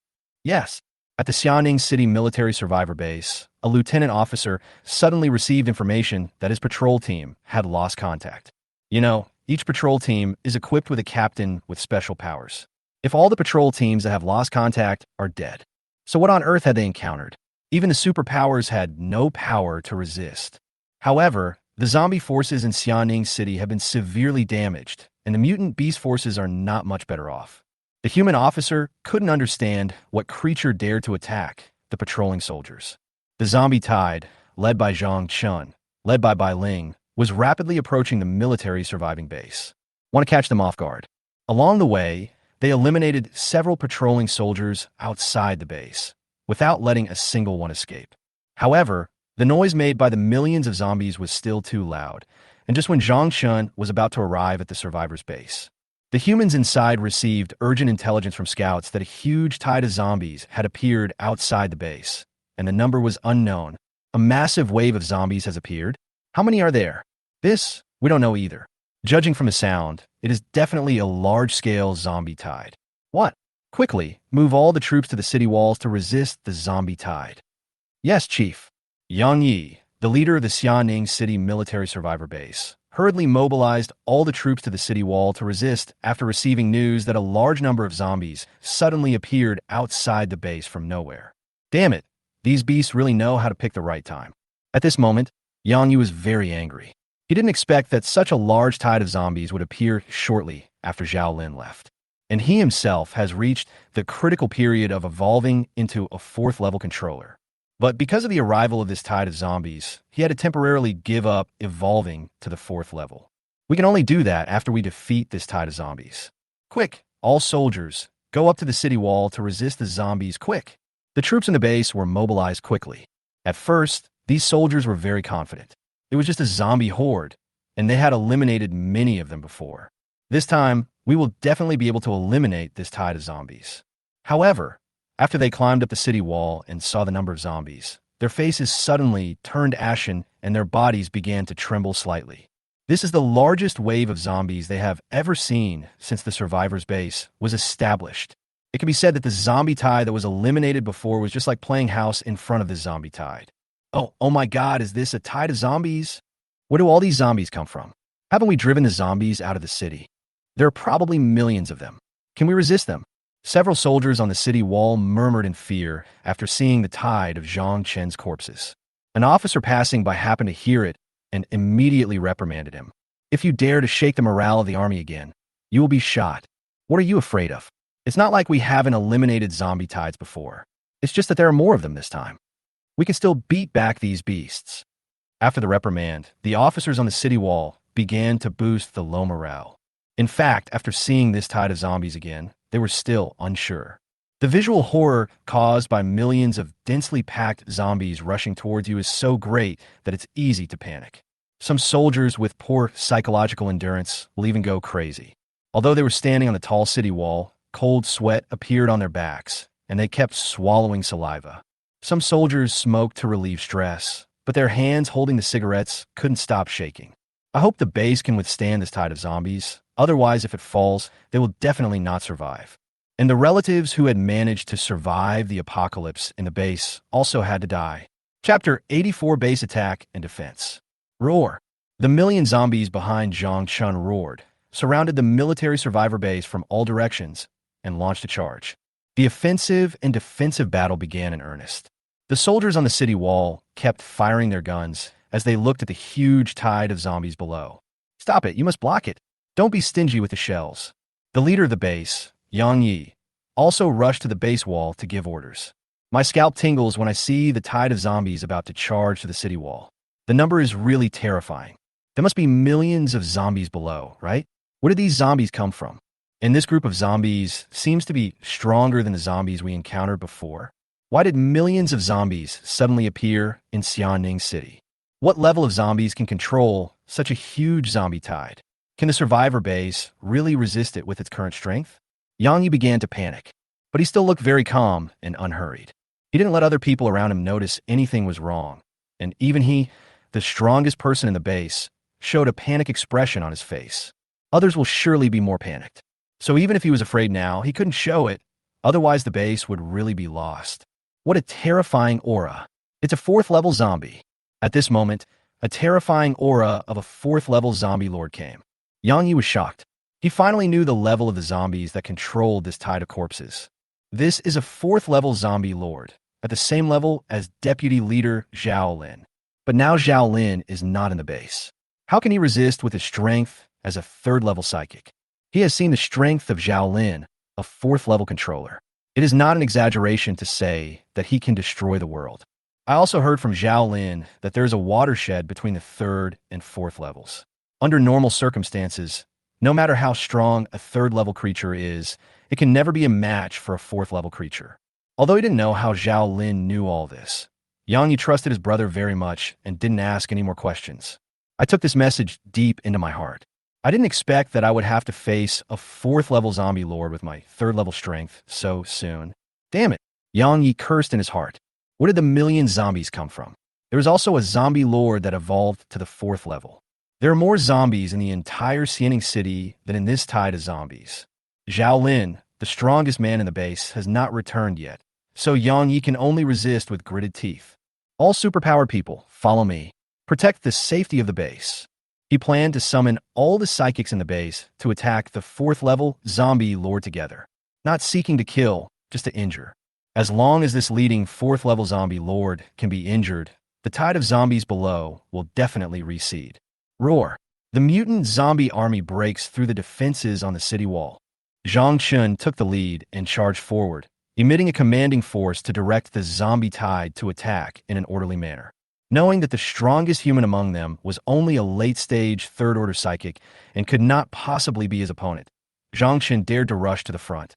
"Yes." At the Xianning City military survivor base, a lieutenant officer suddenly received information that his patrol team had lost contact. You know, each patrol team is equipped with a captain with special powers. If all the patrol teams that have lost contact are dead, so what on earth had they encountered? Even the superpowers had no power to resist. However, the zombie forces in Xianning City have been severely damaged, and the mutant beast forces are not much better off. The human officer couldn't understand what creature dared to attack the patrolling soldiers. The zombie tide, led by Zhang Chun, led by Bai Ling, was rapidly approaching the military surviving base. Want to catch them off guard. Along the way, they eliminated several patrolling soldiers outside the base, without letting a single one escape. However, the noise made by the millions of zombies was still too loud, and just when Zhang Chun was about to arrive at the survivors' base, the humans inside received urgent intelligence from scouts that a huge tide of zombies had appeared outside the base, and the number was unknown. "A massive wave of zombies has appeared? How many are there?" This We don't know either. Judging from the sound, it is definitely a large-scale zombie tide. What? Quickly, move all the troops to the city walls to resist the zombie tide. Yes, Chief. Yang Yi, the leader of the Xianing City Military Survivor Base, hurriedly mobilized all the troops to the city wall to resist after receiving news that a large number of zombies suddenly appeared outside the base from nowhere. Damn it, these beasts really know how to pick the right time. At this moment, Yang Yi was very angry. He didn't expect that such a large tide of zombies would appear shortly after Zhao Lin left. And he himself has reached the critical period of evolving into a 4th level controller. But because of the arrival of this tide of zombies, he had to temporarily give up evolving to the 4th level. We can only do that after we defeat this tide of zombies. Quick, all soldiers, go up to the city wall to resist the zombies quick. The troops in the base were mobilized quickly. At first, these soldiers were very confident. It was just a zombie horde, and they had eliminated many of them before. This time, we will definitely be able to eliminate this tide of zombies. However, after they climbed up the city wall and saw the number of zombies, their faces suddenly turned ashen and their bodies began to tremble slightly. This is the largest wave of zombies they have ever seen since the survivors' base was established. It can be said that the zombie tide that was eliminated before was just like playing house in front of the zombie tide. Oh my God, is this a tide of zombies? Where do all these zombies come from? Haven't we driven the zombies out of the city? There are probably millions of them. Can we resist them? Several soldiers on the city wall murmured in fear after seeing the tide of Zhang Chen's corpses. An officer passing by happened to hear it and immediately reprimanded him. If you dare to shake the morale of the army again, you will be shot. What are you afraid of? It's not like we haven't eliminated zombie tides before. It's just that there are more of them this time. We can still beat back these beasts. After the reprimand, the officers on the city wall began to boost the low morale. In fact, after seeing this tide of zombies again, they were still unsure. The visual horror caused by millions of densely packed zombies rushing towards you is so great that it's easy to panic. Some soldiers with poor psychological endurance will even go crazy. Although they were standing on the tall city wall, cold sweat appeared on their backs, and they kept swallowing saliva. Some soldiers smoked to relieve stress, but their hands holding the cigarettes couldn't stop shaking. I hope the base can withstand this tide of zombies. Otherwise, if it falls, they will definitely not survive. And the relatives who had managed to survive the apocalypse in the base also had to die. Chapter 84: Base Attack and Defense. Roar. The million zombies behind Zhang Chun roared, surrounded the military survivor base from all directions, and launched a charge. The offensive and defensive battle began in earnest. The soldiers on the city wall kept firing their guns as they looked at the huge tide of zombies below. Stop it, you must block it. Don't be stingy with the shells. The leader of the base, Yang Yi, also rushed to the base wall to give orders. My scalp tingles when I see the tide of zombies about to charge to the city wall. The number is really terrifying. There must be millions of zombies below, right? Where did these zombies come from? And this group of zombies seems to be stronger than the zombies we encountered before. Why did millions of zombies suddenly appear in Xianing City? What level of zombies can control such a huge zombie tide? Can the survivor base really resist it with its current strength? Yang Yi began to panic, but he still looked very calm and unhurried. He didn't let other people around him notice anything was wrong, and even he, the strongest person in the base, showed a panic expression on his face. Others will surely be more panicked. So even if he was afraid now, he couldn't show it, otherwise the base would really be lost. What a terrifying aura. It's a 4th level zombie. At this moment, a terrifying aura of a 4th level zombie lord came. Yang Yi was shocked. He finally knew the level of the zombies that controlled this tide of corpses. This is a 4th level zombie lord, at the same level as deputy leader Zhao Lin. But now Zhao Lin is not in the base. How can he resist with his strength as a 3rd level psychic? He has seen the strength of Zhao Lin, a 4th level controller. It is not an exaggeration to say that he can destroy the world. I also heard from Zhao Lin that there is a watershed between the 3rd and 4th levels. Under normal circumstances, no matter how strong a 3rd level creature is, it can never be a match for a 4th level creature. Although he didn't know how Zhao Lin knew all this, Yang Yi trusted his brother very much and didn't ask any more questions. I took this message deep into my heart. I didn't expect that I would have to face a 4th level zombie lord with my 3rd level strength so soon. Damn it, Yang Yi cursed in his heart. Where did the million zombies come from? There was also a zombie lord that evolved to the 4th level. There are more zombies in the entire Xianing city than in this tide of zombies. Zhao Lin, the strongest man in the base, has not returned yet, so Yang Yi can only resist with gritted teeth. All superpowered people, follow me. Protect the safety of the base. He planned to summon all the psychics in the base to attack the 4th level zombie lord together, not seeking to kill, just to injure. As long as this leading 4th level zombie lord can be injured, the tide of zombies below will definitely recede. Roar. The mutant zombie army breaks through the defenses on the city wall. Zhang Chun took the lead and charged forward, emitting a commanding force to direct the zombie tide to attack in an orderly manner. Knowing that the strongest human among them was only a late-stage 3rd-order psychic and could not possibly be his opponent, Zhang Chun dared to rush to the front,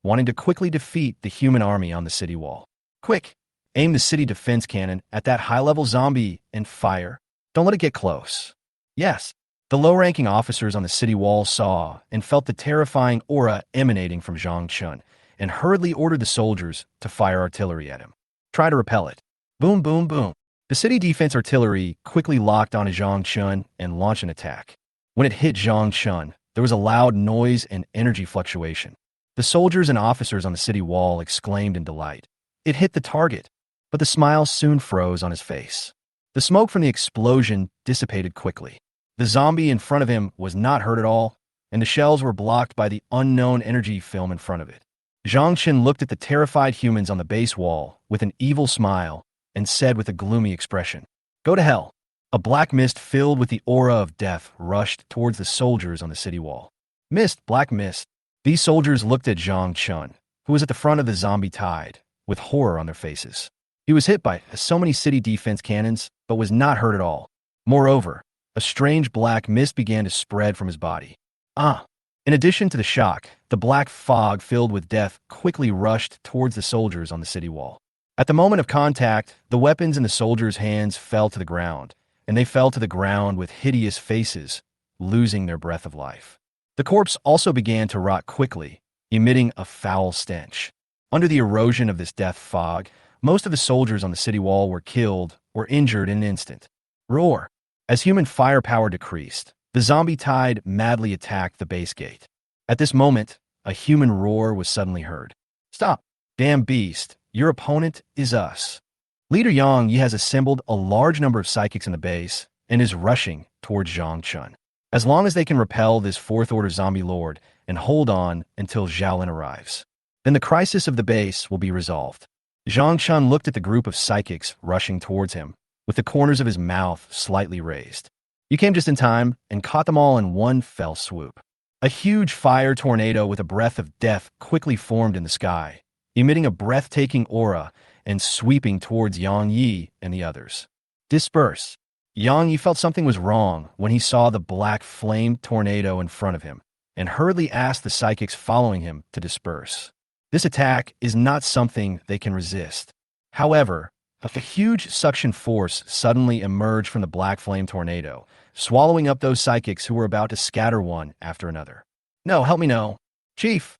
wanting to quickly defeat the human army on the city wall. Quick! Aim the city defense cannon at that high-level zombie and fire. Don't let it get close. Yes, the low-ranking officers on the city wall saw and felt the terrifying aura emanating from Zhang Chun and hurriedly ordered the soldiers to fire artillery at him. Try to repel it. Boom, boom, boom. The city defense artillery quickly locked onto Zhang Chun and launched an attack. When it hit Zhang Chun, there was a loud noise and energy fluctuation. The soldiers and officers on the city wall exclaimed in delight. It hit the target, but the smile soon froze on his face. The smoke from the explosion dissipated quickly. The zombie in front of him was not hurt at all, and the shells were blocked by the unknown energy film in front of it. Zhang Chun looked at the terrified humans on the base wall with an evil smile and said with a gloomy expression, "Go to hell." A black mist filled with the aura of death rushed towards the soldiers on the city wall. Mist, black mist. These soldiers looked at Zhang Chun, who was at the front of the zombie tide, with horror on their faces. He was hit by so many city defense cannons, but was not hurt at all. Moreover, a strange black mist began to spread from his body. In addition to the shock, the black fog filled with death quickly rushed towards the soldiers on the city wall. At the moment of contact, the weapons in the soldiers' hands fell to the ground, and they fell to the ground with hideous faces, losing their breath of life. The corpse also began to rot quickly, emitting a foul stench. Under the erosion of this death fog, most of the soldiers on the city wall were killed or injured in an instant. Roar! As human firepower decreased, the zombie tide madly attacked the base gate. At this moment, a human roar was suddenly heard. Stop! Damn beast! Your opponent is us. Leader Yang Yi has assembled a large number of psychics in the base and is rushing towards Zhang Chun. As long as they can repel this 4th-order zombie lord and hold on until Zhao Lin arrives, then the crisis of the base will be resolved. Zhang Chun looked at the group of psychics rushing towards him, with the corners of his mouth slightly raised. You came just in time and caught them all in one fell swoop. A huge fire tornado with a breath of death quickly formed in the sky, emitting a breathtaking aura and sweeping towards Yang Yi and the others. Disperse. Yang Yi felt something was wrong when he saw the black flame tornado in front of him and hurriedly asked the psychics following him to disperse. This attack is not something they can resist. However, a huge suction force suddenly emerged from the black flame tornado, swallowing up those psychics who were about to scatter one after another. No, help me no. Chief,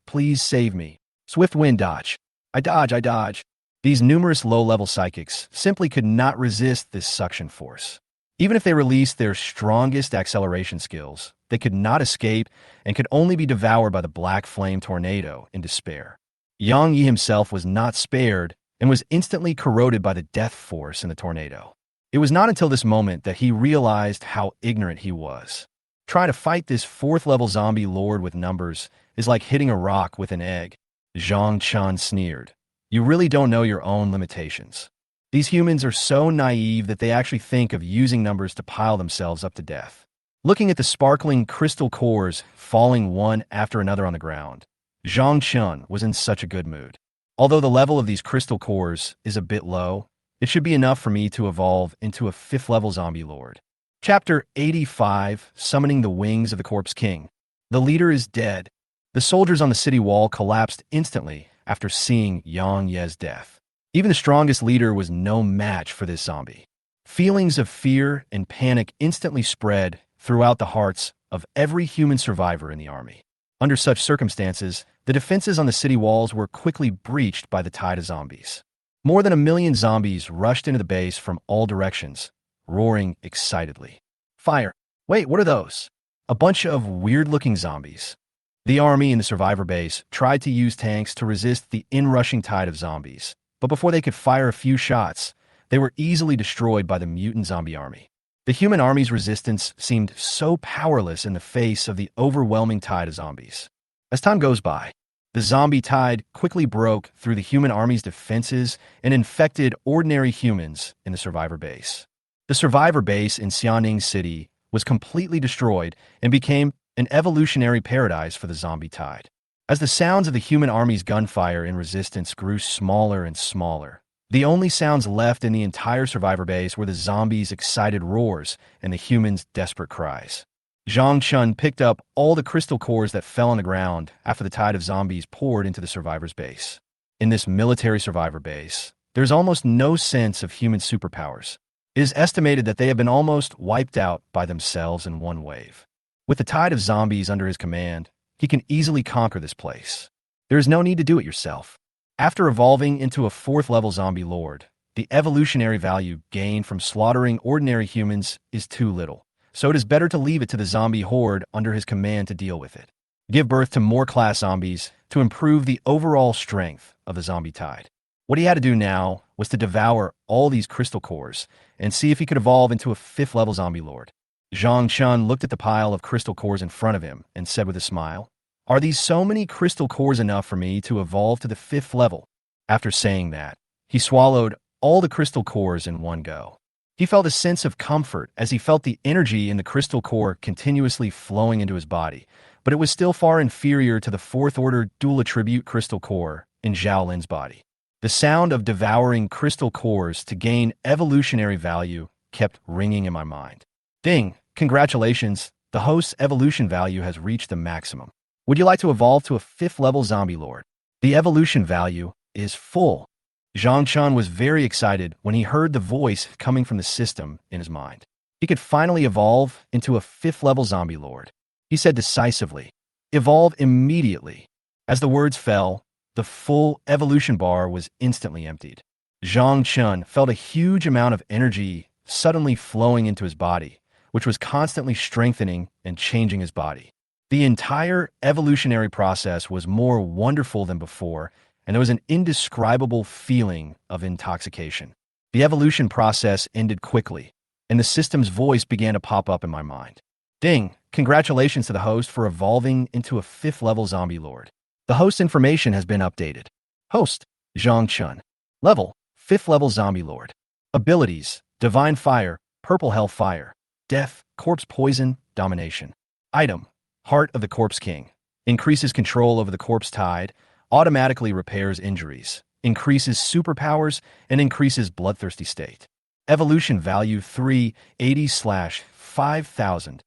please save me. Swift wind dodge. I dodge. These numerous low-level psychics simply could not resist this suction force. Even if they released their strongest acceleration skills, they could not escape and could only be devoured by the black flame tornado in despair. Yang Yi himself was not spared and was instantly corroded by the death force in the tornado. It was not until this moment that he realized how ignorant he was. Trying to fight this 4th-level zombie lord with numbers is like hitting a rock with an egg. Zhang Chun sneered. You really don't know your own limitations. These humans are so naive that they actually think of using numbers to pile themselves up to death. Looking at the sparkling crystal cores falling one after another on the ground, Zhang Chun was in such a good mood. Although the level of these crystal cores is a bit low, it should be enough for me to evolve into a 5th-level zombie lord. Chapter 85, Summoning the Wings of the Corpse King. The leader is dead. The soldiers on the city wall collapsed instantly after seeing Yang Ye's death. Even the strongest leader was no match for this zombie. Feelings of fear and panic instantly spread throughout the hearts of every human survivor in the army. Under such circumstances, the defenses on the city walls were quickly breached by the tide of zombies. More than 1 million zombies rushed into the base from all directions, roaring excitedly. Fire. Wait, what are those? A bunch of weird-looking zombies. The army in the survivor base tried to use tanks to resist the inrushing tide of zombies, but before they could fire a few shots, they were easily destroyed by the mutant zombie army. The human army's resistance seemed so powerless in the face of the overwhelming tide of zombies. As time goes by, the zombie tide quickly broke through the human army's defenses and infected ordinary humans in the survivor base. The survivor base in Xianing City was completely destroyed and became an evolutionary paradise for the zombie tide. As the sounds of the human army's gunfire and resistance grew smaller and smaller, the only sounds left in the entire survivor base were the zombies' excited roars and the humans' desperate cries. Zhang Chun picked up all the crystal cores that fell on the ground after the tide of zombies poured into the survivor's base. In this military survivor base, there's almost no sense of human superpowers. It is estimated that they have been almost wiped out by themselves in one wave. With the tide of zombies under his command, he can easily conquer this place. There is no need to do it yourself. After evolving into a 4th-level zombie lord, the evolutionary value gained from slaughtering ordinary humans is too little, so it is better to leave it to the zombie horde under his command to deal with it. Give birth to more class zombies to improve the overall strength of the zombie tide. What he had to do now was to devour all these crystal cores and see if he could evolve into a 5th-level zombie lord. Zhang Chun looked at the pile of crystal cores in front of him and said with a smile, "Are these so many crystal cores enough for me to evolve to the 5th level?" After saying that, he swallowed all the crystal cores in one go. He felt a sense of comfort as he felt the energy in the crystal core continuously flowing into his body, but it was still far inferior to the 4th-order dual attribute crystal core in Zhao Lin's body. The sound of devouring crystal cores to gain evolutionary value kept ringing in my mind. Ding! Congratulations, the host's evolution value has reached the maximum. Would you like to evolve to a 5th-level zombie lord? The evolution value is full. Zhang Chun was very excited when he heard the voice coming from the system in his mind. He could finally evolve into a 5th-level zombie lord. He said decisively, "Evolve immediately." As the words fell, the full evolution bar was instantly emptied. Zhang Chun felt a huge amount of energy suddenly flowing into his body, which was constantly strengthening and changing his body. The entire evolutionary process was more wonderful than before, and there was an indescribable feeling of intoxication. The evolution process ended quickly, and the system's voice began to pop up in my mind. Ding! Congratulations to the host for evolving into a 5th-level zombie lord. The host's information has been updated. Host, Zhang Chun. Level, 5th-level zombie lord. Abilities, Divine Fire, Purple Hellfire. Death, Corpse Poison, Domination. Item, Heart of the Corpse King. Increases control over the corpse tide, automatically repairs injuries, increases superpowers, and increases bloodthirsty state. Evolution value 380/5000.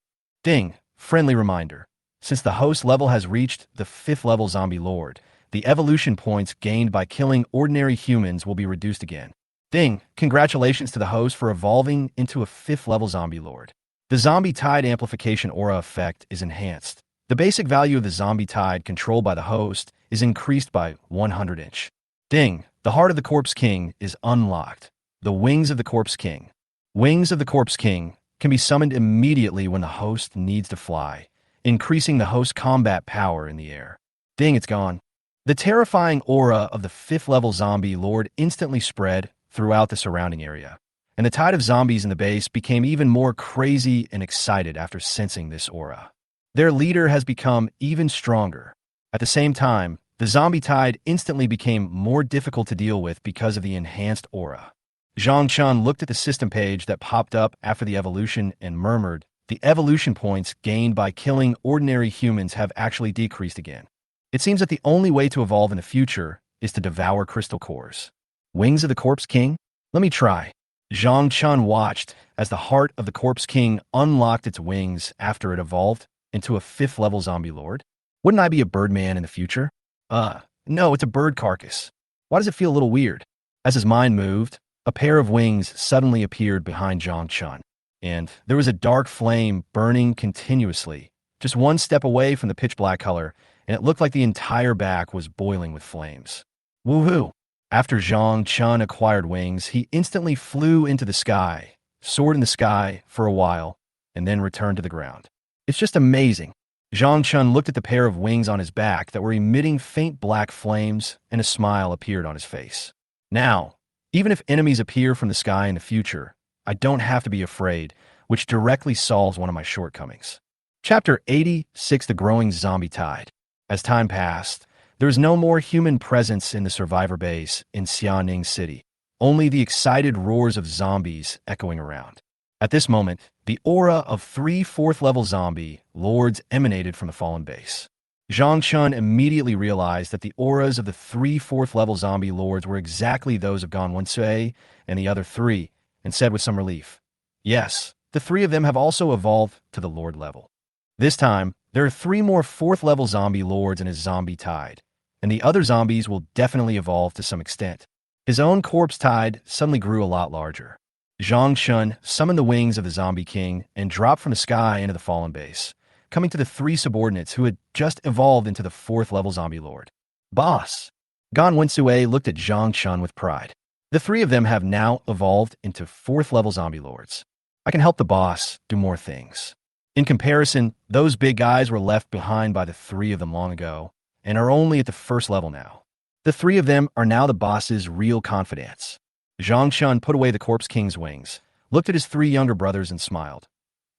Ding! Friendly reminder. Since the host level has reached the 5th-level zombie lord, the evolution points gained by killing ordinary humans will be reduced again. Ding! Congratulations to the host for evolving into a 5th-level zombie lord. The zombie tide amplification aura effect is enhanced. The basic value of the zombie tide controlled by the host is increased by 100 inch. Ding! The Heart of the Corpse King is unlocked. The Wings of the Corpse King. Wings of the Corpse King can be summoned immediately when the host needs to fly, increasing the host's combat power in the air. Ding, it's gone. The terrifying aura of the 5th-level zombie lord instantly spread throughout the surrounding area, and the tide of zombies in the base became even more crazy and excited after sensing this aura. Their leader has become even stronger. At the same time, the zombie tide instantly became more difficult to deal with because of the enhanced aura. Zhang Chun looked at the system page that popped up after the evolution and murmured, "The evolution points gained by killing ordinary humans have actually decreased again. It seems that the only way to evolve in the future is to devour crystal cores." Wings of the Corpse King? Let me try. Zhang Chun watched as the Heart of the Corpse King unlocked its wings after it evolved into a 5th-level zombie lord. Wouldn't I be a birdman in the future? No, it's a bird carcass. Why does it feel a little weird? As his mind moved, a pair of wings suddenly appeared behind Zhang Chun, and there was a dark flame burning continuously, just one step away from the pitch-black color, and it looked like the entire back was boiling with flames. Woohoo! After Zhang Chun acquired wings, he instantly flew into the sky, soared in the sky for a while, and then returned to the ground. It's just amazing. Zhang Chun looked at the pair of wings on his back that were emitting faint black flames, and a smile appeared on his face. Now, even if enemies appear from the sky in the future, I don't have to be afraid, which directly solves one of my shortcomings. Chapter 86: The Growing Zombie Tide. As time passed, there was no more human presence in the survivor base in Xianing City, only the excited roars of zombies echoing around. At this moment, the aura of 3 4th-level zombie lords emanated from the fallen base. Zhang Chun immediately realized that the auras of the 3 4th-level zombie lords were exactly those of Gan Wensui and the other 3, and said with some relief, "Yes, the 3 of them have also evolved to the lord level. This time, there are 3 more 4th-level zombie lords in his zombie tide, and the other zombies will definitely evolve to some extent." His own corpse tide suddenly grew a lot larger. Zhang Chun summoned the wings of the Zombie King and dropped from the sky into the fallen base, coming to the 3 subordinates who had just evolved into the 4th-level zombie lord. "Boss!" Gan Wensui looked at Zhang Chun with pride. "The 3 of them have now evolved into 4th-level zombie lords. I can help the boss do more things." In comparison, those big guys were left behind by the 3 of them long ago, and are only at the 1st level now. The 3 of them are now the boss's real confidants. Zhang Chun put away the Corpse King's wings, looked at his 3 younger brothers and smiled.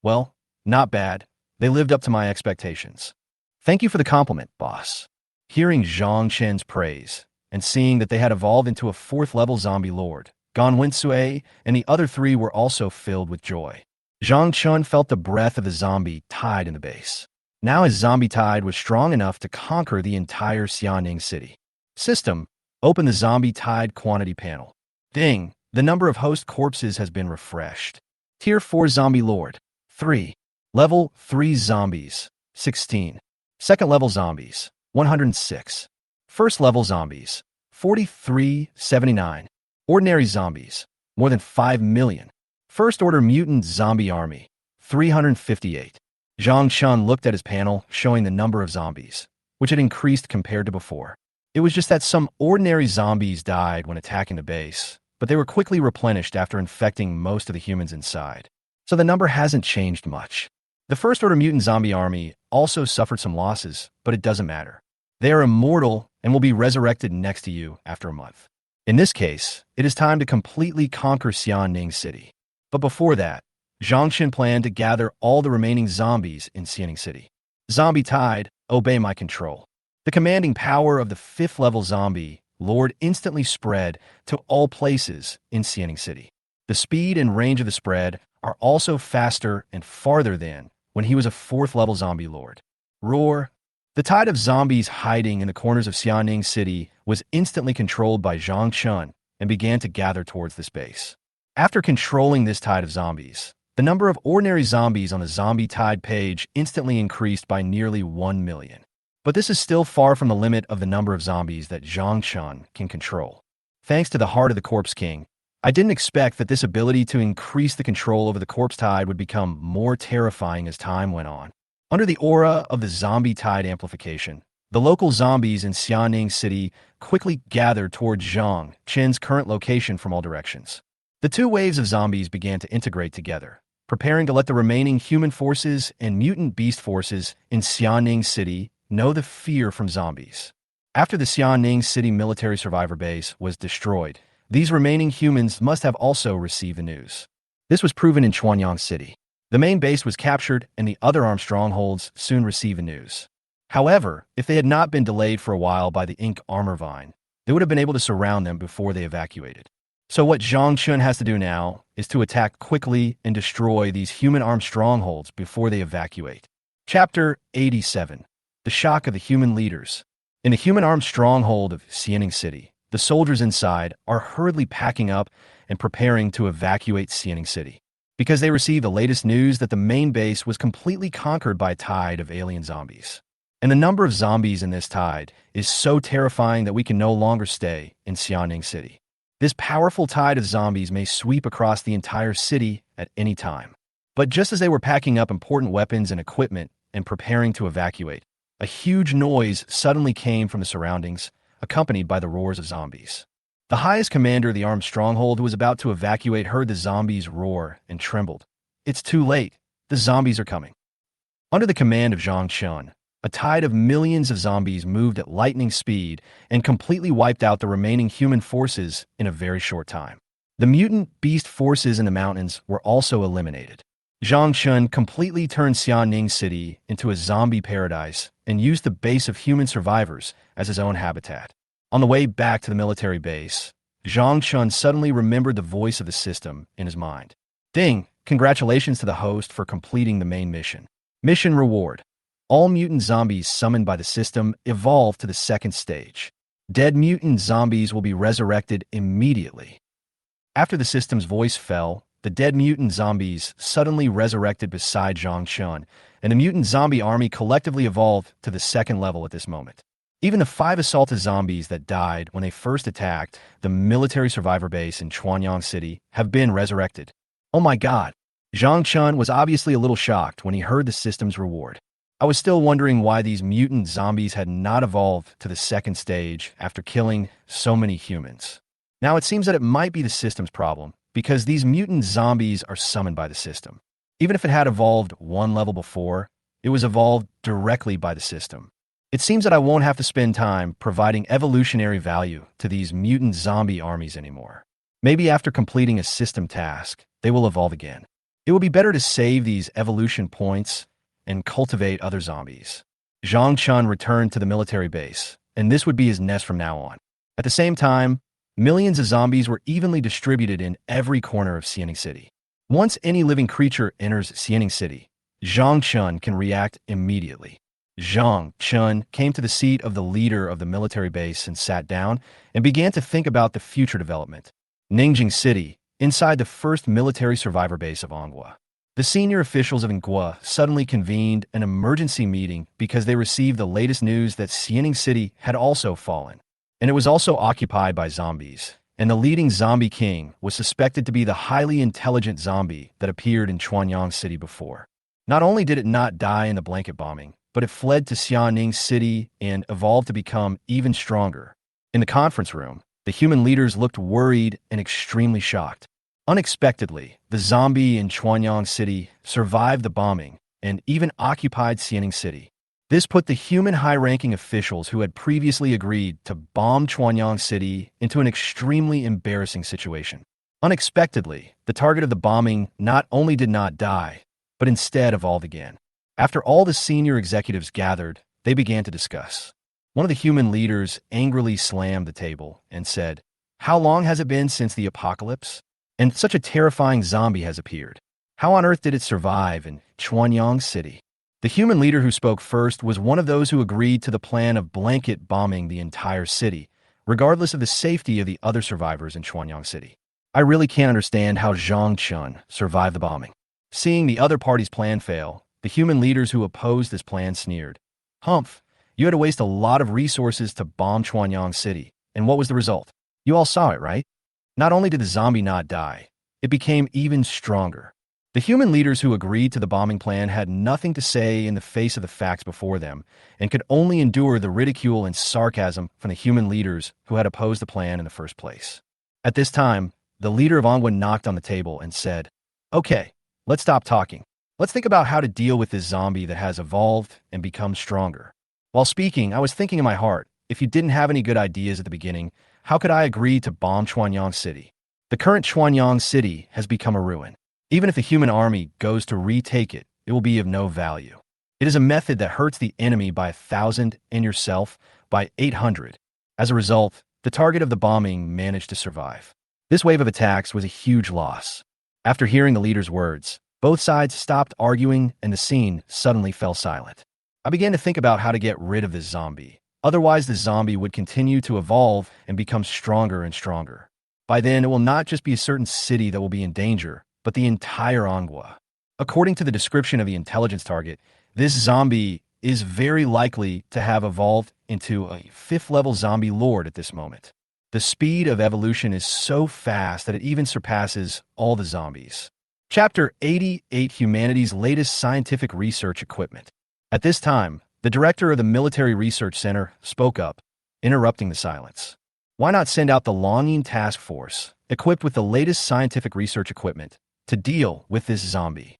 "Well, not bad. They lived up to my expectations. Thank you for the compliment, boss." Hearing Zhang Chen's praise, and seeing that they had evolved into a 4th-level zombie lord, Gan Wensui and the other 3 were also filled with joy. Zhang Chun felt the breath of the zombie tide in the base. Now his zombie tide was strong enough to conquer the entire Xianing city. System, open the zombie tide quantity panel. Ding, the number of host corpses has been refreshed. Tier 4 zombie lord, 3. Level 3 zombies, 16. 2nd level zombies, 106. 1st level zombies, 4379. Ordinary zombies, more than 5 million. First order mutant zombie army, 358. Zhang Chun looked at his panel showing the number of zombies, which had increased compared to before. It was just that some ordinary zombies died when attacking the base, but they were quickly replenished after infecting most of the humans inside. So the number hasn't changed much. The First Order Mutant Zombie Army also suffered some losses, but it doesn't matter. They are immortal and will be resurrected next to you after a month. In this case, it is time to completely conquer Xianing City. But before that, Zhang Chen planned to gather all the remaining zombies in Xianing City. Zombie Tide, obey my control. The commanding power of the 5th-level zombie Lord instantly spread to all places in Xianing City. The speed and range of the spread are also faster and farther than when he was a 4th-level zombie lord. Roar! The tide of zombies hiding in the corners of Xianing City was instantly controlled by Zhang Chun and began to gather towards this base. After controlling this tide of zombies, the number of ordinary zombies on the zombie tide page instantly increased by nearly 1 million. But this is still far from the limit of the number of zombies that Zhang Chun can control. Thanks to the Heart of the Corpse King, I didn't expect that this ability to increase the control over the corpse tide would become more terrifying as time went on. Under the aura of the zombie tide amplification, the local zombies in Xianing City quickly gathered toward Zhang Chen's current location from all directions. The 2 waves of zombies began to integrate together, preparing to let the remaining human forces and mutant beast forces in Xianing City know the fear from zombies. After the Xianing City military survivor base was destroyed, these remaining humans must have also received the news. This was proven in Chuanyang City. The main base was captured, and the other armed strongholds soon received the news. However, if they had not been delayed for a while by the Ink Armor Vine, they would have been able to surround them before they evacuated. So what Zhang Chun has to do now is to attack quickly and destroy these human-armed strongholds before they evacuate. Chapter 87. The Shock of the Human Leaders. In the human-armed stronghold of Xianing City, the soldiers inside are hurriedly packing up and preparing to evacuate Xianing City, because they received the latest news that the main base was completely conquered by a tide of alien zombies. And the number of zombies in this tide is so terrifying that we can no longer stay in Xianing City. This powerful tide of zombies may sweep across the entire city at any time. But just as they were packing up important weapons and equipment and preparing to evacuate, a huge noise suddenly came from the surroundings, accompanied by the roars of zombies. The highest commander of the armed stronghold who was about to evacuate heard the zombies roar and trembled. It's too late. the zombies are coming. Under the command of Zhang Chun, a tide of millions of zombies moved at lightning speed and completely wiped out the remaining human forces in a very short time. The mutant beast forces in the mountains were also eliminated. Zhang Chun completely turned Xianing City into a zombie paradise and used the base of human survivors as his own habitat. On the way back to the military base, Zhang Chun suddenly remembered the voice of the system in his mind. Ding! Congratulations to the host for completing the main mission. Mission reward. All mutant zombies summoned by the system evolve to the second stage. Dead mutant zombies will be resurrected immediately. After the system's voice fell, the dead mutant zombies suddenly resurrected beside Zhang Chun, and the mutant zombie army collectively evolved to the second level at this moment. Even the 5 assaulted zombies that died when they first attacked the military survivor base in Chuanyang City have been resurrected. Oh my god! Zhang Chun was obviously a little shocked when he heard the system's reward. I was still wondering why these mutant zombies had not evolved to the second stage after killing so many humans. Now it seems that it might be the system's problem, because these mutant zombies are summoned by the system. Even if it had evolved one level before, it was evolved directly by the system. It seems that I won't have to spend time providing evolutionary value to these mutant zombie armies anymore. Maybe after completing a system task, they will evolve again. It will be better to save these evolution points and cultivate other zombies. Zhang Chun returned to the military base, and this would be his nest from now on. At the same time, millions of zombies were evenly distributed in every corner of Xianing City. Once any living creature enters Xianing City, Zhang Chun can react immediately. Zhang Chun came to the seat of the leader of the military base and sat down and began to think about the future development. Ningjing City, inside the first military survivor base of Anghua. The senior officials of Anghua suddenly convened an emergency meeting because they received the latest news that Xianing City had also fallen, and it was also occupied by zombies, and the leading zombie king was suspected to be the highly intelligent zombie that appeared in Chuanyang City before. Not only did it not die in the blanket bombing, but it fled to Xianing City and evolved to become even stronger. In the conference room, the human leaders looked worried and extremely shocked. Unexpectedly, the zombie in Chuanyang City survived the bombing and even occupied Xianing City. This put the human high-ranking officials who had previously agreed to bomb Chuanyang City into an extremely embarrassing situation. Unexpectedly, the target of the bombing not only did not die, but instead evolved again. After all the senior executives gathered, they began to discuss. One of the human leaders angrily slammed the table and said, "How long has it been since the apocalypse? And such a terrifying zombie has appeared. How on earth did it survive in Chuanyang City?" The human leader who spoke first was one of those who agreed to the plan of blanket bombing the entire city, regardless of the safety of the other survivors in Chuanyang City. I really can't understand how Zhang Chun survived the bombing. Seeing the other party's plan fail, the human leaders who opposed this plan sneered. "Humph, you had to waste a lot of resources to bomb Chuanyang City, and what was the result? You all saw it, right? Not only did the zombie not die, it became even stronger." The human leaders who agreed to the bombing plan had nothing to say in the face of the facts before them and could only endure the ridicule and sarcasm from the human leaders who had opposed the plan in the first place. At this time, the leader of Anghua knocked on the table and said, "Okay, let's stop talking. Let's think about how to deal with this zombie that has evolved and become stronger." While speaking, I was thinking in my heart, if you didn't have any good ideas at the beginning, how could I agree to bomb Chuanyang City? The current Chuanyang City has become a ruin. Even if the human army goes to retake it, it will be of no value. It is a method that hurts the enemy by 1,000 and yourself by 800. As a result, the target of the bombing managed to survive. This wave of attacks was a huge loss. After hearing the leader's words, both sides stopped arguing and the scene suddenly fell silent. I began to think about how to get rid of this zombie. Otherwise, the zombie would continue to evolve and become stronger and stronger. By then, it will not just be a certain city that will be in danger, but the entire Anghua. According to the description of the intelligence target, this zombie is very likely to have evolved into a 5th-level zombie lord at this moment. The speed of evolution is so fast that it even surpasses all the zombies. Chapter 88: Humanity's Latest Scientific Research Equipment. At this time, the director of the Military Research Center spoke up, interrupting the silence. Why not send out the Longing Task Force, equipped with the latest scientific research equipment, to deal with this zombie?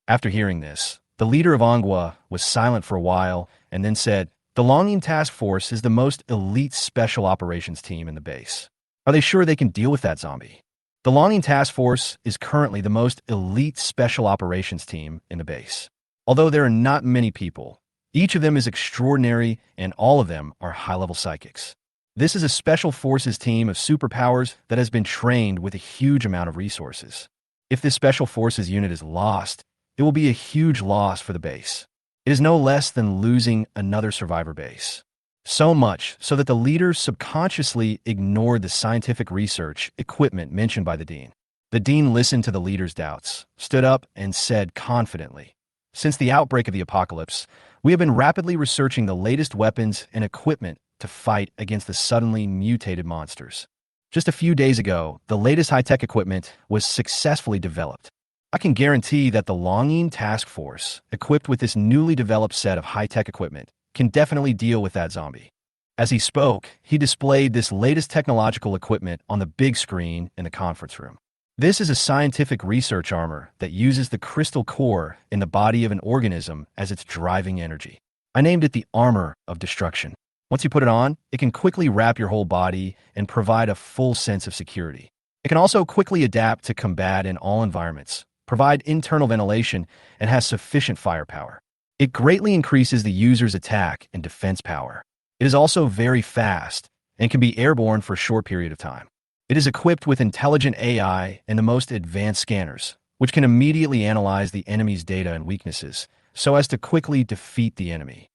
After hearing this, the leader of Ongwa was silent for a while and then said, "The Longing Task Force is the most elite special operations team in the base. Are they sure they can deal with that zombie?" The Longing Task Force is currently the most elite special operations team in the base. Although there are not many people, each of them is extraordinary and all of them are high-level psychics. This is a special forces team of superpowers that has been trained with a huge amount of resources. If this special forces unit is lost, it will be a huge loss for the base. It is no less than losing another survivor base. So much so that the leaders subconsciously ignored the scientific research equipment mentioned by the dean. The dean listened to the leader's doubts, stood up, and said confidently, "Since the outbreak of the apocalypse, we have been rapidly researching the latest weapons and equipment to fight against the suddenly mutated monsters. Just a few days ago, the latest high-tech equipment was successfully developed. I can guarantee that the Longing Task Force, equipped with this newly developed set of high-tech equipment, can definitely deal with that zombie." As he spoke, he displayed this latest technological equipment on the big screen in the conference room. This is a scientific research armor that uses the crystal core in the body of an organism as its driving energy. I named it the Armor of Destruction. Once you put it on, it can quickly wrap your whole body and provide a full sense of security. It can also quickly adapt to combat in all environments, provide internal ventilation, and has sufficient firepower. It greatly increases the user's attack and defense power. It is also very fast and can be airborne for a short period of time. It is equipped with intelligent AI and the most advanced scanners, which can immediately analyze the enemy's data and weaknesses so as to quickly defeat the enemy.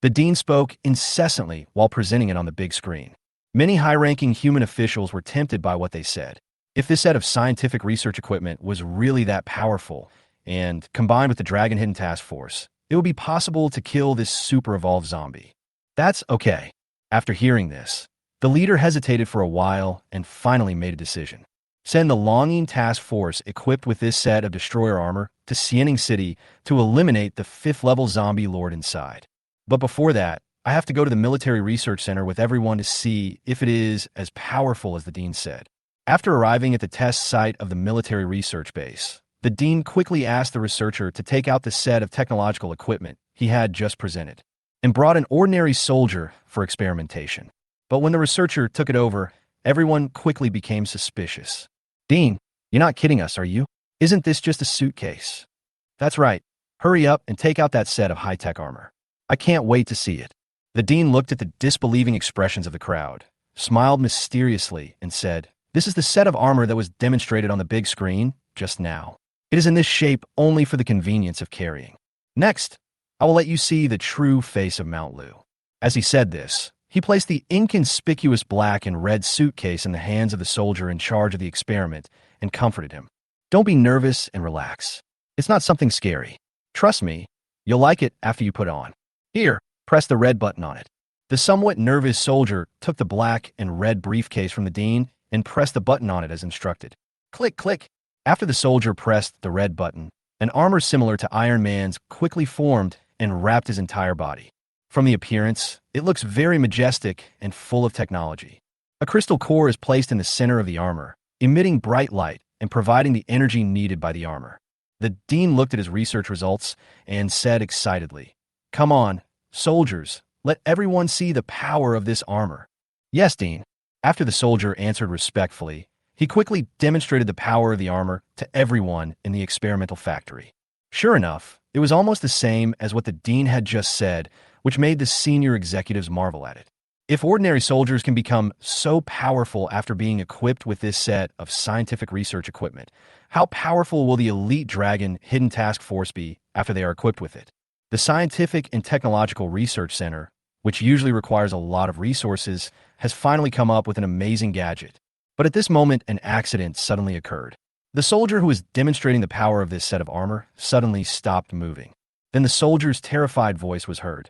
The dean spoke incessantly while presenting it on the big screen. Many high-ranking human officials were tempted by what they said. If this set of scientific research equipment was really that powerful and combined with the Dragon Hidden Task Force, it would be possible to kill this super-evolved zombie. That's okay. After hearing this, the leader hesitated for a while and finally made a decision. Send the Longing Task Force equipped with this set of destroyer armor to Xianing City to eliminate the 5th-level zombie lord inside. But before that, I have to go to the military research center with everyone to see if it is as powerful as the dean said. After arriving at the test site of the military research base, the dean quickly asked the researcher to take out the set of technological equipment he had just presented, and brought an ordinary soldier for experimentation. But when the researcher took it over, everyone quickly became suspicious. "Dean, you're not kidding us, are you? Isn't this just a suitcase?" "That's right. Hurry up and take out that set of high-tech armor. I can't wait to see it." The dean looked at the disbelieving expressions of the crowd, smiled mysteriously, and said, "This is the set of armor that was demonstrated on the big screen just now. It is in this shape only for the convenience of carrying. Next, I will let you see the true face of Mount Lu." As he said this, he placed the inconspicuous black and red suitcase in the hands of the soldier in charge of the experiment and comforted him. "Don't be nervous and relax. It's not something scary. Trust me, you'll like it after you put it on. Here, press the red button on it." The somewhat nervous soldier took the black and red briefcase from the dean and pressed the button on it as instructed. Click, click. After the soldier pressed the red button, an armor similar to Iron Man's quickly formed and wrapped his entire body. From the appearance, it looks very majestic and full of technology. A crystal core is placed in the center of the armor, emitting bright light and providing the energy needed by the armor. The dean looked at his research results and said excitedly, "Come on, soldiers, let everyone see the power of this armor." "Yes, Dean." After the soldier answered respectfully, he quickly demonstrated the power of the armor to everyone in the experimental factory. Sure enough, it was almost the same as what the dean had just said, which made the senior executives marvel at it. If ordinary soldiers can become so powerful after being equipped with this set of scientific research equipment, how powerful will the elite Dragon Hidden Task Force be after they are equipped with it? The Scientific and Technological Research Center, which usually requires a lot of resources, has finally come up with an amazing gadget. But at this moment, an accident suddenly occurred. The soldier who was demonstrating the power of this set of armor suddenly stopped moving. Then the soldier's terrified voice was heard.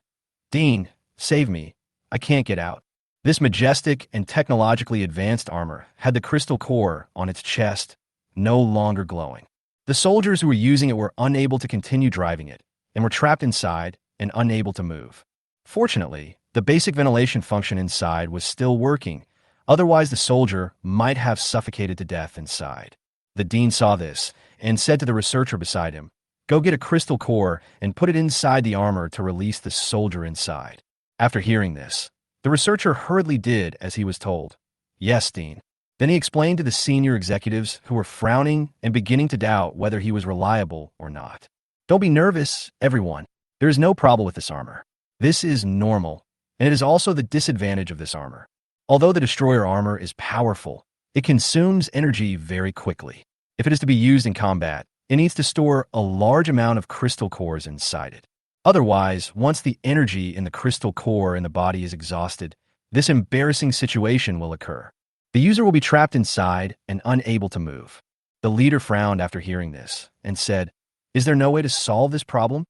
"Dean, save me. I can't get out." This majestic and technologically advanced armor had the crystal core on its chest, no longer glowing. The soldiers who were using it were unable to continue driving it, and were trapped inside and unable to move. Fortunately, the basic ventilation function inside was still working, otherwise the soldier might have suffocated to death inside. The dean saw this and said to the researcher beside him, Go get a crystal core and put it inside the armor to release the soldier inside. After hearing this, the researcher hurriedly did as he was told. Yes, Dean. Then he explained to the senior executives who were frowning and beginning to doubt whether he was reliable or not. Don't be nervous, everyone. There is no problem with this armor. This is normal, and it is also the disadvantage of this armor. Although the destroyer armor is powerful, it consumes energy very quickly. If it is to be used in combat, it needs to store a large amount of crystal cores inside it. Otherwise, once the energy in the crystal core in the body is exhausted, this embarrassing situation will occur. The user will be trapped inside and unable to move. The leader frowned after hearing this and said, "Is there no way to solve this problem?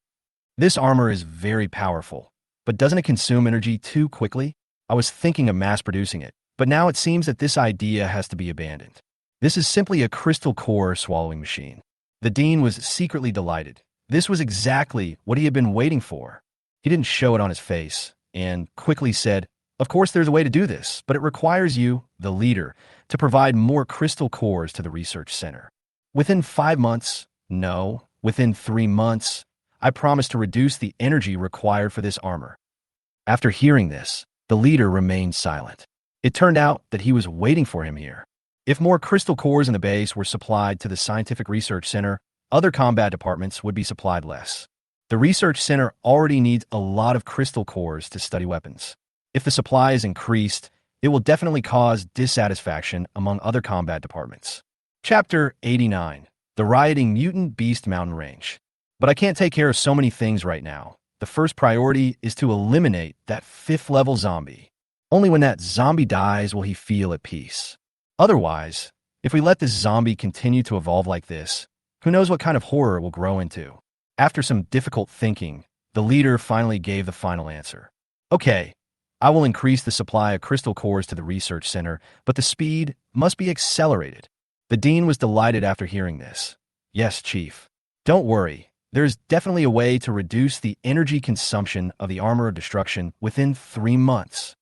This armor is very powerful, but doesn't it consume energy too quickly? I was thinking of mass-producing it, but now it seems that this idea has to be abandoned. This is simply a crystal core swallowing machine." The dean was secretly delighted. This was exactly what he had been waiting for. He didn't show it on his face and quickly said, "Of course there's a way to do this, but it requires you, the leader, to provide more crystal cores to the research center. Within 5 months, no, within 3 months, I promise to reduce the energy required for this armor." After hearing this, the leader remained silent. It turned out that he was waiting for him here. If more crystal cores in the base were supplied to the Scientific Research Center, other combat departments would be supplied less. The Research Center already needs a lot of crystal cores to study weapons. If the supply is increased, it will definitely cause dissatisfaction among other combat departments. Chapter 89. The Rioting Mutant Beast Mountain Range. But I can't take care of so many things right now. The first priority is to eliminate that 5th level zombie. Only when that zombie dies will he feel at peace. Otherwise, if we let this zombie continue to evolve like this, who knows what kind of horror it will grow into. After some difficult thinking, the leader finally gave the final answer. Okay, I will increase the supply of crystal cores to the research center, but the speed must be accelerated. The dean was delighted after hearing this. Yes, Chief. Don't worry, there is definitely a way to reduce the energy consumption of the armor of destruction within 3 months.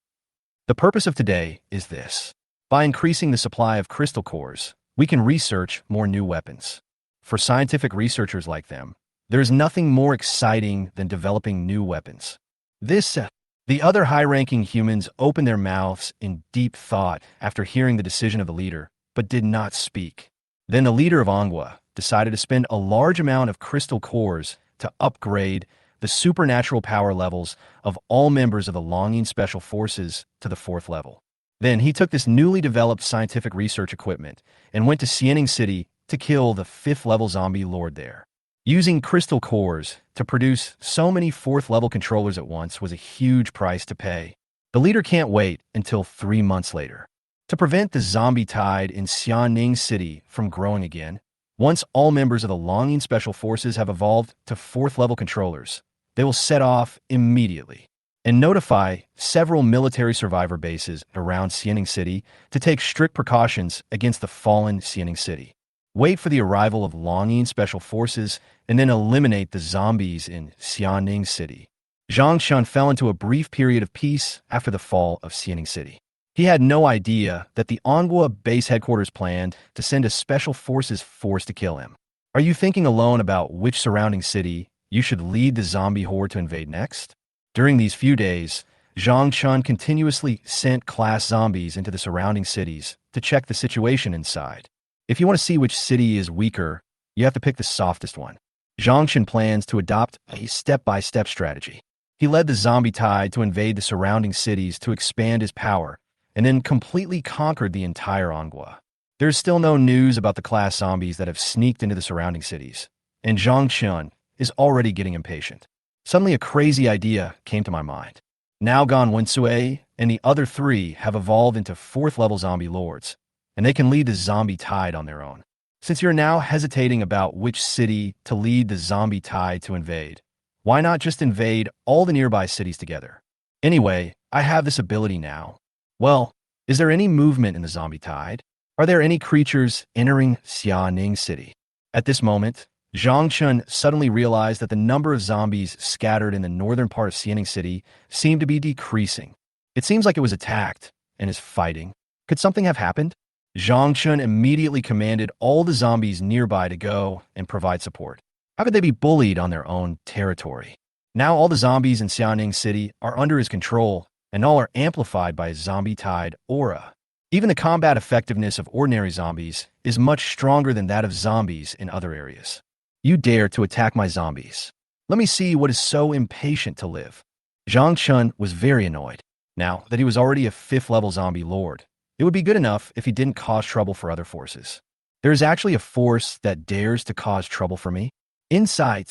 The purpose of today is this. By increasing the supply of crystal cores, we can research more new weapons. For scientific researchers like them, there is nothing more exciting than developing new weapons. The other high-ranking humans opened their mouths in deep thought after hearing the decision of the leader, but did not speak. Then the leader of Manhwa decided to spend a large amount of crystal cores to upgrade the supernatural power levels of all members of the Longing Special Forces to the 4th level. Then he took this newly developed scientific research equipment and went to Xianing City to kill the 5th level zombie lord there. Using crystal cores to produce so many 4th level controllers at once was a huge price to pay. The leader can't wait until 3 months later. To prevent the zombie tide in Xianing City from growing again, once all members of the Longing Special Forces have evolved to 4th level controllers, they will set off immediately and notify several military survivor bases around Xianing City to take strict precautions against the fallen Xianing City. Wait for the arrival of Longing Special Forces and then eliminate the zombies in Xianing City. Zhang Shun fell into a brief period of peace after the fall of Xianing City. He had no idea that the Manhwa base headquarters planned to send a special forces force to kill him. Are you thinking alone about which surrounding city you should lead the zombie horde to invade next? During these few days, Zhang Shun continuously sent class zombies into the surrounding cities to check the situation inside. If you want to see which city is weaker, you have to pick the softest one. Zhang Shun plans to adopt a step-by-step strategy. He led the zombie tide to invade the surrounding cities to expand his power, and then completely conquered the entire Manhwa. There's still no news about the class zombies that have sneaked into the surrounding cities, and Zhang Shun is already getting impatient. Suddenly a crazy idea came to my mind. Now Gan Wensui and the other 3 have evolved into 4th level zombie lords, and they can lead the zombie tide on their own. Since you're now hesitating about which city to lead the zombie tide to invade, why not just invade all the nearby cities together? Anyway, I have this ability now. Well, is there any movement in the zombie tide? Are there any creatures entering Xianing City? At this moment, Zhang Shun suddenly realized that the number of zombies scattered in the northern part of Xianing City seemed to be decreasing. It seems like it was attacked and is fighting. Could something have happened? Zhang Shun immediately commanded all the zombies nearby to go and provide support. How could they be bullied on their own territory? Now all the zombies in Xianing City are under his control, and all are amplified by his zombie tide aura. Even the combat effectiveness of ordinary zombies is much stronger than that of zombies in other areas. You dare to attack my zombies. Let me see what is so impatient to live. Zhang Chun was very annoyed. Now that he was already a 5th level zombie lord, it would be good enough if he didn't cause trouble for other forces. There is actually a force that dares to cause trouble for me. Inside,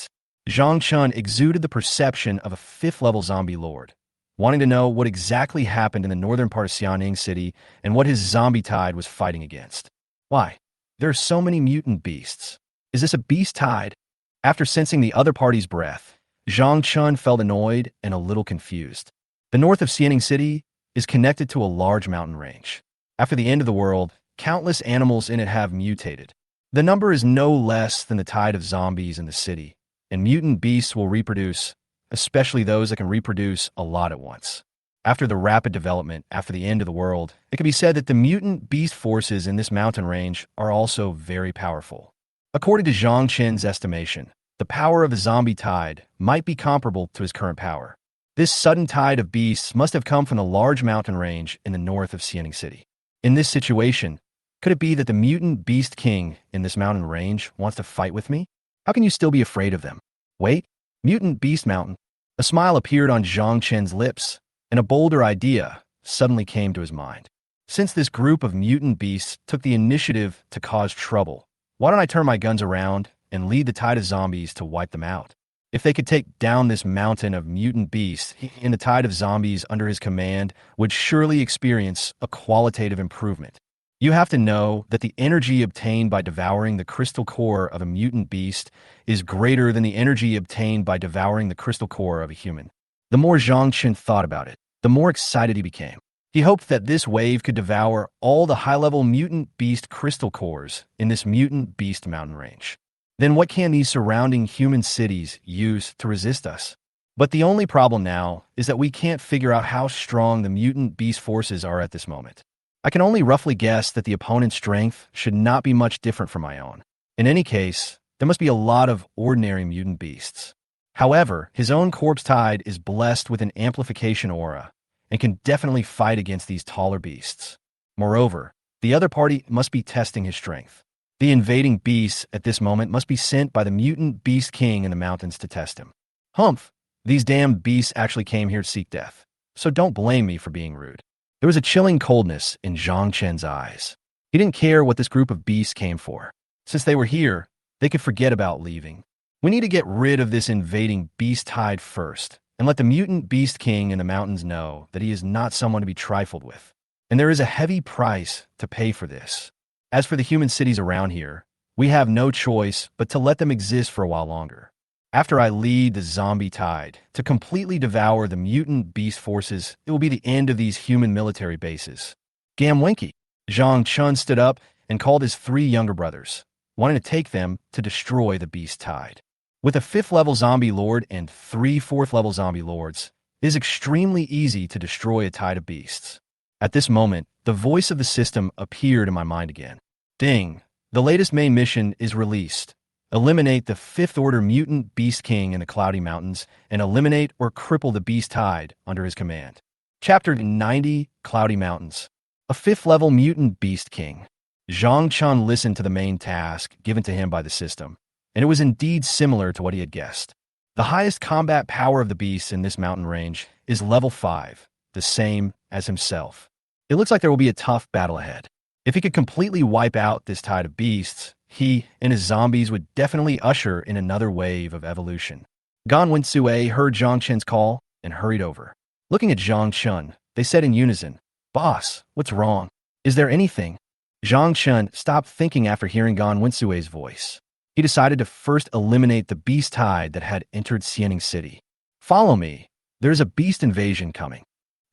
Zhang Chun exuded the perception of a 5th level zombie lord, wanting to know what exactly happened in the northern part of Xianing City and what his zombie tide was fighting against. Why? There are so many mutant beasts. Is this a beast tide? After sensing the other party's breath, Zhang Chun felt annoyed and a little confused. The north of Xianing City is connected to a large mountain range. After the end of the world, countless animals in it have mutated. The number is no less than the tide of zombies in the city, and mutant beasts will reproduce, especially those that can reproduce a lot at once. After the rapid development after the end of the world, it can be said that the mutant beast forces in this mountain range are also very powerful. According to Zhang Chen's estimation, the power of the zombie tide might be comparable to his current power. This sudden tide of beasts must have come from the large mountain range in the north of Xianing City. In this situation, could it be that the mutant beast king in this mountain range wants to fight with me? How can you still be afraid of them? Wait, mutant beast mountain. A smile appeared on Zhang Chen's lips, and a bolder idea suddenly came to his mind. Since this group of mutant beasts took the initiative to cause trouble, why don't I turn my guns around and lead the tide of zombies to wipe them out? If they could take down this mountain of mutant beasts, he and the tide of zombies under his command would surely experience a qualitative improvement. You have to know that the energy obtained by devouring the crystal core of a mutant beast is greater than the energy obtained by devouring the crystal core of a human. The more Zhang Chen thought about it, the more excited he became. He hoped that this wave could devour all the high-level mutant beast crystal cores in this mutant beast mountain range. Then what can these surrounding human cities use to resist us? But the only problem now is that we can't figure out how strong the mutant beast forces are at this moment. I can only roughly guess that the opponent's strength should not be much different from my own. In any case, there must be a lot of ordinary mutant beasts. However, his own corpse tide is blessed with an amplification aura and can definitely fight against these taller beasts. Moreover, the other party must be testing his strength. The invading beasts at this moment must be sent by the mutant beast king in the mountains to test him. Humph, these damn beasts actually came here to seek death, so don't blame me for being rude. There was a chilling coldness in Zhang Chen's eyes. He didn't care what this group of beasts came for. Since they were here, they could forget about leaving. We need to get rid of this invading beast tide first, and let the mutant beast king in the mountains know that he is not someone to be trifled with. And there is a heavy price to pay for this. As for the human cities around here, we have no choice but to let them exist for a while longer. After I lead the zombie tide to completely devour the mutant beast forces, it will be the end of these human military bases. Gamwinky! Zhang Chun stood up and called his 3 younger brothers, wanting to take them to destroy the beast tide. With a 5th level zombie lord and 3 4th level zombie lords, it is extremely easy to destroy a tide of beasts. At this moment, the voice of the system appeared in my mind again. Ding! The latest main mission is released. Eliminate the 5th order mutant beast king in the Cloudy Mountains and eliminate or cripple the beast tide under his command. Chapter 90, Cloudy Mountains. A 5th level mutant beast king. Zhang Chun listened to the main task given to him by the system, and it was indeed similar to what he had guessed. The highest combat power of the beasts in this mountain range is level 5, the same as himself. It looks like there will be a tough battle ahead. If he could completely wipe out this tide of beasts, he and his zombies would definitely usher in another wave of evolution. Gan Wensue heard Zhang Chen's call and hurried over. Looking at Zhang Chun, they said in unison, "Boss, what's wrong? Is there anything?" Zhang Chun stopped thinking after hearing Gan Wensue's voice. He decided to first eliminate the beast tide that had entered Xianing City. "Follow me. There's a beast invasion coming."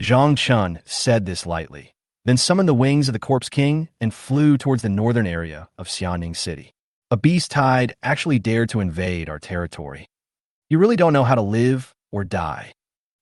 Zhang Chun said this lightly, then summoned the wings of the Corpse King and flew towards the northern area of Xianing City. A beast tide actually dared to invade our territory. You really don't know how to live or die.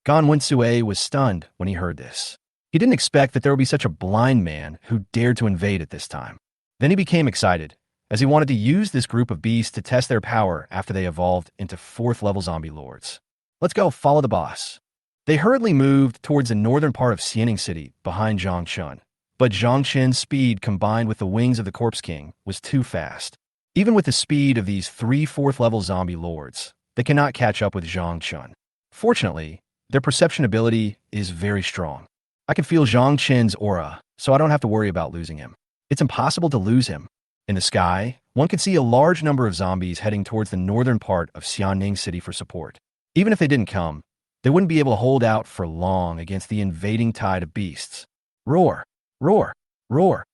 Gan Wensue was stunned when he heard this. He didn't expect that there would be such a blind man who dared to invade at this time. Then he became excited, as he wanted to use this group of beasts to test their power after they evolved into 4th level zombie lords. Let's go, follow the boss. They hurriedly moved towards the northern part of Xianing City behind Zhang Chun, but Zhang Chen's speed combined with the wings of the Corpse King was too fast. Even with the speed of these 3 4th level zombie lords, they cannot catch up with Zhang Chun. Fortunately, their perception ability is very strong. I can feel Zhang Chen's aura, so I don't have to worry about losing him. It's impossible to lose him. In the sky, one can see a large number of zombies heading towards the northern part of Xianing City for support. Even if they didn't come, they wouldn't be able to hold out for long against the invading tide of beasts. Roar! Roar! Roar!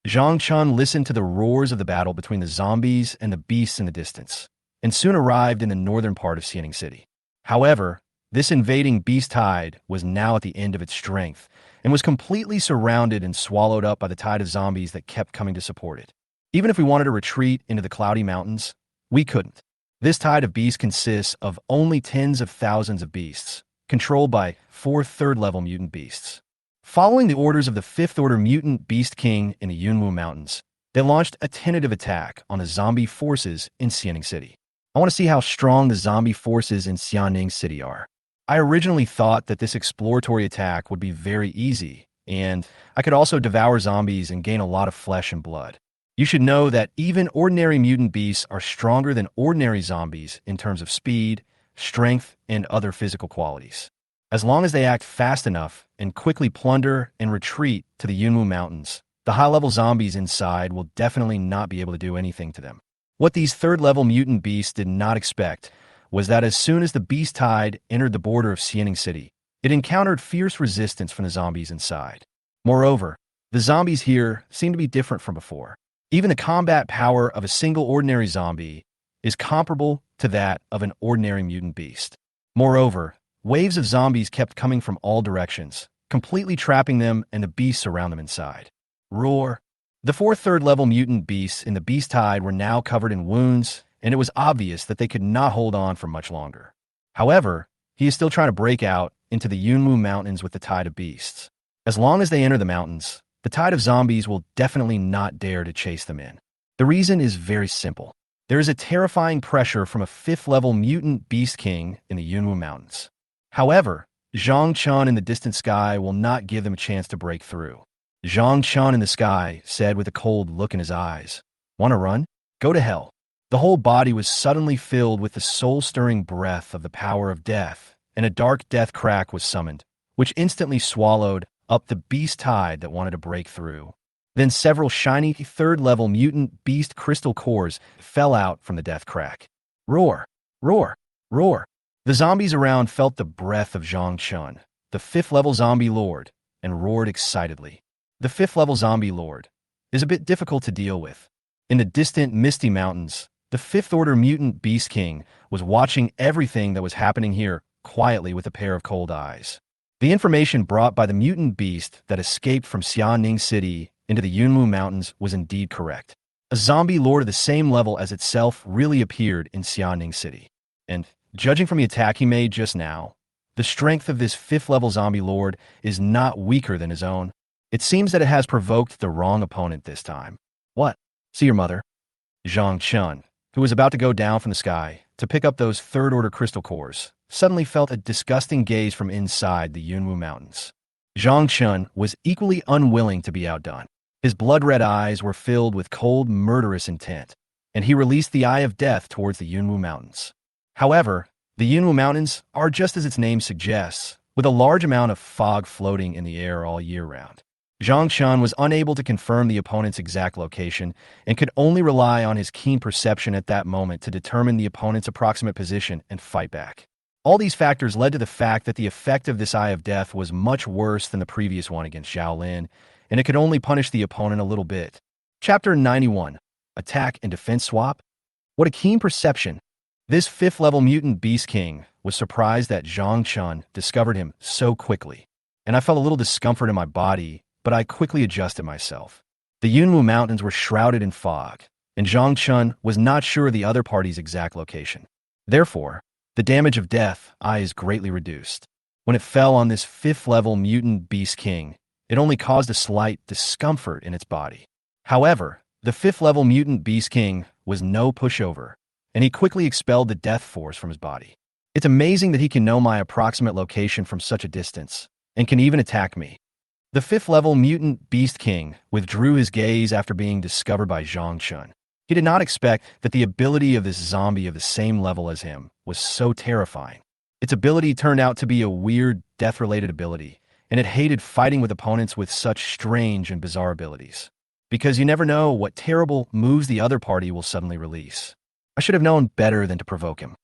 Zhang Chun listened to the roars of the battle between the zombies and the beasts in the distance, and soon arrived in the northern part of Xianing City. However, this invading beast tide was now at the end of its strength, and was completely surrounded and swallowed up by the tide of zombies that kept coming to support it. Even if we wanted to retreat into the cloudy mountains, we couldn't. This tide of beasts consists of only tens of thousands of beasts, controlled by 4 3rd-level mutant beasts. Following the orders of the 5th Order Mutant Beast King in the Yunwu Mountains, they launched a tentative attack on the zombie forces in Xianing City. I want to see how strong the zombie forces in Xianing City are. I originally thought that this exploratory attack would be very easy, and I could also devour zombies and gain a lot of flesh and blood. You should know that even ordinary mutant beasts are stronger than ordinary zombies in terms of speed, strength, and other physical qualities. As long as they act fast enough and quickly plunder and retreat to the Yunwu Mountains, the high-level zombies inside will definitely not be able to do anything to them. What these 3rd-level mutant beasts did not expect was that as soon as the beast tide entered the border of Xianing City, it encountered fierce resistance from the zombies inside. Moreover, the zombies here seem to be different from before. Even the combat power of a single ordinary zombie is comparable to that of an ordinary mutant beast. Moreover, waves of zombies kept coming from all directions, completely trapping them and the beasts around them inside. Roar! The 4 3rd-level mutant beasts in the beast tide were now covered in wounds, and it was obvious that they could not hold on for much longer. However, he is still trying to break out into the Yunwu Mountains with the tide of beasts. As long as they enter the mountains, the tide of zombies will definitely not dare to chase them in. The reason is very simple. There is a terrifying pressure from a 5th-level mutant beast king in the Yunwu Mountains. However, Zhang Chun in the distant sky will not give them a chance to break through. Zhang Chun in the sky said with a cold look in his eyes, "Want to run? Go to hell." The whole body was suddenly filled with the soul-stirring breath of the power of death, and a dark death crack was summoned, which instantly swallowed up the beast tide that wanted to break through. Then several shiny 3rd-level mutant beast crystal cores fell out from the death crack. Roar! Roar! Roar! The zombies around felt the breath of Zhang Chun, the 5th-level zombie lord, and roared excitedly. The 5th-level zombie lord is a bit difficult to deal with. In the distant misty mountains, the 5th-order mutant beast king was watching everything that was happening here quietly with a pair of cold eyes. The information brought by the mutant beast that escaped from Xianing City into the Yunwu Mountains was indeed correct. A zombie lord of the same level as itself really appeared in Xianing City. And, judging from the attack he made just now, the strength of this 5th-level zombie lord is not weaker than his own. It seems that it has provoked the wrong opponent this time. What? See your mother? Zhang Chun, who was about to go down from the sky to pick up those 3rd-order crystal cores, suddenly felt a disgusting gaze from inside the Yunwu Mountains. Zhang Chun was equally unwilling to be outdone. His blood-red eyes were filled with cold, murderous intent, and he released the Eye of Death towards the Yunwu Mountains. However, the Yunwu Mountains are just as its name suggests, with a large amount of fog floating in the air all year round. Zhang Chun was unable to confirm the opponent's exact location and could only rely on his keen perception at that moment to determine the opponent's approximate position and fight back. All these factors led to the fact that the effect of this Eye of Death was much worse than the previous one against Zhao Lin, and it could only punish the opponent a little bit. Chapter 91. Attack and Defense Swap? What a keen perception! This 5th-level mutant beast king was surprised that Zhang Chun discovered him so quickly, and I felt a little discomfort in my body, but I quickly adjusted myself. The Yunwu Mountains were shrouded in fog, and Zhang Chun was not sure of the other party's exact location. Therefore, the damage of death is greatly reduced. When it fell on this 5th-level mutant beast king, it only caused a slight discomfort in its body. However, The 5th level mutant Beast King was no pushover, and he quickly expelled the death force from his body. It's amazing that he can know my approximate location from such a distance, and can even attack me. The 5th level mutant Beast King withdrew his gaze after being discovered by Zhang Chun. He did not expect that the ability of this zombie of the same level as him was so terrifying. Its ability turned out to be a weird, death-related ability, and it hated fighting with opponents with such strange and bizarre abilities. Because you never know what terrible moves the other party will suddenly release. I should have known better than to provoke him.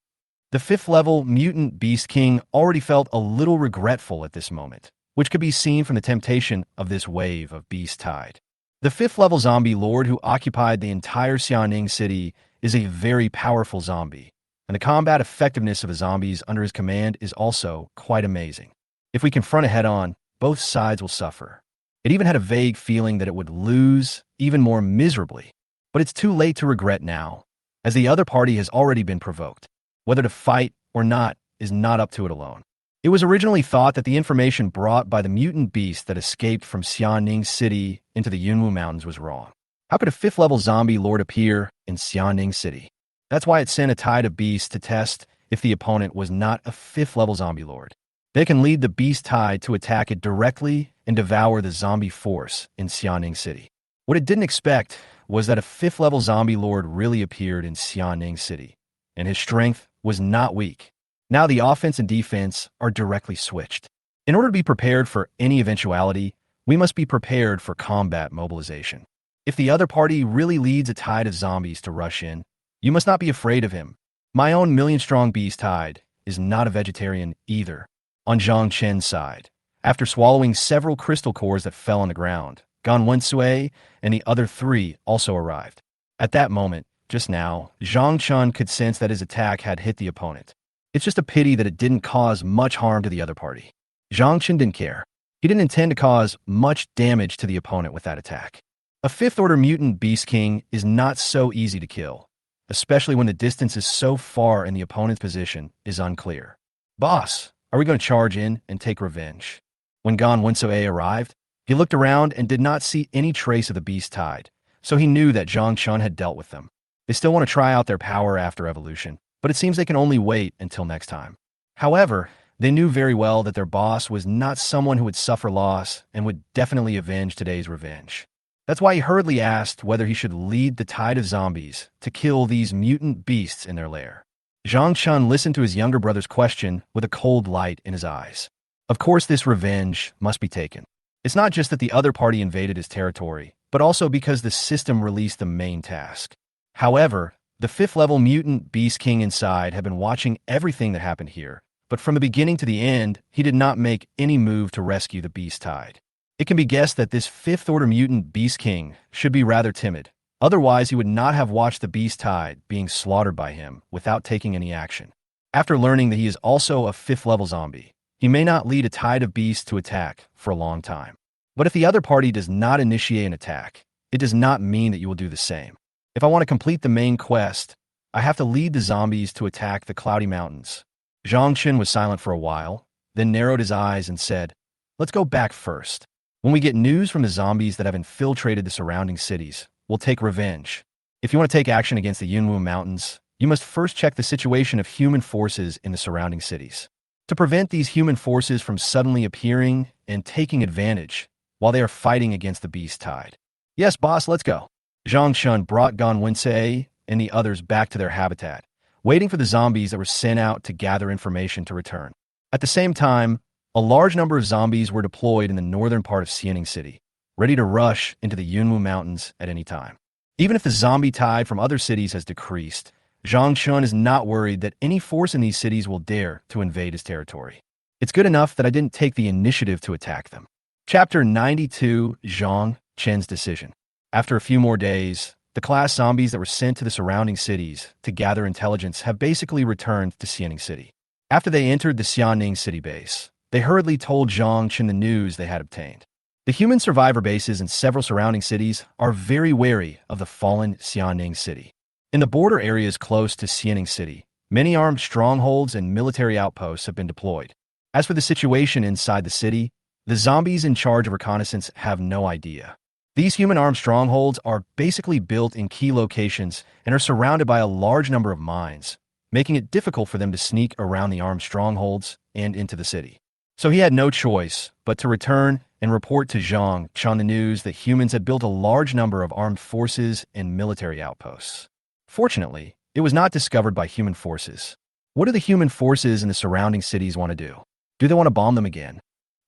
The 5th level mutant Beast King already felt a little regretful at this moment, which could be seen from the temptation of this wave of Beast Tide. The 5th level zombie lord who occupied the entire Xianing city is a very powerful zombie, and the combat effectiveness of the zombies under his command is also quite amazing. If we confront it head-on, both sides will suffer. It even had a vague feeling that it would lose even more miserably, but it's too late to regret now, as the other party has already been provoked. Whether to fight or not is not up to it alone. It was originally thought that the information brought by the mutant beast that escaped from Xianing City into the Yunwu Mountains was wrong. How could a 5th level zombie lord appear in Xianing City? That's why it sent a tide of beasts to test if the opponent was not a 5th level zombie lord. They can lead the beast tide to attack it directly and devour the zombie force in Xianing City. What it didn't expect was that a 5th level zombie lord really appeared in Xianing City, and his strength was not weak. Now the offense and defense are directly switched. In order to be prepared for any eventuality, we must be prepared for combat mobilization. If the other party really leads a tide of zombies to rush in, you must not be afraid of him. My own million-strong beast tide is not a vegetarian either. On Zhang Chen's side, after swallowing several crystal cores that fell on the ground, Gan Wensui and the other 3 also arrived. At that moment, just now, Zhang Chun could sense that his attack had hit the opponent. It's just a pity that it didn't cause much harm to the other party. Zhang Chun didn't care. He didn't intend to cause much damage to the opponent with that attack. A 5th order mutant Beast King is not so easy to kill, especially when the distance is so far and the opponent's position is unclear. Boss, are we going to charge in and take revenge? When Gan Wensui arrived, he looked around and did not see any trace of the beast tide, so he knew that Zhang Chun had dealt with them. They still want to try out their power after evolution, but it seems they can only wait until next time. However, they knew very well that their boss was not someone who would suffer loss and would definitely avenge today's revenge. That's why he hurriedly asked whether he should lead the tide of zombies to kill these mutant beasts in their lair. Zhang Chun listened to his younger brother's question with a cold light in his eyes. Of course, this revenge must be taken. It's not just that the other party invaded his territory, but also because the system released the main task. However, the 5th level mutant Beast King inside had been watching everything that happened here, but from the beginning to the end, he did not make any move to rescue the beast tide. It can be guessed that this 5th order mutant Beast King should be rather timid. Otherwise, he would not have watched the beast tide being slaughtered by him without taking any action. After learning that he is also a 5th level zombie, he may not lead a tide of beasts to attack for a long time. But if the other party does not initiate an attack, it does not mean that you will do the same. If I want to complete the main quest, I have to lead the zombies to attack the Cloudy Mountains. Zhang Chun was silent for a while, then narrowed his eyes and said, "Let's go back first. When we get news from the zombies that have infiltrated the surrounding cities, we'll take revenge. If you want to take action against the Yunwu Mountains, you must first check the situation of human forces in the surrounding cities. To prevent these human forces from suddenly appearing and taking advantage while they are fighting against the beast tide." "Yes, boss, let's go." Zhang Chun brought Gan Wensui and the others back to their habitat, waiting for the zombies that were sent out to gather information to return. At the same time, a large number of zombies were deployed in the northern part of Xianing City, ready to rush into the Yunwu Mountains at any time. Even if the zombie tide from other cities has decreased, Zhang Chun is not worried that any force in these cities will dare to invade his territory. It's good enough that I didn't take the initiative to attack them. Chapter 92, Zhang Chen's Decision. After a few more days, the class zombies that were sent to the surrounding cities to gather intelligence have basically returned to Xianing City. After they entered the Xianing City base, they hurriedly told Zhang Chen the news they had obtained. The human survivor bases in several surrounding cities are very wary of the fallen Xianing City. In the border areas close to Xianing City, many armed strongholds and military outposts have been deployed. As for the situation inside the city, the zombies in charge of reconnaissance have no idea. These human armed strongholds are basically built in key locations and are surrounded by a large number of mines, making it difficult for them to sneak around the armed strongholds and into the city. So he had no choice but to return and report to Zhang Chun the news that humans had built a large number of armed forces and military outposts. Fortunately, it was not discovered by human forces. What do the human forces in the surrounding cities want to do? Do they want to bomb them again?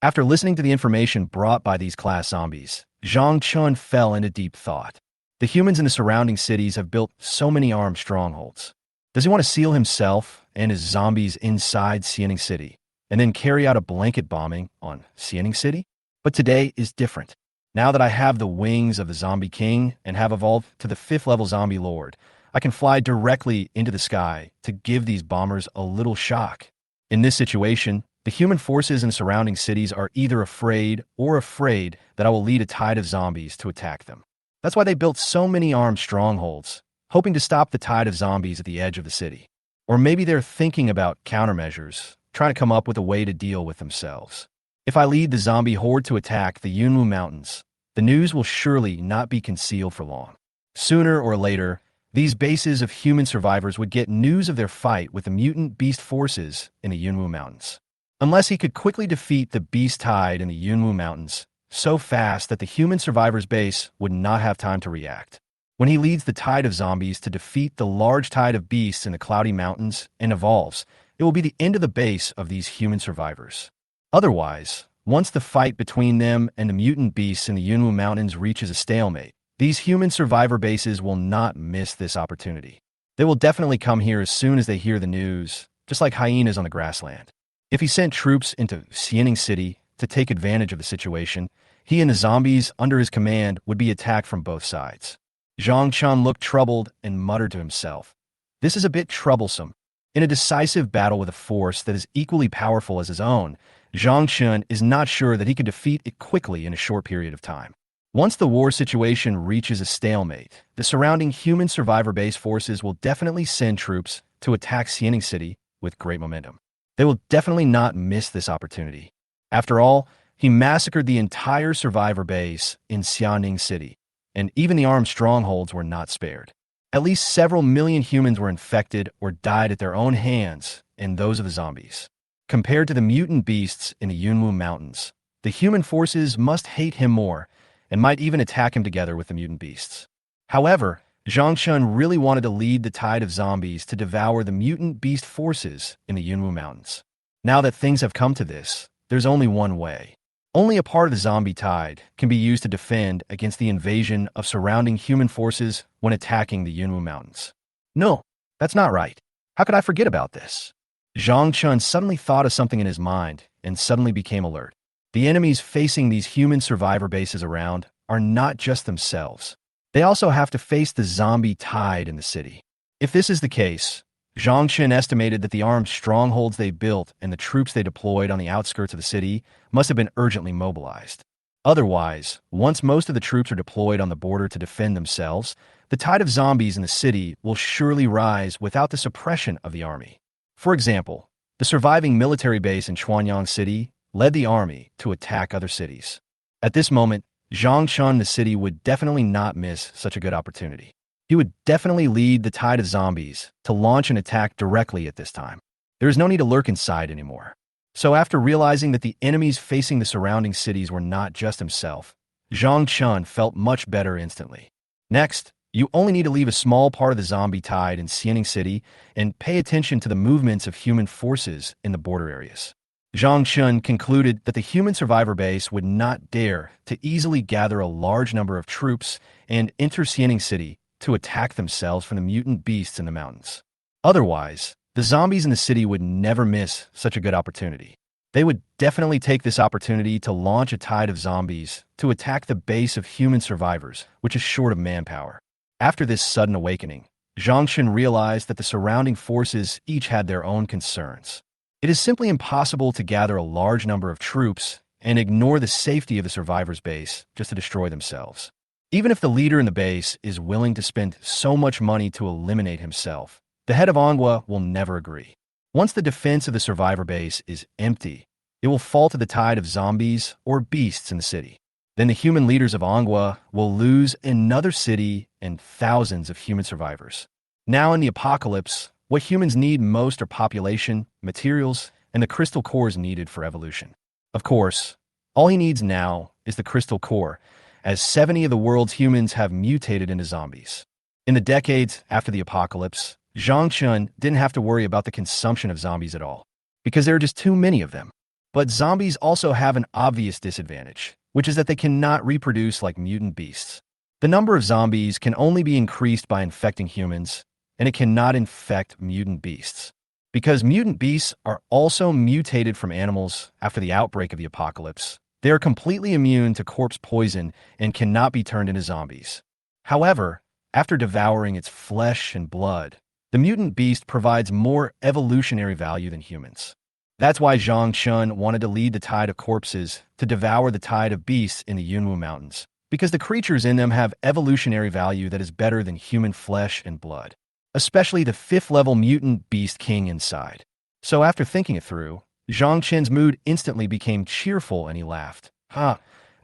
After listening to the information brought by these class zombies, Zhang Chun fell into deep thought. The humans in the surrounding cities have built so many armed strongholds. Does he want to seal himself and his zombies inside Xianing City, and then carry out a blanket bombing on Xianing City? But today is different. Now that I have the wings of the Zombie King and have evolved to the 5th level Zombie Lord, I can fly directly into the sky to give these bombers a little shock. In this situation, the human forces in surrounding cities are either afraid that I will lead a tide of zombies to attack them. That's why they built so many armed strongholds, hoping to stop the tide of zombies at the edge of the city. Or maybe they're thinking about countermeasures, trying to come up with a way to deal with themselves. If I lead the zombie horde to attack the Yunwu Mountains, the news will surely not be concealed for long. Sooner or later, these bases of human survivors would get news of their fight with the mutant beast forces in the Yunwu Mountains. Unless he could quickly defeat the beast tide in the Yunwu Mountains so fast that the human survivors' base would not have time to react. When he leads the tide of zombies to defeat the large tide of beasts in the Cloudy Mountains and evolves, it will be the end of the base of these human survivors. Otherwise, once the fight between them and the mutant beasts in the Yunwu Mountains reaches a stalemate, these human survivor bases will not miss this opportunity. They will definitely come here as soon as they hear the news, just like hyenas on the grassland. If he sent troops into Xianing City to take advantage of the situation, he and the zombies under his command would be attacked from both sides. Zhang Chun looked troubled and muttered to himself, "This is a bit troublesome." In a decisive battle with a force that is equally powerful as his own, Zhang Chun is not sure that he could defeat it quickly in a short period of time. Once the war situation reaches a stalemate, the surrounding human survivor base forces will definitely send troops to attack Xianing City with great momentum. They will definitely not miss this opportunity. After all, he massacred the entire survivor base in Xianing City, and even the armed strongholds were not spared. At least several million humans were infected or died at their own hands and those of the zombies. Compared to the mutant beasts in the Yunwu Mountains, the human forces must hate him more and might even attack him together with the mutant beasts. However, Zhang Chun really wanted to lead the tide of zombies to devour the mutant beast forces in the Yunwu Mountains. Now that things have come to this, there's only one way. Only a part of the zombie tide can be used to defend against the invasion of surrounding human forces when attacking the Yunwu Mountains. No, that's not right. How could I forget about this? Zhang Chun suddenly thought of something in his mind and suddenly became alert. The enemies facing these human survivor bases around are not just themselves. They also have to face the zombie tide in the city. If this is the case, Zhang Chun estimated that the armed strongholds they built and the troops they deployed on the outskirts of the city must have been urgently mobilized. Otherwise, once most of the troops are deployed on the border to defend themselves, the tide of zombies in the city will surely rise without the suppression of the army. For example, the surviving military base in Chuanyang City led the army to attack other cities. At this moment, Zhang Chun the city would definitely not miss such a good opportunity. He would definitely lead the tide of zombies to launch an attack directly at this time. There is no need to lurk inside anymore. So after realizing that the enemies facing the surrounding cities were not just himself, Zhang Chun felt much better instantly. Next, you only need to leave a small part of the zombie tide in Xianing City and pay attention to the movements of human forces in the border areas. Zhang Chun concluded that the human survivor base would not dare to easily gather a large number of troops and enter Xianing City to attack themselves from the mutant beasts in the mountains. Otherwise, the zombies in the city would never miss such a good opportunity. They would definitely take this opportunity to launch a tide of zombies to attack the base of human survivors, which is short of manpower. After this sudden awakening, Zhang Chun realized that the surrounding forces each had their own concerns. It is simply impossible to gather a large number of troops and ignore the safety of the survivors' base just to destroy themselves. Even if the leader in the base is willing to spend so much money to eliminate himself, the head of manhwa will never agree. Once the defense of the survivor base is empty, it will fall to the tide of zombies or beasts in the city. Then the human leaders of Ongwa will lose another city and thousands of human survivors. Now in the apocalypse, what humans need most are population, materials, and the crystal cores needed for evolution. Of course, all he needs now is the crystal core, as 70 of the world's humans have mutated into zombies. In the decades after the apocalypse, Zhangchun didn't have to worry about the consumption of zombies at all, because there are just too many of them. But zombies also have an obvious disadvantage, which is that they cannot reproduce like mutant beasts. The number of zombies can only be increased by infecting humans, and it cannot infect mutant beasts. Because mutant beasts are also mutated from animals after the outbreak of the apocalypse, they are completely immune to corpse poison and cannot be turned into zombies. However, after devouring its flesh and blood, the mutant beast provides more evolutionary value than humans. That's why Zhang Chun wanted to lead the tide of corpses to devour the tide of beasts in the Yunwu Mountains, because the creatures in them have evolutionary value that is better than human flesh and blood, especially the 5th-level mutant beast king inside. So after thinking it through, Zhang Chen's mood instantly became cheerful and he laughed.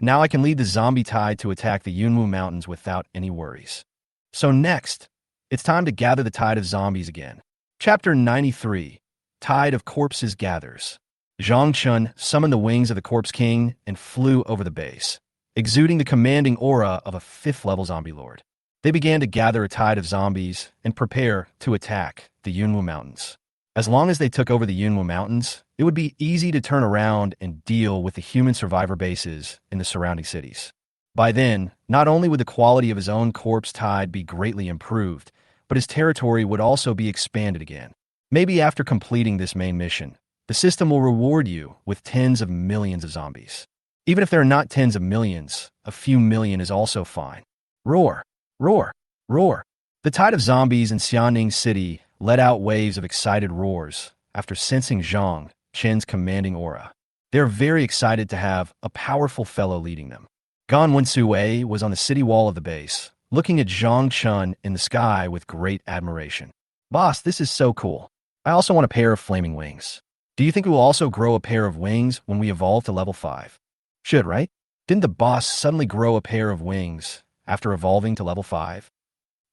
Now I can lead the zombie tide to attack the Yunwu Mountains without any worries. So next, it's time to gather the tide of zombies again. Chapter 93, Tide of Corpses Gathers. Zhang Chun summoned the wings of the Corpse King and flew over the base, exuding the commanding aura of a 5th-level zombie lord. They began to gather a tide of zombies and prepare to attack the Yunwu Mountains. As long as they took over the Yunwu Mountains, it would be easy to turn around and deal with the human survivor bases in the surrounding cities. By then, not only would the quality of his own corpse tide be greatly improved, but his territory would also be expanded again. Maybe after completing this main mission, the system will reward you with tens of millions of zombies. Even if there are not tens of millions, a few million is also fine. Roar, roar, roar. The tide of zombies in Xianing City let out waves of excited roars after sensing Zhang Chen's commanding aura. They're very excited to have a powerful fellow leading them. Gan Wensui was on the city wall of the base, looking at Zhang Chun in the sky with great admiration. Boss, this is so cool. I also want a pair of flaming wings. Do you think we will also grow a pair of wings when we evolve to level 5? Should, right? Didn't the boss suddenly grow a pair of wings after evolving to level 5?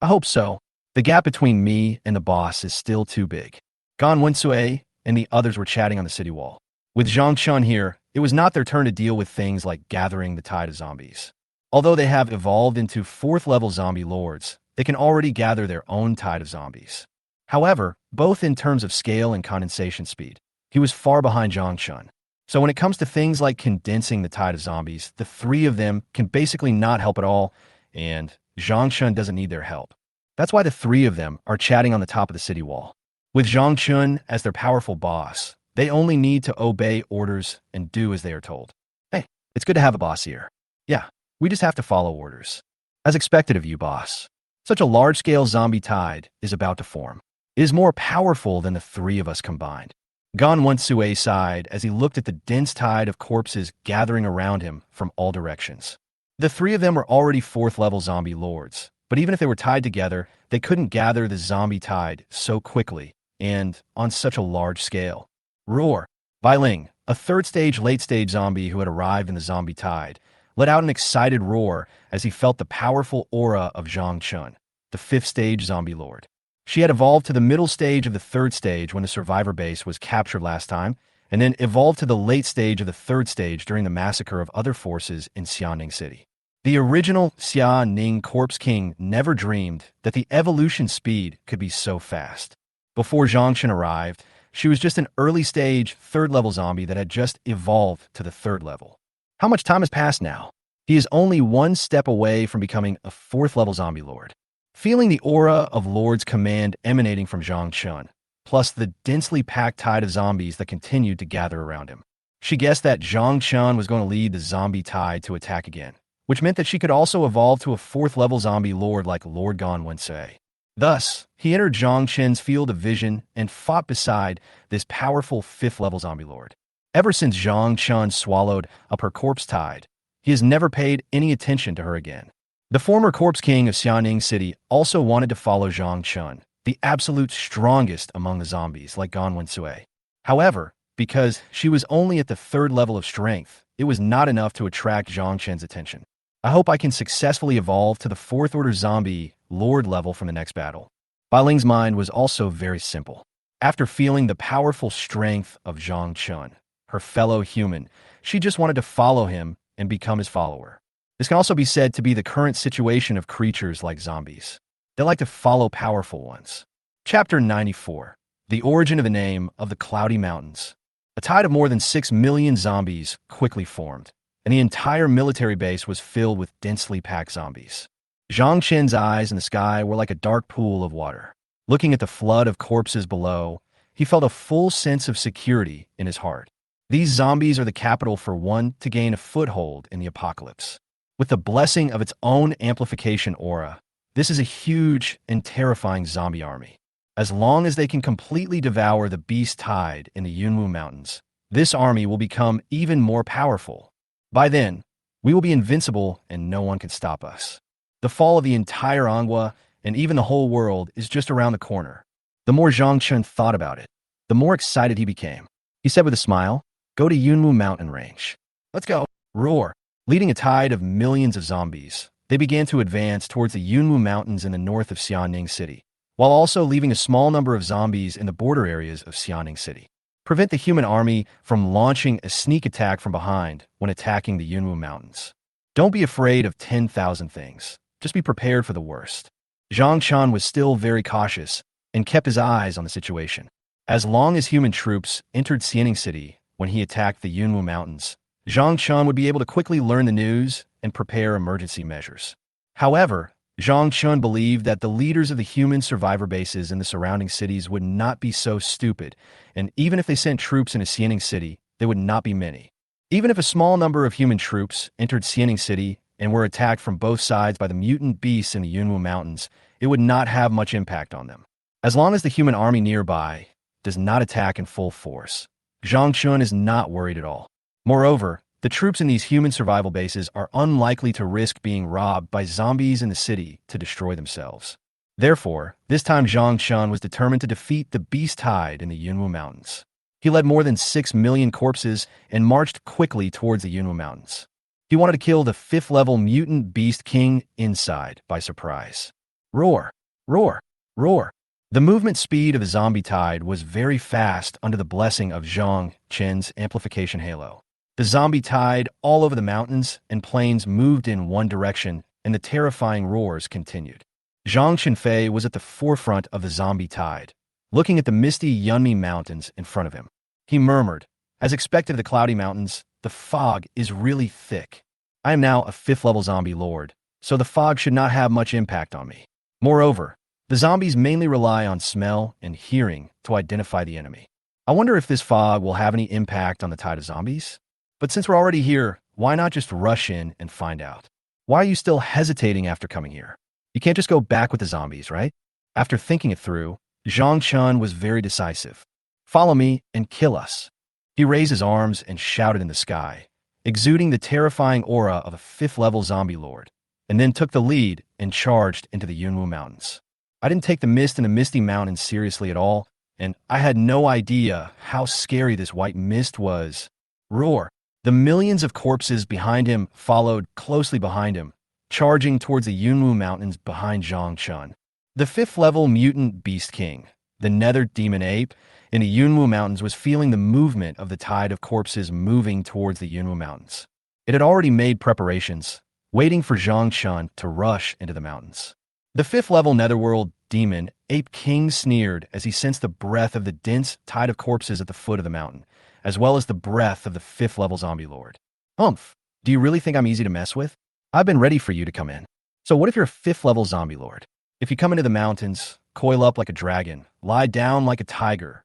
I hope so. The gap between me and the boss is still too big. Gan Wensui and the others were chatting on the city wall. With Zhang Chun here, it was not their turn to deal with things like gathering the tide of zombies. Although they have evolved into 4th-level zombie lords, they can already gather their own tide of zombies. However, both in terms of scale and condensation speed, he was far behind Zhang Chun. So when it comes to things like condensing the tide of zombies, the 3 of them can basically not help at all, and Zhang Chun doesn't need their help. That's why the 3 of them are chatting on the top of the city wall. With Zhang Chun as their powerful boss, they only need to obey orders and do as they are told. Hey, it's good to have a boss here. Yeah, we just have to follow orders. As expected of you, boss. Such a large-scale zombie tide is about to form. It is more powerful than the 3 of us combined. Gan Wensui sighed as he looked at the dense tide of corpses gathering around him from all directions. The 3 of them were already 4th-level zombie lords, but even if they were tied together, they couldn't gather the zombie tide so quickly and on such a large scale. Roar! Bai Ling, a 3rd-stage late-stage zombie who had arrived in the zombie tide, let out an excited roar as he felt the powerful aura of Zhang Chun, the 5th-stage zombie lord. She had evolved to the middle stage of the 3rd stage when the survivor base was captured last time, and then evolved to the late stage of the 3rd stage during the massacre of other forces in Xianing City. The original Xianing Corpse King never dreamed that the evolution speed could be so fast. Before Zhang Chun arrived, she was just an early-stage 3rd-level zombie that had just evolved to the 3rd level. How much time has passed now? He is only 1 step away from becoming a 4th-level zombie lord. Feeling the aura of Lord's command emanating from Zhang Chun, plus the densely packed tide of zombies that continued to gather around him, she guessed that Zhang Chun was going to lead the zombie tide to attack again, which meant that she could also evolve to a 4th-level zombie lord like Lord Gan Wensui. Thus, he entered Zhang Chen's field of vision and fought beside this powerful 5th-level zombie lord. Ever since Zhang Chun swallowed up her corpse tide, he has never paid any attention to her again. The former Corpse King of Xianing City also wanted to follow Zhang Chun, the absolute strongest among the zombies like Gan Wensui. However, because she was only at the 3rd level of strength, it was not enough to attract Zhang Chen's attention. I hope I can successfully evolve to the 4th Order Zombie Lord level from the next battle. Bai Ling's mind was also very simple. After feeling the powerful strength of Zhang Chen, her fellow human, she just wanted to follow him and become his follower. This can also be said to be the current situation of creatures like zombies. They like to follow powerful ones. Chapter 94. The Origin of the Name of the Cloudy Mountains. A tide of more than 6 million zombies quickly formed, and the entire military base was filled with densely packed zombies. Zhang Chen's eyes in the sky were like a dark pool of water. Looking at the flood of corpses below, he felt a full sense of security in his heart. These zombies are the capital for one to gain a foothold in the apocalypse. With the blessing of its own amplification aura, this is a huge and terrifying zombie army. As long as they can completely devour the beast tide in the Yunwu Mountains, this army will become even more powerful. By then, we will be invincible and no one can stop us. The fall of the entire Anghua and even the whole world is just around the corner. The more Zhang Chen thought about it, the more excited he became. He said with a smile, "Go to Yunwu mountain range. Let's go." Roar. Leading a tide of millions of zombies, they began to advance towards the Yunwu Mountains in the north of Xianing City, while also leaving a small number of zombies in the border areas of Xianing City. Prevent the human army from launching a sneak attack from behind when attacking the Yunwu Mountains. Don't be afraid of 10,000 things. Just be prepared for the worst. Zhang Chen was still very cautious and kept his eyes on the situation. As long as human troops entered Xianing City when he attacked the Yunwu Mountains, Zhang Chen would be able to quickly learn the news and prepare emergency measures. However, Zhang Chen believed that the leaders of the human survivor bases in the surrounding cities would not be so stupid, and even if they sent troops into Xianing City, they would not be many. Even if a small number of human troops entered Xianing City and were attacked from both sides by the mutant beasts in the Yunwu Mountains, it would not have much impact on them. As long as the human army nearby does not attack in full force, Zhang Chen is not worried at all. Moreover, the troops in these human survival bases are unlikely to risk being robbed by zombies in the city to destroy themselves. Therefore, this time Zhang Chen was determined to defeat the beast tide in the Yunwu Mountains. He led more than 6 million corpses and marched quickly towards the Yunwu Mountains. He wanted to kill the 5th level mutant beast king inside by surprise. Roar! Roar! Roar! The movement speed of the zombie tide was very fast under the blessing of Zhang Chen's amplification halo. The zombie tide all over the mountains and plains moved in one direction, and the terrifying roars continued. Zhang Chenfei was at the forefront of the zombie tide, looking at the misty Yunmi Mountains in front of him. He murmured, "As expected of the cloudy mountains, the fog is really thick. I am now a 5th level zombie lord, so the fog should not have much impact on me. Moreover, the zombies mainly rely on smell and hearing to identify the enemy. I wonder if this fog will have any impact on the tide of zombies? But since we're already here, why not just rush in and find out? Why are you still hesitating after coming here? You can't just go back with the zombies, right?" After thinking it through, Zhang Chen was very decisive. "Follow me and kill us." He raised his arms and shouted in the sky, exuding the terrifying aura of a 5th level zombie lord, and then took the lead and charged into the Yunwu Mountains. I didn't take the mist in the Misty Mountains seriously at all, and I had no idea how scary this white mist was. Roar! The millions of corpses behind him followed closely behind him, charging towards the Yunwu Mountains behind Zhang Chen. The 5th level mutant beast king, the nether demon ape, in the Yunwu Mountains was feeling the movement of the tide of corpses moving towards the Yunwu Mountains. It had already made preparations, waiting for Zhang Chen to rush into the mountains. The 5th level netherworld demon ape king sneered as he sensed the breath of the dense tide of corpses at the foot of the mountain, as well as the breath of the 5th level zombie lord. "Humph, do you really think I'm easy to mess with? I've been ready for you to come in. So what if you're a 5th level zombie lord? If you come into the mountains, coil up like a dragon, lie down like a tiger.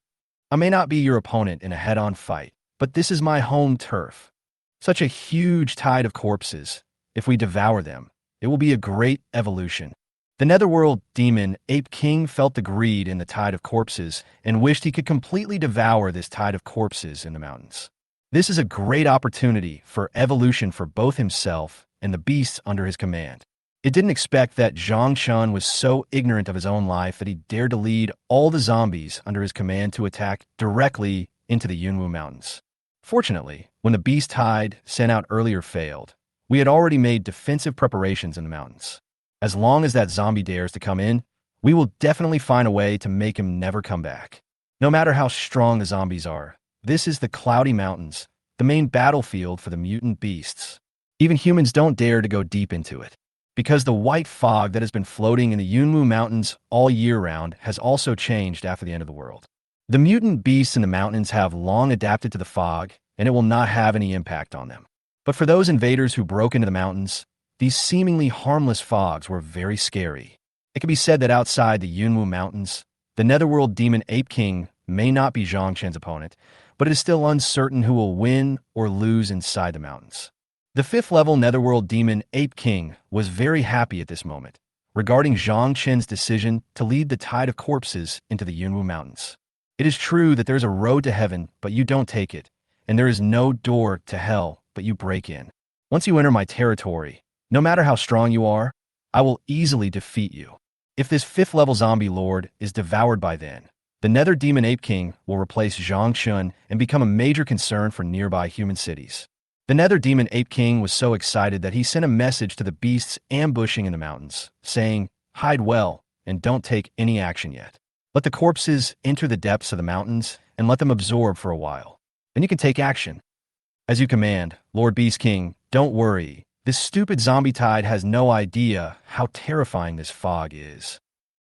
I may not be your opponent in a head-on fight, but this is my home turf. Such a huge tide of corpses. If we devour them, it will be a great evolution." The netherworld demon ape king felt the greed in the tide of corpses and wished he could completely devour this tide of corpses in the mountains. This is a great opportunity for evolution for both himself and the beasts under his command. It didn't expect that Zhang Chen was so ignorant of his own life that he dared to lead all the zombies under his command to attack directly into the Yunwu Mountains. Fortunately, when the beast tide sent out earlier failed, we had already made defensive preparations in the mountains. As long as that zombie dares to come in, we will definitely find a way to make him never come back. No matter how strong the zombies are, this is the Cloudy Mountains, the main battlefield for the mutant beasts. Even humans don't dare to go deep into it, because the white fog that has been floating in the Yunwu Mountains all year round has also changed after the end of the world. The mutant beasts in the mountains have long adapted to the fog, and it will not have any impact on them. But for those invaders who broke into the mountains, these seemingly harmless fogs were very scary. It can be said that outside the Yunwu Mountains, the Netherworld Demon Ape King may not be Zhang Chen's opponent, but it is still uncertain who will win or lose inside the mountains. The 5th level Netherworld Demon Ape King was very happy at this moment regarding Zhang Chen's decision to lead the tide of corpses into the Yunwu Mountains. It is true that there's a road to heaven, but you don't take it, and there is no door to hell, but you break in. Once you enter my territory, no matter how strong you are, I will easily defeat you. If this 5th level zombie lord is devoured by then, the Nether Demon Ape King will replace Zhang Chen and become a major concern for nearby human cities. The Nether Demon Ape King was so excited that he sent a message to the beasts ambushing in the mountains, saying, "Hide well, and don't take any action yet. Let the corpses enter the depths of the mountains, and let them absorb for a while. Then you can take action." As you command, Lord Beast King, don't worry. This stupid zombie tide has no idea how terrifying this fog is.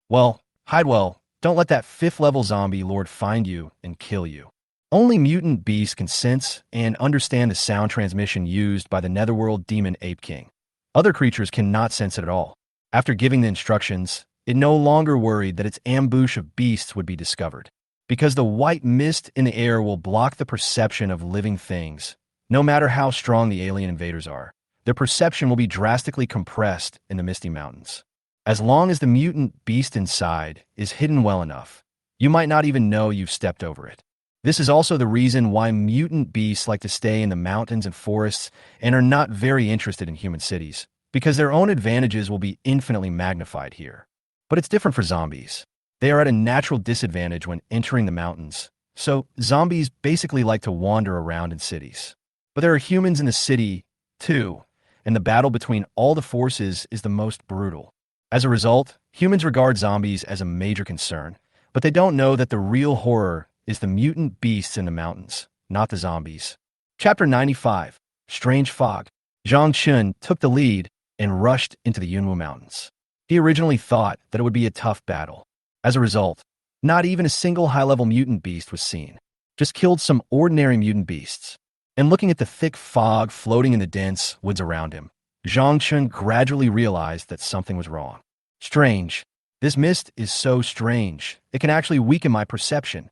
Well, hide well. Don't let that 5th level zombie lord find you and kill you. Only mutant beasts can sense and understand the sound transmission used by the Netherworld Demon Ape King. Other creatures cannot sense it at all. After giving the instructions, it no longer worried that its ambush of beasts would be discovered, because the white mist in the air will block the perception of living things. No matter how strong the alien invaders are, their perception will be drastically compressed in the Misty Mountains. As long as the mutant beast inside is hidden well enough, you might not even know you've stepped over it. This is also the reason why mutant beasts like to stay in the mountains and forests and are not very interested in human cities, because their own advantages will be infinitely magnified here. But it's different for zombies. They are at a natural disadvantage when entering the mountains, so zombies basically like to wander around in cities. But there are humans in the city, too, and the battle between all the forces is the most brutal. As a result, humans regard zombies as a major concern, but they don't know that the real horror is the mutant beasts in the mountains, not the zombies. Chapter 95, Strange Fog. Zhang Chen took the lead and rushed into the Yunwu Mountains. He originally thought that it would be a tough battle. As a result, not even a single high-level mutant beast was seen, just killed some ordinary mutant beasts. And looking at the thick fog floating in the dense woods around him, Zhang Chen gradually realized that something was wrong. Strange. This mist is so strange. It can actually weaken my perception.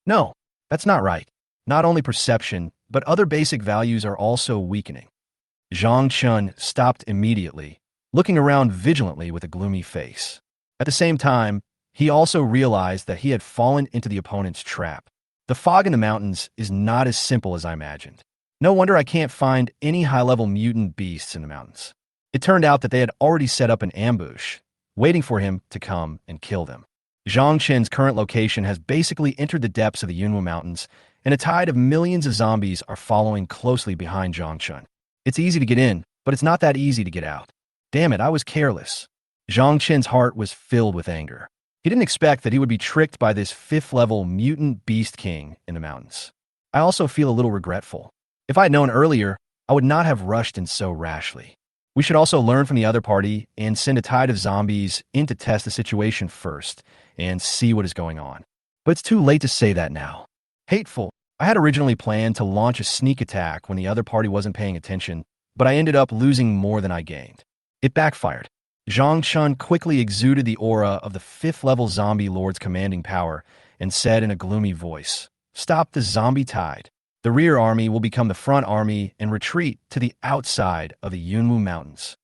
No, that's not right. Not only perception, but other basic values are also weakening. Zhang Chen stopped immediately, looking around vigilantly with a gloomy face. At the same time, he also realized that he had fallen into the opponent's trap. The fog in the mountains is not as simple as I imagined. No wonder I can't find any high-level mutant beasts in the mountains. It turned out that they had already set up an ambush, waiting for him to come and kill them. Zhang Chen's current location has basically entered the depths of the Yunwu Mountains, and a tide of millions of zombies are following closely behind Zhang Chen. It's easy to get in, but it's not that easy to get out. Damn it, I was careless. Zhang Chen's heart was filled with anger. He didn't expect that he would be tricked by this 5th-level mutant beast king in the mountains. I also feel a little regretful. If I had known earlier, I would not have rushed in so rashly. We should also learn from the other party and send a tide of zombies in to test the situation first and see what is going on. But it's too late to say that now. Hateful. I had originally planned to launch a sneak attack when the other party wasn't paying attention, but I ended up losing more than I gained. It backfired. Zhang Chen quickly exuded the aura of the 5th-level zombie lord's commanding power and said in a gloomy voice, "Stop the zombie tide. The rear army will become the front army and retreat to the outside of the Yunwu Mountains."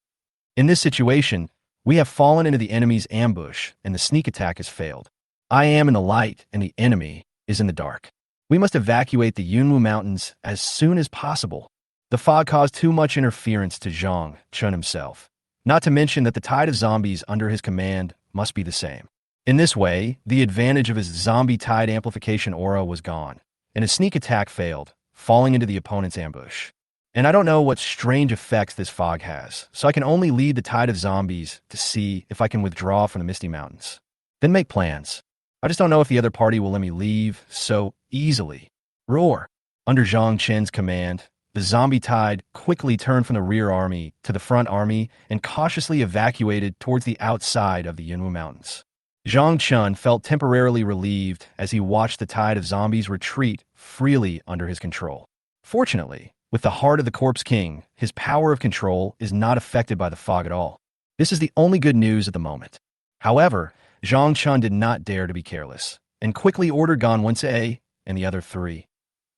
In this situation, we have fallen into the enemy's ambush and the sneak attack has failed. I am in the light and the enemy is in the dark. We must evacuate the Yunwu Mountains as soon as possible. The fog caused too much interference to Zhang Chen himself, not to mention that the tide of zombies under his command must be the same. In this way, the advantage of his zombie tide amplification aura was gone, and his sneak attack failed, falling into the opponent's ambush. And I don't know what strange effects this fog has, so I can only lead the tide of zombies to see if I can withdraw from the Misty Mountains. Then make plans. I just don't know if the other party will let me leave so easily. Roar! Under Zhang Chen's command, the zombie tide quickly turned from the rear army to the front army and cautiously evacuated towards the outside of the Yunwu Mountains. Zhang Chen felt temporarily relieved as he watched the tide of zombies retreat freely under his control. Fortunately, with the heart of the Corpse King, his power of control is not affected by the fog at all. This is the only good news at the moment. However, Zhang Chen did not dare to be careless, and quickly ordered Gan Wensui and the other three.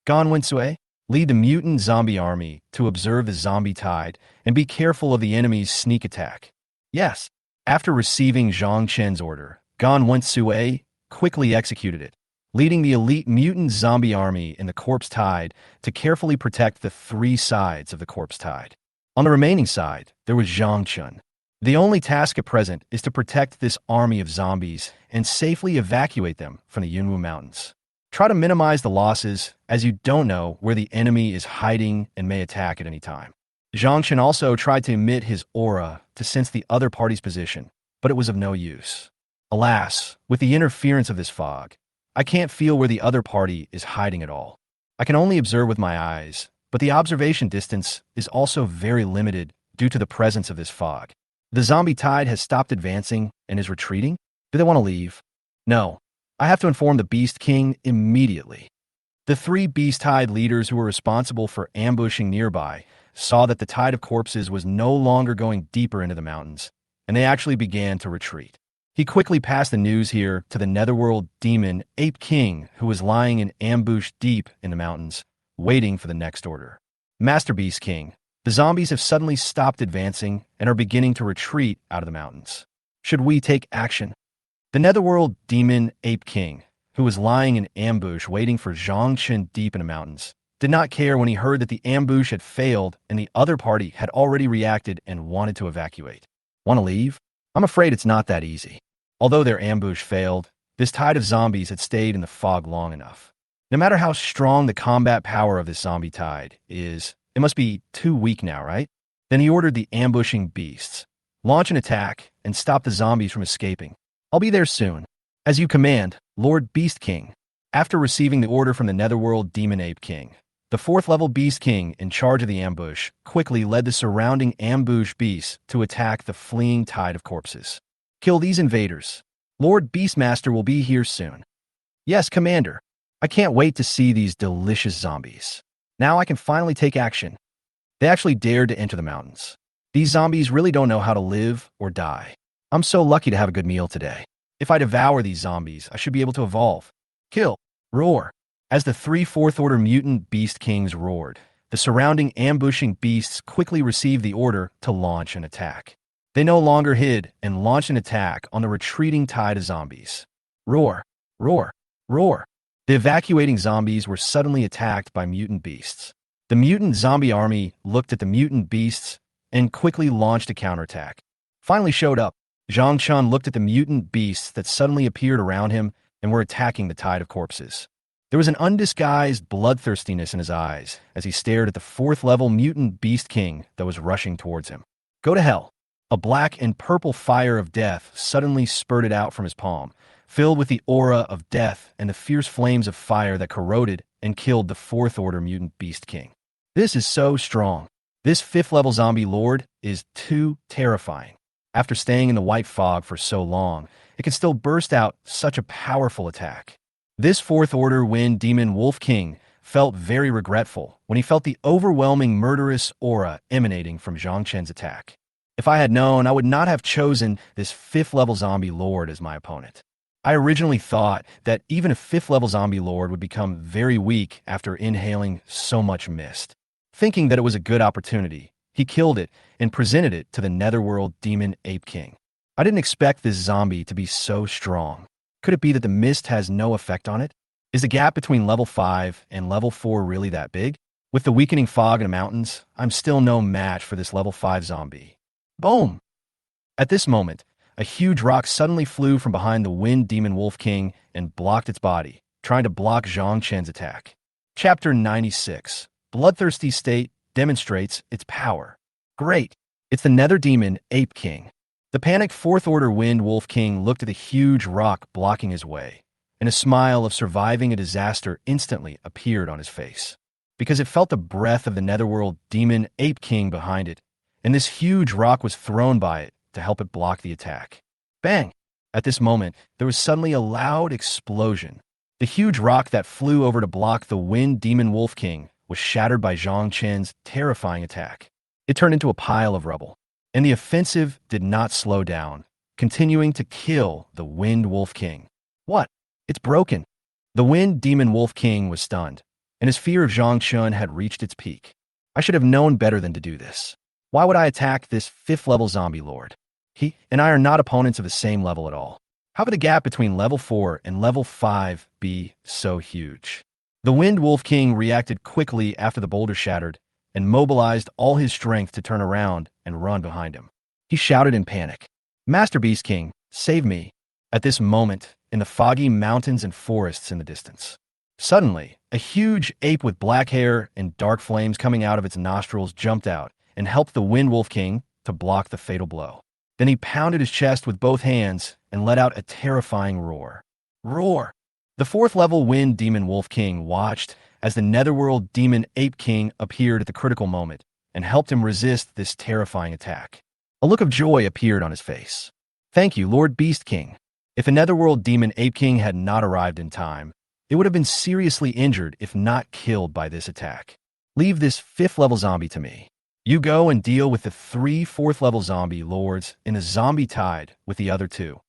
Gan Wensui, lead the mutant zombie army to observe the zombie tide and be careful of the enemy's sneak attack. Yes, after receiving Zhang Chen's order, Gan Wensui quickly executed it, leading the elite mutant zombie army in the Corpse Tide to carefully protect the three sides of the Corpse Tide. On the remaining side, there was Zhang Chen. The only task at present is to protect this army of zombies and safely evacuate them from the Yunwu Mountains. Try to minimize the losses, as you don't know where the enemy is hiding and may attack at any time. Zhang Chen also tried to emit his aura to sense the other party's position, but it was of no use. Alas, with the interference of this fog, I can't feel where the other party is hiding at all. I can only observe with my eyes, but the observation distance is also very limited due to the presence of this fog. The zombie tide has stopped advancing and is retreating? Do they want to leave? No. I have to inform the Beast King immediately. The three Beast Tide leaders who were responsible for ambushing nearby saw that the tide of corpses was no longer going deeper into the mountains, and they actually began to retreat. He quickly passed the news here to the Netherworld demon Ape King, who was lying in ambush deep in the mountains, waiting for the next order. Master Beast King, the zombies have suddenly stopped advancing and are beginning to retreat out of the mountains. Should we take action? The Netherworld demon Ape King, who was lying in ambush waiting for Zhang Chen deep in the mountains, did not care when he heard that the ambush had failed and the other party had already reacted and wanted to evacuate. Want to leave? I'm afraid it's not that easy. Although their ambush failed, this tide of zombies had stayed in the fog long enough. No matter how strong the combat power of this zombie tide is, it must be too weak now, right? Then he ordered the ambushing beasts, launch an attack, and stop the zombies from escaping. I'll be there soon. As you command, Lord Beast King. After receiving the order from the Netherworld Demon Ape King, the 4th level Beast King in charge of the ambush quickly led the surrounding ambush beasts to attack the fleeing tide of corpses. Kill these invaders. Lord Beastmaster will be here soon. Yes, Commander. I can't wait to see these delicious zombies. Now I can finally take action. They actually dared to enter the mountains. These zombies really don't know how to live or die. I'm so lucky to have a good meal today. If I devour these zombies, I should be able to evolve. Kill. Roar. As the 3 4th Order Mutant Beast Kings roared, the surrounding ambushing beasts quickly received the order to launch an attack. They no longer hid and launched an attack on the retreating tide of zombies. Roar. Roar. Roar. The evacuating zombies were suddenly attacked by mutant beasts. The mutant zombie army looked at the mutant beasts and quickly launched a counterattack. Finally showed up. Zhang Chen looked at the mutant beasts that suddenly appeared around him and were attacking the tide of corpses. There was an undisguised bloodthirstiness in his eyes as he stared at the 4th level mutant beast king that was rushing towards him. Go to hell. A black and purple fire of death suddenly spurted out from his palm, filled with the aura of death and the fierce flames of fire that corroded and killed the 4th Order Mutant Beast King. This is so strong. This 5th level zombie lord is too terrifying. After staying in the white fog for so long, it can still burst out such a powerful attack. This 4th Order Wind Demon Wolf King felt very regretful when he felt the overwhelming murderous aura emanating from Zhang Chen's attack. If I had known, I would not have chosen this 5th level zombie lord as my opponent. I originally thought that even a 5th level zombie lord would become very weak after inhaling so much mist. Thinking that it was a good opportunity, he killed it and presented it to the Netherworld Demon Ape King. I didn't expect this zombie to be so strong. Could it be that the mist has no effect on it? Is the gap between level 5 and level 4 really that big? With the weakening fog in the mountains, I'm still no match for this level 5 zombie. Boom! At this moment, a huge rock suddenly flew from behind the Wind Demon Wolf King and blocked its body, trying to block Zhang Chen's attack. Chapter 96. Bloodthirsty State demonstrates its power. Great. It's the Nether Demon Ape King. The panicked Fourth Order Wind Wolf King looked at the huge rock blocking his way, and a smile of surviving a disaster instantly appeared on his face. Because it felt the breath of the Netherworld Demon Ape King behind it, and this huge rock was thrown by it to help it block the attack. Bang! At this moment, there was suddenly a loud explosion. The huge rock that flew over to block the Wind Demon Wolf King was shattered by Zhang Chen's terrifying attack. It turned into a pile of rubble, and the offensive did not slow down, continuing to kill the Wind Wolf King. What? It's broken. The Wind Demon Wolf King was stunned, and his fear of Zhang Chen had reached its peak. I should have known better than to do this. Why would I attack this 5th level zombie lord? He and I are not opponents of the same level at all. How could the gap between level 4 and level 5 be so huge? The Wind Wolf King reacted quickly after the boulder shattered and mobilized all his strength to turn around and run behind him. He shouted in panic, "Master Beast King, save me!" At this moment, in the foggy mountains and forests in the distance, suddenly, a huge ape with black hair and dark flames coming out of its nostrils jumped out and helped the Wind Wolf King to block the fatal blow. Then he pounded his chest with both hands and let out a terrifying roar. Roar! The 4th level Wind Demon Wolf King watched as the Netherworld Demon Ape King appeared at the critical moment and helped him resist this terrifying attack. A look of joy appeared on his face. "Thank you, Lord Beast King." If the Netherworld Demon Ape King had not arrived in time, it would have been seriously injured if not killed by this attack. "Leave this 5th level zombie to me. You go and deal with the 3 4th level zombie lords in a zombie tide with the other 2.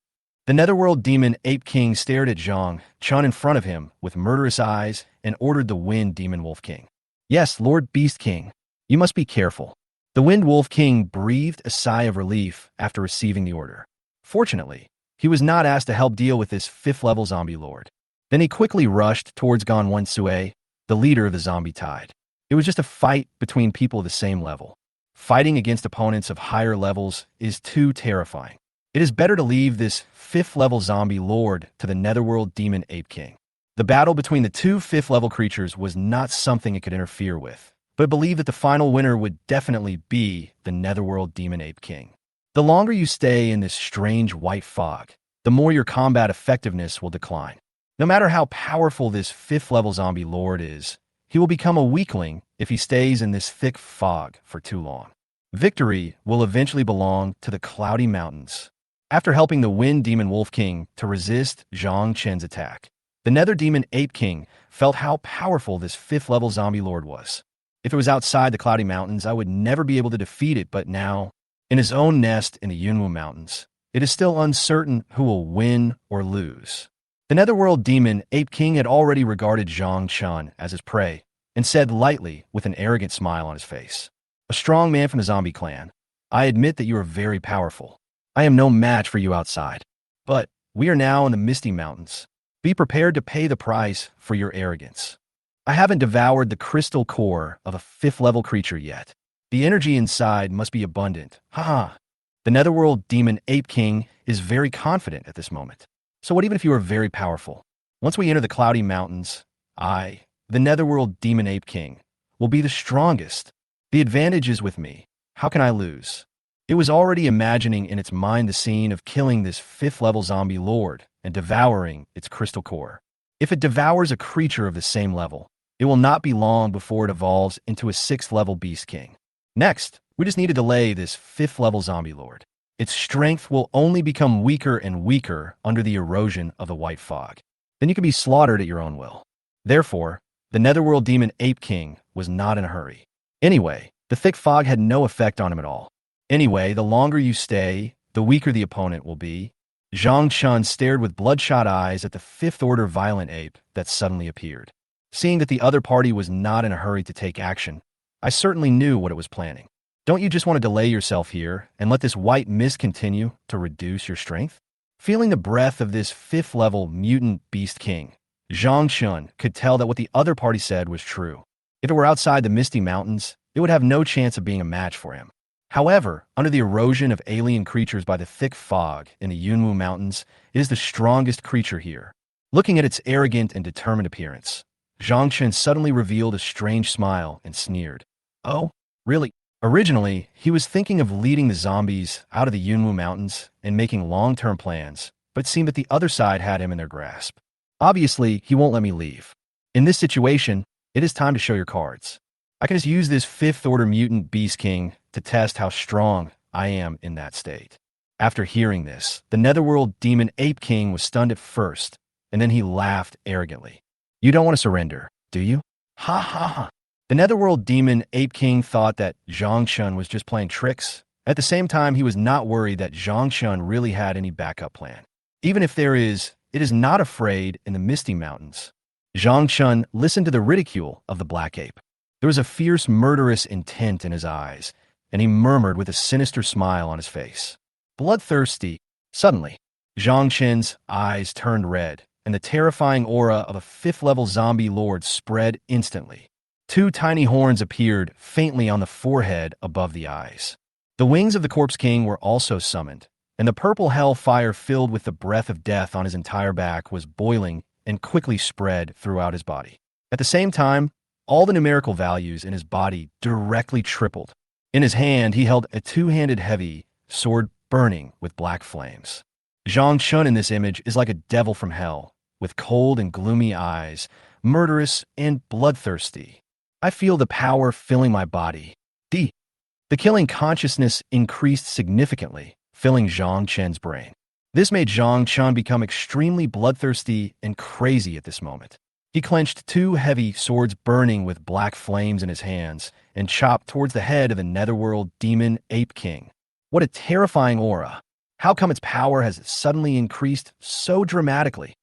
The Netherworld Demon Ape King stared at Zhang Chen in front of him with murderous eyes and ordered the Wind Demon Wolf King. "Yes, Lord Beast King. You must be careful." The Wind Wolf King breathed a sigh of relief after receiving the order. Fortunately, he was not asked to help deal with this 5th level zombie lord. Then he quickly rushed towards Ganwen Sui, the leader of the zombie tide. It was just a fight between people of the same level. Fighting against opponents of higher levels is too terrifying. It is better to leave this 5th level zombie lord to the Netherworld Demon Ape King. The battle between the 2 5th level creatures was not something it could interfere with, but believed that the final winner would definitely be the Netherworld Demon Ape King. The longer you stay in this strange white fog, the more your combat effectiveness will decline. No matter how powerful this 5th level zombie lord is, he will become a weakling if he stays in this thick fog for too long. Victory will eventually belong to the Cloudy Mountains. After helping the Wind Demon Wolf King to resist Zhang Chen's attack, the Nether Demon Ape King felt how powerful this 5th level zombie lord was. If it was outside the Cloudy Mountains, I would never be able to defeat it, but now, in his own nest in the Yunwu Mountains, it is still uncertain who will win or lose. The Netherworld Demon Ape King had already regarded Zhang Chen as his prey and said lightly with an arrogant smile on his face, "A strong man from the zombie clan, I admit that you are very powerful. I am no match for you outside. But we are now in the Misty Mountains. Be prepared to pay the price for your arrogance. I haven't devoured the crystal core of a 5th level creature yet. The energy inside must be abundant. Haha." The Netherworld Demon Ape King is very confident at this moment. So what even if you are very powerful? Once we enter the Cloudy Mountains, I, the Netherworld Demon Ape King, will be the strongest. The advantage is with me. How can I lose? It was already imagining in its mind the scene of killing this 5th level zombie lord and devouring its crystal core. If it devours a creature of the same level, it will not be long before it evolves into a 6th level Beast King. Next, we just need to delay this 5th level zombie lord. Its strength will only become weaker and weaker under the erosion of the white fog. Then you can be slaughtered at your own will. Therefore, the Netherworld Demon Ape King was not in a hurry. Anyway, the thick fog had no effect on him at all. Anyway, the longer you stay, the weaker the opponent will be. Zhang Chen stared with bloodshot eyes at the 5th order violent ape that suddenly appeared. Seeing that the other party was not in a hurry to take action, I certainly knew what it was planning. Don't you just want to delay yourself here and let this white mist continue to reduce your strength? Feeling the breath of this 5th level mutant Beast King, Zhang Chen could tell that what the other party said was true. If it were outside the Misty Mountains, it would have no chance of being a match for him. However, under the erosion of alien creatures by the thick fog in the Yunwu Mountains, it is the strongest creature here. Looking at its arrogant and determined appearance, Zhang Chen suddenly revealed a strange smile and sneered. Oh, really? Originally, he was thinking of leading the zombies out of the Yunwu Mountains and making long-term plans, but it seemed that the other side had him in their grasp. Obviously, he won't let me leave. In this situation, it is time to show your cards. I can just use this fifth-order mutant Beast King to test how strong I am in that state. After hearing this, the Netherworld Demon Ape King was stunned at first, and then he laughed arrogantly. You don't want to surrender, do you? Ha ha ha. The Netherworld Demon Ape King thought that Zhang Chen was just playing tricks. At the same time, he was not worried that Zhang Chen really had any backup plan. Even if there is, it is not afraid in the Misty Mountains. Zhang Chen listened to the ridicule of the Black Ape. There was a fierce, murderous intent in his eyes, and he murmured with a sinister smile on his face. Bloodthirsty. Suddenly, Zhang Chen's eyes turned red, and the terrifying aura of a fifth-level zombie lord spread instantly. Two tiny horns appeared faintly on the forehead above the eyes. The wings of the Corpse King were also summoned, and the purple hell fire filled with the breath of death on his entire back was boiling and quickly spread throughout his body. At the same time, all the numerical values in his body directly tripled. In his hand, he held a two-handed heavy sword burning with black flames. Zhang Chen in this image is like a devil from hell, with cold and gloomy eyes, murderous and bloodthirsty. I feel the power filling my body. The killing consciousness increased significantly, filling Zhang Chen's brain. This made Zhang Chen become extremely bloodthirsty and crazy at this moment. He clenched two heavy swords burning with black flames in his hands and chopped towards the head of the Netherworld Demon Ape King. What a terrifying aura! How come its power has suddenly increased so dramatically?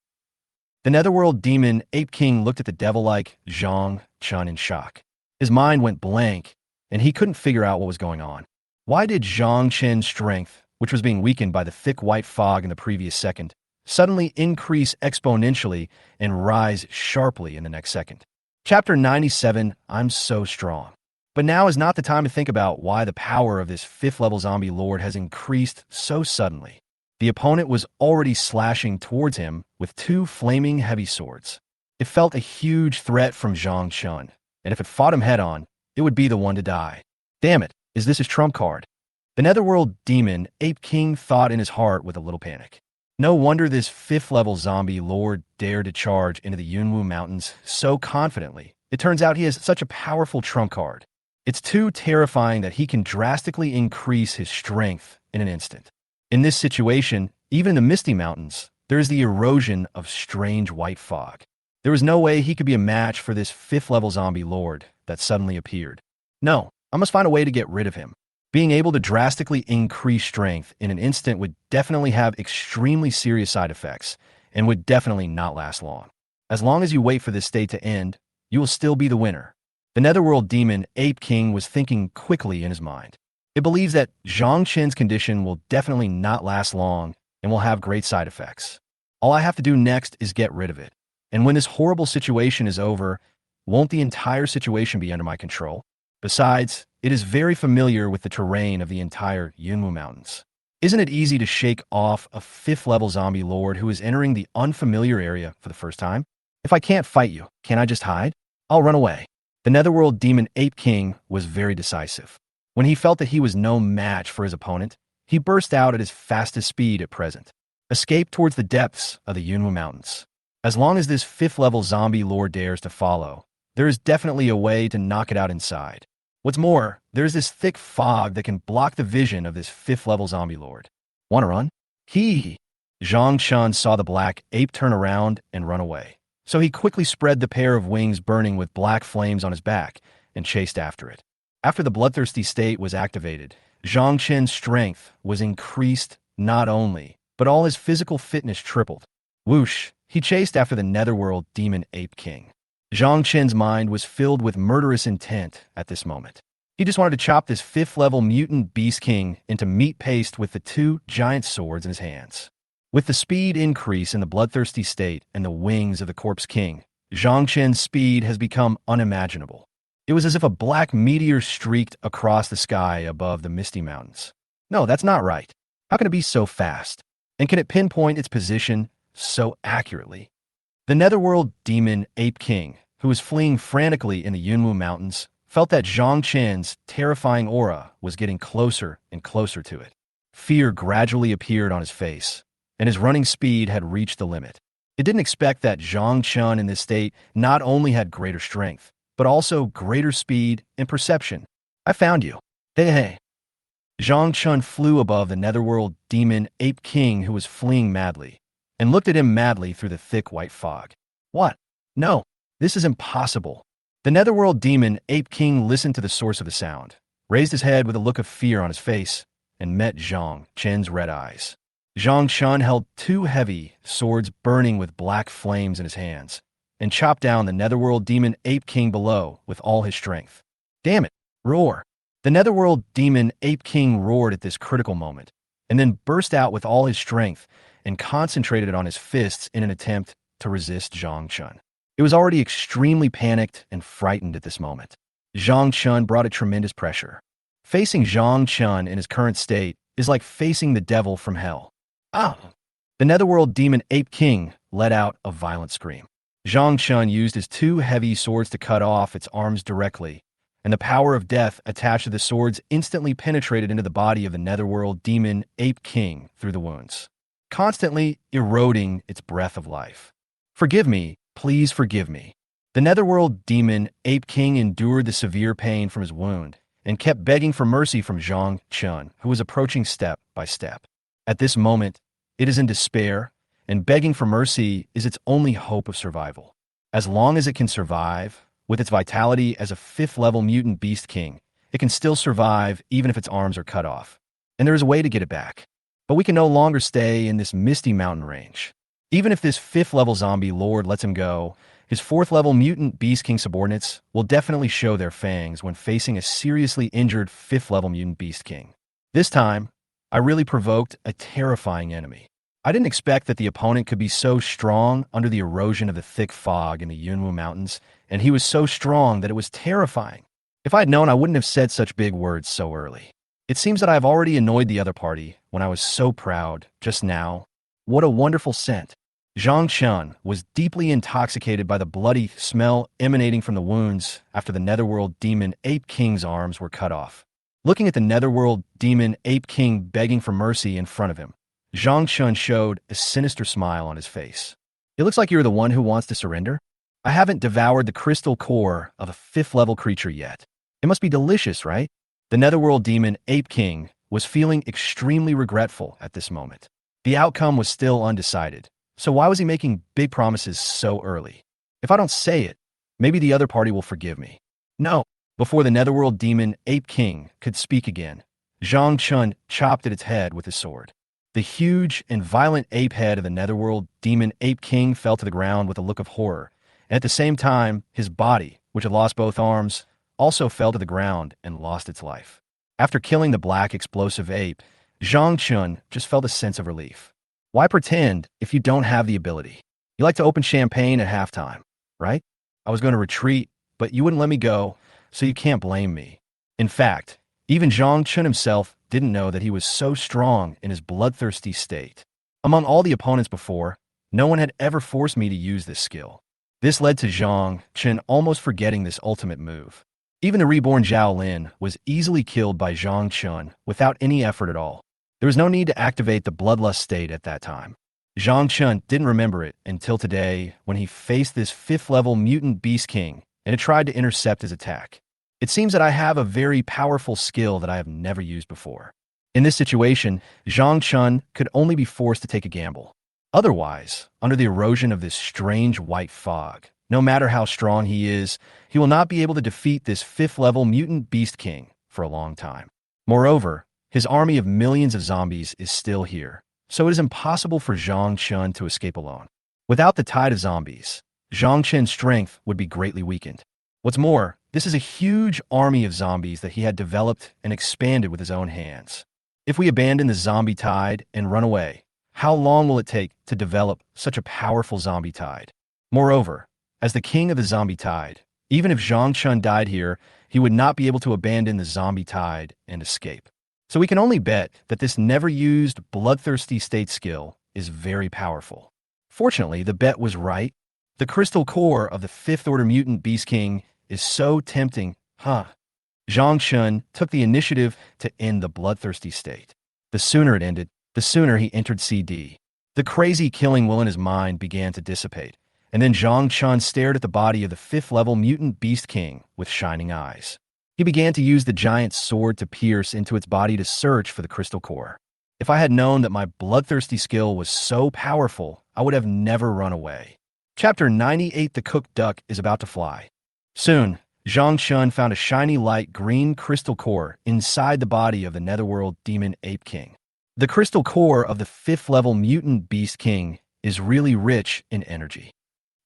The Netherworld Demon Ape King looked at the devil-like Zhang Chen in shock. His mind went blank, and he couldn't figure out what was going on. Why did Zhang Chen's strength, which was being weakened by the thick white fog in the previous second, suddenly increase exponentially and rise sharply in the next second? Chapter 97, I'm so strong. But now is not the time to think about why the power of this fifth-level zombie lord has increased so suddenly. The opponent was already slashing towards him with two flaming heavy swords. It felt a huge threat from Zhang Chen, and if it fought him head-on, it would be the one to die. Damn it, is this his trump card? The Netherworld Demon Ape King thought in his heart with a little panic. No wonder this fifth-level zombie lord dared to charge into the Yunwu Mountains so confidently. It turns out he has such a powerful trump card. It's too terrifying that he can drastically increase his strength in an instant. In this situation, even in the Misty Mountains, there is the erosion of strange white fog. There was no way he could be a match for this fifth-level zombie lord that suddenly appeared. No, I must find a way to get rid of him. Being able to drastically increase strength in an instant would definitely have extremely serious side effects and would definitely not last long. As long as you wait for this state to end, you will still be the winner. The Netherworld Demon Ape King was thinking quickly in his mind. It believes that Zhang Chen's condition will definitely not last long and will have great side effects. All I have to do next is get rid of it. And when this horrible situation is over, won't the entire situation be under my control? Besides, it is very familiar with the terrain of the entire Yunwu Mountains. Isn't it easy to shake off a fifth-level zombie lord who is entering the unfamiliar area for the first time? If I can't fight you, can I just hide? I'll run away. The Netherworld Demon Ape King was very decisive. When he felt that he was no match for his opponent, he burst out at his fastest speed at present. Escape towards the depths of the Yunwu Mountains. As long as this fifth-level zombie lord dares to follow, there is definitely a way to knock it out inside. What's more, there is this thick fog that can block the vision of this fifth-level zombie lord. Want to run? Zhang Chen saw the black ape turn around and run away. So he quickly spread the pair of wings burning with black flames on his back and chased after it. After the bloodthirsty state was activated, Zhang Chen's strength was increased not only, but all his physical fitness tripled. Whoosh, he chased after the Netherworld Demon Ape King. Zhang Chen's mind was filled with murderous intent at this moment. He just wanted to chop this fifth-level mutant Beast King into meat paste with the two giant swords in his hands. With the speed increase in the bloodthirsty state and the wings of the Corpse King, Zhang Chen's speed has become unimaginable. It was as if a black meteor streaked across the sky above the Misty Mountains. No, that's not right. How can it be so fast? And can it pinpoint its position so accurately? The Netherworld Demon Ape King, who was fleeing frantically in the Yunwu Mountains, felt that Zhang Chen's terrifying aura was getting closer and closer to it. Fear gradually appeared on his face, and his running speed had reached the limit. It didn't expect that Zhang Chen in this state not only had greater strength, but also greater speed and perception. I found you. Hey. Zhang Chen flew above the netherworld demon Ape King who was fleeing madly, and looked at him madly through the thick white fog. What? No, this is impossible. The netherworld demon Ape King listened to the source of the sound, raised his head with a look of fear on his face, and met Zhang Chen's red eyes. Zhang Chen held two heavy swords burning with black flames in his hands, and chopped down the netherworld demon Ape King below with all his strength. Damn it! Roar! The netherworld demon Ape King roared at this critical moment, and then burst out with all his strength and concentrated it on his fists in an attempt to resist Zhang Chen. It was already extremely panicked and frightened at this moment. Zhang Chen brought it tremendous pressure. Facing Zhang Chen in his current state is like facing the devil from hell. Ah! The netherworld demon Ape King let out a violent scream. Zhang Chen used his two heavy swords to cut off its arms directly, and the power of death attached to the swords instantly penetrated into the body of the netherworld demon Ape King through the wounds, constantly eroding its breath of life. Forgive me, please forgive me. The netherworld demon Ape King endured the severe pain from his wound and kept begging for mercy from Zhang Chen, who was approaching step by step. At this moment, it is in despair, and begging for mercy is its only hope of survival. As long as it can survive, with its vitality as a 5th-level mutant beast king, it can still survive even if its arms are cut off. And there is a way to get it back. But we can no longer stay in this misty mountain range. Even if this 5th-level zombie lord lets him go, his 4th-level mutant beast king subordinates will definitely show their fangs when facing a seriously injured 5th-level mutant beast king. This time, I really provoked a terrifying enemy. I didn't expect that the opponent could be so strong under the erosion of the thick fog in the Yunwu Mountains, and he was so strong that it was terrifying. If I had known, I wouldn't have said such big words so early. It seems that I have already annoyed the other party when I was so proud just now. What a wonderful scent. Zhang Chen was deeply intoxicated by the bloody smell emanating from the wounds after the netherworld demon Ape King's arms were cut off. Looking at the netherworld demon Ape King begging for mercy in front of him, Zhang Chen showed a sinister smile on his face. It looks like you're the one who wants to surrender. I haven't devoured the crystal core of a 5th-level creature yet. It must be delicious, right? The netherworld demon Ape King was feeling extremely regretful at this moment. The outcome was still undecided, so why was he making big promises so early? If I don't say it, maybe the other party will forgive me. No. Before the netherworld demon Ape King could speak again, Zhang Chen chopped at its head with his sword. The huge and violent ape head of the netherworld demon Ape King fell to the ground with a look of horror, and at the same time, his body, which had lost both arms, also fell to the ground and lost its life. After killing the black explosive ape, Zhang Chen just felt a sense of relief. Why pretend if you don't have the ability? You like to open champagne at halftime, right? I was going to retreat, but you wouldn't let me go, so you can't blame me. In fact, even Zhang Chen himself didn't know that he was so strong in his bloodthirsty state. Among all the opponents before, no one had ever forced me to use this skill. This led to Zhang Chen almost forgetting this ultimate move. Even the reborn Zhao Lin was easily killed by Zhang Chen without any effort at all. There was no need to activate the bloodlust state at that time. Zhang Chen didn't remember it until today when he faced this 5th-level mutant beast king and it tried to intercept his attack. It seems that I have a very powerful skill that I have never used before. In this situation, Zhang Chen could only be forced to take a gamble. Otherwise, under the erosion of this strange white fog, no matter how strong he is, he will not be able to defeat this 5th-level mutant beast king for a long time. Moreover, his army of millions of zombies is still here, so it is impossible for Zhang Chen to escape alone. Without the tide of zombies, Zhang Chen's strength would be greatly weakened. What's more, this is a huge army of zombies that he had developed and expanded with his own hands. If we abandon the zombie tide and run away, how long will it take to develop such a powerful zombie tide? Moreover, as the king of the zombie tide, even if Zhang Chen died here, he would not be able to abandon the zombie tide and escape. So we can only bet that this never-used bloodthirsty state skill is very powerful. Fortunately, the bet was right, The crystal core of the Fifth Order Mutant Beast King is so tempting, huh? Zhang Shun took the initiative to end the bloodthirsty state. The sooner it ended, the sooner he entered CD. The crazy killing will in his mind began to dissipate, and then Zhang Shun stared at the body of the fifth-level Mutant Beast King with shining eyes. He began to use the giant sword to pierce into its body to search for the crystal core. If I had known that my bloodthirsty skill was so powerful, I would have never run away. Chapter 98: The Cooked Duck is about to fly. Soon, Zhang Shun found a shiny light green crystal core inside the body of the Netherworld Demon Ape King. The crystal core of the fifth-level Mutant Beast King is really rich in energy.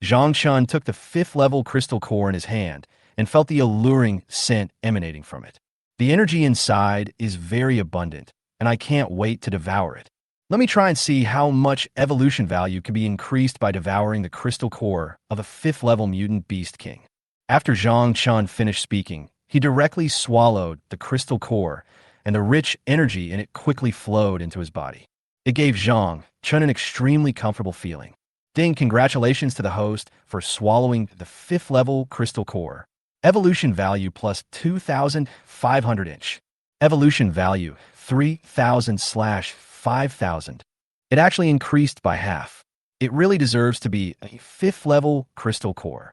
Zhang Shun took the fifth-level crystal core in his hand and felt the alluring scent emanating from it. The energy inside is very abundant, and I can't wait to devour it. Let me try and see how much evolution value can be increased by devouring the crystal core of a fifth-level Mutant Beast King. After Zhang Shun finished speaking, he directly swallowed the crystal core, and the rich energy in it quickly flowed into his body. It gave Zhang Shun an extremely comfortable feeling. Ding, congratulations to the host for swallowing the fifth-level crystal core. Evolution value plus 2,500 inch. Evolution value 3,000/5,000. It actually increased by half. It really deserves to be a fifth-level crystal core.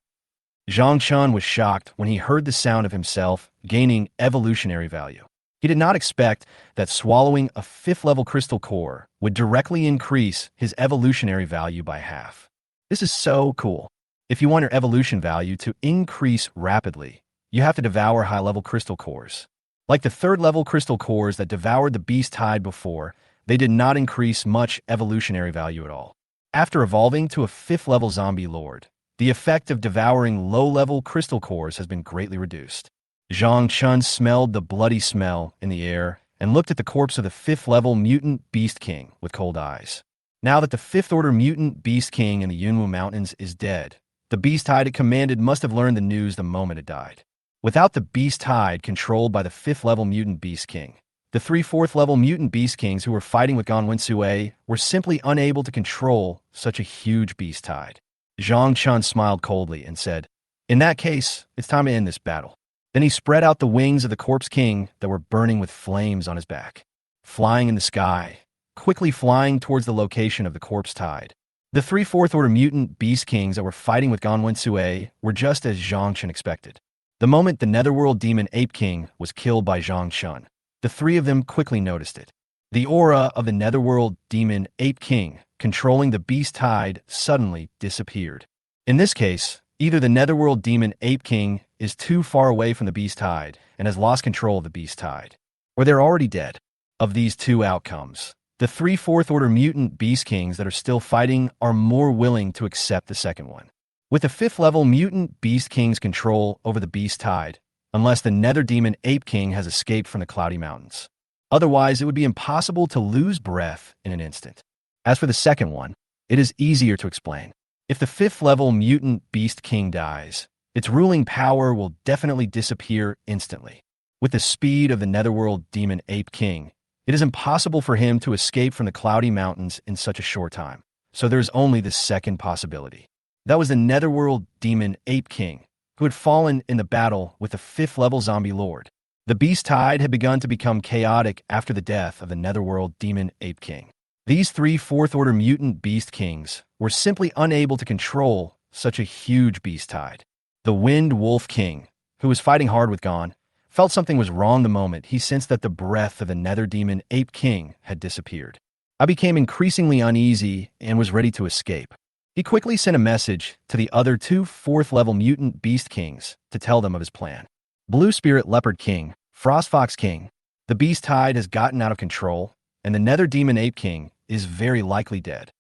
Zhang Shun was shocked when he heard the sound of himself gaining evolutionary value. He did not expect that swallowing a fifth-level crystal core would directly increase his evolutionary value by half. This is so cool. If you want your evolution value to increase rapidly, you have to devour high-level crystal cores. Like the third-level crystal cores that devoured the beast tide before, they did not increase much evolutionary value at all. After evolving to a fifth-level zombie lord, the effect of devouring low-level crystal cores has been greatly reduced. Zhang Shun smelled the bloody smell in the air and looked at the corpse of the fifth-level Mutant Beast King with cold eyes. Now that the fifth-order Mutant Beast King in the Yunwu Mountains is dead, the beast tide it commanded must have learned the news the moment it died. Without the beast tide controlled by the fifth-level Mutant Beast King, the three fourth-level Mutant Beast Kings who were fighting with Ganwen Sui were simply unable to control such a huge beast tide. Zhang Shun smiled coldly and said, "In that case, it's time to end this battle." Then he spread out the wings of the Corpse King that were burning with flames on his back, flying in the sky, quickly flying towards the location of the corpse tide. The three fourth-order Mutant Beast Kings that were fighting with Ganwen Sui were just as Zhang Shun expected. The moment the Netherworld Demon Ape King was killed by Zhang Shun, the three of them quickly noticed it. The aura of the Netherworld Demon Ape King controlling the beast tide suddenly disappeared. In this case, either the Netherworld Demon Ape King is too far away from the beast tide and has lost control of the beast tide, or they're already dead. Of these two outcomes, the three fourth-order Mutant Beast Kings that are still fighting are more willing to accept the second one. With the fifth-level Mutant Beast King's control over the beast tide, unless the Nether Demon Ape King has escaped from the Cloudy Mountains. Otherwise, it would be impossible to lose breath in an instant. As for the second one, it is easier to explain. If the fifth-level Mutant Beast King dies, its ruling power will definitely disappear instantly. With the speed of the Netherworld Demon Ape King, it is impossible for him to escape from the Cloudy Mountains in such a short time. So there's only the second possibility. That was the Netherworld Demon Ape King, who had fallen in the battle with the fifth-level zombie lord. The beast tide had begun to become chaotic after the death of the Netherworld Demon Ape King. These three fourth-order Mutant Beast Kings were simply unable to control such a huge beast tide. The Wind Wolf King, who was fighting hard with Gon, felt something was wrong the moment he sensed that the breath of the Nether Demon Ape King had disappeared. I became increasingly uneasy and was ready to escape. He quickly sent a message to the other two fourth-level Mutant Beast Kings to tell them of his plan. Blue Spirit Leopard King, Frost Fox King, the beast tide has gotten out of control, and the Nether Demon Ape King is very likely dead.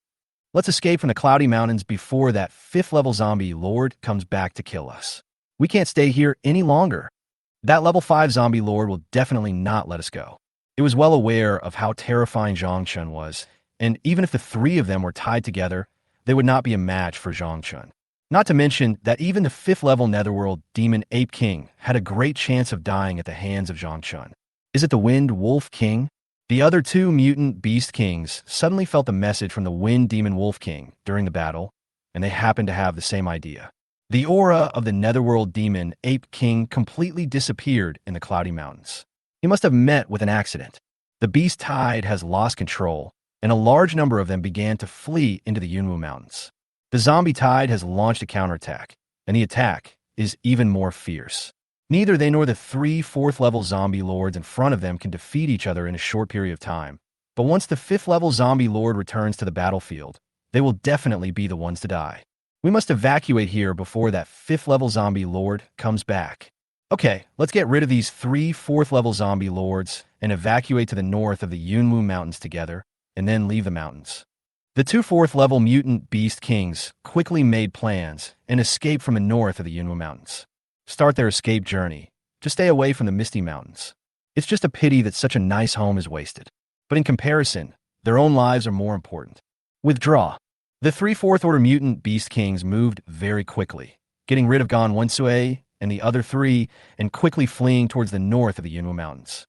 Let's escape from the Cloudy Mountains before that fifth-level zombie lord comes back to kill us. We can't stay here any longer. That level 5 zombie lord will definitely not let us go. It was well aware of how terrifying Zhang Shun was, and even if the three of them were tied together, they would not be a match for Zhang Shun. Not to mention that even the fifth-level Netherworld Demon Ape King had a great chance of dying at the hands of Zhang Shun. Is it the Wind Wolf King? The other two Mutant Beast Kings suddenly felt the message from the Wind Demon Wolf King during the battle, and they happened to have the same idea. The aura of the netherworld demon Ape King completely disappeared in the Cloudy Mountains. He must have met with an accident. The beast tide has lost control, and a large number of them began to flee into the Yunwu Mountains. The zombie tide has launched a counterattack, and the attack is even more fierce. Neither they nor the 3 4th-level zombie lords in front of them can defeat each other in a short period of time. But once the 5th-level zombie lord returns to the battlefield, they will definitely be the ones to die. We must evacuate here before that 5th-level zombie lord comes back. Okay, let's get rid of these 3 4th-level zombie lords and evacuate to the north of the Yunwu Mountains together, and then leave the mountains. The 2 4th-level mutant beast kings quickly made plans and escaped from the north of the Yunwu Mountains. Start their escape journey to stay away from the Misty Mountains. It's just a pity that such a nice home is wasted. But in comparison, their own lives are more important. Withdraw. The 3 4th-order mutant beast kings moved very quickly, getting rid of Gan Wensue and the other 3 and quickly fleeing towards the north of the Yunwu Mountains.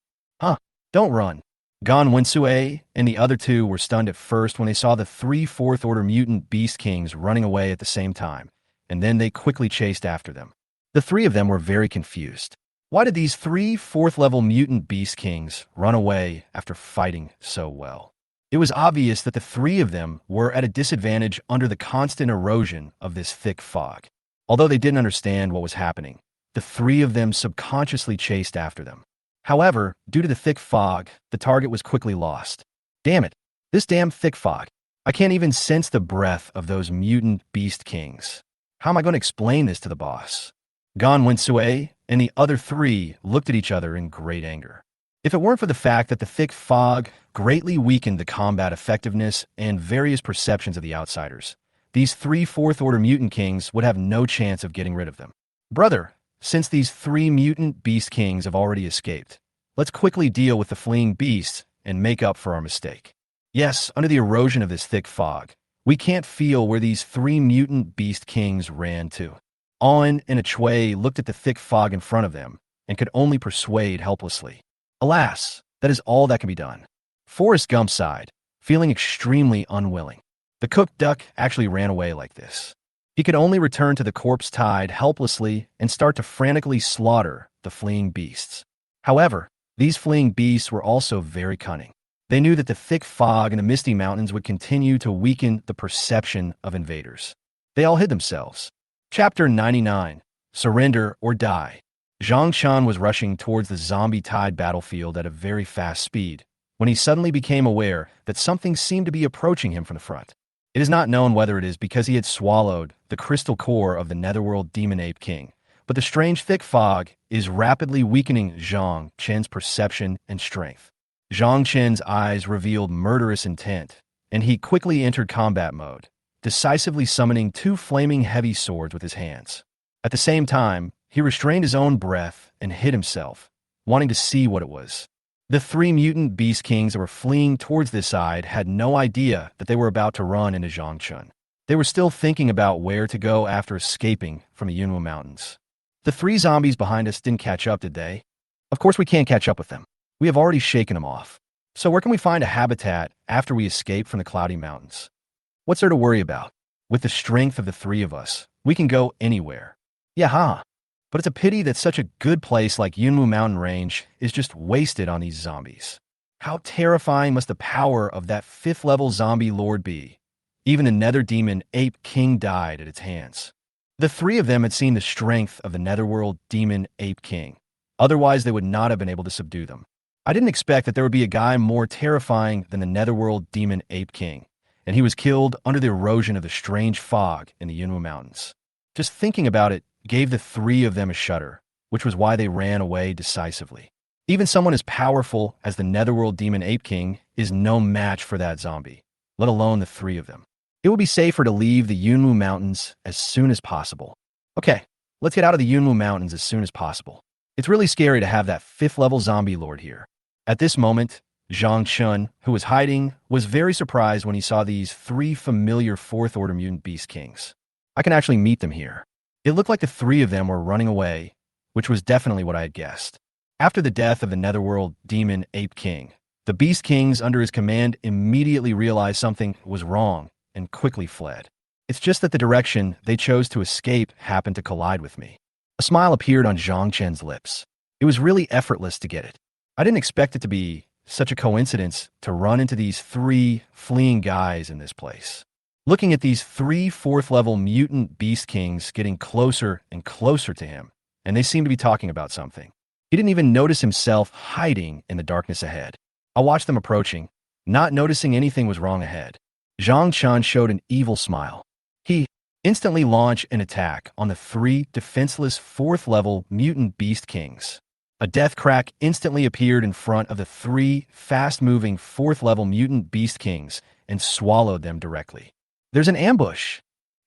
Don't run. Gan Wensue and the other 2 were stunned at first when they saw the 3 4th-order mutant beast kings running away at the same time, and then they quickly chased after them. The 3 of them were very confused. Why did these 3 4th-level mutant beast kings run away after fighting so well? It was obvious that the 3 of them were at a disadvantage under the constant erosion of this thick fog. Although they didn't understand what was happening, the 3 of them subconsciously chased after them. However, due to the thick fog, the target was quickly lost. Damn it, this damn thick fog. I can't even sense the breath of those mutant beast kings. How am I going to explain this to the boss? Gan Wensue and the other 3 looked at each other in great anger. If it weren't for the fact that the thick fog greatly weakened the combat effectiveness and various perceptions of the outsiders, these 3 4th-order mutant kings would have no chance of getting rid of them. Brother, since these 3 mutant beast kings have already escaped, let's quickly deal with the fleeing beasts and make up for our mistake. Yes, under the erosion of this thick fog, we can't feel where these 3 mutant beast kings ran to. On and Achue looked at the thick fog in front of them and could only persuade helplessly. Alas, that is all that can be done. Forrest Gump sighed, feeling extremely unwilling. The cooked duck actually ran away like this. He could only return to the corpse tide helplessly and start to frantically slaughter the fleeing beasts. However, these fleeing beasts were also very cunning. They knew that the thick fog in the Misty Mountains would continue to weaken the perception of invaders. They all hid themselves. Chapter 99. Surrender or Die. Zhang Chen was rushing towards the zombie tide battlefield at a very fast speed when he suddenly became aware that something seemed to be approaching him from the front. It is not known whether it is because he had swallowed the crystal core of the netherworld demon ape king, but the strange thick fog is rapidly weakening Zhang Chen's perception and strength. Zhang Chen's eyes revealed murderous intent, and he quickly entered combat mode, decisively summoning 2 flaming heavy swords with his hands. At the same time, he restrained his own breath and hid himself, wanting to see what it was. The 3 mutant beast kings that were fleeing towards this side had no idea that they were about to run into Zhang Chen. They were still thinking about where to go after escaping from the Yunwu Mountains. The 3 zombies behind us didn't catch up, did they? Of course we can't catch up with them. We have already shaken them off. So where can we find a habitat after we escape from the Cloudy Mountains? What's there to worry about? With the strength of the 3 of us, we can go anywhere. Yeah, but it's a pity that such a good place like Yunwu Mountain Range is just wasted on these zombies. How terrifying must the power of that 5th-level zombie lord be? Even the nether demon Ape King died at its hands. The 3 of them had seen the strength of the netherworld demon Ape King. Otherwise, they would not have been able to subdue them. I didn't expect that there would be a guy more terrifying than the netherworld demon Ape King, and he was killed under the erosion of the strange fog in the Yunwu Mountains. Just thinking about it gave the 3 of them a shudder, which was why they ran away decisively. Even someone as powerful as the netherworld demon Ape King is no match for that zombie, let alone the 3 of them. It would be safer to leave the Yunwu Mountains as soon as possible. Okay, let's get out of the Yunwu Mountains as soon as possible. It's really scary to have that 5th-level zombie lord here. At this moment, Zhang Chen, who was hiding, was very surprised when he saw these 3 familiar 4th-order mutant beast kings. I can actually meet them here. It looked like the 3 of them were running away, which was definitely what I had guessed. After the death of the netherworld demon Ape King, the beast kings under his command immediately realized something was wrong and quickly fled. It's just that the direction they chose to escape happened to collide with me. A smile appeared on Zhang Chen's lips. It was really effortless to get it. I didn't expect it to be such a coincidence to run into these three fleeing guys in this place. Looking at these three fourth-level mutant beast kings getting closer and closer to him, and they seemed to be talking about something. He didn't even notice himself hiding in the darkness ahead. I watched them approaching, not noticing anything was wrong ahead. Zhang Chen showed an evil smile. He instantly launched an attack on the three defenseless fourth-level mutant beast kings. A death crack instantly appeared in front of the three fast-moving fourth-level mutant beast kings and swallowed them directly. There's an ambush.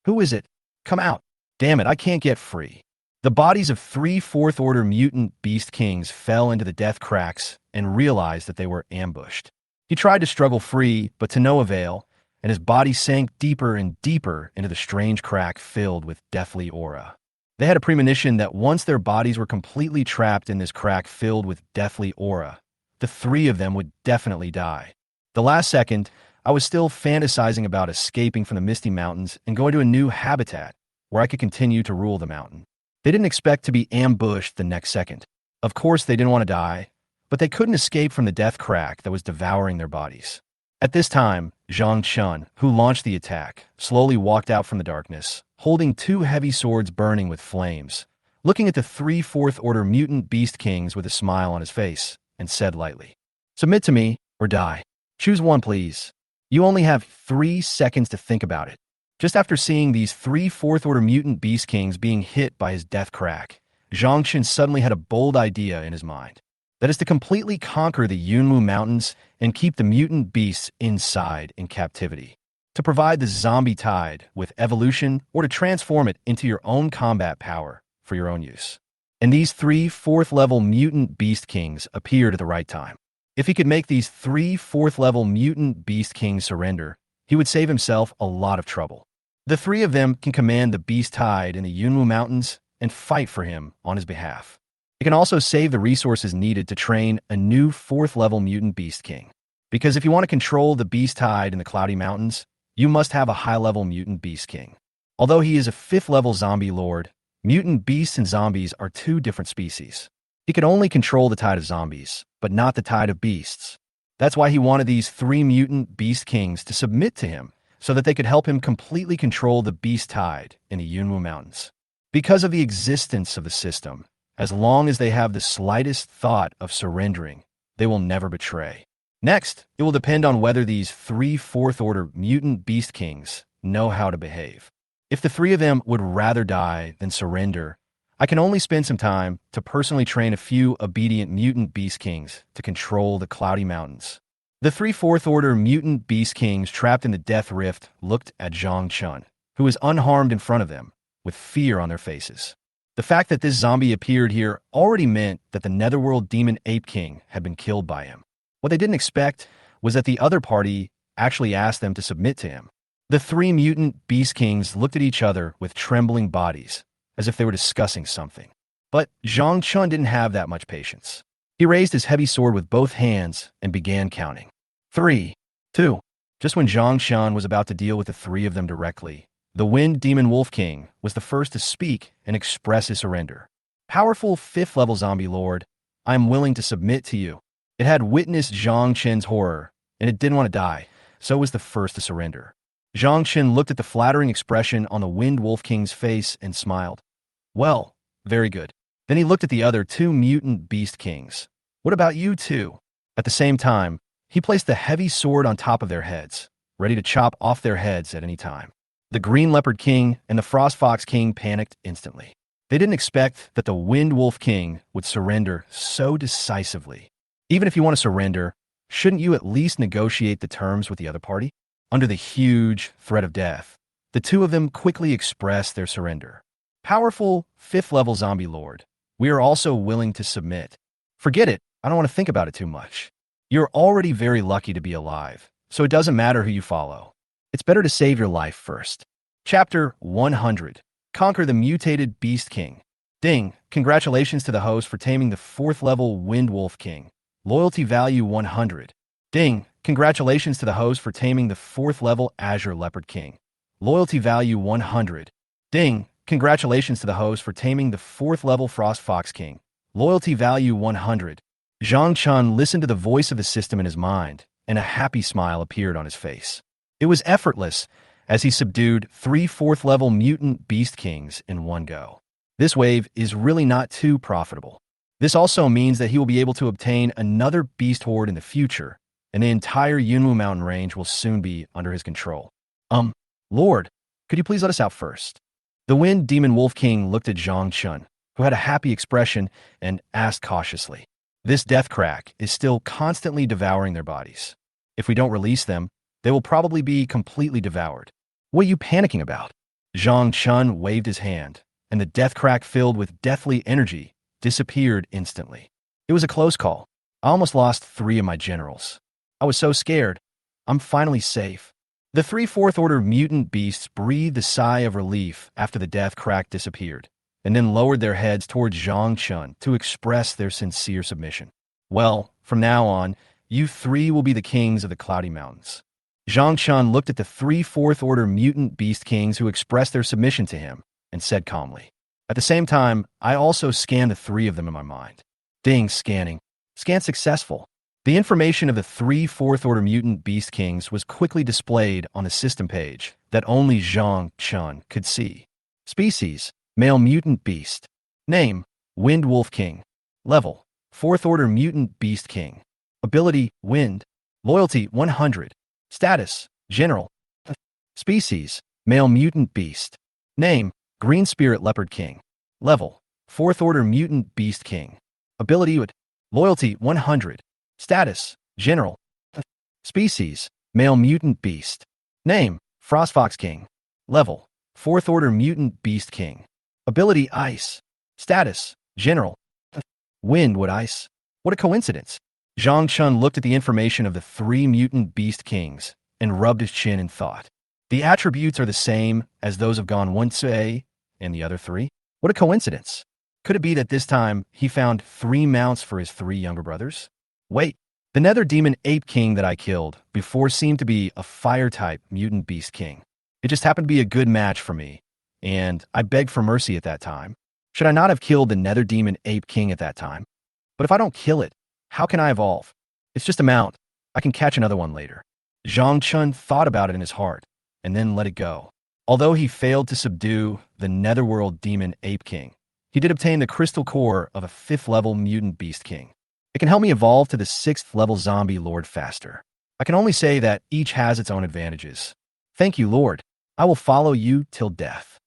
Who is it? Come out. Damn it, I can't get free. The bodies of three fourth-order mutant beast kings fell into the death cracks and realized that they were ambushed. He tried to struggle free, but to no avail, and his body sank deeper and deeper into the strange crack filled with deathly aura. They had a premonition that once their bodies were completely trapped in this crack filled with deathly aura, the three of them would definitely die. The last second, I was still fantasizing about escaping from the Misty Mountains and going to a new habitat where I could continue to rule the mountain. They didn't expect to be ambushed the next second. Of course, they didn't want to die, but they couldn't escape from the death crack that was devouring their bodies. At this time, Zhang Chen, who launched the attack, slowly walked out from the darkness, holding two heavy swords burning with flames, looking at the three fourth-order mutant beast kings with a smile on his face, and said lightly, "Submit to me, or die. Choose one, please. You only have 3 seconds to think about it." Just after seeing these three fourth-order mutant beast kings being hit by his death crack, Zhang Chen suddenly had a bold idea in his mind. That is to completely conquer the Yunwu Mountains and keep the mutant beasts inside in captivity. To provide the zombie tide with evolution or to transform it into your own combat power for your own use. And these three fourth-level mutant beast kings appeared at the right time. If he could make these three fourth-level mutant beast kings surrender, he would save himself a lot of trouble. The three of them can command the beast tide in the Yunwu Mountains and fight for him on his behalf. It can also save the resources needed to train a new fourth-level mutant beast king. Because if you want to control the beast tide in the Cloudy Mountains, you must have a high-level mutant beast king. Although he is a 5th-level zombie lord, mutant beasts and zombies are two different species. He could only control the tide of zombies, but not the tide of beasts. That's why he wanted these three mutant beast kings to submit to him so that they could help him completely control the beast tide in the Yunwu Mountains. Because of the existence of the system, as long as they have the slightest thought of surrendering, they will never betray. Next, it will depend on whether these three fourth-order mutant beast kings know how to behave. If the three of them would rather die than surrender, I can only spend some time to personally train a few obedient mutant beast kings to control the Cloudy Mountains. The three fourth-order mutant beast kings trapped in the Death Rift looked at Zhang Chen, who was unharmed in front of them, with fear on their faces. The fact that this zombie appeared here already meant that the Netherworld Demon Ape King had been killed by him. What they didn't expect was that the other party actually asked them to submit to him. The three mutant beast kings looked at each other with trembling bodies, as if they were discussing something. But Zhang Chen didn't have that much patience. He raised his heavy sword with both hands and began counting. 3, 2. Just when Zhang Chen was about to deal with the three of them directly, the Wind Demon Wolf King was the first to speak and express his surrender. "Powerful 5th-level zombie lord, I am willing to submit to you." It had witnessed Zhang Chen's horror, and it didn't want to die, so it was the first to surrender. Zhang Chen looked at the flattering expression on the Wind Wolf King's face and smiled. "Well, very good." Then he looked at the other two mutant beast kings. "What about you two?" At the same time, he placed the heavy sword on top of their heads, ready to chop off their heads at any time. The Green Leopard King and the Frost Fox King panicked instantly. They didn't expect that the Wind Wolf King would surrender so decisively. Even if you want to surrender, shouldn't you at least negotiate the terms with the other party? Under the huge threat of death, the two of them quickly expressed their surrender. "Powerful 5th-level zombie lord, we are also willing to submit." "Forget it, I don't want to think about it too much. You're already very lucky to be alive, so it doesn't matter who you follow. It's better to save your life first." Chapter 100. Conquer the Mutated Beast King. Ding, congratulations to the host for taming the 4th-level Wind Wolf King. Loyalty value 100. Ding, congratulations to the host for taming the 4th-level Azure Leopard King. Loyalty value 100. Ding! Congratulations to the host for taming the 4th level Frost Fox King. Loyalty value 100. Zhang Chun listened to the voice of the system in his mind, and a happy smile appeared on his face. It was effortless, as he subdued 3 4th level mutant beast kings in one go. This wave is really not too profitable. This also means that he will be able to obtain another beast horde in the future, and the entire Yunwu mountain range will soon be under his control. Lord, could you please let us out first? The Wind Demon Wolf King looked at Zhang Chun, who had a happy expression, and asked cautiously. This death crack is still constantly devouring their bodies. If we don't release them, they will probably be completely devoured. What are you panicking about? Zhang Chun waved his hand, and the death crack filled with deathly energy disappeared instantly. It was a close call. I almost lost 3 of my generals. I was so scared. I'm finally safe. The 3 4th Order mutant beasts breathed a sigh of relief after the death crack disappeared, and then lowered their heads towards Zhang Chun to express their sincere submission. Well, from now on, you 3 will be the kings of the Cloudy Mountains. Zhang Chun looked at the 3 4th Order mutant beast kings who expressed their submission to him, and said calmly. At the same time, I also scanned the 3 of them in my mind. Ding, scanning. Scan successful. The information of the 3 4th Order mutant beast kings was quickly displayed on the system page that only Zhang Chun could see. Species, male mutant beast. Name, Wind Wolf King. Level, 4th Order mutant beast king. Ability, Wind. Loyalty, 100. Status, General. Species, male mutant beast. Name, Green Spirit Leopard King. Level, 4th Order mutant beast king. Ability, Loyalty, 100. Status, General. Species, male mutant beast. Name, Frost Fox King. Level, 4th Order mutant beast king. Ability, Ice. Status, General. Wind would ice. What a coincidence. Zhang Chun looked at the information of the 3 mutant beast kings and rubbed his chin in thought. The attributes are the same as those of Gan Wensui and the other 3. What a coincidence. Could it be that this time he found 3 mounts for his 3 younger brothers? Wait, the Nether Demon Ape King that I killed before seemed to be a Fire-type mutant beast king. It just happened to be a good match for me, and I begged for mercy at that time. Should I not have killed the Nether Demon Ape King at that time? But if I don't kill it, how can I evolve? It's just a mount. I can catch another one later. Zhang Chun thought about it in his heart, and then let it go. Although he failed to subdue the Netherworld Demon Ape King, he did obtain the crystal core of a 5th level mutant beast king. It can help me evolve to the 6th level zombie lord faster. I can only say that each has its own advantages. Thank you, Lord. I will follow you till death.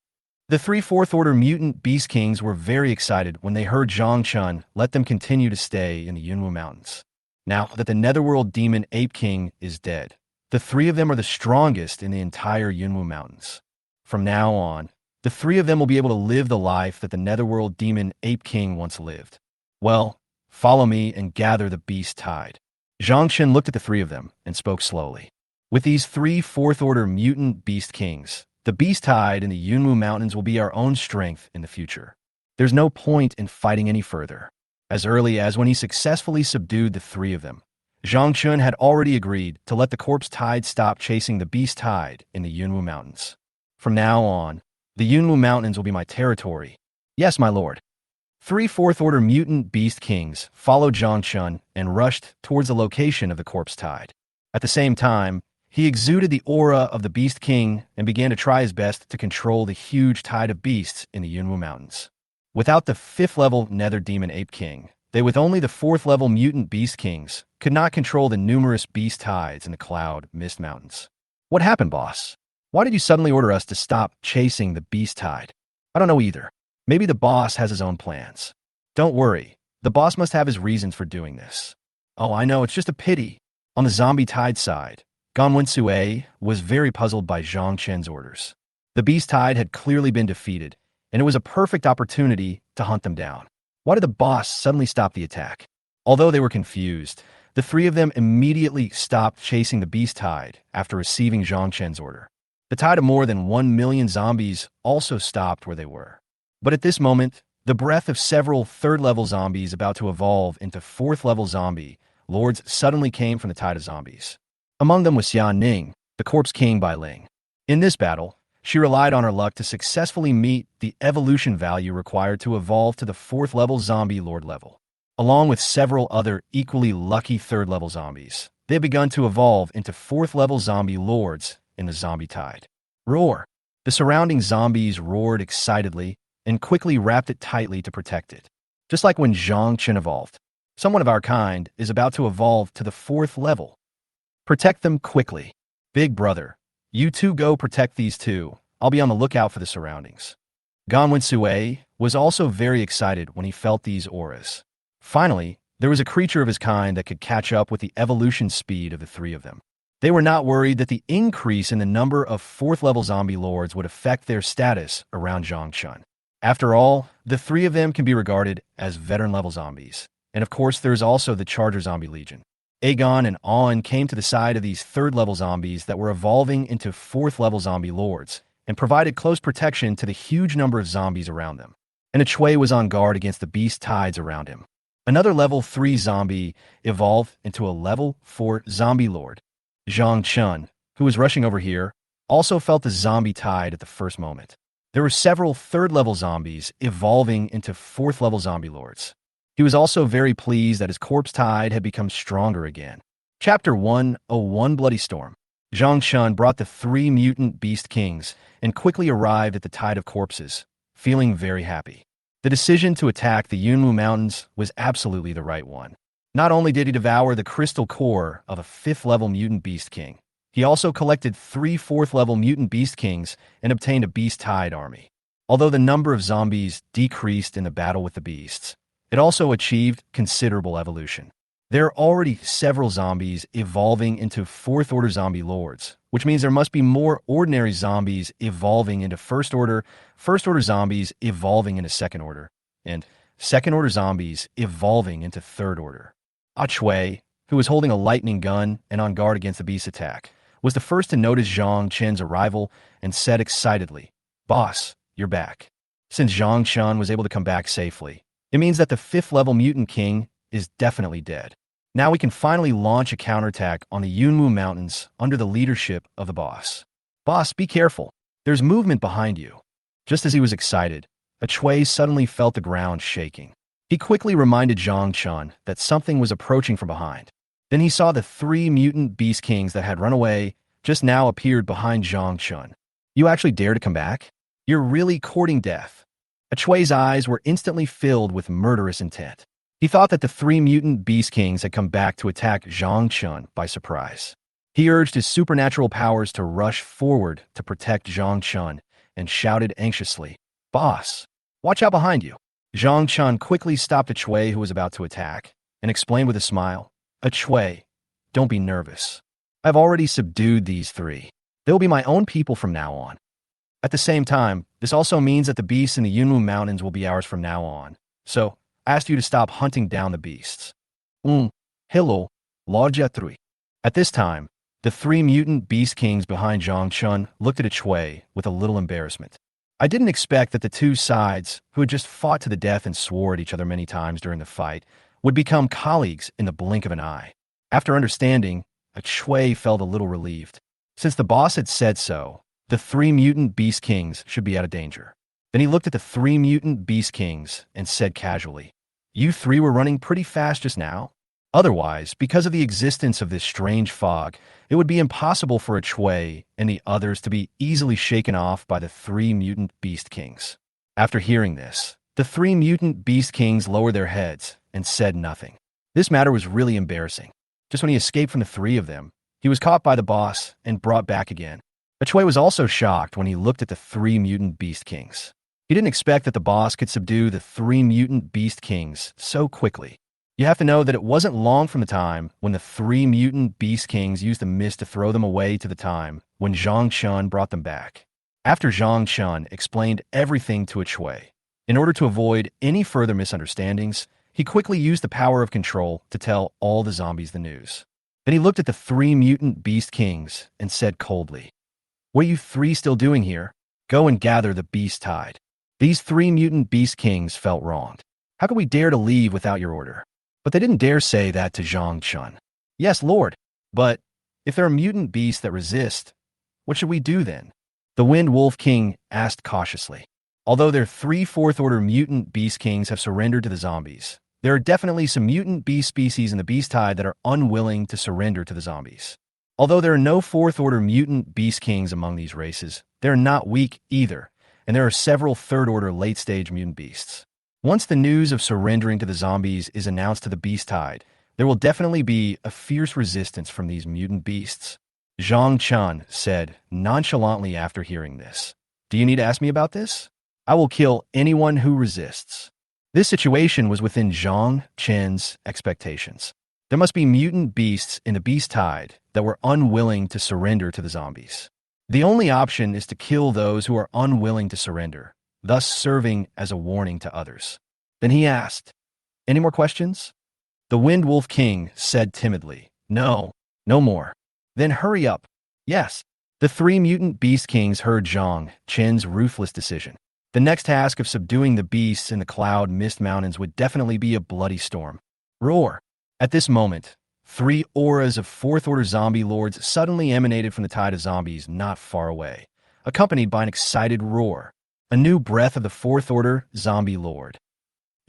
The 3 4th Order mutant beast kings were very excited when they heard Zhang Chun let them continue to stay in the Yunwu Mountains. Now that the Netherworld Demon Ape King is dead, the 3 of them are the strongest in the entire Yunwu Mountains. From now on, the 3 of them will be able to live the life that the Netherworld Demon Ape King once lived. Well, follow me and gather the beast tide. Zhang Chun looked at the 3 of them and spoke slowly. With these 3 4th Order mutant beast kings, the beast tide in the Yunwu Mountains will be our own strength in the future. There's no point in fighting any further. As early as when he successfully subdued the 3 of them, Zhang Chun had already agreed to let the corpse tide stop chasing the beast tide in the Yunwu Mountains. From now on, the Yunwu Mountains will be my territory. Yes, my lord. 3 4th Order mutant beast kings followed Zhang Chun and rushed towards the location of the corpse tide. At the same time, he exuded the aura of the Beast King and began to try his best to control the huge tide of beasts in the Yunwu Mountains. Without the 5th level Nether Demon Ape King, they with only the 4th level Mutant Beast Kings could not control the numerous beast tides in the Cloud Mist Mountains. What happened, boss? Why did you suddenly order us to stop chasing the beast tide? I don't know either. Maybe the boss has his own plans. Don't worry, the boss must have his reasons for doing this. Oh, I know, it's just a pity. On the zombie tide side, Gan Wensui was very puzzled by Zhang Chen's orders. The beast tide had clearly been defeated, and it was a perfect opportunity to hunt them down. Why did the boss suddenly stop the attack? Although they were confused, the 3 of them immediately stopped chasing the beast tide after receiving Zhang Chen's order. The tide of more than 1 million zombies also stopped where they were. But at this moment, the breath of several 3rd-level zombies about to evolve into 4th-level zombie lords suddenly came from the tide of zombies. Among them was Xian Ning, the Corpse King Bai Ling. In this battle, She relied on her luck to successfully meet the evolution value required to evolve to the 4th level zombie lord level. Along with several other equally lucky 3rd level zombies, they had begun to evolve into 4th level zombie lords in the zombie tide. Roar! The surrounding zombies roared excitedly and quickly wrapped it tightly to protect it. Just like when Zhang Chen evolved. Someone of our kind is about to evolve to the 4th level. Protect them quickly. Big brother, you two go protect these two. I'll be on the lookout for the surroundings. Ganwen Sui was also very excited when he felt these auras. Finally, there was a creature of his kind that could catch up with the evolution speed of the three of them. They were not worried that the increase in the number of 4th level zombie lords would affect their status around Zhangchun. After all, the three of them can be regarded as veteran level zombies. And of course, there's also the Charger Zombie Legion. Aegon and Aun came to the side of these 3rd level zombies that were evolving into 4th level zombie lords and provided close protection to the huge number of zombies around them. And Chui was on guard against the beast tides around him. Another level 3 zombie evolved into a level 4 zombie lord. Zhang Chun, who was rushing over here, also felt the zombie tide at the first moment. There were several 3rd level zombies evolving into 4th level zombie lords. He was also very pleased that his corpse tide had become stronger again. Chapter 101 Bloody Storm. Zhang Chun brought the 3 mutant beast kings and quickly arrived at the tide of corpses, feeling very happy. The decision to attack the Yunwu Mountains was absolutely the right one. Not only did he devour the crystal core of a 5th level mutant beast king, he also collected 3 4th level mutant beast kings and obtained a beast tide army. Although the number of zombies decreased in the battle with the beasts, it also achieved considerable evolution. There are already several zombies evolving into 4th order zombie lords, which means there must be more ordinary zombies evolving into first order zombies evolving into 2nd order, and 2nd order zombies evolving into 3rd order. Chui, who was holding a lightning gun and on guard against the beast attack, was the first to notice Zhang Chen's arrival and said excitedly, "Boss, you're back." Since Zhang Chen was able to come back safely, it means that the 5th level mutant king is definitely dead. Now we can finally launch a counterattack on the Yunwu Mountains under the leadership of the boss. Boss, be careful. There's movement behind you. Just as he was excited, Chui suddenly felt the ground shaking. He quickly reminded Zhang Chen that something was approaching from behind. Then he saw the 3 mutant beast kings that had run away just now appeared behind Zhang Chen. You actually dare to come back? You're really courting death. Chui's eyes were instantly filled with murderous intent. He thought that the 3 mutant beast kings had come back to attack Zhang Chen by surprise. He urged his supernatural powers to rush forward to protect Zhang Chen and shouted anxiously, "Boss, watch out behind you." Zhang Chen quickly stopped Chui, who was about to attack, and explained with a smile, "Chui, don't be nervous. I've already subdued these 3. They'll be my own people from now on. At the same time, this also means that the beasts in the Yunwu Mountains will be ours from now on. So, I asked you to stop hunting down the beasts." Hello, Lodja 3. At this time, the 3 mutant beast kings behind Zhang Chen looked at Chui with a little embarrassment. I didn't expect that the two sides, who had just fought to the death and swore at each other many times during the fight, would become colleagues in the blink of an eye. After understanding, Chui felt a little relieved. Since the boss had said so, the 3 mutant beast kings should be out of danger. Then he looked at the 3 mutant beast kings and said casually, "You 3 were running pretty fast just now. Otherwise, because of the existence of this strange fog, it would be impossible for Chui and the others to be easily shaken off by the 3 mutant beast kings." After hearing this, the 3 mutant beast kings lowered their heads and said nothing. This matter was really embarrassing. Just when he escaped from the 3 of them, he was caught by the boss and brought back again. Chui was also shocked when he looked at the 3 mutant beast kings. He didn't expect that the boss could subdue the 3 mutant beast kings so quickly. You have to know that it wasn't long from the time when the 3 mutant beast kings used the mist to throw them away to the time when Zhang Chen brought them back. After Zhang Chen explained everything to Chui, in order to avoid any further misunderstandings, he quickly used the power of control to tell all the zombies the news. Then he looked at the 3 mutant beast kings and said coldly, "What are you 3 still doing here? Go and gather the beast tide." These 3 mutant beast kings felt wronged. How could we dare to leave without your order? But they didn't dare say that to Zhang Chen. "Yes, Lord, but if there are mutant beasts that resist, what should we do then?" The Wind Wolf King asked cautiously. Although their 3 fourth-order mutant beast kings have surrendered to the zombies, there are definitely some mutant beast species in the beast tide that are unwilling to surrender to the zombies. Although there are no fourth-order mutant beast kings among these races, they're not weak either, and there are several third-order late-stage mutant beasts. Once the news of surrendering to the zombies is announced to the beast tide, there will definitely be a fierce resistance from these mutant beasts. Zhang Chun said nonchalantly after hearing this. Do you need to ask me about this? I will kill anyone who resists. This situation was within Zhang Chen's expectations. There must be mutant beasts in the beast tide that were unwilling to surrender to the zombies. The only option is to kill those who are unwilling to surrender, thus serving as a warning to others. Then he asked, "Any more questions?" The Wind Wolf King said timidly, "No, no more." "Then hurry up." "Yes." The 3 mutant beast kings heard Zhang Chen's ruthless decision. The next task of subduing the beasts in the cloud mist mountains would definitely be a bloody storm. Roar! At this moment, 3 auras of fourth-order zombie lords suddenly emanated from the tide of zombies not far away, accompanied by an excited roar. A new breath of the fourth-order zombie lord.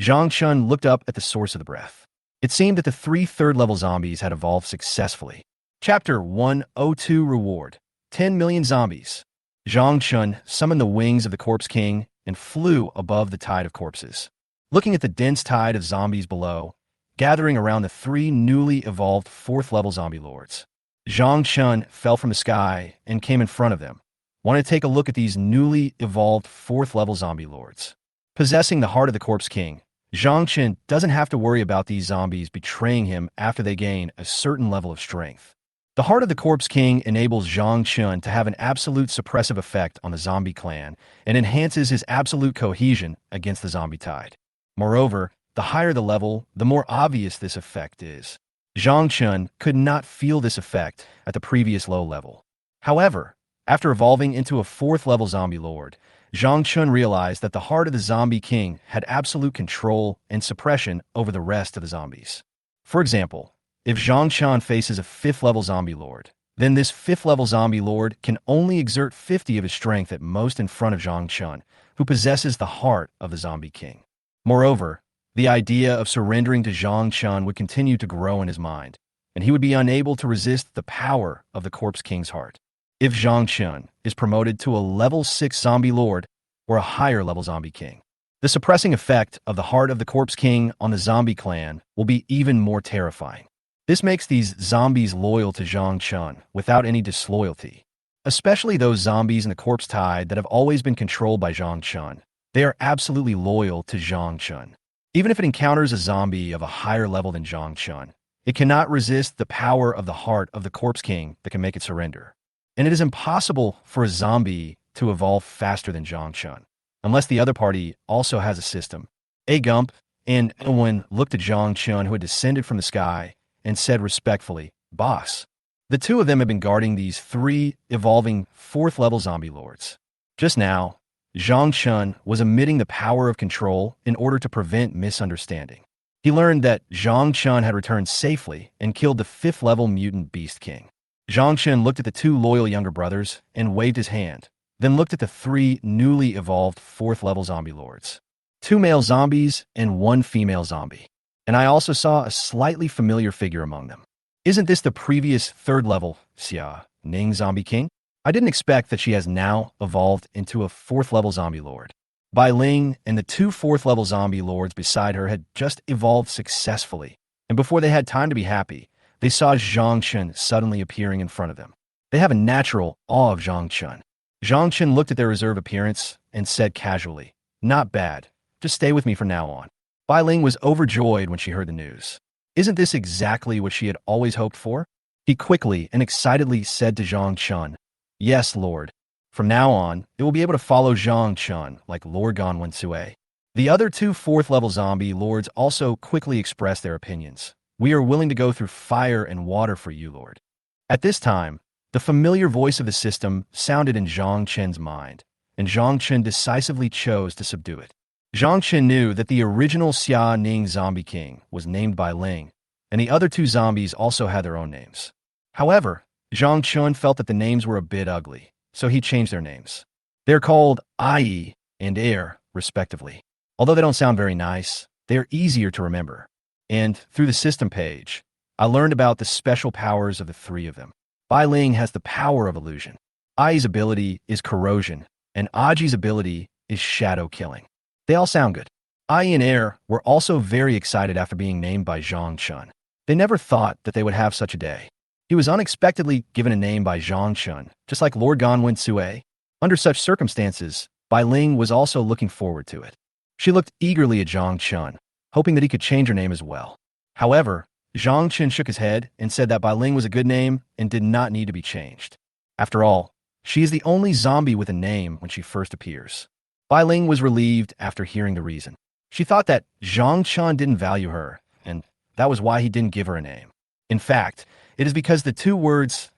Zhang Chun looked up at the source of the breath. It seemed that the 3 third-level zombies had evolved successfully. Chapter 102 Reward 10 million zombies. Zhang Chun summoned the wings of the Corpse King and flew above the tide of corpses. Looking at the dense tide of zombies below, gathering around the 3 newly evolved 4th-level zombie lords, Zhang Chun fell from the sky and came in front of them, wanted to take a look at these newly evolved 4th-level zombie lords. Possessing the heart of the Corpse King, Zhang Chun doesn't have to worry about these zombies betraying him after they gain a certain level of strength. The Heart of the Corpse King enables Zhang Chun to have an absolute suppressive effect on the zombie clan and enhances his absolute cohesion against the zombie tide. Moreover, the higher the level, the more obvious this effect is. Zhang Chun could not feel this effect at the previous low level. However, after evolving into a 4th-level zombie lord, Zhang Chun realized that the Heart of the Zombie King had absolute control and suppression over the rest of the zombies. For example, if Zhang Chun faces a 5th-level zombie lord, then this 5th-level zombie lord can only exert 50 of his strength at most in front of Zhang Chun, who possesses the heart of the zombie king. Moreover, the idea of surrendering to Zhang Chun would continue to grow in his mind, and he would be unable to resist the power of the Corpse King's heart. If Zhang Chun is promoted to a level 6 zombie lord or a higher level zombie king, the suppressing effect of the Heart of the Corpse King on the zombie clan will be even more terrifying. This makes these zombies loyal to Zhang Chun without any disloyalty, especially those zombies in the corpse tide that have always been controlled by Zhang Chun. They are absolutely loyal to Zhang Chun. Even if it encounters a zombie of a higher level than Zhang Chun, it cannot resist the power of the Heart of the Corpse King that can make it surrender. And it is impossible for a zombie to evolve faster than Zhang Chun, unless the other party also has a system. A Gump and Owen looked at Zhang Chun, who had descended from the sky, and said respectfully, "Boss." The 2 of them had been guarding these 3 evolving 4th-level zombie lords. Just now, Zhang Chun was emitting the power of control in order to prevent misunderstanding. He learned that Zhang Chun had returned safely and killed the 5th-level mutant beast king. Zhang Chun looked at the 2 loyal younger brothers and waved his hand, then looked at the 3 newly evolved 4th-level zombie lords. 2 male zombies and 1 female zombie. And I also saw a slightly familiar figure among them. Isn't this the previous 3rd-level Xia Ning zombie king? I didn't expect that she has now evolved into a 4th-level zombie lord. Bai Ling and the 2 4th-level zombie lords beside her had just evolved successfully, and before they had time to be happy, they saw Zhang Chun suddenly appearing in front of them. They have a natural awe of Zhang Chun. Zhang Chun looked at their reserve appearance and said casually, "Not bad. Just stay with me from now on." Bai Ling was overjoyed when she heard the news. Isn't this exactly what she had always hoped for? He quickly and excitedly said to Zhang Chun, "Yes, Lord. From now on, it will be able to follow Zhang Chun like Lord Gan Wensue." The other 2 4th-level zombie lords also quickly expressed their opinions. "We are willing to go through fire and water for you, Lord." At this time, the familiar voice of the system sounded in Zhang Chun's mind, and Zhang Chun decisively chose to subdue it. Zhang Chun knew that the original Xia Ning zombie king was named Bai Ling, and the other 2 zombies also had their own names. However, Zhang Chun felt that the names were a bit ugly, so he changed their names. They're called IE and Air, respectively. Although they don't sound very nice, they're easier to remember. And through the system page, I learned about the special powers of the three of them. Bai Ling has the power of illusion. Ai's ability is corrosion, and Aji's ability is shadow killing. They all sound good. Ai and Air were also very excited after being named by Zhang Chun. They never thought that they would have such a day. He was unexpectedly given a name by Zhang Chun, just like Lord Ganwen Sue. Under such circumstances, Bai Ling was also looking forward to it. She looked eagerly at Zhang Chun, hoping that he could change her name as well. However, Zhang Chun shook his head and said that Bai Ling was a good name and did not need to be changed. After all, she is the only zombie with a name when she first appears. Bai Ling was relieved after hearing the reason. She thought that Zhang Chun didn't value her, and that was why he didn't give her a name. In fact, it is because the two words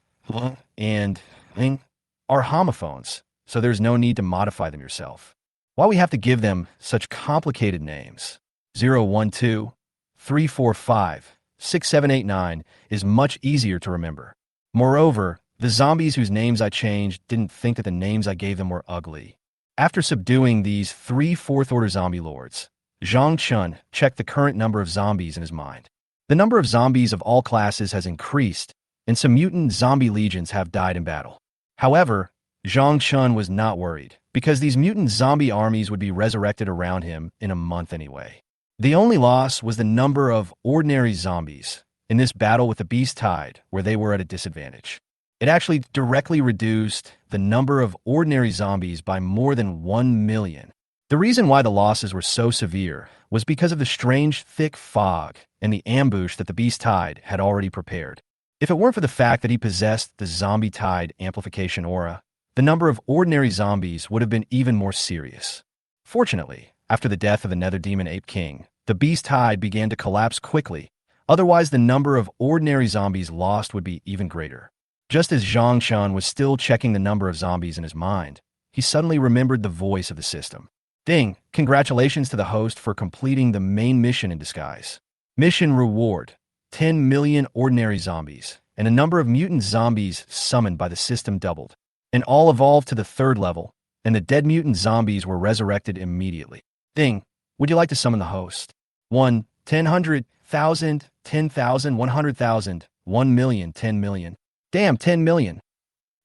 and ling are homophones, so there's no need to modify them yourself. Why we have to give them such complicated names? 012, 345, 6789 is much easier to remember. Moreover, the zombies whose names I changed didn't think that the names I gave them were ugly. After subduing these 3 fourth-order zombie lords, Zhang Chun checked the current number of zombies in his mind. The number of zombies of all classes has increased, and some mutant zombie legions have died in battle. However, Zhang Chun was not worried, because these mutant zombie armies would be resurrected around him in a month anyway. The only loss was the number of ordinary zombies in this battle with the Beast Tide, where they were at a disadvantage. It actually directly reduced the number of ordinary zombies by more than 1 million. The reason why the losses were so severe was because of the strange thick fog and the ambush that the Beast Tide had already prepared. If it weren't for the fact that he possessed the Zombie Tide amplification aura, the number of ordinary zombies would have been even more serious. Fortunately, after the death of the Nether Demon Ape King, the Beast Tide began to collapse quickly, otherwise the number of ordinary zombies lost would be even greater. Just as Zhang Chun was still checking the number of zombies in his mind, he suddenly remembered the voice of the system. Ding, congratulations to the host for completing the main mission in disguise. Mission reward, 10 million ordinary zombies, and a number of mutant zombies summoned by the system doubled, and all evolved to the 3rd level, and the dead mutant zombies were resurrected immediately. Ding, would you like to summon the host? 1, 10, 100,000, 10,000, 100,000, 1 million, 10 million. Damn, 10 million.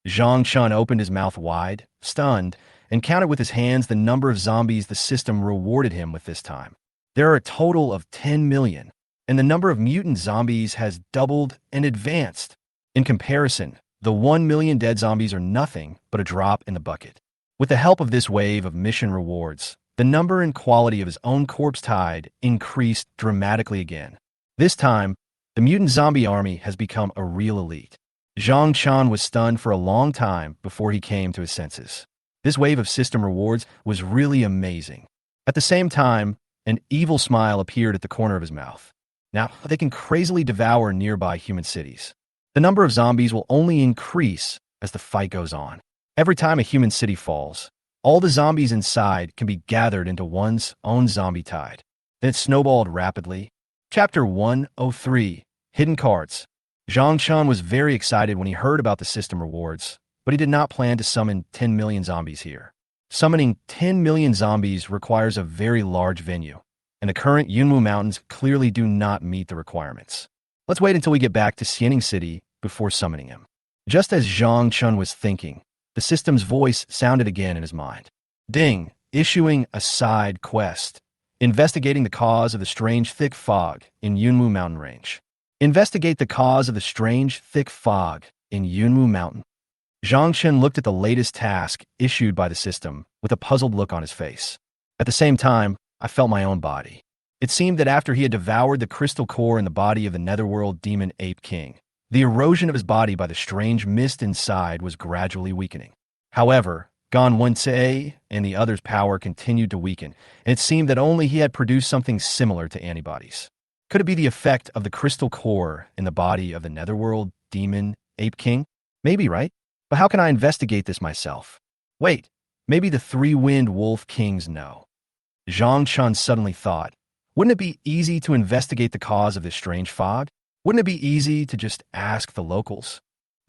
Zhang Chun opened his mouth wide, stunned, and counted with his hands the number of zombies the system rewarded him with this time. There are a total of 10 million, and the number of mutant zombies has doubled and advanced. In comparison, the 1 million dead zombies are nothing but a drop in the bucket. With the help of this wave of mission rewards, the number and quality of his own corpse tide increased dramatically again. This time, the mutant zombie army has become a real elite. Zhang Chun was stunned for a long time before he came to his senses. This wave of system rewards was really amazing. At the same time, an evil smile appeared at the corner of his mouth. Now, they can crazily devour nearby human cities. The number of zombies will only increase as the fight goes on. Every time a human city falls, all the zombies inside can be gathered into one's own zombie tide. Then it snowballed rapidly. Chapter 103, Hidden Cards. Zhang Chun was very excited when he heard about the system rewards, but he did not plan to summon 10 million zombies here. Summoning 10 million zombies requires a very large venue, and the current Yunwu Mountains clearly do not meet the requirements. Let's wait until we get back to Xianing City before summoning him. Just as Zhang Chun was thinking, the system's voice sounded again in his mind. Ding, issuing a side quest. Investigating the cause of the strange thick fog in Yunwu Mountain Range. Investigate the cause of the strange thick fog in Yunwu Mountain. Zhang Chun looked at the latest task issued by the system with a puzzled look on his face. At the same time, I felt my own body. It seemed that after he had devoured the crystal core in the body of the Netherworld Demon Ape King, the erosion of his body by the strange mist inside was gradually weakening. However, Gan Wen-tse and the other's power continued to weaken, and it seemed that only he had produced something similar to antibodies. Could it be the effect of the crystal core in the body of the Netherworld Demon Ape King? Maybe, right? But how can I investigate this myself? Wait, maybe the three-wind wolf kings know. Zhang Chun suddenly thought, wouldn't it be easy to investigate the cause of this strange fog? Wouldn't it be easy to just ask the locals?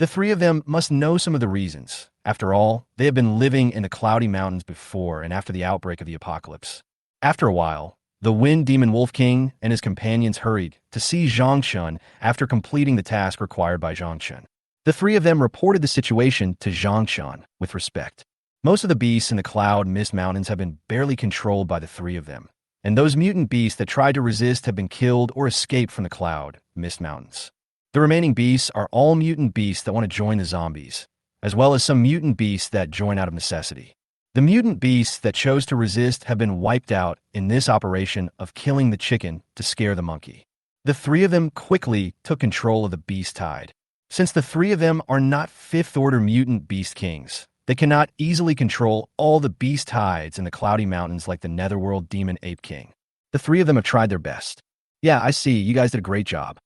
The three of them must know some of the reasons. After all, they have been living in the cloudy mountains before and after the outbreak of the apocalypse. After a while, the Wind Demon Wolf King and his companions hurried to see Zhangchun after completing the task required by Zhangchun. The three of them reported the situation to Zhangchun with respect. Most of the beasts in the Cloud Mist Mountains have been barely controlled by the three of them, and those mutant beasts that tried to resist have been killed or escaped from the Cloud Mist Mountains. The remaining beasts are all mutant beasts that want to join the zombies, as well as some mutant beasts that join out of necessity. The mutant beasts that chose to resist have been wiped out in this operation of killing the chicken to scare the monkey. The three of them quickly took control of the beast tide. Since the three of them are not fifth-order mutant beast kings, they cannot easily control all the beast tides in the cloudy mountains like the Netherworld Demon Ape King. The three of them have tried their best. Yeah, I see, you guys did a great job.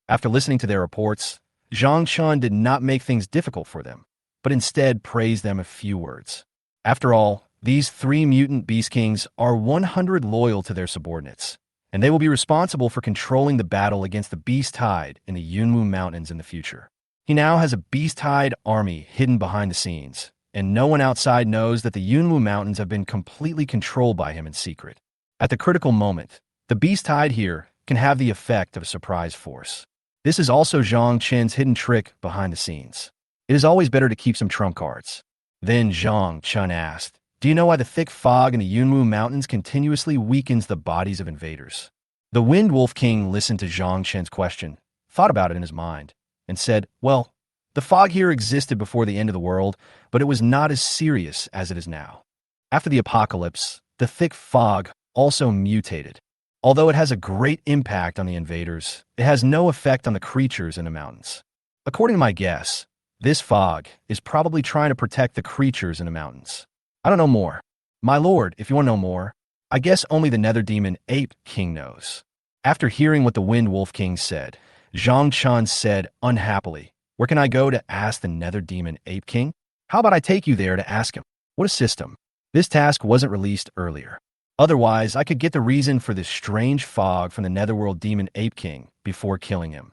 After listening to their reports, Zhangchun did not make things difficult for them, but instead praised them a few words. After all, these three mutant beast kings are 100 loyal to their subordinates, and they will be responsible for controlling the battle against the beast tide in the Yunwu Mountains in the future. He now has a beast tide army hidden behind the scenes, and no one outside knows that the Yunwu Mountains have been completely controlled by him in secret. At the critical moment, the beast tide here can have the effect of a surprise force. This is also Zhang Chen's hidden trick behind the scenes. It is always better to keep some trump cards. Then Zhang Chun asked, "Do you know why the thick fog in the Yunwu Mountains continuously weakens the bodies of invaders?" The Wind Wolf King listened to Zhang Chen's question, thought about it in his mind, and said, "Well, the fog here existed before the end of the world, but it was not as serious as it is now. After the apocalypse, the thick fog also mutated. Although it has a great impact on the invaders, it has no effect on the creatures in the mountains. According to my guess, this fog is probably trying to protect the creatures in the mountains. I don't know more. My lord, if you want to know more, I guess only the Nether Demon Ape King knows." After hearing what the Wind Wolf King said, Zhang Chun said unhappily, "Where can I go to ask the Nether Demon Ape King? How about I take you there to ask him? What a system. This task wasn't released earlier. Otherwise, I could get the reason for this strange fog from the Netherworld Demon Ape King before killing him."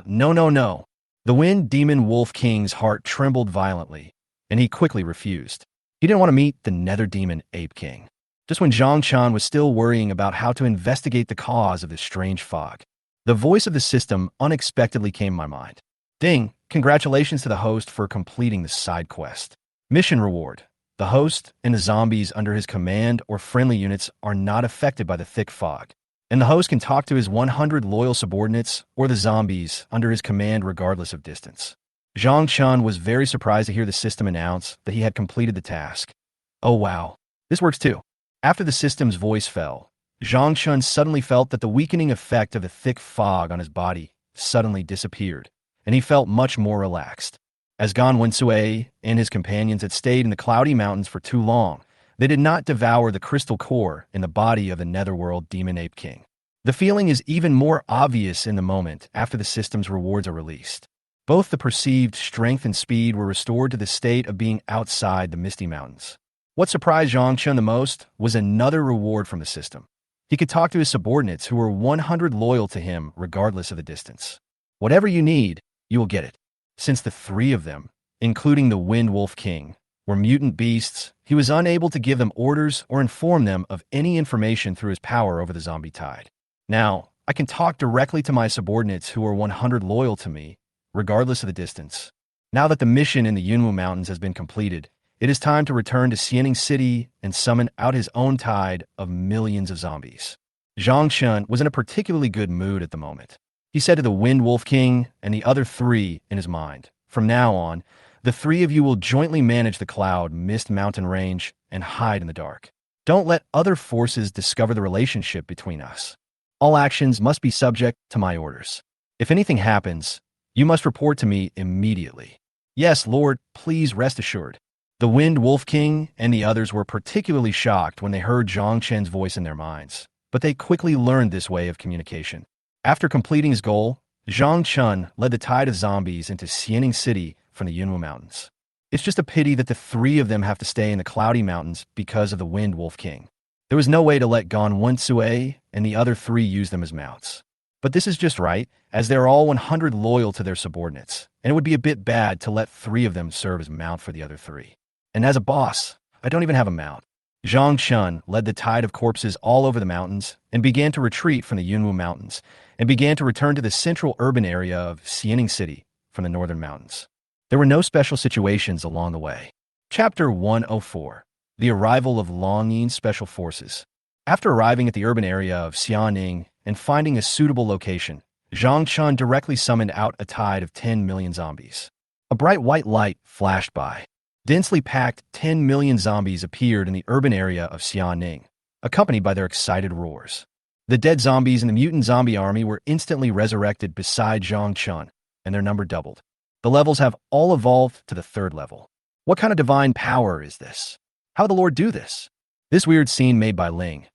No. The Wind Demon Wolf King's heart trembled violently, and he quickly refused. He didn't want to meet the Nether Demon Ape King. Just when Zhang Chan was still worrying about how to investigate the cause of this strange fog, the voice of the system unexpectedly came to my mind. "Ding, congratulations to the host for completing the side quest. Mission reward. The host and the zombies under his command or friendly units are not affected by the thick fog, and the host can talk to his 100 loyal subordinates or the zombies under his command regardless of distance." Zhang Chun was very surprised to hear the system announce that he had completed the task. Oh wow, this works too. After the system's voice fell, Zhang Chun suddenly felt that the weakening effect of the thick fog on his body suddenly disappeared, and he felt much more relaxed. As Gan Wensue and his companions had stayed in the cloudy mountains for too long, they did not devour the crystal core in the body of the Netherworld Demon Ape King. The feeling is even more obvious in the moment after the system's rewards are released. Both the perceived strength and speed were restored to the state of being outside the Misty Mountains. What surprised Zhang Chun the most was another reward from the system. He could talk to his subordinates who were 100 loyal to him regardless of the distance. Whatever you need, you will get it. Since the three of them, including the Wind Wolf King, were mutant beasts, he was unable to give them orders or inform them of any information through his power over the zombie tide. Now, I can talk directly to my subordinates who are 100 loyal to me, regardless of the distance. Now that the mission in the Yunwu Mountains has been completed, it is time to return to Xianing City and summon out his own tide of millions of zombies. Zhang Chun was in a particularly good mood at the moment. He said to the Wind Wolf King and the other three in his mind, "From now on, the three of you will jointly manage the Cloud Mist Mountain Range and hide in the dark. Don't let other forces discover the relationship between us. All actions must be subject to my orders. If anything happens, you must report to me immediately." "Yes, Lord, please rest assured." The Wind Wolf King and the others were particularly shocked when they heard Zhang Chen's voice in their minds, but they quickly learned this way of communication. After completing his goal, Zhang Chun led the tide of zombies into Xianing City from the Yunwu Mountains. It's just a pity that the three of them have to stay in the cloudy mountains because of the Wind Wolf King. There was no way to let Gan Wensue and the other three use them as mounts. But this is just right, as they're all 100 loyal to their subordinates, and it would be a bit bad to let 3 of them serve as mount for the other 3. And as a boss, I don't even have a mount. Zhang Chun led the tide of corpses all over the mountains and began to retreat from the Yunwu Mountains and began to return to the central urban area of Xianing City from the northern mountains. There were no special situations along the way. Chapter 104: The Arrival of Longyin Special Forces. After arriving at the urban area of Xianing and finding a suitable location, Zhang Chun directly summoned out a tide of 10 million zombies. A bright white light flashed by. Densely packed 10 million zombies appeared in the urban area of Xianing, accompanied by their excited roars. The dead zombies in the mutant zombie army were instantly resurrected beside Zhang Chun, and their number doubled. The levels have all evolved to the 3rd level. What kind of divine power is this? How did the Lord do this? This weird scene made by Ling,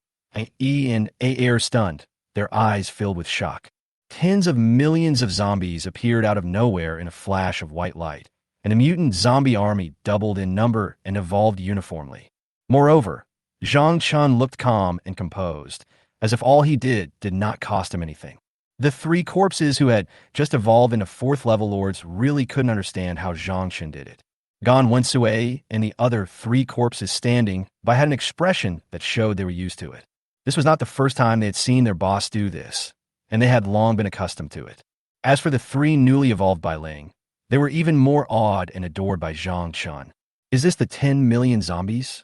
E and A stunned, their eyes filled with shock. Tens of millions of zombies appeared out of nowhere in a flash of white light, and the mutant zombie army doubled in number and evolved uniformly. Moreover, Zhang Chun looked calm and composed, as if all he did not cost him anything. The 3 corpses who had just evolved into 4th level lords really couldn't understand how Zhang Chun did it. Gan Wensue and the other 3 corpses standing by had an expression that showed they were used to it. This was not the first time they had seen their boss do this, and they had long been accustomed to it. As for the 3 newly evolved by Ling, they were even more awed and adored by Zhang Chun. Is this the 10 million zombies?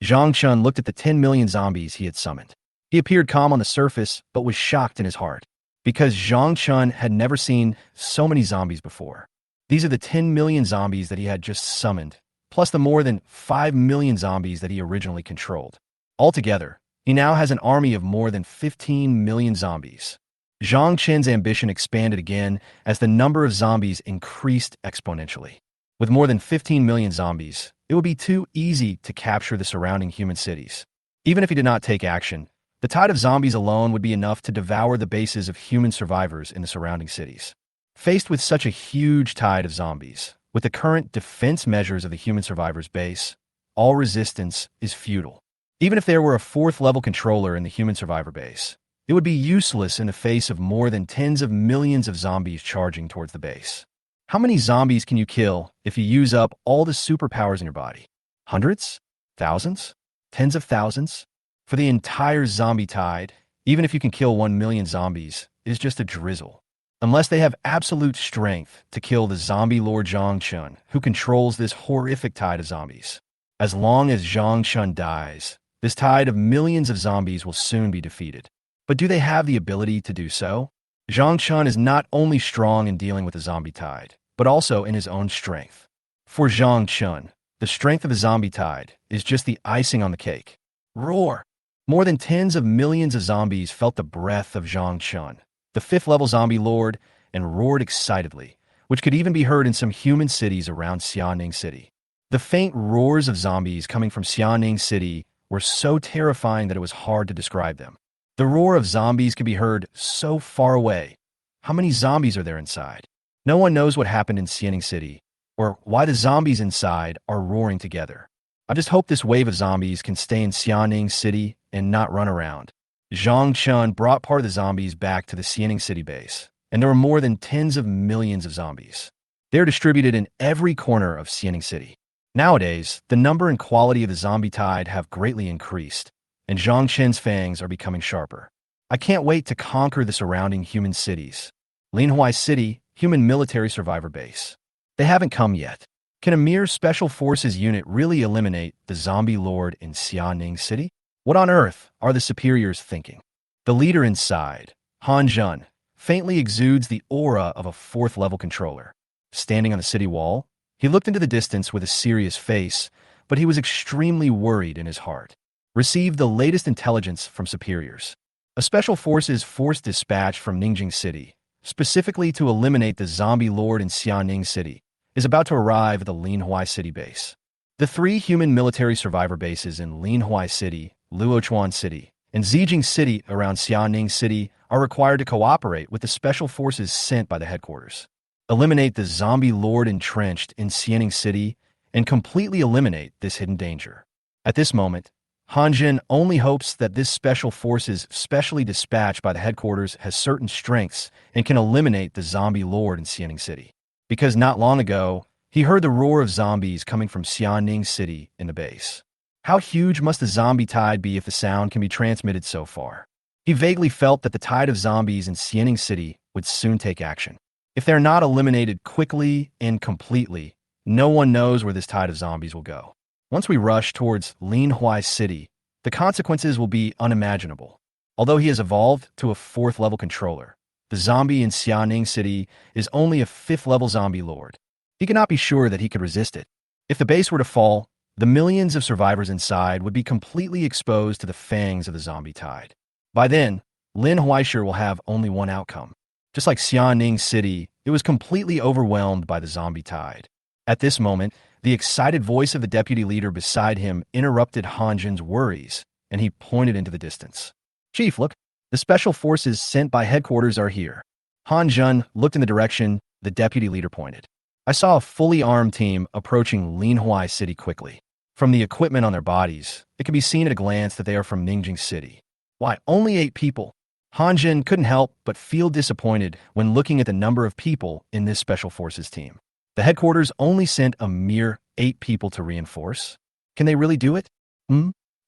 Zhang Chun looked at the 10 million zombies he had summoned. He appeared calm on the surface, but was shocked in his heart, because Zhang Chun had never seen so many zombies before. These are the 10 million zombies that he had just summoned, plus the more than 5 million zombies that he originally controlled. Altogether, he now has an army of more than 15 million zombies. Zhang Chen's ambition expanded again as the number of zombies increased exponentially. With more than 15 million zombies, it would be too easy to capture the surrounding human cities. Even if he did not take action, the tide of zombies alone would be enough to devour the bases of human survivors in the surrounding cities. Faced with such a huge tide of zombies, with the current defense measures of the human survivors base, all resistance is futile. Even if there were a 4th level controller in the human survivor base, it would be useless in the face of more than tens of millions of zombies charging towards the base. How many zombies can you kill if you use up all the superpowers in your body? Hundreds? Thousands? Tens of thousands? For the entire zombie tide, even if you can kill 1 million zombies, it is just a drizzle. Unless they have absolute strength to kill the zombie Lord Zhang Chun, who controls this horrific tide of zombies. As long as Zhang Chun dies, this tide of millions of zombies will soon be defeated. But do they have the ability to do so? Zhang Chun is not only strong in dealing with the zombie tide, but also in his own strength. For Zhang Chun, the strength of the zombie tide is just the icing on the cake. Roar! More than tens of millions of zombies felt the breath of Zhang Chun, the 5th level zombie lord, and roared excitedly, which could even be heard in some human cities around Xianing City. The faint roars of zombies coming from Xianing City were so terrifying that it was hard to describe them. The roar of zombies could be heard so far away. How many zombies are there inside? No one knows what happened in Xianing City, or why the zombies inside are roaring together. I just hope this wave of zombies can stay in Xianing City and not run around. Zhang Chun brought part of the zombies back to the Xianing City base, and there were more than tens of millions of zombies. They're distributed in every corner of Xianing City. Nowadays, the number and quality of the zombie tide have greatly increased, and Zhang Chen's fangs are becoming sharper. I can't wait to conquer the surrounding human cities. Linhuai City, human military survivor base. They haven't come yet. Can a mere special forces unit really eliminate the zombie lord in Xianing City? What on earth are the superiors thinking? The leader inside, Han Zhun, faintly exudes the aura of a 4th level controller. Standing on the city wall, he looked into the distance with a serious face, but he was extremely worried in his heart. Received the latest intelligence from superiors. A special forces force dispatch from Ningjing City, specifically to eliminate the zombie lord in Xianing City, is about to arrive at the Linhuai City base. The 3 human military survivor bases in Linhuai City, Luochuan City, and Zijing City around Xianing City are required to cooperate with the special forces sent by the headquarters. Eliminate the zombie lord entrenched in Xianing City and completely eliminate this hidden danger. At this moment, Hanjin only hopes that this special forces specially dispatched by the headquarters has certain strengths and can eliminate the zombie lord in Xianing City. Because not long ago, he heard the roar of zombies coming from Xianing City in the base. How huge must the zombie tide be if the sound can be transmitted so far? He vaguely felt that the tide of zombies in Xianing City would soon take action. If they're not eliminated quickly and completely, no one knows where this tide of zombies will go. Once we rush towards Linhuai City, the consequences will be unimaginable. Although he has evolved to a 4th level controller, the zombie in Xianing City is only a 5th level zombie lord. He cannot be sure that he could resist it. If the base were to fall, the millions of survivors inside would be completely exposed to the fangs of the zombie tide. By then, Lin Huaishir will have only one outcome. Just like Xianing City, it was completely overwhelmed by the zombie tide. At this moment, the excited voice of the deputy leader beside him interrupted Hanjin's worries, and he pointed into the distance. "Chief, look, the special forces sent by headquarters are here." Hanjin looked in the direction the deputy leader pointed. "I saw a fully armed team approaching Linhuai City quickly. From the equipment on their bodies, it can be seen at a glance that they are from Ningjing City." "Why, only 8 people?" Hanjin couldn't help but feel disappointed when looking at the number of people in this special forces team. The headquarters only sent a mere 8 people to reinforce. Can they really do it?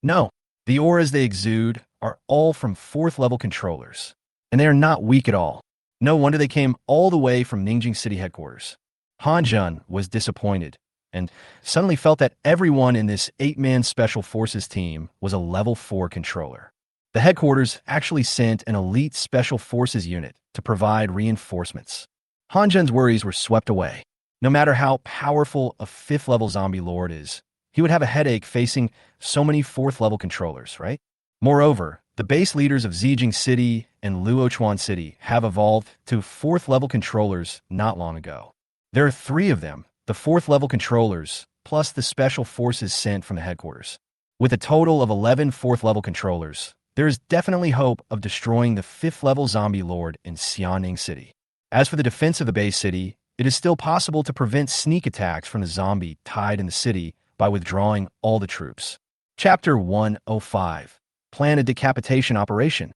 No. The auras they exude are all from 4th level controllers, and they are not weak at all. No wonder they came all the way from Ningjing City headquarters. Hanjin was disappointed and suddenly felt that everyone in this 8-man special forces team was a level 4 controller. The headquarters actually sent an elite special forces unit to provide reinforcements. Hanjin's worries were swept away. No matter how powerful a 5th level zombie lord is, he would have a headache facing so many 4th level controllers, right? Moreover, the base leaders of Zijing City and Luochuan City have evolved to 4th level controllers not long ago. There are 3 of them, the 4th level controllers, plus the special forces sent from the headquarters. With a total of 11 4th level controllers, there is definitely hope of destroying the 5th level zombie lord in Xianing City. As for the defense of the base city, it is still possible to prevent sneak attacks from the zombie tide in the city by withdrawing all the troops. Chapter 105. Plan a decapitation operation.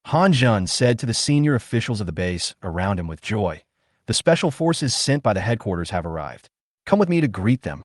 Hanjin said to the senior officials of the base around him with joy, "The special forces sent by the headquarters have arrived. Come with me to greet them."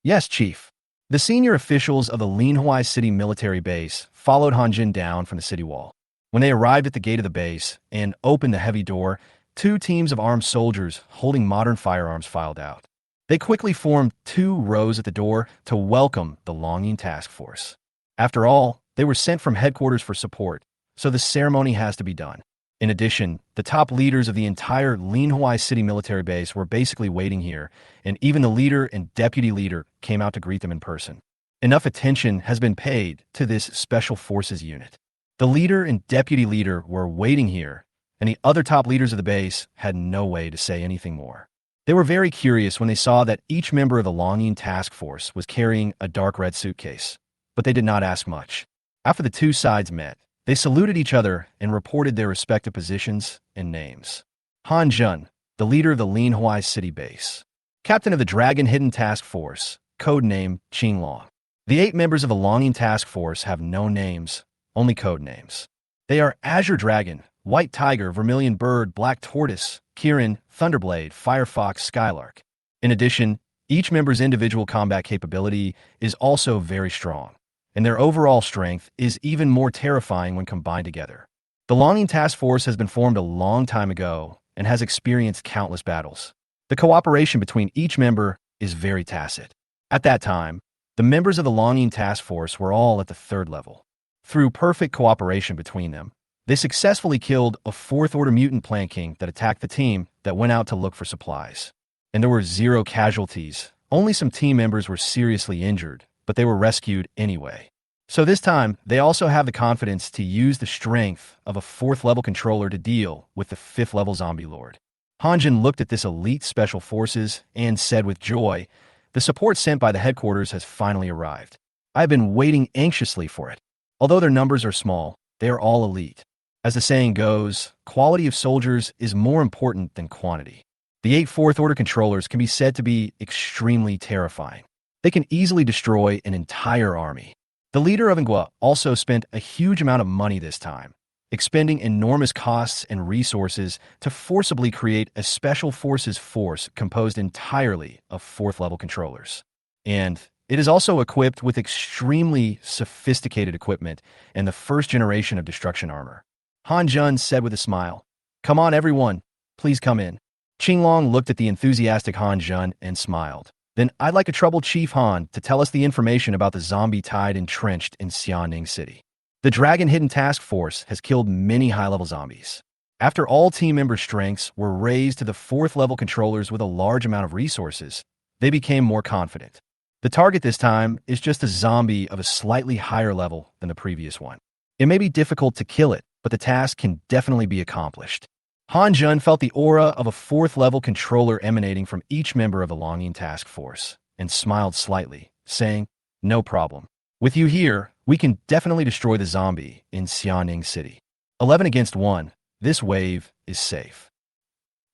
"Yes, Chief." The senior officials of the Linhuai City military base followed Hanjin down from the city wall. When they arrived at the gate of the base and opened the heavy door, 2 teams of armed soldiers holding modern firearms filed out. They quickly formed 2 rows at the door to welcome the Longing task force. After all, they were sent from headquarters for support, so the ceremony has to be done. In addition, the top leaders of the entire Linhuai City military base were basically waiting here, and even the leader and deputy leader came out to greet them in person. Enough attention has been paid to this special forces unit. The leader and deputy leader were waiting here, and the other top leaders of the base had no way to say anything more. They were very curious when they saw that each member of the Longing task force was carrying a dark red suitcase, but they did not ask much. After the 2 sides met, they saluted each other and reported their respective positions and names. Hanjin, the leader of the Linhuai City base. Captain of the Dragon Hidden Task Force, codename Qinglong. The 8 members of the Longing task force have no names, only code names. They are Azure Dragon, White Tiger, Vermilion Bird, Black Tortoise, Kirin, Thunderblade, Firefox, Skylark. In addition, each member's individual combat capability is also very strong, and their overall strength is even more terrifying when combined together. The Longing Task Force has been formed a long time ago and has experienced countless battles. The cooperation between each member is very tacit. At that time, the members of the Longing Task Force were all at the 3rd level. Through perfect cooperation between them, they successfully killed a 4th Order mutant plant king that attacked the team that went out to look for supplies. And there were 0 casualties. Only some team members were seriously injured, but they were rescued anyway. So this time, they also have the confidence to use the strength of a 4th level controller to deal with the 5th level zombie lord. Hanjin looked at this elite special forces and said with joy, "The support sent by the headquarters has finally arrived. I have been waiting anxiously for it. Although their numbers are small, they are all elite. As the saying goes, quality of soldiers is more important than quantity." The 8 4th Order controllers can be said to be extremely terrifying. They can easily destroy an entire army. The leader of Ngwa also spent a huge amount of money this time, expending enormous costs and resources to forcibly create a special forces force composed entirely of 4th-level controllers. And it is also equipped with extremely sophisticated equipment and the first generation of destruction armor. Han Jun said with a smile, "Come on, everyone. Please come in." Qinglong looked at the enthusiastic Han Jun and smiled. "Then I'd like a troubled Chief Han to tell us the information about the zombie tide entrenched in Xianing City. The Dragon Hidden Task Force has killed many high-level zombies. After all team member strengths were raised to the 4th-level controllers with a large amount of resources, they became more confident. The target this time is just a zombie of a slightly higher level than the previous one. It may be difficult to kill it, but the task can definitely be accomplished." Han Jun felt the aura of a 4th-level controller emanating from each member of the Longing Task Force and smiled slightly, saying, "No problem. With you here, we can definitely destroy the zombie in Xianing City. 11 against 1, this wave is safe."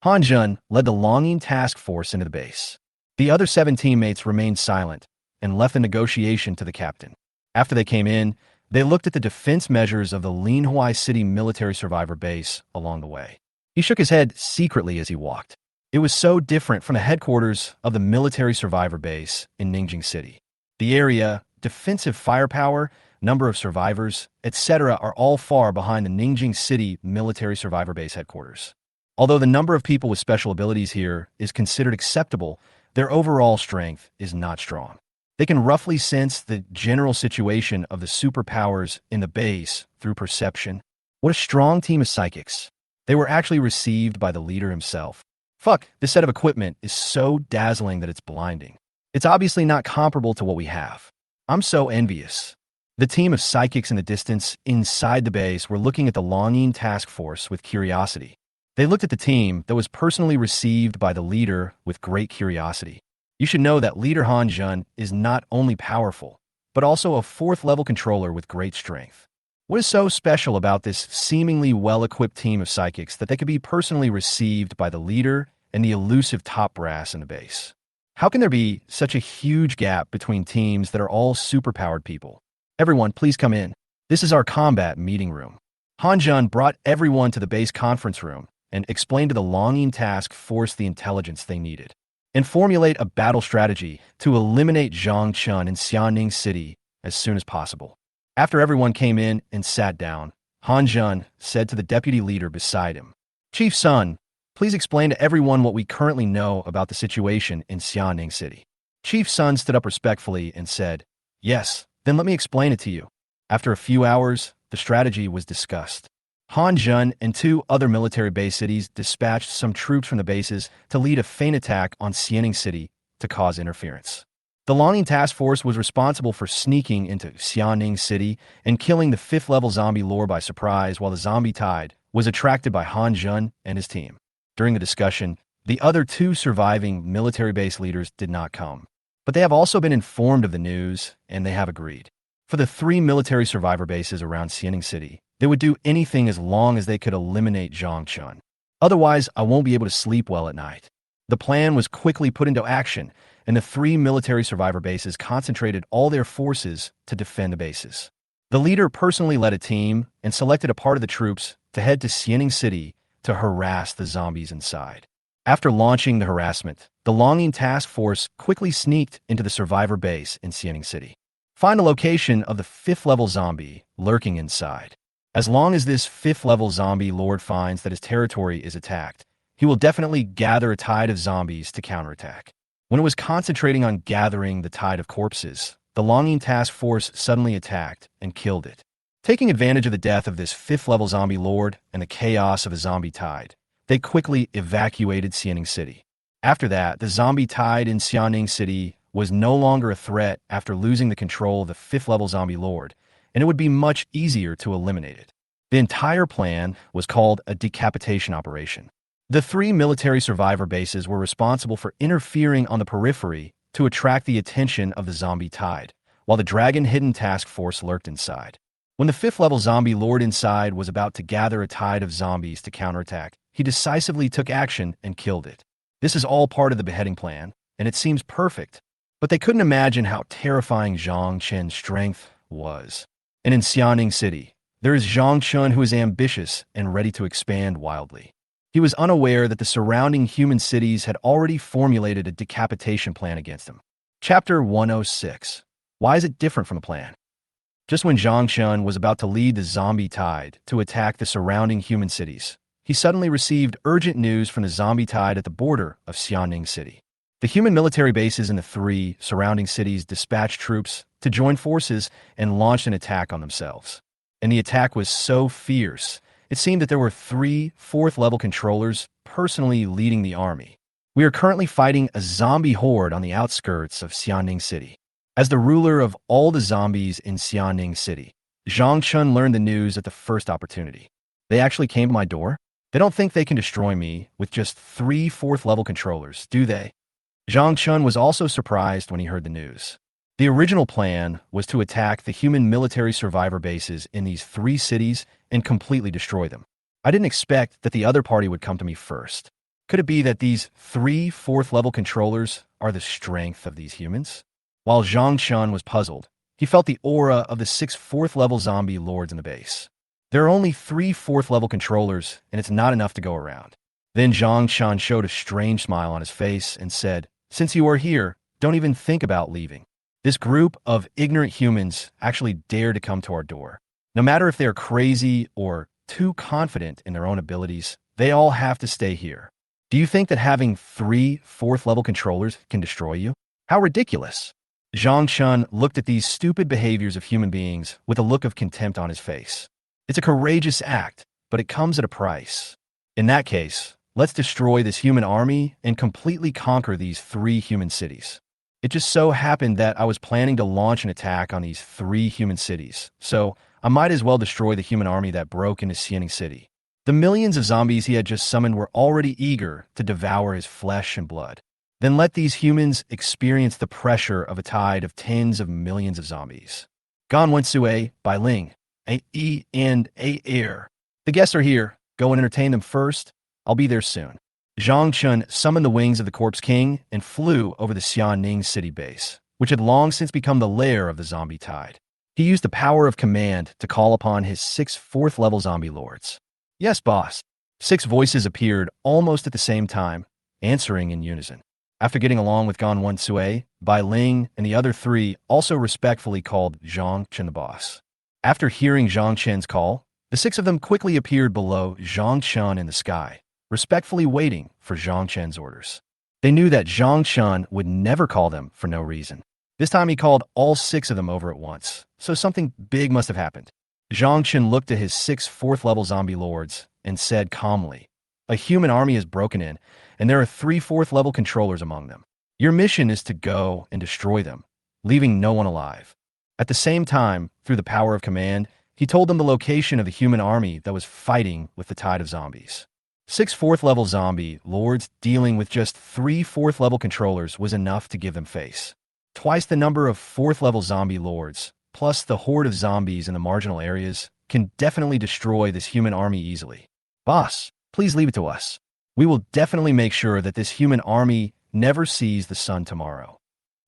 Han Jun led the Longing Task Force into the base. The other 7 teammates remained silent and left the negotiation to the captain. After they came in, they looked at the defense measures of the Linhuai City military survivor base along the way. He shook his head secretly as he walked. It was so different from the headquarters of the military survivor base in Ningjing City. The area, defensive firepower, number of survivors, etc. are all far behind the Ningjing City military survivor base headquarters. Although the number of people with special abilities here is considered acceptable, their overall strength is not strong. They can roughly sense the general situation of the superpowers in the base through perception. What a strong team of psychics. They were actually received by the leader himself. Fuck, this set of equipment is so dazzling that it's blinding. It's obviously not comparable to what we have. I'm so envious. The team of psychics in the distance inside the base were looking at the Longing Task Force with curiosity. They looked at the team that was personally received by the leader with great curiosity. You should know that leader Han Jun is not only powerful, but also a 4th-level controller with great strength. What is so special about this seemingly well-equipped team of psychics that they could be personally received by the leader and the elusive top brass in the base? How can there be such a huge gap between teams that are all superpowered people? Everyone, please come in. This is our combat meeting room. Han Jun brought everyone to the base conference room and explained to the Longing Task Force the intelligence they needed, and formulate a battle strategy to eliminate Zhang Chun in Xianing City as soon as possible. After everyone came in and sat down, Han Jun said to the deputy leader beside him, "Chief Sun, please explain to everyone what we currently know about the situation in Xianing City." Chief Sun stood up respectfully and said, "Yes, then let me explain it to you." After a few hours, the strategy was discussed. Han Jun and 2 other military base cities dispatched some troops from the bases to lead a feint attack on Xianing City to cause interference. The Longing Task Force was responsible for sneaking into Xianing City and killing the 5th-level zombie lord by surprise, while the zombie tide was attracted by Han Jun and his team. During the discussion, the other 2 surviving military base leaders did not come, but they have also been informed of the news, and they have agreed. For the 3 military survivor bases around Xianing City, they would do anything as long as they could eliminate Zhang Chun. Otherwise, I won't be able to sleep well at night. The plan was quickly put into action, and the 3 military survivor bases concentrated all their forces to defend the bases. The leader personally led a team and selected a part of the troops to head to Xianing City to harass the zombies inside. After launching the harassment, the Longing Task Force quickly sneaked into the survivor base in Xianing City. Find the location of the 5th-level zombie lurking inside. As long as this 5th-level zombie lord finds that his territory is attacked, he will definitely gather a tide of zombies to counterattack. When it was concentrating on gathering the tide of corpses, the Longing Task Force suddenly attacked and killed it. Taking advantage of the death of this 5th-level zombie lord and the chaos of a zombie tide, they quickly evacuated Xianing City. After that, the zombie tide in Xianing City was no longer a threat after losing the control of the 5th-level zombie lord, and it would be much easier to eliminate it. The entire plan was called a decapitation operation. The 3 military survivor bases were responsible for interfering on the periphery to attract the attention of the zombie tide, while the Dragon Hidden Task Force lurked inside. When the 5th-level zombie lord inside was about to gather a tide of zombies to counterattack, he decisively took action and killed it. This is all part of the beheading plan, and it seems perfect. But they couldn't imagine how terrifying Zhang Chen's strength was. And in Xianing City, there is Zhang Chun, who is ambitious and ready to expand wildly. He was unaware that the surrounding human cities had already formulated a decapitation plan against him. Chapter 106. Why is it different from the plan? Just when Zhang Chun was about to lead the zombie tide to attack the surrounding human cities, he suddenly received urgent news from the zombie tide at the border of Xianing City. The human military bases in the 3 surrounding cities dispatched troops to join forces and launched an attack on themselves. And the attack was so fierce, it seemed that there were 3 4th-level controllers personally leading the army. We are currently fighting a zombie horde on the outskirts of Xianing City. As the ruler of all the zombies in Xianing City, Zhang Chun learned the news at the first opportunity. They actually came to my door? They don't think they can destroy me with just 3 4th-level controllers, do they? Zhang Chun was also surprised when he heard the news. The original plan was to attack the human military survivor bases in these 3 cities and completely destroy them. I didn't expect that the other party would come to me first. Could it be that these 3 4th-level controllers are the strength of these humans? While Zhang Chun was puzzled, he felt the aura of the 6 4th-level zombie lords in the base. There are only 3 4th-level controllers, and it's not enough to go around. Then Zhang Chun showed a strange smile on his face and said, "Since you are here, don't even think about leaving. This group of ignorant humans actually dare to come to our door. No matter if they are crazy or too confident in their own abilities, they all have to stay here. Do you think that having 3 4th-level controllers can destroy you? How ridiculous." Zhang Chun looked at these stupid behaviors of human beings with a look of contempt on his face. It's a courageous act, but it comes at a price. In that case, let's destroy this human army and completely conquer these 3 human cities. It just so happened that I was planning to launch an attack on these 3 human cities, so I might as well destroy the human army that broke into Xianing City. The millions of zombies he had just summoned were already eager to devour his flesh and blood. Then let these humans experience the pressure of a tide of tens of millions of zombies. Gan Wensue, Bai Ling, A-E and A-Air. The guests are here. Go and entertain them first. I'll be there soon. Zhang Chun summoned the wings of the Corpse King and flew over the Xianing City base, which had long since become the lair of the zombie tide. He used the power of command to call upon his 6 4th-level zombie lords. "Yes, boss." 6 voices appeared almost at the same time, answering in unison. After getting along with Gan Wensue, Bai Ling and the other 3 also respectfully called Zhang Chun the boss. After hearing Zhang Chun's call, the 6 of them quickly appeared below Zhang Chun in the sky, respectfully waiting for Zhang Chun's orders. They knew that Zhang Chun would never call them for no reason. This time he called all 6 of them over at once, so something big must have happened. Zhang Chun looked at his 6 4th-level zombie lords and said calmly, "A human army has broken in, and there are 3 4th-level controllers among them. Your mission is to go and destroy them, leaving no one alive." At the same time, through the power of command, he told them the location of the human army that was fighting with the tide of zombies. 6 4th-level zombie lords dealing with just 3 4th-level controllers was enough to give them face. Twice the number of 4th-level zombie lords, plus the horde of zombies in the marginal areas, can definitely destroy this human army easily. "Boss, please leave it to us. We will definitely make sure that this human army never sees the sun tomorrow."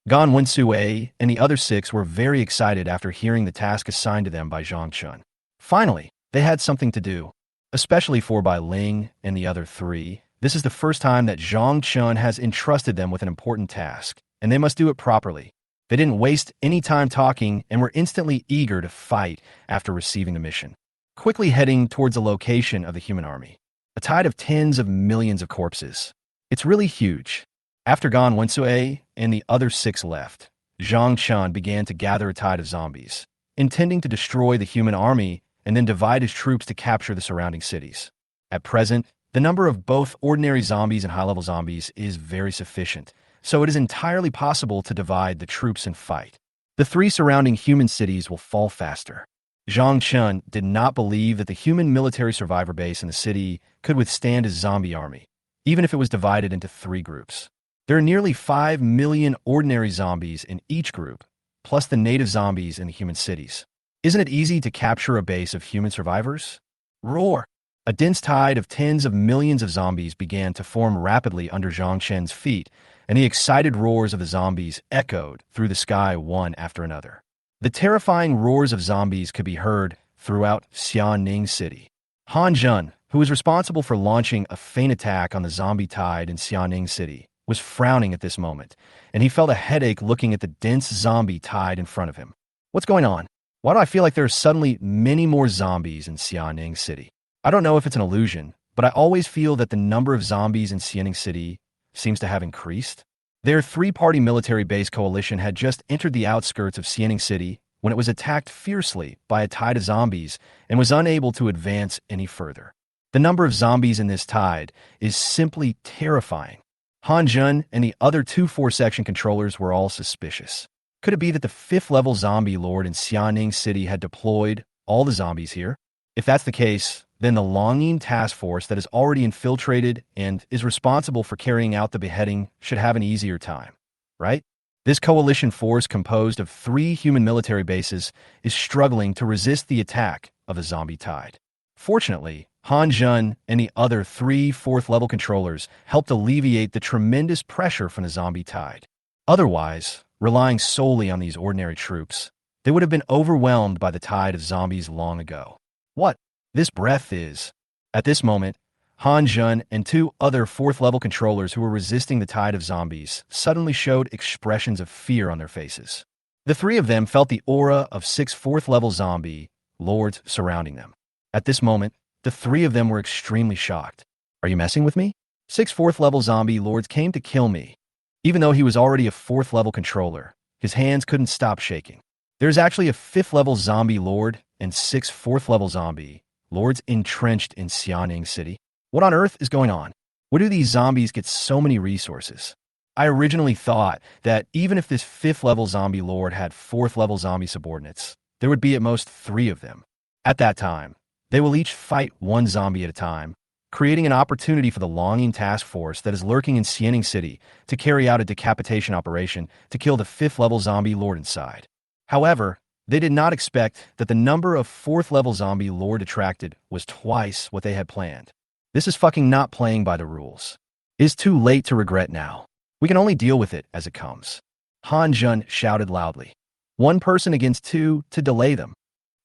Gan Wensue and the other 6 were very excited after hearing the task assigned to them by Zhang Chun. Finally, they had something to do. Especially for Bai Ling and the other 3, this is the first time that Zhang Chun has entrusted them with an important task, and they must do it properly. They didn't waste any time talking and were instantly eager to fight after receiving the mission. Quickly heading towards the location of the human army. A tide of tens of millions of corpses. It's really huge. After Gan Wensue and the other 6 left, Zhang Chun began to gather a tide of zombies, intending to destroy the human army and then divide his troops to capture the surrounding cities. At present, the number of both ordinary zombies and high-level zombies is very sufficient, so it is entirely possible to divide the troops and fight. The 3 surrounding human cities will fall faster. Zhang Chun did not believe that the human military survivor base in the city could withstand a zombie army, even if it was divided into 3 groups. There are nearly 5 million ordinary zombies in each group, plus the native zombies in the human cities. Isn't it easy to capture a base of human survivors? Roar! A dense tide of tens of millions of zombies began to form rapidly under Zhang Chun's feet, and the excited roars of the zombies echoed through the sky one after another. The terrifying roars of zombies could be heard throughout Xianing City. Han Jun, who was responsible for launching a feint attack on the zombie tide in Xianing City, was frowning at this moment, and he felt a headache looking at the dense zombie tide in front of him. What's going on? Why do I feel like there are suddenly many more zombies in Xianing City? I don't know if it's an illusion, but I always feel that the number of zombies in Xianing City seems to have increased. Their three-party military base coalition had just entered the outskirts of Xianing City when it was attacked fiercely by a tide of zombies and was unable to advance any further. The number of zombies in this tide is simply terrifying. Han Jun and the other two 4-section controllers were all suspicious. Could it be that the 5th-level zombie lord in Xianing City had deployed all the zombies here? If that's the case, then the Longing task force that is already infiltrated and is responsible for carrying out the beheading should have an easier time, right? This coalition force, composed of 3 human military bases, is struggling to resist the attack of the zombie tide. Fortunately, Han Jun and the other 3 4th-level controllers helped alleviate the tremendous pressure from the zombie tide. Otherwise, relying solely on these ordinary troops, they would have been overwhelmed by the tide of zombies long ago. What this breath is. At this moment, Han Jun and 2 other 4th-level controllers who were resisting the tide of zombies suddenly showed expressions of fear on their faces. The 3 of them felt the aura of 6 4th-level zombie lords surrounding them. At this moment, the 3 of them were extremely shocked. Are you messing with me? 6 4th-level zombie lords came to kill me. Even though he was already a 4th-level controller, his hands couldn't stop shaking. There's actually a 5th-level zombie lord and 6 4th-level zombie lords entrenched in Xianing City. What on earth is going on? Where do these zombies get so many resources? I originally thought that even if this 5th-level zombie lord had 4th-level zombie subordinates, there would be at most 3 of them. At that time, they will each fight 1 zombie at a time, creating an opportunity for the Longing task force that is lurking in Xianing City to carry out a decapitation operation to kill the 5th-level zombie lord inside. However, they did not expect that the number of 4th-level zombie lord attracted was twice what they had planned. This is fucking not playing by the rules. It is too late to regret now. We can only deal with it as it comes. Han Jun shouted loudly. 1 person against 2 to delay them.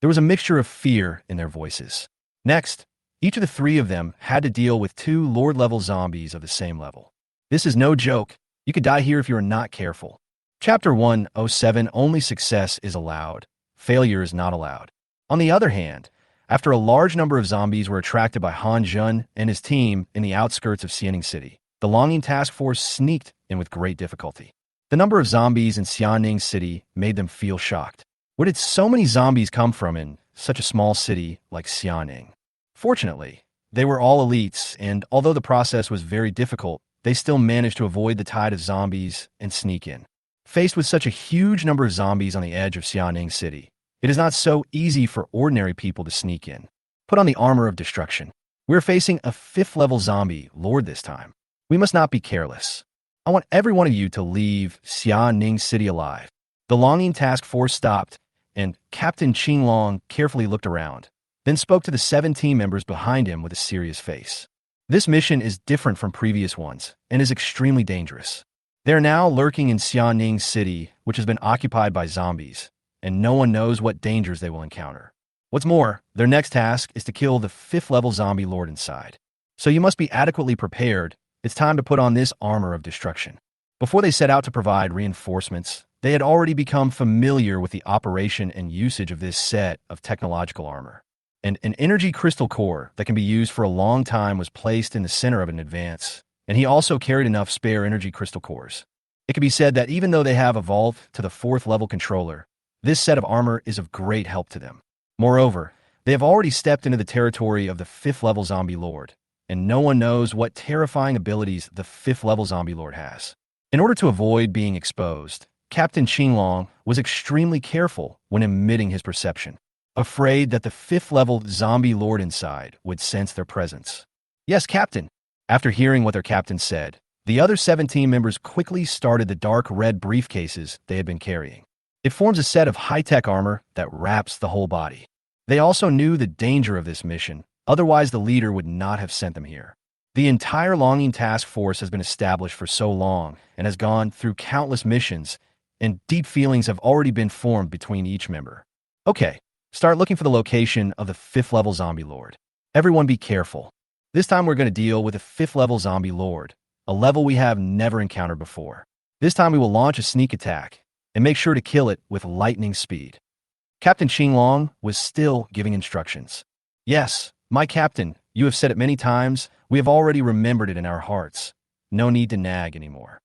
There was a mixture of fear in their voices. Next, each of the 3 of them had to deal with 2 lord-level zombies of the same level. This is no joke. You could die here if you are not careful. Chapter 107, Only Success is Allowed. Failure is not allowed. On the other hand, after a large number of zombies were attracted by Han Jun and his team in the outskirts of Xianing City, the Longing task force sneaked in with great difficulty. The number of zombies in Xianing City made them feel shocked. Where did so many zombies come from in such a small city like Xianing? Fortunately, they were all elites, and although the process was very difficult, they still managed to avoid the tide of zombies and sneak in. Faced with such a huge number of zombies on the edge of Xianing City, it is not so easy for ordinary people to sneak in. Put on the armor of destruction. We're facing a 5th-level zombie lord this time. We must not be careless. I want every one of you to leave Xianing City alive. The Longing task force stopped, and Captain Qinglong carefully looked around, then spoke to the 7 team members behind him with a serious face. This mission is different from previous ones and is extremely dangerous. They are now lurking in Xianing City, which has been occupied by zombies, and no one knows what dangers they will encounter. What's more, their next task is to kill the 5th-level zombie lord inside. So you must be adequately prepared. It's time to put on this armor of destruction. Before they set out to provide reinforcements, they had already become familiar with the operation and usage of this set of technological armor. And an energy crystal core that can be used for a long time was placed in the center of an advance, and he also carried enough spare energy crystal cores. It can be said that even though they have evolved to the 4th-level controller, this set of armor is of great help to them. Moreover, they have already stepped into the territory of the 5th-level zombie lord, and no one knows what terrifying abilities the 5th-level zombie lord has. In order to avoid being exposed, Captain Qinglong was extremely careful when emitting his perception, afraid that the 5th-level zombie lord inside would sense their presence. Yes, Captain. After hearing what their captain said, the other 7 team members quickly started the dark red briefcases they had been carrying. It forms a set of high-tech armor that wraps the whole body. They also knew the danger of this mission, otherwise the leader would not have sent them here. The entire Longing task force has been established for so long and has gone through countless missions, and deep feelings have already been formed between each member. Okay, start looking for the location of the 5th level zombie lord. Everyone be careful. This time we're going to deal with a 5th level zombie lord, a level we have never encountered before. This time we will launch a sneak attack, and make sure to kill it with lightning speed. Captain Qinglong was still giving instructions. Yes, my captain, you have said it many times, we have already remembered it in our hearts. No need to nag anymore.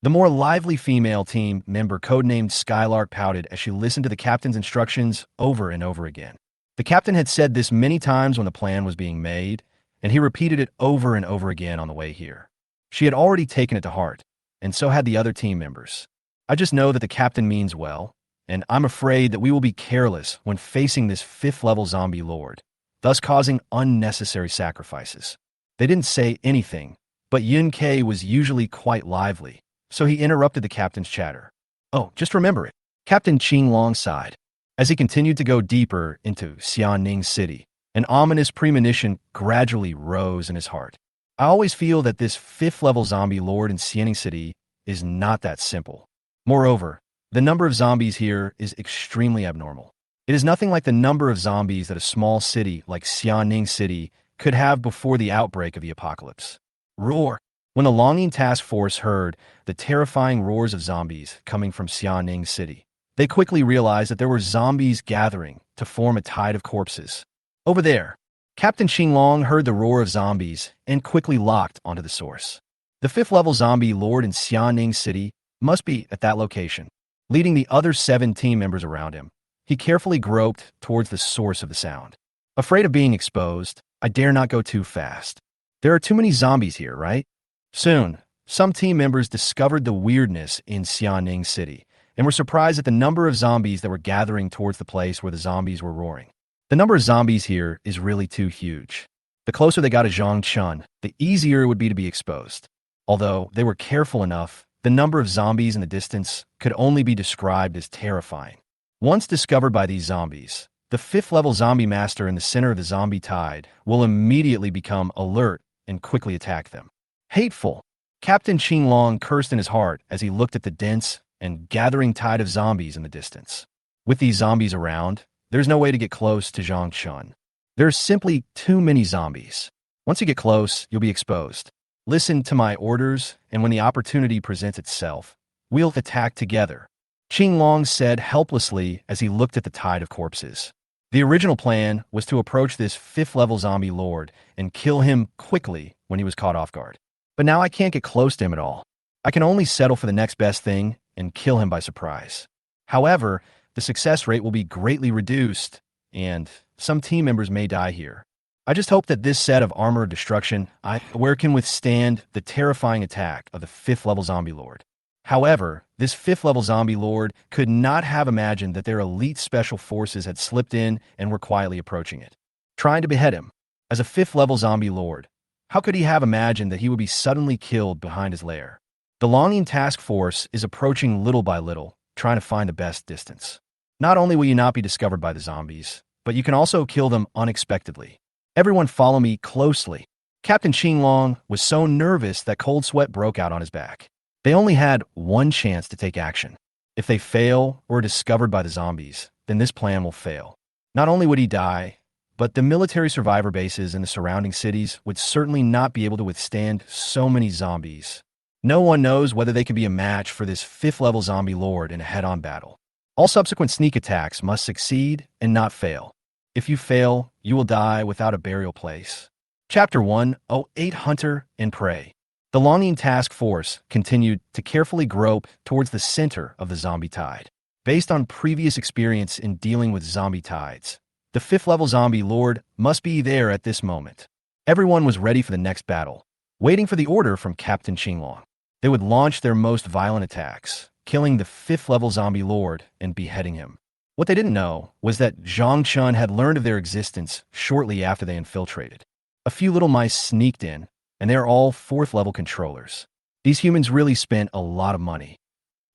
The more lively female team member codenamed Skylark pouted as she listened to the captain's instructions over and over again. The captain had said this many times when the plan was being made, and he repeated it over and over again on the way here. She had already taken it to heart, and so had the other team members. I just know that the captain means well, and I'm afraid that we will be careless when facing this 5th level zombie lord, thus causing unnecessary sacrifices. They didn't say anything, but Yun Ke was usually quite lively, so he interrupted the captain's chatter. Oh, just remember it. Captain Qinglong sighed. As he continued to go deeper into Xianing City, an ominous premonition gradually rose in his heart. I always feel that this 5th level zombie lord in Xianing City is not that simple. Moreover, the number of zombies here is extremely abnormal. It is nothing like the number of zombies that a small city like Xianing City could have before the outbreak of the apocalypse. Roar! When the Longing Task Force heard the terrifying roars of zombies coming from Xianing City, they quickly realized that there were zombies gathering to form a tide of corpses. Over there, Captain Qinglong heard the roar of zombies and quickly locked onto the source. The 5th level zombie lord in Xianing City must be at that location. Leading the other 7 team members around him, he carefully groped towards the source of the sound. Afraid of being exposed, I dare not go too fast. There are too many zombies here, right? Soon, some team members discovered the weirdness in Xianing City and were surprised at the number of zombies that were gathering towards the place where the zombies were roaring. The number of zombies here is really too huge. The closer they got to Zhangchun, the easier it would be to be exposed. Although they were careful enough, the number of zombies in the distance could only be described as terrifying. Once discovered by these zombies, the 5th level zombie master in the center of the zombie tide will immediately become alert and quickly attack them. Hateful! Captain Qinglong cursed in his heart as he looked at the dense and gathering tide of zombies in the distance. With these zombies around, there's no way to get close to Zhangchun. There's simply too many zombies. Once you get close, you'll be exposed. Listen to my orders, and when the opportunity presents itself, we'll attack together. Qinglong said helplessly as he looked at the tide of corpses. The original plan was to approach this 5th level zombie lord and kill him quickly when he was caught off guard. But now I can't get close to him at all. I can only settle for the next best thing and kill him by surprise. However, the success rate will be greatly reduced, and some team members may die here. I just hope that this set of armor of destruction I wear can withstand the terrifying attack of the 5th level zombie lord. However, this 5th level zombie lord could not have imagined that their elite special forces had slipped in and were quietly approaching it, trying to behead him. As a 5th level zombie lord, how could he have imagined that he would be suddenly killed behind his lair? The Longing Task Force is approaching little by little, trying to find the best distance. Not only will you not be discovered by the zombies, but you can also kill them unexpectedly. Everyone follow me closely. Captain Qinglong was so nervous that cold sweat broke out on his back. They only had one chance to take action. If they fail or are discovered by the zombies, then this plan will fail. Not only would he die, but the military survivor bases in the surrounding cities would certainly not be able to withstand so many zombies. No one knows whether they can be a match for this 5th level zombie lord in a head-on battle. All subsequent sneak attacks must succeed and not fail. If you fail, you will die without a burial place. Chapter 1:08 Hunter and Prey. The Longing Task Force continued to carefully grope towards the center of the zombie tide. Based on previous experience in dealing with zombie tides, the 5th level zombie lord must be there at this moment. Everyone was ready for the next battle, waiting for the order from Captain Qinglong. They would launch their most violent attacks, killing the 5th level zombie lord and beheading him. What they didn't know was that Zhangchun had learned of their existence shortly after they infiltrated. A few little mice sneaked in, and they're all 4th level controllers. These humans really spent a lot of money.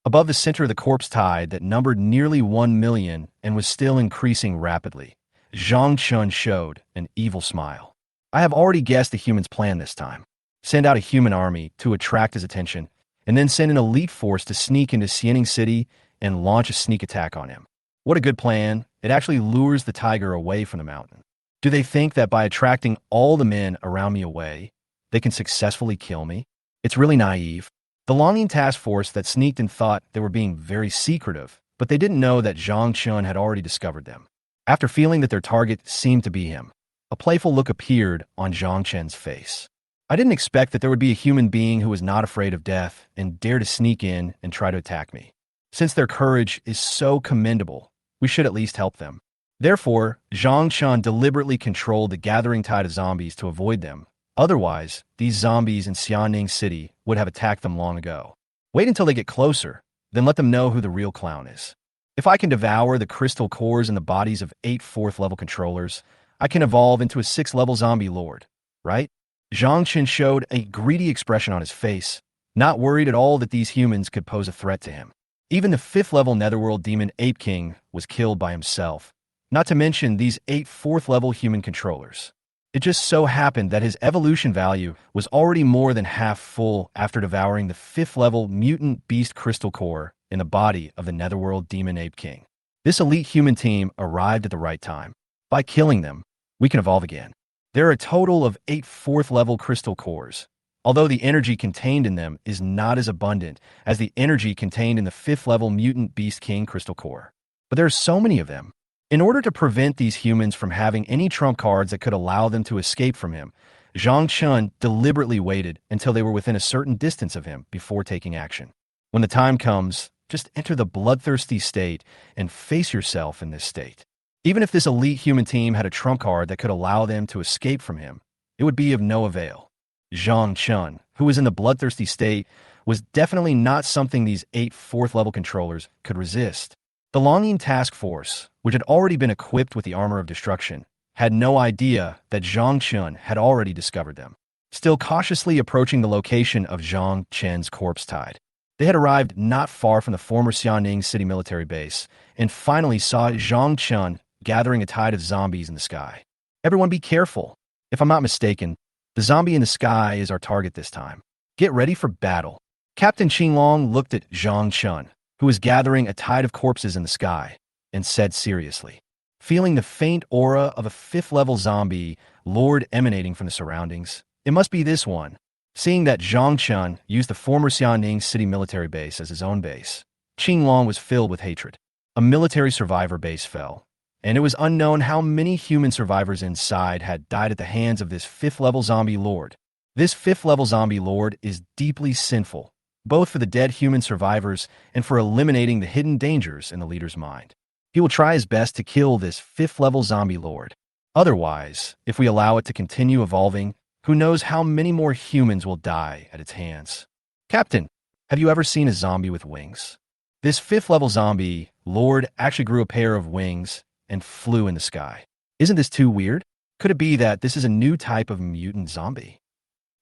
Above the center of the corpse tide that numbered nearly 1 million and was still increasing rapidly, Zhangchun showed an evil smile. I have already guessed the human's plan this time. Send out a human army to attract his attention, and then send an elite force to sneak into Xianing City and launch a sneak attack on him. What a good plan. It actually lures the tiger away from the mountain. Do they think that by attracting all the men around me away, they can successfully kill me? It's really naive. The longing task force that sneaked and thought they were being very secretive, but they didn't know that Zhang Chun had already discovered them. After feeling that their target seemed to be him, a playful look appeared on Zhang Chen's face. I didn't expect that there would be a human being who was not afraid of death and dare to sneak in and try to attack me. Since their courage is so commendable, we should at least help them. Therefore, Zhang Chun deliberately controlled the gathering tide of zombies to avoid them. Otherwise, these zombies in Xianing City would have attacked them long ago. Wait until they get closer, then let them know who the real clown is. If I can devour the crystal cores in the bodies of 8 4th-level controllers, I can evolve into a 6th-level zombie lord, right? Zhang Chen showed a greedy expression on his face, not worried at all that these humans could pose a threat to him. Even the 5th-level Netherworld Demon Ape King was killed by himself, not to mention these 8 4th-level human controllers. It just so happened that his evolution value was already more than half full after devouring the 5th-level Mutant Beast Crystal Core in the body of the Netherworld Demon Ape King. This elite human team arrived at the right time. By killing them, we can evolve again. There are a total of 8 4th-level crystal cores, although the energy contained in them is not as abundant as the energy contained in the 5th-level Mutant Beast King Crystal Core. But there are so many of them. In order to prevent these humans from having any trump cards that could allow them to escape from him, Zhang Chun deliberately waited until they were within a certain distance of him before taking action. When the time comes, just enter the bloodthirsty state and face yourself in this state. Even if this elite human team had a trump card that could allow them to escape from him, it would be of no avail. Zhang Chun, who was in the bloodthirsty state, was definitely not something these 8 4th-level controllers could resist. The Longing Task Force, which had already been equipped with the Armor of Destruction, had no idea that Zhang Chun had already discovered them. Still cautiously approaching the location of Zhang Chen's corpse tide, they had arrived not far from the former Xianing City military base and finally saw Zhang Chun gathering a tide of zombies in the sky. Everyone be careful. If I'm not mistaken, the zombie in the sky is our target this time. Get ready for battle. Captain Qinglong looked at Zhang Chun, who was gathering a tide of corpses in the sky, and said seriously, feeling the faint aura of a 5th-level zombie lord emanating from the surroundings. It must be this one. Seeing that Zhang Chun used the former Xianing City military base as his own base, Qinglong was filled with hatred. A military survivor base fell, and it was unknown how many human survivors inside had died at the hands of this 5th-level zombie lord. This 5th-level zombie lord is deeply sinful, both for the dead human survivors and for eliminating the hidden dangers in the leader's mind. He will try his best to kill this 5th-level zombie lord. Otherwise, if we allow it to continue evolving, who knows how many more humans will die at its hands. Captain, have you ever seen a zombie with wings? This 5th-level zombie lord actually grew a pair of wings and flew in the sky. Isn't this too weird? Could it be that this is a new type of mutant zombie?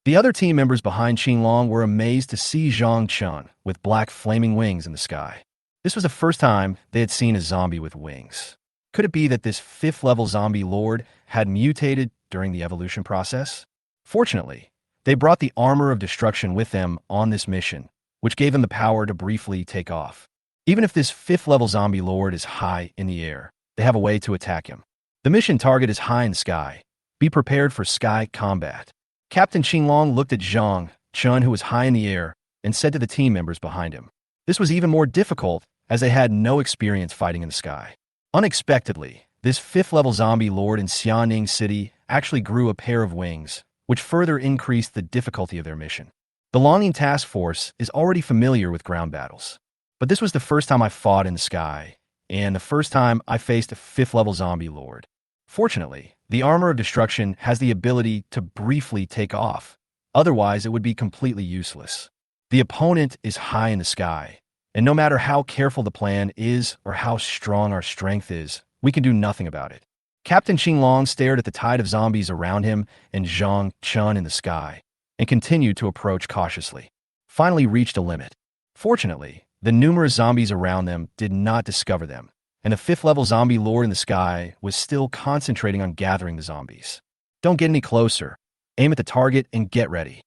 The other team members behind Qinglong were amazed to see Zhang Chun with black flaming wings in the sky. This was the first time they had seen a zombie with wings. Could it be that this 5th-level zombie lord had mutated during the evolution process? Fortunately, they brought the Armor of Destruction with them on this mission, which gave them the power to briefly take off. Even if this 5th-level zombie lord is high in the air, they have a way to attack him. The mission target is high in the sky. Be prepared for sky combat. Captain Qinglong looked at Zhang Chun, who was high in the air, and said to the team members behind him. This was even more difficult as they had no experience fighting in the sky. Unexpectedly, this 5th-level zombie lord in Xianing City actually grew a pair of wings, which further increased the difficulty of their mission. The Longing Task Force is already familiar with ground battles, but this was the first time I fought in the sky, and the first time I faced a 5th-level zombie lord. Fortunately, the Armor of Destruction has the ability to briefly take off. Otherwise, it would be completely useless. The opponent is high in the sky, and no matter how careful the plan is or how strong our strength is, we can do nothing about it. Captain Qinglong stared at the tide of zombies around him and Zhang Chun in the sky, and continued to approach cautiously. Finally reached a limit. Fortunately, the numerous zombies around them did not discover them, and the 5th-level zombie lord in the sky was still concentrating on gathering the zombies. Don't get any closer. Aim at the target and get ready.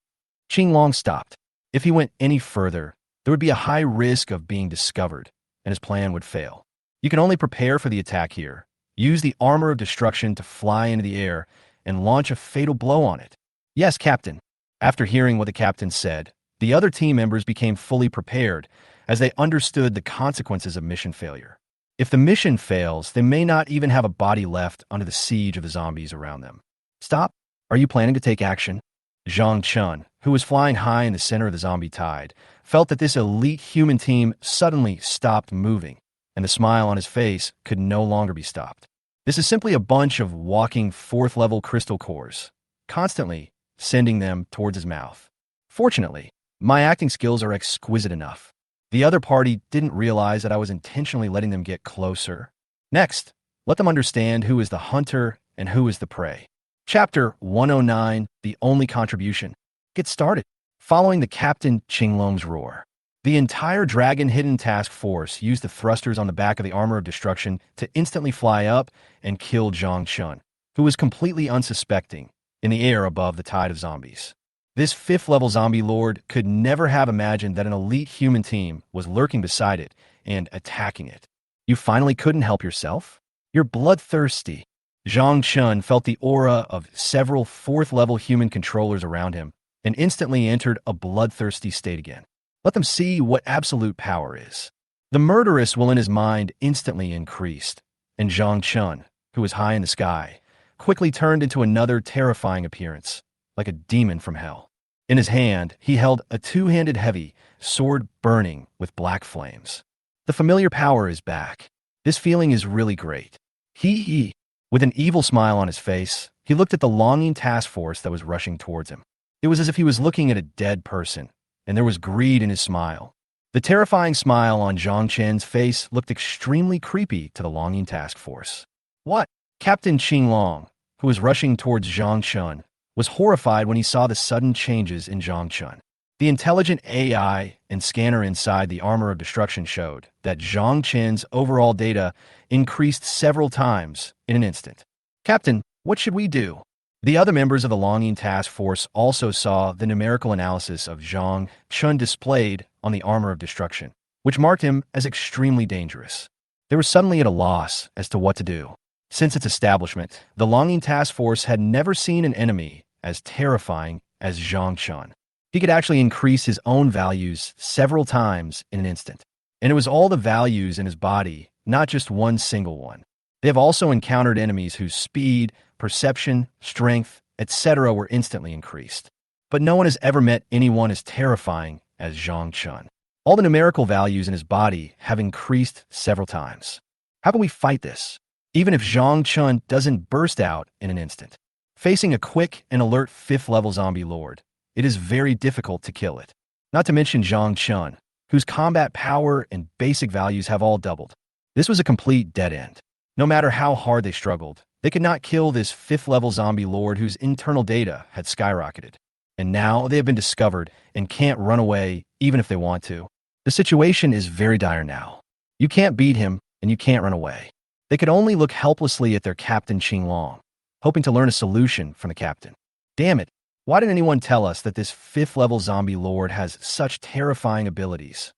Qinglong stopped. If he went any further, there would be a high risk of being discovered, and his plan would fail. You can only prepare for the attack here. Use the armor of destruction to fly into the air and launch a fatal blow on it. Yes, Captain. After hearing what the captain said, the other team members became fully prepared as they understood the consequences of mission failure. If the mission fails, they may not even have a body left under the siege of the zombies around them. Stop. Are you planning to take action? Zhang Chun, who was flying high in the center of the zombie tide, felt that this elite human team suddenly stopped moving, and the smile on his face could no longer be stopped. This is simply a bunch of walking fourth-level crystal cores, constantly sending them towards his mouth. Fortunately, my acting skills are exquisite enough. The other party didn't realize that I was intentionally letting them get closer. Next, let them understand who is the hunter and who is the prey. Chapter 109, The Only Contribution. Get started. Following the Captain Qinglong's roar, the entire Dragon Hidden Task Force used the thrusters on the back of the Armor of Destruction to instantly fly up and kill Zhang Chun, who was completely unsuspecting, in the air above the tide of zombies. This fifth-level zombie lord could never have imagined that an elite human team was lurking beside it and attacking it. You finally couldn't help yourself? You're bloodthirsty. Zhang Chun felt the aura of several fourth-level human controllers around him and instantly entered a bloodthirsty state again. Let them see what absolute power is. The murderous will in his mind instantly increased, and Zhang Chun, who was high in the sky, quickly turned into another terrifying appearance, like a demon from hell. In his hand, he held a two-handed heavy sword burning with black flames. The familiar power is back. This feeling is really great. With an evil smile on his face, he looked at the longing task force that was rushing towards him. It was as if he was looking at a dead person, and there was greed in his smile. The terrifying smile on Zhang Chen's face looked extremely creepy to the longing task force. What? Captain Qinglong, who was rushing towards Zhang Chun, was horrified when he saw the sudden changes in Zhang Chun. The intelligent AI and scanner inside the Armor of Destruction showed that Zhang Chen's overall data increased several times in an instant. Captain, what should we do? The other members of the Longing Task Force also saw the numerical analysis of Zhang Chun displayed on the Armor of Destruction, which marked him as extremely dangerous. They were suddenly at a loss as to what to do. Since its establishment, the Longing Task Force had never seen an enemy as terrifying as Zhang Chun. He could actually increase his own values several times in an instant. And it was all the values in his body, not just one single one. They have also encountered enemies whose speed, perception, strength, etc. were instantly increased. But no one has ever met anyone as terrifying as Zhang Chun. All the numerical values in his body have increased several times. How can we fight this? Even if Zhang Chun doesn't burst out in an instant. Facing a quick and alert fifth-level zombie lord, it is very difficult to kill it. Not to mention Zhang Chun, whose combat power and basic values have all doubled. This was a complete dead end. No matter how hard they struggled, they could not kill this fifth-level zombie lord whose internal data had skyrocketed. And now they have been discovered and can't run away even if they want to. The situation is very dire now. You can't beat him and you can't run away. They could only look helplessly at their Captain Qinglong, hoping to learn a solution from the captain. Damn it, why didn't anyone tell us that this fifth-level zombie lord has such terrifying abilities?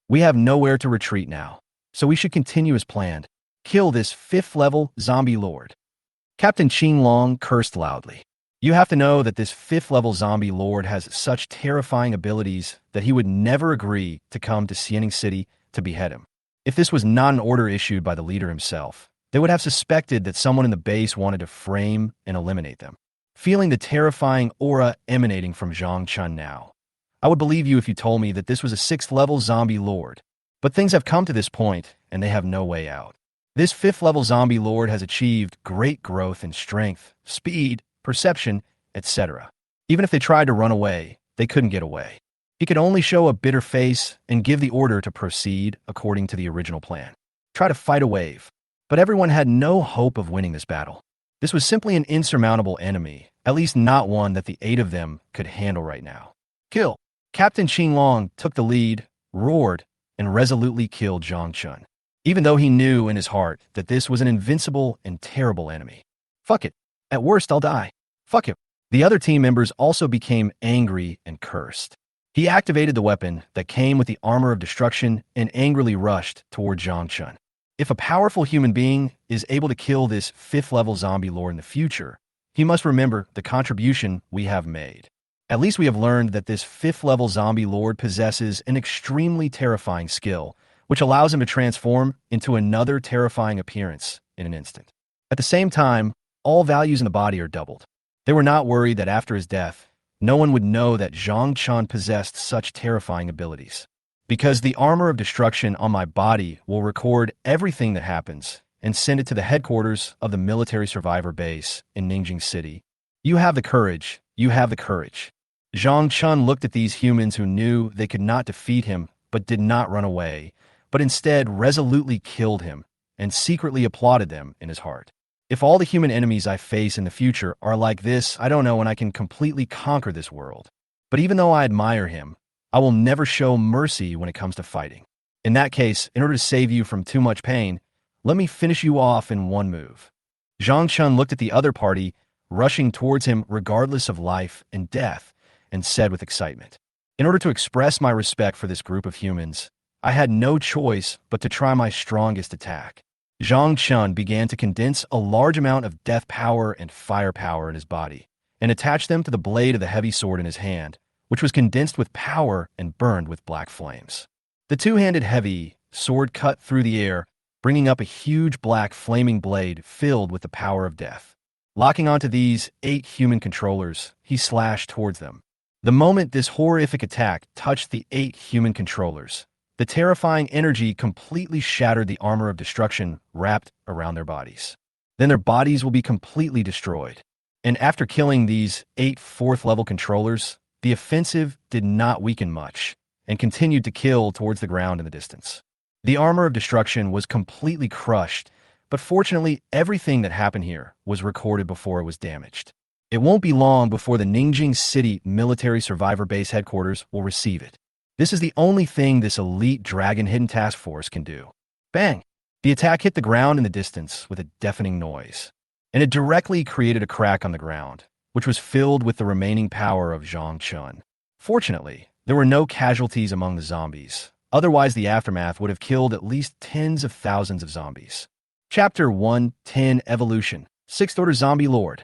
We have nowhere to retreat now, so we should continue as planned. Kill this fifth-level zombie lord. Captain Qinglong cursed loudly. You have to know that this fifth-level zombie lord has such terrifying abilities that he would never agree to come to Xianing City to behead him. If this was not an order issued by the leader himself, they would have suspected that someone in the base wanted to frame and eliminate them. Feeling the terrifying aura emanating from Zhang Chun now, I would believe you if you told me that this was a sixth-level zombie lord. But things have come to this point, and they have no way out. This fifth-level zombie lord has achieved great growth in strength, speed, perception, etc. Even if they tried to run away, they couldn't get away. He could only show a bitter face and give the order to proceed according to the original plan. Try to fight a wave. But everyone had no hope of winning this battle. This was simply an insurmountable enemy, at least not one that the 8 of them could handle right now. Kill! Captain Qinglong took the lead, roared, and resolutely killed Zhang Chun, even though he knew in his heart that this was an invincible and terrible enemy. Fuck it. At worst, I'll die. Fuck it. The other team members also became angry and cursed. He activated the weapon that came with the armor of destruction and angrily rushed toward Zhang Chun. If a powerful human being is able to kill this 5th-level zombie lord in the future, he must remember the contribution we have made. At least we have learned that this 5th-level zombie lord possesses an extremely terrifying skill, which allows him to transform into another terrifying appearance in an instant. At the same time, all values in the body are doubled. They were not worried that after his death, no one would know that Zhang Chun possessed such terrifying abilities. Because the armor of destruction on my body will record everything that happens and send it to the headquarters of the military survivor base in Ningjing City. You have the courage. You have the courage. Zhang Chun looked at these humans who knew they could not defeat him but did not run away, but instead resolutely killed him and secretly applauded them in his heart. If all the human enemies I face in the future are like this, I don't know when I can completely conquer this world. But even though I admire him, I will never show mercy when it comes to fighting. In that case, in order to save you from too much pain, let me finish you off in one move. Zhang Chun looked at the other party, rushing towards him regardless of life and death, and said with excitement, "In order to express my respect for this group of humans, I had no choice but to try my strongest attack." Zhang Chun began to condense a large amount of death power and firepower in his body, and attach them to the blade of the heavy sword in his hand, which was condensed with power and burned with black flames. The two-handed heavy sword cut through the air, bringing up a huge black flaming blade filled with the power of death. Locking onto these 8 human controllers, he slashed towards them. The moment this horrific attack touched the 8 human controllers, the terrifying energy completely shattered the armor of destruction wrapped around their bodies. Then their bodies will be completely destroyed. And after killing these 8 4th-level controllers, the offensive did not weaken much and continued to kill towards the ground in the distance. The armor of destruction was completely crushed, but fortunately everything that happened here was recorded before it was damaged. It won't be long before the Ningjing City military survivor base headquarters will receive it. This is the only thing this elite dragon hidden task force can do. Bang! The attack hit the ground in the distance with a deafening noise, and it directly created a crack on the ground, which was filled with the remaining power of Zhang Chun. Fortunately, there were no casualties among the zombies. Otherwise, the aftermath would have killed at least tens of thousands of zombies. Chapter 110 Evolution 6th Order Zombie Lord.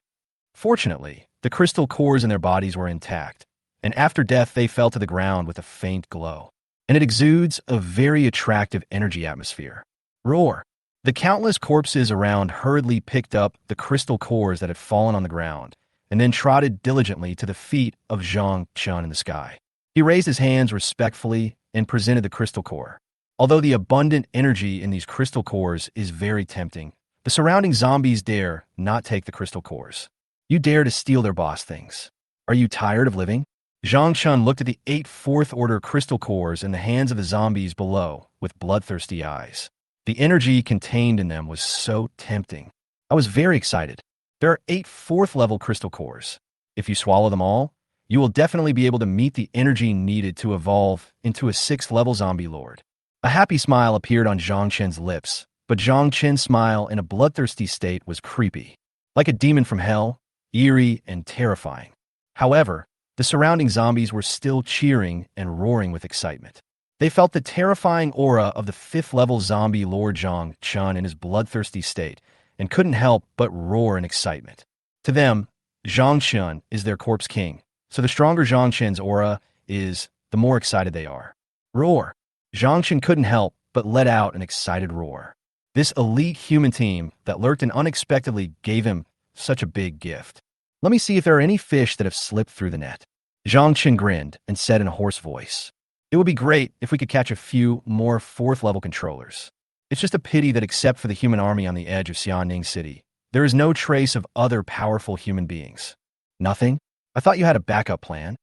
Fortunately, the crystal cores in their bodies were intact, and after death they fell to the ground with a faint glow. And it exudes a very attractive energy atmosphere. Roar! The countless corpses around hurriedly picked up the crystal cores that had fallen on the ground, and then trotted diligently to the feet of Zhang Chun in the sky. He raised his hands respectfully and presented the crystal core. Although the abundant energy in these crystal cores is very tempting, the surrounding zombies dare not take the crystal cores. You dare to steal their boss things. Are you tired of living? Zhang Chun looked at the 8 4th-order crystal cores in the hands of the zombies below with bloodthirsty eyes. The energy contained in them was so tempting. I was very excited. There are 8 4th-level crystal cores. If you swallow them all, you will definitely be able to meet the energy needed to evolve into a 6th-level zombie lord. A happy smile appeared on Zhang Chen's lips, but Zhang Chen's smile in a bloodthirsty state was creepy, like a demon from hell, eerie and terrifying. However, the surrounding zombies were still cheering and roaring with excitement. They felt the terrifying aura of the 5th-level zombie Lord Zhang Chun in his bloodthirsty state and couldn't help but roar in excitement. To them, Zhang Chun is their corpse king, so the stronger Zhang Chen's aura is, the more excited they are. Roar! Zhang Chun couldn't help but let out an excited roar. This elite human team that lurked and unexpectedly gave him such a big gift. Let me see if there are any fish that have slipped through the net. Zhang Chun grinned and said in a hoarse voice, "It would be great if we could catch a few more 4th-level controllers. It's just a pity that except for the human army on the edge of Xianing City, there is no trace of other powerful human beings." Nothing? I thought you had a backup plan.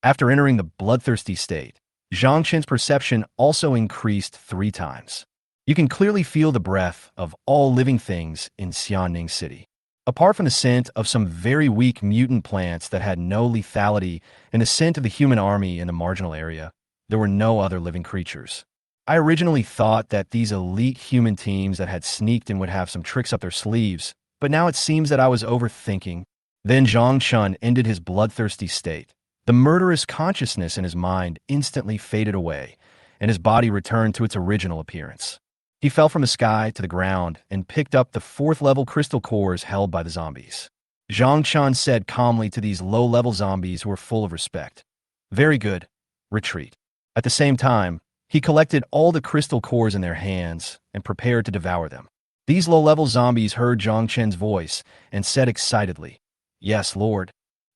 After entering the bloodthirsty state, Zhang Chen's perception also increased 3 times. You can clearly feel the breath of all living things in Xianing City. Apart from the scent of some very weak mutant plants that had no lethality and the scent of the human army in the marginal area, there were no other living creatures. I originally thought that these elite human teams that had sneaked in would have some tricks up their sleeves, but now it seems that I was overthinking. Then Zhang Chun ended his bloodthirsty state. The murderous consciousness in his mind instantly faded away, and his body returned to its original appearance. He fell from the sky to the ground and picked up the fourth-level crystal cores held by the zombies. Zhang Chun said calmly to these low-level zombies who were full of respect, "Very good. Retreat." At the same time, he collected all the crystal cores in their hands and prepared to devour them. These low-level zombies heard Zhang Chen's voice and said excitedly, "Yes, Lord."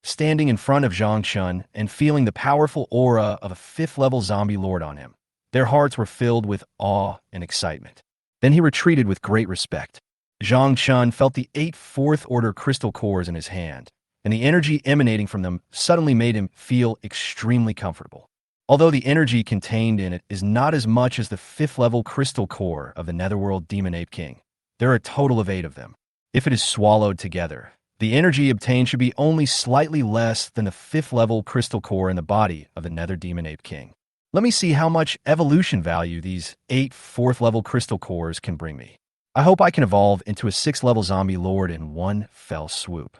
Standing in front of Zhang Chun and feeling the powerful aura of a fifth-level zombie lord on him, their hearts were filled with awe and excitement. Then he retreated with great respect. Zhang Chun felt the 8 fourth-order crystal cores in his hand, and the energy emanating from them suddenly made him feel extremely comfortable. Although the energy contained in it is not as much as the 5th-level crystal core of the Netherworld Demon Ape King, there are a total of 8 of them. If it is swallowed together, the energy obtained should be only slightly less than the 5th-level crystal core in the body of the Nether Demon Ape King. Let me see how much evolution value these 8 4th-level crystal cores can bring me. I hope I can evolve into a 6th-level zombie lord in one fell swoop.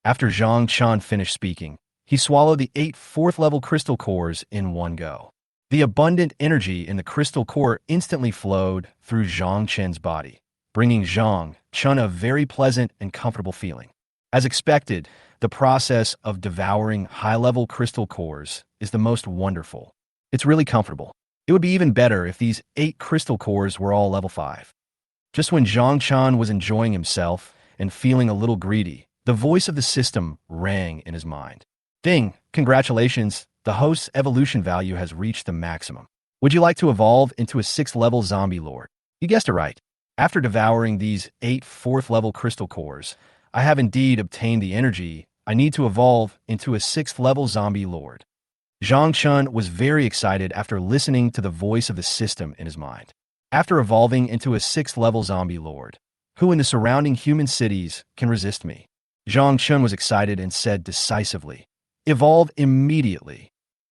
After Zhang Chun finished speaking, he swallowed the 8 4th-level crystal cores in one go. The abundant energy in the crystal core instantly flowed through Zhang Chen's body, bringing Zhang Chun a very pleasant and comfortable feeling. As expected, the process of devouring high-level crystal cores is the most wonderful. It's really comfortable. It would be even better if these 8 crystal cores were all level 5. Just when Zhang Chun was enjoying himself and feeling a little greedy, the voice of the system rang in his mind. "Ding, congratulations, the host's evolution value has reached the maximum. Would you like to evolve into a 6th-level zombie lord?" You guessed it right. After devouring these 8 4th-level crystal cores, I have indeed obtained the energy I need to evolve into a 6th-level zombie lord. Zhang Chun was very excited after listening to the voice of the system in his mind. After evolving into a 6th-level zombie lord, who in the surrounding human cities can resist me? Zhang Chun was excited and said decisively, "Evolve immediately."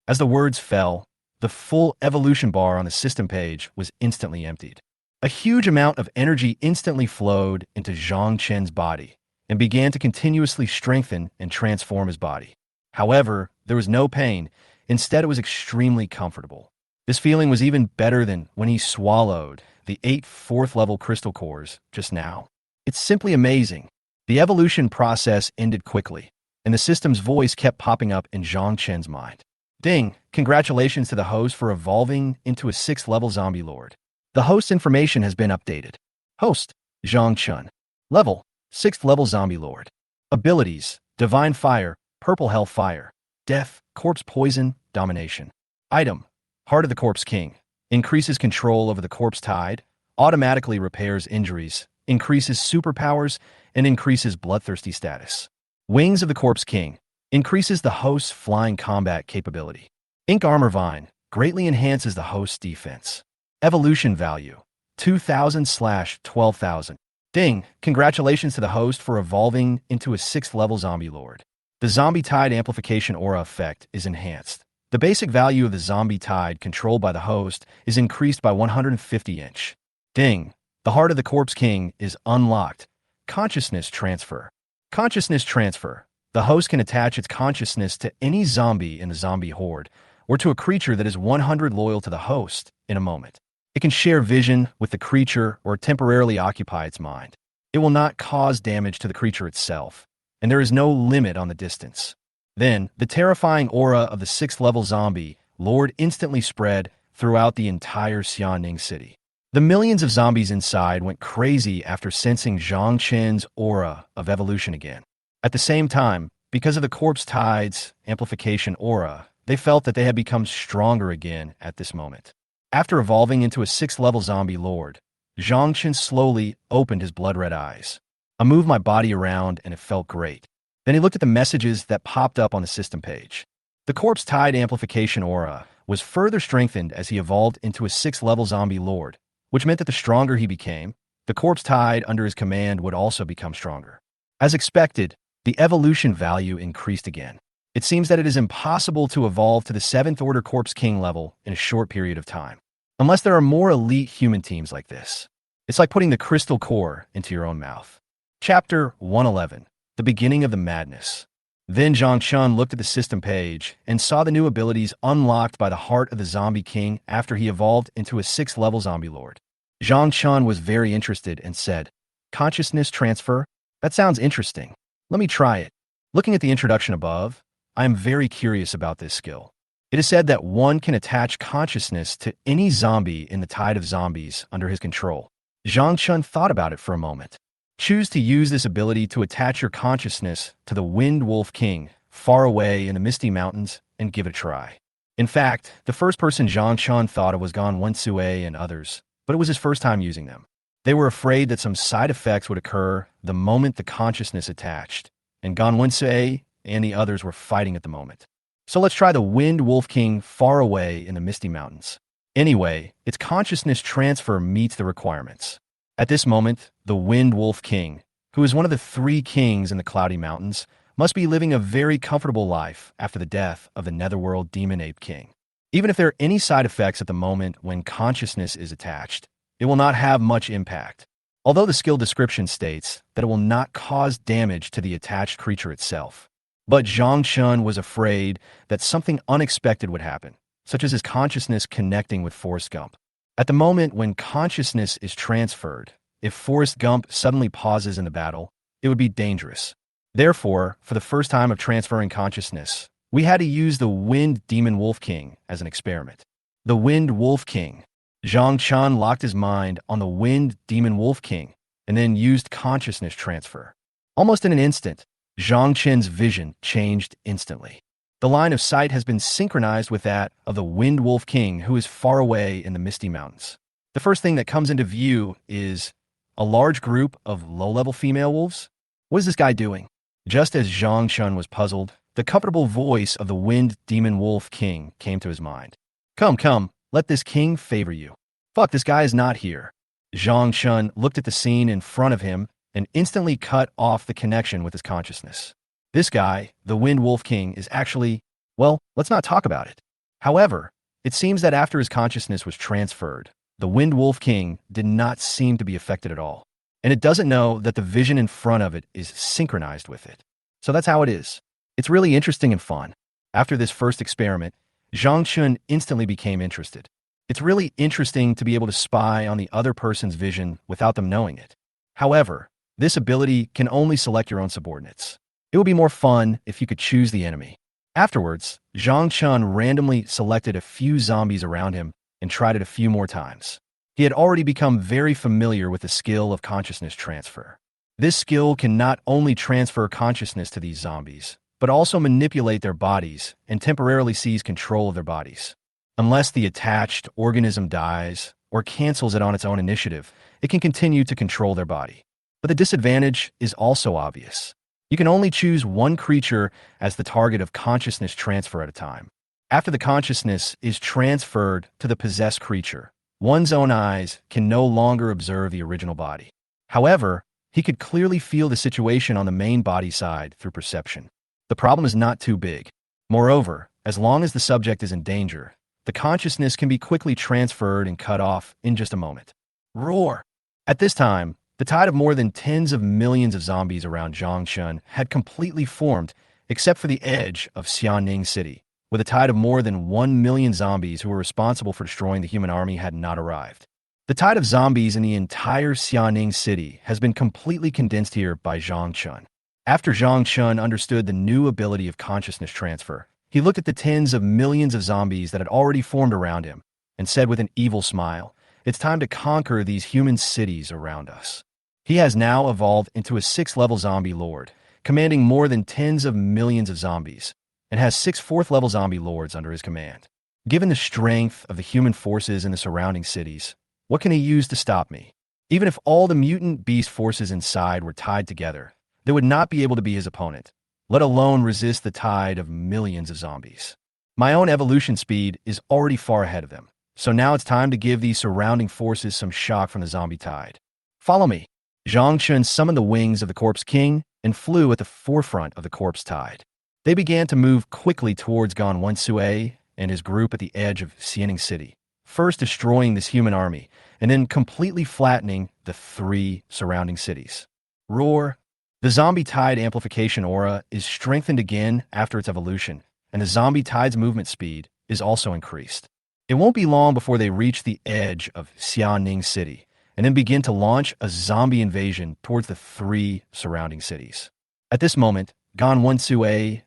As the words fell, the full evolution bar on the system page was instantly emptied. A huge amount of energy instantly flowed into Zhang Chen's body and began to continuously strengthen and transform his body. However, there was no pain. Instead, it was extremely comfortable. This feeling was even better than when he swallowed the 8 4th-level crystal cores just now. It's simply amazing. The evolution process ended quickly, and the system's voice kept popping up in Zhang Chen's mind. "Ding, congratulations to the host for evolving into a 6th-level zombie lord. The host's information has been updated. Host, Zhang Chun. Level, 6th-level zombie lord. Abilities, Divine Fire, Purple Hellfire, Death, Corpse Poison, Domination. Item, Heart of the Corpse King. Increases control over the corpse tide, automatically repairs injuries, increases superpowers, and increases bloodthirsty status. Wings of the Corpse King. Increases the host's flying combat capability. Ink Armor Vine. Greatly enhances the host's defense. Evolution value, 2,000/12,000. Ding, congratulations to the host for evolving into a 6th-level zombie lord. The Zombie Tide Amplification Aura effect is enhanced. The basic value of the Zombie Tide controlled by the host is increased by 150 inch. Ding, the Heart of the Corpse King is unlocked. Consciousness Transfer. Consciousness Transfer. The host can attach its consciousness to any zombie in the zombie horde, or to a creature that is 100 loyal to the host in a moment. It can share vision with the creature or temporarily occupy its mind. It will not cause damage to the creature itself, and there is no limit on the distance. Then, the terrifying aura of the 6th-level zombie lord instantly spread throughout the entire Xianing city. The millions of zombies inside went crazy after sensing Zhang Chen's aura of evolution again. At the same time, because of the Corpse Tide's amplification aura, they felt that they had become stronger again at this moment. After evolving into a 6th-level zombie lord, Zhang Chen slowly opened his blood-red eyes. I moved my body around and it felt great. Then he looked at the messages that popped up on the system page. The Corpse Tide Amplification Aura was further strengthened as he evolved into a 6th-level zombie lord, which meant that the stronger he became, the Corpse Tide under his command would also become stronger. As expected, the evolution value increased again. It seems that it is impossible to evolve to the 7th-order Corpse King level in a short period of time, unless there are more elite human teams like this. It's like putting the crystal core into your own mouth. Chapter 111. The Beginning of the Madness. Then Zhang Chun looked at the system page and saw the new abilities unlocked by the heart of the Zombie King after he evolved into a 6th-level zombie lord. Zhang Chun was very interested and said, "Consciousness transfer? That sounds interesting. Let me try it." Looking at the introduction above, I am very curious about this skill. It is said that one can attach consciousness to any zombie in the tide of zombies under his control. Zhang Chun thought about it for a moment. Choose to use this ability to attach your consciousness to the Wind Wolf King far away in the Misty Mountains and give it a try. In fact, the first person Zhang Chun thought of was Gan Wensue and others, but it was his first time using them. They were afraid that some side effects would occur the moment the consciousness attached, and Gan Wensue and the others were fighting at the moment. So let's try the Wind Wolf King far away in the Misty Mountains. Anyway, its consciousness transfer meets the requirements. At this moment, the Wind Wolf King, who is one of the 3 kings in the Cloudy Mountains, must be living a very comfortable life after the death of the Netherworld Demon Ape King. Even if there are any side effects at the moment when consciousness is attached, it will not have much impact. Although the skill description states that it will not cause damage to the attached creature itself. But Zhang Chun was afraid that something unexpected would happen, such as his consciousness connecting with Forrest Gump. At the moment when consciousness is transferred, if Forrest Gump suddenly pauses in the battle, it would be dangerous. Therefore, for the first time of transferring consciousness, we had to use the Wind Demon Wolf King as an experiment. The Wind Wolf King. Zhang Chun locked his mind on the Wind Demon Wolf King and then used consciousness transfer. Almost in an instant, Zhang Chun's vision changed instantly. The line of sight has been synchronized with that of the Wind Wolf King, who is far away in the Misty Mountains. The first thing that comes into view is a large group of low-level female wolves. What is this guy doing? Just as Zhang Chun was puzzled, the comfortable voice of the Wind Demon Wolf King came to his mind. Come, let this king favor you. Fuck, this guy is not here. Zhang Chun looked at the scene in front of him and instantly cut off the connection with his consciousness. This guy, the Wind Wolf King, is actually, well, let's not talk about it. However, it seems that after his consciousness was transferred, the Wind Wolf King did not seem to be affected at all. And it doesn't know that the vision in front of it is synchronized with it. So that's how it is. It's really interesting and fun. After this first experiment, Zhang Chun instantly became interested. It's really interesting to be able to spy on the other person's vision without them knowing it. However, this ability can only select your own subordinates. It would be more fun if you could choose the enemy. Afterwards, Zhang Chun randomly selected a few zombies around him and tried it a few more times. He had already become very familiar with the skill of consciousness transfer. This skill can not only transfer consciousness to these zombies, but also manipulate their bodies and temporarily seize control of their bodies. Unless the attached organism dies or cancels it on its own initiative, it can continue to control their body. But the disadvantage is also obvious. You can only choose one creature as the target of consciousness transfer at a time. After the consciousness is transferred to the possessed creature, one's own eyes can no longer observe the original body. However, he could clearly feel the situation on the main body side through perception. The problem is not too big. Moreover, as long as the subject is in danger, the consciousness can be quickly transferred and cut off in just a moment. Roar! At this time, the tide of more than tens of millions of zombies around Zhang Chun had completely formed, except for the edge of Xianing City, where the tide of more than 1 million zombies who were responsible for destroying the human army had not arrived. The tide of zombies in the entire Xianing City has been completely condensed here by Zhang Chun. After Zhang Chun understood the new ability of consciousness transfer, he looked at the tens of millions of zombies that had already formed around him and said with an evil smile, "It's time to conquer these human cities around us." He has now evolved into a 6th-level zombie lord, commanding more than tens of millions of zombies, and has 6 4th-level zombie lords under his command. Given the strength of the human forces in the surrounding cities, what can he use to stop me? Even if all the mutant beast forces inside were tied together, they would not be able to be his opponent, let alone resist the tide of millions of zombies. My own evolution speed is already far ahead of them, so now it's time to give these surrounding forces some shock from the zombie tide. Follow me. Zhang Chun summoned the wings of the Corpse King and flew at the forefront of the corpse tide. They began to move quickly towards Gan Wensue and his group at the edge of Xianing City, first destroying this human army and then completely flattening the 3 surrounding cities. Roar! The zombie tide amplification aura is strengthened again after its evolution, and the zombie tide's movement speed is also increased. It won't be long before they reach the edge of Xianing City, and then begin to launch a zombie invasion towards the 3 surrounding cities. At this moment, Gan Wen-Sue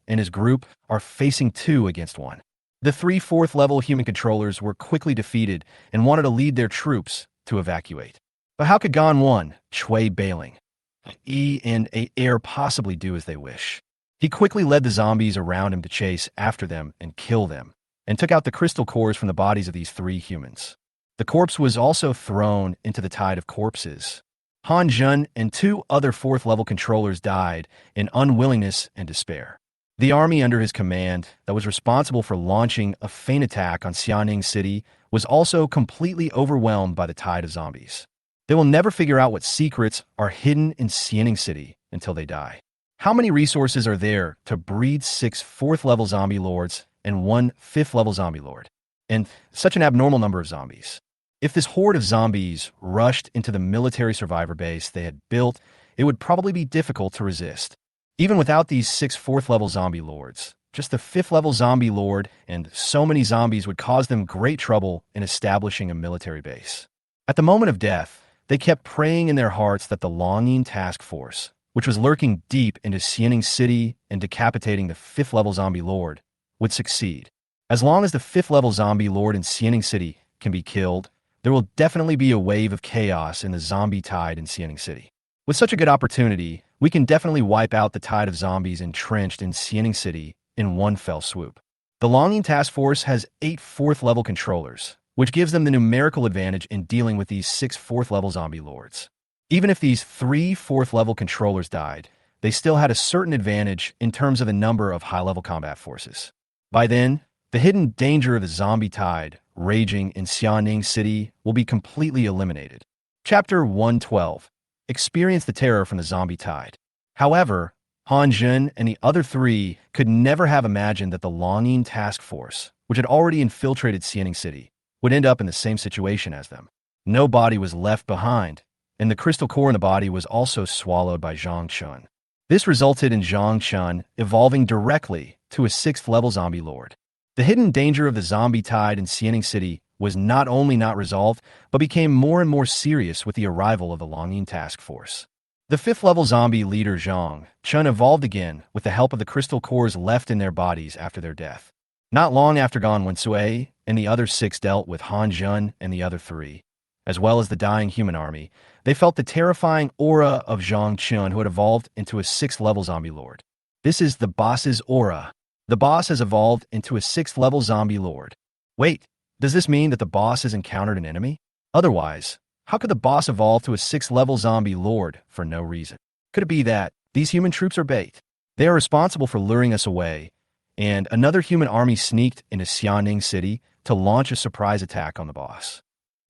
and his group are facing 2 against 1. The 3 4th-level human controllers were quickly defeated and wanted to lead their troops to evacuate. But how could Gan Wen, Chui Bailing, and Air possibly do as they wish? He quickly led the zombies around him to chase after them and kill them, and took out the crystal cores from the bodies of these 3 humans. The corpse was also thrown into the tide of corpses. Han Zhen and 2 other 4th-level controllers died in unwillingness and despair. The army under his command that was responsible for launching a feint attack on Xianing City was also completely overwhelmed by the tide of zombies. They will never figure out what secrets are hidden in Xianing City until they die. How many resources are there to breed 6 4th-level zombie lords and 1 5th-level zombie lord? And such an abnormal number of zombies. If this horde of zombies rushed into the military survivor base they had built, it would probably be difficult to resist. Even without these 6 4th-level zombie lords, just the 5th-level zombie lord and so many zombies would cause them great trouble in establishing a military base. At the moment of death, they kept praying in their hearts that the Longing Task Force, which was lurking deep into Xianing City and decapitating the 5th-level zombie lord, would succeed. As long as the 5th-level zombie lord in Xianing City can be killed, there will definitely be a wave of chaos in the zombie tide in Xianing City. With such a good opportunity, we can definitely wipe out the tide of zombies entrenched in Xianing City in one fell swoop. The Longing Task Force has 8 4th-level controllers, which gives them the numerical advantage in dealing with these 6 4th-level zombie lords. Even if these 3 4th-level controllers died, they still had a certain advantage in terms of the number of high-level combat forces. By then, the hidden danger of the zombie tide raging in Xianing City will be completely eliminated. Chapter 112. Experience the terror from the zombie tide. However, Han Zhen and the other 3 could never have imagined that the Longing Task Force, which had already infiltrated Xianing City, would end up in the same situation as them. No body was left behind, and the crystal core in the body was also swallowed by Zhang Chun. This resulted in Zhang Chun evolving directly to a 6th-level zombie lord. The hidden danger of the zombie tide in Xianing City was not only not resolved, but became more and more serious with the arrival of the Longing Task Force. The 5th-level zombie leader Zhang Chun evolved again with the help of the crystal cores left in their bodies after their death. Not long after Gan Wen-Sue and the other 6 dealt with Han Zhen and the other 3, as well as the dying human army, they felt the terrifying aura of Zhang Chun, who had evolved into a 6th-level zombie lord. This is the boss's aura. The boss has evolved into a 6th-level zombie lord. Wait, does this mean that the boss has encountered an enemy? Otherwise, how could the boss evolve to a 6th-level zombie lord for no reason? Could it be that these human troops are bait? They are responsible for luring us away, and another human army sneaked into Xianing City to launch a surprise attack on the boss.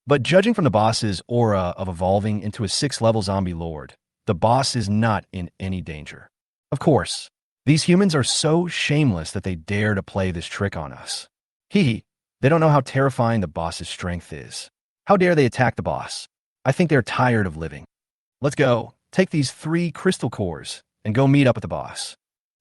But judging from the boss's aura of evolving into a 6th-level zombie lord, the boss is not in any danger. Of course, these humans are so shameless that they dare to play this trick on us. They don't know how terrifying the boss's strength is. How dare they attack the boss? I think they're tired of living. Let's go, take these 3 crystal cores, and go meet up with the boss.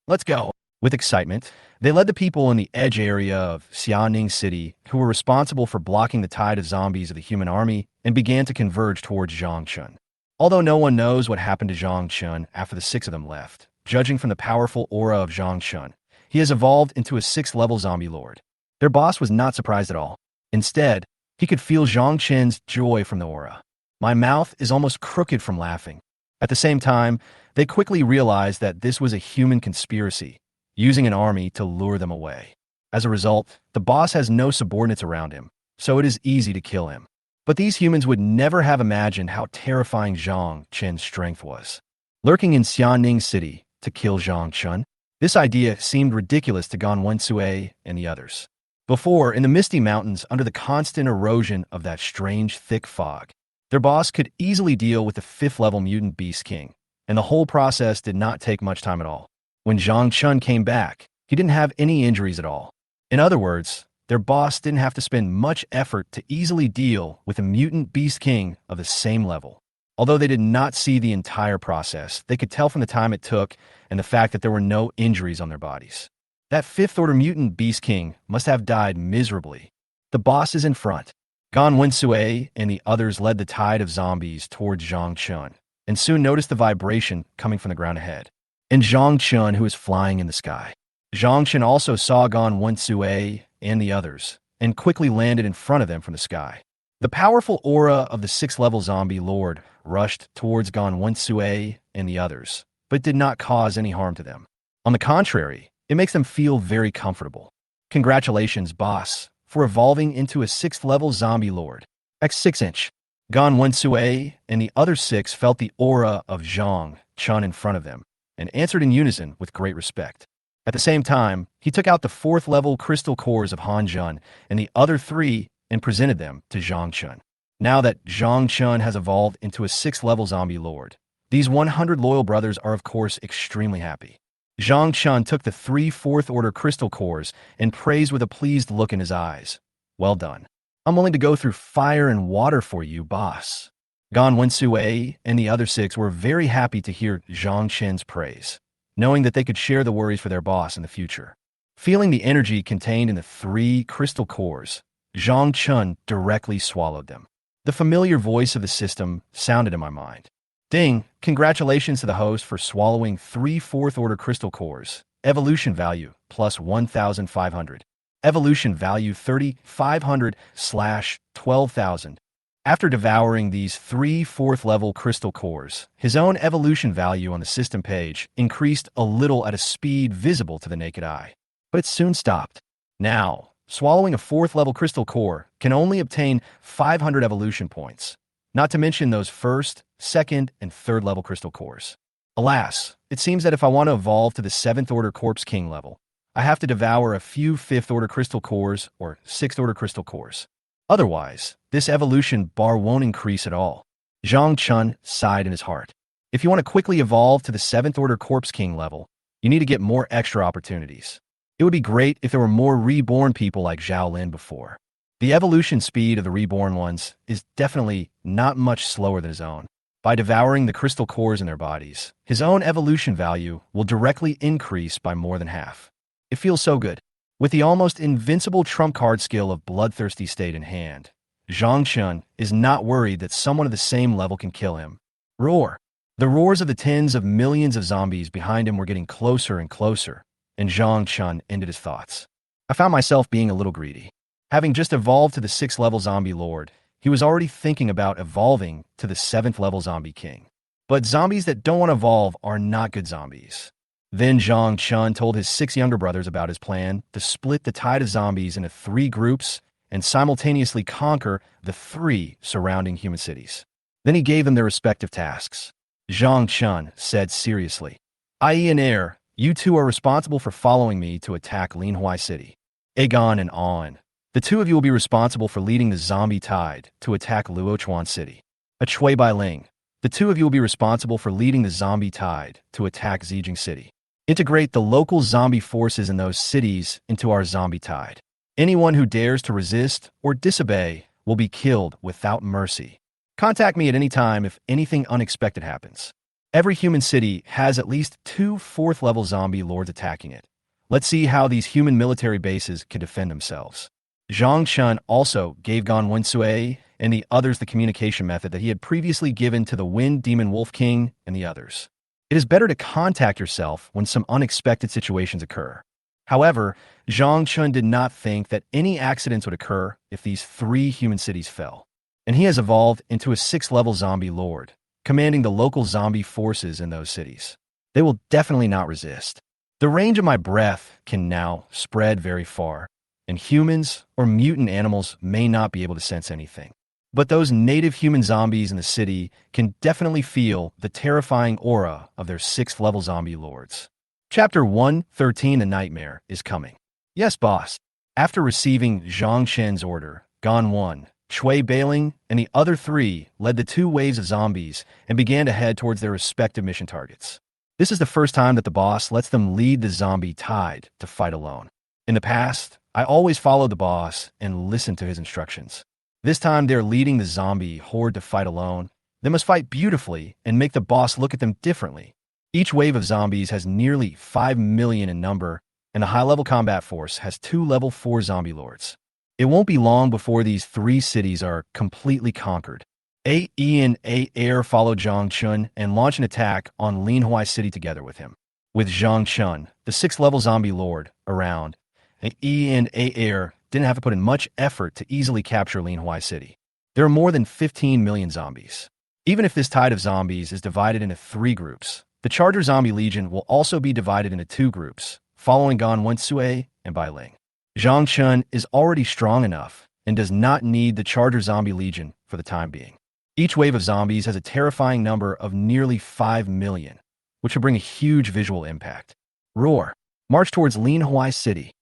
Let's go. With excitement, they led the people in the edge area of Xianing City, who were responsible for blocking the tide of zombies of the human army, and began to converge towards Zhang Chun. Although no one knows what happened to Zhang Chun after the 6 of them left, judging from the powerful aura of Zhang Chun, he has evolved into a 6th-level zombie lord. Their boss was not surprised at all. Instead, he could feel Zhang Chun's joy from the aura. My mouth is almost crooked from laughing. At the same time, they quickly realized that this was a human conspiracy, using an army to lure them away. As a result, the boss has no subordinates around him, so it is easy to kill him. But these humans would never have imagined how terrifying Zhang Chun's strength was. Lurking in Xianing City to kill Zhang Chun, this idea seemed ridiculous to Gan Wen-Sue and the others. Before, in the misty mountains under the constant erosion of that strange thick fog, their boss could easily deal with the 5th-level mutant beast king, and the whole process did not take much time at all. When Zhang Chun came back, he didn't have any injuries at all. In other words, their boss didn't have to spend much effort to easily deal with a mutant beast king of the same level. Although they did not see the entire process, they could tell from the time it took and the fact that there were no injuries on their bodies. That fifth-order mutant Beast King must have died miserably. The boss is in front. Gan Wensue and the others led the tide of zombies towards Zhang Chun, and soon noticed the vibration coming from the ground ahead. And Zhang Chun, who was flying in the sky. Zhang Chun also saw Gan Wensue and the others, and quickly landed in front of them from the sky. The powerful aura of the 6th-level zombie lord rushed towards Gan Wensue and the others, but did not cause any harm to them. On the contrary, it makes them feel very comfortable. Congratulations, boss, for evolving into a 6th-level zombie lord. X6-inch. Gan Wensue and the other 6 felt the aura of Zhang Chun in front of them, and answered in unison with great respect. At the same time, he took out the 4th-level crystal cores of Han Jun and the other 3 and presented them to Zhang Chun. Now that Zhang Chun has evolved into a 6th-level zombie lord, these 100 loyal brothers are of course extremely happy. Zhang Chun took the 3 4th-order crystal cores and praised with a pleased look in his eyes. Well done. I'm willing to go through fire and water for you, boss. Gan Wensue and the other 6 were very happy to hear Zhang Chun's praise, knowing that they could share the worries for their boss in the future. Feeling the energy contained in the 3 crystal cores, Zhang Chun directly swallowed them. The familiar voice of the system sounded in my mind. Ding, congratulations to the host for swallowing 3 4th-order crystal cores. Evolution value, plus 1,500. Evolution value 3,500/12,000. After devouring these 3 4th-level crystal cores, his own evolution value on the system page increased a little at a speed visible to the naked eye. But it soon stopped. Now, swallowing a 4th-level crystal core can only obtain 500 evolution points, not to mention those 1st, 2nd, and 3rd-level crystal cores. Alas, it seems that if I want to evolve to the 7th-order Corpse King level, I have to devour a few 5th-order crystal cores or 6th-order crystal cores. Otherwise, this evolution bar won't increase at all. Zhang Chun sighed in his heart. If you want to quickly evolve to the 7th-order Corpse King level, you need to get more extra opportunities. It would be great if there were more reborn people like Zhao Lin before. The evolution speed of the reborn ones is definitely not much slower than his own. By devouring the crystal cores in their bodies, his own evolution value will directly increase by more than half. It feels so good. With the almost invincible trump card skill of Bloodthirsty State in hand, Zhang Chun is not worried that someone of the same level can kill him. Roar! The roars of the tens of millions of zombies behind him were getting closer and closer, and Zhang Chun ended his thoughts. I found myself being a little greedy. Having just evolved to the 6th-level zombie lord, he was already thinking about evolving to the 7th-level zombie king. But zombies that don't want to evolve are not good zombies. Then Zhang Chun told his 6 younger brothers about his plan to split the tide of zombies into 3 groups and simultaneously conquer the 3 surrounding human cities. Then he gave them their respective tasks. Zhang Chun said seriously, "Ai and Air, you 2 are responsible for following me to attack Linhuai City. Aegon and On, the 2 of you will be responsible for leading the zombie tide to attack Luochuan City. Chui Bai Ling, the 2 of you will be responsible for leading the zombie tide to attack Zijing City. Integrate the local zombie forces in those cities into our zombie tide. Anyone who dares to resist or disobey will be killed without mercy. Contact me at any time if anything unexpected happens. Every human city has at least 2 4th-level zombie lords attacking it. Let's see how these human military bases can defend themselves." Zhang Chun also gave Gan Wensue and the others the communication method that he had previously given to the Wind Demon Wolf King and the others. It is better to contact yourself when some unexpected situations occur. However, Zhang Chun did not think that any accidents would occur if these 3 human cities fell. And he has evolved into a 6th-level zombie lord, commanding the local zombie forces in those cities. They will definitely not resist. The range of my breath can now spread very far, and humans or mutant animals may not be able to sense anything. But those native human zombies in the city can definitely feel the terrifying aura of their 6th-level zombie lords. Chapter 113, The Nightmare, is coming. Yes, boss. After receiving Zhang Chen's order, Gan 1, Chui Bailing, and the other 3 led the 2 waves of zombies and began to head towards their respective mission targets. This is the first time that the boss lets them lead the zombie tide to fight alone. In the past, I always followed the boss and listened to his instructions. This time they're leading the zombie horde to fight alone, They must fight beautifully and make the boss look at them differently. Each wave of zombies has nearly 5 million in number, and the high-level combat force has 2 level 4 zombie lords. It won't be long before these 3 cities are completely conquered. AE and A Air follow Zhang Chun and launch an attack on Linhuai City together with him. With Zhang Chun, the 6th level zombie lord, around, AE and A Air didn't have to put in much effort to easily capture Linhuai City. There are more than 15 million zombies. Even if this tide of zombies is divided into 3 groups, the Charger Zombie Legion will also be divided into 2 groups, following Gan Wensue and Bai Ling. Zhang Chun is already strong enough and does not need the Charger Zombie Legion for the time being. Each wave of zombies has a terrifying number of nearly 5 million, which will bring a huge visual impact. Roar. March towards Linhuai City.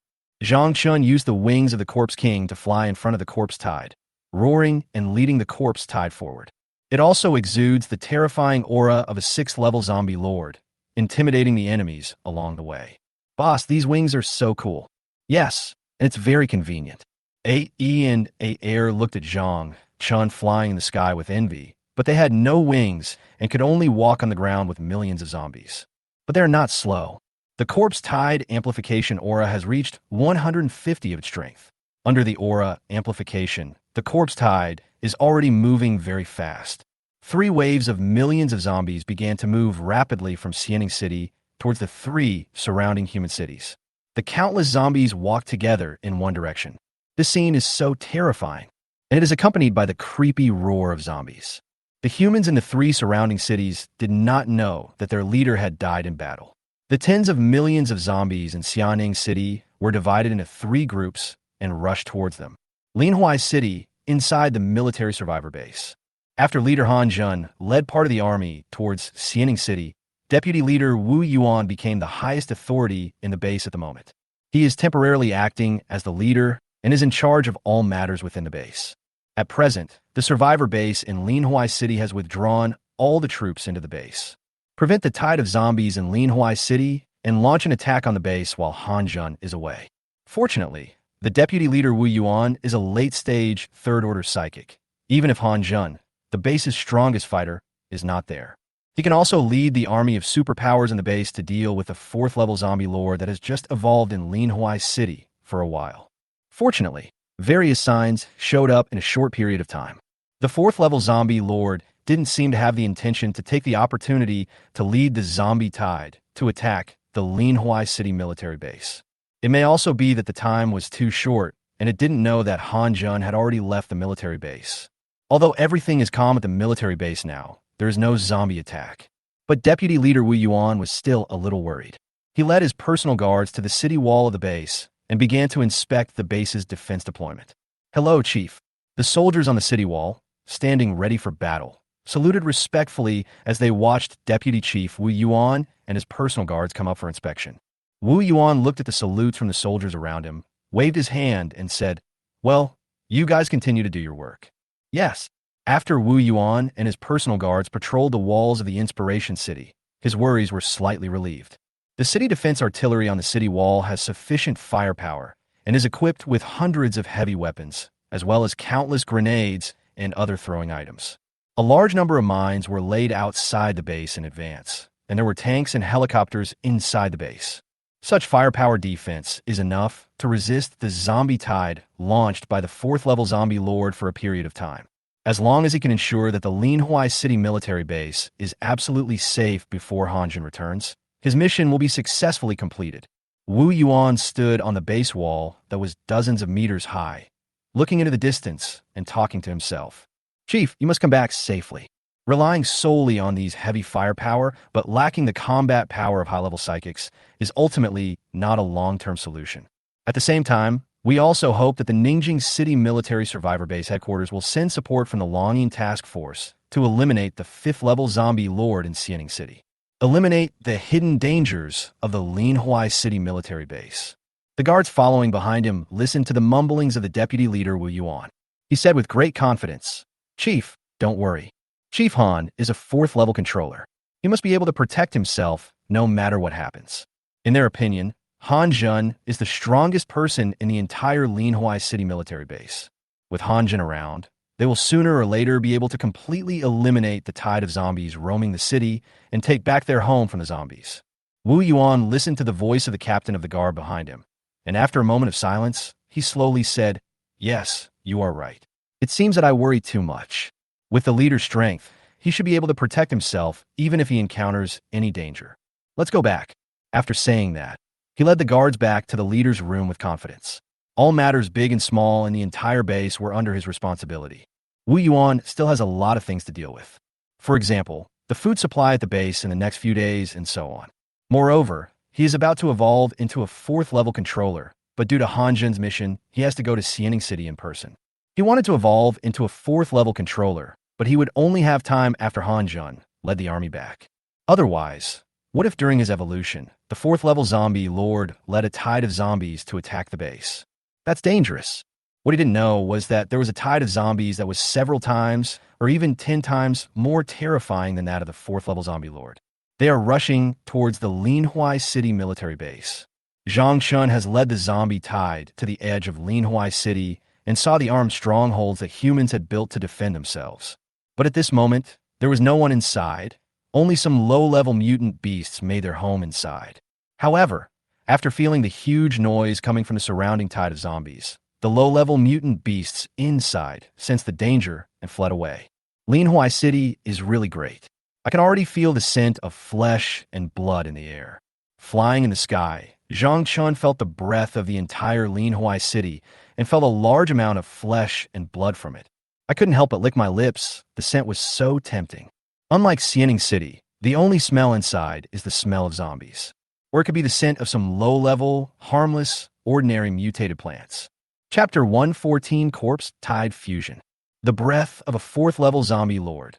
Zhang Chun used the wings of the Corpse King to fly in front of the Corpse Tide, roaring and leading the Corpse Tide forward. It also exudes the terrifying aura of a 6th level zombie lord, intimidating the enemies along the way. Boss, these wings are so cool. Yes, and it's very convenient. AE and A Air looked at Zhang Chun flying in the sky with envy, but they had no wings and could only walk on the ground with millions of zombies. But they're not slow. The Corpse Tide amplification aura has reached 150 of its strength. Under the aura amplification, the Corpse Tide is already moving very fast. 3 waves of millions of zombies began to move rapidly from Xianing City towards the 3 surrounding human cities. The countless zombies walk together in one direction. This scene is so terrifying, and it is accompanied by the creepy roar of zombies. The humans in the 3 surrounding cities did not know that their leader had died in battle. The tens of millions of zombies in Xianing City were divided into 3 groups and rushed towards them. Linhuai City, inside the military survivor base. After leader Han Jun led part of the army towards Xianing City, Deputy Leader Wu Yuan became the highest authority in the base at the moment. He is temporarily acting as the leader and is in charge of all matters within the base. At present, the survivor base in Linhuai City has withdrawn all the troops into the base. Prevent the tide of zombies in Linhuai City and launch an attack on the base while Han Jun is away. Fortunately, the deputy leader Wu Yuan is a late-stage, third-order psychic. Even if Han Jun, the base's strongest fighter, is not there. He can also lead the army of superpowers in the base to deal with the 4th-level zombie lord that has just evolved in Linhuai City for a while. Fortunately, various signs showed up in a short period of time. The 4th-level zombie lord didn't seem to have the intention to take the opportunity to lead the zombie tide to attack the Linhuai City military base. It may also be that the time was too short and it didn't know that Han Jun had already left the military base. Although everything is calm at the military base now, there is no zombie attack. But Deputy Leader Wu Yuan was still a little worried. He led his personal guards to the city wall of the base and began to inspect the base's defense deployment. "Hello, Chief." The soldiers on the city wall, standing ready for battle, saluted respectfully as they watched Deputy Chief Wu Yuan and his personal guards come up for inspection. Wu Yuan looked at the salutes from the soldiers around him, waved his hand, and said, "Well, you guys continue to do your work." Yes. After Wu Yuan and his personal guards patrolled the walls of the Inspiration City, his worries were slightly relieved. The city defense artillery on the city wall has sufficient firepower and is equipped with hundreds of heavy weapons, as well as countless grenades and other throwing items. A large number of mines were laid outside the base in advance, and there were tanks and helicopters inside the base. Such firepower defense is enough to resist the zombie tide launched by the 4th-level zombie lord for a period of time. As long as he can ensure that the Linhuai City military base is absolutely safe before Han Jun returns, his mission will be successfully completed. Wu Yuan stood on the base wall that was dozens of meters high, looking into the distance and talking to himself. "Chief, you must come back safely." Relying solely on these heavy firepower, but lacking the combat power of high-level psychics, is ultimately not a long-term solution. At the same time, we also hope that the Ningjing City Military Survivor Base headquarters will send support from the Longing Task Force to eliminate the 5th-level zombie lord in Xianing City. Eliminate the hidden dangers of the Linhuai City Military Base. The guards following behind him listened to the mumblings of the deputy leader Wu Yuan. He said with great confidence, "Chief, don't worry. Chief Han is a 4th-level controller. He must be able to protect himself no matter what happens." In their opinion, Han Jun is the strongest person in the entire Linhuai City military base. With Han Jun around, They will sooner or later be able to completely eliminate the tide of zombies roaming the city and take back their home from the zombies. Wu Yuan listened to the voice of the captain of the guard behind him, and after a moment of silence, he slowly said, "Yes, you are right. It seems that I worry too much. With the leader's strength, he should be able to protect himself even if he encounters any danger. Let's go back." After saying that, he led the guards back to the leader's room with confidence. All matters big and small in the entire base were under his responsibility. Wu Yuan still has a lot of things to deal with. For example, the food supply at the base in the next few days and so on. Moreover, he is about to evolve into a 4th-level controller, but due to Han Zhen's mission, he has to go to Xianing City in person. He wanted to evolve into a 4th-level controller, but he would only have time after Han Zhen led the army back. Otherwise, what if during his evolution, the 4th-level zombie lord led a tide of zombies to attack the base? That's dangerous. What he didn't know was that there was a tide of zombies that was several times, or even 10 times, more terrifying than that of the 4th-level zombie lord. They are rushing towards the Linhuai City military base. Zhang Shun has led the zombie tide to the edge of Linhuai City and saw the armed strongholds that humans had built to defend themselves. But at this moment, there was no one inside. Only some low-level mutant beasts made their home inside. However, after feeling the huge noise coming from the surrounding tide of zombies, the low-level mutant beasts inside sensed the danger and fled away. Linhuai City is really great. I can already feel the scent of flesh and blood in the air. Flying in the sky, Zhang Chun felt the breath of the entire Linhuai City and felt a large amount of flesh and blood from it. I couldn't help but lick my lips. The scent was so tempting. Unlike Xianing City, the only smell inside is the smell of zombies. Or it could be the scent of some low-level, harmless, ordinary mutated plants. Chapter 114, Corpse Tide Fusion. The breath of a 4th-level zombie lord.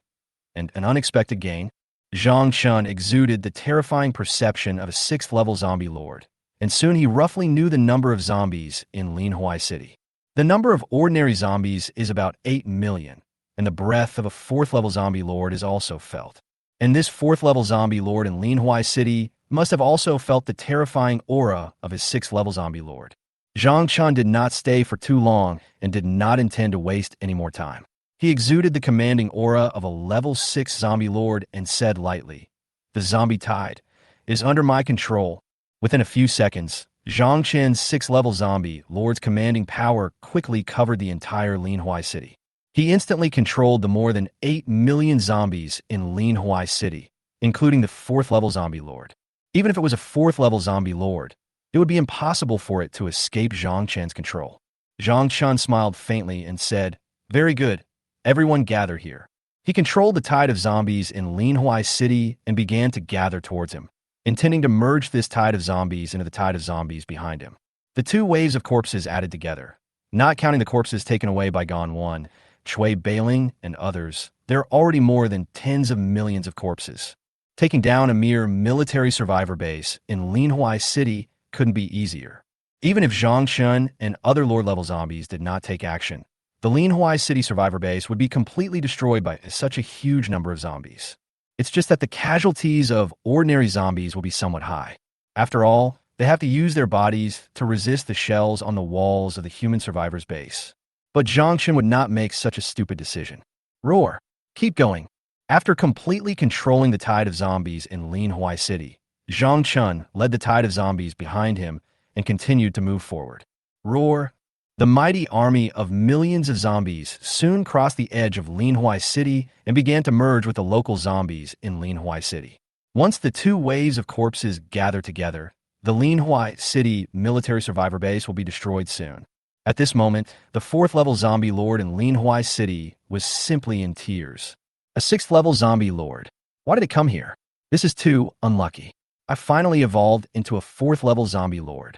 And an unexpected gain, Zhang Chun exuded the terrifying perception of a 6th-level zombie lord, and soon he roughly knew the number of zombies in Linhuai City. The number of ordinary zombies is about 8 million, and the breath of a 4th-level zombie lord is also felt. And this 4th-level zombie lord in Linhuai City must have also felt the terrifying aura of his 6th-level zombie lord. Zhang Chun did not stay for too long and did not intend to waste any more time. He exuded the commanding aura of a level 6 zombie lord and said lightly, "The zombie tide is under my control." Within a few seconds, Zhang Chen's 6th-level zombie lord's commanding power quickly covered the entire Linhuai City. He instantly controlled the more than 8 million zombies in Linhuai City, including the 4th-level zombie lord. Even if it was a 4th-level zombie lord, it would be impossible for it to escape Zhang Chen's control. Zhang Chun smiled faintly and said, "Very good. Everyone gather here." He controlled the tide of zombies in Linhuai City and began to gather towards him, intending to merge this tide of zombies into the tide of zombies behind him. The 2 waves of corpses added together. Not counting the corpses taken away by Gan One, Chui Bailing, and others, there are already more than tens of millions of corpses. Taking down a mere military survivor base in Linhuai City couldn't be easier. Even if Zhang Shun and other Lord-level zombies did not take action, the Linhuai City survivor base would be completely destroyed by such a huge number of zombies. It's just that the casualties of ordinary zombies will be somewhat high. After all, they have to use their bodies to resist the shells on the walls of the human survivor's base. But Zhang Chun would not make such a stupid decision. Roar! Keep going! After completely controlling the tide of zombies in Linhuai City, Zhang Chun led the tide of zombies behind him and continued to move forward. Roar! The mighty army of millions of zombies soon crossed the edge of Linhuai City and began to merge with the local zombies in Linhuai City. Once the 2 waves of corpses gather together, the Linhuai City military survivor base will be destroyed soon. At this moment, the 4th-level zombie lord in Linhuai City was simply in tears. A 6th-level zombie lord. Why did it come here? This is too unlucky. I finally evolved into a 4th-level zombie lord.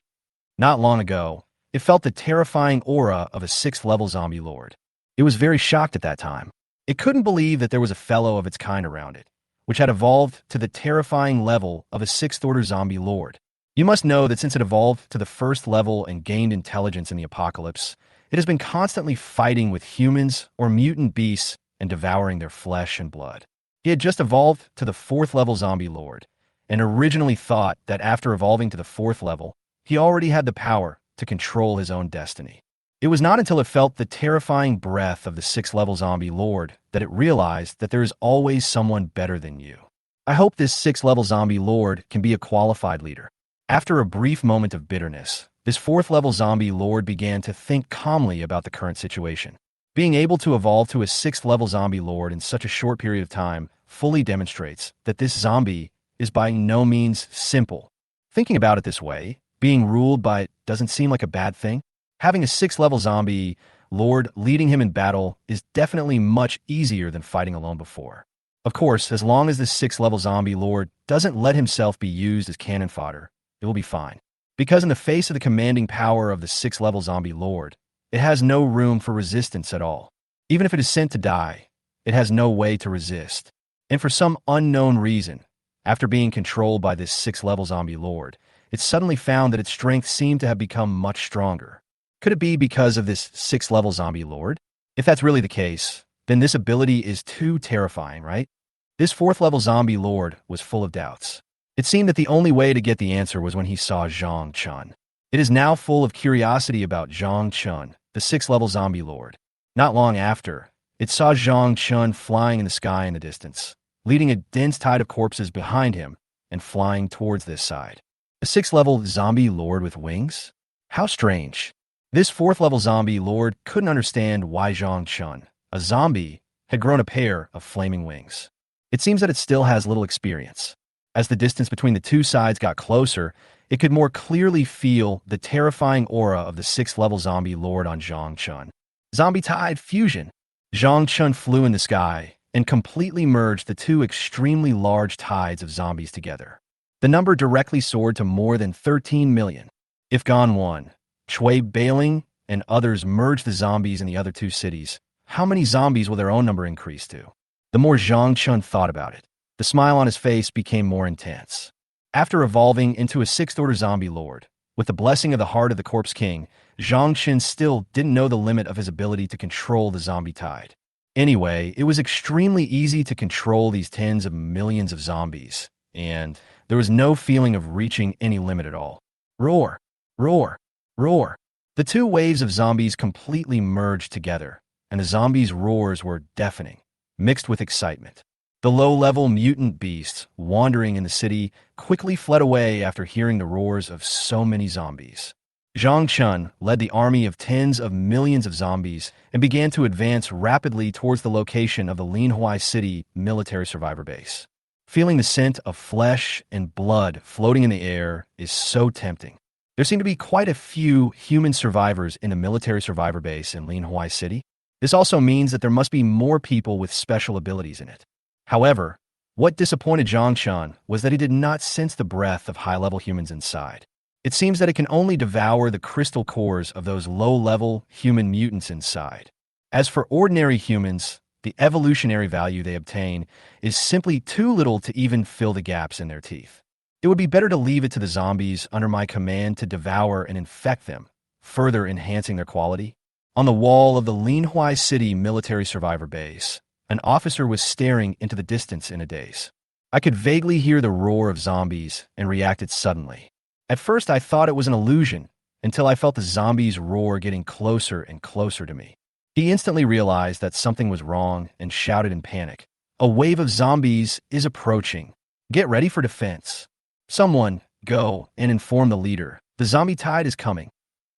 Not long ago, it felt the terrifying aura of a 6th-level zombie lord. It was very shocked at that time. It couldn't believe that there was a fellow of its kind around it, which had evolved to the terrifying level of a 6th-order zombie lord. You must know that since it evolved to the 1st level and gained intelligence in the apocalypse, it has been constantly fighting with humans or mutant beasts and devouring their flesh and blood. He had just evolved to the 4th-level zombie lord, and originally thought that after evolving to the 4th level, he already had the power to control his own destiny. It was not until it felt the terrifying breath of the sixth-level zombie lord that it realized that there is always someone better than you. I hope this sixth-level zombie lord can be a qualified leader. After a brief moment of bitterness, this fourth-level zombie lord began to think calmly about the current situation. Being able to evolve to a sixth-level zombie lord in such a short period of time fully demonstrates that this zombie is by no means simple. Thinking about it this way, being ruled by it doesn't seem like a bad thing. Having a sixth-level zombie lord leading him in battle is definitely much easier than fighting alone before. Of course, as long as this sixth-level zombie lord doesn't let himself be used as cannon fodder, it will be fine. Because in the face of the commanding power of the sixth-level zombie lord, it has no room for resistance at all. Even if it is sent to die, it has no way to resist. And for some unknown reason, after being controlled by this sixth-level zombie lord, it suddenly found that its strength seemed to have become much stronger. Could it be because of this sixth-level zombie lord? If that's really the case, then this ability is too terrifying, right? This fourth-level zombie lord was full of doubts. It seemed that the only way to get the answer was when he saw Zhang Chun. It is now full of curiosity about Zhang Chun, the sixth-level zombie lord. Not long after, it saw Zhang Chun flying in the sky in the distance, leading a dense tide of corpses behind him and flying towards this side. A sixth-level zombie lord with wings? How strange. This fourth-level zombie lord couldn't understand why Zhang Chun, a zombie, had grown a pair of flaming wings. It seems that it still has little experience. As the distance between the two sides got closer, it could more clearly feel the terrifying aura of the sixth-level zombie lord on Zhang Chun. Zombie Tide Fusion. Zhang Chun flew in the sky and completely merged the two extremely large tides of zombies together. The number directly soared to more than 13 million. If Gan won, Chui Bailing and others merged the zombies in the other two cities, how many zombies will their own number increase to? The more Zhang Chun thought about it, the smile on his face became more intense. After evolving into a sixth-order zombie lord, with the blessing of the heart of the Corpse King, Zhang Chun still didn't know the limit of his ability to control the zombie tide. Anyway, it was extremely easy to control these tens of millions of zombies, and there was no feeling of reaching any limit at all. Roar! Roar! Roar! The two waves of zombies completely merged together, and the zombies' roars were deafening, mixed with excitement. The low-level mutant beasts, wandering in the city, quickly fled away after hearing the roars of so many zombies. Zhang Chun led the army of tens of millions of zombies and began to advance rapidly towards the location of the Linhuai City military survivor base. Feeling the scent of flesh and blood floating in the air is so tempting. There seem to be quite a few human survivors in the military survivor base in Linhuai City. This also means that there must be more people with special abilities in it. However, what disappointed Zhang Chun was that he did not sense the breath of high-level humans inside. It seems that it can only devour the crystal cores of those low-level human mutants inside. As for ordinary humans, the evolutionary value they obtain is simply too little to even fill the gaps in their teeth. It would be better to leave it to the zombies under my command to devour and infect them, further enhancing their quality. On the wall of the Linhuai City military survivor base, an officer was staring into the distance in a daze. I could vaguely hear the roar of zombies and reacted suddenly. At first, I thought it was an illusion until I felt the zombies' roar getting closer and closer to me. He instantly realized that something was wrong and shouted in panic. A wave of zombies is approaching. Get ready for defense. Someone, go and inform the leader. The zombie tide is coming.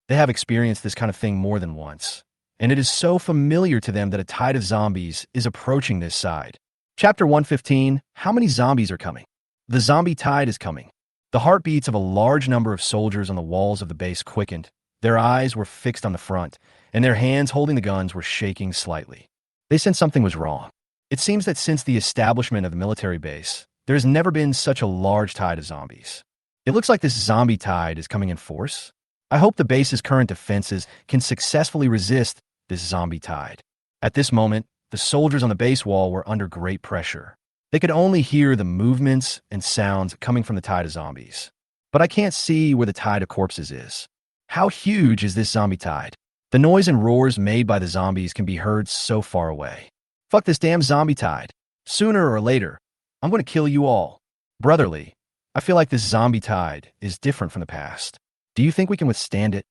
They have experienced this kind of thing more than once, and it is so familiar to them that a tide of zombies is approaching this side. Chapter 115, How many zombies are coming? The zombie tide is coming. The heartbeats of a large number of soldiers on the walls of the base quickened. Their eyes were fixed on the front, and their hands holding the guns were shaking slightly. They sensed something was wrong. It seems that since the establishment of the military base, there has never been such a large tide of zombies. It looks like this zombie tide is coming in force. I hope the base's current defenses can successfully resist this zombie tide. At this moment, the soldiers on the base wall were under great pressure. They could only hear the movements and sounds coming from the tide of zombies. But I can't see where the tide of corpses is. How huge is this zombie tide? The noise and roars made by the zombies can be heard so far away. Fuck this damn zombie tide. Sooner or later, I'm going to kill you all. Brotherly, I feel like this zombie tide is different from the past. Do you think we can withstand it?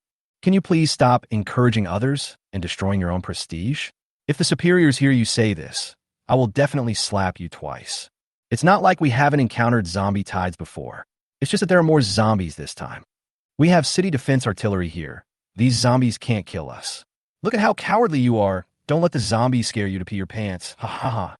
Can you please stop encouraging others and destroying your own prestige? If the superiors hear you say this, I will definitely slap you twice. It's not like we haven't encountered zombie tides before. It's just that there are more zombies this time. We have city defense artillery here. These zombies can't kill us. Look at how cowardly you are. Don't let the zombies scare you to pee your pants. Ha ha ha.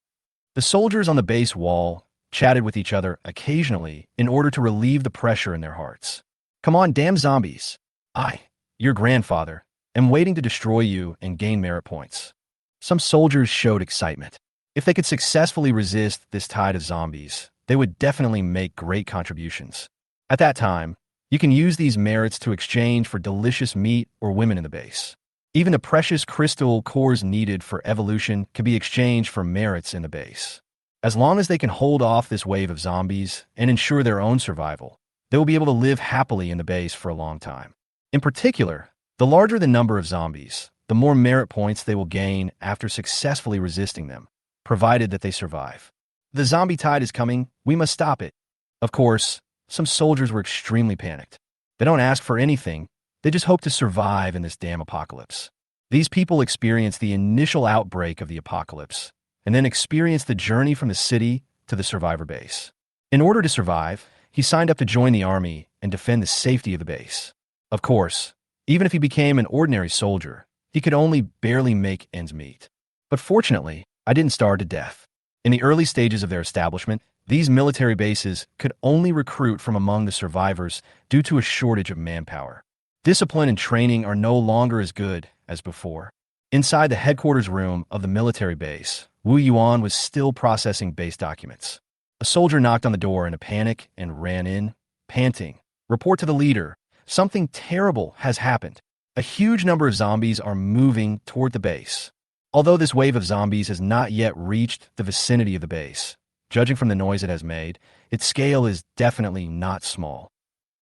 The soldiers on the base wall chatted with each other occasionally in order to relieve the pressure in their hearts. Come on, damn zombies. I, your grandfather, am waiting to destroy you and gain merit points. Some soldiers showed excitement. If they could successfully resist this tide of zombies, they would definitely make great contributions. At that time, you can use these merits to exchange for delicious meat or women in the base. Even the precious crystal cores needed for evolution can be exchanged for merits in the base. As long as they can hold off this wave of zombies and ensure their own survival, they will be able to live happily in the base for a long time. In particular, the larger the number of zombies, the more merit points they will gain after successfully resisting them, provided that they survive. The zombie tide is coming, we must stop it. Of course, some soldiers were extremely panicked. They don't ask for anything, they just hope to survive in this damn apocalypse. These people experience the initial outbreak of the apocalypse, and then experience the journey from the city to the survivor base. In order to survive, he signed up to join the army and defend the safety of the base. Of course, even if he became an ordinary soldier, he could only barely make ends meet. But fortunately, I didn't starve to death. In the early stages of their establishment, these military bases could only recruit from among the survivors due to a shortage of manpower. Discipline and training are no longer as good as before. Inside the headquarters room of the military base, Wu Yuan was still processing base documents. A soldier knocked on the door in a panic and ran in, panting. Report to the leader. Something terrible has happened. A huge number of zombies are moving toward the base. Although this wave of zombies has not yet reached the vicinity of the base, judging from the noise it has made, its scale is definitely not small.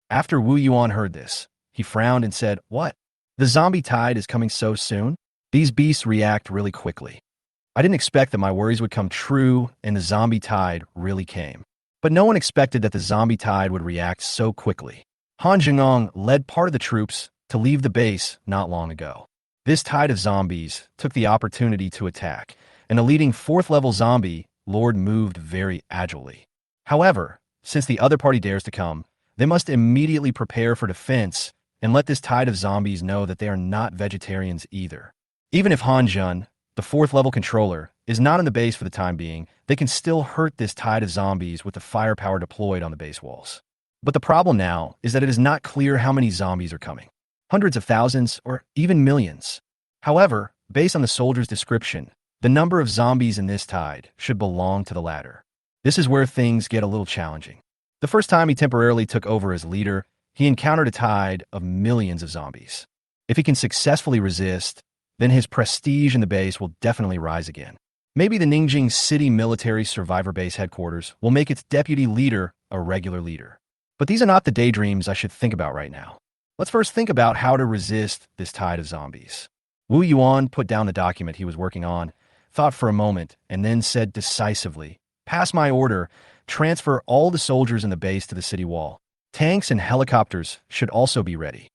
After Wu Yuan heard this, he frowned and said, "What? The zombie tide is coming so soon? These beasts react really quickly. I didn't expect that my worries would come true and the zombie tide really came. But no one expected that the zombie tide would react so quickly. Han Zhengong led part of the troops to leave the base not long ago. This tide of zombies took the opportunity to attack, and the leading 4th-level zombie lord moved very agilely. However, since the other party dares to come, they must immediately prepare for defense and let this tide of zombies know that they are not vegetarians either. Even if Han Zhun, the 4th-level controller, is not in the base for the time being, they can still hurt this tide of zombies with the firepower deployed on the base walls. But the problem now is that it is not clear how many zombies are coming. Hundreds of thousands or even millions. However, based on the soldier's description, the number of zombies in this tide should belong to the latter. This is where things get a little challenging. The first time he temporarily took over as leader, he encountered a tide of millions of zombies. If he can successfully resist, then his prestige in the base will definitely rise again. Maybe the Ningjing City Military Survivor Base headquarters will make its deputy leader a regular leader. But these are not the daydreams I should think about right now. Let's first think about how to resist this tide of zombies. Wu Yuan put down the document he was working on, thought for a moment, and then said decisively, "Pass my order. Transfer all the soldiers in the base to the city wall. Tanks and helicopters should also be ready.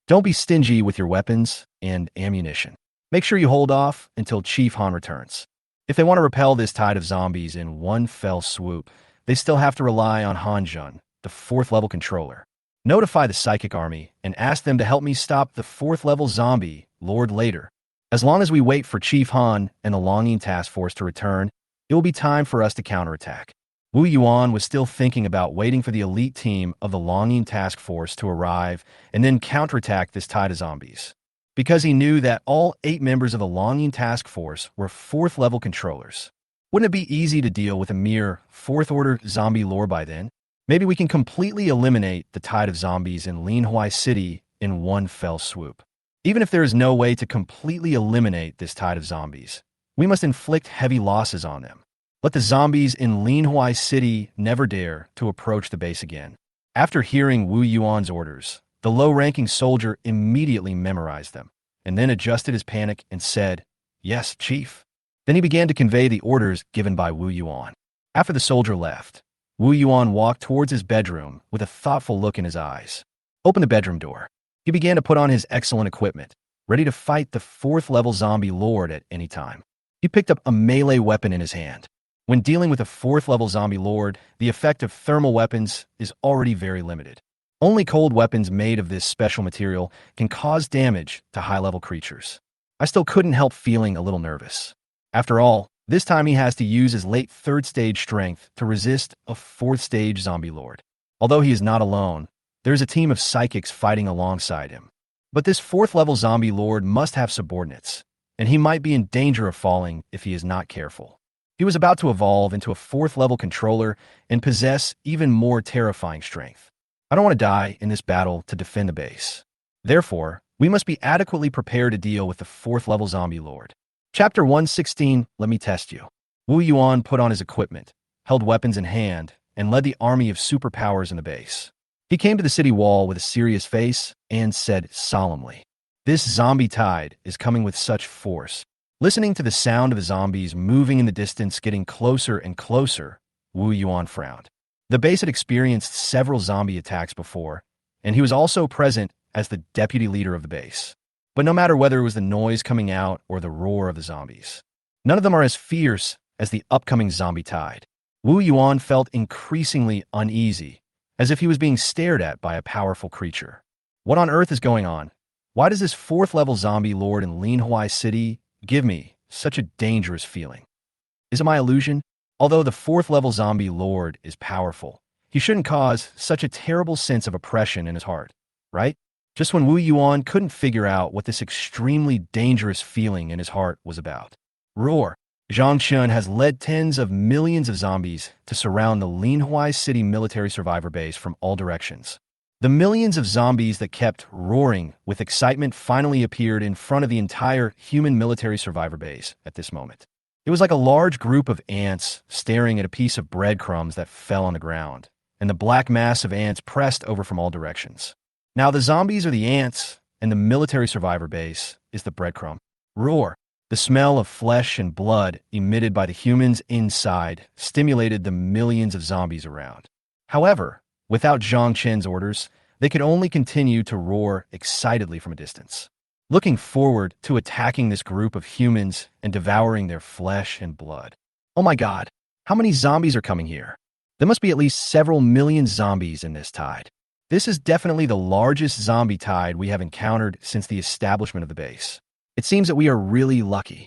Don't be stingy with your weapons and ammunition. Make sure you hold off until Chief Han returns. If they want to repel this tide of zombies in one fell swoop, they still have to rely on Han Zhun, the 4th-level controller. Notify the psychic army and ask them to help me stop the 4th-level zombie lord later. As long as we wait for Chief Han and the Longing Task Force to return, it will be time for us to counterattack." Wu Yuan was still thinking about waiting for the elite team of the Longing Task Force to arrive and then counterattack this tide of zombies. Because he knew that all 8 members of the Longing Task Force were 4th-level controllers. Wouldn't it be easy to deal with a mere 4th-order zombie lore by then? Maybe we can completely eliminate the tide of zombies in Linhuai City in one fell swoop. Even if there is no way to completely eliminate this tide of zombies, we must inflict heavy losses on them. Let the zombies in Linhuai City never dare to approach the base again. After hearing Wu Yuan's orders, the low-ranking soldier immediately memorized them, and then adjusted his panic and said, "Yes, Chief." Then he began to convey the orders given by Wu Yuan. After the soldier left, Wu Yuan walked towards his bedroom with a thoughtful look in his eyes. "Open the bedroom door." He began to put on his excellent equipment, ready to fight the fourth-level zombie lord at any time. He picked up a melee weapon in his hand. When dealing with a fourth-level zombie lord, the effect of thermal weapons is already very limited. Only cold weapons made of this special material can cause damage to high-level creatures. I still couldn't help feeling a little nervous. After all, this time he has to use his late third-stage strength to resist a fourth-stage zombie lord. Although he is not alone, there's a team of psychics fighting alongside him. But this fourth-level zombie lord must have subordinates, and he might be in danger of falling if he is not careful. He was about to evolve into a fourth-level controller and possess even more terrifying strength. I don't want to die in this battle to defend the base. Therefore, we must be adequately prepared to deal with the fourth-level zombie lord. Chapter 116, Let Me Test You. Wu Yuan put on his equipment, held weapons in hand, and led the army of superpowers in the base. He came to the city wall with a serious face and said solemnly, "This zombie tide is coming with such force." Listening to the sound of the zombies moving in the distance getting closer and closer, Wu Yuan frowned. The base had experienced several zombie attacks before, and he was also present as the deputy leader of the base. But no matter whether it was the noise coming out or the roar of the zombies, none of them are as fierce as the upcoming zombie tide. Wu Yuan felt increasingly uneasy, as if he was being stared at by a powerful creature. What on earth is going on? Why does this fourth-level zombie lord in Linhuai City give me such a dangerous feeling? Is it my illusion? Although the fourth-level zombie lord is powerful, he shouldn't cause such a terrible sense of oppression in his heart, right? Just when Wu Yuan couldn't figure out what this extremely dangerous feeling in his heart was about. Roar! Zhang Chun has led tens of millions of zombies to surround the Linhuai City military survivor base from all directions. The millions of zombies that kept roaring with excitement finally appeared in front of the entire human military survivor base at this moment. It was like a large group of ants staring at a piece of breadcrumbs that fell on the ground, and the black mass of ants pressed over from all directions. Now the zombies are the ants, and the military survivor base is the breadcrumb. Roar! The smell of flesh and blood emitted by the humans inside stimulated the millions of zombies around. However, without Zhang Chen's orders, they could only continue to roar excitedly from a distance, looking forward to attacking this group of humans and devouring their flesh and blood. Oh my god, how many zombies are coming here? There must be at least several million zombies in this tide. This is definitely the largest zombie tide we have encountered since the establishment of the base. It seems that we are really lucky.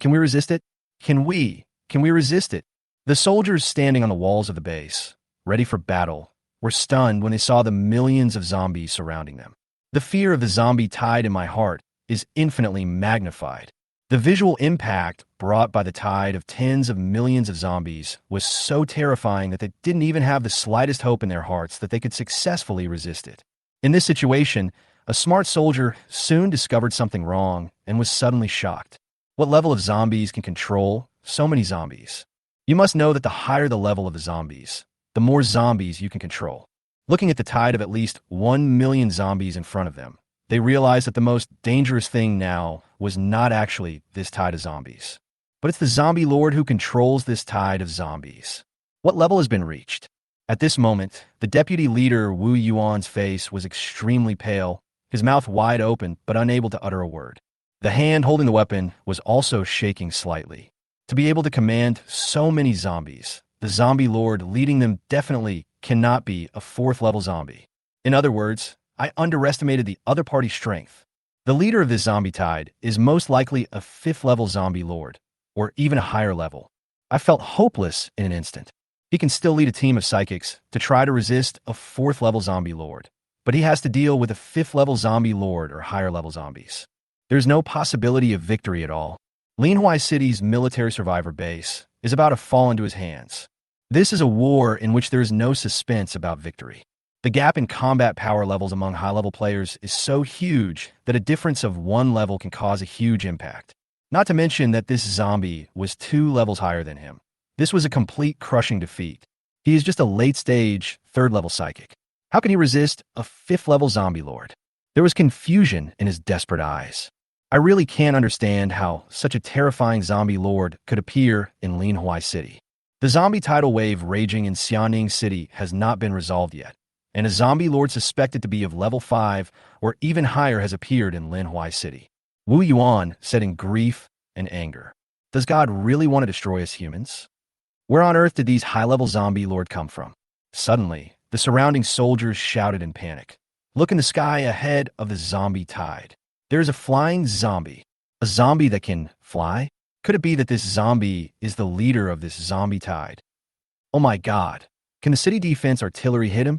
Can we resist it? Can we resist it? The soldiers standing on the walls of the base, ready for battle, were stunned when they saw the millions of zombies surrounding them. The fear of the zombie tide in my heart is infinitely magnified. The visual impact brought by the tide of tens of millions of zombies was so terrifying that they didn't even have the slightest hope in their hearts that they could successfully resist it. In this situation, a smart soldier soon discovered something wrong and was suddenly shocked. What level of zombies can control so many zombies? You must know that the higher the level of the zombies, the more zombies you can control. Looking at the tide of at least 1 million zombies in front of them, they realized that the most dangerous thing now was not actually this tide of zombies, but it's the zombie lord who controls this tide of zombies. What level has been reached? At this moment, the deputy leader Wu Yuan's face was extremely pale, his mouth wide open but unable to utter a word. The hand holding the weapon was also shaking slightly. To be able to command so many zombies, the zombie lord leading them definitely cannot be a fourth-level zombie. In other words, I underestimated the other party's strength. The leader of this zombie tide is most likely a fifth-level zombie lord, or even a higher level. I felt hopeless in an instant. He can still lead a team of psychics to try to resist a fourth-level zombie lord, but he has to deal with a fifth-level zombie lord or higher-level zombies. There's no possibility of victory at all. Linhuai City's military survivor base is about to fall into his hands. This is a war in which there is no suspense about victory. The gap in combat power levels among high-level players is so huge that a difference of one level can cause a huge impact. Not to mention that this zombie was 2 levels higher than him. This was a complete crushing defeat. He is just a late-stage, third-level psychic. How can he resist a fifth-level zombie lord? There was confusion in his desperate eyes. I really can't understand how such a terrifying zombie lord could appear in Linhuai City. The zombie tidal wave raging in Xianing City has not been resolved yet, and a zombie lord suspected to be of level 5 or even higher has appeared in Linhuai City. Wu Yuan said in grief and anger, "Does God really want to destroy us humans? Where on earth did these high-level zombie lord come from?" Suddenly, the surrounding soldiers shouted in panic. "Look in the sky ahead of the zombie tide. There is a flying zombie. A zombie that can fly? Could it be that this zombie is the leader of this zombie tide? Oh my God. Can the city defense artillery hit him?"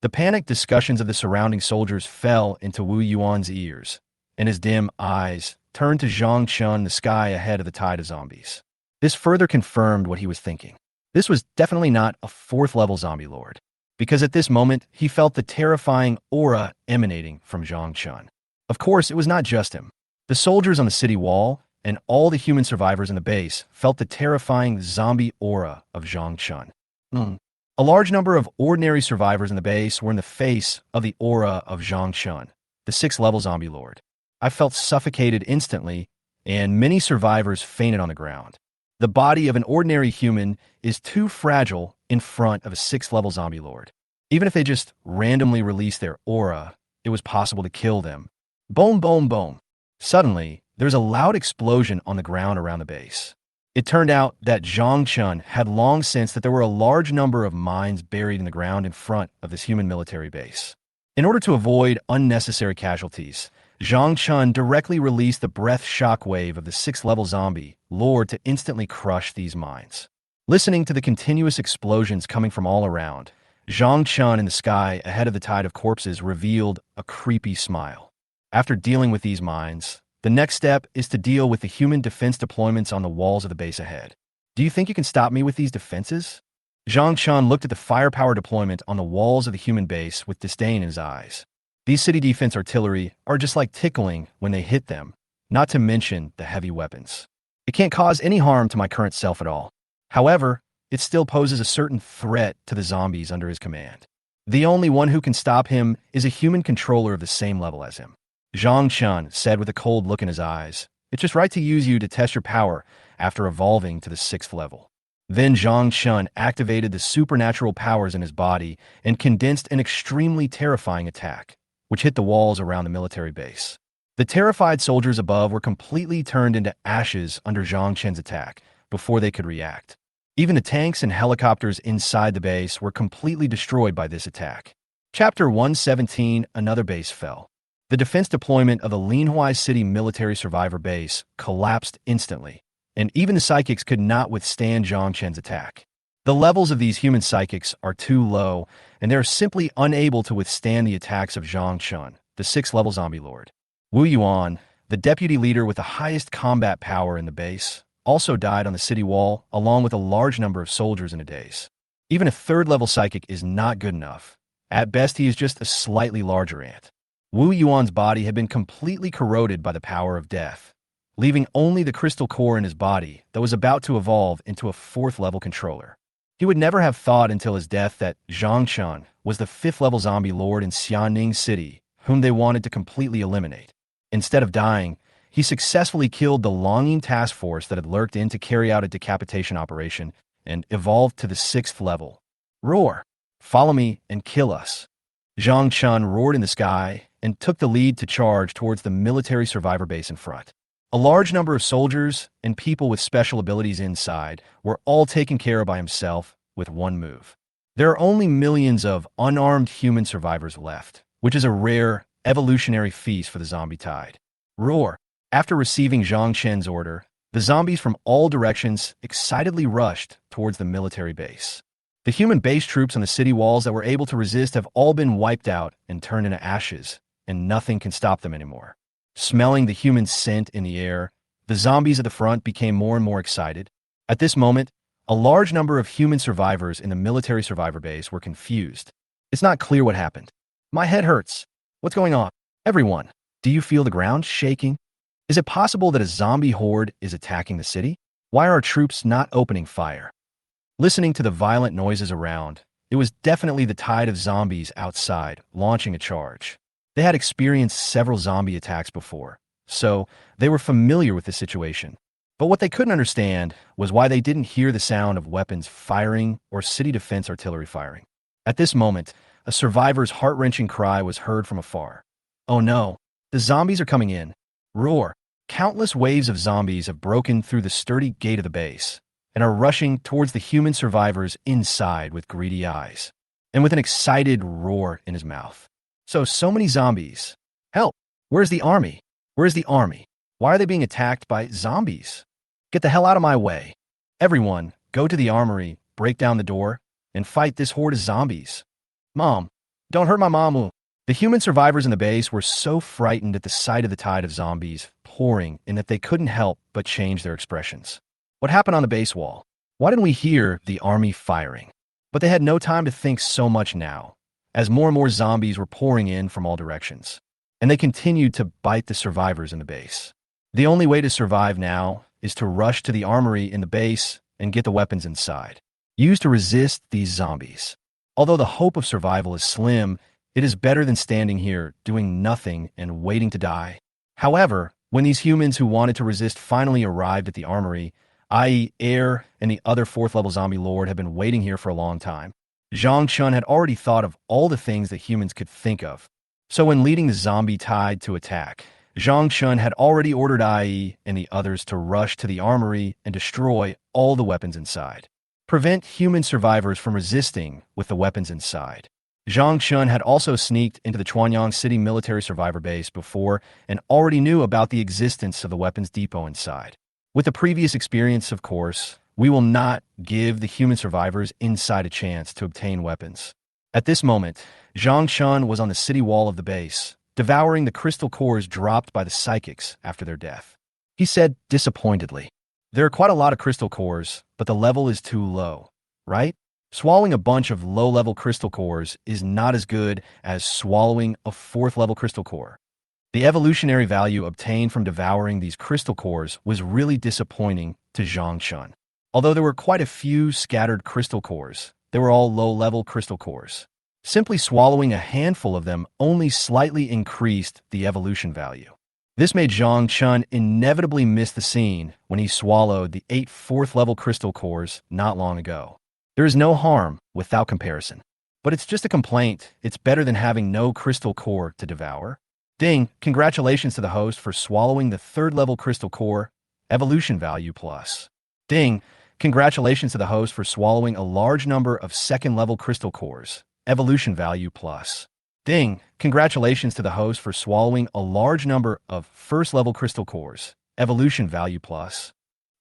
The panicked discussions of the surrounding soldiers fell into Wu Yuan's ears, and his dim eyes turned to Zhang Chun in the sky ahead of the tide of zombies. This further confirmed what he was thinking. This was definitely not a 4th-level zombie lord, because at this moment he felt the terrifying aura emanating from Zhang Chun. Of course, it was not just him. The soldiers on the city wall and all the human survivors in the base felt the terrifying zombie aura of Zhang Chun. A large number of ordinary survivors in the base were in the face of the aura of Zhang Chun, the 6th-level zombie lord. I felt suffocated instantly, and many survivors fainted on the ground. The body of an ordinary human is too fragile in front of a 6th-level zombie lord. Even if they just randomly released their aura, it was possible to kill them. Boom, boom, boom. Suddenly, there was a loud explosion on the ground around the base. It turned out that Zhang Chun had long sensed that there were a large number of mines buried in the ground in front of this human military base. In order to avoid unnecessary casualties, Zhang Chun directly released the breath shockwave of the 6th-level zombie lord to instantly crush these mines. Listening to the continuous explosions coming from all around, Zhang Chun in the sky ahead of the tide of corpses revealed a creepy smile. After dealing with these mines, the next step is to deal with the human defense deployments on the walls of the base ahead. Do you think you can stop me with these defenses? Zhang Chun looked at the firepower deployment on the walls of the human base with disdain in his eyes. These city defense artillery are just like tickling when they hit them, not to mention the heavy weapons. It can't cause any harm to my current self at all. However, it still poses a certain threat to the zombies under his command. The only one who can stop him is a human controller of the same level as him. Zhang Chun said with a cold look in his eyes, "It's just right to use you to test your power after evolving to the 6th level." Then Zhang Chun activated the supernatural powers in his body and condensed an extremely terrifying attack, which hit the walls around the military base. The terrified soldiers above were completely turned into ashes under Zhang Chun's attack before they could react. Even the tanks and helicopters inside the base were completely destroyed by this attack. Chapter 117, Another base fell. The defense deployment of the Linhuai City military survivor base collapsed instantly, and even the psychics could not withstand Zhang Chun's attack. The levels of these human psychics are too low, and they are simply unable to withstand the attacks of Zhang Chun, the 6th-level zombie lord. Wu Yuan, the deputy leader with the highest combat power in the base, also died on the city wall along with a large number of soldiers in a daze. Even a 3rd-level psychic is not good enough. At best, he is just a slightly larger ant. Wu Yuan's body had been completely corroded by the power of death, leaving only the crystal core in his body that was about to evolve into a 4th-level controller. He would never have thought until his death that Zhang Chun was the 5th-level zombie lord in Xianing City, whom they wanted to completely eliminate. Instead of dying, he successfully killed the longing task force that had lurked in to carry out a decapitation operation and evolved to the 6th level. "Roar! Follow me and kill us!" Zhang Chun roared in the sky and took the lead to charge towards the military survivor base in front. A large number of soldiers and people with special abilities inside were all taken care of by himself with one move. There are only millions of unarmed human survivors left, which is a rare evolutionary feast for the zombie tide. Roar! After receiving Zhang Chun's order, the zombies from all directions excitedly rushed towards the military base. The human base troops on the city walls that were able to resist have all been wiped out and turned into ashes, and nothing can stop them anymore. Smelling the human scent in the air, the zombies at the front became more and more excited. At this moment, a large number of human survivors in the military survivor base were confused. It's not clear what happened. My head hurts. What's going on? Everyone, do you feel the ground shaking? Is it possible that a zombie horde is attacking the city? Why are our troops not opening fire? Listening to the violent noises around, it was definitely the tide of zombies outside launching a charge. They had experienced several zombie attacks before, so they were familiar with the situation. But what they couldn't understand was why they didn't hear the sound of weapons firing or city defense artillery firing. At this moment, a survivor's heart-wrenching cry was heard from afar. Oh no, the zombies are coming in. Roar. Countless waves of zombies have broken through the sturdy gate of the base and are rushing towards the human survivors inside with greedy eyes and with an excited roar in his mouth. So many zombies. Help! Where's the army? Where's the army? Why are they being attacked by zombies? Get the hell out of my way. Everyone, go to the armory, break down the door, and fight this horde of zombies. Mom, don't hurt my mamu. The human survivors in the base were so frightened at the sight of the tide of zombies pouring in that they couldn't help but change their expressions. What happened on the base wall? Why didn't we hear the army firing? But they had no time to think so much now, as more and more zombies were pouring in from all directions, and they continued to bite the survivors in the base. The only way to survive now is to rush to the armory in the base and get the weapons inside, used to resist these zombies. Although the hope of survival is slim, it is better than standing here doing nothing and waiting to die. However, when these humans who wanted to resist finally arrived at the armory, i.e. Air and the other 4th level zombie lord had been waiting here for a long time, Zhang Chun had already thought of all the things that humans could think of. So when leading the zombie tide to attack, Zhang Chun had already ordered IE and the others to rush to the armory and destroy all the weapons inside. Prevent human survivors from resisting with the weapons inside. Zhang Chun had also sneaked into the Chuanyang City military survivor base before and already knew about the existence of the weapons depot inside. With the previous experience, of course, we will not give the human survivors inside a chance to obtain weapons. At this moment, Zhang Chun was on the city wall of the base, devouring the crystal cores dropped by the psychics after their death. He said disappointedly, "There are quite a lot of crystal cores, but the level is too low, right? Swallowing a bunch of low-level crystal cores is not as good as swallowing a 4th-level crystal core." The evolutionary value obtained from devouring these crystal cores was really disappointing to Zhang Chun. Although there were quite a few scattered crystal cores, they were all low-level crystal cores. Simply swallowing a handful of them only slightly increased the evolution value. This made Zhang Chun inevitably miss the scene when he swallowed the 8 4th-level crystal cores not long ago. There is no harm without comparison. But it's just a complaint. It's better than having no crystal core to devour. Ding, congratulations to the host for swallowing the 3rd-level crystal core, evolution value plus. Ding, congratulations to the host for swallowing a large number of 2nd-level crystal cores, evolution value plus. Ding, congratulations to the host for swallowing a large number of 1st-level crystal cores, evolution value plus.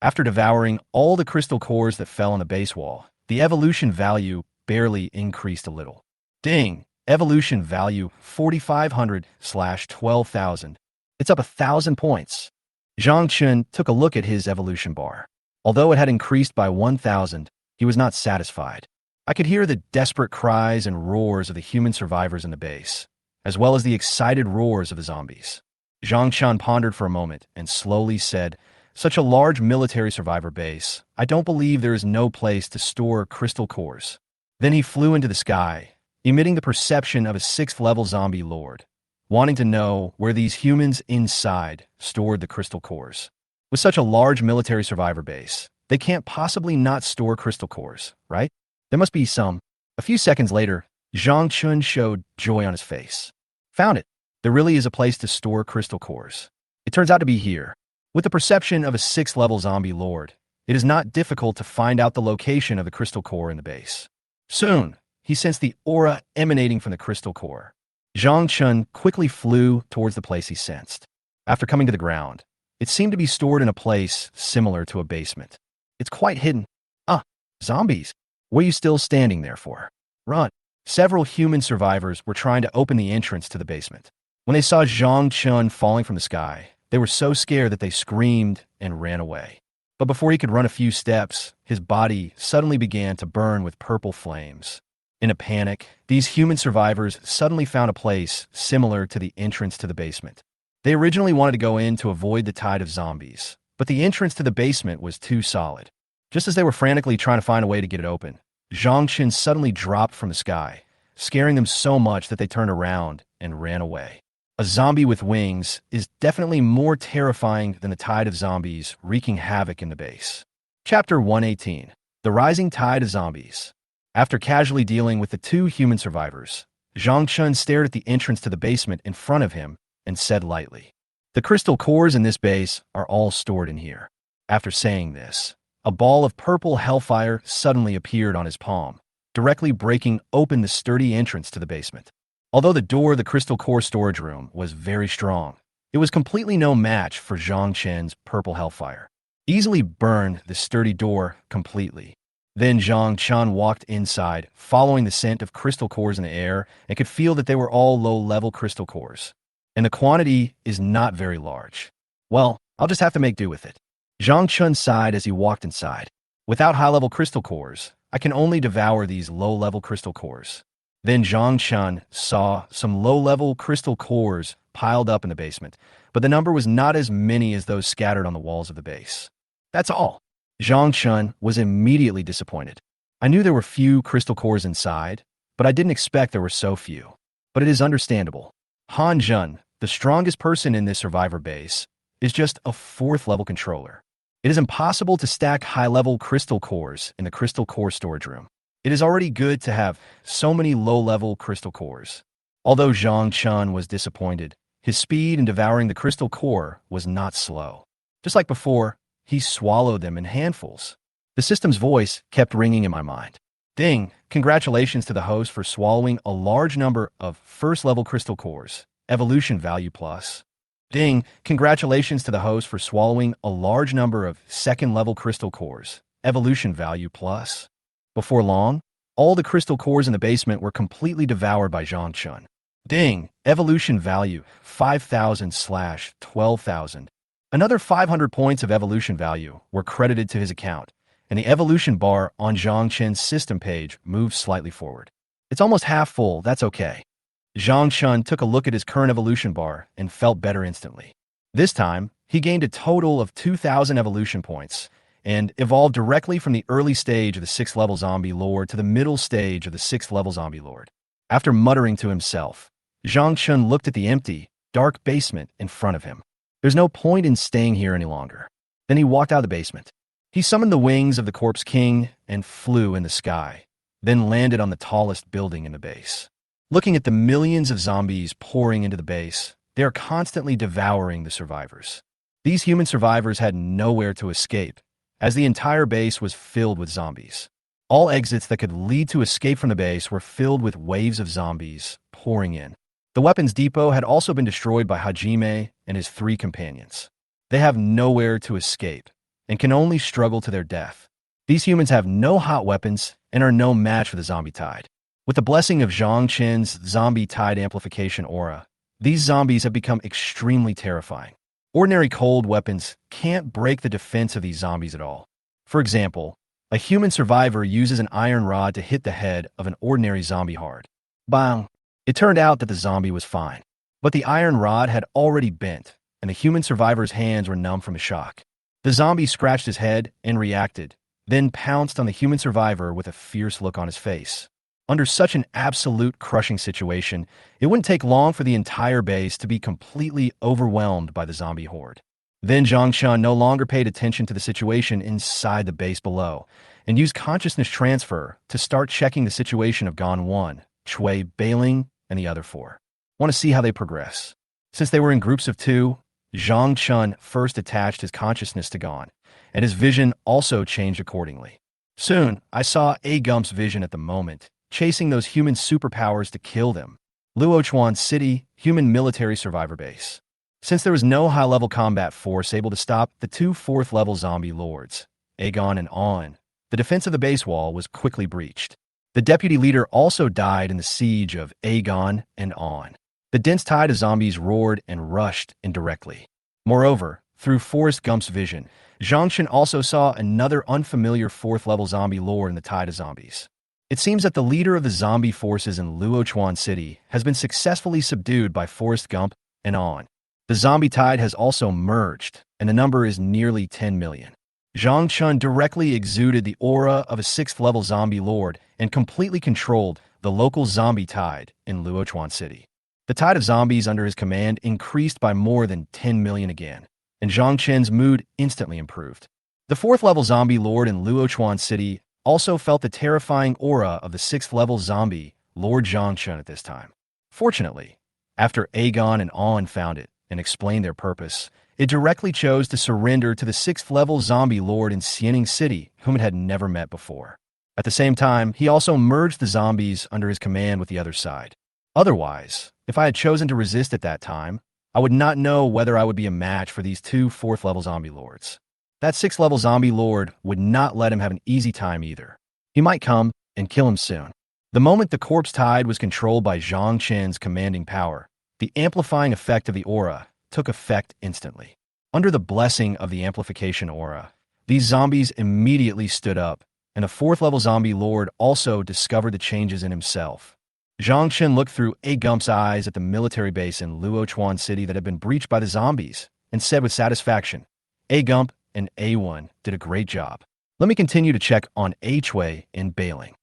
After devouring all the crystal cores that fell on the base wall, the evolution value barely increased a little. Ding, evolution value 4,500/12,000. It's up 1,000 points. Zhang Chun took a look at his evolution bar. Although it had increased by 1,000, he was not satisfied. I could hear the desperate cries and roars of the human survivors in the base, as well as the excited roars of the zombies. Zhang Chun pondered for a moment and slowly said, "Such a large military survivor base, I don't believe there is no place to store crystal cores." Then he flew into the sky, emitting the perception of a 6th-level zombie lord, wanting to know where these humans inside stored the crystal cores. With such a large military survivor base, they can't possibly not store crystal cores, right? There must be some. A few seconds later, Zhang Chun showed joy on his face. Found it. There really is a place to store crystal cores. It turns out to be here. With the perception of a 6th-level zombie lord, it is not difficult to find out the location of the crystal core in the base. Soon, he sensed the aura emanating from the crystal core. Zhang Chun quickly flew towards the place he sensed. After coming to the ground, it seemed to be stored in a place similar to a basement. It's quite hidden. Ah, zombies. What are you still standing there for? Run. Several human survivors were trying to open the entrance to the basement. When they saw Zhang Chun falling from the sky, they were so scared that they screamed and ran away. But before he could run a few steps, his body suddenly began to burn with purple flames. In a panic, these human survivors suddenly found a place similar to the entrance to the basement. They originally wanted to go in to avoid the tide of zombies, but the entrance to the basement was too solid. Just as they were frantically trying to find a way to get it open, Zhang Chun suddenly dropped from the sky, scaring them so much that they turned around and ran away. A zombie with wings is definitely more terrifying than the tide of zombies wreaking havoc in the base. Chapter 118. The Rising Tide of Zombies. After casually dealing with the 2 human survivors, Zhang Chun stared at the entrance to the basement in front of him and said lightly, "The crystal cores in this base are all stored in here." After saying this, a ball of purple hellfire suddenly appeared on his palm, directly breaking open the sturdy entrance to the basement. Although the door of the crystal core storage room was very strong, it was completely no match for Zhang Chen's purple hellfire. Easily burned the sturdy door completely. Then Zhang Chen walked inside, following the scent of crystal cores in the air, and could feel that they were all low-level crystal cores. And the quantity is not very large. Well, I'll just have to make do with it. Zhang Chen sighed as he walked inside. Without high-level crystal cores, I can only devour these low-level crystal cores. Then Zhang Chen saw some low-level crystal cores piled up in the basement, but the number was not as many as those scattered on the walls of the base. That's all. Zhang Chen was immediately disappointed. I knew there were few crystal cores inside, but I didn't expect there were so few. But it is understandable. Han Zhen, the strongest person in this survivor base, is just a 4th level controller. It is impossible to stack high-level crystal cores in the crystal core storage room. It is already good to have so many low-level crystal cores. Although Zhang Chen was disappointed, his speed in devouring the crystal core was not slow. Just like before, he swallowed them in handfuls. The system's voice kept ringing in my mind. "Ding, congratulations to the host for swallowing a large number of 1st-level crystal cores. Evolution value plus. Ding, congratulations to the host for swallowing a large number of 2nd-level crystal cores. Evolution value plus." Before long, all the crystal cores in the basement were completely devoured by Zhang Chen. Ding, evolution value 5,000/12,000. Another 500 points of evolution value were credited to his account, and the evolution bar on Zhang Chen's system page moved slightly forward. "It's almost half full, that's okay." Zhang Chen took a look at his current evolution bar and felt better instantly. This time, he gained a total of 2,000 evolution points, and evolved directly from the early stage of the 6th level zombie lord to the middle stage of the 6th level zombie lord. After muttering to himself, Zhang Chen looked at the empty, dark basement in front of him. There's no point in staying here any longer. Then he walked out of the basement. He summoned the wings of the Corpse King and flew in the sky, then landed on the tallest building in the base. Looking at the millions of zombies pouring into the base, they are constantly devouring the survivors. These human survivors had nowhere to escape, as the entire base was filled with zombies. All exits that could lead to escape from the base were filled with waves of zombies pouring in. The weapons depot had also been destroyed by Hajime and his 3 companions. They have nowhere to escape, and can only struggle to their death. These humans have no hot weapons and are no match for the zombie tide. With the blessing of Zhang Chen's zombie tide amplification aura, these zombies have become extremely terrifying. Ordinary cold weapons can't break the defense of these zombies at all. For example, a human survivor uses an iron rod to hit the head of an ordinary zombie horde. Bang! It turned out that the zombie was fine, but the iron rod had already bent, and the human survivor's hands were numb from the shock. The zombie scratched his head and reacted, then pounced on the human survivor with a fierce look on his face. Under such an absolute crushing situation, it wouldn't take long for the entire base to be completely overwhelmed by the zombie horde. Then Zhang Chen no longer paid attention to the situation inside the base below, and used consciousness transfer to start checking the situation of Gone 1, Chui, Bailing, and the other 4. Want to see how they progress. Since they were in groups of 2, Zhang Chen first attached his consciousness to Gone, and his vision also changed accordingly. Soon, I saw A Gump's vision at the moment, chasing those human superpowers to kill them. Luochuan City, human military survivor base. Since there was no high-level combat force able to stop the 2 4th-level zombie lords, Aegon and On, the defense of the base wall was quickly breached. The deputy leader also died in the siege of Aegon and On. The dense tide of zombies roared and rushed indirectly. Moreover, through Forrest Gump's vision, Zhang Chen also saw another unfamiliar 4th-level zombie lord in the tide of zombies. It seems that the leader of the zombie forces in Luochuan City has been successfully subdued by Forrest Gump and On. The zombie tide has also merged, and the number is nearly 10 million. Zhang Chen directly exuded the aura of a 6th-level zombie lord and completely controlled the local zombie tide in Luochuan City. The tide of zombies under his command increased by more than 10 million again, and Zhang Chen's mood instantly improved. The 4th-level zombie lord in Luochuan City also felt the terrifying aura of the 6th-level zombie Lord Zhongchun at this time. Fortunately, after Aegon and Aon found it and explained their purpose, it directly chose to surrender to the 6th-level zombie lord in Xianing City, whom it had never met before. At the same time, he also merged the zombies under his command with the other side. Otherwise, if I had chosen to resist at that time, I would not know whether I would be a match for these two 4th-level zombie lords. That 6th-level zombie lord would not let him have an easy time either. He might come and kill him soon. The moment the corpse tide was controlled by Zhang Chen's commanding power, the amplifying effect of the aura took effect instantly. Under the blessing of the amplification aura, these zombies immediately stood up, and the 4th-level zombie lord also discovered the changes in himself. Zhang Chen looked through Gump's eyes at the military base in Luochuan City that had been breached by the zombies, and said with satisfaction, Gump and A1 did a great job. Let me continue to check on Chui in Bailing.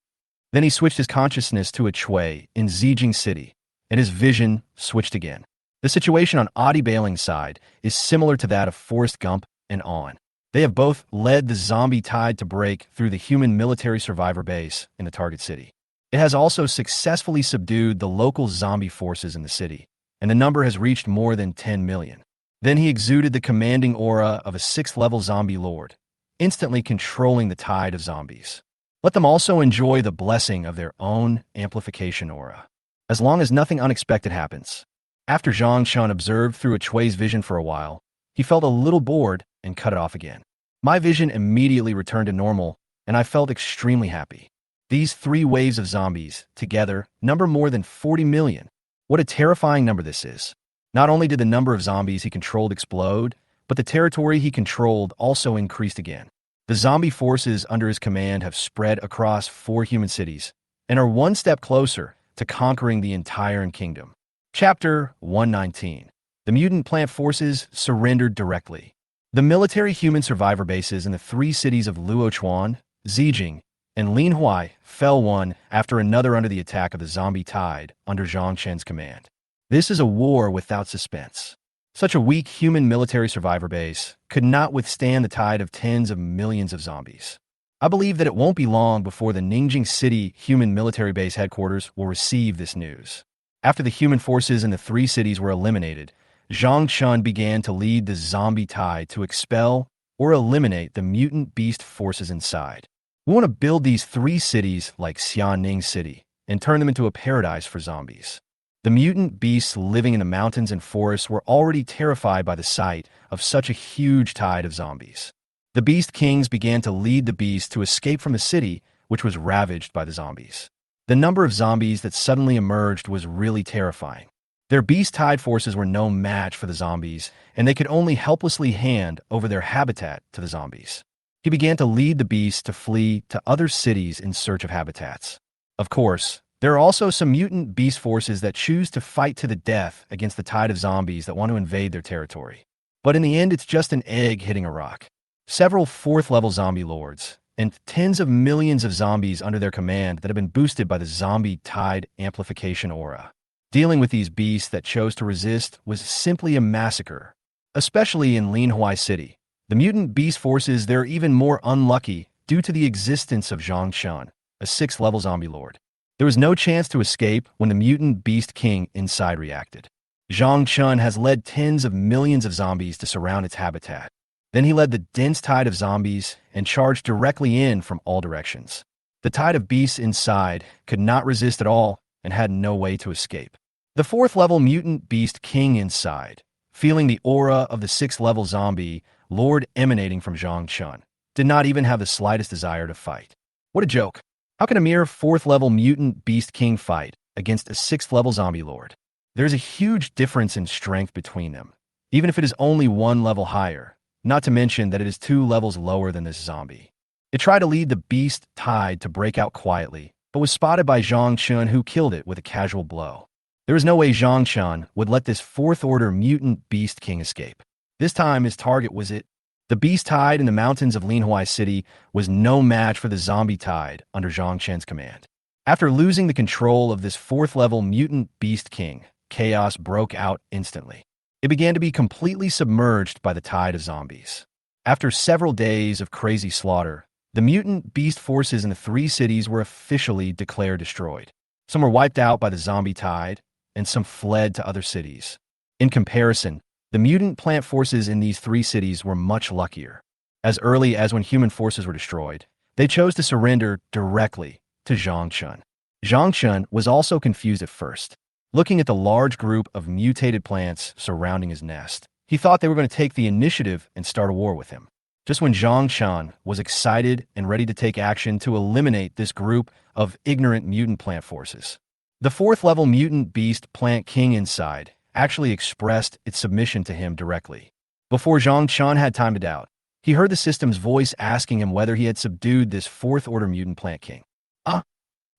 Then he switched his consciousness to Chui in Zijing City, and his vision switched again. The situation on Adi Bailing's side is similar to that of Forrest Gump and On. They have both led the zombie tide to break through the human military survivor base in the target city. It has also successfully subdued the local zombie forces in the city, and the number has reached more than 10 million. Then he exuded the commanding aura of a 6th-level zombie lord, instantly controlling the tide of zombies. Let them also enjoy the blessing of their own amplification aura, as long as nothing unexpected happens. After Zhang Shan observed through Chui's vision for a while, he felt a little bored and cut it off again. My vision immediately returned to normal, and I felt extremely happy. These 3 waves of zombies, together, number more than 40 million. What a terrifying number this is. Not only did the number of zombies he controlled explode, but the territory he controlled also increased again. The zombie forces under his command have spread across 4 human cities, and are one step closer to conquering the entire kingdom. Chapter 119. The mutant plant forces surrendered directly. The military human survivor bases in the 3 cities of Luochuan, Zijing, and Linhuai fell one after another under the attack of the zombie tide under Zhang Chen's command. This is a war without suspense. Such a weak human military survivor base could not withstand the tide of tens of millions of zombies. I believe that it won't be long before the Ningjing City human military base headquarters will receive this news. After the human forces in the 3 cities were eliminated, Zhang Chun began to lead the zombie tide to expel or eliminate the mutant beast forces inside. We want to build these 3 cities like Xianing City and turn them into a paradise for zombies. The mutant beasts living in the mountains and forests were already terrified by the sight of such a huge tide of zombies. The beast kings began to lead the beasts to escape from the city, which was ravaged by the zombies. The number of zombies that suddenly emerged was really terrifying. Their beast tide forces were no match for the zombies, and they could only helplessly hand over their habitat to the zombies. He began to lead the beasts to flee to other cities in search of habitats. Of course, there are also some mutant beast forces that choose to fight to the death against the tide of zombies that want to invade their territory. But in the end, it's just an egg hitting a rock. Several 4th-level zombie lords, and tens of millions of zombies under their command that have been boosted by the zombie tide amplification aura. Dealing with these beasts that chose to resist was simply a massacre. Especially in Linhuai City, the mutant beast forces there are even more unlucky due to the existence of Zhang Shan, a 6th-level zombie lord. There was no chance to escape when the mutant beast king inside reacted. Zhang Chun has led tens of millions of zombies to surround its habitat. Then he led the dense tide of zombies and charged directly in from all directions. The tide of beasts inside could not resist at all and had no way to escape. The 4th-level mutant beast king inside, feeling the aura of the 6th-level zombie lord emanating from Zhang Chun, did not even have the slightest desire to fight. What a joke. How can a mere 4th-level mutant beast king fight against a 6th-level zombie lord? There's a huge difference in strength between them, even if it is only 1 level higher, not to mention that it is 2 levels lower than this zombie. It tried to lead the beast tide to break out quietly, but was spotted by Zhang Chun, who killed it with a casual blow. There was no way Zhang Chun would let this 4th-order mutant beast king escape. This time his target was it. The beast tide in the mountains of Linhuai City was no match for the zombie tide under Zhang Chen's command. After losing the control of this 4th-level mutant beast king, chaos broke out instantly. It began to be completely submerged by the tide of zombies. After several days of crazy slaughter, the mutant beast forces in the 3 cities were officially declared destroyed. Some were wiped out by the zombie tide, and some fled to other cities. In comparison, the mutant plant forces in these three cities were much luckier. As early as when human forces were destroyed, they chose to surrender directly to Zhang Chun. Zhang Chun was also confused at first. Looking at the large group of mutated plants surrounding his nest, he thought they were going to take the initiative and start a war with him. Just when Zhang Chun was excited and ready to take action to eliminate this group of ignorant mutant plant forces, the fourth-level mutant beast plant king inside actually expressed its submission to him directly. Before Zhang Chun had time to doubt, he heard the system's voice asking him whether he had subdued this fourth-order mutant plant king.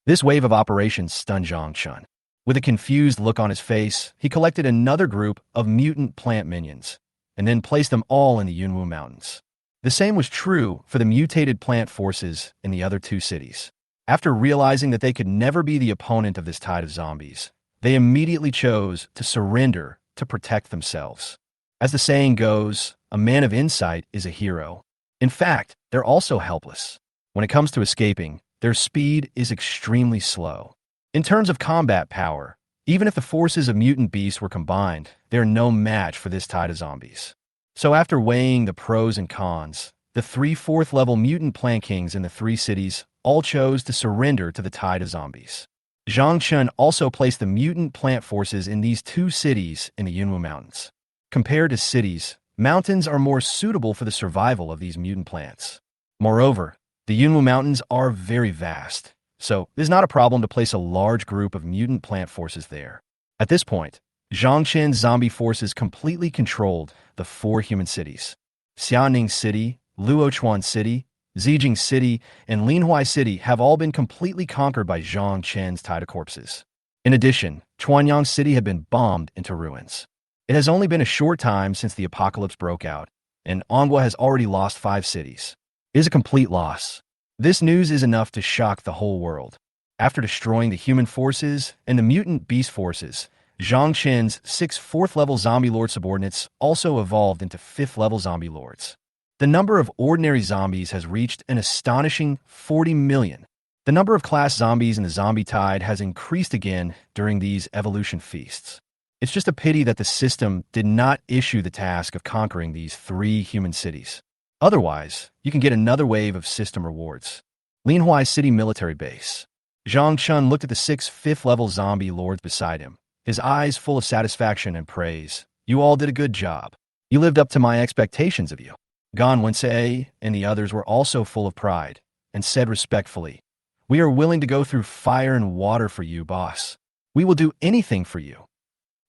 This wave of operations stunned Zhang Chun. With a confused look on his face, he collected another group of mutant plant minions, and then placed them all in the Yunwu Mountains. The same was true for the mutated plant forces in the other two cities. After realizing that they could never be the opponent of this tide of zombies, they immediately chose to surrender to protect themselves. As the saying goes, a man of insight is a hero. In fact, they're also helpless. When it comes to escaping, their speed is extremely slow. In terms of combat power, even if the forces of mutant beasts were combined, they are no match for this tide of zombies. So after weighing the pros and cons, the three fourth-level mutant plant kings in the three cities all chose to surrender to the tide of zombies. Zhang Chun also placed the mutant plant forces in these two cities in the Yunwu Mountains. Compared to cities, mountains are more suitable for the survival of these mutant plants. Moreover, the Yunwu Mountains are very vast, so it is not a problem to place a large group of mutant plant forces there. At this point, Zhang Chun's zombie forces completely controlled the four human cities. Xianing City, Luochuan City, Zijing City, and Linhuai City have all been completely conquered by Zhang Chun's tide of corpses. In addition, Chuanyang City had been bombed into ruins. It has only been a short time since the apocalypse broke out, and Anghua has already lost 5 cities. It is a complete loss. This news is enough to shock the whole world. After destroying the human forces and the mutant beast forces, Zhang Chun's 6 fourth-level zombie lord subordinates also evolved into 5th-level zombie lords. The number of ordinary zombies has reached an astonishing 40 million. The number of class zombies in the zombie tide has increased again during these evolution feasts. It's just a pity that the system did not issue the task of conquering these 3 human cities. Otherwise, you can get another wave of system rewards. Linhuai City Military Base. Zhang Chun looked at the 6 5th-level zombie lords beside him, his eyes full of satisfaction and praise. You all did a good job. You lived up to my expectations of you. Gan Wense and the others were also full of pride, and said respectfully, We are willing to go through fire and water for you, boss. We will do anything for you.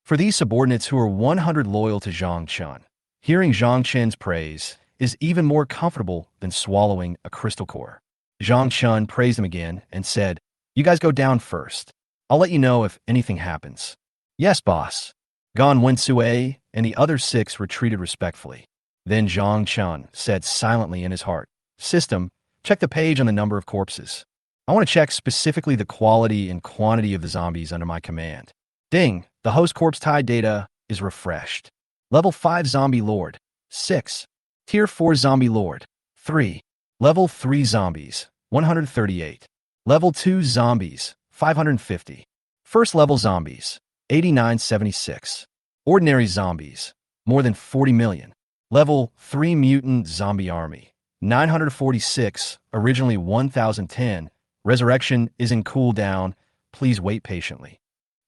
For these subordinates who are 100 loyal to Zhang Chun, hearing Zhang Chun's praise is even more comfortable than swallowing a crystal core. Zhang Chun praised him again and said, You guys go down first. I'll let you know if anything happens. Yes, boss. Gan Wensue and the other 6 retreated respectfully. Then Zhang Chun said silently in his heart, System, check the page on the number of corpses. I want to check specifically the quality and quantity of the zombies under my command. Ding, the host corpse tide data is refreshed. Level 5 Zombie Lord, 6. Tier 4 Zombie Lord, 3. Level 3 Zombies, 138. Level 2 Zombies, 550. First level Zombies, 8976. Ordinary Zombies, more than 40 million. Level 3 Mutant Zombie Army, 946, originally 1010. Resurrection is in cooldown. Please wait patiently.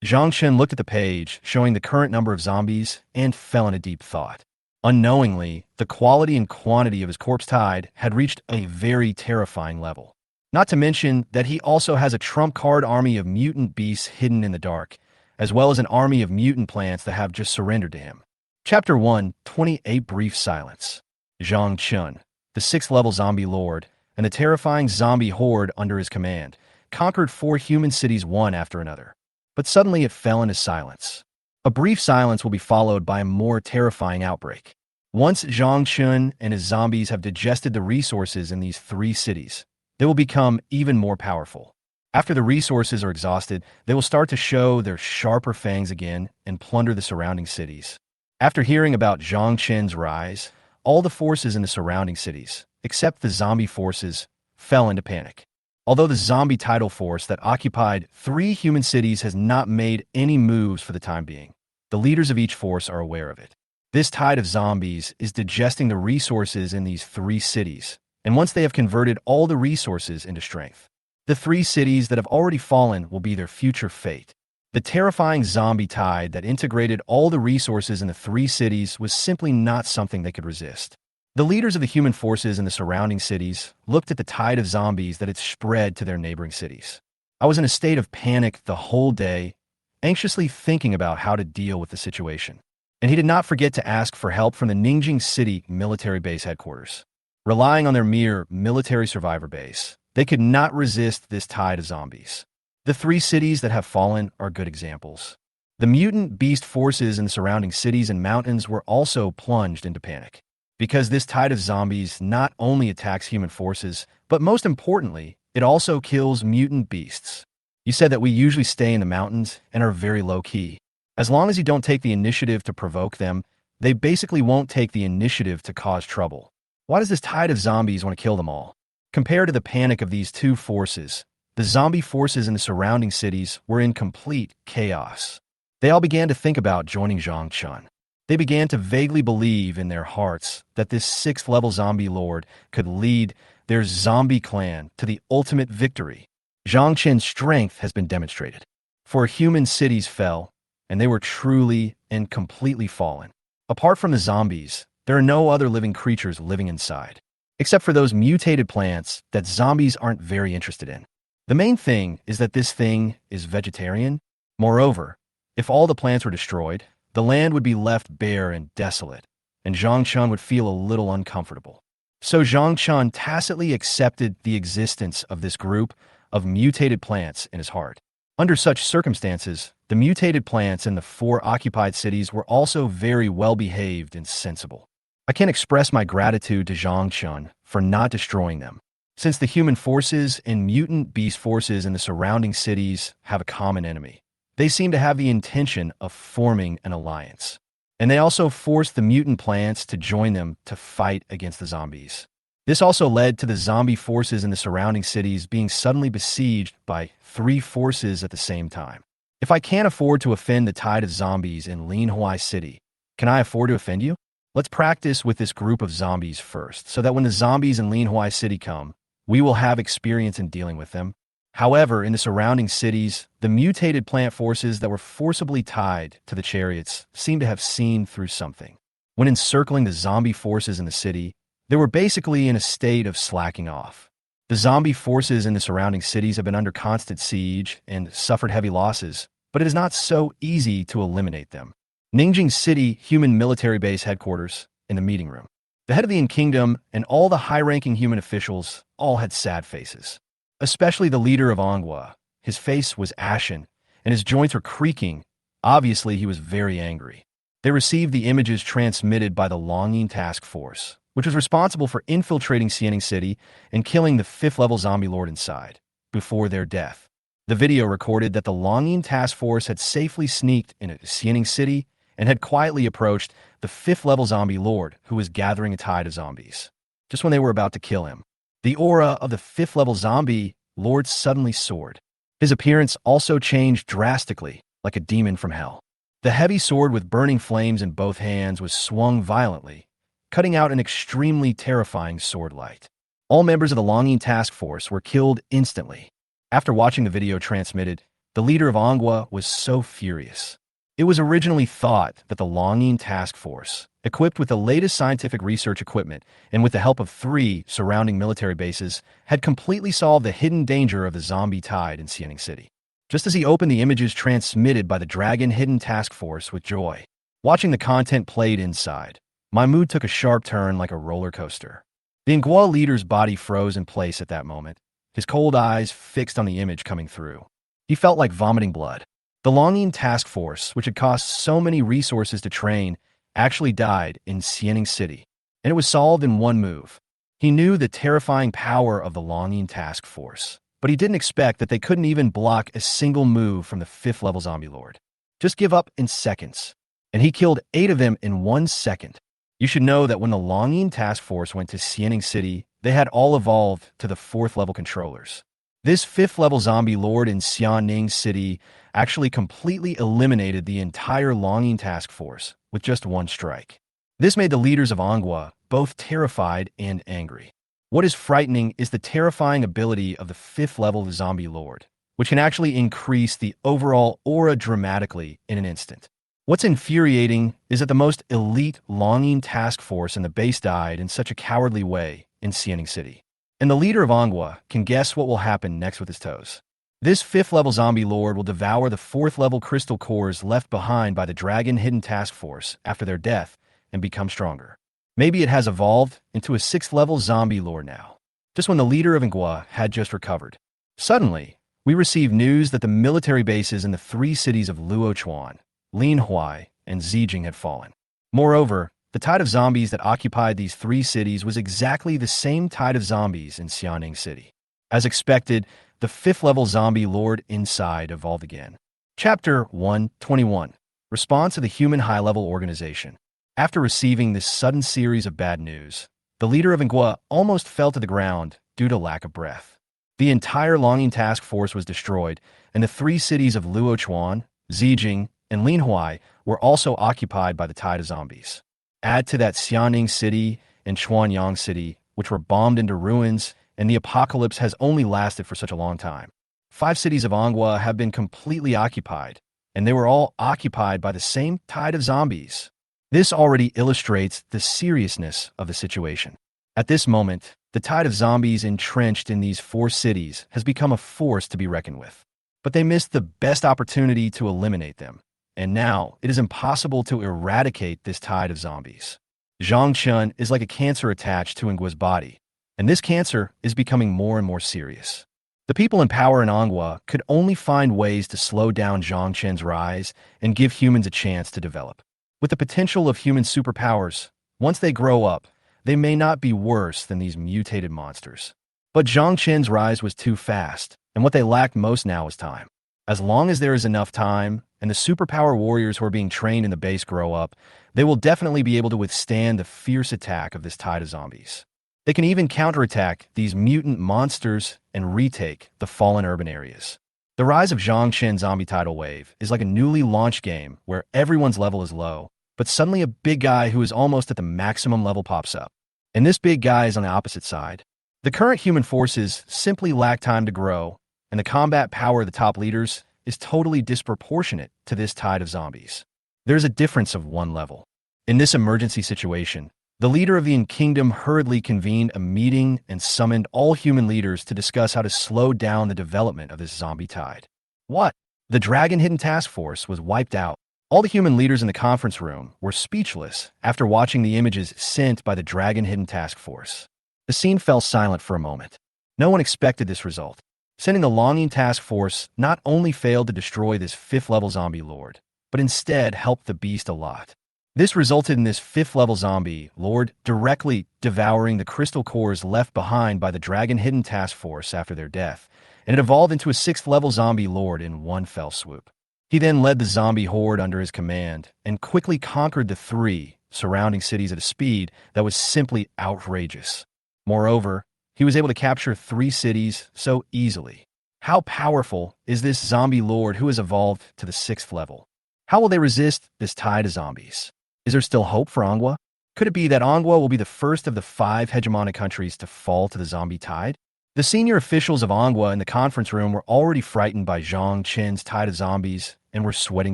Zhang Chun looked at the page showing the current number of zombies and fell into deep thought. Unknowingly, the quality and quantity of his corpse tide had reached a very terrifying level. Not to mention that he also has a trump card army of mutant beasts hidden in the dark, as well as an army of mutant plants that have just surrendered to him. Chapter 1, 28 Brief Silence. Zhang Chun, the 6th-level zombie lord, and the terrifying zombie horde under his command, conquered 4 human cities one after another. But suddenly it fell into silence. A brief silence will be followed by a more terrifying outbreak. Once Zhang Chun and his zombies have digested the resources in these 3 cities, they will become even more powerful. After the resources are exhausted, they will start to show their sharper fangs again and plunder the surrounding cities. After hearing about Zhang Chun's rise, all the forces in the surrounding cities, except the zombie forces, fell into panic. Although the zombie tidal force that occupied 3 human cities has not made any moves for the time being, the leaders of each force are aware of it. This tide of zombies is digesting the resources in these 3 cities, and once they have converted all the resources into strength, the 3 cities that have already fallen will be their future fate. The terrifying zombie tide that integrated all the resources in the 3 cities was simply not something they could resist. The leaders of the human forces in the surrounding cities looked at the tide of zombies that had spread to their neighboring cities. I was in a state of panic the whole day, anxiously thinking about how to deal with the situation. And he did not forget to ask for help from the Ningjing City military base headquarters. Relying on their mere military survivor base, they could not resist this tide of zombies. The 3 cities that have fallen are good examples. The mutant beast forces in the surrounding cities and mountains were also plunged into panic, because this tide of zombies not only attacks human forces, but most importantly, it also kills mutant beasts. You said that we usually stay in the mountains and are very low-key. As long as you don't take the initiative to provoke them, they basically won't take the initiative to cause trouble. Why does this tide of zombies want to kill them all? Compared to the panic of these 2 forces, the zombie forces in the surrounding cities were in complete chaos. They all began to think about joining Zhang Chun. They began to vaguely believe in their hearts that this 6th-level zombie lord could lead their zombie clan to the ultimate victory. Zhang Chen's strength has been demonstrated. For human cities fell, and they were truly and completely fallen. Apart from the zombies, there are no other living creatures living inside, except for those mutated plants that zombies aren't very interested in. The main thing is that this thing is vegetarian. Moreover, if all the plants were destroyed, the land would be left bare and desolate, and Zhang Chun would feel a little uncomfortable. So Zhang Chun tacitly accepted the existence of this group of mutated plants in his heart. Under such circumstances, the mutated plants in the 4 occupied cities were also very well-behaved and sensible. I can't express my gratitude to Zhang Chun for not destroying them. Since the human forces and mutant beast forces in the surrounding cities have a common enemy, they seem to have the intention of forming an alliance. And they also forced the mutant plants to join them to fight against the zombies. This also led to the zombie forces in the surrounding cities being suddenly besieged by 3 forces at the same time. If I can't afford to offend the tide of zombies in Linhuai City, can I afford to offend you? Let's practice with this group of zombies first, so that when the zombies in Linhuai City come, we will have experience in dealing with them. However, in the surrounding cities, the mutated plant forces that were forcibly tied to the chariots seem to have seen through something. When encircling the zombie forces in the city, they were basically in a state of slacking off. The zombie forces in the surrounding cities have been under constant siege and suffered heavy losses, but it is not so easy to eliminate them. Ningjing City human military base headquarters in the meeting room. The head of the kingdom and all the high-ranking human officials all had sad faces. Especially the leader of Anghua. His face was ashen, and his joints were creaking. Obviously, he was very angry. They received the images transmitted by the Longing Task Force, which was responsible for infiltrating Xianing City and killing the 5th-level zombie lord inside, before their death. The video recorded that the Longing Task Force had safely sneaked into Xianing City and had quietly approached the 5th-level zombie lord who was gathering a tide of zombies. Just when they were about to kill him, the aura of the 5th-level zombie lord suddenly soared. His appearance also changed drastically, like a demon from hell. The heavy sword with burning flames in both hands was swung violently, cutting out an extremely terrifying sword light. All members of the Longing Task Force were killed instantly. After watching the video transmitted, the leader of Anghua was so furious. It was originally thought that the Longing Task Force, equipped with the latest scientific research equipment and with the help of 3 surrounding military bases, had completely solved the hidden danger of the zombie tide in Xianing City. Just as he opened the images transmitted by the Dragon Hidden Task Force with joy, watching the content played inside, my mood took a sharp turn like a roller coaster. The Anghua leader's body froze in place at that moment, his cold eyes fixed on the image coming through. He felt like vomiting blood. The Longing Task Force, which had cost so many resources to train, actually died in Xianing City, and it was solved in one move. He knew the terrifying power of the Longing Task Force, but he didn't expect that they couldn't even block a single move from the 5th-level zombie lord. Just give up in seconds, and he killed 8 of them in 1 second. You should know that when the Longing Task Force went to Xianing City, they had all evolved to the 4th-level controllers. This fifth-level zombie lord in Xianing City actually completely eliminated the entire Longing task force with just one strike. This made the leaders of Anghua both terrified and angry. What is frightening is the terrifying ability of the fifth-level zombie lord, which can actually increase the overall aura dramatically in an instant. What's infuriating is that the most elite Longing task force in the base died in such a cowardly way in Xianing City. And the leader of Anghua can guess what will happen next with his toes. This fifth-level zombie lord will devour the fourth-level crystal cores left behind by the Dragon Hidden Task Force after their death and become stronger. Maybe it has evolved into a sixth-level zombie lord now. Just when the leader of Anghua had just recovered. Suddenly, we received news that the military bases in the three cities of Luochuan, Linhuai, and Zijing had fallen. Moreover, the tide of zombies that occupied these three cities was exactly the same tide of zombies in Xianing City. As expected, the fifth-level zombie lord inside evolved again. Chapter 121. Response of the Human High-Level Organization. After receiving this sudden series of bad news, the leader of Anghua almost fell to the ground due to lack of breath. The entire Longing task force was destroyed, and the three cities of Luochuan, Zijing, and Linhuai were also occupied by the tide of zombies. Add to that Xianing City and Chuanyang City, which were bombed into ruins, and the apocalypse has only lasted for such a long time. 5 cities of Anghua have been completely occupied, and they were all occupied by the same tide of zombies. This already illustrates the seriousness of the situation. At this moment, the tide of zombies entrenched in these 4 cities has become a force to be reckoned with. But they missed the best opportunity to eliminate them, and now it is impossible to eradicate this tide of zombies. Zhangchun is like a cancer attached to Anghua's body, and this cancer is becoming more and more serious. The people in power in Anghua could only find ways to slow down Zhangchun's rise and give humans a chance to develop. With the potential of human superpowers, once they grow up, they may not be worse than these mutated monsters. But Zhangchun's rise was too fast, and what they lacked most now is time. As long as there is enough time, and the superpower warriors who are being trained in the base grow up, they will definitely be able to withstand the fierce attack of this tide of zombies. They can even counterattack these mutant monsters and retake the fallen urban areas. The rise of Zhangchun Zombie Tidal Wave is like a newly launched game where everyone's level is low, but suddenly a big guy who is almost at the maximum level pops up. And this big guy is on the opposite side. The current human forces simply lack time to grow, and the combat power of the top leaders is totally disproportionate to this tide of zombies. There's a difference of 1 level. In this emergency situation, the leader of the kingdom hurriedly convened a meeting and summoned all human leaders to discuss how to slow down the development of this zombie tide. What? The Dragon Hidden Task Force was wiped out. All the human leaders in the conference room were speechless after watching the images sent by the Dragon Hidden Task Force. The scene fell silent for a moment. No one expected this result. Sending the Longing Task Force not only failed to destroy this 5th-level zombie lord, but instead helped the beast a lot. This resulted in this 5th-level zombie lord directly devouring the crystal cores left behind by the Dragon Hidden Task Force after their death, and it evolved into a 6th-level zombie lord in one fell swoop. He then led the zombie horde under his command and quickly conquered the 3 surrounding cities at a speed that was simply outrageous. Moreover, he was able to capture 3 cities so easily. How powerful is this zombie lord who has evolved to the 6th level? How will they resist this tide of zombies? Is there still hope for Anghua? Could it be that Anghua will be the first of the 5 hegemonic countries to fall to the zombie tide? The senior officials of Anghua in the conference room were already frightened by Zhangchun's tide of zombies and were sweating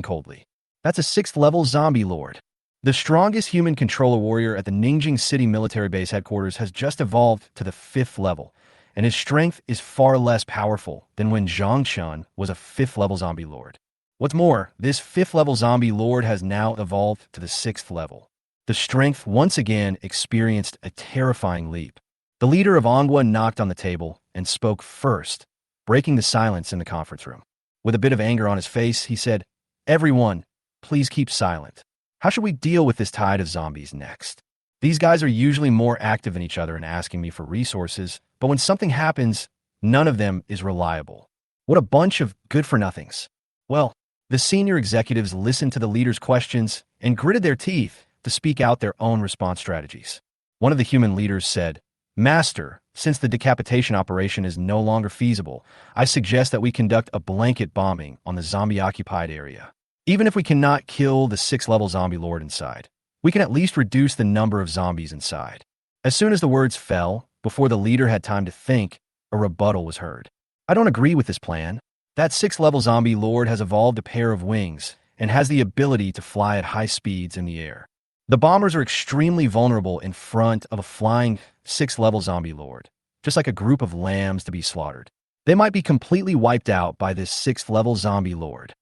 coldly. That's a 6th-level zombie lord. The strongest human controller warrior at the Ningjing City military base headquarters has just evolved to the 5th level, and his strength is far less powerful than when Zhangchun was a 5th-level zombie lord. What's more, this 5th-level zombie lord has now evolved to the 6th level. The strength once again experienced a terrifying leap. The leader of Anghua knocked on the table and spoke first, breaking the silence in the conference room. With a bit of anger on his face, he said, "Everyone, please keep silent. How should we deal with this tide of zombies next? These guys are usually more active than each other in asking me for resources, but when something happens, none of them is reliable. What a bunch of good-for-nothings." Well, the senior executives listened to the leader's questions and gritted their teeth to speak out their own response strategies. One of the human leaders said, Master, since the decapitation operation is no longer feasible, I suggest that we conduct a blanket bombing on the zombie-occupied area. Even if we cannot kill the 6th-level zombie lord inside, we can at least reduce the number of zombies inside. As soon as the words fell, before the leader had time to think, a rebuttal was heard. I don't agree with this plan. That 6th-level zombie lord has evolved a pair of wings and has the ability to fly at high speeds in the air. The bombers are extremely vulnerable in front of a flying 6th-level zombie lord, just like a group of lambs to be slaughtered. They might be completely wiped out by this 6th-level zombie lord.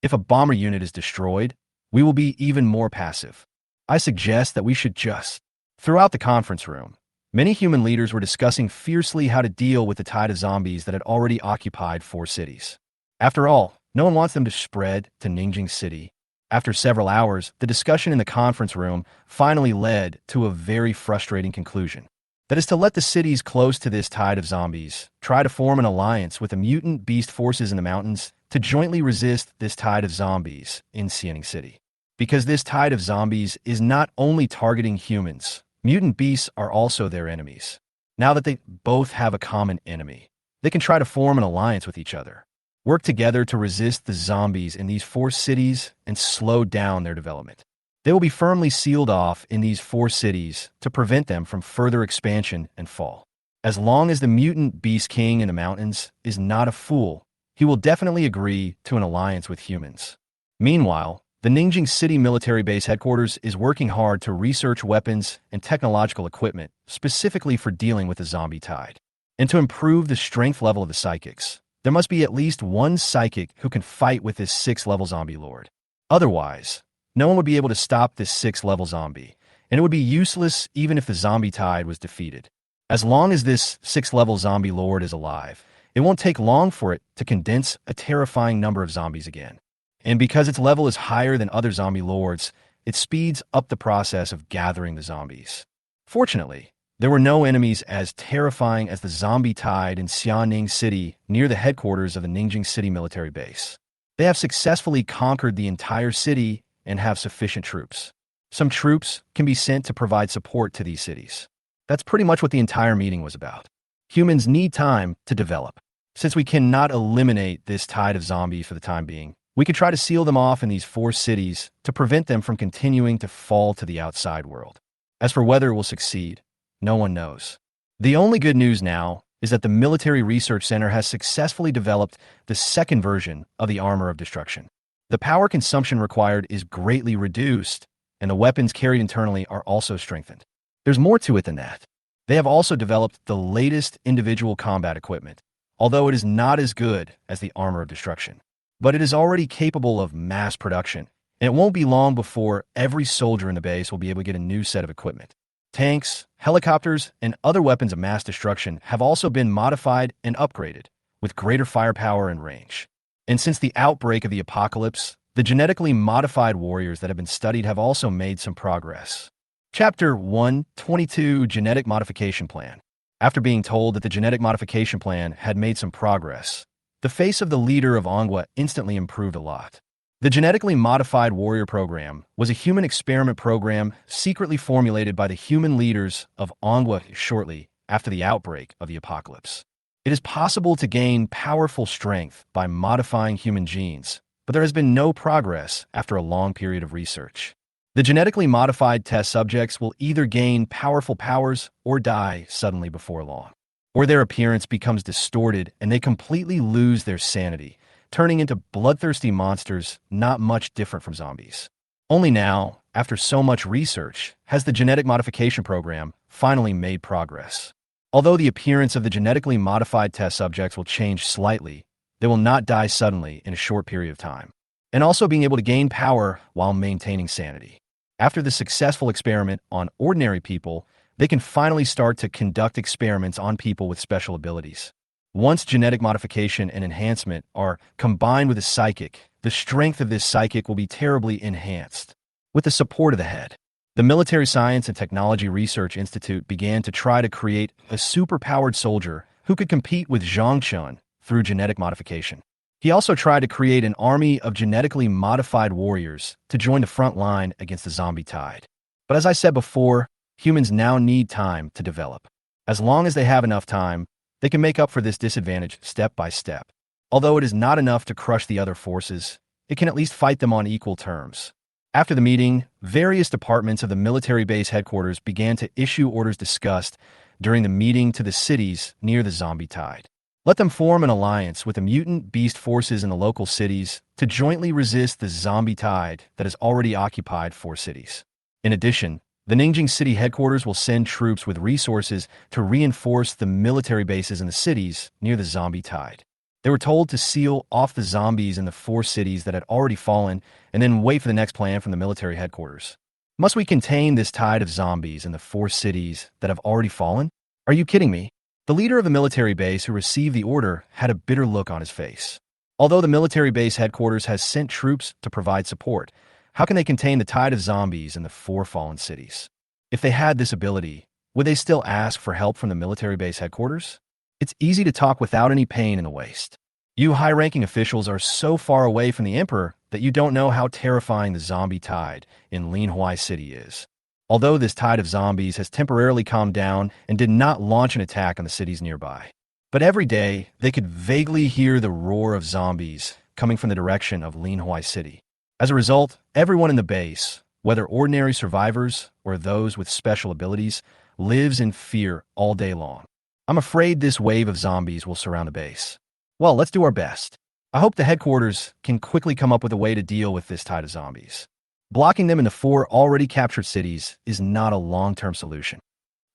If a bomber unit is destroyed, we will be even more passive. I suggest that we should just... Throughout the conference room, many human leaders were discussing fiercely how to deal with the tide of zombies that had already occupied 4 cities. After all, no one wants them to spread to Ninjing City. After several hours, the discussion in the conference room finally led to a very frustrating conclusion. That is to let the cities close to this tide of zombies try to form an alliance with the mutant beast forces in the mountains to jointly resist this tide of zombies in Xianing City. Because this tide of zombies is not only targeting humans, mutant beasts are also their enemies. Now that they both have a common enemy, they can try to form an alliance with each other, work together to resist the zombies in these 4 cities and slow down their development. They will be firmly sealed off in these 4 cities to prevent them from further expansion and fall. As long as the mutant beast king in the mountains is not a fool, he will definitely agree to an alliance with humans. Meanwhile, the Ninjing City military base headquarters is working hard to research weapons and technological equipment specifically for dealing with the zombie tide. And to improve the strength level of the psychics, there must be at least one psychic who can fight with this 6th-level zombie lord. Otherwise, no one would be able to stop this 6th-level zombie, and it would be useless even if the zombie tide was defeated. As long as this 6th-level zombie lord is alive, it won't take long for it to condense a terrifying number of zombies again. And because its level is higher than other zombie lords, it speeds up the process of gathering the zombies. Fortunately, there were no enemies as terrifying as the zombie tide in Xianing City near the headquarters of the Ninjing City military base. They have successfully conquered the entire city and have sufficient troops. Some troops can be sent to provide support to these cities. That's pretty much what the entire meeting was about. Humans need time to develop. Since we cannot eliminate this tide of zombies for the time being, we could try to seal them off in these 4 cities to prevent them from continuing to fall to the outside world. As for whether it will succeed, no one knows. The only good news now is that the Military Research Center has successfully developed the 2nd version of the Armor of Destruction. The power consumption required is greatly reduced, and the weapons carried internally are also strengthened. There's more to it than that. They have also developed the latest individual combat equipment, although it is not as good as the Armor of Destruction. But it is already capable of mass production, and it won't be long before every soldier in the base will be able to get a new set of equipment. Tanks, helicopters, and other weapons of mass destruction have also been modified and upgraded, with greater firepower and range. And since the outbreak of the apocalypse, the genetically modified warriors that have been studied have also made some progress. Chapter 122 Genetic Modification Plan. After being told that the genetic modification plan had made some progress, the face of the leader of Ongwa instantly improved a lot. The genetically modified warrior program was a human experiment program secretly formulated by the human leaders of Ongwa shortly after the outbreak of the apocalypse. It is possible to gain powerful strength by modifying human genes, but there has been no progress after a long period of research. The genetically modified test subjects will either gain powerful powers or die suddenly before long, or their appearance becomes distorted and they completely lose their sanity, turning into bloodthirsty monsters not much different from zombies. Only now, after so much research, has the genetic modification program finally made progress. Although the appearance of the genetically modified test subjects will change slightly, they will not die suddenly in a short period of time, and also being able to gain power while maintaining sanity. After the successful experiment on ordinary people, they can finally start to conduct experiments on people with special abilities. Once genetic modification and enhancement are combined with a psychic, the strength of this psychic will be terribly enhanced. With the support of the head, the Military Science and Technology Research Institute began to try to create a superpowered soldier who could compete with Zhang Chun through genetic modification. He also tried to create an army of genetically modified warriors to join the front line against the zombie tide. But as I said before, humans now need time to develop. As long as they have enough time, they can make up for this disadvantage step by step. Although it is not enough to crush the other forces, it can at least fight them on equal terms. After the meeting, various departments of the military base headquarters began to issue orders discussed during the meeting to the cities near the zombie tide. Let them form an alliance with the mutant beast forces in the local cities to jointly resist the zombie tide that has already occupied 4 cities. In addition, the Ninjing city headquarters will send troops with resources to reinforce the military bases in the cities near the zombie tide. They were told to seal off the zombies in the 4 cities that had already fallen and then wait for the next plan from the military headquarters. Must we contain this tide of zombies in the 4 cities that have already fallen? Are you kidding me? The leader of the military base who received the order had a bitter look on his face. Although the military base headquarters has sent troops to provide support, how can they contain the tide of zombies in the 4 fallen cities? If they had this ability, would they still ask for help from the military base headquarters? It's easy to talk without any pain in the waist. You high-ranking officials are so far away from the Emperor that you don't know how terrifying the zombie tide in Linhua City is. Although this tide of zombies has temporarily calmed down and did not launch an attack on the cities nearby. But every day, they could vaguely hear the roar of zombies coming from the direction of Linhua City. As a result, everyone in the base, whether ordinary survivors or those with special abilities, lives in fear all day long. I'm afraid this wave of zombies will surround the base. Well, let's do our best. I hope the headquarters can quickly come up with a way to deal with this tide of zombies. Blocking them in the 4 already captured cities is not a long-term solution.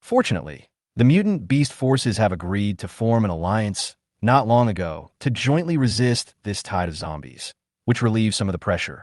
Fortunately, the mutant beast forces have agreed to form an alliance not long ago to jointly resist this tide of zombies, which relieves some of the pressure.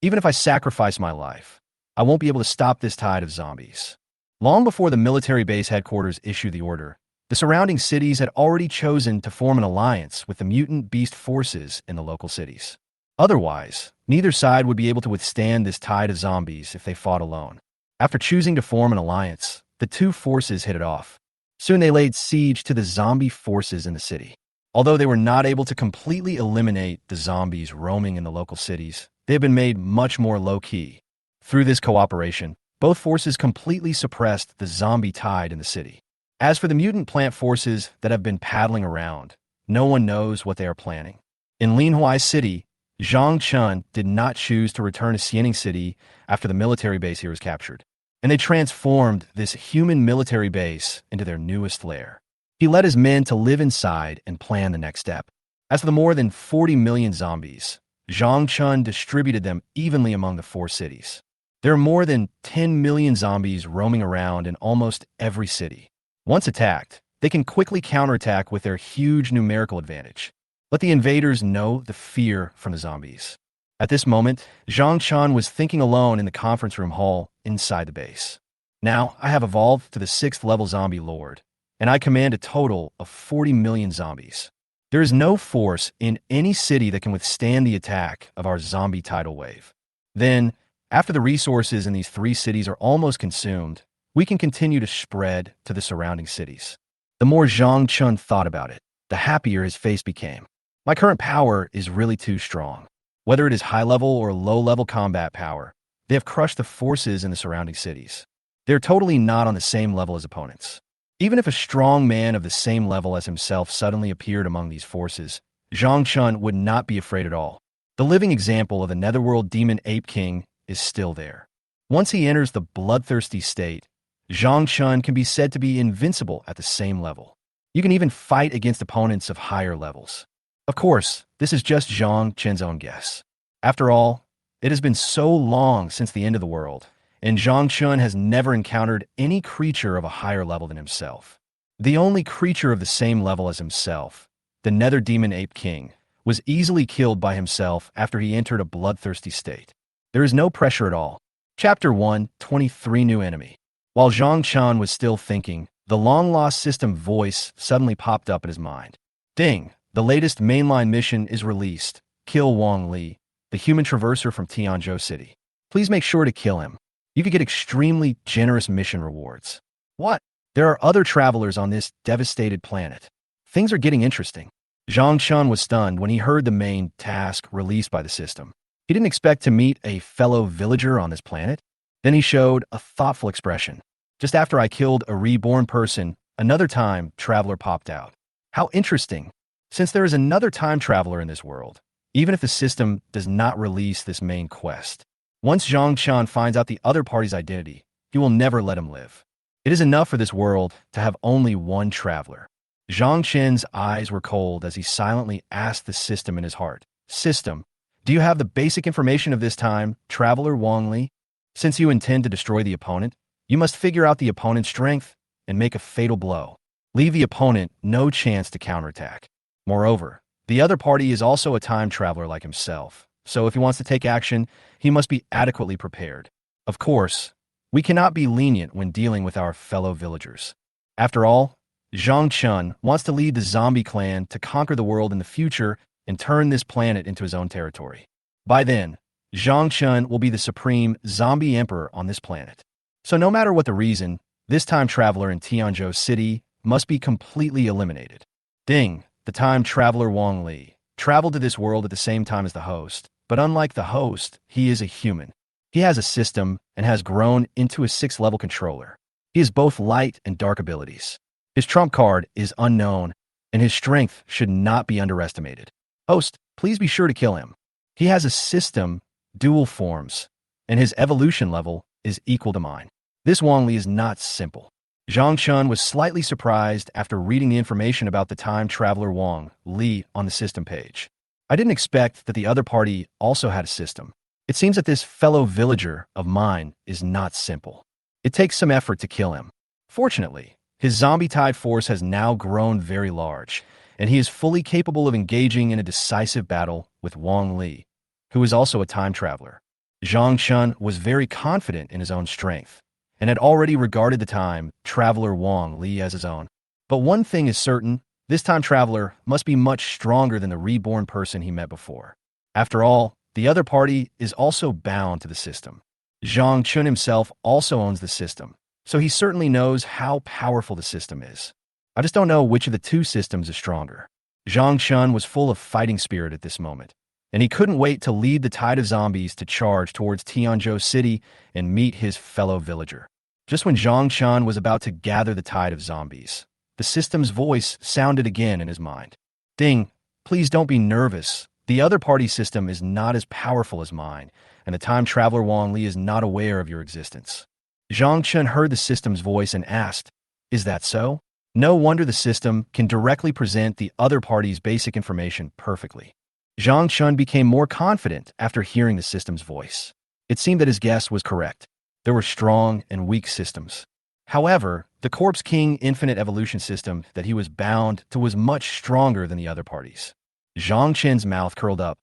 Even if I sacrifice my life, I won't be able to stop this tide of zombies. Long before the military base headquarters issued the order, the surrounding cities had already chosen to form an alliance with the mutant beast forces in the local cities. Otherwise, neither side would be able to withstand this tide of zombies if they fought alone. After choosing to form an alliance, the 2 forces hit it off. Soon they laid siege to the zombie forces in the city. Although they were not able to completely eliminate the zombies roaming in the local cities, they have been made much more low-key. Through this cooperation, both forces completely suppressed the zombie tide in the city. As for the mutant plant forces that have been paddling around, no one knows what they are planning. In Linhua City, Zhang Chun did not choose to return to Xianing City after the military base here was captured, and they transformed this human military base into their newest lair. He led his men to live inside and plan the next step. As for the more than 40 million zombies, Zhang Chun distributed them evenly among the 4 cities. There are more than 10 million zombies roaming around in almost every city. Once attacked, they can quickly counterattack with their huge numerical advantage. Let the invaders know the fear from the zombies. At this moment, Zhang Chun was thinking alone in the conference room hall inside the base. Now, I have evolved to the 6th level zombie lord, and I command a total of 40 million zombies. There is no force in any city that can withstand the attack of our zombie tidal wave. Then, after the resources in these 3 cities are almost consumed, we can continue to spread to the surrounding cities. The more Zhang Chun thought about it, the happier his face became. My current power is really too strong. Whether it is high-level or low-level combat power, they have crushed the forces in the surrounding cities. They are totally not on the same level as opponents. Even if a strong man of the same level as himself suddenly appeared among these forces, Zhang Chun would not be afraid at all. The living example of the Netherworld Demon Ape King is still there. Once he enters the bloodthirsty state, Zhang Chun can be said to be invincible at the same level. You can even fight against opponents of higher levels. Of course, this is just Zhang Chun's own guess. After all, it has been so long since the end of the world, and Zhang Chun has never encountered any creature of a higher level than himself. The only creature of the same level as himself, the Nether Demon Ape King, was easily killed by himself after he entered a bloodthirsty state. There is no pressure at all. Chapter 1, 23 New Enemy. While Zhang Chun was still thinking, the long-lost system voice suddenly popped up in his mind. Ding! The latest mainline mission is released. Kill Wang Li, the human traverser from Tianzhou City. Please make sure to kill him. You could get extremely generous mission rewards. What? There are other travelers on this devastated planet. Things are getting interesting. Zhang Chun was stunned when he heard the main task released by the system. He didn't expect to meet a fellow villager on this planet. Then he showed a thoughtful expression. Just after I killed a reborn person, another time traveler popped out. How interesting. Since there is another time traveler in this world, even if the system does not release this main quest, once Zhang Qian finds out the other party's identity, he will never let him live. It is enough for this world to have only one traveler. Zhang Qian's eyes were cold as he silently asked the system in his heart, "System, do you have the basic information of this time, Traveler Wang Li? Since you intend to destroy the opponent, you must figure out the opponent's strength and make a fatal blow. Leave the opponent no chance to counterattack. Moreover, the other party is also a time traveler like himself, so if he wants to take action, he must be adequately prepared. Of course, we cannot be lenient when dealing with our fellow villagers. After all, Zhang Qian wants to lead the zombie clan to conquer the world in the future and turn this planet into his own territory. By then, Zhang Qian will be the supreme zombie emperor on this planet. So no matter what the reason, this time traveler in Tianzhou City must be completely eliminated." Ding, the time traveler Wang Li, traveled to this world at the same time as the host, but unlike the host, he is a human. He has a system and has grown into a 6th-level controller. He has both light and dark abilities. His trump card is unknown, and his strength should not be underestimated. Host, please be sure to kill him. He has a system, dual forms, and his evolution level is equal to mine. This Wang Li is not simple. Zhang Qian was slightly surprised after reading the information about the time traveler Wang Li on the system page. I didn't expect that the other party also had a system. It seems that this fellow villager of mine is not simple. It takes some effort to kill him. Fortunately, his zombie-tied force has now grown very large, and he is fully capable of engaging in a decisive battle with Wang Li, who is also a time traveler. Zhang Qian was very confident in his own strength, and had already regarded the time traveler Wang Li as his own. But one thing is certain, this time traveler must be much stronger than the reborn person he met before. After all, the other party is also bound to the system. Zhang Qian himself also owns the system, so he certainly knows how powerful the system is. I just don't know which of the two systems is stronger. Zhang Qian was full of fighting spirit at this moment, and he couldn't wait to lead the tide of zombies to charge towards Tianzhou City and meet his fellow villager. Just when Zhang Qian was about to gather the tide of zombies, the system's voice sounded again in his mind. "Ding, please don't be nervous. The other party's system is not as powerful as mine, and the time traveler Wang Li is not aware of your existence." Zhang Qian heard the system's voice and asked, "Is that so?" No wonder the system can directly present the other party's basic information perfectly. Zhang Qian became more confident after hearing the system's voice. It seemed that his guess was correct. There were strong and weak systems. However, the Corpse King infinite evolution system that he was bound to was much stronger than the other parties. Zhang Qian's mouth curled up.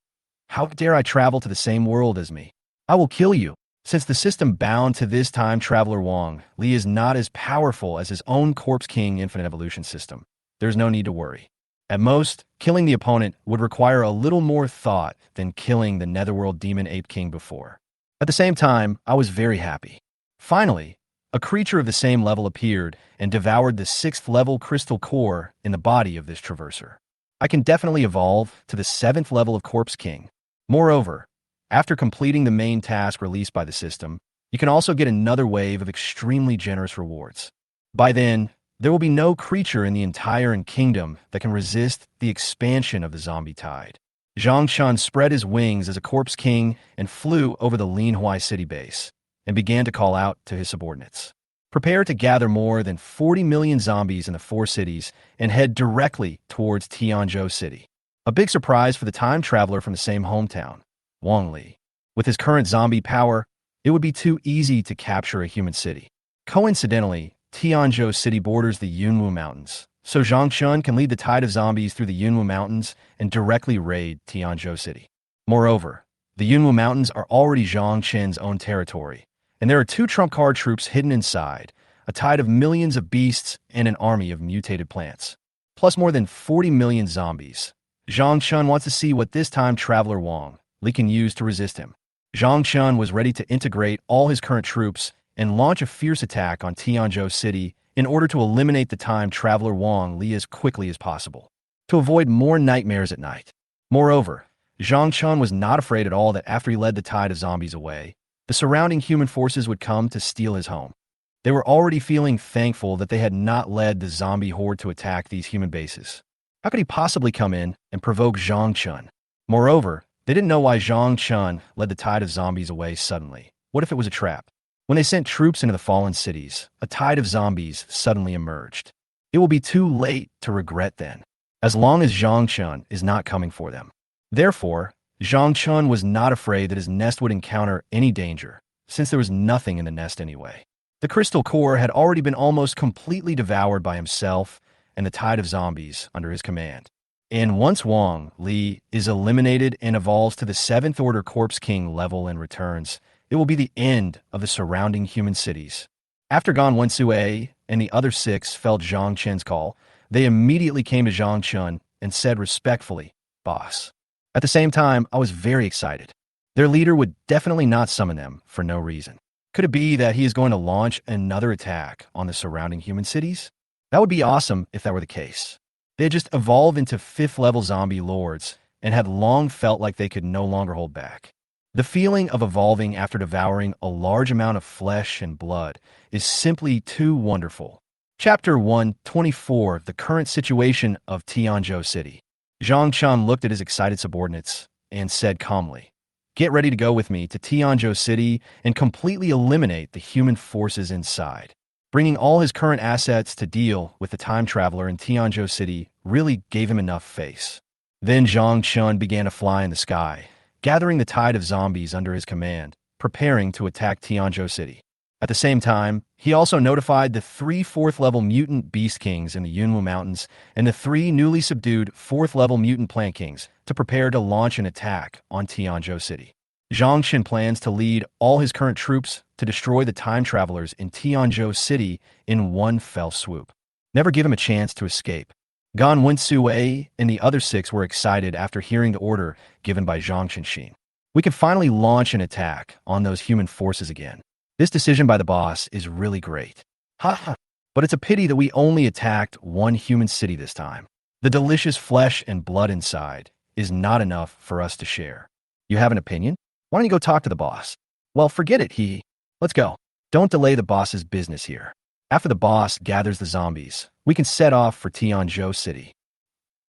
"How dare I travel to the same world as me? I will kill you." Since the system bound to this time traveler Wang Li is not as powerful as his own Corpse King infinite evolution system, there's no need to worry. At most, killing the opponent would require a little more thought than killing the Netherworld Demon Ape King before. At the same time, I was very happy. Finally, a creature of the same level appeared and devoured the 6th-level crystal core in the body of this traverser. I can definitely evolve to the 7th level of Corpse King. Moreover, after completing the main task released by the system, you can also get another wave of extremely generous rewards. By then, there will be no creature in the entire kingdom that can resist the expansion of the zombie tide. Zhang Qian spread his wings as a Corpse King and flew over the Linhuai city base and began to call out to his subordinates. Prepare to gather more than 40 million zombies in the 4 cities and head directly towards Tianzhou City. A big surprise for the time traveler from the same hometown, Wang Li. With his current zombie power, it would be too easy to capture a human city. Coincidentally, Tianzhou City borders the Yunwu Mountains, so Zhang Qian can lead the tide of zombies through the Yunwu Mountains and directly raid Tianzhou City. Moreover, the Yunwu Mountains are already Zhang Qian's own territory, and there are 2 trump card troops hidden inside, a tide of millions of beasts and an army of mutated plants, plus more than 40 million zombies. Zhang Qian wants to see what this time traveler Wang Li can use to resist him. Zhang Qian was ready to integrate all his current troops and launch a fierce attack on Tianzhou City in order to eliminate the time traveler Wang Li as quickly as possible, to avoid more nightmares at night. Moreover, Zhang Qian was not afraid at all that after he led the tide of zombies away, the surrounding human forces would come to steal his home. They were already feeling thankful that they had not led the zombie horde to attack these human bases. How could he possibly come in and provoke Zhang Chun? Moreover, they didn't know why Zhang Chun led the tide of zombies away suddenly. What if it was a trap? When they sent troops into the fallen cities, a tide of zombies suddenly emerged. It will be too late to regret then, as long as Zhang Chun is not coming for them. Therefore, Zhang Chun was not afraid that his nest would encounter any danger, since there was nothing in the nest anyway. The crystal core had already been almost completely devoured by himself and the tide of zombies under his command. And once Wang Li is eliminated and evolves to the 7th Order Corpse King level and returns, it will be the end of the surrounding human cities. After Gan Wensue and the other 6 felt Zhang Chen's call, they immediately came to Zhang Chun and said respectfully, "Boss." At the same time, I was very excited. Their leader would definitely not summon them for no reason. Could it be that he is going to launch another attack on the surrounding human cities? That would be awesome if that were the case. They had just evolved into 5th level zombie lords and had long felt like they could no longer hold back. The feeling of evolving after devouring a large amount of flesh and blood is simply too wonderful. Chapter 124, The Current Situation of Tianzhou City. Zhang Chun looked at his excited subordinates and said calmly, "Get ready to go with me to Tianzhou City and completely eliminate the human forces inside." Bringing all his current assets to deal with the time traveler in Tianzhou City really gave him enough face. Then Zhang Chun began to fly in the sky, gathering the tide of zombies under his command, preparing to attack Tianzhou City. At the same time, he also notified the 3 4th-level mutant beast kings in the Yunwu Mountains and the 3 newly subdued 4th-level mutant plant kings to prepare to launch an attack on Tianzhou City. Zhang Chun plans to lead all his current troops to destroy the time travelers in Tianzhou City in one fell swoop. Never give him a chance to escape. Gan Wensue and the other 6 were excited after hearing the order given by Zhang Chunxin. We can finally launch an attack on those human forces again. This decision by the boss is really great. Ha! But it's a pity that we only attacked one human city this time. The delicious flesh and blood inside is not enough for us to share. You have an opinion? Why don't you go talk to the boss? Well, forget it, Let's go. Don't delay the boss's business here. After the boss gathers the zombies, we can set off for Tianzhou City.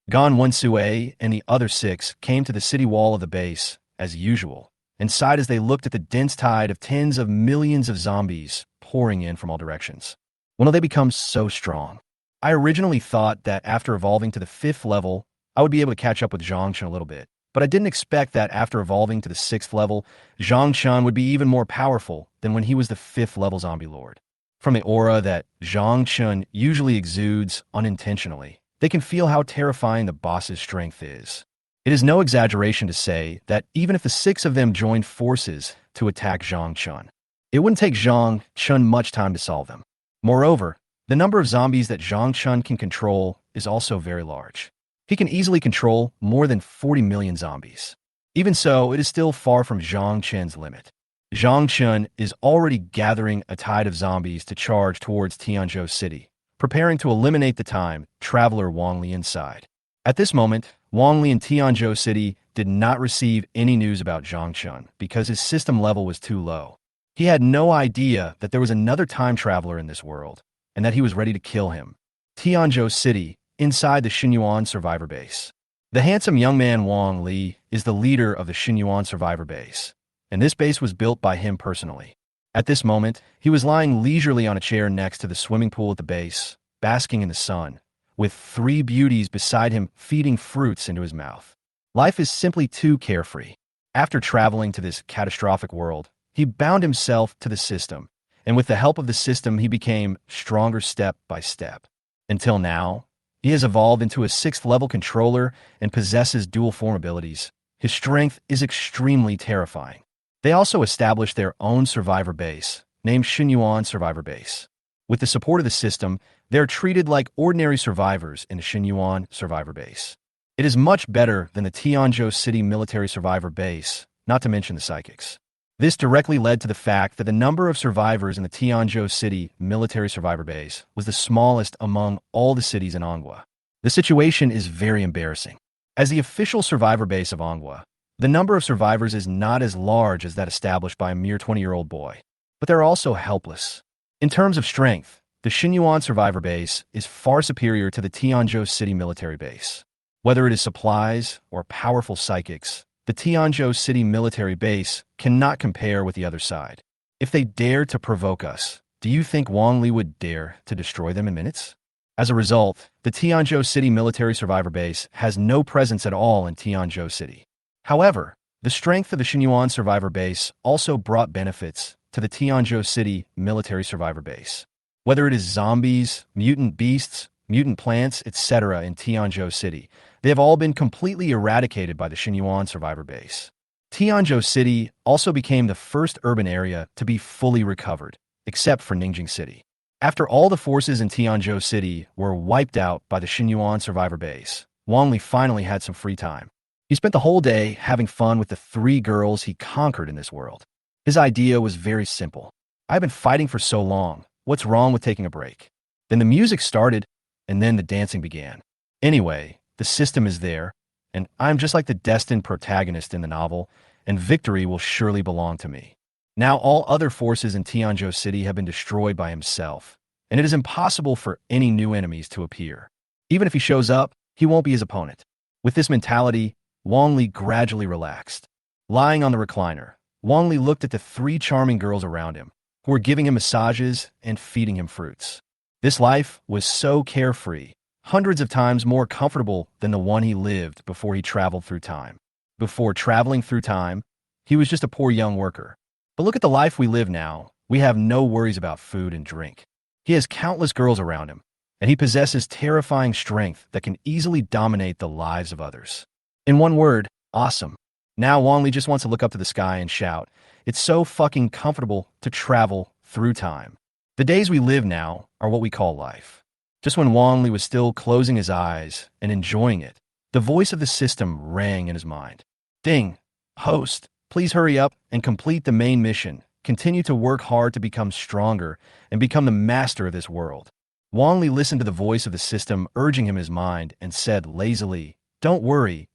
Gan Wensue and the other 6 came to the city wall of the base, as usual, and sighed as they looked at the dense tide of tens of millions of zombies pouring in from all directions. When will they become so strong? I originally thought that after evolving to the 5th level, I would be able to catch up with Zhang Chun a little bit, but I didn't expect that after evolving to the 6th level, Zhang Chun would be even more powerful than when he was the 5th level zombie lord. From the aura that Zhang Chun usually exudes unintentionally, they can feel how terrifying the boss's strength is. It is no exaggeration to say that even if the 6 of them joined forces to attack Zhang Chun, it wouldn't take Zhang Chun much time to solve them. Moreover, the number of zombies that Zhang Chun can control is also very large. He can easily control more than 40 million zombies. Even so, it is still far from Zhang Chun's limit. Zhang Chun is already gathering a tide of zombies to charge towards Tianzhou City, preparing to eliminate the time traveler Wang Li inside. At this moment, Wang Li in Tianzhou City did not receive any news about Zhang Chun because his system level was too low. He had no idea that there was another time traveler in this world, and that he was ready to kill him. Tianzhou City, inside the Xinyuan survivor base. The handsome young man Wang Li is the leader of the Xinyuan survivor base, and this base was built by him personally. At this moment, he was lying leisurely on a chair next to the swimming pool at the base, basking in the sun, with 3 beauties beside him feeding fruits into his mouth. Life is simply too carefree. After traveling to this catastrophic world, he bound himself to the system, and with the help of the system he became stronger step by step. Until now, he has evolved into a 6th level controller and possesses dual form abilities. His strength is extremely terrifying. They also established their own survivor base, named Xinyuan Survivor Base. With the support of the system, they are treated like ordinary survivors in the Xinyuan Survivor Base. It is much better than the Tianzhou City Military Survivor Base, not to mention the psychics. This directly led to the fact that the number of survivors in the Tianzhou City Military Survivor Base was the smallest among all the cities in Anghua. The situation is very embarrassing. As the official survivor base of Anghua, the number of survivors is not as large as that established by a mere 20-year-old boy, but they're also helpless. In terms of strength, the Xinyuan survivor base is far superior to the Tianzhou City military base. Whether it is supplies or powerful psychics, the Tianzhou City military base cannot compare with the other side. If they dare to provoke us, do you think Wang Li would dare to destroy them in minutes? As a result, the Tianzhou City military survivor base has no presence at all in Tianzhou City. However, the strength of the Xinyuan survivor base also brought benefits to the Tianzhou City military survivor base. Whether it is zombies, mutant beasts, mutant plants, etc. in Tianzhou City, they have all been completely eradicated by the Xinyuan survivor base. Tianzhou City also became the first urban area to be fully recovered, except for Ningjing City. After all the forces in Tianzhou City were wiped out by the Xinyuan survivor base, Wang Li finally had some free time. He spent the whole day having fun with the 3 girls he conquered in this world. His idea was very simple. I've been fighting for so long. What's wrong with taking a break? Then the music started, and then the dancing began. Anyway, the system is there, and I'm just like the destined protagonist in the novel, and victory will surely belong to me. Now all other forces in Tianzhou City have been destroyed by himself, and it is impossible for any new enemies to appear. Even if he shows up, he won't be his opponent. With this mentality, Wang Li gradually relaxed. Lying on the recliner, Wang Li looked at the 3 charming girls around him, who were giving him massages and feeding him fruits. This life was so carefree, hundreds of times more comfortable than the one he lived before he traveled through time. Before traveling through time, he was just a poor young worker. But look at the life we live now. We have no worries about food and drink. He has countless girls around him, and he possesses terrifying strength that can easily dominate the lives of others. In one word, awesome. Now Wang Li just wants to look up to the sky and shout, "It's so fucking comfortable to travel through time." The days we live now are what we call life. Just when Wang Li was still closing his eyes and enjoying it, the voice of the system rang in his mind. "Ding! Host, please hurry up and complete the main mission. Continue to work hard to become stronger and become the master of this world." Wang Li listened to the voice of the system urging him in his mind and said lazily, Don't worry,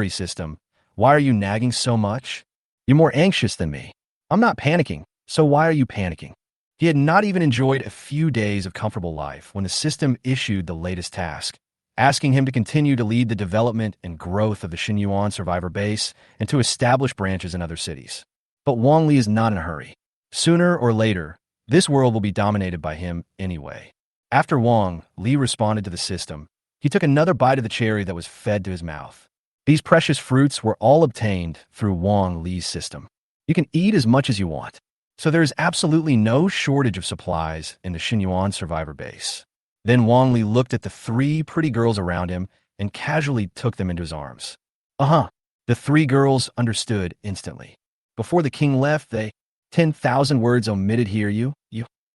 system. Why are you nagging so much? You're more anxious than me. I'm not panicking, so why are you panicking?" He had not even enjoyed a few days of comfortable life when the system issued the latest task, asking him to continue to lead the development and growth of the Xinyuan survivor base and to establish branches in other cities. But Wang Li is not in a hurry. Sooner or later, this world will be dominated by him anyway. After Wang Li responded to the system, he took another bite of the cherry that was fed to his mouth. These precious fruits were all obtained through Wang Li's system. You can eat as much as you want, so there is absolutely no shortage of supplies in the Xinyuan survivor base. Then Wang Li looked at the 3 pretty girls around him and casually took them into his arms. The 3 girls understood instantly. Before the king left, they 10,000 words omitted here, you.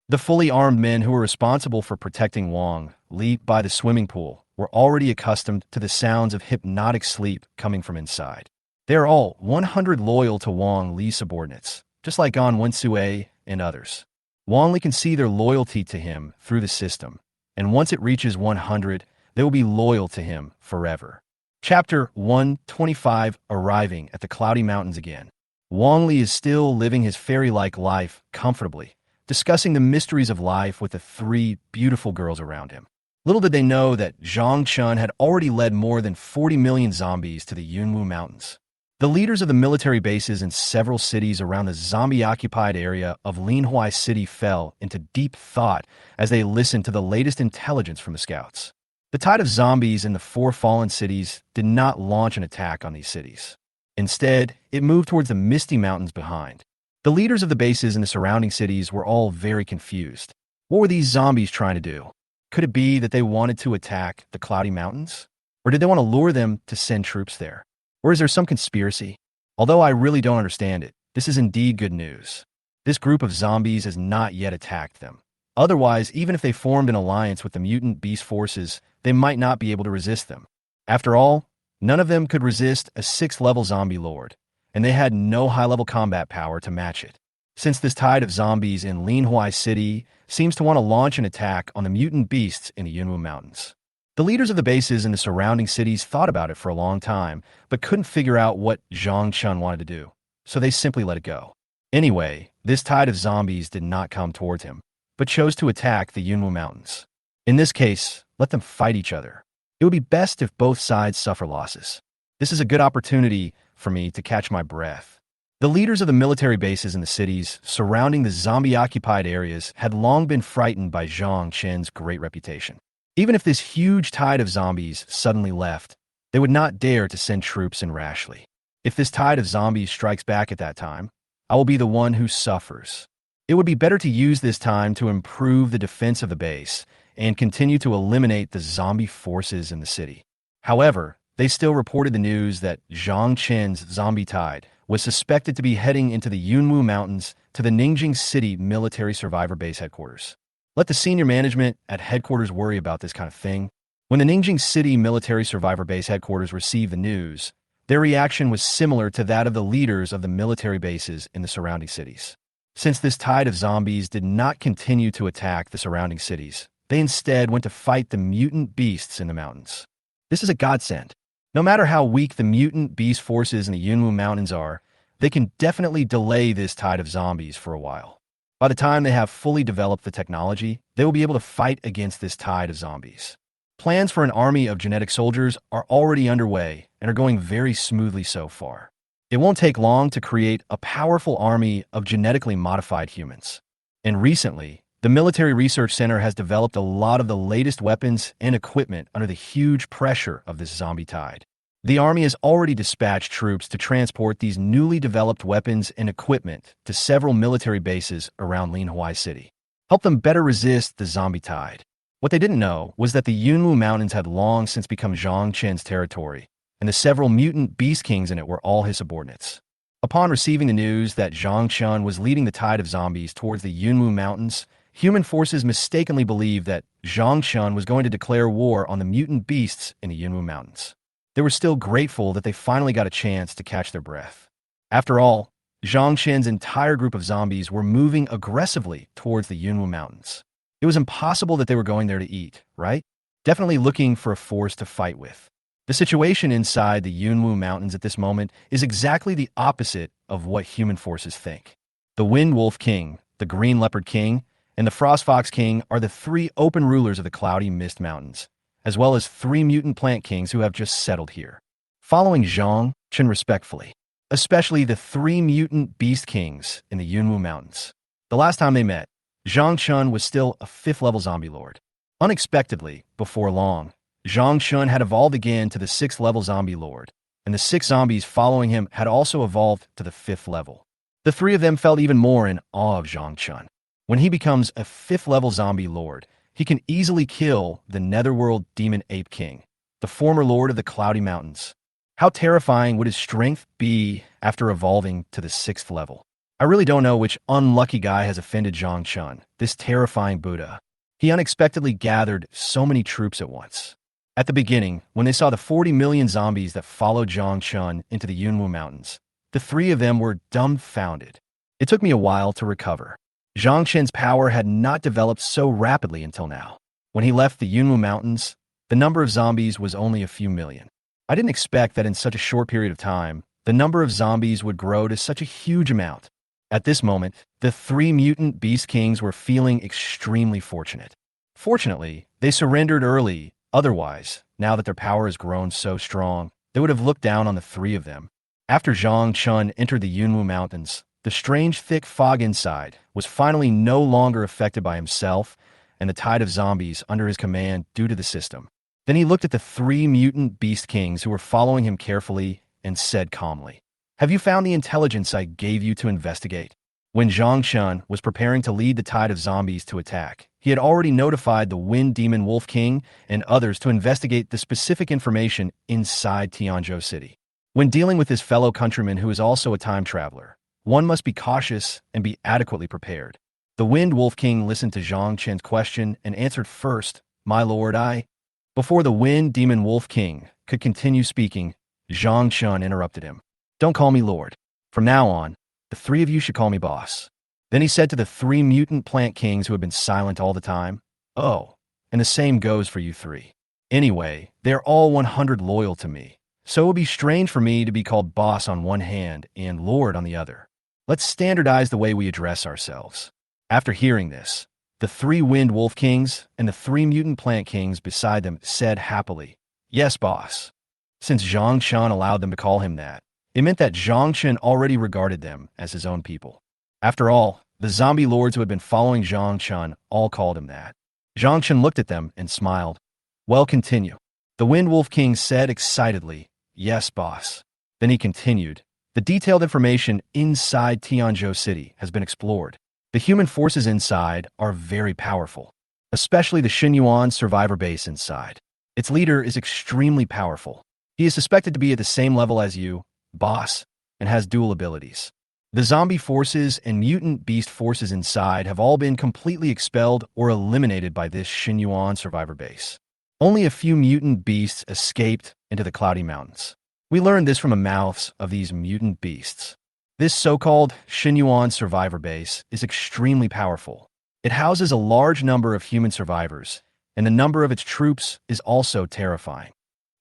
The fully armed men who were responsible for protecting Wang Li by the swimming pool were already accustomed to the sounds of hypnotic sleep coming from inside. They are all 100 loyal to Wang Li's subordinates, just like An Wensue and others. Wang Li can see their loyalty to him through the system, and once it reaches 100, they will be loyal to him forever. Chapter 125, Arriving at the Cloudy Mountains again. Wang Li is still living his fairy-like life comfortably, discussing the mysteries of life with the 3 beautiful girls around him. Little did they know that Zhang Chun had already led more than 40 million zombies to the Yunwu Mountains. The leaders of the military bases in several cities around the zombie-occupied area of Linhuai City fell into deep thought as they listened to the latest intelligence from the scouts. The tide of zombies in the 4 fallen cities did not launch an attack on these cities. Instead, it moved towards the misty mountains behind. The leaders of the bases in the surrounding cities were all very confused. What were these zombies trying to do? Could it be that they wanted to attack the Cloudy Mountains? Or did they want to lure them to send troops there? Or is there some conspiracy? Although I really don't understand it, this is indeed good news. This group of zombies has not yet attacked them. Otherwise, even if they formed an alliance with the mutant beast forces, they might not be able to resist them. After all, none of them could resist a 6th-level zombie lord, and they had no high-level combat power to match it. Since this tide of zombies in Linhuai City seems to want to launch an attack on the mutant beasts in the Yunwu Mountains. The leaders of the bases in the surrounding cities thought about it for a long time, but couldn't figure out what Zhang Chun wanted to do, so they simply let it go. Anyway, this tide of zombies did not come towards him. but chose to attack the Yunwu Mountains. In this case, let them fight each other. It would be best if both sides suffer losses. This is a good opportunity for me to catch my breath. The leaders of the military bases in the cities surrounding the zombie-occupied areas had long been frightened by Zhang Qin's great reputation. Even if this huge tide of zombies suddenly left, they would not dare to send troops in rashly. If this tide of zombies strikes back at that time, I will be the one who suffers. It would be better to use this time to improve the defense of the base and continue to eliminate the zombie forces in the city. However, they still reported the news that Zhang Qin's zombie tide was suspected to be heading into the Yunwu Mountains to the Ningjing City Military Survivor Base headquarters. Let the senior management at headquarters worry about this kind of thing. When the Ningjing City Military Survivor Base headquarters received the news, their reaction was similar to that of the leaders of the military bases in the surrounding cities. Since this tide of zombies did not continue to attack the surrounding cities, they instead went to fight the mutant beasts in the mountains. This is a godsend. No matter how weak the mutant beast forces in the Yunwu Mountains are, they can definitely delay this tide of zombies for a while. By the time they have fully developed the technology, they will be able to fight against this tide of zombies. Plans for an army of genetic soldiers are already underway and are going very smoothly so far. It won't take long to create a powerful army of genetically modified humans. And recently, the Military Research Center has developed a lot of the latest weapons and equipment under the huge pressure of this zombie tide. The army has already dispatched troops to transport these newly developed weapons and equipment to several military bases around Linhuai City. Help them better resist the zombie tide. What they didn't know was that the Yunwu Mountains had long since become Zhang Qin's territory, and the several mutant beast kings in it were all his subordinates. Upon receiving the news that Zhang Qin was leading the tide of zombies towards the Yunwu Mountains, human forces mistakenly believed that Zhang Qin was going to declare war on the mutant beasts in the Yunwu Mountains. They were still grateful that they finally got a chance to catch their breath. After all, Zhang Qin's entire group of zombies were moving aggressively towards the Yunwu Mountains. It was impossible that they were going there to eat, right? Definitely looking for a force to fight with. The situation inside the Yunwu Mountains at this moment is exactly the opposite of what human forces think. The Wind Wolf King, the Green Leopard King, and the Frost Fox King are the three open rulers of the Cloudy Mist Mountains, as well as three mutant plant kings who have just settled here. Following Zhang Qin respectfully, especially the three mutant beast kings in the Yunwu Mountains. The last time they met, Zhang Qin was still a 5th level zombie lord. Unexpectedly, before long, Zhang Qin had evolved again to the 6th level zombie lord, and the 6 zombies following him had also evolved to the 5th level. The 3 of them felt even more in awe of Zhang Qin. When he becomes a 5th level zombie lord, he can easily kill the Netherworld Demon Ape King, the former lord of the Cloudy Mountains. How terrifying would his strength be after evolving to the 6th level? I really don't know which unlucky guy has offended Zhang Qin, this terrifying Buddha. He unexpectedly gathered so many troops at once. At the beginning, when they saw the 40 million zombies that followed Zhang Qin into the Yunwu Mountains, the 3 of them were dumbfounded. It took me a while to recover. Zhang Qin's power had not developed so rapidly until now. When he left the Yunwu Mountains, the number of zombies was only a few million. I didn't expect that in such a short period of time, the number of zombies would grow to such a huge amount. At this moment, the 3 mutant beast kings were feeling extremely fortunate. Fortunately, they surrendered early. Otherwise, now that their power has grown so strong, they would have looked down on the 3 of them. After Zhang Qin entered the Yunwu Mountains, the strange thick fog inside was finally no longer affected by himself and the tide of zombies under his command due to the system. Then he looked at the 3 mutant beast kings who were following him carefully and said calmly, "Have you found the intelligence I gave you to investigate?" When Zhang Qin was preparing to lead the tide of zombies to attack, he had already notified the Wind Demon Wolf King and others to investigate the specific information inside Tianzhou City. When dealing with his fellow countryman who is also a time traveler, one must be cautious and be adequately prepared. The Wind Wolf King listened to Zhang Qin's question and answered first, "My lord, I..." Before the Wind Demon Wolf King could continue speaking, Zhang Qin interrupted him. "Don't call me lord. From now on, the 3 of you should call me boss." Then he said to the 3 mutant plant kings who had been silent all the time, "Oh, and the same goes for you 3. Anyway, they're all 100 loyal to me, so it would be strange for me to be called boss on one hand and lord on the other. Let's standardize the way we address ourselves." After hearing this, The 3 Wind Wolf Kings and the 3 Mutant Plant Kings beside them said happily, "Yes, boss." Since Zhang Chun allowed them to call him that, it meant that Zhang Chun already regarded them as his own people. After all, the zombie lords who had been following Zhang Chun all called him that. Zhang Chun looked at them and smiled. "Well, continue." The Wind Wolf King said excitedly, "Yes, boss." Then he continued, "The detailed information inside Tianzhou City has been explored. The human forces inside are very powerful, especially the Xinyuan survivor base inside. Its leader is extremely powerful. He is suspected to be at the same level as you, boss, and has dual abilities. The zombie forces and mutant beast forces inside have all been completely expelled or eliminated by this Xinyuan survivor base. Only a few mutant beasts escaped into the Cloudy Mountains. We learned this from the mouths of these mutant beasts. This so-called Xinyuan survivor base is extremely powerful. It houses a large number of human survivors, and the number of its troops is also terrifying.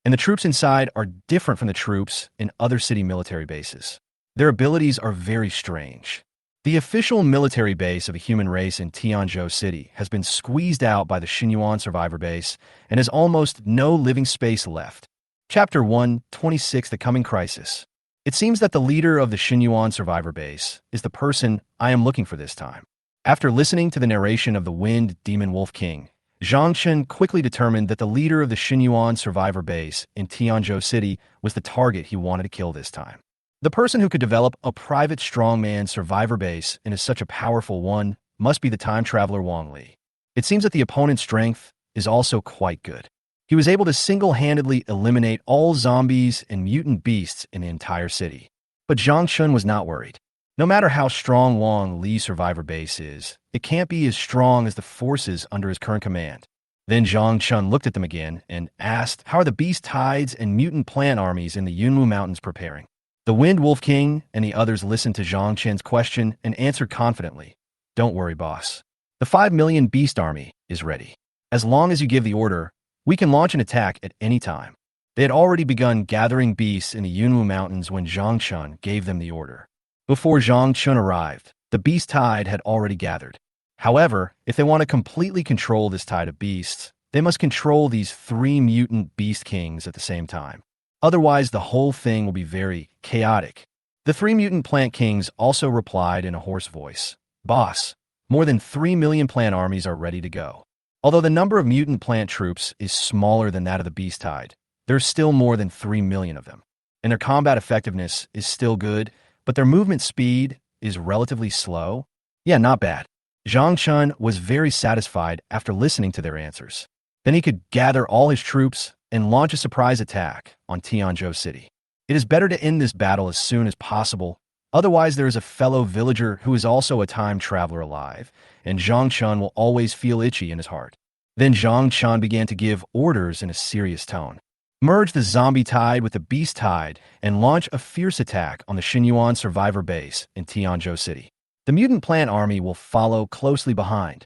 And the troops inside are different from the troops in other city military bases. Their abilities are very strange. The official military base of the human race in Tianzhou City has been squeezed out by the Xinyuan survivor base and has almost no living space left. Chapter 126: The Coming Crisis. It seems that the leader of the Xinyuan survivor base is the person I am looking for this time. After listening to the narration of the Wind Demon Wolf King, Zhang Chen quickly determined that the leader of the Xinyuan survivor base in Tianzhou City was the target he wanted to kill this time. The person who could develop a private strongman survivor base into such a powerful one must be the time traveler Wang Li. It seems that the opponent's strength is also quite good. He was able to single-handedly eliminate all zombies and mutant beasts in the entire city. But Zhang Chun was not worried. No matter how strong Wang Li's survivor base is, it can't be as strong as the forces under his current command. Then Zhang Chun looked at them again and asked, "How are the beast tides and mutant plant armies in the Yunwu Mountains preparing?" The Wind Wolf King and the others listened to Zhang Chen's question and answered confidently, "Don't worry, boss. The 5 million beast army is ready. As long as you give the order, we can launch an attack at any time." They had already begun gathering beasts in the Yunwu Mountains when Zhang Chun gave them the order. Before Zhang Chun arrived, the beast tide had already gathered. However, if they want to completely control this tide of beasts, they must control these 3 mutant beast kings at the same time. Otherwise, the whole thing will be very chaotic. The 3 mutant plant kings also replied in a hoarse voice, "Boss, more than 3 million plant armies are ready to go. Although the number of mutant plant troops is smaller than that of the beast tide, there's still more than 3 million of them. And their combat effectiveness is still good, but their movement speed is relatively slow. Yeah, not bad." Zhang Chun was very satisfied after listening to their answers. Then he could gather all his troops and launch a surprise attack on Tianzhou City. It is better to end this battle as soon as possible, otherwise there is a fellow villager who is also a time traveler alive, and Zhang Chun will always feel itchy in his heart. Then Zhang Chun began to give orders in a serious tone. Merge the zombie tide with the beast tide and launch a fierce attack on the Xinyuan survivor base in Tianzhou City. The mutant plant army will follow closely behind.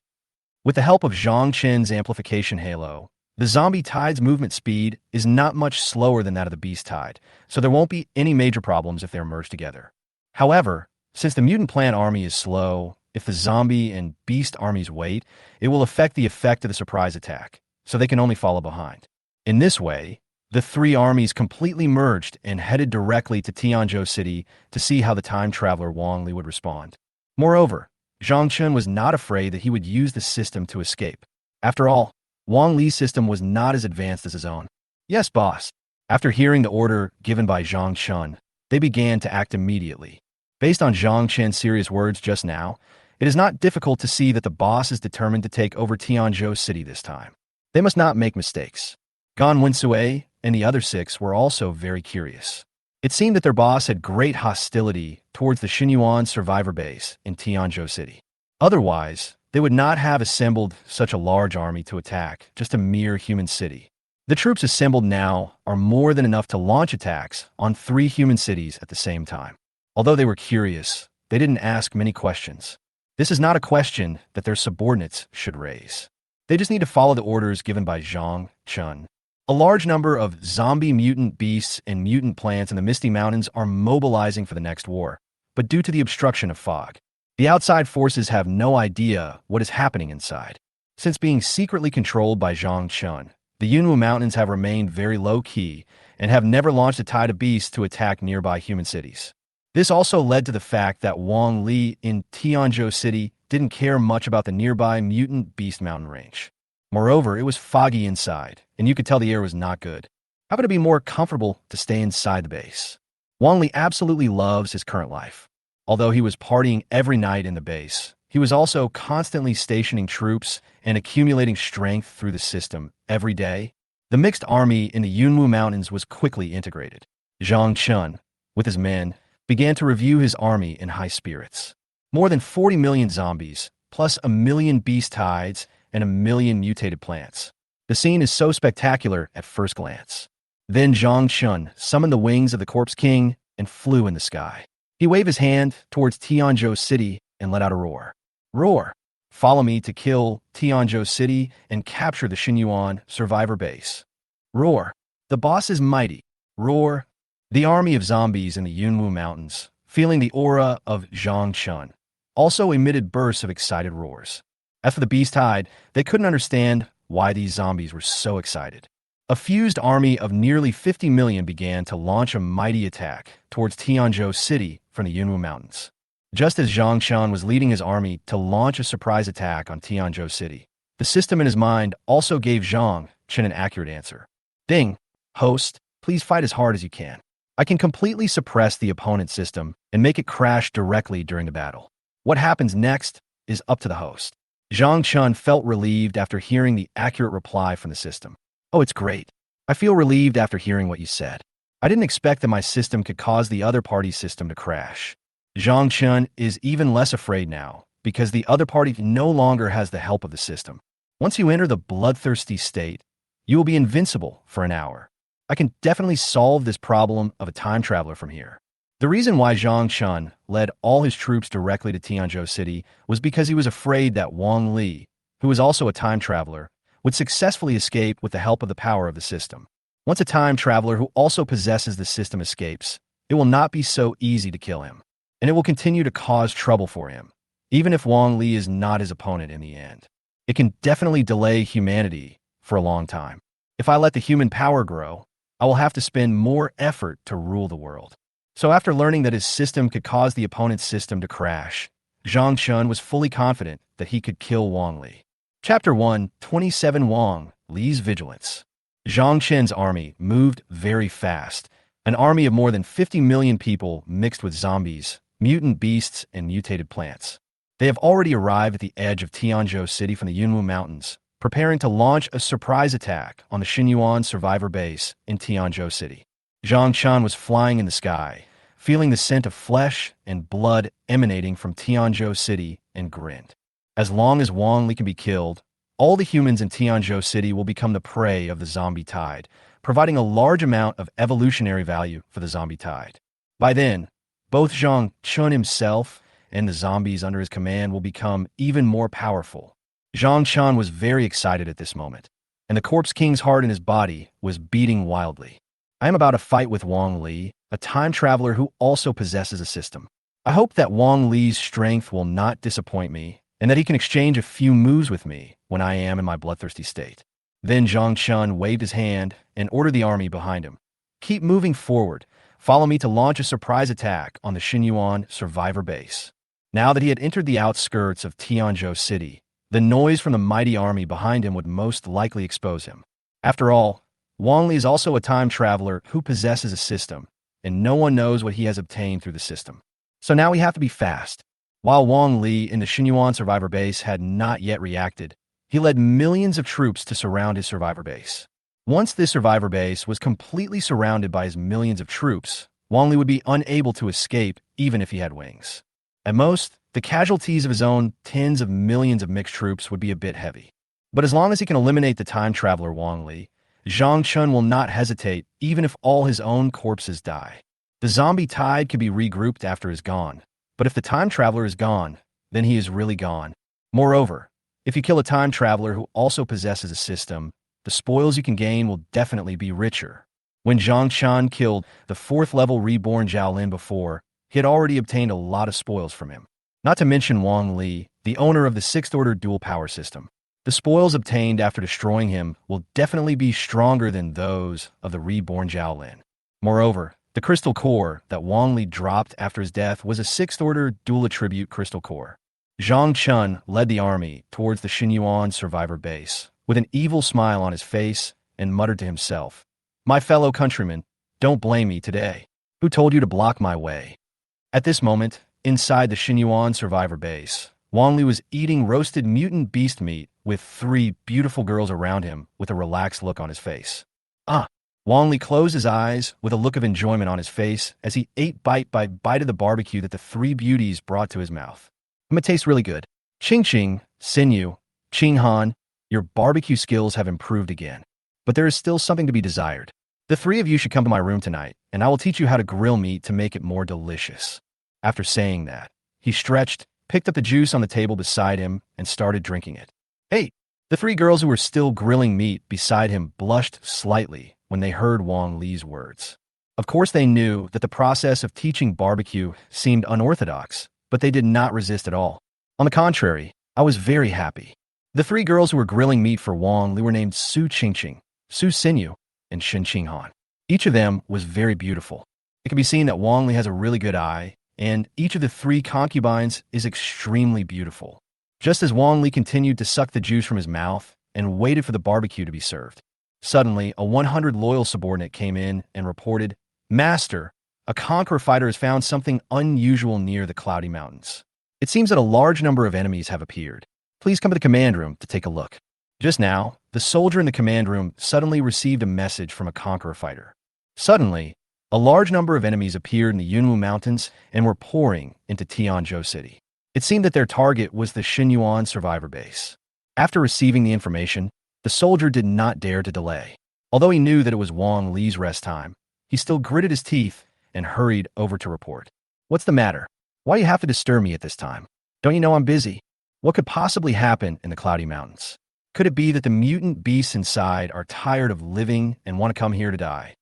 With the help of Zhang Chen's amplification halo, the zombie tide's movement speed is not much slower than that of the beast tide, so there won't be any major problems if they're merged together. However, since the mutant plant army is slow, if the zombie and beast armies wait, it will affect the effect of the surprise attack, so they can only follow behind. In this way, the 3 armies completely merged and headed directly to Tianzhou City to see how the time traveler Wang Li would respond. Moreover, Zhang Chun was not afraid that he would use the system to escape. After all, Wang Li's system was not as advanced as his own. "Yes, boss." After hearing the order given by Zhang Chun, they began to act immediately. Based on Zhang Chen's serious words just now, it is not difficult to see that the boss is determined to take over Tianzhou City this time. They must not make mistakes. Gan Wensue and the other 6 were also very curious. It seemed that their boss had great hostility towards the Xinyuan survivor base in Tianzhou City. Otherwise, they would not have assembled such a large army to attack just a mere human city. The troops assembled now are more than enough to launch attacks on 3 human cities at the same time. Although they were curious, they didn't ask many questions. This is not a question that their subordinates should raise. They just need to follow the orders given by Zhang Chun. A large number of zombie mutant beasts and mutant plants in the Misty Mountains are mobilizing for the next war, but due to the obstruction of fog, The outside forces have no idea what is happening inside. Since being secretly controlled by Zhang Chun, the Yunwu Mountains have remained very low-key and have never launched a tide of beasts to attack nearby human cities. This also led to the fact that Wang Li in Tianzhou City didn't care much about the nearby mutant beast mountain range. Moreover, it was foggy inside, and you could tell the air was not good. How would it be more comfortable to stay inside the base? Wang Li absolutely loves his current life. Although he was partying every night in the base, he was also constantly stationing troops and accumulating strength through the system every day. The mixed army in the Yunwu Mountains was quickly integrated. Zhang Chun, with his men, began to review his army in high spirits. More than 40 million zombies, plus 1 million beast tides and 1 million mutated plants. The scene is so spectacular at first glance. Then Zhang Chun summoned the wings of the Corpse King and flew in the sky. He waved his hand towards Tianzhou City and let out a roar. Roar! Follow me to kill Tianzhou City and capture the Xinyuan survivor base. Roar! The boss is mighty. Roar! The army of zombies in the Yunwu Mountains, feeling the aura of Zhang Chun, also emitted bursts of excited roars. As for the beast tide, they couldn't understand why these zombies were so excited. A fused army of nearly 50 million began to launch a mighty attack towards Tianzhou City from the Yunwu Mountains. Just as Zhang Chun was leading his army to launch a surprise attack on Tianzhou City, the system in his mind also gave Zhang Chun an accurate answer. Ding! Host, please fight as hard as you can. I can completely suppress the opponent's system and make it crash directly during the battle. What happens next is up to the host. Zhang Chun felt relieved after hearing the accurate reply from the system. Oh, it's great. I feel relieved after hearing what you said. I didn't expect that my system could cause the other party's system to crash. Zhang Chun is even less afraid now because the other party no longer has the help of the system. Once you enter the bloodthirsty state, you will be invincible for an hour. I can definitely solve this problem of a time traveler from here. The reason why Zhang Chun led all his troops directly to Tianzhou City was because he was afraid that Wang Li, who was also a time traveler, would successfully escape with the help of the power of the system. Once a time traveler who also possesses the system escapes, it will not be so easy to kill him, and it will continue to cause trouble for him, even if Wang Li is not his opponent in the end. It can definitely delay humanity for a long time. If I let the human power grow, I will have to spend more effort to rule the world. So after learning that his system could cause the opponent's system to crash, Zhang Chun was fully confident that he could kill Wang Li. Chapter 1, 27 Wang Li's Vigilance. Zhang Chun's army moved very fast, an army of more than 50 million people mixed with zombies, mutant beasts, and mutated plants. They have already arrived at the edge of Tianzhou City from the Yunwu Mountains, preparing to launch a surprise attack on the Xinyuan survivor base in Tianzhou City. Zhang Chun was flying in the sky, feeling the scent of flesh and blood emanating from Tianzhou City, and grinned. As long as Wang Li can be killed, all the humans in Tianzhou City will become the prey of the zombie tide, providing a large amount of evolutionary value for the zombie tide. By then, both Zhang Chun himself and the zombies under his command will become even more powerful. Zhang Chun was very excited at this moment, and the Corpse King's heart in his body was beating wildly. I am about to fight with Wang Li, a time traveler who also possesses a system. I hope that Wang Li's strength will not disappoint me, and that he can exchange a few moves with me when I am in my bloodthirsty state. Then Zhang Chun waved his hand and ordered the army behind him. Keep moving forward. Follow me to launch a surprise attack on the Xinyuan survivor base. Now that he had entered the outskirts of Tianzhou City, the noise from the mighty army behind him would most likely expose him. After all, Wang Li is also a time traveler who possesses a system, and no one knows what he has obtained through the system. So now we have to be fast. While Wang Li in the Xinyuan survivor base had not yet reacted, he led millions of troops to surround his survivor base. Once this survivor base was completely surrounded by his millions of troops, Wang Li would be unable to escape even if he had wings. At most, the casualties of his own tens of millions of mixed troops would be a bit heavy. But as long as he can eliminate the time traveler Wang Li, Zhang Chun will not hesitate even if all his own corpses die. The zombie tide can be regrouped after he's gone, but if the time traveler is gone, then he is really gone. Moreover, if you kill a time traveler who also possesses a system, the spoils you can gain will definitely be richer. When Zhang Chun killed the 4th level reborn Zhao Lin before, he had already obtained a lot of spoils from him. Not to mention Wang Li, the owner of the Sixth Order dual power system. The spoils obtained after destroying him will definitely be stronger than those of the reborn Jiaolin. Moreover, the crystal core that Wang Li dropped after his death was a Sixth Order dual attribute crystal core. Zhang Chun led the army towards the Xinyuan survivor base, with an evil smile on his face, and muttered to himself, "My fellow countrymen, don't blame me today. Who told you to block my way?" At this moment, inside the Xinyuan survivor base, Wang Li was eating roasted mutant beast meat with 3 beautiful girls around him with a relaxed look on his face. Ah! Wang Li closed his eyes with a look of enjoyment on his face as he ate bite by bite of the barbecue that the 3 beauties brought to his mouth. It tastes really good. Ching Ching, Xinyu, Qing Han, your barbecue skills have improved again. But there is still something to be desired. The 3 of you should come to my room tonight, and I will teach you how to grill meat to make it more delicious. After saying that, he stretched, picked up the juice on the table beside him, and started drinking it. Hey! The 3 girls who were still grilling meat beside him blushed slightly when they heard Wang Li's words. Of course they knew that the process of teaching barbecue seemed unorthodox, but they did not resist at all. On the contrary, I was very happy. The 3 girls who were grilling meat for Wang Li were named Su Qingqing, Su Xinyu, and Shen Qinghan. Each of them was very beautiful. It can be seen that Wang Li has a really good eye, and each of the 3 concubines is extremely beautiful. Just as Wang Li continued to suck the juice from his mouth and waited for the barbecue to be served, suddenly a 100 loyal subordinate came in and reported, "Master, a conqueror fighter has found something unusual near the Cloudy Mountains. It seems that a large number of enemies have appeared. Please come to the command room to take a look." Just now, the soldier in the command room suddenly received a message from a conqueror fighter. Suddenly, a large number of enemies appeared in the Yunwu Mountains and were pouring into Tianzhou City. It seemed that their target was the Xinyuan survivor base. After receiving the information, the soldier did not dare to delay. Although he knew that it was Wang Li's rest time, he still gritted his teeth and hurried over to report. "What's the matter? Why do you have to disturb me at this time? Don't you know I'm busy? What could possibly happen in the Cloudy Mountains? Could it be that the mutant beasts inside are tired of living and want to come here to die?"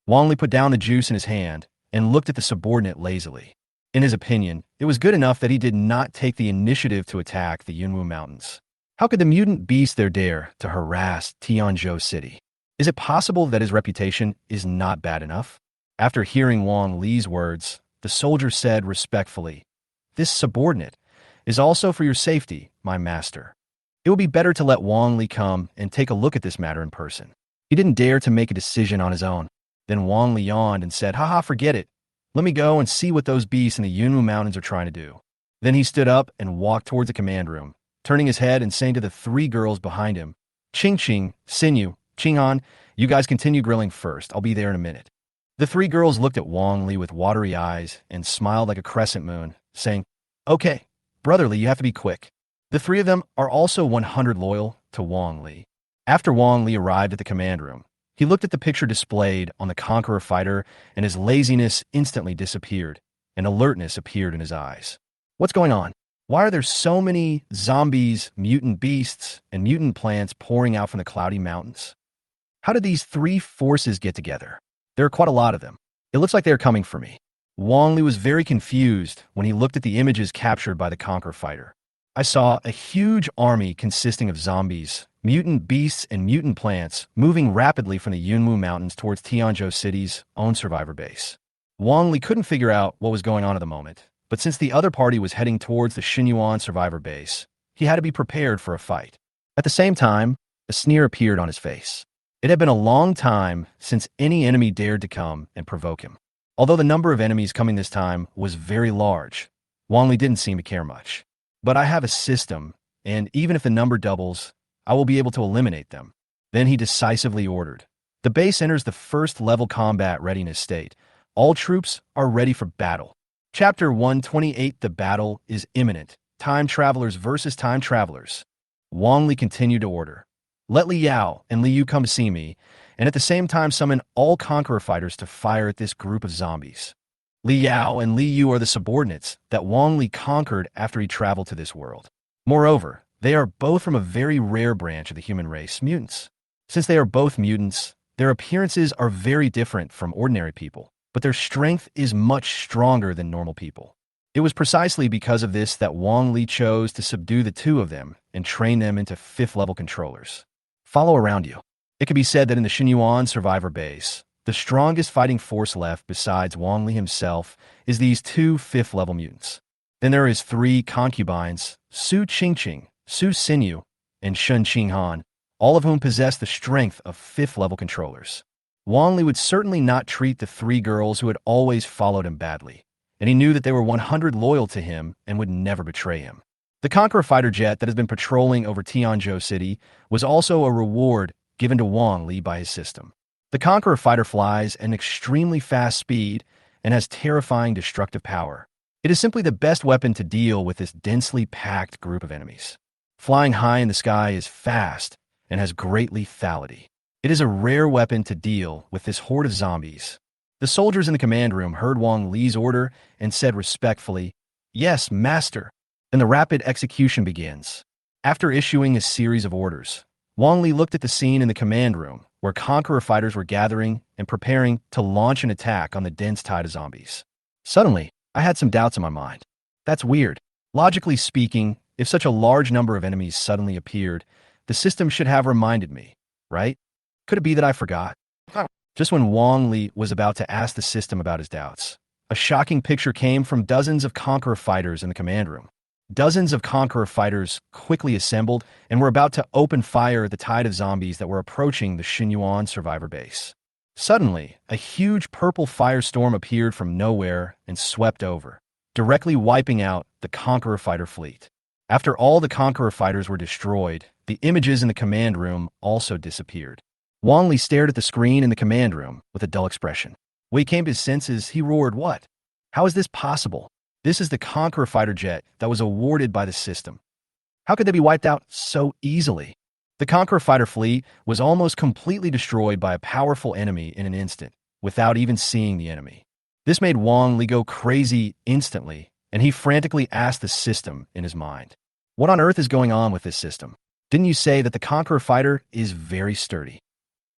Wang Li put down the juice in his hand and looked at the subordinate lazily. In his opinion, it was good enough that he did not take the initiative to attack the Yunwu Mountains. How could the mutant beast there dare to harass Tianzhou City? Is it possible that his reputation is not bad enough? After hearing Wang Li's words, the soldier said respectfully, "This subordinate is also for your safety, my master. It would be better to let Wang Li come and take a look at this matter in person." He didn't dare to make a decision on his own. Then Wang Li yawned and said, "Haha, forget it. Let me go and see what those beasts in the Yunwu Mountains are trying to do." Then he stood up and walked towards the command room, turning his head and saying to the 3 girls behind him, "Qing Qing, Xinyu, Qinghan, you guys continue grilling first. I'll be there in a minute." The 3 girls looked at Wang Li with watery eyes and smiled like a crescent moon, saying, "Okay, brotherly, you have to be quick." The 3 of them are also 100 loyal to Wang Li. After Wang Li arrived at the command room, he looked at the picture displayed on the Conqueror fighter, and his laziness instantly disappeared, and alertness appeared in his eyes. What's going on? Why are there so many zombies, mutant beasts, and mutant plants pouring out from the Cloudy Mountains? How did these 3 forces get together? There are quite a lot of them. It looks like they are coming for me. Wang Li was very confused when he looked at the images captured by the Conqueror fighter. I saw a huge army consisting of zombies, mutant beasts, and mutant plants moving rapidly from the Yunwu Mountains towards Tianzhou City's own survivor base. Wang Li couldn't figure out what was going on at the moment, but since the other party was heading towards the Xinyuan survivor base, he had to be prepared for a fight. At the same time, a sneer appeared on his face. It had been a long time since any enemy dared to come and provoke him. Although the number of enemies coming this time was very large, Wang Li didn't seem to care much. "But I have a system, and even if the number doubles, I will be able to eliminate them." Then he decisively ordered, "The base enters the first level combat readiness state. All troops are ready for battle." Chapter 128, The Battle is Imminent. Time Travelers versus Time Travelers. Wang Li continued to order, "Let Li Yao and Li Yu come to see me, and at the same time summon all Conqueror fighters to fire at this group of zombies." Li Yao and Li Yu are the subordinates that Wang Li conquered after he traveled to this world. Moreover, they are both from a very rare branch of the human race, mutants. Since they are both mutants, their appearances are very different from ordinary people, but their strength is much stronger than normal people. It was precisely because of this that Wang Li chose to subdue the two of them and train them into fifth-level controllers. Follow around you. It could be said that in the Xinyuan survivor base, the strongest fighting force left besides Wang Li himself is these two fifth-level mutants. Then there is three concubines, Su Qingqing, Su Xinyu, and Shun Qinghan, all of whom possess the strength of fifth-level controllers. Wang Li would certainly not treat the three girls who had always followed him badly, and he knew that they were 100 loyal to him and would never betray him. The Conqueror fighter jet that has been patrolling over Tianzhou City was also a reward given to Wang Li by his system. The Conqueror fighter flies at an extremely fast speed and has terrifying destructive power. It is simply the best weapon to deal with this densely packed group of enemies. Flying high in the sky is fast and has great lethality. It is a rare weapon to deal with this horde of zombies. The soldiers in the command room heard Wang Li's order and said respectfully, "Yes, master." Then the rapid execution begins. After issuing a series of orders, Wang Li looked at the scene in the command room where Conqueror fighters were gathering and preparing to launch an attack on the dense tide of zombies. Suddenly, I had some doubts in my mind. That's weird. Logically speaking, if such a large number of enemies suddenly appeared, the system should have reminded me, right? Could it be that I forgot? Just when Wang Li was about to ask the system about his doubts, a shocking picture came from dozens of Conqueror fighters in the command room. Dozens of Conqueror fighters quickly assembled and were about to open fire at the tide of zombies that were approaching the Xinyuan survivor base. Suddenly, a huge purple firestorm appeared from nowhere and swept over, directly wiping out the Conqueror fighter fleet. After all the Conqueror fighters were destroyed, the images in the command room also disappeared. Wang Li stared at the screen in the command room with a dull expression. When he came to his senses, he roared, "What? How is this possible? This is the Conqueror fighter jet that was awarded by the system. How could they be wiped out so easily?" The Conqueror fighter fleet was almost completely destroyed by a powerful enemy in an instant, without even seeing the enemy. This made Wang Li go crazy instantly, and he frantically asked the system in his mind, "What on earth is going on with this system? Didn't you say that the Conqueror fighter is very sturdy?"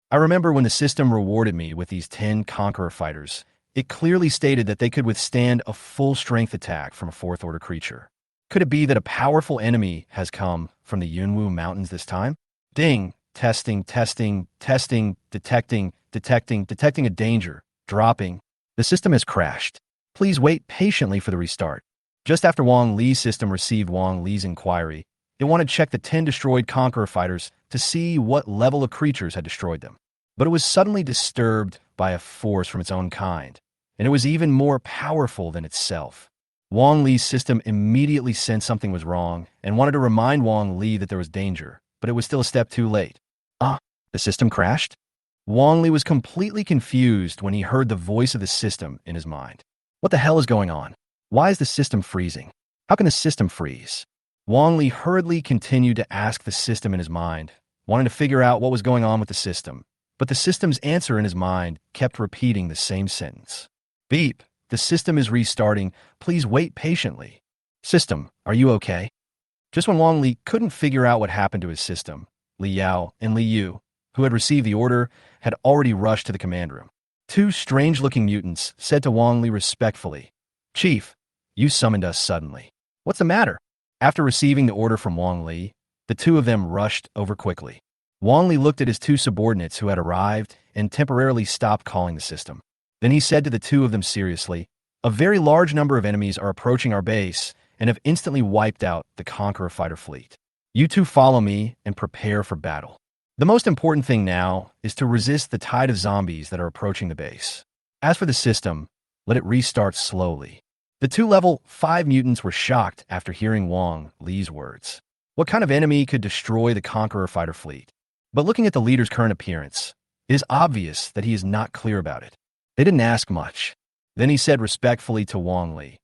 I remember when the system rewarded me with these 10 Conqueror fighters, it clearly stated that they could withstand a full-strength attack from a fourth-order creature. Could it be that a powerful enemy has come from the Yunwu Mountains this time? Ding! Testing, testing, testing, detecting a danger, dropping. The system has crashed. Please wait patiently for the restart. Just after Wang Li's system received Wang Li's inquiry, it wanted to check the 10 destroyed Conqueror fighters to see what level of creatures had destroyed them. But it was suddenly disturbed by a force from its own kind, and it was even more powerful than itself. Wang Li's system immediately sensed something was wrong and wanted to remind Wang Li that there was danger, but it was still a step too late. The system crashed? Wang Li was completely confused when he heard the voice of the system in his mind. What the hell is going on? Why is the system freezing? How can the system freeze? Wang Li hurriedly continued to ask the system in his mind, wanting to figure out what was going on with the system, but the system's answer in his mind kept repeating the same sentence. "Beep, the system is restarting. Please wait patiently." "System, are you okay?" Just when Wang Li couldn't figure out what happened to his system, Li Yao and Li Yu, who had received the order, had already rushed to the command room. Two strange-looking mutants said to Wang Li respectfully, "Chief, you summoned us suddenly. What's the matter?" After receiving the order from Wang Li, the two of them rushed over quickly. Wang Li looked at his two subordinates who had arrived and temporarily stopped calling the system. Then he said to the two of them seriously, "A very large number of enemies are approaching our base and have instantly wiped out the Conqueror fighter fleet. You two follow me and prepare for battle. The most important thing now is to resist the tide of zombies that are approaching the base. As for the system, let it restart slowly." The two level 5 mutants were shocked after hearing Wang Li's words. What kind of enemy could destroy the Conqueror fighter fleet? But looking at the leader's current appearance, it is obvious that he is not clear about it. They didn't ask much. Then he said respectfully to Wang Li,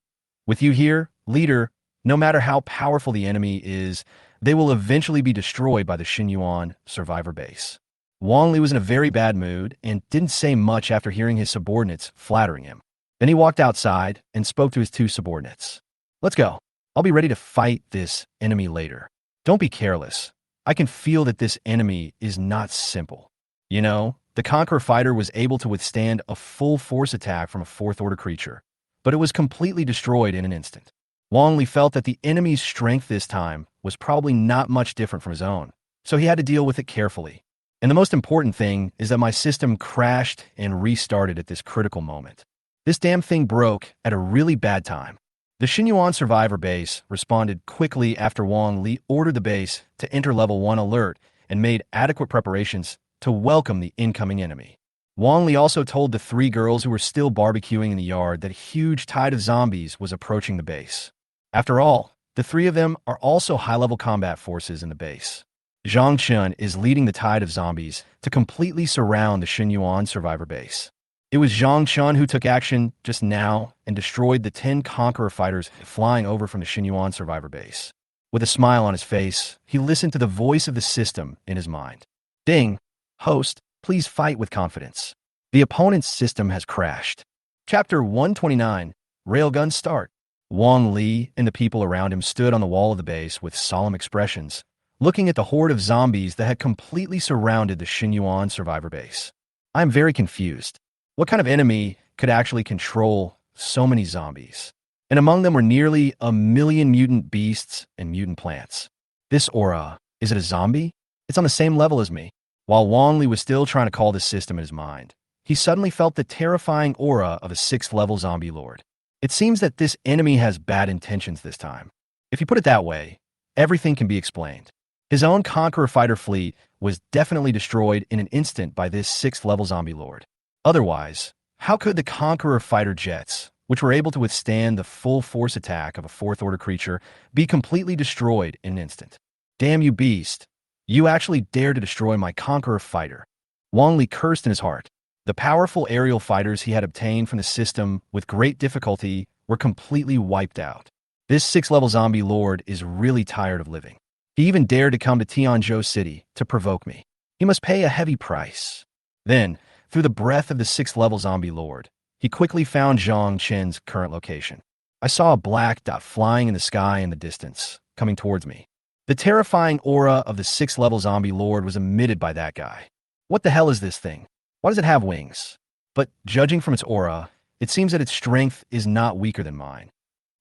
"With you here, leader, no matter how powerful the enemy is, they will eventually be destroyed by the Xinyuan survivor base." Wang Li was in a very bad mood and didn't say much after hearing his subordinates flattering him. Then he walked outside and spoke to his two subordinates. "Let's go. I'll be ready to fight this enemy later. Don't be careless. I can feel that this enemy is not simple. You know, the Conqueror fighter was able to withstand a full force attack from a fourth-order creature, but it was completely destroyed in an instant. Wang Li felt that the enemy's strength this time was probably not much different from his own, so he had to deal with it carefully. And the most important thing is that my system crashed and restarted at this critical moment. This damn thing broke at a really bad time. The Xinyuan survivor base responded quickly after Wang Li ordered the base to enter level 1 alert and made adequate preparations to welcome the incoming enemy. Wang Li also told the 3 girls who were still barbecuing in the yard that a huge tide of zombies was approaching the base. After all, the 3 of them are also high-level combat forces in the base. Zhang Chun is leading the tide of zombies to completely surround the Xinyuan survivor base. It was Zhang Chun who took action just now and destroyed the 10 Conqueror fighters flying over from the Xinyuan survivor base. With a smile on his face, he listened to the voice of the system in his mind. Ding! Host, please fight with confidence. The opponent's system has crashed. Chapter 129, Railgun Start. Wang Li and the people around him stood on the wall of the base with solemn expressions, looking at the horde of zombies that had completely surrounded the Xinyuan survivor base. I am very confused. What kind of enemy could actually control so many zombies? And among them were nearly 1 million mutant beasts and mutant plants. This aura, is it a zombie? It's on the same level as me. While Wang Li was still trying to call this system in his mind, he suddenly felt the terrifying aura of a 6th-level zombie lord. It seems that this enemy has bad intentions this time. If you put it that way, everything can be explained. His own Conqueror fighter fleet was definitely destroyed in an instant by this 6th-level zombie lord. Otherwise, how could the Conqueror fighter jets, which were able to withstand the full force attack of a 4th-order creature, be completely destroyed in an instant? Damn you, beast. You actually dared to destroy my Conqueror fighter. Wang Li cursed in his heart. The powerful aerial fighters he had obtained from the system with great difficulty were completely wiped out. This 6th-level zombie lord is really tired of living. He even dared to come to Tianzhou City to provoke me. He must pay a heavy price. Then, through the breath of the 6th-level zombie lord, he quickly found Zhang Chen's current location. I saw a black dot flying in the sky in the distance, coming towards me. The terrifying aura of the 6th-level zombie lord was emitted by that guy. What the hell is this thing? Why does it have wings? But judging from its aura, it seems that its strength is not weaker than mine.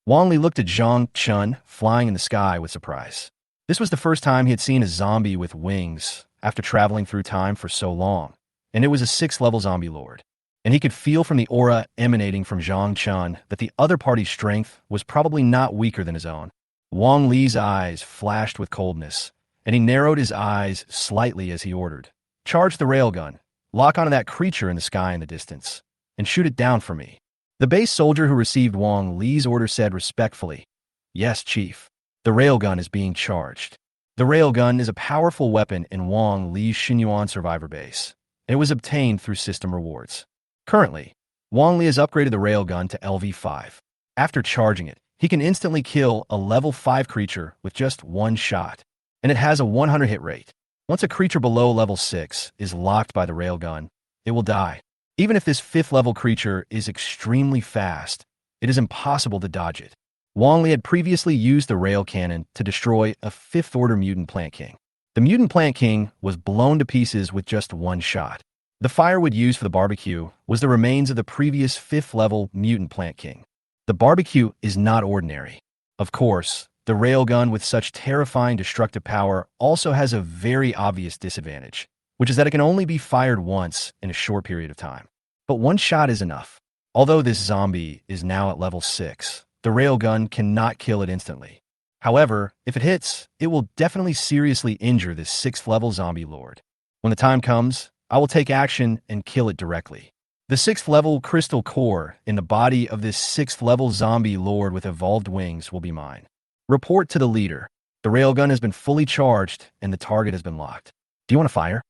Wang Li looked at Zhang Chun flying in the sky with surprise. This was the first time he had seen a zombie with wings after traveling through time for so long, and it was a 6th-level zombie lord. And he could feel from the aura emanating from Zhang Chun that the other party's strength was probably not weaker than his own. Wang Li's eyes flashed with coldness, and he narrowed his eyes slightly as he ordered. Charge the railgun, lock onto that creature in the sky in the distance, and shoot it down for me. The base soldier who received Wang Li's order said respectfully, Yes, Chief. The railgun is being charged. The railgun is a powerful weapon in Wang Li's Xinyuan survivor base, and it was obtained through system rewards. Currently, Wang Li has upgraded the railgun to LV5. After charging it, he can instantly kill a level 5 creature with just 1 shot, and it has a 100 hit rate. Once a creature below level 6 is locked by the railgun, it will die. Even if this 5th-level creature is extremely fast, it is impossible to dodge it. Wang Li had previously used the rail cannon to destroy a 5th-order mutant plant king. The mutant plant king was blown to pieces with just 1 shot. The firewood used for the barbecue was the remains of the previous 5th-level mutant plant king. The barbecue is not ordinary. Of course, the railgun with such terrifying destructive power also has a very obvious disadvantage, which is that it can only be fired once in a short period of time. But 1 shot is enough. Although this zombie is now at level 6, the railgun cannot kill it instantly. However, if it hits, it will definitely seriously injure this 6th-level zombie lord. When the time comes, I will take action and kill it directly. The 6th-level crystal core in the body of this 6th-level zombie lord with evolved wings will be mine. Report to the leader. The railgun has been fully charged and the target has been locked. Do you want to fire?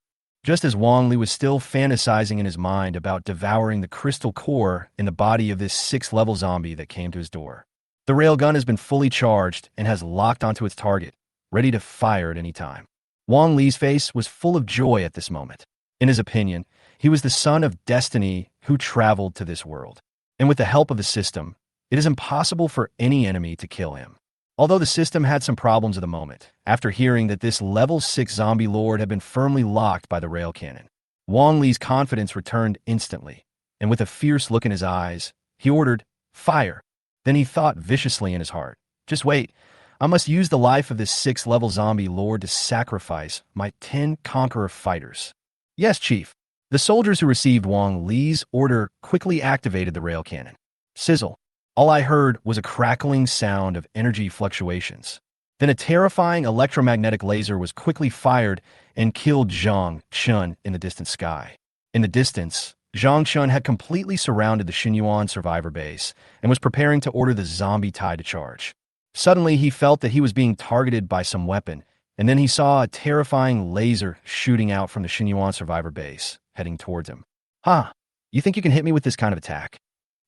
Just as Wang Li was still fantasizing in his mind about devouring the crystal core in the body of this 6th-level zombie that came to his door, the railgun has been fully charged and has locked onto its target, ready to fire at any time. Wang Li's face was full of joy at this moment. In his opinion, he was the son of destiny who traveled to this world, and with the help of the system, it is impossible for any enemy to kill him. Although the system had some problems at the moment, after hearing that this level 6 zombie lord had been firmly locked by the rail cannon, Wang Li's confidence returned instantly, and with a fierce look in his eyes, he ordered, Fire. Then he thought viciously in his heart. Just wait. I must use the life of this 6th-level zombie lord to sacrifice my 10 conqueror fighters. Yes, Chief. The soldiers who received Wang Li's order quickly activated the rail cannon. Sizzle. All I heard was a crackling sound of energy fluctuations. Then a terrifying electromagnetic laser was quickly fired and killed Zhang Chun in the distant sky. In the distance, Zhang Chun had completely surrounded the Xinyuan survivor base and was preparing to order the zombie tide to charge. Suddenly, he felt that he was being targeted by some weapon, and then he saw a terrifying laser shooting out from the Xinyuan survivor base, heading towards him. "Ha! You think you can hit me with this kind of attack?"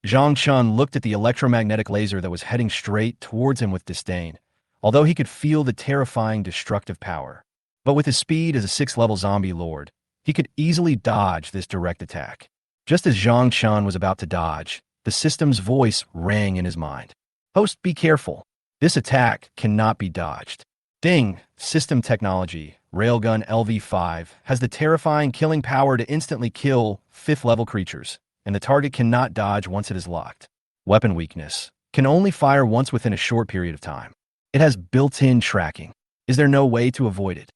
Zhang Chun looked at the electromagnetic laser that was heading straight towards him with disdain, although he could feel the terrifying destructive power. But with his speed as a 6th-level zombie lord, he could easily dodge this direct attack. Just as Zhang Chun was about to dodge, the system's voice rang in his mind. "Host, be careful. This attack cannot be dodged." Ding! System technology, Railgun LV5, has the terrifying killing power to instantly kill 5th-level creatures, and the target cannot dodge once it is locked. Weapon weakness. Can only fire once within a short period of time. It has built-in tracking. Is there no way to avoid it?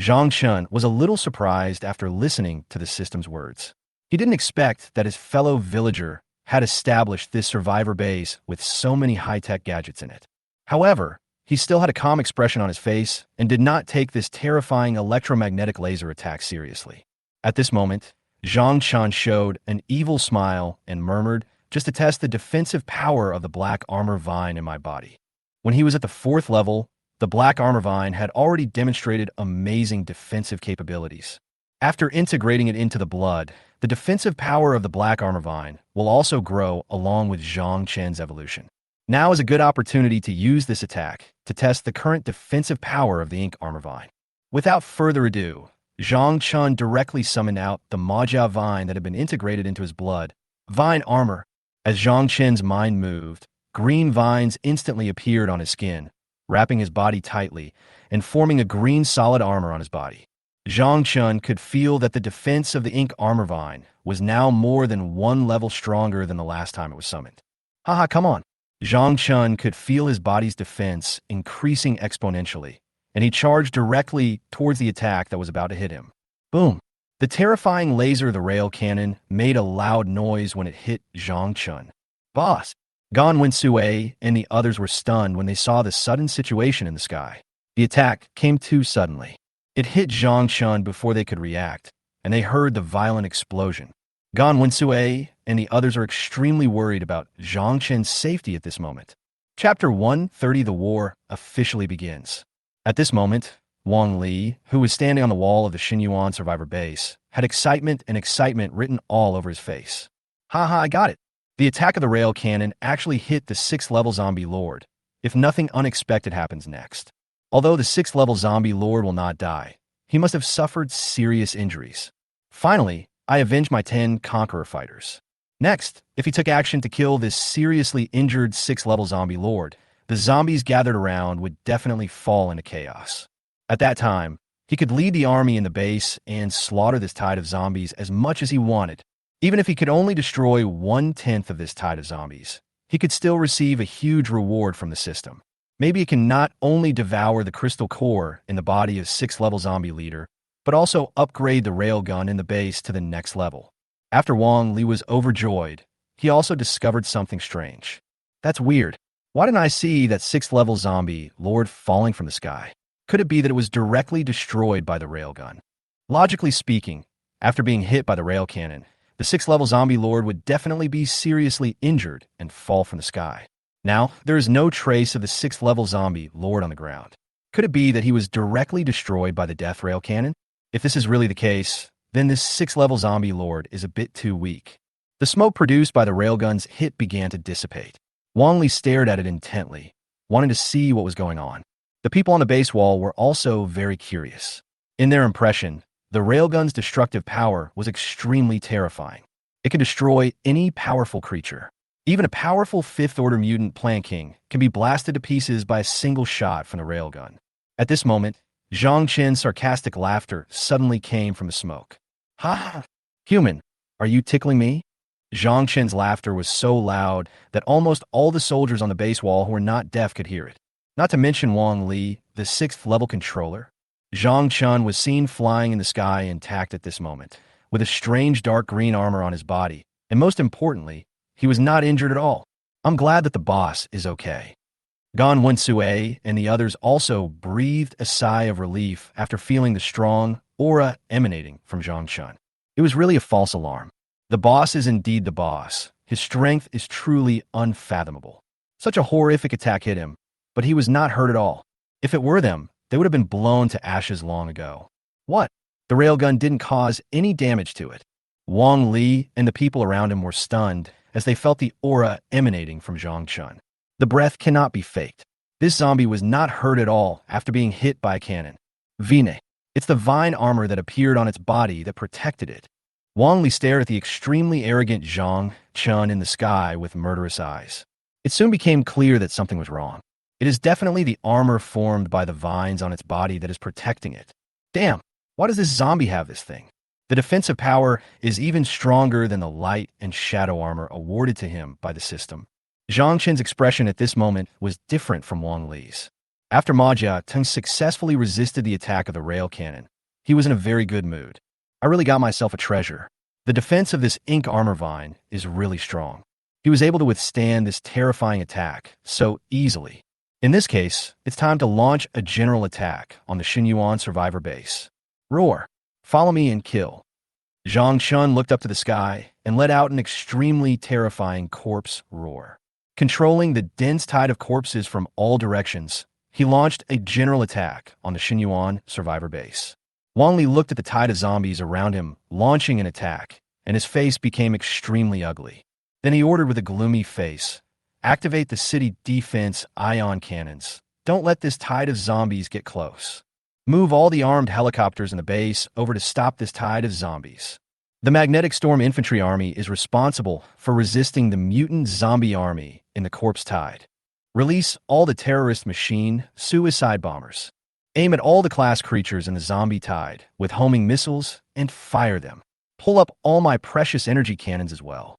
Zhang Chun was a little surprised after listening to the system's words. He didn't expect that his fellow villager had established this survivor base with so many high-tech gadgets in it. However, he still had a calm expression on his face and did not take this terrifying electromagnetic laser attack seriously. At this moment, Zhang Chun showed an evil smile and murmured, "Just to test the defensive power of the black armor vine in my body." When he was at the 4th level, the black armor vine had already demonstrated amazing defensive capabilities. After integrating it into the blood, the defensive power of the black armor vine will also grow along with Zhang Chen's evolution. Now is a good opportunity to use this attack to test the current defensive power of the ink armor vine. Without further ado, Zhang Chun directly summoned out the Maja vine that had been integrated into his blood. Vine armor. As Zhang Chen's mind moved, green vines instantly appeared on his skin, wrapping his body tightly and forming a green solid armor on his body. Zhang Chun could feel that the defense of the ink armor vine was now more than 1 level stronger than the last time it was summoned. Haha, come on. Zhang Chun could feel his body's defense increasing exponentially, and he charged directly towards the attack that was about to hit him. Boom! The terrifying laser of the rail cannon made a loud noise when it hit Zhang Chun. Boss! Gan Wensue and the others were stunned when they saw the sudden situation in the sky. The attack came too suddenly. It hit Zhang Chun before they could react, and they heard the violent explosion. Gan Wensue and the others are extremely worried about Zhang Chen's safety at this moment. Chapter 130, The War, officially begins. At this moment, Wang Li, who was standing on the wall of the Xinyuan survivor base, had excitement written all over his face. Haha, I got it. The attack of the rail cannon actually hit the 6th-level zombie lord, if nothing unexpected happens next. Although the 6th-level zombie lord will not die, he must have suffered serious injuries. Finally, I avenged my 10 conqueror fighters. Next, if he took action to kill this seriously injured 6th-level zombie lord, the zombies gathered around would definitely fall into chaos. At that time, he could lead the army in the base and slaughter this tide of zombies as much as he wanted. Even if he could only destroy 1/10 of this tide of zombies, he could still receive a huge reward from the system. Maybe he can not only devour the crystal core in the body of 6th-level zombie leader, but also upgrade the railgun in the base to the next level. After Wang Li was overjoyed, he also discovered something strange. That's weird. Why didn't I see that 6th-level zombie lord falling from the sky? Could it be that it was directly destroyed by the railgun? Logically speaking, after being hit by the rail cannon, the 6th-level zombie lord would definitely be seriously injured and fall from the sky. Now, there is no trace of the 6th-level zombie lord on the ground. Could it be that he was directly destroyed by the death rail cannon? If this is really the case, then this 6th-level zombie lord is a bit too weak. The smoke produced by the railgun's hit began to dissipate. Wang Li stared at it intently, wanting to see what was going on. The people on the base wall were also very curious. In their impression, the railgun's destructive power was extremely terrifying. It could destroy any powerful creature. Even a powerful 5th-order mutant Plant King can be blasted to pieces by a single shot from the railgun. At this moment, Zhang Chen's sarcastic laughter suddenly came from the smoke. Ha! Human, are you tickling me? Zhang Chen's laughter was so loud that almost all the soldiers on the base wall who were not deaf could hear it. Not to mention Wang Li, the 6th level controller. Zhang Chun was seen flying in the sky intact at this moment, with a strange dark green armor on his body, and most importantly, he was not injured at all. I'm glad that the boss is okay. Gan Wensue and the others also breathed a sigh of relief after feeling the strong aura emanating from Zhang Chun. It was really a false alarm. The boss is indeed the boss. His strength is truly unfathomable. Such a horrific attack hit him, but he was not hurt at all. If it were them, they would have been blown to ashes long ago. What? The railgun didn't cause any damage to it. Wang Li and the people around him were stunned as they felt the aura emanating from Zhang Chun. The breath cannot be faked. This zombie was not hurt at all after being hit by a cannon. Vine. It's the vine armor that appeared on its body that protected it. Wang Li stared at the extremely arrogant Zhang Chun in the sky with murderous eyes. It soon became clear that something was wrong. It is definitely the armor formed by the vines on its body that is protecting it. Damn, why does this zombie have this thing? The defensive power is even stronger than the light and shadow armor awarded to him by the system. Zhang Chen's expression at this moment was different from Wang Li's. After Ma Jiateng successfully resisted the attack of the rail cannon, he was in a very good mood. I really got myself a treasure. The defense of this ink armor vine is really strong. He was able to withstand this terrifying attack so easily. In this case, it's time to launch a general attack on the Xinyuan survivor base. Roar! Follow me and kill. Zhang Chun looked up to the sky and let out an extremely terrifying corpse roar. Controlling the dense tide of corpses from all directions, he launched a general attack on the Xinyuan survivor base. Wang Li looked at the tide of zombies around him launching an attack, and his face became extremely ugly. Then he ordered with a gloomy face, "Activate the city defense ion cannons. Don't let this tide of zombies get close. Move all the armed helicopters in the base over to stop this tide of zombies." The Magnetic Storm Infantry Army is responsible for resisting the mutant zombie army in the corpse tide. Release all the terrorist machine suicide bombers. Aim at all the class creatures in the zombie tide with homing missiles and fire them. Pull up all my precious energy cannons as well.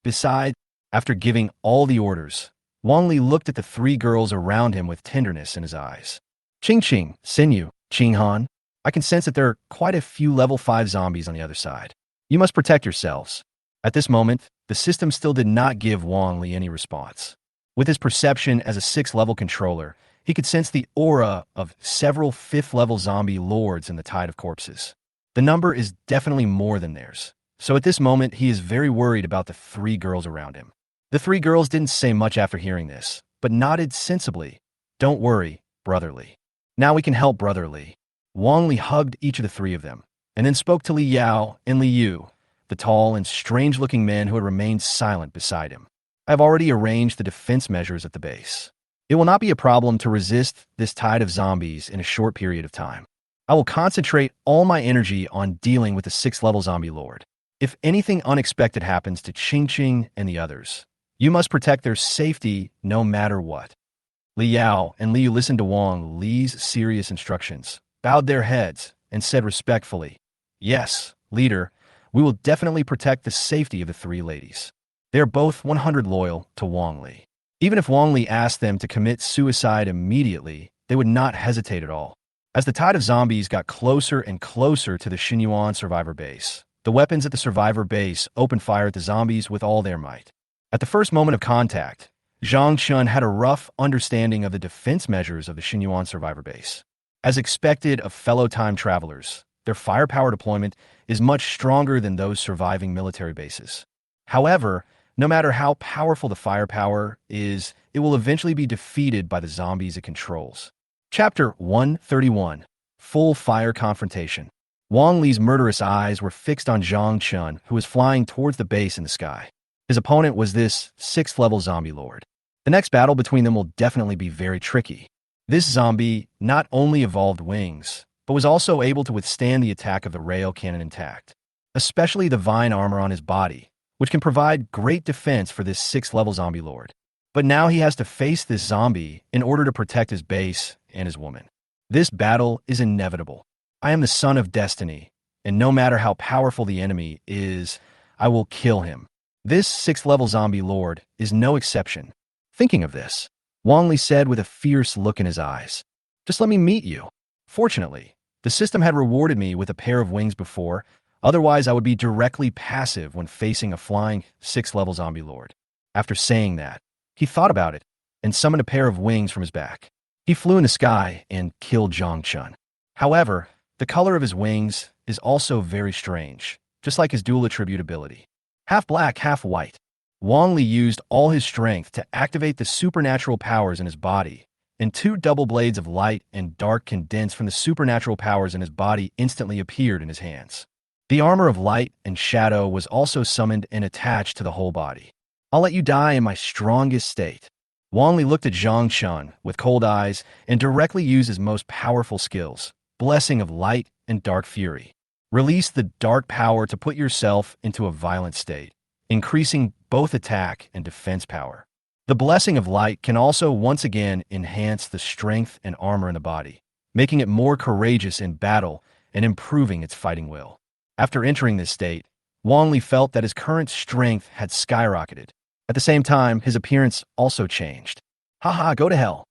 Besides, after giving all the orders, Wang Li looked at the 3 girls around him with tenderness in his eyes. Ching Ching, Sinyu, Ching Han, I can sense that there are quite a few level 5 zombies on the other side. You must protect yourselves. At this moment, the system still did not give Wang Li any response. With his perception as a 6th level controller, he could sense the aura of several 5th level zombie lords in the tide of corpses. The number is definitely more than theirs. So at this moment, he is very worried about the 3 girls around him. The 3 girls didn't say much after hearing this, but nodded sensibly. Don't worry, Brotherly. Now we can help Brotherly. Wang Li hugged each of the 3 of them, and then spoke to Li Yao and Li Yu, the tall and strange-looking men who had remained silent beside him. I have already arranged the defense measures at the base. It will not be a problem to resist this tide of zombies in a short period of time. I will concentrate all my energy on dealing with the 6th level zombie lord. If anything unexpected happens to Ching Ching and the others, you must protect their safety no matter what. Li Yao and Li Yu listened to Wang Li's serious instructions, bowed their heads, and said respectfully, "Yes, leader, we will definitely protect the safety of the 3 ladies." They are both 100 loyal to Wang Li. Even if Wang Li asked them to commit suicide immediately, they would not hesitate at all. As the tide of zombies got closer and closer to the Xinyuan survivor base, the weapons at the survivor base opened fire at the zombies with all their might. At the first moment of contact, Zhang Chun had a rough understanding of the defense measures of the Xinyuan survivor base. As expected of fellow time travelers, their firepower deployment is much stronger than those surviving military bases. However, no matter how powerful the firepower is, it will eventually be defeated by the zombies it controls. Chapter 131. Full Fire Confrontation. Wang Li's murderous eyes were fixed on Zhang Chun, who was flying towards the base in the sky. His opponent was this 6th level zombie lord. The next battle between them will definitely be very tricky. This zombie not only evolved wings, but was also able to withstand the attack of the rail cannon intact, especially the vine armor on his body, which can provide great defense for this 6th level zombie lord. But now he has to face this zombie in order to protect his base and his woman. This battle is inevitable. I am the son of destiny, and no matter how powerful the enemy is, I will kill him. This 6th-level zombie lord is no exception. Thinking of this, Wang Li said with a fierce look in his eyes, "Just let me meet you." Fortunately, the system had rewarded me with a pair of wings before, otherwise I would be directly passive when facing a flying 6th-level zombie lord. After saying that, he thought about it and summoned a pair of wings from his back. He flew in the sky and killed Zhang Chun. However, the color of his wings is also very strange, just like his dual attribute ability. Half black, half white. Wang Li used all his strength to activate the supernatural powers in his body, and two double blades of light and dark condensed from the supernatural powers in his body instantly appeared in his hands. The armor of light and shadow was also summoned and attached to the whole body. "I'll let you die in my strongest state." Wang Li looked at Zhang Chun with cold eyes and directly used his most powerful skills, Blessing of Light and Dark Fury. Release the dark power to put yourself into a violent state, increasing both attack and defense power. The Blessing of Light can also once again enhance the strength and armor in the body, making it more courageous in battle and improving its fighting will. After entering this state, Wang Li felt that his current strength had skyrocketed. At the same time, his appearance also changed. Haha, go to hell.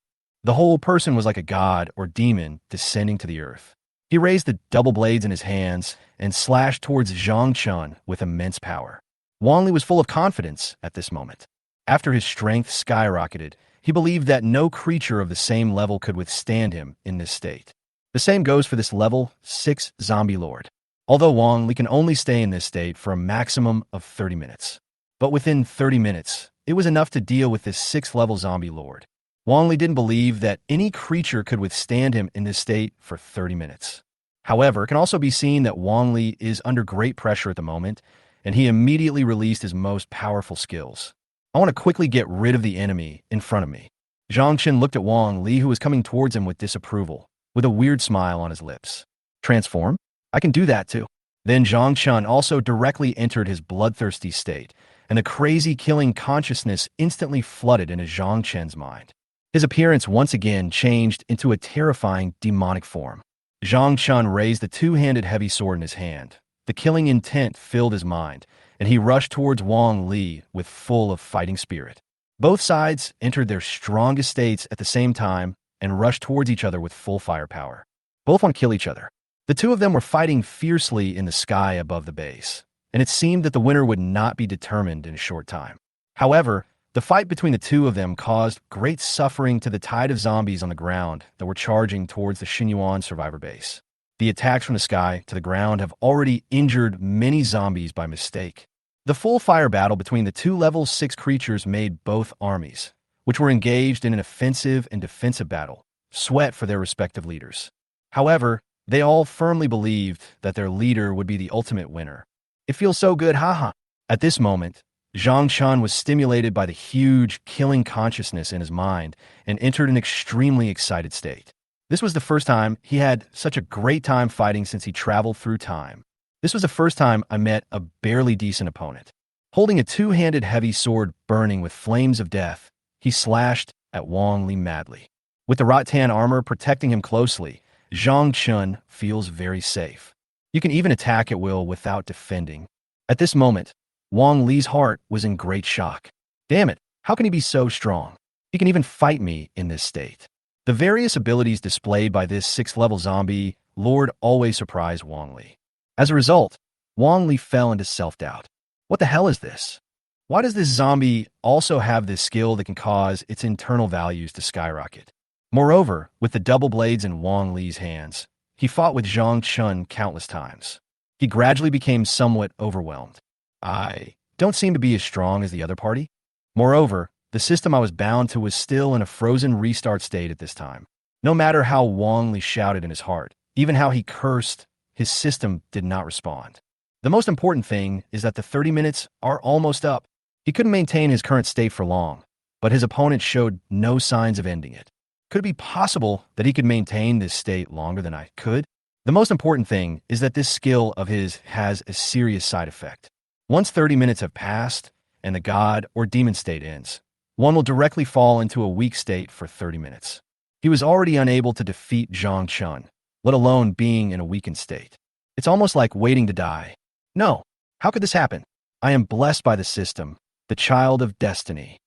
The whole person was like a god or demon descending to the earth. He raised the double blades in his hands and slashed towards Zhang Chun with immense power. Wang Li was full of confidence at this moment. After his strength skyrocketed, he believed that no creature of the same level could withstand him in this state. The same goes for this level 6 zombie lord. Although Wang Li can only stay in this state for a maximum of 30 minutes. But within 30 minutes, it was enough to deal with this 6th level zombie lord. Wang Li didn't believe that any creature could withstand him in this state for 30 minutes. However, it can also be seen that Wang Li is under great pressure at the moment, and he immediately released his most powerful skills. "I want to quickly get rid of the enemy in front of me." Zhang Chen looked at Wang Li, who was coming towards him with disapproval, with a weird smile on his lips. "Transform? I can do that too." Then Zhang Chun also directly entered his bloodthirsty state, and the crazy killing consciousness instantly flooded into Zhang Chen's mind. His appearance once again changed into a terrifying demonic form. Zhang Chun raised the two-handed heavy sword in his hand. The killing intent filled his mind, and he rushed towards Wang Li with full of fighting spirit. Both sides entered their strongest states at the same time and rushed towards each other with full firepower. Both want to kill each other. The two of them were fighting fiercely in the sky above the base, and it seemed that the winner would not be determined in a short time. However, the fight between the two of them caused great suffering to the tide of zombies on the ground that were charging towards the Xinyuan survivor base. The attacks from the sky to the ground have already injured many zombies by mistake. The full fire battle between the two level 6 creatures made both armies, which were engaged in an offensive and defensive battle, sweat for their respective leaders. However, they all firmly believed that their leader would be the ultimate winner. "It feels so good, haha." At this moment, Zhang Chun was stimulated by the huge killing consciousness in his mind and entered an extremely excited state. This was the first time he had such a great time fighting since he traveled through time. This was the first time I met a barely decent opponent. Holding a two-handed heavy sword burning with flames of death, he slashed at Wang Li madly. With the rattan armor protecting him closely, Zhang Chun feels very safe. You can even attack at will without defending. At this moment, Wang Li's heart was in great shock. Damn it, how can he be so strong? He can even fight me in this state. The various abilities displayed by this 6th-level zombie lord always surprised Wang Li. As a result, Wang Li fell into self-doubt. What the hell is this? Why does this zombie also have this skill that can cause its internal values to skyrocket? Moreover, with the double blades in Wang Li's hands, he fought with Zhang Chun countless times. He gradually became somewhat overwhelmed. I don't seem to be as strong as the other party. Moreover, the system I was bound to was still in a frozen restart state at this time. No matter how Wang Li shouted in his heart, even how he cursed, his system did not respond. The most important thing is that the 30 minutes are almost up. He couldn't maintain his current state for long, but his opponent showed no signs of ending it. Could it be possible that he could maintain this state longer than I could? The most important thing is that this skill of his has a serious side effect. Once 30 minutes have passed and the god or demon state ends, one will directly fall into a weak state for 30 minutes. He was already unable to defeat Zhang Chun, let alone being in a weakened state. It's almost like waiting to die. No, how could this happen? I am blessed by the system, the child of destiny.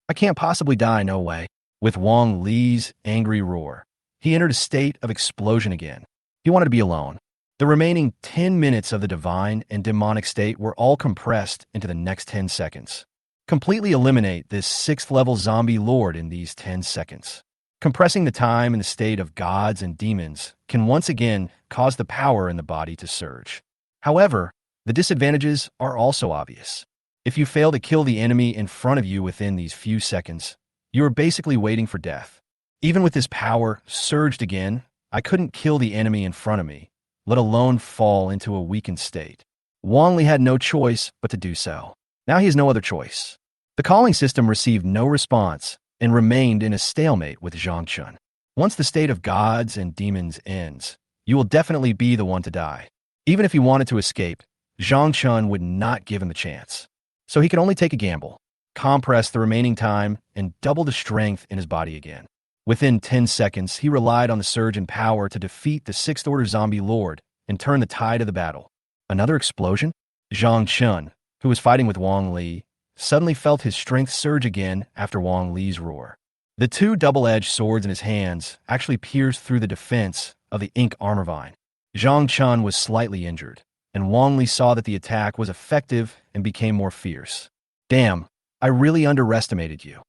I can't possibly die, no way. With Wang Li's angry roar, he entered a state of explosion again. He wanted to be alone. The remaining 10 minutes of the divine and demonic state were all compressed into the next 10 seconds. Completely eliminate this 6th-level zombie lord in these 10 seconds. Compressing the time in the state of gods and demons can once again cause the power in the body to surge. However, the disadvantages are also obvious. If you fail to kill the enemy in front of you within these few seconds, you are basically waiting for death. Even with this power surged again, I couldn't kill the enemy in front of me, let alone fall into a weakened state. Wang Li had no choice but to do so. Now he has no other choice. The calling system received no response and remained in a stalemate with Zhang Chun. Once the state of gods and demons ends, you will definitely be the one to die. Even if he wanted to escape, Zhang Chun would not give him the chance. So he could only take a gamble, compress the remaining time, and double the strength in his body again. Within 10 seconds, he relied on the surge in power to defeat the 6th-order zombie lord and turn the tide of the battle. Another explosion? Zhang Chun, who was fighting with Wang Li, suddenly felt his strength surge again after Wang Li's roar. The two double-edged swords in his hands actually pierced through the defense of the ink armor vine. Zhang Chun was slightly injured, and Wang Li saw that the attack was effective and became more fierce. Damn, I really underestimated you.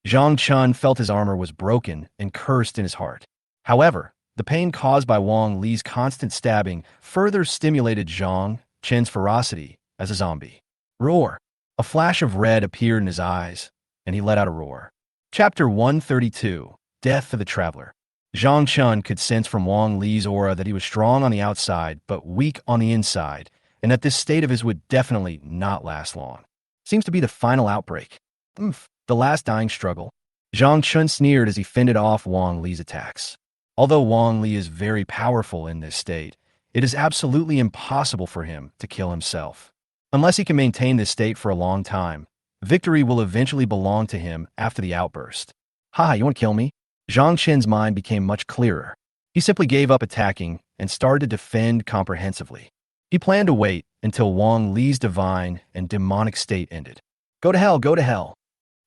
Zhang Chun felt his armor was broken and cursed in his heart. However, the pain caused by Wang Li's constant stabbing further stimulated Zhang Chun's ferocity as a zombie. Roar! A flash of red appeared in his eyes, and he let out a roar. Chapter 132, Death of the Traveler. Zhang Chun could sense from Wang Li's aura that he was strong on the outside, but weak on the inside, and that this state of his would definitely not last long. Seems to be the final outbreak. The last dying struggle. Zhang Chun sneered as he fended off Wang Li's attacks. Although Wang Li is very powerful in this state, it is absolutely impossible for him to kill himself. Unless he can maintain this state for a long time, victory will eventually belong to him after the outburst. Ha, you want to kill me? Zhang Chun's mind became much clearer. He simply gave up attacking and started to defend comprehensively. He planned to wait until Wang Li's divine and demonic state ended. Go to hell, go to hell.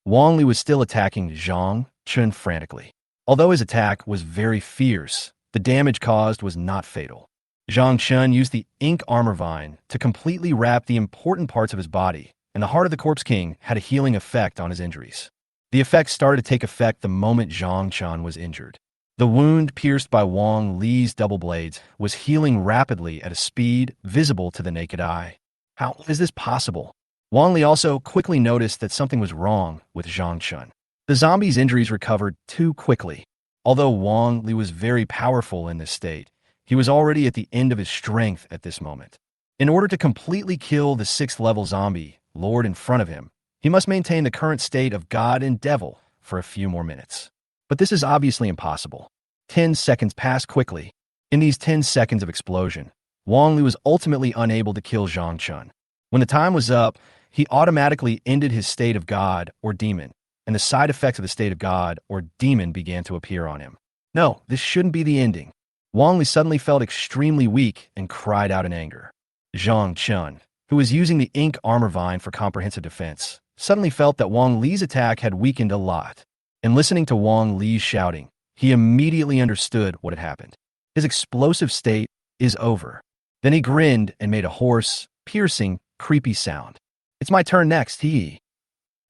Wang Li was still attacking Zhang Chun frantically. Although his attack was very fierce, the damage caused was not fatal. Zhang Chun used the ink armor vine to completely wrap the important parts of his body, and the heart of the Corpse King had a healing effect on his injuries. The effect started to take effect the moment Zhang Chun was injured. The wound pierced by Wang Li's double blades was healing rapidly at a speed visible to the naked eye. How is this possible? Wang Li also quickly noticed that something was wrong with Zhang Chun. The zombie's injuries recovered too quickly. Although Wang Li was very powerful in this state, he was already at the end of his strength at this moment. In order to completely kill the 6th-level zombie lord in front of him, he must maintain the current state of God and devil for a few more minutes. But this is obviously impossible. 10 seconds passed quickly. In these 10 seconds of explosion, Wang Li was ultimately unable to kill Zhang Chun. When the time was up, he automatically ended his state of God or demon, and the side effects of the state of God or demon began to appear on him. No, this shouldn't be the ending. Wang Li suddenly felt extremely weak and cried out in anger. Zhang Chun, who was using the ink armor vine for comprehensive defense, suddenly felt that Wang Li's attack had weakened a lot. And listening to Wang Li's shouting, he immediately understood what had happened. His explosive state is over. Then he grinned and made a hoarse, piercing, creepy sound. It's my turn next, he.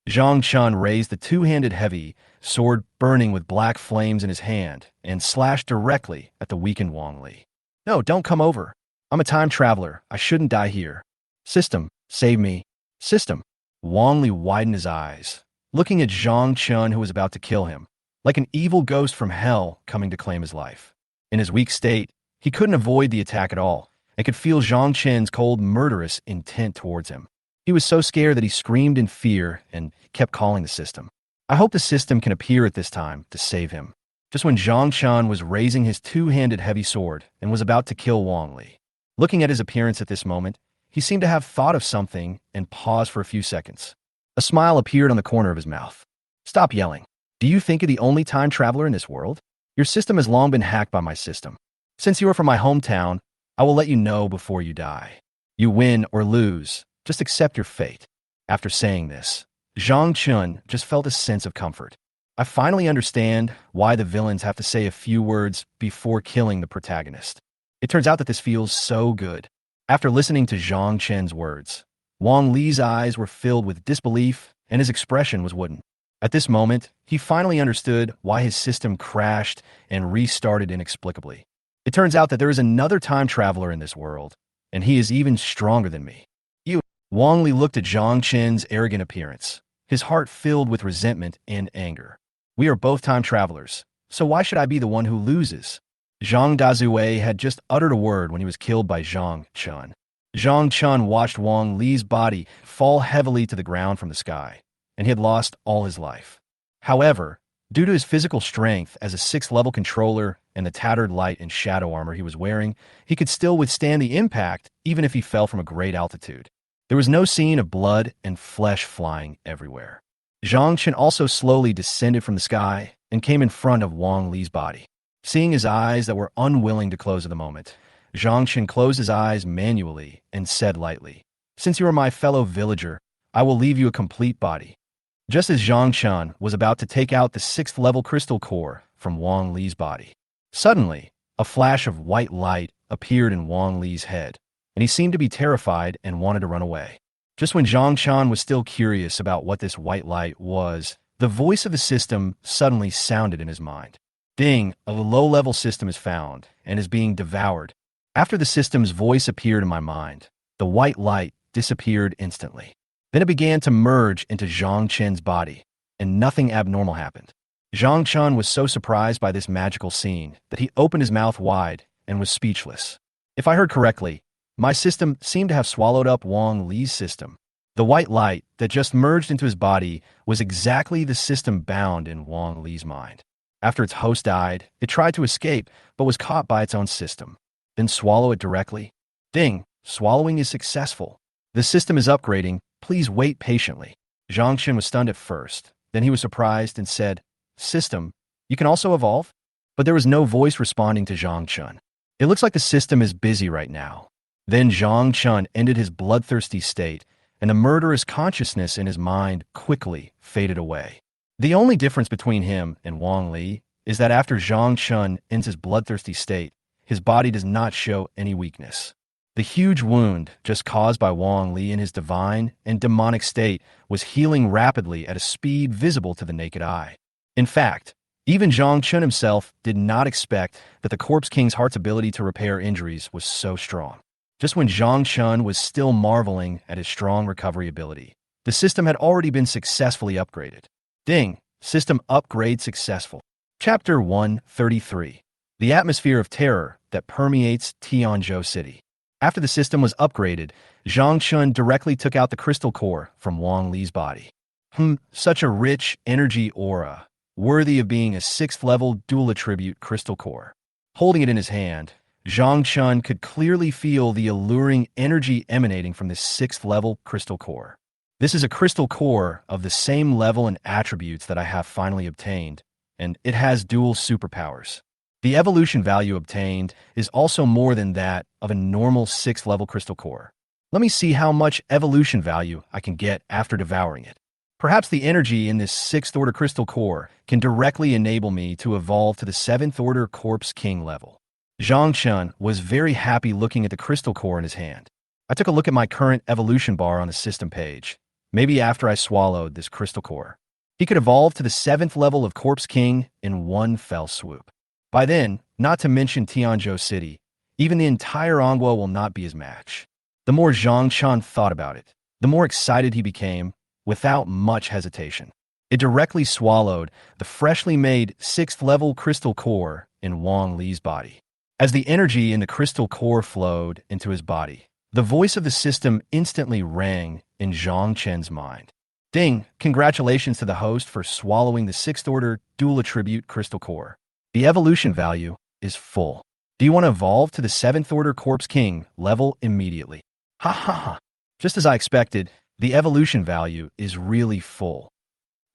Zhang Chun raised the two-handed heavy sword burning with black flames in his hand and slashed directly at the weakened Wang Li. No, don't come over. I'm a time traveler. I shouldn't die here. System, save me. System. Wang Li widened his eyes, looking at Zhang Chun, who was about to kill him, like an evil ghost from hell coming to claim his life. In his weak state, he couldn't avoid the attack at all and could feel Zhang Chun's cold, murderous intent towards him. He was so scared that he screamed in fear and kept calling the system. I hope the system can appear at this time to save him. Just when Zhang Chun was raising his two-handed heavy sword and was about to kill Wang Li. Looking at his appearance at this moment, he seemed to have thought of something and paused for a few seconds. A smile appeared on the corner of his mouth. Stop yelling. Do you think you're the only time traveler in this world? Your system has long been hacked by my system. Since you are from my hometown, I will let you know before you die. You win or lose, Just accept your fate. After saying this, Zhang Chun just felt a sense of comfort. I finally understand why the villains have to say a few words before killing the protagonist. It turns out that this feels so good. After listening to Zhang Chen's words, Wang Li's eyes were filled with disbelief and his expression was wooden. At this moment, he finally understood why his system crashed and restarted inexplicably. It turns out that there is another time traveler in this world, and he is even stronger than me. Wang Li looked at Zhang Chen's arrogant appearance, his heart filled with resentment and anger. We are both time travelers, so why should I be the one who loses? Zhang Dazue had just uttered a word when he was killed by Zhang Chun. Zhang Chun watched Wang Li's body fall heavily to the ground from the sky, and he had lost all his life. However, due to his physical strength as a 6th level controller and the tattered light and shadow armor he was wearing, he could still withstand the impact even if he fell from a great altitude. There was no scene of blood and flesh flying everywhere. Zhang Chen also slowly descended from the sky and came in front of Wang Li's body. Seeing his eyes that were unwilling to close at the moment, Zhang Chen closed his eyes manually and said lightly, "Since you are my fellow villager, I will leave you a complete body." Just as Zhang Chen was about to take out the 6th level crystal core from Wang Li's body, suddenly, a flash of white light appeared in Wang Li's head, and he seemed to be terrified and wanted to run away. Just when Zhang Chen was still curious about what this white light was, the voice of the system suddenly sounded in his mind. "Ding, a low-level system is found and is being devoured." After the system's voice appeared in my mind, the white light disappeared instantly. Then it began to merge into Zhang Chen's body, and nothing abnormal happened. Zhang Chen was so surprised by this magical scene that he opened his mouth wide and was speechless. If I heard correctly, my system seemed to have swallowed up Wang Li's system. The white light that just merged into his body was exactly the system bound in Wang Li's mind. After its host died, it tried to escape, but was caught by its own system. Then swallow it directly? Ding, swallowing is successful. The system is upgrading, please wait patiently. Zhang Chen was stunned at first, then he was surprised and said, "System, you can also evolve?" But there was no voice responding to Zhang Chen. "It looks like the system is busy right now." Then Zhang Chen ended his bloodthirsty state, and the murderous consciousness in his mind quickly faded away. The only difference between him and Wang Li is that after Zhang Chen ends his bloodthirsty state, his body does not show any weakness. The huge wound just caused by Wang Li in his divine and demonic state was healing rapidly at a speed visible to the naked eye. In fact, even Zhang Chen himself did not expect that the Corpse King's heart's ability to repair injuries was so strong. Just when Zhang Chen was still marveling at his strong recovery ability, the system had already been successfully upgraded. Ding, system upgrade successful. Chapter 133. The atmosphere of terror that permeates Tianzhou City. After the system was upgraded, Zhang Chen directly took out the crystal core from Wang Li's body. Such a rich energy aura, worthy of being a 6th level dual attribute crystal core. Holding it in his hand, Zhang Chen could clearly feel the alluring energy emanating from this 6th level crystal core. This is a crystal core of the same level and attributes that I have finally obtained, and it has dual superpowers. The evolution value obtained is also more than that of a normal 6th level crystal core. Let me see how much evolution value I can get after devouring it. Perhaps the energy in this 6th order crystal core can directly enable me to evolve to the 7th order Corpse King level. Zhang Chen was very happy looking at the crystal core in his hand. I took a look at my current evolution bar on the system page. Maybe after I swallowed this crystal core, he could evolve to the 7th level of Corpse King in one fell swoop. By then, not to mention Tianzhou City, even the entire Anguo will not be his match. The more Zhang Chen thought about it, the more excited he became, without much hesitation. It directly swallowed the freshly made 6th level crystal core in Wang Li's body. As the energy in the crystal core flowed into his body, the voice of the system instantly rang in Zhang Chen's mind. Ding, congratulations to the host for swallowing the 6th order dual attribute crystal core. The evolution value is full. Do you want to evolve to the 7th order Corpse King level immediately? Ha ha ha. Just as I expected, the evolution value is really full.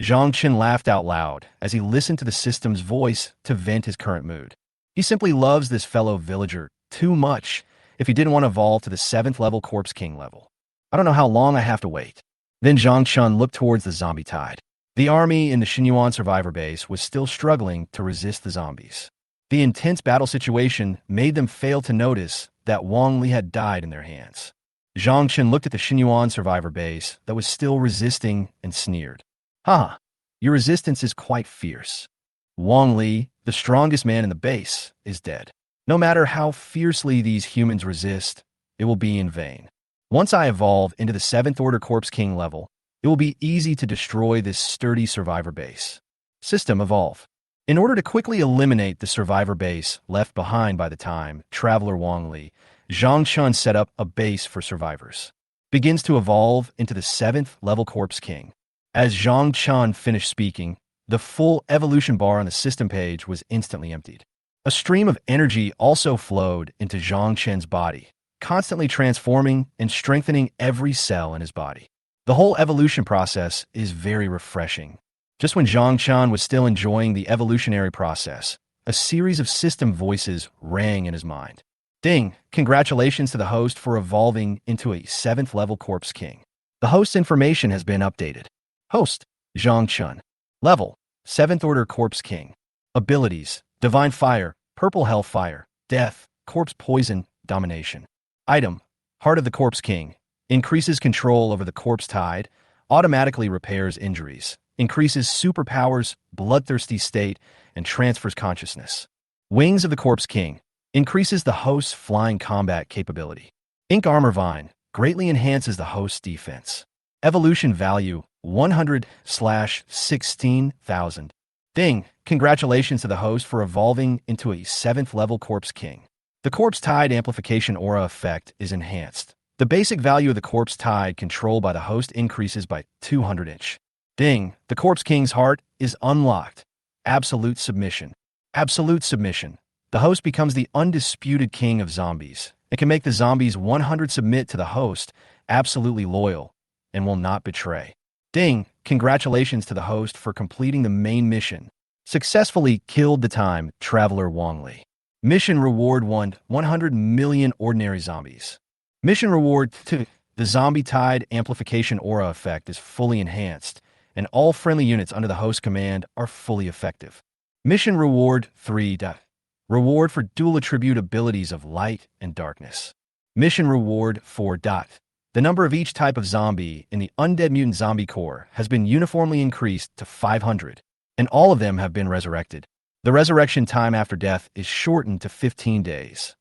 Zhang Chen laughed out loud as he listened to the system's voice to vent his current mood. He simply loves this fellow villager too much if he didn't want to evolve to the 7th level Corpse King level. I don't know how long I have to wait. Then Zhang Chun looked towards the zombie tide. The army in the Xinyuan survivor base was still struggling to resist the zombies. The intense battle situation made them fail to notice that Wang Li had died in their hands. Zhang Chun looked at the Xinyuan survivor base that was still resisting and sneered. Haha, your resistance is quite fierce. Wang Li, the strongest man in the base, is dead. No matter how fiercely these humans resist, it will be in vain. Once I evolve into the 7th Order Corpse King level, it will be easy to destroy this sturdy survivor base. System evolve. In order to quickly eliminate the survivor base left behind by the time Traveler Wang Li, Zhang Chun set up a base for survivors. Begins to evolve into the 7th level Corpse King. As Zhang Chun finished speaking, the full evolution bar on the system page was instantly emptied. A stream of energy also flowed into Zhang Chun's body, constantly transforming and strengthening every cell in his body. The whole evolution process is very refreshing. Just when Zhang Chun was still enjoying the evolutionary process, a series of system voices rang in his mind. Ding! Congratulations to the host for evolving into a 7th level Corpse King. The host's information has been updated. Host, Zhang Chun. Level, 7th Order Corpse King. Abilities, Divine Fire, Purple Hellfire, Death, Corpse Poison, Domination. Item, Heart of the Corpse King. Increases control over the corpse tide, automatically repairs injuries, increases superpowers, bloodthirsty state, and transfers consciousness. Wings of the Corpse King. Increases the host's flying combat capability. Ink Armor Vine greatly enhances the host's defense. Evolution value 100/16,000. Ding! Congratulations to the host for evolving into a 7th level Corpse King. The Corpse Tide Amplification Aura effect is enhanced. The basic value of the Corpse Tide controlled by the host increases by 200 inch. Ding! The Corpse King's heart is unlocked. Absolute submission. Absolute submission. The host becomes the undisputed king of zombies and can make the zombies 100 submit to the host, absolutely loyal, and will not betray. Ding! Congratulations to the host for completing the main mission. Successfully killed the time Traveler Wang Li. Mission reward 100 million ordinary zombies. Mission reward 2. The Zombie Tide Amplification Aura effect is fully enhanced, and all friendly units under the host command are fully effective. Mission reward 3. Reward for dual attribute abilities of light and darkness. Mission reward 4. The number of each type of zombie in the Undead Mutant Zombie Corps has been uniformly increased to 500, and all of them have been resurrected. The resurrection time after death is shortened to 15 days.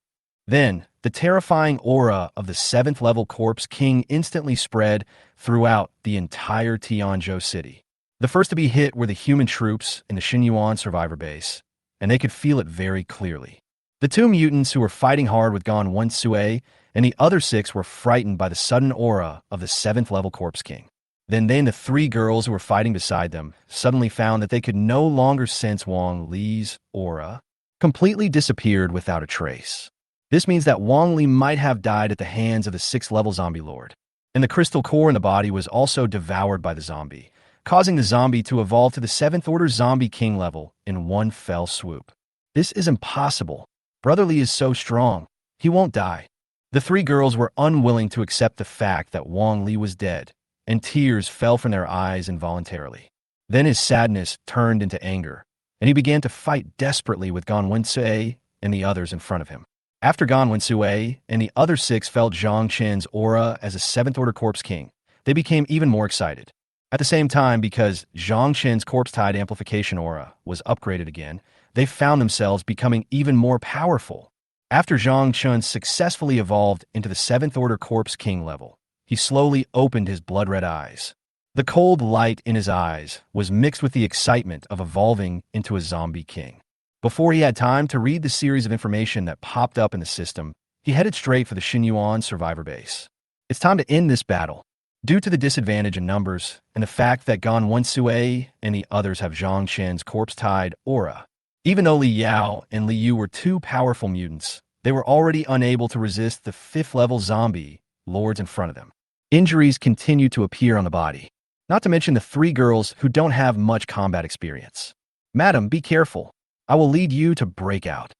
Then, the terrifying aura of the 7th level Corpse King instantly spread throughout the entire Tianzhou city. The first to be hit were the human troops in the Xinyuan survivor base, and they could feel it very clearly. The 2 mutants who were fighting hard with Gan Wensue and the other 6 were frightened by the sudden aura of the 7th level Corpse King. Then the 3 girls who were fighting beside them suddenly found that they could no longer sense Wang Li's aura, completely disappeared without a trace. This means that Wang Li might have died at the hands of the 6th level zombie lord, and the crystal core in the body was also devoured by the zombie, causing the zombie to evolve to the 7th Order Zombie King level in one fell swoop. This is impossible. Brother Li is so strong. He won't die. The 3 girls were unwilling to accept the fact that Wang Li was dead, and tears fell from their eyes involuntarily. Then his sadness turned into anger, and he began to fight desperately with Gan Wensue and the others in front of him. After Gan Wensue and the other 6 felt Zhang Chen's aura as a 7th Order Corpse King, they became even more excited. At the same time, because Zhang Chen's Corpse Tide Amplification Aura was upgraded again, they found themselves becoming even more powerful. After Zhang Chun successfully evolved into the 7th Order Corpse King level, he slowly opened his blood-red eyes. The cold light in his eyes was mixed with the excitement of evolving into a zombie king. Before he had time to read the series of information that popped up in the system, he headed straight for the Xinyuan survivor base. It's time to end this battle. Due to the disadvantage in numbers and the fact that Gan Wensue and the others have Zhang Chen's Corpse Tide aura, even though Li Yao and Li Yu were 2 powerful mutants, they were already unable to resist the 5th level zombie lords in front of them. Injuries continue to appear on the body, not to mention the 3 girls who don't have much combat experience. Madam, be careful. I will lead you to break out.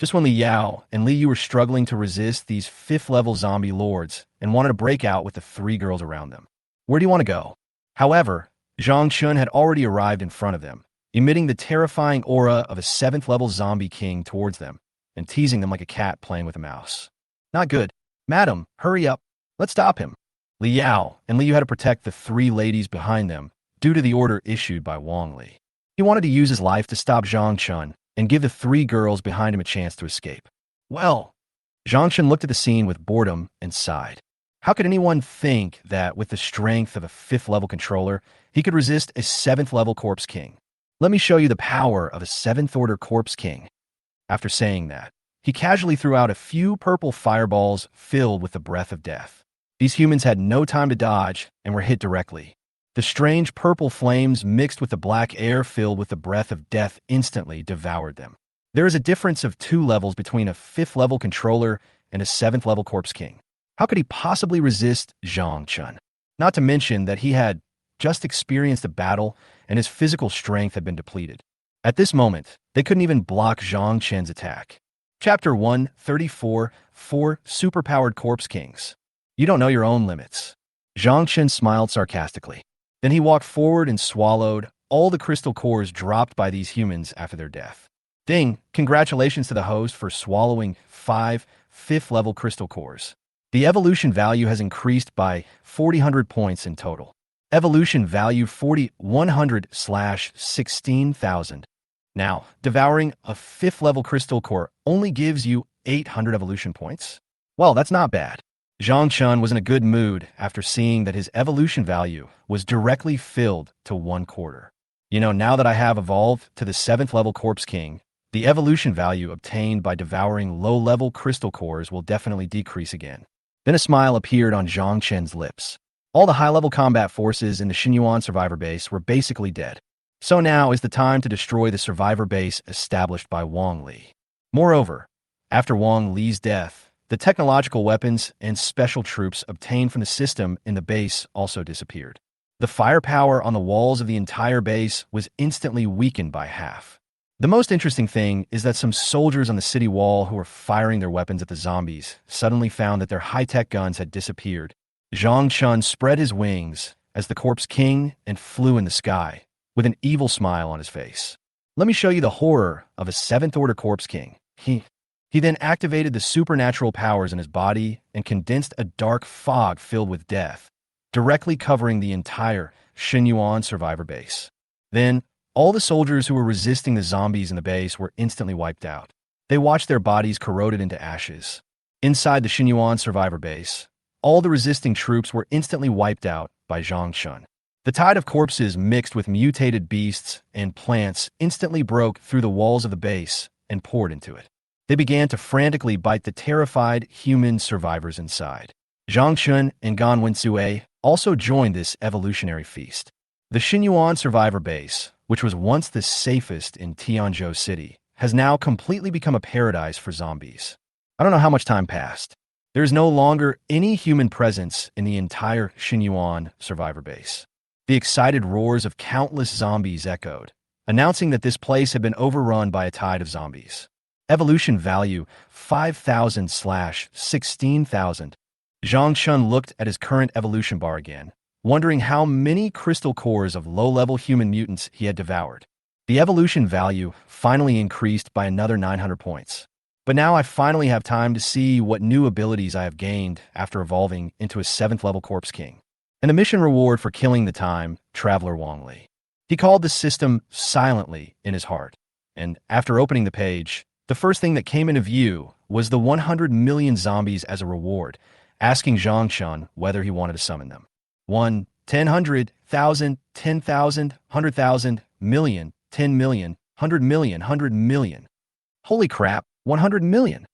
Just when Li Yao and Li Yu were struggling to resist these 5th-level zombie lords and wanted to break out with the 3 girls around them. Where do you want to go? However, Zhang Chun had already arrived in front of them, emitting the terrifying aura of a 7th-level zombie king towards them and teasing them like a cat playing with a mouse. Not good. Madam, hurry up. Let's stop him. Li Yao and Li Yu had to protect the 3 ladies behind them due to the order issued by Wang Li. He wanted to use his life to stop Zhang Chun and give the 3 girls behind him a chance to escape. Well, Zhang Chun looked at the scene with boredom and sighed. How could anyone think that with the strength of a 5th-level controller, he could resist a 7th-level Corpse King? Let me show you the power of a 7th-order Corpse King. After saying that, he casually threw out a few purple fireballs filled with the breath of death. These humans had no time to dodge and were hit directly. The strange purple flames mixed with the black air filled with the breath of death instantly devoured them. There is a difference of 2 levels between a 5th-level controller and a 7th-level Corpse King. How could he possibly resist Zhang Chun? Not to mention that he had just experienced a battle and his physical strength had been depleted. At this moment, they couldn't even block Zhang Chun's attack. Chapter 134, 4 Superpowered Corpse Kings. You don't know your own limits. Zhang Chun smiled sarcastically. Then he walked forward and swallowed all the crystal cores dropped by these humans after their death. Ding! Congratulations to the host for swallowing 5 5th-level crystal cores. The evolution value has increased by 4,000 points in total. Evolution value 4,100/16,000. Now, devouring a 5th-level crystal core only gives you 800 evolution points? Well, that's not bad. Zhang Chun was in a good mood after seeing that his evolution value was directly filled to 1/4. Now that I have evolved to the 7th-level Corpse King, the evolution value obtained by devouring low-level crystal cores will definitely decrease again. Then a smile appeared on Zhang Chun's lips. All the high-level combat forces in the Xinyuan survivor base were basically dead. So now is the time to destroy the survivor base established by Wang Li. Moreover, after Wang Li's death, the technological weapons and special troops obtained from the system in the base also disappeared. The firepower on the walls of the entire base was instantly weakened by half. The most interesting thing is that some soldiers on the city wall who were firing their weapons at the zombies suddenly found that their high-tech guns had disappeared. Zhang Chun spread his wings as the Corpse King and flew in the sky, with an evil smile on his face. Let me show you the horror of a 7th-order Corpse King. He then activated the supernatural powers in his body and condensed a dark fog filled with death, directly covering the entire Xinyuan survivor base. Then, all the soldiers who were resisting the zombies in the base were instantly wiped out. They watched their bodies corroded into ashes. Inside the Xinyuan survivor base, all the resisting troops were instantly wiped out by Zhang Chun. The tide of corpses mixed with mutated beasts and plants instantly broke through the walls of the base and poured into it. They began to frantically bite the terrified human survivors inside. Zhang Chun and Gan Wensue also joined this evolutionary feast. The Xinyuan survivor base, which was once the safest in Tianzhou City, has now completely become a paradise for zombies. I don't know how much time passed. There is no longer any human presence in the entire Xinyuan survivor base. The excited roars of countless zombies echoed, announcing that this place had been overrun by a tide of zombies. Evolution value 5,000/16,000. Zhang Chun looked at his current evolution bar again, wondering how many crystal cores of low-level human mutants he had devoured. The evolution value finally increased by another 900 points. But now I finally have time to see what new abilities I have gained after evolving into a 7th-level Corpse King. And the mission reward for killing the time traveler Wang Li. He called the system silently in his heart, and after opening the page, the first thing that came into view was the 100 million zombies as a reward, asking Zhang Chun whether he wanted to summon them. 1, 10, 100, 1,000, 10,000, 100,000, million, 10 million, 100 million, 100 million. Holy crap, 100 million!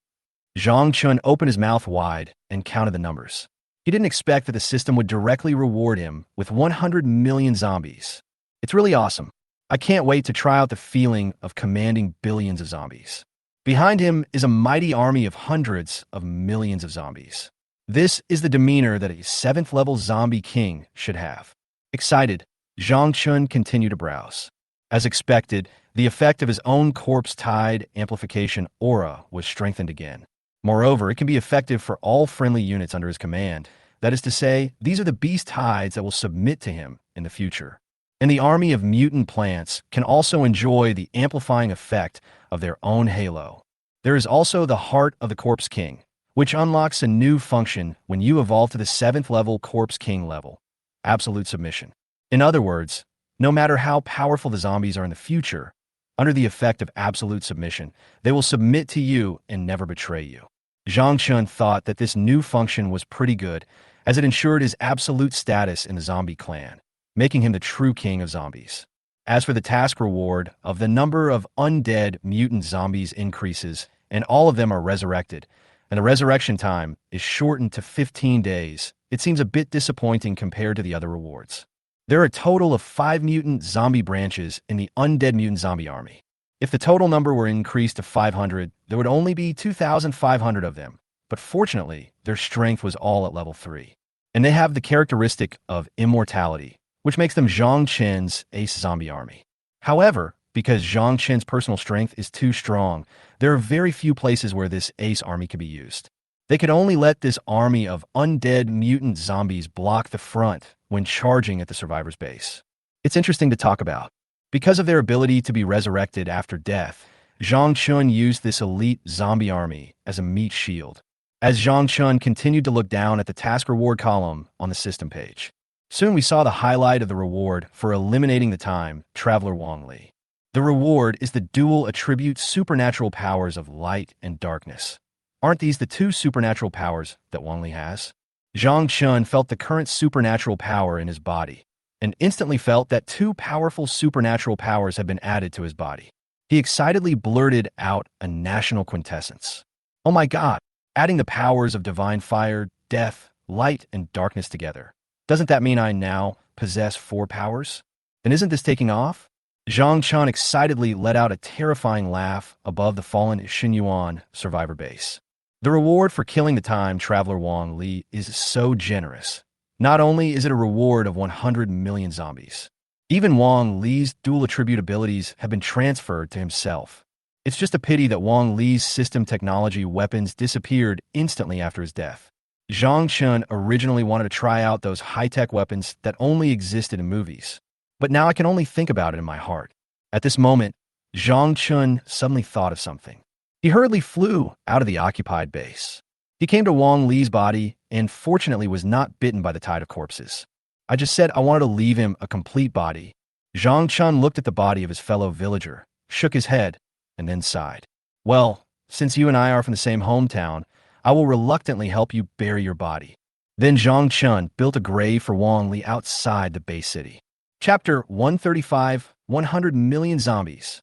Zhang Chun opened his mouth wide and counted the numbers. He didn't expect that the system would directly reward him with 100 million zombies. It's really awesome. I can't wait to try out the feeling of commanding billions of zombies. Behind him is a mighty army of hundreds of millions of zombies. This is the demeanor that a 7th-level zombie king should have. Excited, Zhang Chun continued to browse. As expected, The effect of his own corpse-tied amplification aura was strengthened again. Moreover, it can be effective for all friendly units under his command. That is to say, these are the beast tides that will submit to him in the future. And the army of mutant plants can also enjoy the amplifying effect of their own halo. There is also the Heart of the Corpse King, which unlocks a new function when you evolve to the 7th level Corpse King level, absolute submission. In other words, no matter how powerful the zombies are in the future, under the effect of absolute submission, they will submit to you and never betray you. Zhang Chun thought that this new function was pretty good, as it ensured his absolute status in the zombie clan, making him the true king of zombies. As for the task reward of the number of undead mutant zombies increases, and all of them are resurrected, and the resurrection time is shortened to 15 days, it seems a bit disappointing compared to the other rewards. There are a total of 5 mutant zombie branches in the undead mutant zombie army. If the total number were increased to 500, there would only be 2,500 of them, but fortunately, their strength was all at level 3. And they have the characteristic of immortality, which makes them Zhang Chen's ace zombie army. However, because Zhang Chen's personal strength is too strong, there are very few places where this ace army could be used. They could only let this army of undead mutant zombies block the front when charging at the survivor's base. It's interesting to talk about. Because of their ability to be resurrected after death, Zhang Chun used this elite zombie army as a meat shield. As Zhang Chun continued to look down at the task reward column on the system page, soon we saw the highlight of the reward for eliminating the time traveler Wang Li. The reward is the dual attribute supernatural powers of light and darkness. Aren't these the 2 supernatural powers that Wang Li has? Zhang Chun felt the current supernatural power in his body, and instantly felt that 2 powerful supernatural powers had been added to his body. He excitedly blurted out a national quintessence. Oh my god, adding the powers of divine fire, death, light, and darkness together. Doesn't that mean I now possess 4 powers? Then isn't this taking off? Zhang Chun excitedly let out a terrifying laugh above the fallen Xinyuan survivor base. The reward for killing the time traveler Wang Li is so generous. Not only is it a reward of 100 million zombies, even Wang Li's dual attribute abilities have been transferred to himself. It's just a pity that Wang Li's system technology weapons disappeared instantly after his death. Zhang Chun originally wanted to try out those high-tech weapons that only existed in movies, but now I can only think about it in my heart. At this moment, Zhang Chun suddenly thought of something. He hurriedly flew out of the occupied base. He came to Wang Li's body and fortunately was not bitten by the tide of corpses. I just said I wanted to leave him a complete body. Zhang Chun looked at the body of his fellow villager, shook his head, and then sighed. Well, since you and I are from the same hometown, I will reluctantly help you bury your body. Then Zhang Chun built a grave for Wang Li outside the base city. Chapter 135, 100 Million Zombies.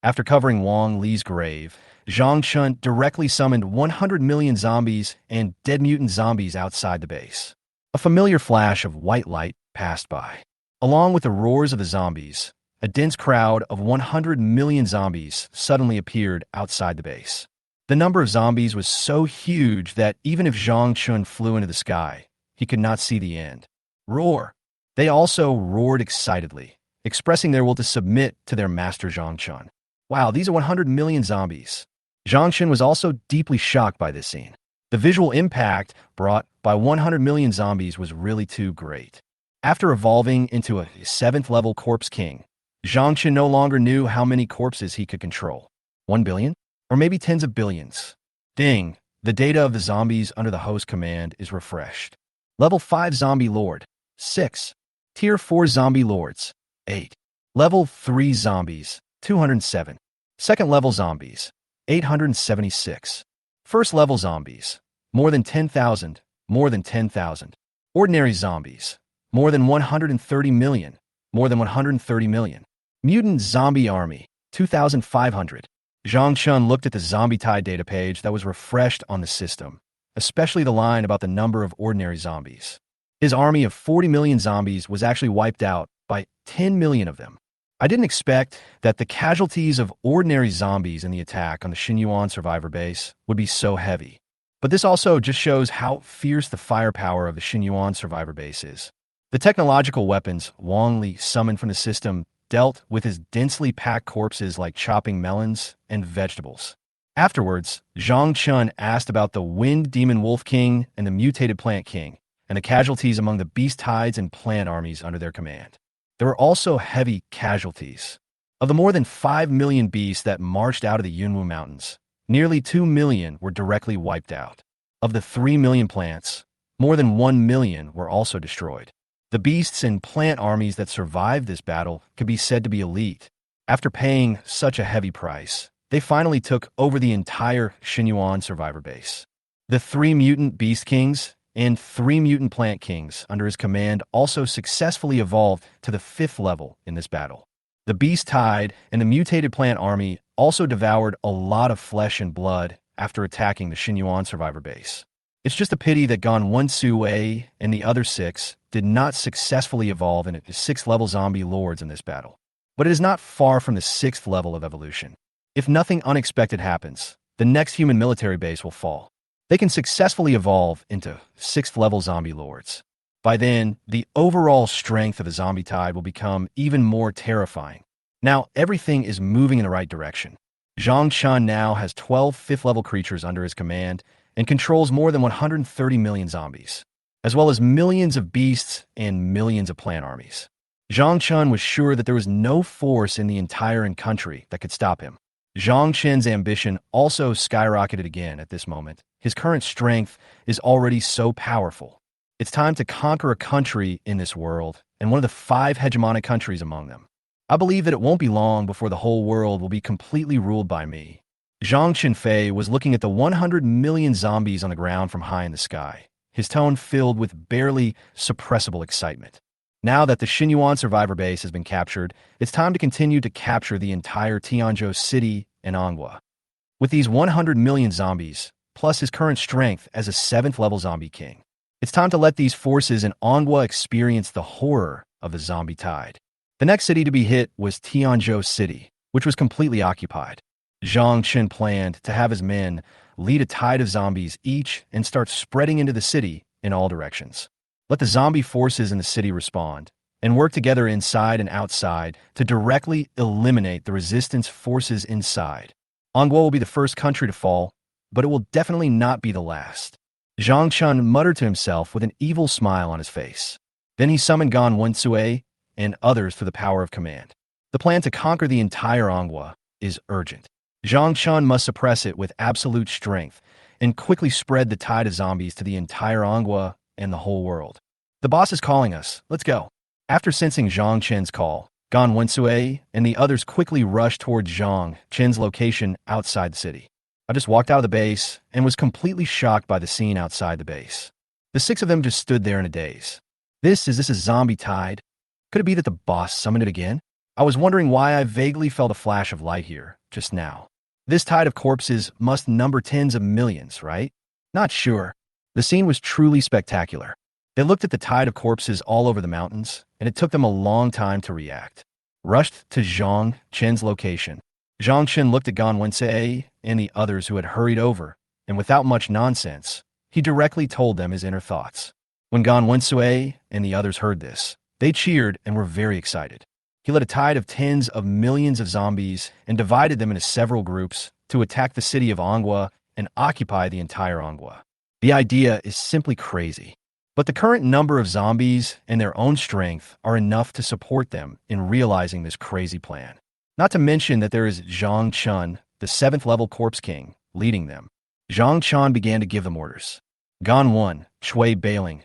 After covering Wang Li's grave, Zhang Chun directly summoned 100 million zombies and dead mutant zombies outside the base. A familiar flash of white light passed by. Along with the roars of the zombies, a dense crowd of 100 million zombies suddenly appeared outside the base. The number of zombies was so huge that even if Zhang Chun flew into the sky, he could not see the end. Roar! They also roared excitedly, expressing their will to submit to their master Zhang Chun. Wow, these are 100 million zombies. Zhang Chun was also deeply shocked by this scene. The visual impact brought by 100 million zombies was really too great. After evolving into a 7th level corpse king, Zhang Chun no longer knew how many corpses he could control. 1 billion? Or maybe tens of billions. Ding! The data of the zombies under the host command is refreshed. Level 5 Zombie Lord, 6. Tier 4 Zombie Lords, 8. Level 3 Zombies, 207. Second level Zombies, 876. First level Zombies, more than 10,000, more than 10,000. Ordinary Zombies, more than 130 million, more than 130 million. Mutant Zombie Army, 2,500. Zhang Chun looked at the zombie tide data page that was refreshed on the system, especially the line about the number of ordinary zombies. His army of 40 million zombies was actually wiped out by 10 million of them. I didn't expect that the casualties of ordinary zombies in the attack on the Xinyuan survivor base would be so heavy. But this also just shows how fierce the firepower of the Xinyuan survivor base is. The technological weapons Wang Li summoned from the system dealt with his densely packed corpses like chopping melons and vegetables. Afterwards, Zhang Chun asked about the Wind Demon Wolf King and the Mutated Plant King, and the casualties among the beast tides and plant armies under their command. There were also heavy casualties. Of the more than 5 million beasts that marched out of the Yunwu Mountains, nearly 2 million were directly wiped out. Of the 3 million plants, more than 1 million were also destroyed. The beasts and plant armies that survived this battle could be said to be elite. After paying such a heavy price, they finally took over the entire Xinyuan survivor base. The 3 mutant beast kings and 3 mutant plant kings under his command also successfully evolved to the 5th level in this battle. The beast tide and the mutated plant army also devoured a lot of flesh and blood after attacking the Xinyuan survivor base. It's just a pity that Gan Wen-Sui and the other 6 did not successfully evolve into 6th level zombie lords in this battle. But it is not far from the 6th level of evolution. If nothing unexpected happens, the next human military base will fall. They can successfully evolve into 6th level zombie lords. By then, the overall strength of the zombie tide will become even more terrifying. Now, everything is moving in the right direction. Zhang Chun now has 12 5th level creatures under his command and controls more than 130 million zombies, as well as millions of beasts and millions of plant armies. Zhang Chun was sure that there was no force in the entire country that could stop him. Zhang Chen's ambition also skyrocketed again at this moment. His current strength is already so powerful. It's time to conquer a country in this world, and one of the 5 hegemonic countries among them. I believe that it won't be long before the whole world will be completely ruled by me. Zhang Qinfei was looking at the 100 million zombies on the ground from high in the sky, his tone filled with barely suppressible excitement. Now that the Xinyuan survivor base has been captured, it's time to continue to capture the entire Tianzhou city and Anghua. With these 100 million zombies, plus his current strength as a 7th level zombie king, it's time to let these forces in Anghua experience the horror of the zombie tide. The next city to be hit was Tianzhou City, which was completely occupied. Zhang Qin planned to have his men lead a tide of zombies each and start spreading into the city in all directions. Let the zombie forces in the city respond and work together inside and outside to directly eliminate the resistance forces inside. Anghua will be the first country to fall, but it will definitely not be the last. Zhang Chun muttered to himself with an evil smile on his face. Then he summoned Gan Wen-Sui and others through the power of command. The plan to conquer the entire Anghua is urgent. Zhang Chun must suppress it with absolute strength and quickly spread the tide of zombies to the entire Anghua and the whole world. The boss is calling us. Let's go. After sensing Zhang Chen's call, Gan Wen-Sui and the others quickly rushed towards Zhang Chen's location outside the city. I just walked out of the base and was completely shocked by the scene outside the base. The 6 of them just stood there in a daze. Is this a zombie tide? Could it be that the boss summoned it again? I was wondering why I vaguely felt a flash of light here, just now. This tide of corpses must number tens of millions, right? Not sure. The scene was truly spectacular. They looked at the tide of corpses all over the mountains, and it took them a long time to react. Rushed to Zhang Chen's location. Zhang Chen looked at Gan Wen-Sui and the others who had hurried over, and without much nonsense, he directly told them his inner thoughts. When Gan Wen-Sui and the others heard this, they cheered and were very excited. He led a tide of tens of millions of zombies and divided them into several groups to attack the city of Anghua and occupy the entire Anghua. The idea is simply crazy. But the current number of zombies and their own strength are enough to support them in realizing this crazy plan. Not to mention that there is Zhang Chun, the 7th level corpse king, leading them. Zhang Chun began to give them orders. Gan Wen, Chui Bailing,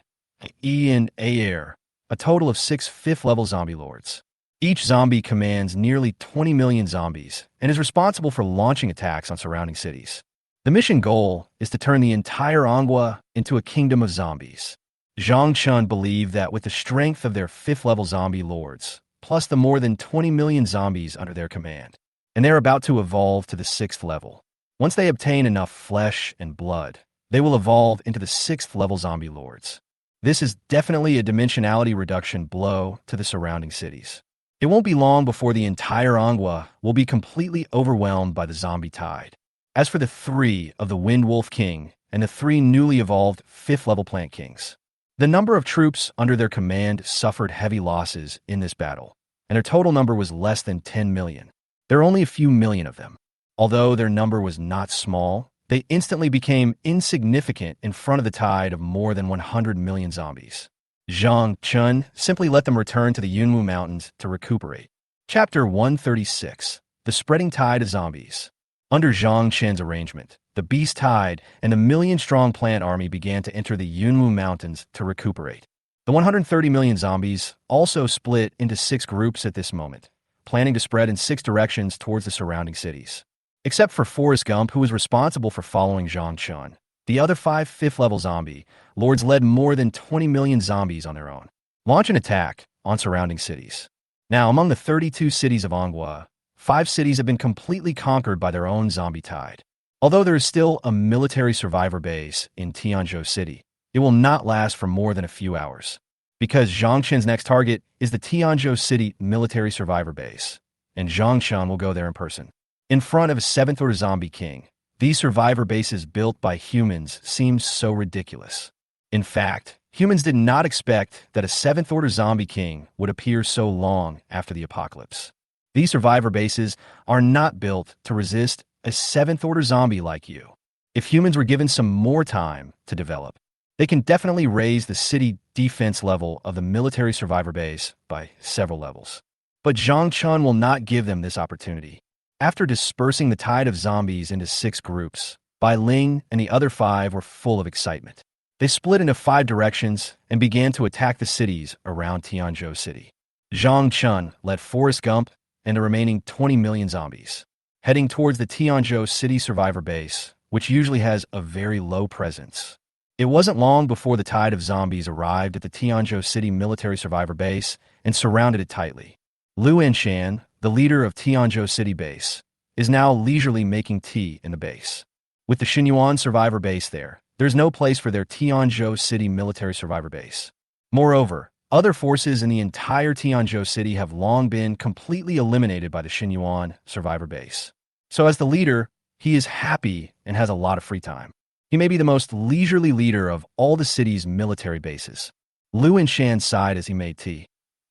Ian Ayer, a total of 6 5th level zombie lords. Each zombie commands nearly 20 million zombies and is responsible for launching attacks on surrounding cities. The mission goal is to turn the entire Anghua into a kingdom of zombies. Zhang Chun believed that with the strength of their 5th level zombie lords, plus the more than 20 million zombies under their command, and they're about to evolve to the 6th level. Once they obtain enough flesh and blood, they will evolve into the 6th level zombie lords. This is definitely a dimensionality reduction blow to the surrounding cities. It won't be long before the entire Anghua will be completely overwhelmed by the zombie tide. As for the 3 of the Wind Wolf King and the 3 newly evolved 5th level plant kings, the number of troops under their command suffered heavy losses in this battle. and their total number was less than 10 million. There are only a few million of them. Although their number was not small, they instantly became insignificant in front of the tide of more than 100 million zombies. Zhang Chun simply let them return to the Yunwu Mountains to recuperate. Chapter 136. The Spreading Tide of Zombies. Under Zhang Chen's arrangement, the Beast Tide and the million-strong plant army began to enter the Yunwu Mountains to recuperate. The 130 million zombies also split into 6 groups at this moment, planning to spread in 6 directions towards the surrounding cities. Except for Forrest Gump, who was responsible for following Zhang Chun, the other 5 fifth-level zombie lords led more than 20 million zombies on their own. Launch an attack on surrounding cities. Now, among the 32 cities of Anghua, 5 cities have been completely conquered by their own zombie tide. Although there is still a military survivor base in Tianzhou City, it will not last for more than a few hours. Because Zhang Chen's next target is the Tianzhou City military survivor base, and Zhang Chen will go there in person. In front of a 7th-order zombie king, these survivor bases built by humans seem so ridiculous. In fact, humans did not expect that a 7th-order zombie king would appear so long after the apocalypse. These survivor bases are not built to resist a 7th-order zombie like you. If humans were given some more time to develop, they can definitely raise the city defense level of the military survivor base by several levels. But Zhang Chun will not give them this opportunity. After dispersing the tide of zombies into 6 groups, Bai Ling and the other 5 were full of excitement. They split into 5 directions and began to attack the cities around Tianzhou City. Zhang Chun led Forrest Gump and the remaining 20 million zombies, heading towards the Tianzhou City survivor base, which usually has a very low presence. It wasn't long before the tide of zombies arrived at the Tianzhou City military survivor base and surrounded it tightly. Lu Enshan, the leader of Tianzhou City base, is now leisurely making tea in the base. With the Xinyuan survivor base there's no place for their Tianzhou City military survivor base. Moreover, other forces in the entire Tianzhou City have long been completely eliminated by the Xinyuan survivor base. So as the leader, he is happy and has a lot of free time. He may be the most leisurely leader of all the city's military bases. Lu Enshan sighed as he made tea.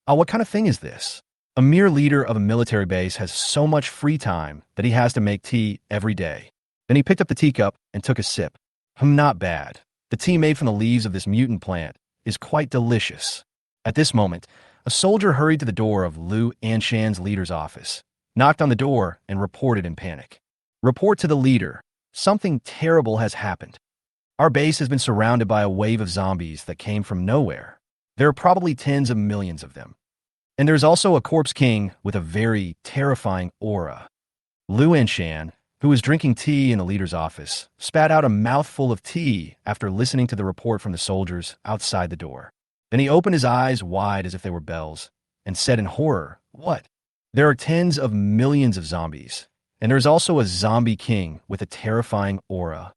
What kind of thing is this? A mere leader of a military base has so much free time that he has to make tea every day. Then he picked up the teacup and took a sip. Not bad. The tea made from the leaves of this mutant plant is quite delicious. At this moment, a soldier hurried to the door of Lu Anshan's leader's office, knocked on the door, and reported in panic. Report to the leader. Something terrible has happened. Our base has been surrounded by a wave of zombies that came from nowhere. There are probably tens of millions of them. And there's also a corpse king with a very terrifying aura. Lu Enshan, who was drinking tea in the leader's office, spat out a mouthful of tea after listening to the report from the soldiers outside the door. Then he opened his eyes wide as if they were bells and said in horror, "What? There are tens of millions of zombies, and there's also a zombie king with a terrifying aura.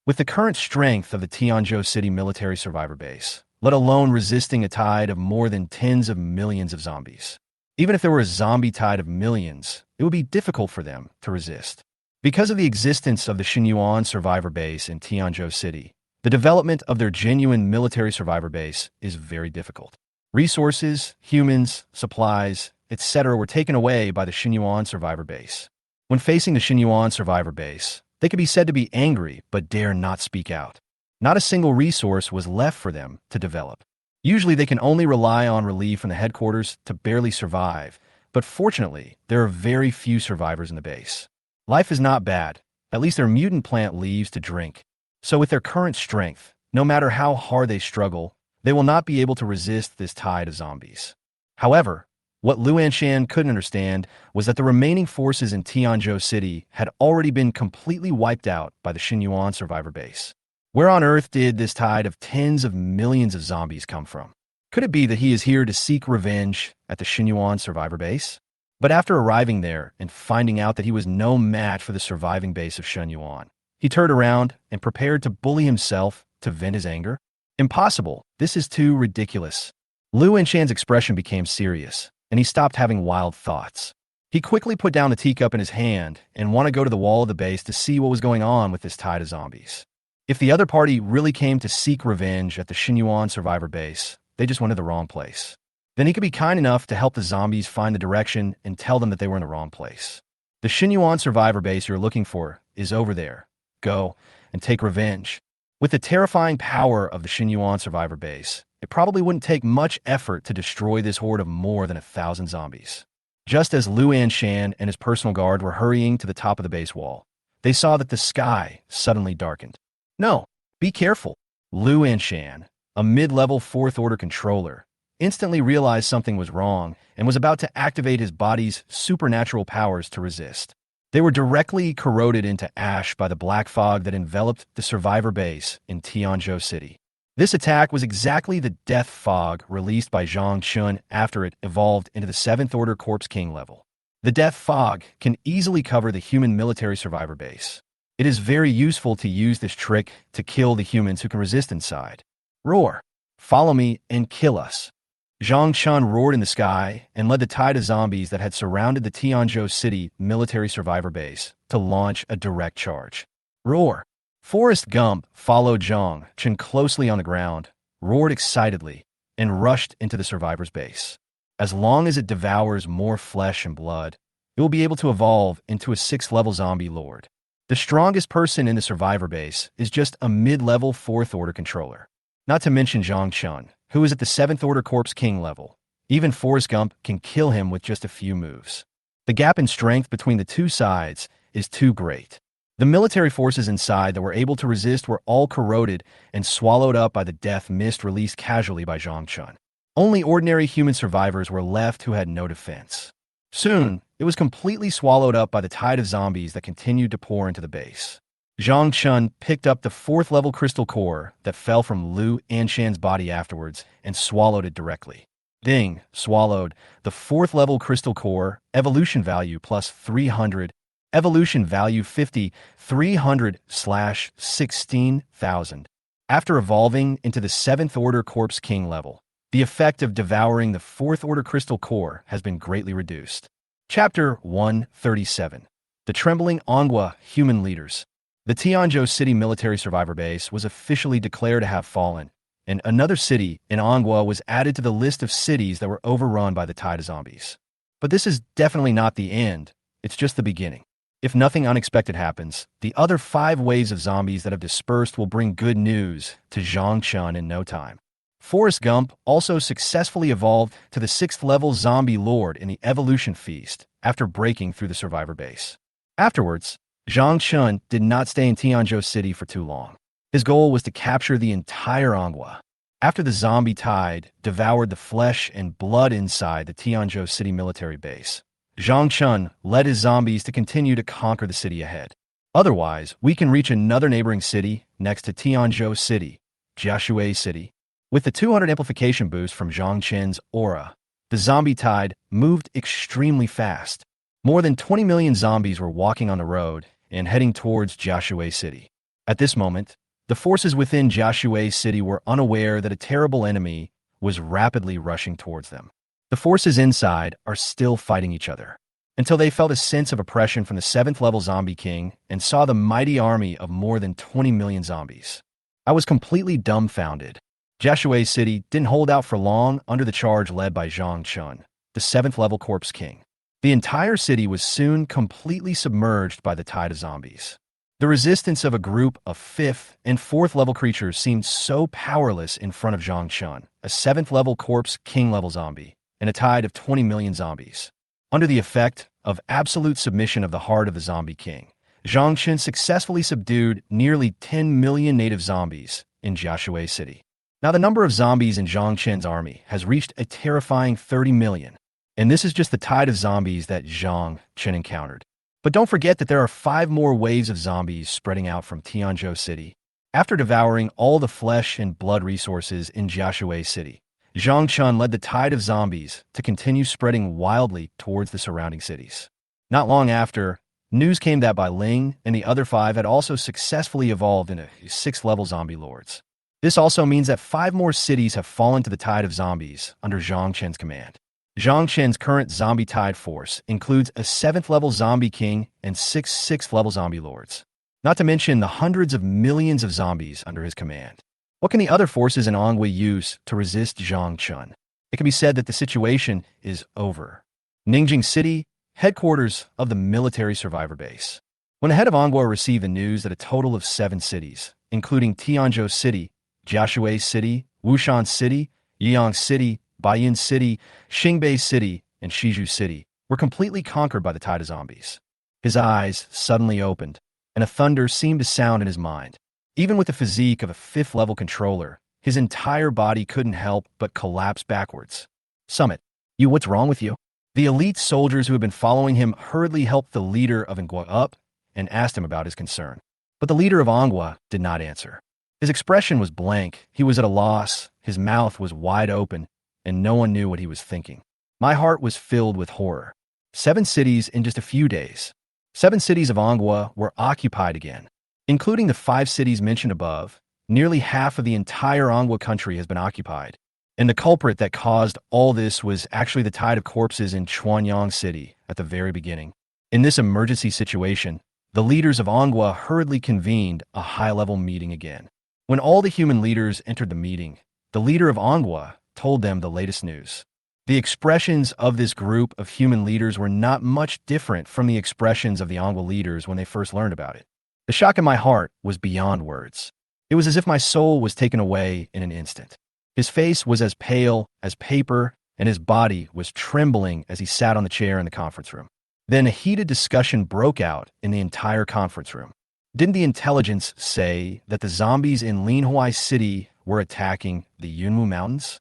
With the current strength of the Tianzhou City military survivor base, let alone resisting a tide of more than tens of millions of zombies. Even if there were a zombie tide of millions, it would be difficult for them to resist. Because of the existence of the Xinyuan survivor base in Tianzhou City, the development of their genuine military survivor base is very difficult. Resources, humans, supplies, etc. were taken away by the Xinyuan survivor base. When facing the Xinyuan survivor base, they could be said to be angry but dare not speak out. Not a single resource was left for them to develop. Usually they can only rely on relief from the headquarters to barely survive, but fortunately, there are very few survivors in the base. Life is not bad. At least their mutant plant leaves to drink. So with their current strength, no matter how hard they struggle, they will not be able to resist this tide of zombies. However, what Lu Anshan couldn't understand was that the remaining forces in Tianzhou City had already been completely wiped out by the Xinyuan survivor base. Where on earth did this tide of tens of millions of zombies come from? Could it be that he is here to seek revenge at the Xinyuan survivor base? But after arriving there and finding out that he was no match for the surviving base of Xinyuan, he turned around and prepared to bully himself to vent his anger. Impossible. This is too ridiculous. Lu Anshan's expression became serious, and he stopped having wild thoughts. He quickly put down the teacup in his hand and wanted to go to the wall of the base to see what was going on with this tide of zombies. If the other party really came to seek revenge at the Xinyuan survivor base, they just went to the wrong place. Then he could be kind enough to help the zombies find the direction and tell them that they were in the wrong place. The Xinyuan survivor base you're looking for is over there. Go and take revenge. With the terrifying power of the Xinyuan survivor base, it probably wouldn't take much effort to destroy this horde of more than 1,000 zombies. Just as Lu Anshan and his personal guard were hurrying to the top of the base wall, they saw that the sky suddenly darkened. No, be careful. Lu Anshan, a mid-level 4th Order controller, instantly realized something was wrong and was about to activate his body's supernatural powers to resist. They were directly corroded into ash by the black fog that enveloped the survivor base in Tianzhou City. This attack was exactly the death fog released by Zhang Chun after it evolved into the 7th Order Corpse King level. The death fog can easily cover the human military survivor base. It is very useful to use this trick to kill the humans who can resist inside. Roar! Follow me and kill us. Zhang Chun roared in the sky and led the tide of zombies that had surrounded the Tianzhou City military survivor base to launch a direct charge. Roar! Forrest Gump followed Zhang Chun closely on the ground, roared excitedly, and rushed into the survivor's base. As long as it devours more flesh and blood, it will be able to evolve into a 6th-level zombie lord. The strongest person in the survivor base is just a mid-level 4th Order controller. Not to mention Zhang Chun, who is at the 7th Order Corpse King level. Even Forrest Gump can kill him with just a few moves. The gap in strength between the two sides is too great. The military forces inside that were able to resist were all corroded and swallowed up by the death mist released casually by Zhang Chun. Only ordinary human survivors were left who had no defense. Soon, it was completely swallowed up by the tide of zombies that continued to pour into the base. Zhang Chun picked up the 4th-level crystal core that fell from Lu Anshan's body afterwards and swallowed it directly. Ding, swallowed the 4th-level crystal core, evolution value plus 300, evolution value 50, 300/16,000. After evolving into the 7th Order Corpse King level, the effect of devouring the 4th Order crystal core has been greatly reduced. Chapter 137. The Trembling Manhwa Human Leaders. The Tianzhou City military survivor base was officially declared to have fallen, and another city in Manhwa was added to the list of cities that were overrun by the tide of zombies. But this is definitely not the end, it's just the beginning. If nothing unexpected happens, the other 5 waves of zombies that have dispersed will bring good news to Zhang Chun in no time. Forrest Gump also successfully evolved to the 6th-level zombie lord in the evolution feast after breaking through the survivor base. Afterwards, Zhang Chun did not stay in Tianzhou City for too long. His goal was to capture the entire Manhwa. After the zombie tide devoured the flesh and blood inside the Tianzhou City military base, Zhang Chun led his zombies to continue to conquer the city ahead. Otherwise, we can reach another neighboring city next to Tianzhou City, Jiashui City. With the 200 amplification boost from Zhang Chun's aura, the zombie tide moved extremely fast. More than 20 million zombies were walking on the road and heading towards Jiashui City. At this moment, the forces within Jiashui City were unaware that a terrible enemy was rapidly rushing towards them. The forces inside are still fighting each other, until they felt a sense of oppression from the 7th-level zombie king and saw the mighty army of more than 20 million zombies. I was completely dumbfounded. Jiashui City didn't hold out for long under the charge led by Zhang Chun, the 7th-level Corpse King. The entire city was soon completely submerged by the tide of zombies. The resistance of a group of 5th and 4th-level creatures seemed so powerless in front of Zhang Chun, a 7th-level Corpse King-level zombie, and a tide of 20 million zombies. Under the effect of absolute submission of the heart of the zombie king, Zhang Chun successfully subdued nearly 10 million native zombies in Jiashui City. Now, the number of zombies in Zhang Chun's army has reached a terrifying 30 million, and this is just the tide of zombies that Zhang Chun encountered. But don't forget that there are 5 more waves of zombies spreading out from Tianzhou City. After devouring all the flesh and blood resources in Jiashui City, Zhang Chun led the tide of zombies to continue spreading wildly towards the surrounding cities. Not long after, news came that Bai Ling and the other 5 had also successfully evolved into 6th-level zombie lords. This also means that 5 more cities have fallen to the tide of zombies under Zhang Chun's command. Zhang Chun's current zombie tide force includes a 7th-level zombie king and 6 6th-level zombie lords, not to mention the hundreds of millions of zombies under his command. What can the other forces in Anhui use to resist Zhang Chun? it can be said that the situation is over. Ningjing City, headquarters of the military survivor base. When the head of Anghua received the news that a total of 7 cities, including Tianzhou City, Jiaxue City, Wushan City, Yiyang City, Baiyin City, Xingbei City, and Shizhou City, were completely conquered by the tide of zombies, his eyes suddenly opened, and a thunder seemed to sound in his mind. Even with the physique of a 5th-level controller, his entire body couldn't help but collapse backwards. Summit, what's wrong with you? The elite soldiers who had been following him hurriedly helped the leader of Anghua up and asked him about his concern. But the leader of Anghua did not answer. His expression was blank, he was at a loss, his mouth was wide open, and no one knew what he was thinking. My heart was filled with horror. 7 cities in just a few days. 7 cities of Anghua were occupied again. Including the 5 cities mentioned above, nearly half of the entire Anghua country has been occupied. And the culprit that caused all this was actually the tide of corpses in Chuanyang City at the very beginning. In this emergency situation, the leaders of Anghua hurriedly convened a high-level meeting again. When all the human leaders entered the meeting, the leader of Anghua told them the latest news. The expressions of this group of human leaders were not much different from the expressions of the Anghua leaders when they first learned about it. The shock in my heart was beyond words. It was as if my soul was taken away in an instant. His face was as pale as paper, and his body was trembling as he sat on the chair in the conference room. Then a heated discussion broke out in the entire conference room. Didn't the intelligence say that the zombies in Linhuai City were attacking the Yunwu Mountains?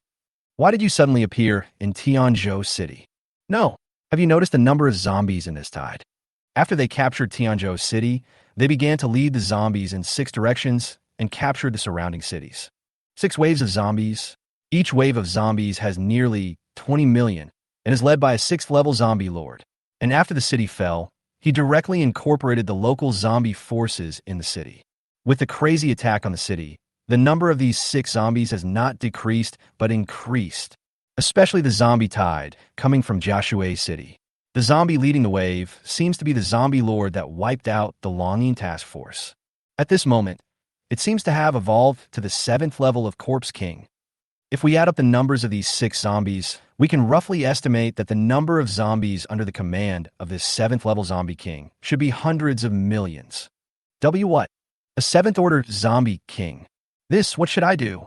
Why did you suddenly appear in Tianzhou City? No. Have you noticed the number of zombies in this tide? After they captured Tianzhou City, they began to lead the zombies in 6 directions and captured the surrounding cities. 6 waves of zombies. Each wave of zombies has nearly 20 million and is led by a 6th-level zombie lord. And after the city fell, he directly incorporated the local zombie forces in the city. With the crazy attack on the city, the number of these 6 zombies has not decreased but increased, especially the zombie tide coming from Jiaxue City. The zombie leading the wave seems to be the zombie lord that wiped out the Longyin task force. At this moment, it seems to have evolved to the 7th level of Corpse King. If we add up the numbers of these 6 zombies, we can roughly estimate that the number of zombies under the command of this 7th level zombie king should be hundreds of millions. What? A 7th order zombie king. What should I do?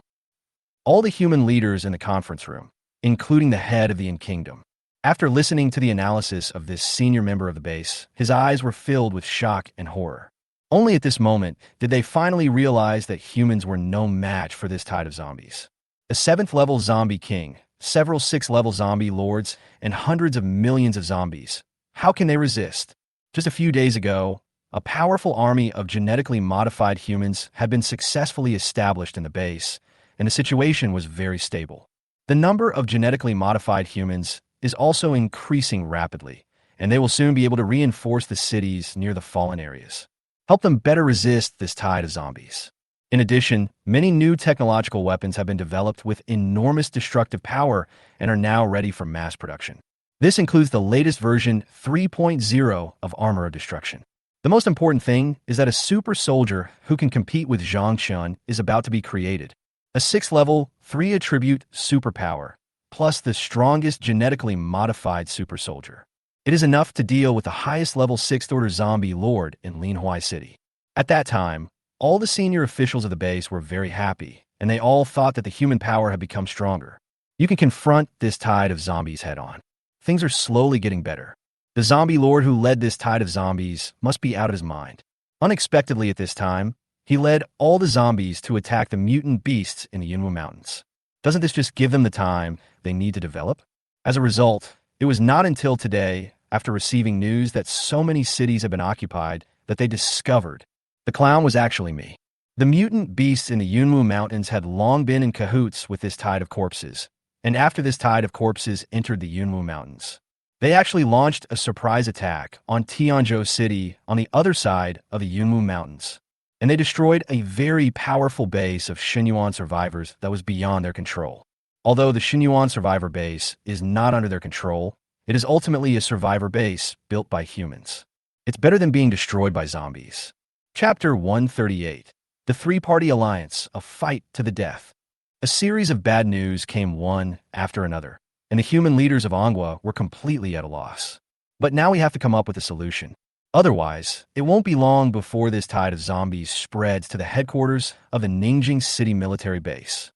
All the human leaders in the conference room, including the head of the Yin Kingdom, after listening to the analysis of this senior member of the base, his eyes were filled with shock and horror. Only at this moment did they finally realize that humans were no match for this tide of zombies. A 7th level zombie king, several 6th-level zombie lords, and hundreds of millions of zombies. How can they resist? Just a few days ago, a powerful army of genetically modified humans had been successfully established in the base, and the situation was very stable. The number of genetically modified humans is also increasing rapidly, and they will soon be able to reinforce the cities near the fallen areas. Help them better resist this tide of zombies. In addition, many new technological weapons have been developed with enormous destructive power and are now ready for mass production. This includes the latest version 3.0 of Armor of Destruction. The most important thing is that a super soldier who can compete with Zhang Chun is about to be created. A 6th-level, 3-attribute superpower, plus the strongest genetically modified super soldier. It is enough to deal with the highest-level 6th-order zombie lord in Linhuai City. At that time, all the senior officials of the base were very happy, and they all thought that the human power had become stronger. You can confront this tide of zombies head-on. Things are slowly getting better. The zombie lord who led this tide of zombies must be out of his mind. Unexpectedly at this time, he led all the zombies to attack the mutant beasts in the Yunwu Mountains. Doesn't this just give them the time they need to develop? As a result, it was not until today, after receiving news that so many cities have been occupied, that they discovered the clown was actually me. The mutant beasts in the Yunwu Mountains had long been in cahoots with this tide of corpses, and after this tide of corpses entered the Yunwu Mountains, they actually launched a surprise attack on Tianzhou City on the other side of the Yunwu Mountains, and they destroyed a very powerful base of Xinyuan survivors that was beyond their control. Although the Xinyuan survivor base is not under their control, it is ultimately a survivor base built by humans. It's better than being destroyed by zombies. Chapter 138. The Three-Party Alliance, A Fight to the Death. A series of bad news came one after another, and the human leaders of Anghwa were completely at a loss. But now we have to come up with a solution. Otherwise, it won't be long before this tide of zombies spreads to the headquarters of the Ningjing City military base.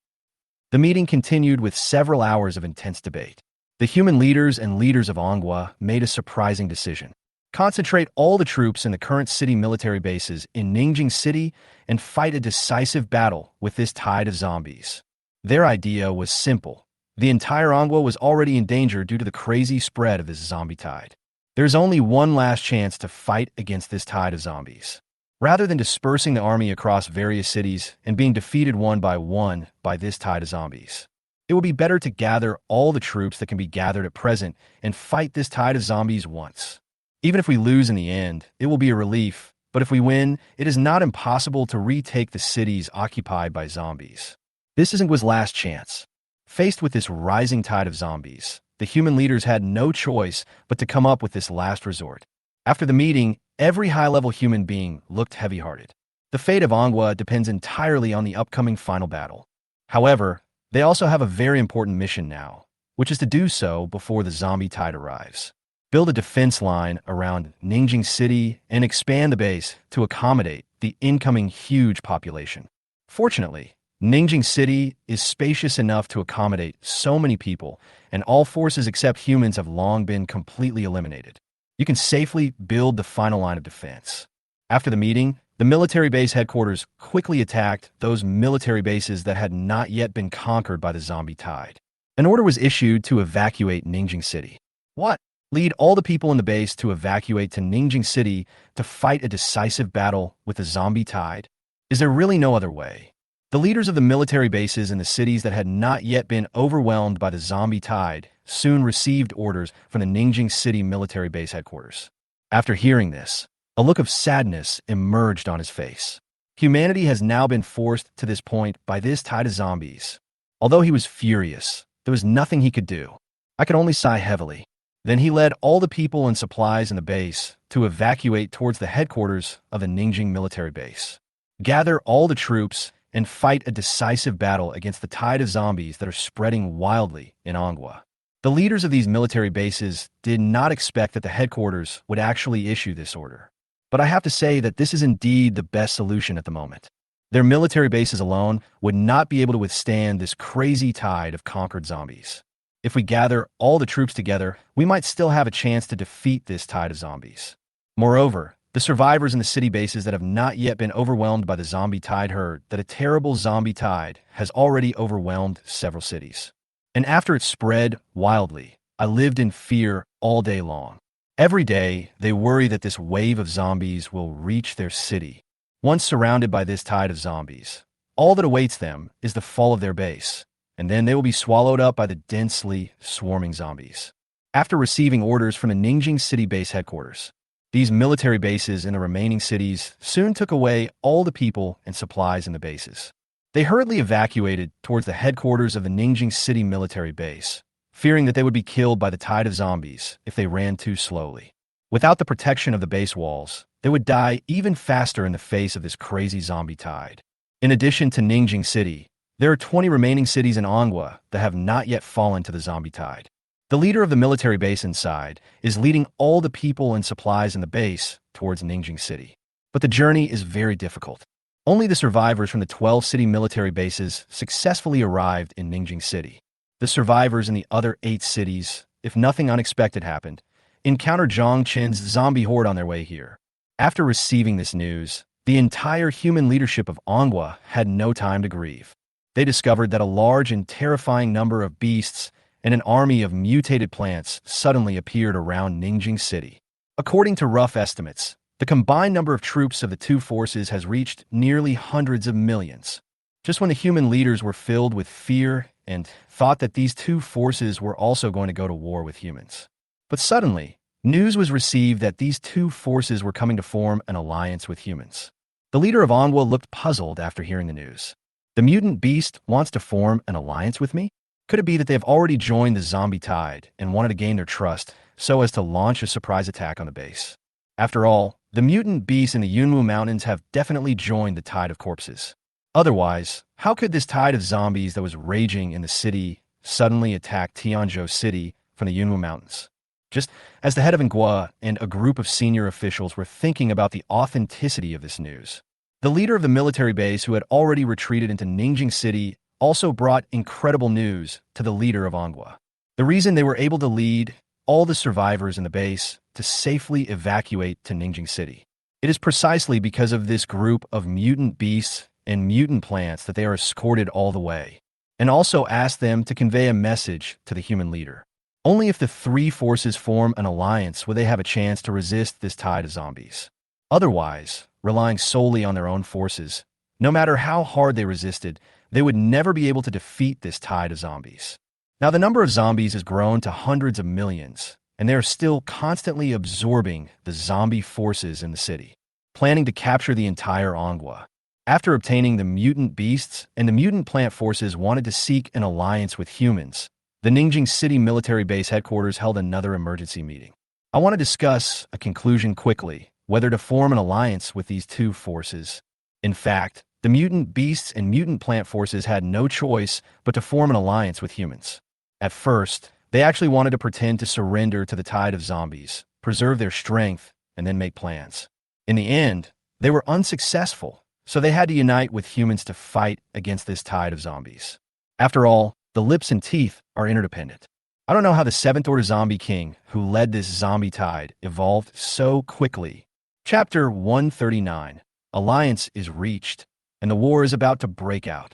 The meeting continued with several hours of intense debate. The human leaders and leaders of Anghwa made a surprising decision. Concentrate all the troops in the current city military bases in Ningjing City and fight a decisive battle with this tide of zombies. Their idea was simple. The entire Anghwa was already in danger due to the crazy spread of this zombie tide. There's only one last chance to fight against this tide of zombies. Rather than dispersing the army across various cities and being defeated one by this tide of zombies, it will be better to gather all the troops that can be gathered at present and fight this tide of zombies once. Even if we lose in the end, it will be a relief, but if we win, it is not impossible to retake the cities occupied by zombies. This is Anghwa's last chance. Faced with this rising tide of zombies, the human leaders had no choice but to come up with this last resort. After the meeting, every high-level human being looked heavy-hearted. The fate of Anghwa depends entirely on the upcoming final battle. However, they also have a very important mission now, which is to do so before the zombie tide arrives. Build a defense line around Ningjing City and expand the base to accommodate the incoming huge population. Fortunately, Ningjing City is spacious enough to accommodate so many people, and all forces except humans have long been completely eliminated. You can safely build the final line of defense. After the meeting, the military base headquarters quickly attacked those military bases that had not yet been conquered by the zombie tide. An order was issued to evacuate Ningjing City. What? Lead all the people in the base to evacuate to Ningjing City to fight a decisive battle with the zombie tide? Is there really no other way? The leaders of the military bases in the cities that had not yet been overwhelmed by the zombie tide soon received orders from the Ningjing City military base headquarters. After hearing this, a look of sadness emerged on his face. Humanity has now been forced to this point by this tide of zombies. Although he was furious, there was nothing he could do. I could only sigh heavily. Then he led all the people and supplies in the base to evacuate towards the headquarters of the Ningjing military base. Gather all the troops and fight a decisive battle against the tide of zombies that are spreading wildly in Anghwa. The leaders of these military bases did not expect that the headquarters would actually issue this order. But I have to say that this is indeed the best solution at the moment. Their military bases alone would not be able to withstand this crazy tide of conquered zombies. If we gather all the troops together, we might still have a chance to defeat this tide of zombies. Moreover, the survivors in the city bases that have not yet been overwhelmed by the zombie tide heard that a terrible zombie tide has already overwhelmed several cities. And after it spread wildly, I lived in fear all day long. Every day, they worry that this wave of zombies will reach their city. Once surrounded by this tide of zombies, all that awaits them is the fall of their base, and then they will be swallowed up by the densely swarming zombies. After receiving orders from the Ningjing City base headquarters, these military bases in the remaining cities soon took away all the people and supplies in the bases. They hurriedly evacuated towards the headquarters of the Ningjing City military base, fearing that they would be killed by the tide of zombies if they ran too slowly. Without the protection of the base walls, they would die even faster in the face of this crazy zombie tide. In addition to Ningjing City, there are 20 remaining cities in Anghwa that have not yet fallen to the zombie tide. The leader of the military base inside is leading all the people and supplies in the base towards Ningjing City. But the journey is very difficult. Only the survivors from the 12 city military bases successfully arrived in Ningjing City. The survivors in the other 8 cities, if nothing unexpected happened, encountered Zhang Qin's zombie horde on their way here. After receiving this news, the entire human leadership of Anghwa had no time to grieve. They discovered that a large and terrifying number of beasts and an army of mutated plants suddenly appeared around Ningjing City. According to rough estimates, the combined number of troops of the two forces has reached nearly hundreds of millions. Just when the human leaders were filled with fear and thought that these two forces were also going to go to war with humans. But suddenly, news was received that these two forces were coming to form an alliance with humans. The leader of Anghwa looked puzzled after hearing the news. The mutant beast wants to form an alliance with me? Could it be that they have already joined the zombie tide and wanted to gain their trust so as to launch a surprise attack on the base? After all, the mutant beasts in the Yunwu Mountains have definitely joined the tide of corpses. Otherwise, how could this tide of zombies that was raging in the city suddenly attack Tianzhou City from the Yunwu Mountains? Just as the head of Ngwa and a group of senior officials were thinking about the authenticity of this news, the leader of the military base who had already retreated into Ningjing City also brought incredible news to the leader of Angwa. The reason they were able to lead all the survivors in the base to safely evacuate to Ningjing City. It is precisely because of this group of mutant beasts and mutant plants that they are escorted all the way, and also asked them to convey a message to the human leader. Only if the three forces form an alliance will they have a chance to resist this tide of zombies. Otherwise, relying solely on their own forces, no matter how hard they resisted, they would never be able to defeat this tide of zombies. Now, the number of zombies has grown to hundreds of millions, and they are still constantly absorbing the zombie forces in the city, planning to capture the entire Angwa. After obtaining the mutant beasts and the mutant plant forces wanted to seek an alliance with humans, the Ningjing City military base headquarters held another emergency meeting. I want to discuss a conclusion quickly, whether to form an alliance with these two forces. In fact, the mutant beasts and mutant plant forces had no choice but to form an alliance with humans. At first, they actually wanted to pretend to surrender to the tide of zombies, preserve their strength, and then make plans. In the end, they were unsuccessful, so they had to unite with humans to fight against this tide of zombies. After all, the lips and teeth are interdependent. I don't know how the Seventh Order Zombie King, who led this zombie tide, evolved so quickly. Chapter 139. Alliance is reached, and the war is about to break out.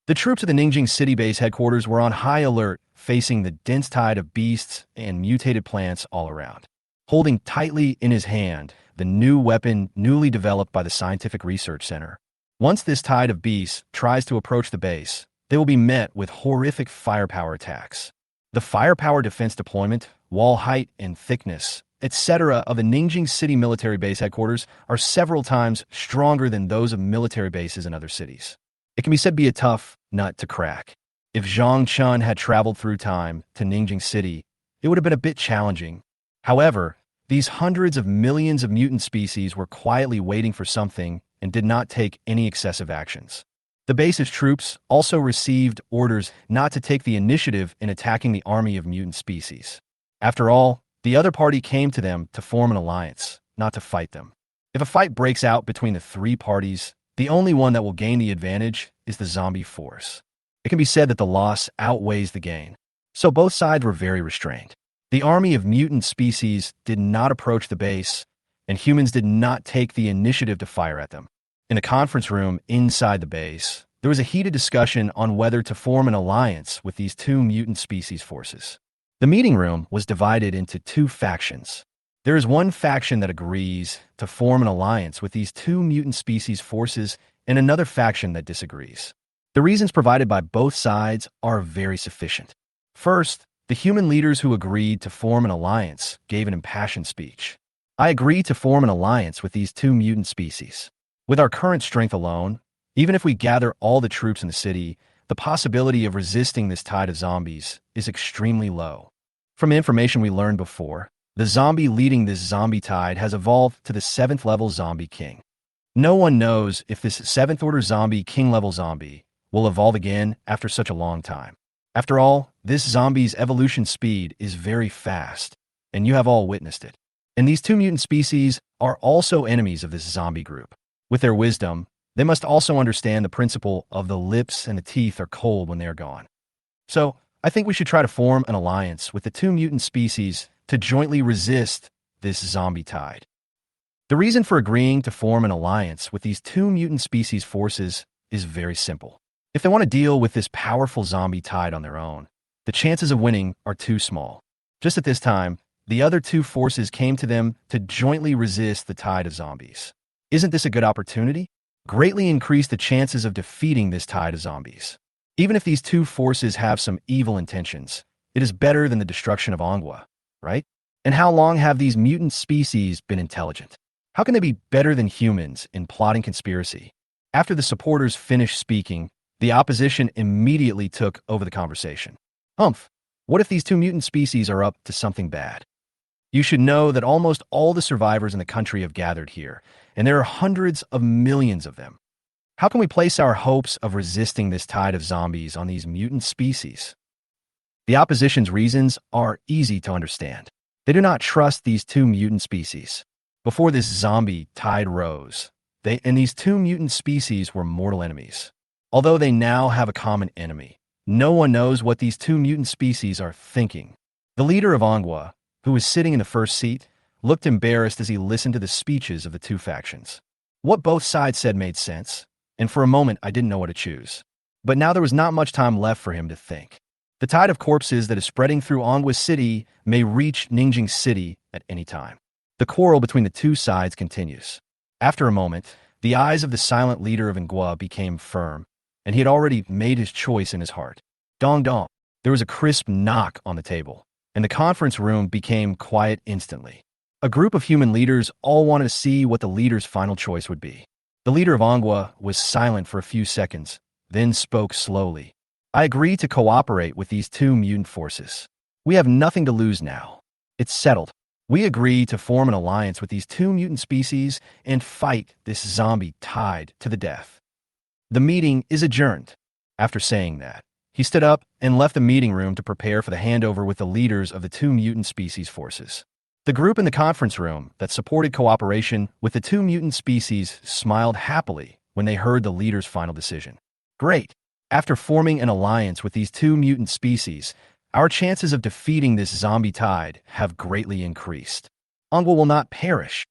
The troops of the Ningjing City base headquarters were on high alert, facing the dense tide of beasts and mutated plants all around. Holding tightly in his hand the new weapon newly developed by the Scientific Research Center. Once this tide of beasts tries to approach the base, they will be met with horrific firepower attacks. The firepower defense deployment, wall height and thickness, etc. of the Ningjing City military base headquarters are several times stronger than those of military bases in other cities. It can be said to be a tough nut to crack. If Zhang Chun had traveled through time to Ningjing City, it would have been a bit challenging. However, these hundreds of millions of mutant species were quietly waiting for something and did not take any excessive actions. The base's troops also received orders not to take the initiative in attacking the army of mutant species. After all, the other party came to them to form an alliance, not to fight them. If a fight breaks out between the three parties, the only one that will gain the advantage is the zombie force. It can be said that the loss outweighs the gain. So both sides were very restrained. The army of mutant species did not approach the base, and humans did not take the initiative to fire at them. In the conference room inside the base, there was a heated discussion on whether to form an alliance with these two mutant species forces. The meeting room was divided into two factions. There is one faction that agrees to form an alliance with these two mutant species forces and another faction that disagrees. The reasons provided by both sides are very sufficient. First, the human leaders who agreed to form an alliance gave an impassioned speech. I agree to form an alliance with these two mutant species. With our current strength alone, even if we gather all the troops in the city, the possibility of resisting this tide of zombies is extremely low. From information we learned before, the zombie leading this zombie tide has evolved to the 7th level zombie king. No one knows if this 7th order zombie king level zombie will evolve again after such a long time. After all, this zombie's evolution speed is very fast, and you have all witnessed it. And these two mutant species are also enemies of this zombie group. With their wisdom, they must also understand the principle of the lips and the teeth are cold when they are gone. So, I think we should try to form an alliance with the two mutant species to jointly resist this zombie tide. The reason for agreeing to form an alliance with these two mutant species forces is very simple. If they want to deal with this powerful zombie tide on their own, the chances of winning are too small. Just at this time, the other two forces came to them to jointly resist the tide of zombies. Isn't this a good opportunity? Greatly increase the chances of defeating this tide of zombies. Even if these two forces have some evil intentions, it is better than the destruction of Angwa, right? And how long have these mutant species been intelligent? How can they be better than humans in plotting conspiracy? After the supporters finished speaking, the opposition immediately took over the conversation. Humph, what if these two mutant species are up to something bad? You should know that almost all the survivors in the country have gathered here, and there are hundreds of millions of them. How can we place our hopes of resisting this tide of zombies on these mutant species? The opposition's reasons are easy to understand. They do not trust these two mutant species. Before this zombie tide rose, these two mutant species were mortal enemies. Although they now have a common enemy, no one knows what these two mutant species are thinking. The leader of Ongwa, who was sitting in the first seat, looked embarrassed as he listened to the speeches of the two factions. What both sides said made sense, and for a moment I didn't know what to choose. But now there was not much time left for him to think. The tide of corpses that is spreading through Ongwa City may reach Ningjing City at any time. The quarrel between the two sides continues. After a moment, the eyes of the silent leader of Ngwa became firm, and he had already made his choice in his heart. Dong dong. There was a crisp knock on the table, and the conference room became quiet instantly. A group of human leaders all wanted to see what the leader's final choice would be. The leader of Ongwa was silent for a few seconds, then spoke slowly. I agree to cooperate with these two mutant forces. We have nothing to lose now. It's settled. We agree to form an alliance with these two mutant species and fight this zombie tide to the death. The meeting is adjourned. After saying that, he stood up and left the meeting room to prepare for the handover with the leaders of the two mutant species forces. The group in the conference room that supported cooperation with the two mutant species smiled happily when they heard the leader's final decision. Great! After forming an alliance with these two mutant species, our chances of defeating this zombie tide have greatly increased. Ongwa will not perish.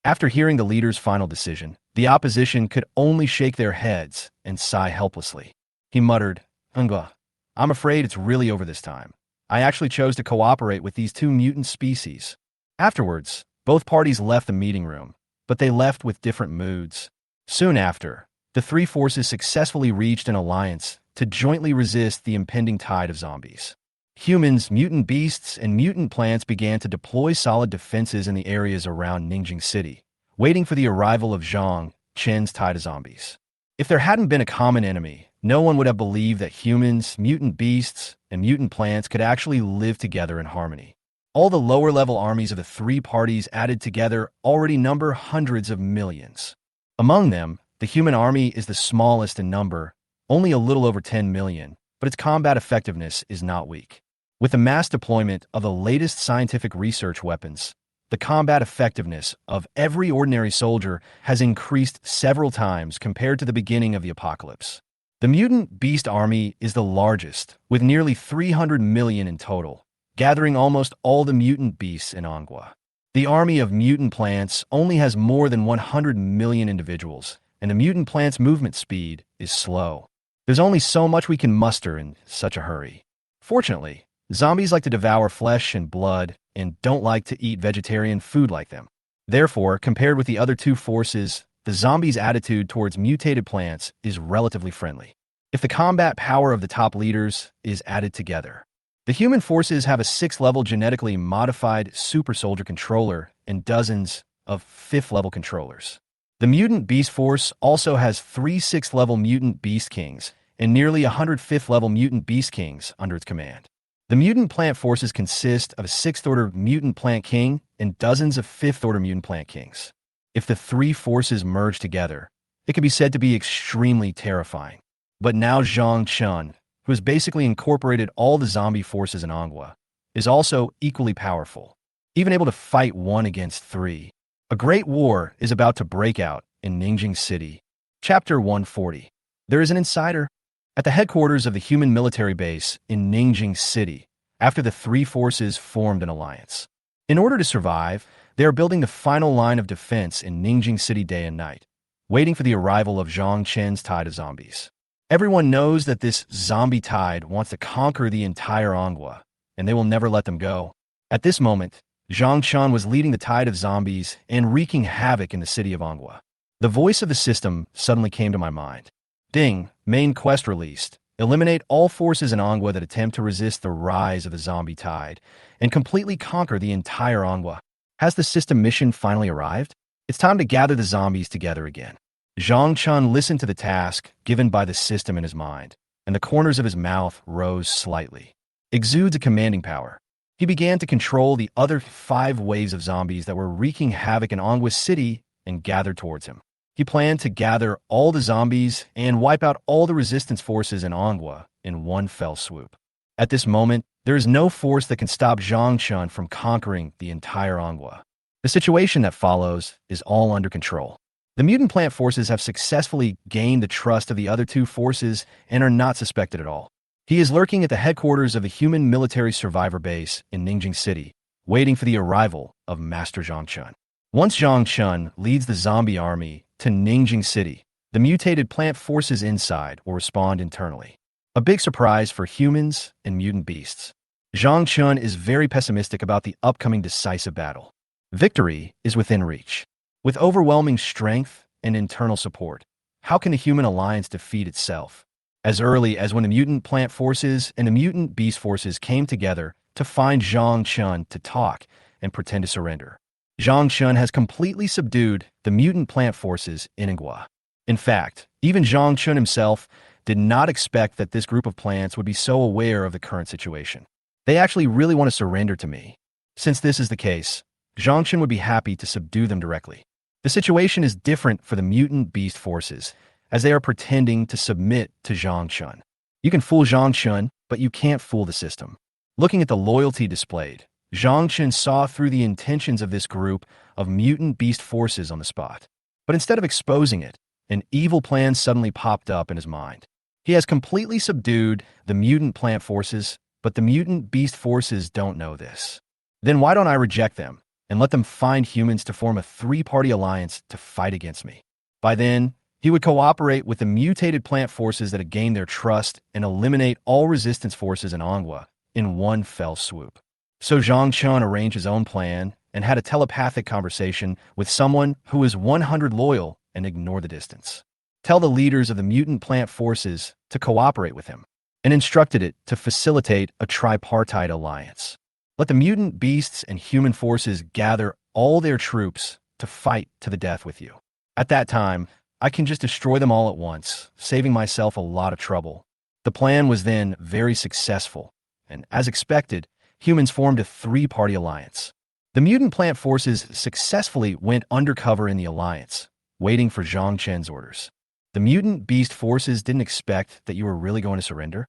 After hearing the leader's final decision, the opposition could only shake their heads and sigh helplessly. He muttered, Ongwa, I'm afraid it's really over this time. I actually chose to cooperate with these two mutant species. Afterwards, both parties left the meeting room, but they left with different moods. Soon after, the three forces successfully reached an alliance to jointly resist the impending tide of zombies. Humans, mutant beasts, and mutant plants began to deploy solid defenses in the areas around Ningjing City, waiting for the arrival of Zhang Chen's tide of zombies. If there hadn't been a common enemy, no one would have believed that humans, mutant beasts, and mutant plants could actually live together in harmony. All the lower-level armies of the three parties added together already number hundreds of millions. Among them, the human army is the smallest in number, only a little over 10 million, but its combat effectiveness is not weak. With the mass deployment of the latest scientific research weapons, the combat effectiveness of every ordinary soldier has increased several times compared to the beginning of the apocalypse. The mutant beast army is the largest, with nearly 300 million in total, gathering almost all the mutant beasts in Ongwa. The army of mutant plants only has more than 100 million individuals, and the mutant plant's movement speed is slow. There's only so much we can muster in such a hurry. Fortunately, zombies like to devour flesh and blood and don't like to eat vegetarian food like them. Therefore, compared with the other two forces, the zombies' attitude towards mutated plants is relatively friendly. If the combat power of the top leaders is added together, the human forces have a 6th-level genetically modified super soldier controller and dozens of 5th-level controllers. The mutant beast force also has 3 6th-level mutant beast kings and nearly 100 5th-level mutant beast kings under its command. The mutant plant forces consist of a 6th-order mutant plant king and dozens of 5th-order mutant plant kings. If the three forces merge together, it can be said to be extremely terrifying. But now Zhang Chen, who has basically incorporated all the zombie forces in Ongwa, is also equally powerful, even able to fight 1 against 3. A great war is about to break out in Ningjing City. Chapter 140. There is an insider at the headquarters of the human military base in Ningjing City after the three forces formed an alliance. In order to survive, they are building the final line of defense in Ningjing City day and night, waiting for the arrival of Zhang Chen's tide of zombies. Everyone knows that this zombie tide wants to conquer the entire Ongwa, and they will never let them go. At this moment, Zhang Chen was leading the tide of zombies and wreaking havoc in the city of Ongwa. The voice of the system suddenly came to my mind. Ding, main quest released. Eliminate all forces in Ongwa that attempt to resist the rise of the zombie tide and completely conquer the entire Ongwa. Has the system mission finally arrived? It's time to gather the zombies together again. Zhang Chen listened to the task given by the system in his mind, and the corners of his mouth rose slightly. Exudes a commanding power. He began to control the other 5 waves of zombies that were wreaking havoc in Ongwa City and gathered towards him. He planned to gather all the zombies and wipe out all the resistance forces in Ongwa in one fell swoop. At this moment, there is no force that can stop Zhang Chun from conquering the entire Ongwa. The situation that follows is all under control. The mutant plant forces have successfully gained the trust of the other two forces and are not suspected at all. He is lurking at the headquarters of the human military survivor base in Ningjing City, waiting for the arrival of Master Zhang Chun. Once Zhang Chun leads the zombie army to Ningjing City, the mutated plant forces inside will respond internally. A big surprise for humans and mutant beasts. Zhang Chun is very pessimistic about the upcoming decisive battle. Victory is within reach. With overwhelming strength and internal support, how can the human alliance defeat itself? As early as when the mutant plant forces and the mutant beast forces came together to find Zhang Chun to talk and pretend to surrender. Zhang Chun has completely subdued the mutant plant forces in Ongwa. In fact, even Zhang Chun himself did not expect that this group of plants would be so aware of the current situation. They actually really want to surrender to me. Since this is the case, Zhang Chun would be happy to subdue them directly. The situation is different for the mutant beast forces, as they are pretending to submit to Zhang Chun. You can fool Zhang Chun, but you can't fool the system. Looking at the loyalty displayed, Zhang Chun saw through the intentions of this group of mutant beast forces on the spot. But instead of exposing it, an evil plan suddenly popped up in his mind. He has completely subdued the mutant plant forces, but the mutant beast forces don't know this. Then why don't I reject them and let them find humans to form a three-party alliance to fight against me? By then, he would cooperate with the mutated plant forces that had gained their trust and eliminate all resistance forces in Ongwa in one fell swoop. So Zhang Chun arranged his own plan and had a telepathic conversation with someone who is 100 loyal and ignore the distance. Tell the leaders of the mutant plant forces to cooperate with him, and instructed it to facilitate a tripartite alliance. Let the mutant beasts and human forces gather all their troops to fight to the death with you. At that time, I can just destroy them all at once, saving myself a lot of trouble. The plan was then very successful, and as expected, humans formed a three-party alliance. The mutant plant forces successfully went undercover in the alliance, waiting for Zhang Chen's orders. The mutant beast forces didn't expect that you were really going to surrender.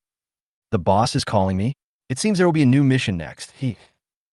The boss is calling me. It seems there will be a new mission next.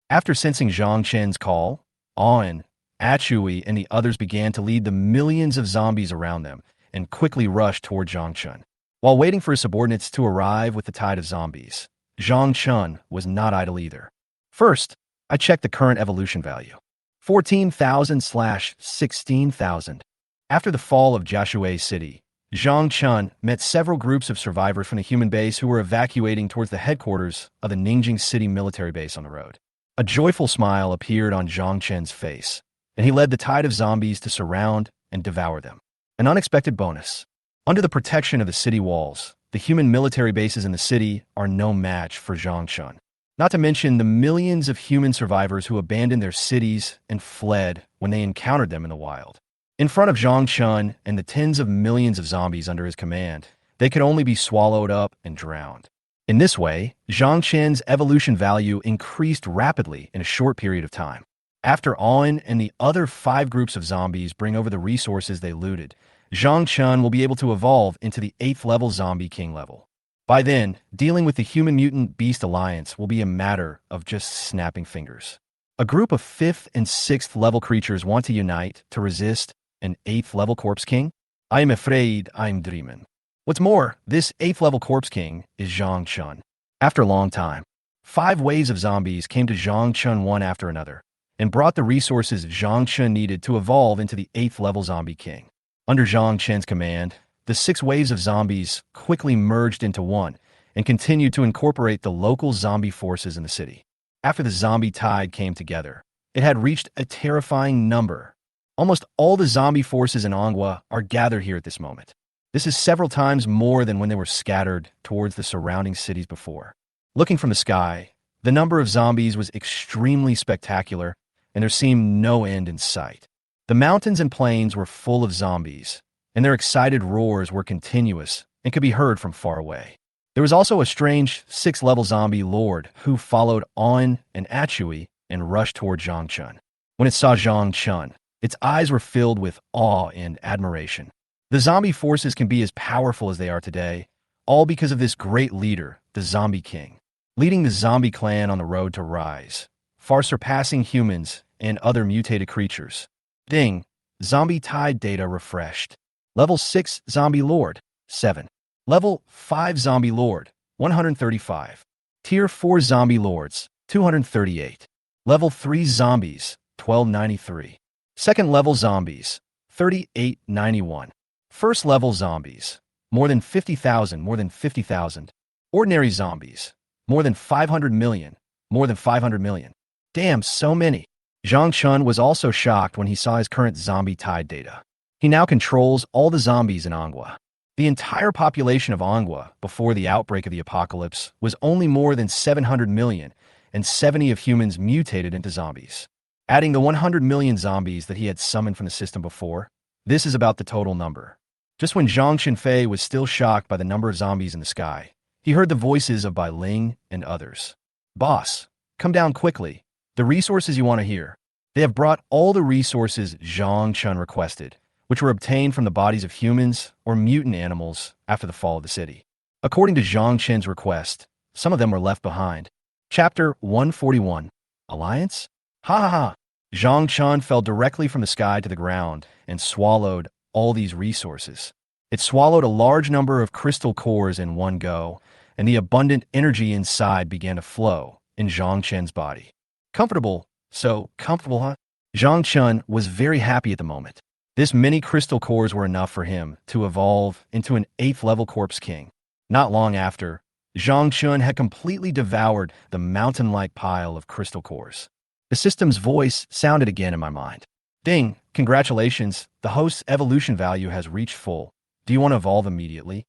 After sensing Zhang Chen's call, Aon, Achui, and the others began to lead the millions of zombies around them and quickly rushed toward Zhang Chun. While waiting for his subordinates to arrive with the tide of zombies, Zhang Chun was not idle either. First, I checked the current evolution value. 14,000/16,000. After the fall of Jiashui City, Zhang Chun met several groups of survivors from the human base who were evacuating towards the headquarters of the Ningjing City military base on the road. A joyful smile appeared on Zhang Chen's face, and he led the tide of zombies to surround and devour them. An unexpected bonus. Under the protection of the city walls, the human military bases in the city are no match for Zhang Chun. Not to mention the millions of human survivors who abandoned their cities and fled when they encountered them in the wild. In front of Zhang Chun and the tens of millions of zombies under his command, they could only be swallowed up and drowned. In this way, Zhang Chen's evolution value increased rapidly in a short period of time. After Aon and the other 5 groups of zombies bring over the resources they looted, Zhang Chun will be able to evolve into the 8th level zombie king level. By then, dealing with the human mutant beast alliance will be a matter of just snapping fingers. A group of 5th and 6th level creatures want to unite to resist an 8th level corpse king? I am afraid I'm dreaming. What's more, this 8th level corpse king is Zhang Chun. After a long time, 5 waves of zombies came to Zhang Chun one after another, and brought the resources Zhang Chun needed to evolve into the 8th level zombie king. Under Zhang Chen's command, the 6 waves of zombies quickly merged into one and continued to incorporate the local zombie forces in the city. After the zombie tide came together, it had reached a terrifying number. Almost all the zombie forces in Ongwa are gathered here at this moment. This is several times more than when they were scattered towards the surrounding cities before. Looking from the sky, the number of zombies was extremely spectacular, and there seemed no end in sight. The mountains and plains were full of zombies, and their excited roars were continuous and could be heard from far away. There was also a strange 6th level zombie lord who followed On and Achui and rushed toward Zhang Chun. When it saw Zhang Chun, Its eyes were filled with awe and admiration. The zombie forces can be as powerful as they are today, all because of this great leader, the Zombie King, leading the zombie clan on the road to rise, far surpassing humans and other mutated creatures. Ding! Zombie Tide data refreshed. Level 6 Zombie Lord, 7. Level 5 Zombie Lord, 135. Tier 4 Zombie Lords, 238. Level 3 Zombies, 1293. Second level Zombies, 3891. First level Zombies, more than 50,000, more than 50,000. Ordinary Zombies, more than 500 million, more than 500 million. Damn, so many. Zhang Chun was also shocked when he saw his current zombie tide data. He now controls all the zombies in Anghua. The entire population of Anghua before the outbreak of the apocalypse was only more than 700 million, and 70 of humans mutated into zombies. Adding the 100 million zombies that he had summoned from the system before, this is about the total number. Just when Zhang Qinfei was still shocked by the number of zombies in the sky, he heard the voices of Bai Ling and others. Boss, come down quickly. The resources you want to hear. They have brought all the resources Zhang Chun requested, which were obtained from the bodies of humans or mutant animals after the fall of the city. According to Zhang Chen's request, some of them were left behind. Chapter 141. Alliance? Ha ha ha! Zhang Chun fell directly from the sky to the ground and swallowed all these resources. It swallowed a large number of crystal cores in one go, and the abundant energy inside began to flow in Zhang Chen's body. Comfortable. So comfortable, huh? Zhang Chun was very happy at the moment. This many crystal cores were enough for him to evolve into an 8th level corpse king. Not long after, Zhang Chun had completely devoured the mountain-like pile of crystal cores. The system's voice sounded again in my mind. Ding, congratulations, the host's evolution value has reached full. Do you want to evolve immediately?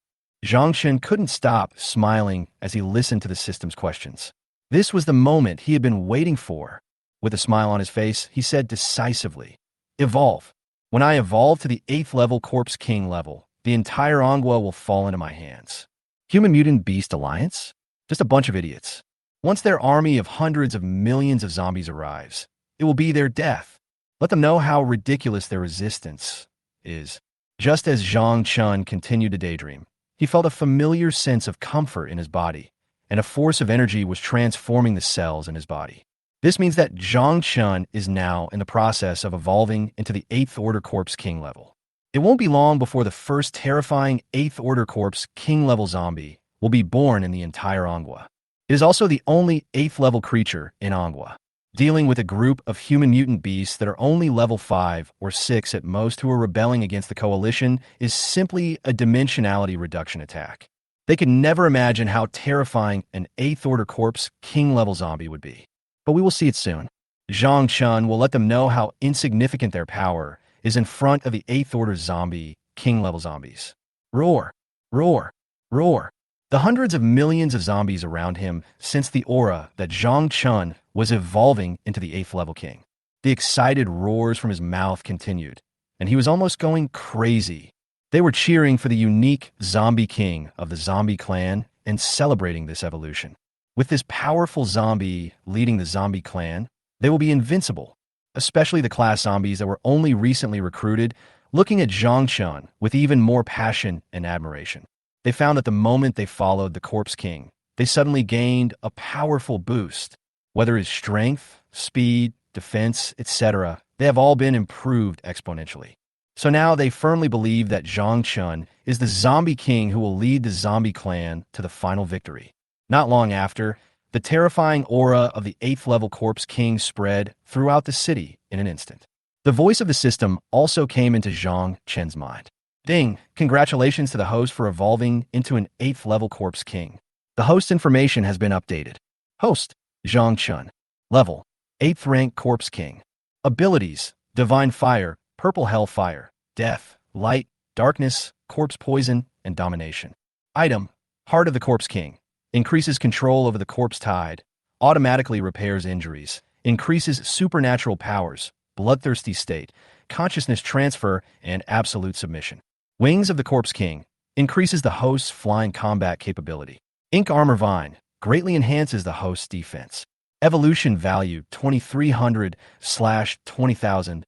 Zhang Chun couldn't stop smiling as he listened to the system's questions. This was the moment he had been waiting for. With a smile on his face, he said decisively, Evolve. When I evolve to the 8th level Corpse King level, the entire Anghua will fall into my hands. Human Mutant Beast Alliance? Just a bunch of idiots. Once their army of hundreds of millions of zombies arrives, it will be their death. Let them know how ridiculous their resistance is. Just as Zhang Chun continued to daydream, he felt a familiar sense of comfort in his body, and a force of energy was transforming the cells in his body. This means that Zhang Chun is now in the process of evolving into the 8th Order Corpse King level. It won't be long before the first terrifying 8th Order Corpse King level zombie will be born in the entire Anghua. It is also the only 8th level creature in Anghua. Dealing with a group of human mutant beasts that are only level 5 or 6 at most who are rebelling against the coalition is simply a dimensionality reduction attack. They could never imagine how terrifying an 8th Order Corpse King level zombie would be. But we will see it soon. Zhang Chun will let them know how insignificant their power is in front of the 8th Order zombie King level zombies. Roar! Roar! Roar! The hundreds of millions of zombies around him sensed the aura that Zhang Chun was evolving into the 8th level king. The excited roars from his mouth continued, and he was almost going crazy. They were cheering for the unique zombie king of the zombie clan and celebrating this evolution. With this powerful zombie leading the zombie clan, they will be invincible, especially the class zombies that were only recently recruited, looking at Zhang Chun with even more passion and admiration. They found that the moment they followed the Corpse King, they suddenly gained a powerful boost. Whether it's strength, speed, defense, etc., they have all been improved exponentially. So now they firmly believe that Zhang Chun is the zombie king who will lead the zombie clan to the final victory. Not long after, the terrifying aura of the 8th level Corpse King spread throughout the city in an instant. The voice of the system also came into Zhang Chen's mind. Ding, congratulations to the host for evolving into an 8th level Corpse King. The host's information has been updated. Host, Zhang Chun. Level, 8th rank Corpse King. Abilities, Divine Fire, Purple Hellfire, Death, Light, Darkness, Corpse Poison, and Domination. Item, Heart of the Corpse King. Increases control over the corpse tide, automatically repairs injuries, increases supernatural powers, bloodthirsty state, consciousness transfer, and absolute submission. Wings of the Corpse King. Increases the host's flying combat capability. Ink Armor Vine. Greatly enhances the host's defense. Evolution value 2300/20,000.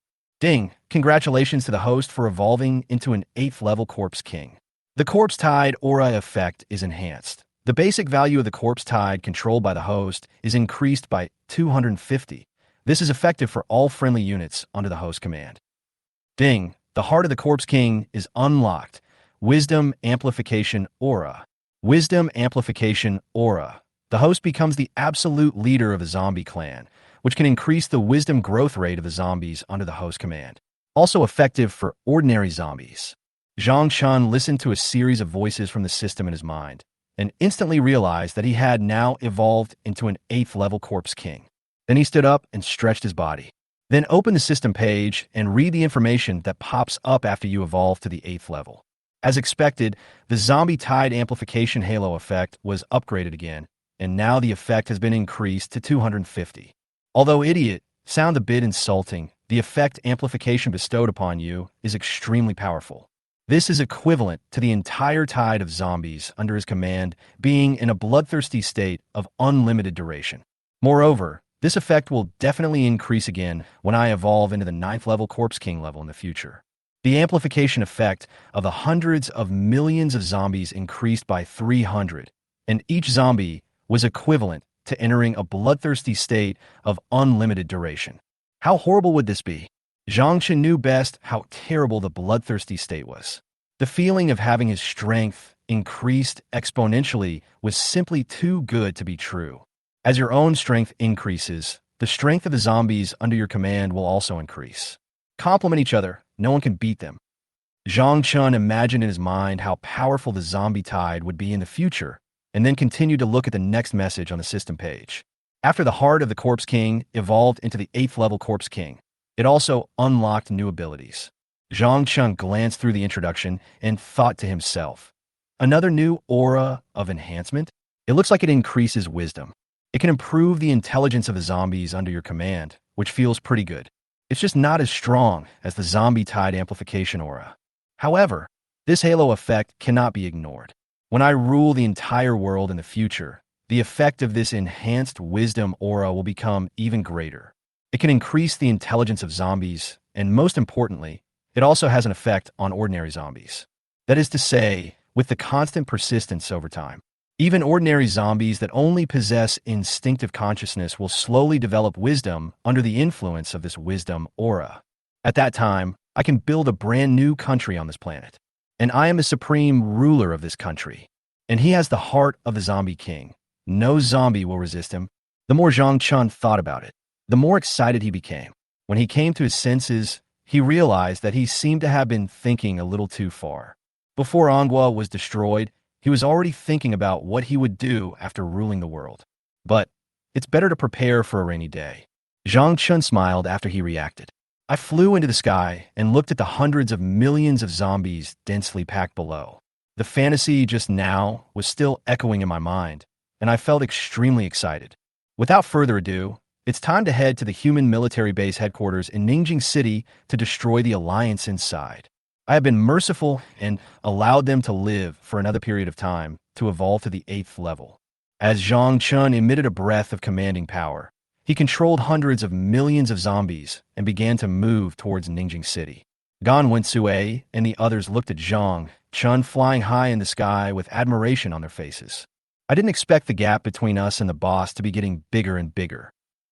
Ding! Congratulations to the host for evolving into an 8th level Corpse King. The Corpse Tide aura effect is enhanced. The basic value of the Corpse Tide controlled by the host is increased by 250. This is effective for all friendly units under the host command. Ding! The heart of the Corpse King is unlocked. Wisdom Amplification Aura. Wisdom Amplification Aura. The host becomes the absolute leader of a zombie clan, which can increase the wisdom growth rate of the zombies under the host command. Also effective for ordinary zombies. Zhang Chun listened to a series of voices from the system in his mind, and instantly realized that he had now evolved into an 8th level Corpse King. Then he stood up and stretched his body. Then open the system page and read the information that pops up after you evolve to the 8th level. As expected, the Zombie Tide Amplification Halo effect was upgraded again, and now the effect has been increased to 250. Although idiot sound a bit insulting, the effect amplification bestowed upon you is extremely powerful. This is equivalent to the entire tide of zombies under his command being in a bloodthirsty state of unlimited duration. Moreover, this effect will definitely increase again when I evolve into the 9th level Corpse King level in the future. The amplification effect of the hundreds of millions of zombies increased by 300, and each zombie was equivalent to entering a bloodthirsty state of unlimited duration. How horrible would this be? Zhang Chen knew best how terrible the bloodthirsty state was. The feeling of having his strength increased exponentially was simply too good to be true. As your own strength increases, the strength of the zombies under your command will also increase. Complement each other, no one can beat them. Zhang Chun imagined in his mind how powerful the zombie tide would be in the future, and then continued to look at the next message on the system page. After the heart of the Corpse King evolved into the 8th level Corpse King, it also unlocked new abilities. Zhang Chun glanced through the introduction and thought to himself, another new aura of enhancement? It looks like it increases wisdom. It can improve the intelligence of the zombies under your command, which feels pretty good. It's just not as strong as the Zombie Tide Amplification aura. However, this halo effect cannot be ignored. When I rule the entire world in the future, the effect of this enhanced wisdom aura will become even greater. It can increase the intelligence of zombies, and most importantly, it also has an effect on ordinary zombies. That is to say, with the constant persistence over time, even ordinary zombies that only possess instinctive consciousness will slowly develop wisdom under the influence of this wisdom aura. At that time, I can build a brand new country on this planet, and I am the supreme ruler of this country. And he has the heart of the Zombie King. No zombie will resist him. The more Zhang Chun thought about it, the more excited he became. When he came to his senses, he realized that he seemed to have been thinking a little too far. Before Anghua was destroyed, he was already thinking about what he would do after ruling the world. But it's better to prepare for a rainy day. Zhang Chun smiled after he reacted. I flew into the sky and looked at the hundreds of millions of zombies densely packed below. The fantasy just now was still echoing in my mind, and I felt extremely excited. Without further ado, it's time to head to the human military base headquarters in Ningjing City to destroy the Alliance inside. I have been merciful and allowed them to live for another period of time to evolve to the 8th level. As Zhang Chun emitted a breath of commanding power, he controlled hundreds of millions of zombies and began to move towards Ningjing City. Gan Wensue and the others looked at Zhang Chun flying high in the sky with admiration on their faces. I didn't expect the gap between us and the boss to be getting bigger and bigger.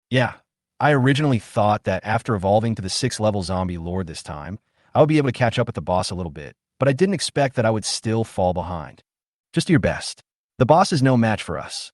Yeah, I originally thought that after evolving to the 6th level zombie lord this time, I would be able to catch up with the boss a little bit, but I didn't expect that I would still fall behind. Just do your best. The boss is no match for us.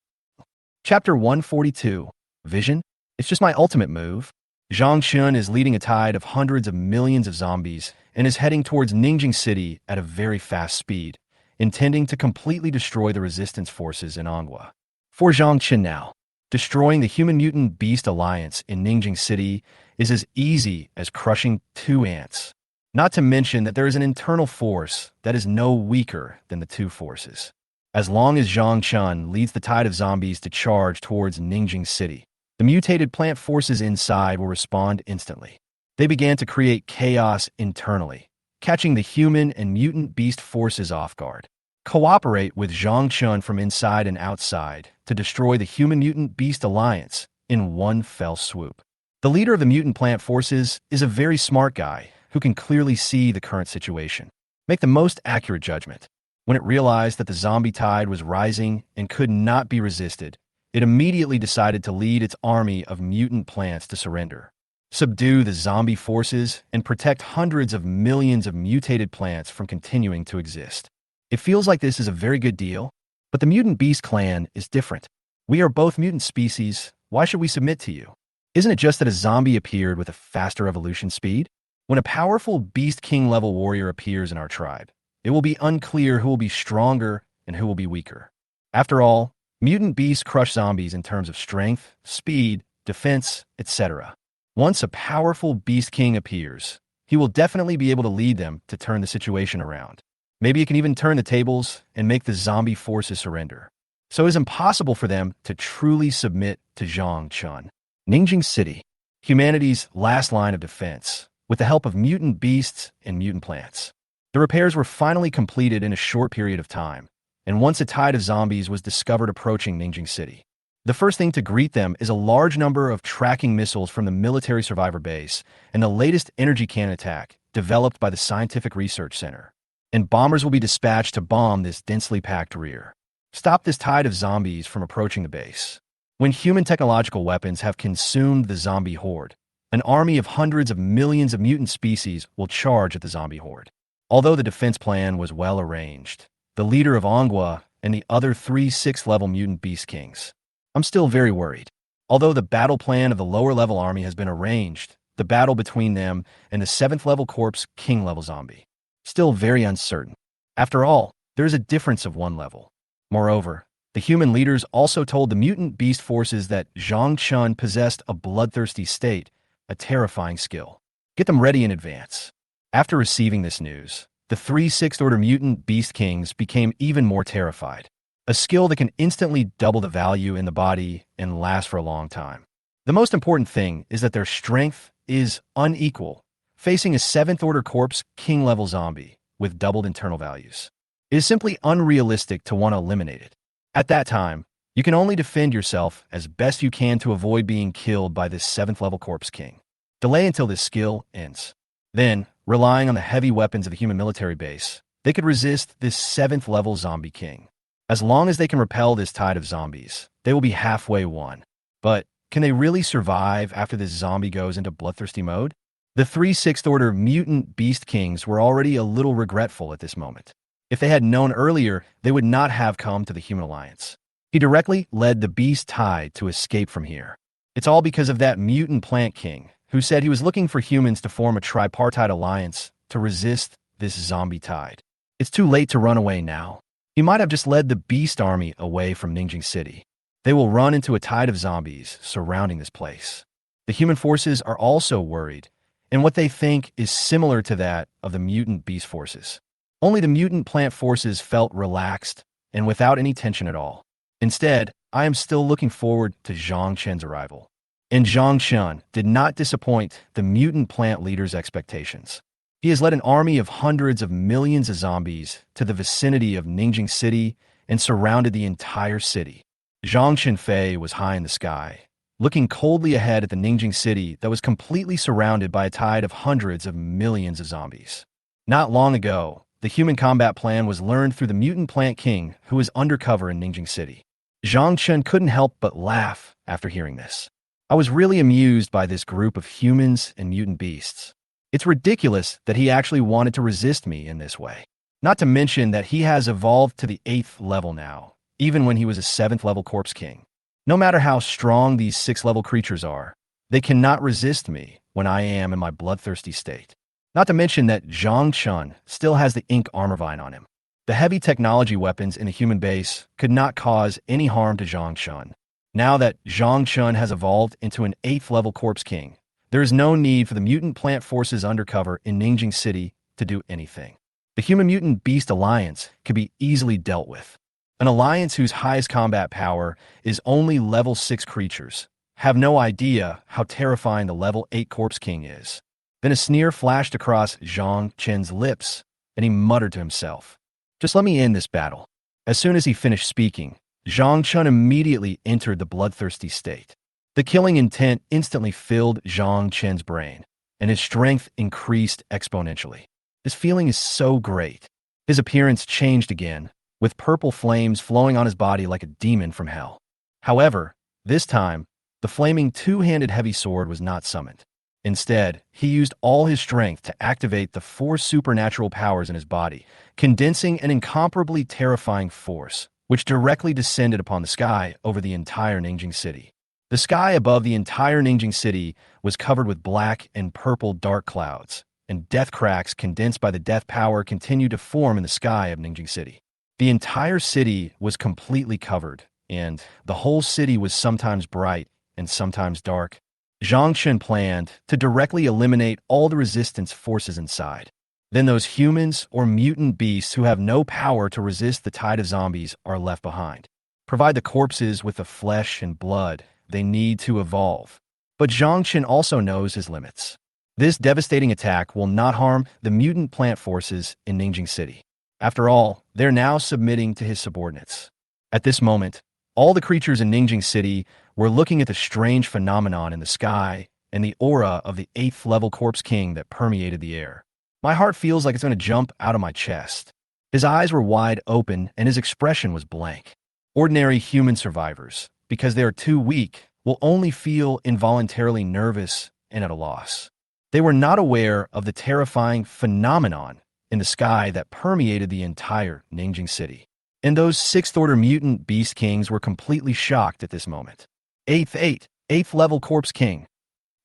Chapter 142. Vision? It's just my ultimate move. Zhang Chun is leading a tide of hundreds of millions of zombies and is heading towards Ningjing City at a very fast speed, intending to completely destroy the resistance forces in Anghua. For Zhang Chun now, destroying the Human Mutant Beast Alliance in Ningjing City is as easy as crushing 2 ants. Not to mention that there is an internal force that is no weaker than the 2 forces. As long as Zhang Chun leads the tide of zombies to charge towards Ningjing City, the mutated plant forces inside will respond instantly. They began to create chaos internally, catching the human and mutant beast forces off guard. Cooperate with Zhang Chun from inside and outside to destroy the Human Mutant Beast Alliance in one fell swoop. The leader of the mutant plant forces is a very smart guy who can clearly see the current situation, make the most accurate judgment. When it realized that the zombie tide was rising and could not be resisted, it immediately decided to lead its army of mutant plants to surrender, subdue the zombie forces, and protect hundreds of millions of mutated plants from continuing to exist. It feels like this is a very good deal, but the Mutant Beast clan is different. We are both mutant species. Why should we submit to you? Isn't it just that a zombie appeared with a faster evolution speed? When a powerful Beast King level warrior appears in our tribe, it will be unclear who will be stronger and who will be weaker. After all, mutant beasts crush zombies in terms of strength, speed, defense, etc. Once a powerful Beast King appears, he will definitely be able to lead them to turn the situation around. Maybe it can even turn the tables and make the zombie forces surrender. So it is impossible for them to truly submit to Zhang Chun. Ningjing City, humanity's last line of defense, with the help of mutant beasts and mutant plants. The repairs were finally completed in a short period of time, and once a tide of zombies was discovered approaching Ningjing City, the first thing to greet them is a large number of tracking missiles from the military survivor base and the latest energy cannon attack developed by the Scientific Research Center. And bombers will be dispatched to bomb this densely packed rear. Stop this tide of zombies from approaching the base. When human technological weapons have consumed the zombie horde, an army of hundreds of millions of mutant species will charge at the zombie horde. Although the defense plan was well arranged, the leader of Ongwa and the other 3 6th-level mutant beast kings, I'm still very worried. Although the battle plan of the lower-level army has been arranged, the battle between them and the 7th-level corpse king-level zombie, still very uncertain. After all, there is a difference of 1 level. Moreover, the human leaders also told the mutant beast forces that Zhang Chun possessed a bloodthirsty state, a terrifying skill. Get them ready in advance. After receiving this news, the 3 6th-order mutant beast kings became even more terrified. A skill that can instantly double the value in the body and last for a long time. The most important thing is that their strength is unequal, facing a 7th-order corpse king-level zombie with doubled internal values. It is simply unrealistic to want to eliminate it. At that time, you can only defend yourself as best you can to avoid being killed by this 7th-level corpse king. Delay until this skill ends. Then, relying on the heavy weapons of the human military base, they could resist this 7th-level zombie king. As long as they can repel this tide of zombies, they will be halfway won. But can they really survive after this zombie goes into bloodthirsty mode? The 3 6th-order mutant beast kings were already a little regretful at this moment. If they had known earlier, they would not have come to the Human Alliance. He directly led the beast tide to escape from here. It's all because of that mutant plant king, who said he was looking for humans to form a tripartite alliance to resist this zombie tide. It's too late to run away now. He might have just led the beast army away from Ningjing City. They will run into a tide of zombies surrounding this place. The human forces are also worried, and what they think is similar to that of the mutant beast forces. Only the mutant plant forces felt relaxed and without any tension at all. Instead, I am still looking forward to Zhang Chen's arrival. And Zhang Chen did not disappoint the mutant plant leader's expectations. He has led an army of hundreds of millions of zombies to the vicinity of Ningjing City and surrounded the entire city. Zhang Chenfei was high in the sky, looking coldly ahead at the Ningjing City that was completely surrounded by a tide of hundreds of millions of zombies. Not long ago, the human combat plan was learned through the mutant plant king who was undercover in Ningjing City. Zhang Chen couldn't help but laugh after hearing this. I was really amused by this group of humans and mutant beasts. It's ridiculous that he actually wanted to resist me in this way. Not to mention that he has evolved to the 8th level now, even when he was a 7th level corpse king. No matter how strong these 6th level creatures are, they cannot resist me when I am in my bloodthirsty state. Not to mention that Zhang Chun still has the ink armor vine on him. The heavy technology weapons in a human base could not cause any harm to Zhang Chun. Now that Zhang Chun has evolved into an 8th level corpse king, there is no need for the mutant plant forces undercover in Ningjing City to do anything. The Human-Mutant Beast Alliance could be easily dealt with. An alliance whose highest combat power is only level 6 creatures have no idea how terrifying the level 8 Corpse King is. Then a sneer flashed across Zhang Chen's lips, and he muttered to himself, "Just let me end this battle." As soon as he finished speaking, Zhang Chen immediately entered the bloodthirsty state. The killing intent instantly filled Zhang Chen's brain, and his strength increased exponentially. This feeling is so great. His appearance changed again, with purple flames flowing on his body like a demon from hell. However, this time, the flaming two-handed heavy sword was not summoned. Instead, he used all his strength to activate the 4 supernatural powers in his body, condensing an incomparably terrifying force, which directly descended upon the sky over the entire Ningjing city. The sky above the entire Ningjing city was covered with black and purple dark clouds, and death cracks condensed by the death power continued to form in the sky of Ningjing city. The entire city was completely covered, and the whole city was sometimes bright and sometimes dark. Zhang Chen planned to directly eliminate all the resistance forces inside. Then those humans or mutant beasts who have no power to resist the tide of zombies are left behind. Provide the corpses with the flesh and blood they need to evolve. But Zhang Chen also knows his limits. This devastating attack will not harm the mutant plant forces in Ningjing City. After all, they're now submitting to his subordinates. At this moment, all the creatures in Ningjing City were looking at the strange phenomenon in the sky and the aura of the 8th level Corpse King that permeated the air. My heart feels like it's going to jump out of my chest. His eyes were wide open and his expression was blank. Ordinary human survivors, because they are too weak, will only feel involuntarily nervous and at a loss. They were not aware of the terrifying phenomenon in the sky that permeated the entire Ningjing City. And those 6th-order mutant beast kings were completely shocked at this moment. 8th level Corpse King.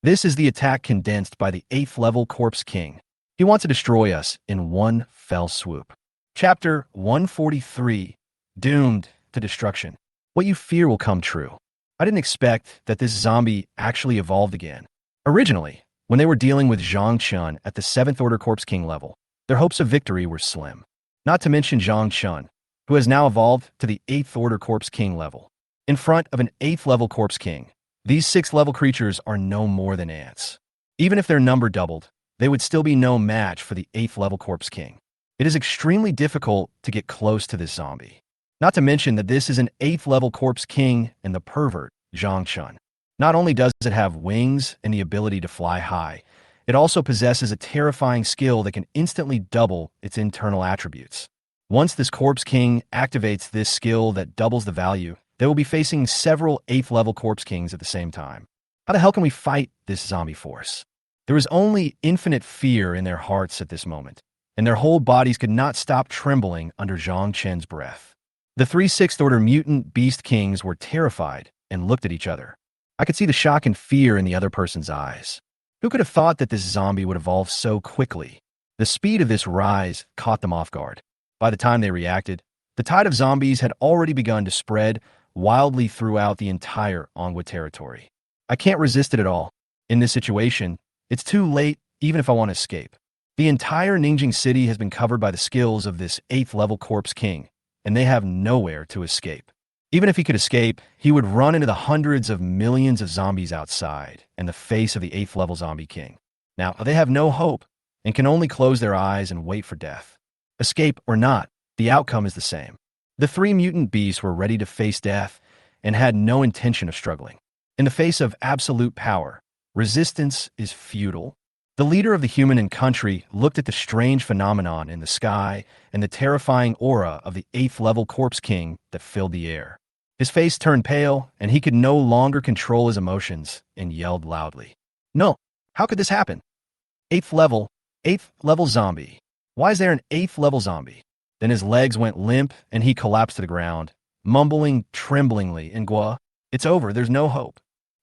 This is the attack condensed by the 8th level Corpse King. He wants to destroy us in one fell swoop. Chapter 143, Doomed to Destruction. What you fear will come true. I didn't expect that this zombie actually evolved again. Originally, when they were dealing with Zhang Chen at the 7th-order Corpse King level, their hopes of victory were slim. Not to mention Zhang Chen, who has now evolved to the 8th-order Corpse King level. In front of an 8th-level Corpse King, these 6th-level creatures are no more than ants. Even if their number doubled, they would still be no match for the 8th-level Corpse King. It is extremely difficult to get close to this zombie. Not to mention that this is an 8th-level Corpse King and the pervert, Zhang Chen. Not only does it have wings and the ability to fly high, it also possesses a terrifying skill that can instantly double its internal attributes. Once this Corpse King activates this skill that doubles the value, they will be facing several 8th-level Corpse Kings at the same time. How the hell can we fight this zombie force? There is only infinite fear in their hearts at this moment, and their whole bodies could not stop trembling under Zhang Chen's breath. The 3 6th-order mutant beast kings were terrified and looked at each other. I could see the shock and fear in the other person's eyes. Who could have thought that this zombie would evolve so quickly? The speed of this rise caught them off guard. By the time they reacted, the tide of zombies had already begun to spread wildly throughout the entire Ongwa territory. I can't resist it at all. In this situation, it's too late even if I want to escape. The entire Ningjing City has been covered by the skills of this 8th-level Corpse King, and they have nowhere to escape. Even if he could escape, he would run into the hundreds of millions of zombies outside and the face of the 8th-level Zombie King. Now, they have no hope and can only close their eyes and wait for death. Escape or not, the outcome is the same. The 3 mutant beasts were ready to face death and had no intention of struggling. In the face of absolute power, resistance is futile. The leader of the human and country looked at the strange phenomenon in the sky and the terrifying aura of the 8th-level Corpse King that filled the air. His face turned pale, and he could no longer control his emotions and yelled loudly. No, how could this happen? 8th level zombie. Why is there an 8th-level zombie? Then his legs went limp, and he collapsed to the ground, mumbling tremblingly in Gua. It's over, there's no hope.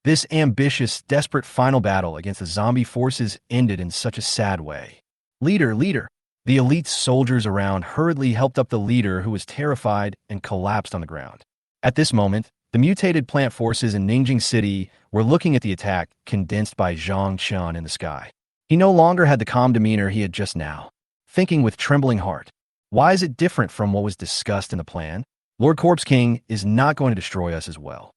This ambitious, desperate final battle against the zombie forces ended in such a sad way. Leader! The elite soldiers around hurriedly helped up the leader who was terrified and collapsed on the ground. At this moment, the mutated plant forces in Ningjing City were looking at the attack condensed by Zhang Chen in the sky. He no longer had the calm demeanor he had just now. Thinking with trembling heart, why is it different from what was discussed in the plan? Lord Corpse King is not going to destroy us as well.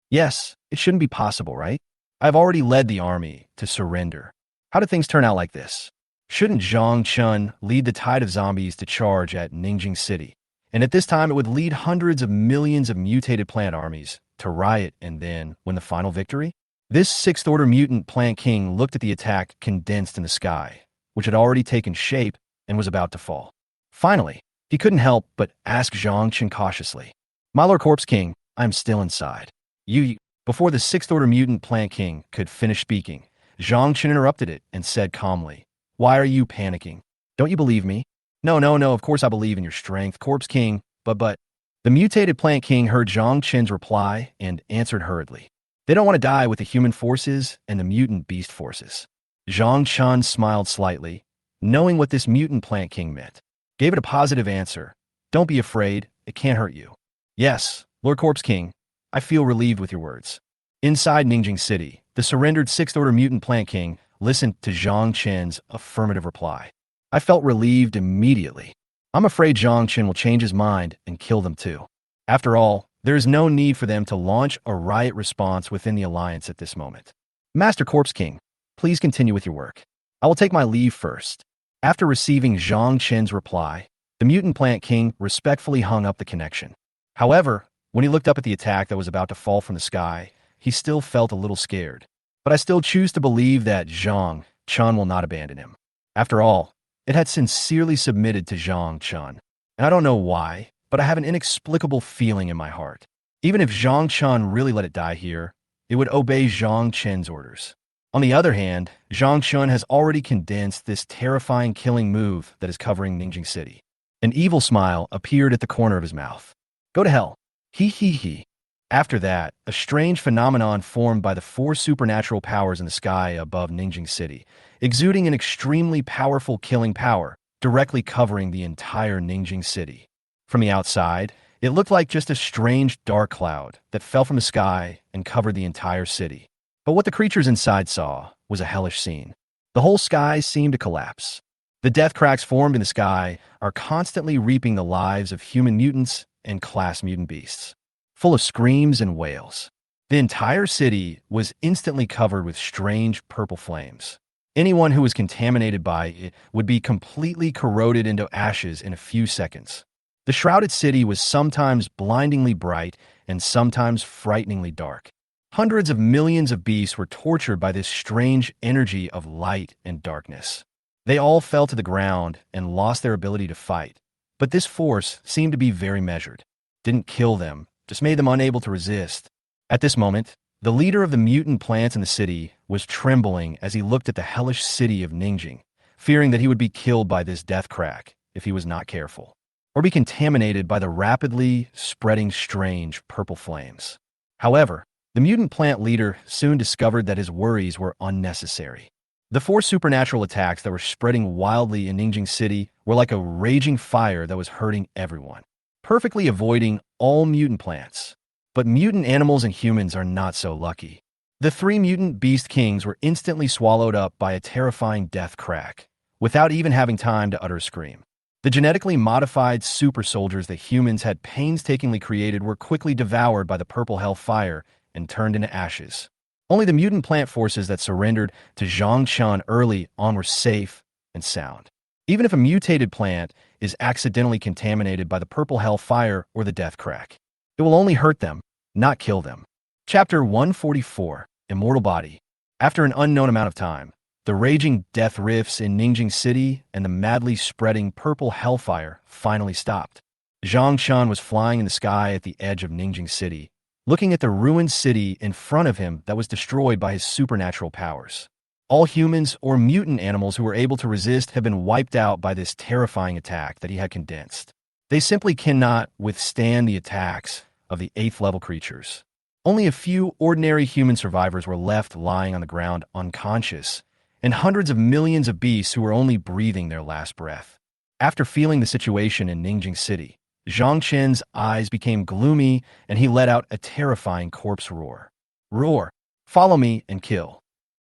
Yes, it shouldn't be possible, right? I've already led the army to surrender. How did things turn out like this? Shouldn't Zhang Chen lead the tide of zombies to charge at Ningjing City? And at this time, it would lead hundreds of millions of mutated plant armies to riot, and then, when the final victory? This Sixth Order mutant plant king looked at the attack condensed in the sky, which had already taken shape and was about to fall. Finally, he couldn't help but ask Zhang Chen cautiously, "My Lord Corpse King, I'm still inside." You. Before the Sixth Order mutant plant king could finish speaking, Zhang Chen interrupted it and said calmly, "Why are you panicking? Don't you believe me?" No, of course I believe in your strength, Corpse King, but. The mutated plant king heard Zhang Chen's reply and answered hurriedly. "They don't want to die with the human forces and the mutant beast forces." Zhang Chen smiled slightly, knowing what this mutant plant king meant. Gave it a positive answer. "Don't be afraid, it can't hurt you." "Yes, Lord Corpse King, I feel relieved with your words." Inside Ningjing City, the surrendered Sixth Order mutant plant king listened to Zhang Chen's affirmative reply. "I felt relieved immediately. I'm afraid Zhang Chen will change his mind and kill them too. After all, there is no need for them to launch a riot response within the Alliance at this moment. Master Corpse King, please continue with your work. I will take my leave first." After receiving Zhang Chen's reply, the mutant plant king respectfully hung up the connection. However, when he looked up at the attack that was about to fall from the sky, he still felt a little scared. But I still choose to believe that Zhang Chen will not abandon him. After all, it had sincerely submitted to Zhang Chen. And I don't know why, but I have an inexplicable feeling in my heart. Even if Zhang Chen really let it die here, it would obey Zhang Chen's orders. On the other hand, Zhang Chen has already condensed this terrifying killing move that is covering Ningjing City. An evil smile appeared at the corner of his mouth. "Go to hell. He. After that, a strange phenomenon formed by the 4 supernatural powers in the sky above Ningjing City, exuding an extremely powerful killing power, directly covering the entire Ningjing City. From the outside, it looked like just a strange dark cloud that fell from the sky and covered the entire city. But what the creatures inside saw was a hellish scene. The whole sky seemed to collapse. The death cracks formed in the sky are constantly reaping the lives of human mutants and class mutant beasts, full of screams and wails. The entire city was instantly covered with strange purple flames. Anyone who was contaminated by it would be completely corroded into ashes in a few seconds. The shrouded city was sometimes blindingly bright and sometimes frighteningly dark. Hundreds of millions of beasts were tortured by this strange energy of light and darkness. They all fell to the ground and lost their ability to fight. But this force seemed to be very measured. Didn't kill them, just made them unable to resist. At this moment, the leader of the mutant plants in the city was trembling as he looked at the hellish city of Ningjing, fearing that he would be killed by this death crack if he was not careful, or be contaminated by the rapidly spreading strange purple flames. However, the mutant plant leader soon discovered that his worries were unnecessary. The 4 supernatural attacks that were spreading wildly in Ningjing City were like a raging fire that was hurting everyone, perfectly avoiding all mutant plants. But mutant animals and humans are not so lucky. The 3 mutant beast kings were instantly swallowed up by a terrifying death crack, without even having time to utter a scream. The genetically modified super soldiers that humans had painstakingly created were quickly devoured by the purple hellfire and turned into ashes. Only the mutant plant forces that surrendered to Zhang Chen early on were safe and sound. Even if a mutated plant is accidentally contaminated by the purple hellfire or the death crack, it will only hurt them, not kill them. Chapter 144, Immortal Body. After an unknown amount of time, the raging death rifts in Ningjing City and the madly spreading purple hellfire finally stopped. Zhang Chen was flying in the sky at the edge of Ningjing City, looking at the ruined city in front of him that was destroyed by his supernatural powers. All humans or mutant animals who were able to resist have been wiped out by this terrifying attack that he had condensed. They simply cannot withstand the attacks of the 8th level creatures. Only a few ordinary human survivors were left lying on the ground unconscious, and hundreds of millions of beasts who were only breathing their last breath. After feeling the situation in Ningjing City, Zhang Chen's eyes became gloomy and he let out a terrifying corpse roar. "Roar! Follow me and kill."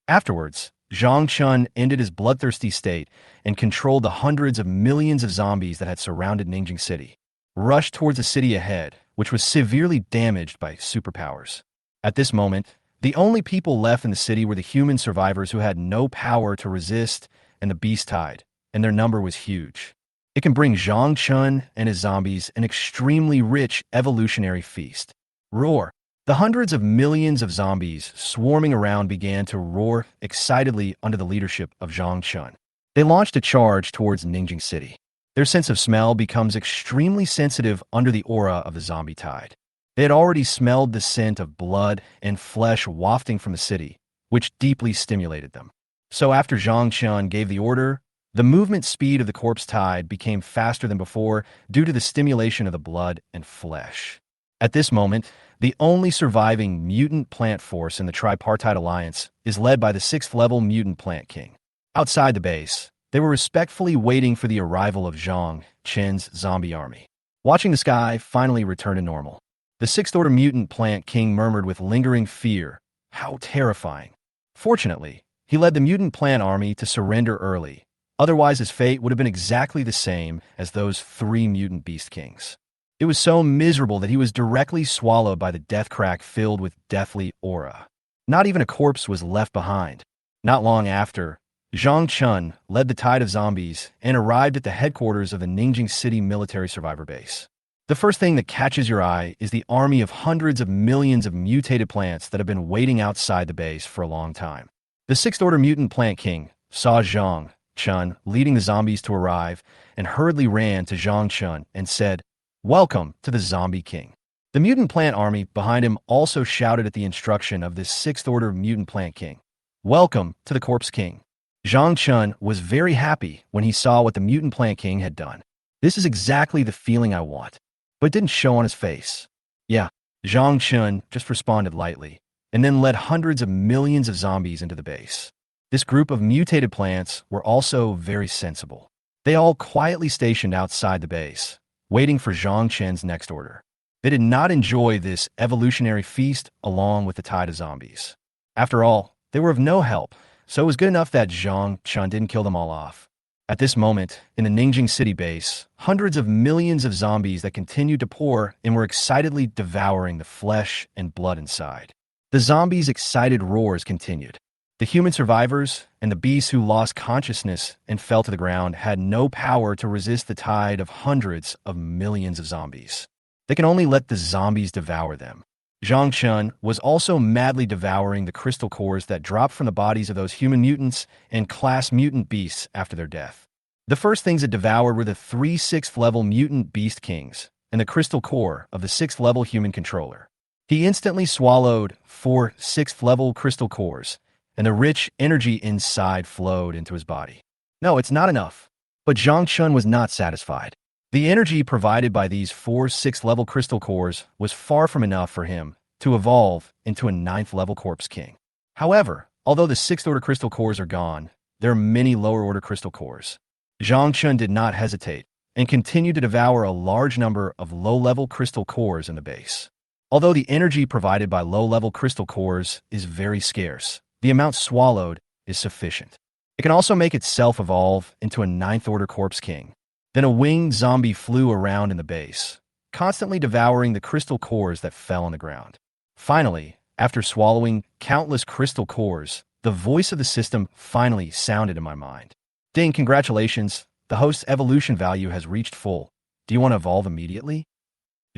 Afterwards, Zhang Chen ended his bloodthirsty state and controlled the hundreds of millions of zombies that had surrounded Ningjing City, rushed towards the city ahead, which was severely damaged by superpowers. At this moment, the only people left in the city were the human survivors who had no power to resist and the beast tide, and their number was huge. It can bring Zhang Chen and his zombies an extremely rich evolutionary feast. "Roar! The hundreds of millions of zombies swarming around began to roar excitedly under the leadership of Zhang Chun. They launched a charge towards Ningjing City. Their sense of smell becomes extremely sensitive under the aura of the zombie tide. They had already smelled the scent of blood and flesh wafting from the city, which deeply stimulated them. So after Zhang Chun gave the order, the movement speed of the corpse tide became faster than before due to the stimulation of the blood and flesh. At this moment, the only surviving mutant plant force in the tripartite alliance is led by the 6th-level mutant plant king. Outside the base, they were respectfully waiting for the arrival of Zhang Chen's zombie army. Watching the sky finally return to normal, the 6th-order mutant plant king murmured with lingering fear, "How terrifying." Fortunately, he led the mutant plant army to surrender early. Otherwise, his fate would have been exactly the same as those 3 mutant beast kings. It was so miserable that he was directly swallowed by the death crack filled with deathly aura. Not even a corpse was left behind. Not long after, Zhang Chun led the tide of zombies and arrived at the headquarters of the Ningjing City military survivor base. The first thing that catches your eye is the army of hundreds of millions of mutated plants that have been waiting outside the base for a long time. The 6th-order mutant plant king saw Zhang Chun leading the zombies to arrive and hurriedly ran to Zhang Chun and said, "Welcome to the Zombie King." The mutant plant army behind him also shouted at the instruction of this 6th-order mutant plant king, "Welcome to the Corpse King." Zhang Chun was very happy when he saw what the mutant plant king had done. "This is exactly the feeling I want," but it didn't show on his face. "Yeah," Zhang Chun just responded lightly, and then led hundreds of millions of zombies into the base. This group of mutated plants were also very sensible. They all quietly stationed outside the base, waiting for Zhang Chen's next order. They did not enjoy this evolutionary feast along with the tide of zombies. After all, they were of no help, so it was good enough that Zhang Chun didn't kill them all off. At this moment, in the Ningjing City base, hundreds of millions of zombies that continued to pour and were excitedly devouring the flesh and blood inside. The zombies' excited roars continued. The human survivors and the beasts who lost consciousness and fell to the ground had no power to resist the tide of hundreds of millions of zombies. They can only let the zombies devour them. Zhang Chun was also madly devouring the crystal cores that dropped from the bodies of those human mutants and class mutant beasts after their death. The first things it devoured were the 3 6th-level mutant beast kings and the crystal core of the 6th-level human controller. He instantly swallowed 4 6th-level crystal cores, and the rich energy inside flowed into his body. No, it's not enough. But Zhang Chun was not satisfied. The energy provided by these 4 6th-level crystal cores was far from enough for him to evolve into a 9th-level corpse king. However, although the 6th-order crystal cores are gone, there are many lower-order crystal cores. Zhang Chun did not hesitate and continued to devour a large number of low-level crystal cores in the base. Although the energy provided by low-level crystal cores is very scarce, the amount swallowed is sufficient. It can also make itself evolve into a 9th-order corpse king. Then a winged zombie flew around in the base, constantly devouring the crystal cores that fell on the ground. Finally, after swallowing countless crystal cores, the voice of the system finally sounded in my mind. "Ding, congratulations. The host's evolution value has reached full. Do you want to evolve immediately?"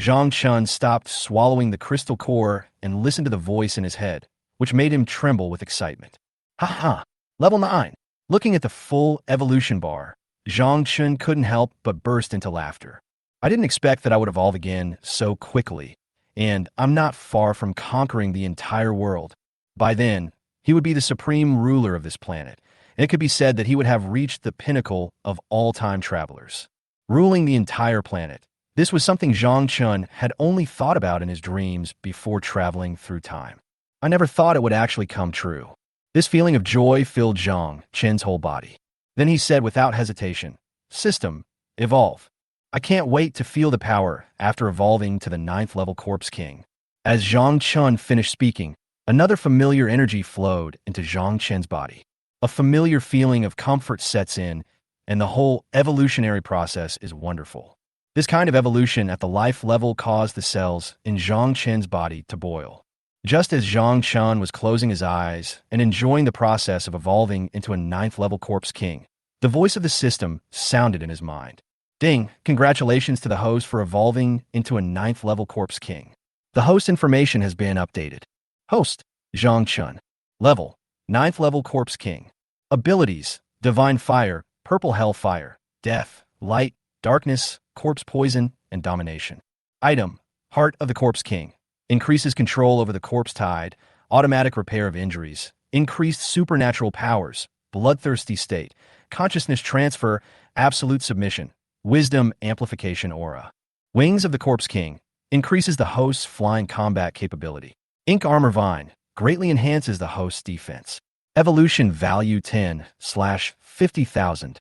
Zhang Chun stopped swallowing the crystal core and listened to the voice in his head, which made him tremble with excitement. "Ha! Level 9. Looking at the full evolution bar, Zhang Chun couldn't help but burst into laughter. "I didn't expect that I would evolve again so quickly, and I'm not far from conquering the entire world. By then, he would be the supreme ruler of this planet, and it could be said that he would have reached the pinnacle of all time travelers. Ruling the entire planet. This was something Zhang Chun had only thought about in his dreams before traveling through time. I never thought it would actually come true. This feeling of joy filled Zhang Chen's whole body. Then he said without hesitation, "System, evolve. I can't wait to feel the power after evolving to the 9th-level Corpse King." As Zhang Chun finished speaking, another familiar energy flowed into Zhang Chen's body. A familiar feeling of comfort sets in, and the whole evolutionary process is wonderful. This kind of evolution at the life level caused the cells in Zhang Chen's body to boil. Just as Zhang Chun was closing his eyes and enjoying the process of evolving into a 9th-level Corpse King, the voice of the system sounded in his mind. "Ding, congratulations to the host for evolving into a 9th-level Corpse King. The host information has been updated. Host, Zhang Chun. Level, 9th level Corpse King. Abilities, Divine Fire, Purple Hellfire, Death, Light, Darkness, Corpse Poison, and Domination. Item, Heart of the Corpse King. Increases control over the corpse tide, automatic repair of injuries, increased supernatural powers, bloodthirsty state, consciousness transfer, absolute submission, wisdom amplification aura. Wings of the Corpse King. Increases the host's flying combat capability. Ink Armor Vine. Greatly enhances the host's defense. Evolution value 10/50,000.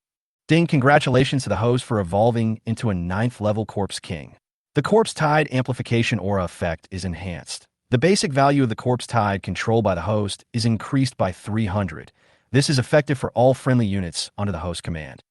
Ding, congratulations to the host for evolving into a 9th level Corpse King. The Corpse Tide Amplification Aura effect is enhanced. The basic value of the Corpse Tide controlled by the host is increased by 300. This is effective for all friendly units under the host command.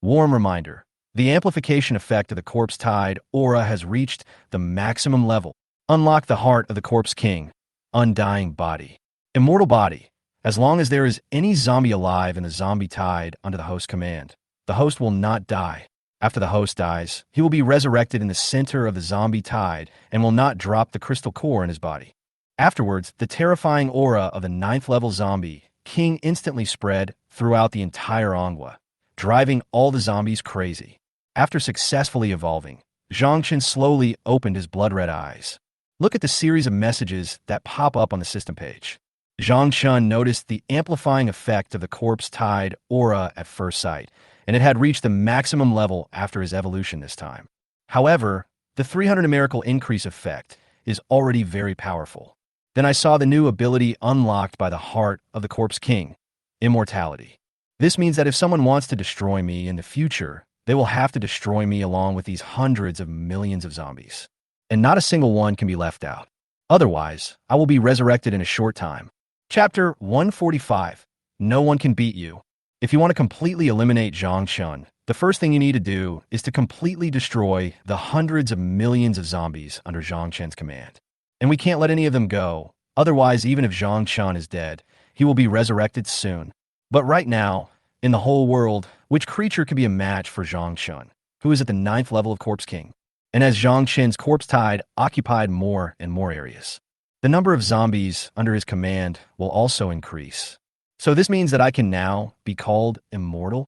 Warm reminder. The amplification effect of the Corpse Tide Aura has reached the maximum level. Unlock the Heart of the Corpse King. Undying Body. Immortal Body. As long as there is any zombie alive in the zombie tide under the host command, the host will not die. After the host dies, he will be resurrected in the center of the zombie tide and will not drop the crystal core in his body. Afterwards, the terrifying aura of the 9th level zombie king instantly spread throughout the entire manhwa, driving all the zombies crazy. After successfully evolving, Zhang Chen slowly opened his blood-red eyes. Look at the series of messages that pop up on the system page. Zhang Chen noticed the amplifying effect of the Corpse Tide Aura at first sight, and it had reached the maximum level after his evolution this time. However, the 300 numerical increase effect is already very powerful. Then I saw the new ability unlocked by the Heart of the Corpse King, Immortality. This means that if someone wants to destroy me in the future, they will have to destroy me along with these hundreds of millions of zombies. And not a single one can be left out. Otherwise, I will be resurrected in a short time. Chapter 145. No one can beat you. If you want to completely eliminate Zhang Chen, the first thing you need to do is to completely destroy the hundreds of millions of zombies under Zhang Chen's command. And we can't let any of them go. Otherwise, even if Zhang Chen is dead, he will be resurrected soon. But right now, in the whole world, which creature could be a match for Zhang Chen, who is at the 9th level of Corpse King? And as Zhang Chen's corpse tide occupied more and more areas, the number of zombies under his command will also increase. So this means that I can now be called immortal?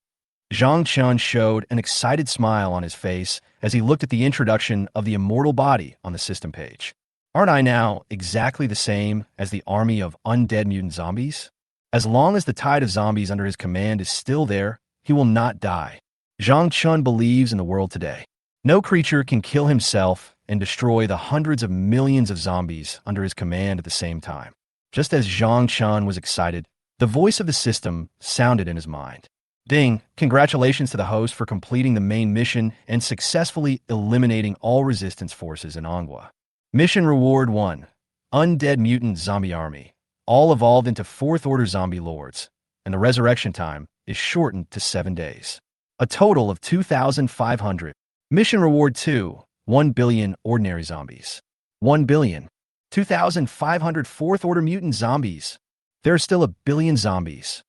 Zhang Chen showed an excited smile on his face as he looked at the introduction of the immortal body on the system page. Aren't I now exactly the same as the army of undead mutant zombies? As long as the tide of zombies under his command is still there, he will not die. Zhang Chen believes in the world today. No creature can kill himself and destroy the hundreds of millions of zombies under his command at the same time. Just as Zhang Chen was excited, the voice of the system sounded in his mind. Ding, congratulations to the host for completing the main mission and successfully eliminating all resistance forces in manhwa. Mission Reward 1. Undead Mutant Zombie Army. All evolved into 4th Order Zombie Lords, and the resurrection time is shortened to 7 days. A total of 2,500. Mission Reward 2. 1 billion Ordinary Zombies. 1 billion. 2,500 4th Order Mutant Zombies. There are still a billion zombies.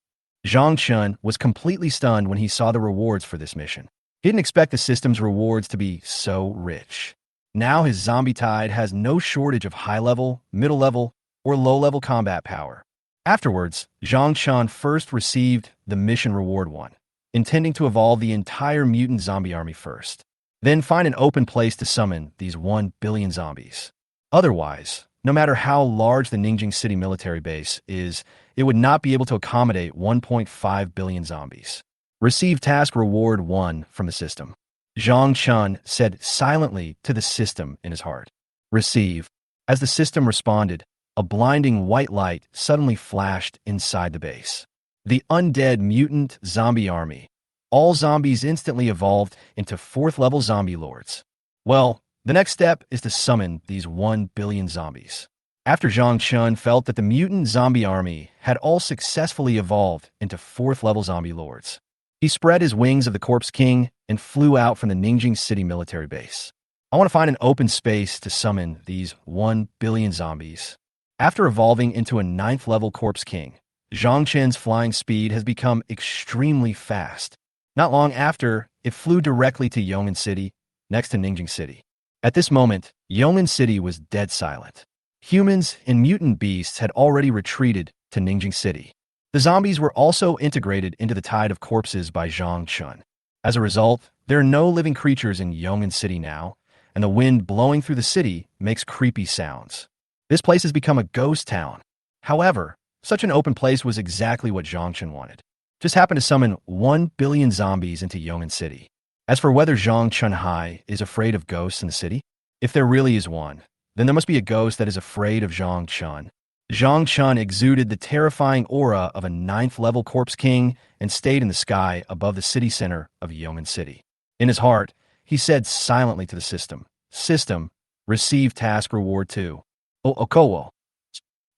Zhang Chen was completely stunned when he saw the rewards for this mission. He didn't expect the system's rewards to be so rich. Now his zombie tide has no shortage of high-level, middle-level, or low-level combat power. Afterwards, Zhang Chen first received the Mission Reward 1, intending to evolve the entire mutant zombie army first. Then find an open place to summon these 1 billion zombies. Otherwise, no matter how large the Ningjing City military base is, it would not be able to accommodate 1.5 billion zombies. Receive Task Reward 1 from the system. Zhang Chen said silently to the system in his heart. Receive. As the system responded, a blinding white light suddenly flashed inside the base. The undead mutant zombie army. All zombies instantly evolved into 4th level zombie lords. Well, the next step is to summon these 1 billion zombies. After Zhang Chen felt that the mutant zombie army had all successfully evolved into 4th level zombie lords, he spread his wings of the Corpse King and flew out from the Ningjing City military base. I want to find an open space to summon these 1 billion zombies. After evolving into a 9th level Corpse King, Zhang Chen's flying speed has become extremely fast. Not long after, it flew directly to Yong'an City, next to Ningjing City. At this moment, Yongin City was dead silent. Humans and mutant beasts had already retreated to Ningjing City. The zombies were also integrated into the tide of corpses by Zhang Chun. As a result, there are no living creatures in Yongin City now, and the wind blowing through the city makes creepy sounds. This place has become a ghost town. However, such an open place was exactly what Zhang Chun wanted. Just happened to summon 1 billion zombies into Yongin City. As for whether Zhang Chunhai is afraid of ghosts in the city, if there really is one, then there must be a ghost that is afraid of Zhang Chun. Zhang Chun exuded the terrifying aura of a 9th-level corpse king and stayed in the sky above the city center of Yongin City. In his heart, he said silently to the system, "System, receive task reward 2. Okowo."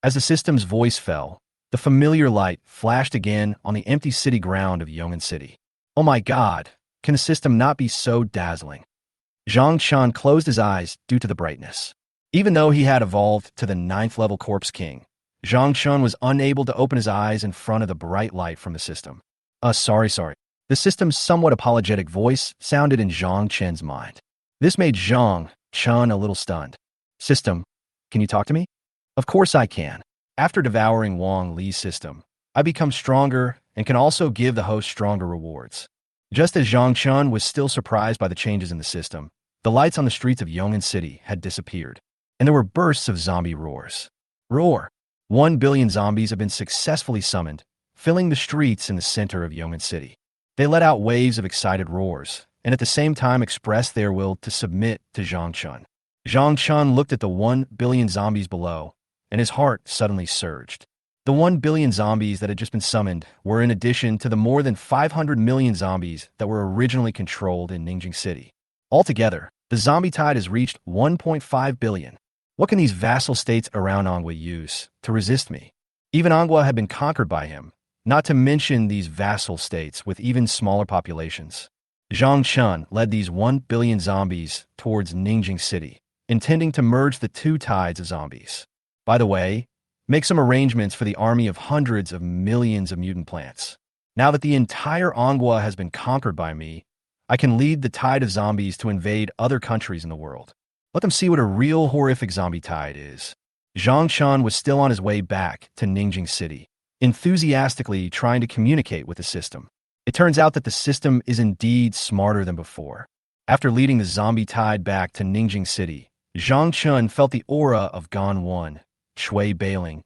As the system's voice fell, the familiar light flashed again on the empty city ground of Yongin City. Oh my god, can the system not be so dazzling? Zhang Chun closed his eyes due to the brightness. Even though he had evolved to the 9th-level Corpse King, Zhang Chun was unable to open his eyes in front of the bright light from the system. Sorry. The system's somewhat apologetic voice sounded in Zhang Chen's mind. This made Zhang Chun a little stunned. System, can you talk to me? Of course I can. After devouring Wang Li's system, I become stronger and can also give the host stronger rewards. Just as Zhang Chun was still surprised by the changes in the system, the lights on the streets of Yongin City had disappeared, and there were bursts of zombie roars. Roar! 1 billion zombies have been successfully summoned, filling the streets in the center of Yongin City. They let out waves of excited roars, and at the same time expressed their will to submit to Zhang Chun. Zhang Chun looked at the 1 billion zombies below, and his heart suddenly surged. The 1 billion zombies that had just been summoned were in addition to the more than 500 million zombies that were originally controlled in Ningjing City. Altogether, the zombie tide has reached 1.5 billion. What can these vassal states around Anghua use to resist me? Even Anghua had been conquered by him, not to mention these vassal states with even smaller populations. Zhang Chun led these 1 billion zombies towards Ningjing City, intending to merge the two tides of zombies. By the way, make some arrangements for the army of hundreds of millions of mutant plants. Now that the entire Anghua has been conquered by me, I can lead the tide of zombies to invade other countries in the world. Let them see what a real horrific zombie tide is. Zhang Chun was still on his way back to Ningjing City, enthusiastically trying to communicate with the system. It turns out that the system is indeed smarter than before. After leading the zombie tide back to Ningjing City, Zhang Chun felt the aura of Gan 1, Shui Bailing,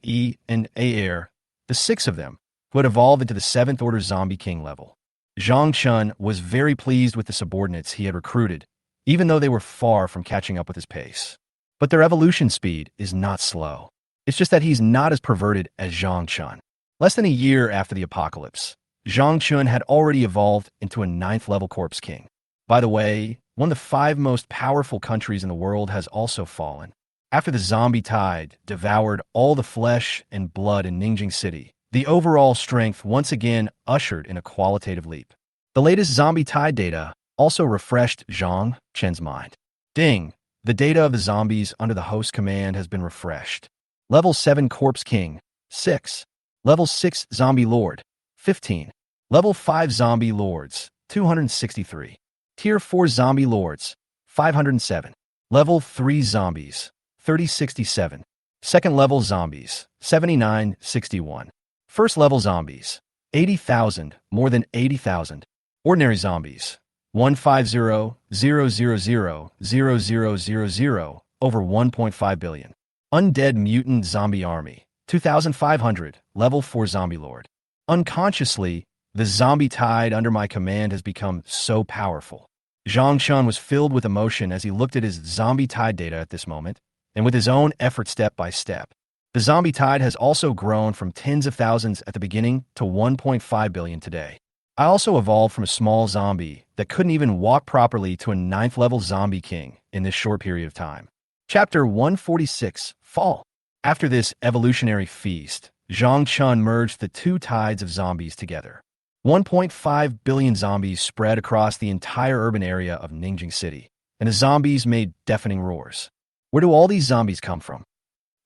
E, and Air, the 6 of them, who had evolved into the 7th Order Zombie King level. Zhang Chun was very pleased with the subordinates he had recruited, even though they were far from catching up with his pace. But their evolution speed is not slow. It's just that he's not as perverted as Zhang Chun. Less than a year after the apocalypse, Zhang Chun had already evolved into a 9th-level Corpse King. By the way, one of the 5 most powerful countries in the world has also fallen. After the zombie tide devoured all the flesh and blood in Ningjing City, the overall strength once again ushered in a qualitative leap. The latest zombie tide data also refreshed Zhang Chen's mind. Ding! The data of the zombies under the host command has been refreshed. Level 7 Corpse King, 6. Level 6 Zombie Lord, 15. Level 5 Zombie Lords, 263. Tier 4 Zombie Lords, 507. Level 3 Zombies, 3067. Second level Zombies, 7961. First level Zombies, 80,000, more than 80,000. Ordinary Zombies, 150,000,000,000, over 1.5 billion. Undead Mutant Zombie Army, 2,500, level 4 Zombie Lord. Unconsciously, the zombie tide under my command has become so powerful. Zhang Chun was filled with emotion as he looked at his zombie tide data at this moment, and with his own effort step by step. The zombie tide has also grown from tens of thousands at the beginning to 1.5 billion today. I also evolved from a small zombie that couldn't even walk properly to a 9th-level zombie king in this short period of time. Chapter 146, Fall. After this evolutionary feast, Zhang Chun merged the two tides of zombies together. 1.5 billion zombies spread across the entire urban area of Ningjing City, and the zombies made deafening roars. Where do all these zombies come from?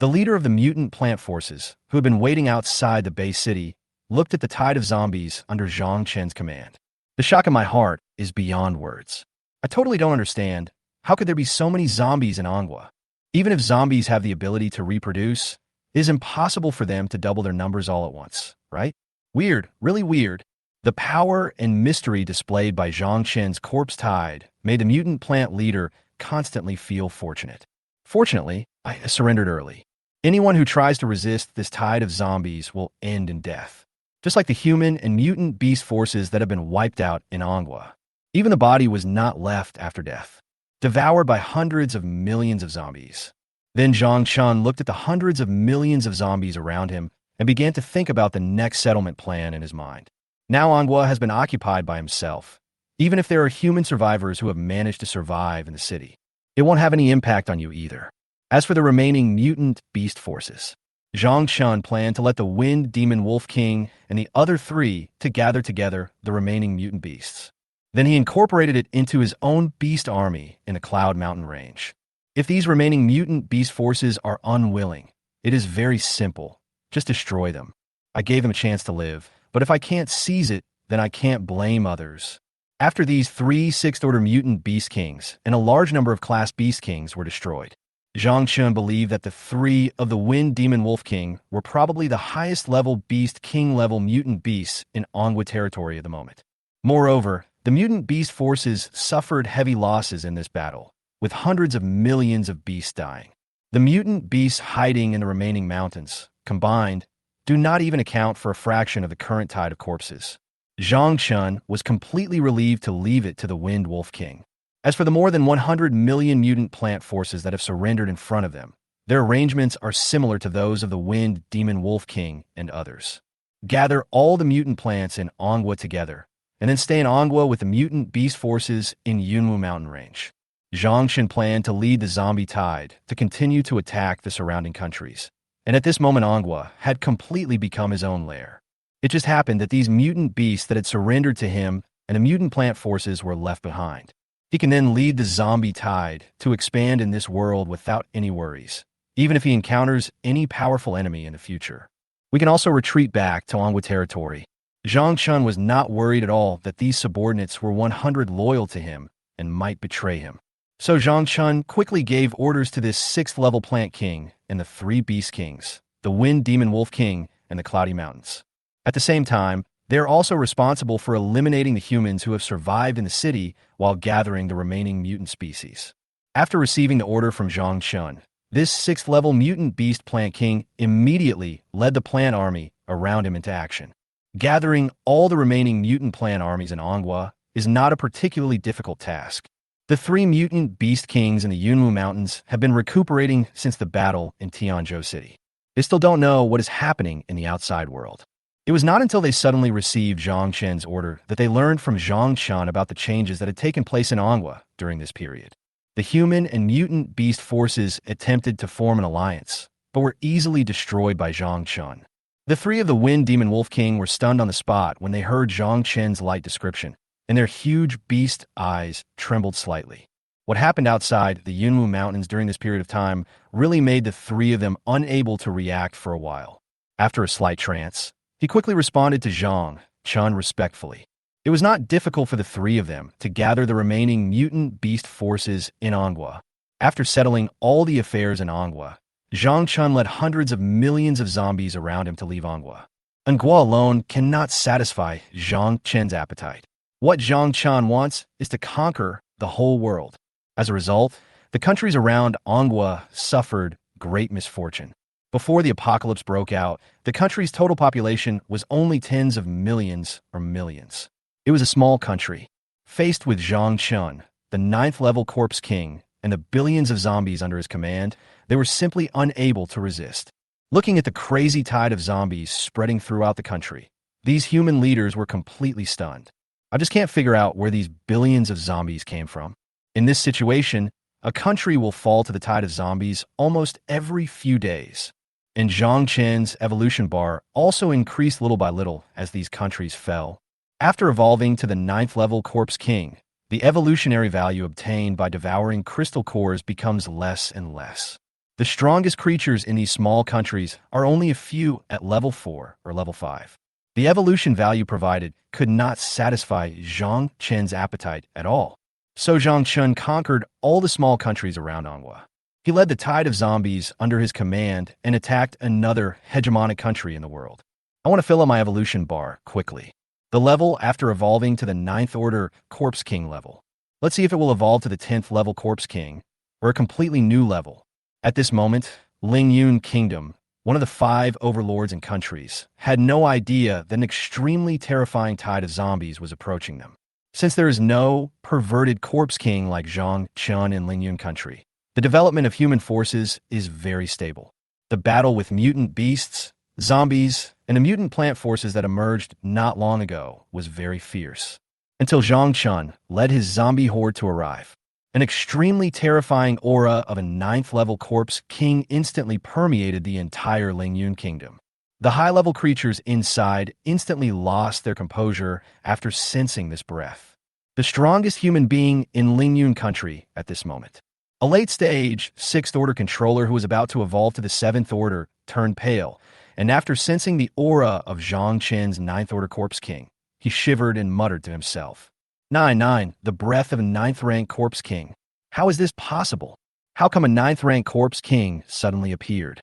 The leader of the mutant plant forces, who had been waiting outside the base city, looked at the tide of zombies under Zhang Chen's command. The shock in my heart is beyond words. I totally don't understand How could there be so many zombies in Ongwa? Even if zombies have the ability to reproduce, it is impossible for them to double their numbers all at once, right? Weird, really weird. The power and mystery displayed by Zhang Chen's corpse tide made the mutant plant leader constantly feel fortunate. Fortunately, I surrendered early. Anyone who tries to resist this tide of zombies will end in death, just like the human and mutant beast forces that have been wiped out in Ongwa. Even the body was not left after death, devoured by hundreds of millions of zombies. Then Zhang Chun looked at the hundreds of millions of zombies around him and began to think about the next settlement plan in his mind. Now Ongwa has been occupied by himself. Even if there are human survivors who have managed to survive in the city, it won't have any impact on you either. As for the remaining mutant beast forces, Zhang Chun planned to let the Wind Demon Wolf King and the other three to gather together the remaining mutant beasts. Then he incorporated it into his own beast army in the Cloud Mountain Range. If these remaining mutant beast forces are unwilling, it is very simple. Just destroy them. I gave them a chance to live, but if I can't seize it, then I can't blame others. After these 3 6th-order mutant beast kings and a large number of class beast kings were destroyed, Zhang Chun believed that the 3 of the Wind Demon Wolf King were probably the highest level beast king level mutant beasts in Ongwa territory at the moment. Moreover, the mutant beast forces suffered heavy losses in this battle, with hundreds of millions of beasts dying. The mutant beasts hiding in the remaining mountains, combined, do not even account for a fraction of the current tide of corpses. Zhang Chun was completely relieved to leave it to the Wind Wolf King. As for the more than 100 million mutant plant forces that have surrendered in front of them, their arrangements are similar to those of the Wind Demon Wolf King and others. Gather all the mutant plants in Ongwa together, and then stay in Ongwa with the mutant beast forces in Yunwu Mountain Range. Zhang Chun planned to lead the zombie tide to continue to attack the surrounding countries, and at this moment Ongwa had completely become his own lair. It just happened that these mutant beasts that had surrendered to him and the mutant plant forces were left behind. He can then lead the zombie tide to expand in this world without any worries, even if he encounters any powerful enemy in the future. We can also retreat back to Ongwa territory. Zhang Chun was not worried at all that these subordinates were 100 loyal to him and might betray him. So Zhang Chun quickly gave orders to this 6th-level plant king and the 3 beast kings, the Wind Demon Wolf King and the Cloudy Mountains. At the same time, they are also responsible for eliminating the humans who have survived in the city while gathering the remaining mutant species. After receiving the order from Zhang Chun, this 6th-level mutant beast plant king immediately led the plant army around him into action. Gathering all the remaining mutant plant armies in Ongwa is not a particularly difficult task. The 3 mutant beast kings in the Yunwu Mountains have been recuperating since the battle in Tianzhou City. They still don't know what is happening in the outside world. It was not until they suddenly received Zhang Chen's order that they learned from Zhang Chun about the changes that had taken place in Ongwa during this period. The human and mutant beast forces attempted to form an alliance, but were easily destroyed by Zhang Chun. The 3 of the Wind Demon Wolf King were stunned on the spot when they heard Zhang Chen's light description, and their huge beast eyes trembled slightly. What happened outside the Yunwu Mountains during this period of time really made the 3 of them unable to react for a while. After a slight trance, he quickly responded to Zhang Chun respectfully. It was not difficult for the 3 of them to gather the remaining mutant beast forces in Ongwa. After settling all the affairs in Ongwa, Zhang Chun led hundreds of millions of zombies around him to leave Ongwa. Ongwa alone cannot satisfy Zhang Chen's appetite. What Zhang Chun wants is to conquer the whole world. As a result, the countries around Ongwa suffered great misfortune. Before the apocalypse broke out, the country's total population was only tens of millions or millions. It was a small country. Faced with Zhang Chun, the 9th-level corpse king, and the billions of zombies under his command, they were simply unable to resist. Looking at the crazy tide of zombies spreading throughout the country, these human leaders were completely stunned. I just can't figure out where these billions of zombies came from. In this situation, a country will fall to the tide of zombies almost every few days. And Zhang Chen's evolution bar also increased little by little as these countries fell. After evolving to the 9th-level Corpse King, the evolutionary value obtained by devouring crystal cores becomes less and less. The strongest creatures in these small countries are only a few at level 4 or level 5. The evolution value provided could not satisfy Zhang Chen's appetite at all. So Zhang Chun conquered all the small countries around Anhwa. He led the tide of zombies under his command and attacked another hegemonic country in the world. I want to fill up my evolution bar quickly. The level after evolving to the 9th order Corpse King level. Let's see if it will evolve to the 10th level Corpse King, or a completely new level. At this moment, Lingyun Kingdom, one of the 5 overlords and countries, had no idea that an extremely terrifying tide of zombies was approaching them. Since there is no perverted Corpse King like Zhang Chun in Lingyun country, the development of human forces is very stable. The battle with mutant beasts, zombies, and the mutant plant forces that emerged not long ago was very fierce. Until Zhang Chun led his zombie horde to arrive. An extremely terrifying aura of a 9th level Corpse King instantly permeated the entire Lingyun kingdom. The high-level creatures inside instantly lost their composure after sensing this breath. The strongest human being in Lingyun country at this moment. A late-stage 6th order controller who was about to evolve to the 7th order turned pale, and after sensing the aura of Zhang Chen's 9th order Corpse King, he shivered and muttered to himself. 9, the breath of a 9th rank Corpse King. How is this possible? How come a 9th rank Corpse King suddenly appeared?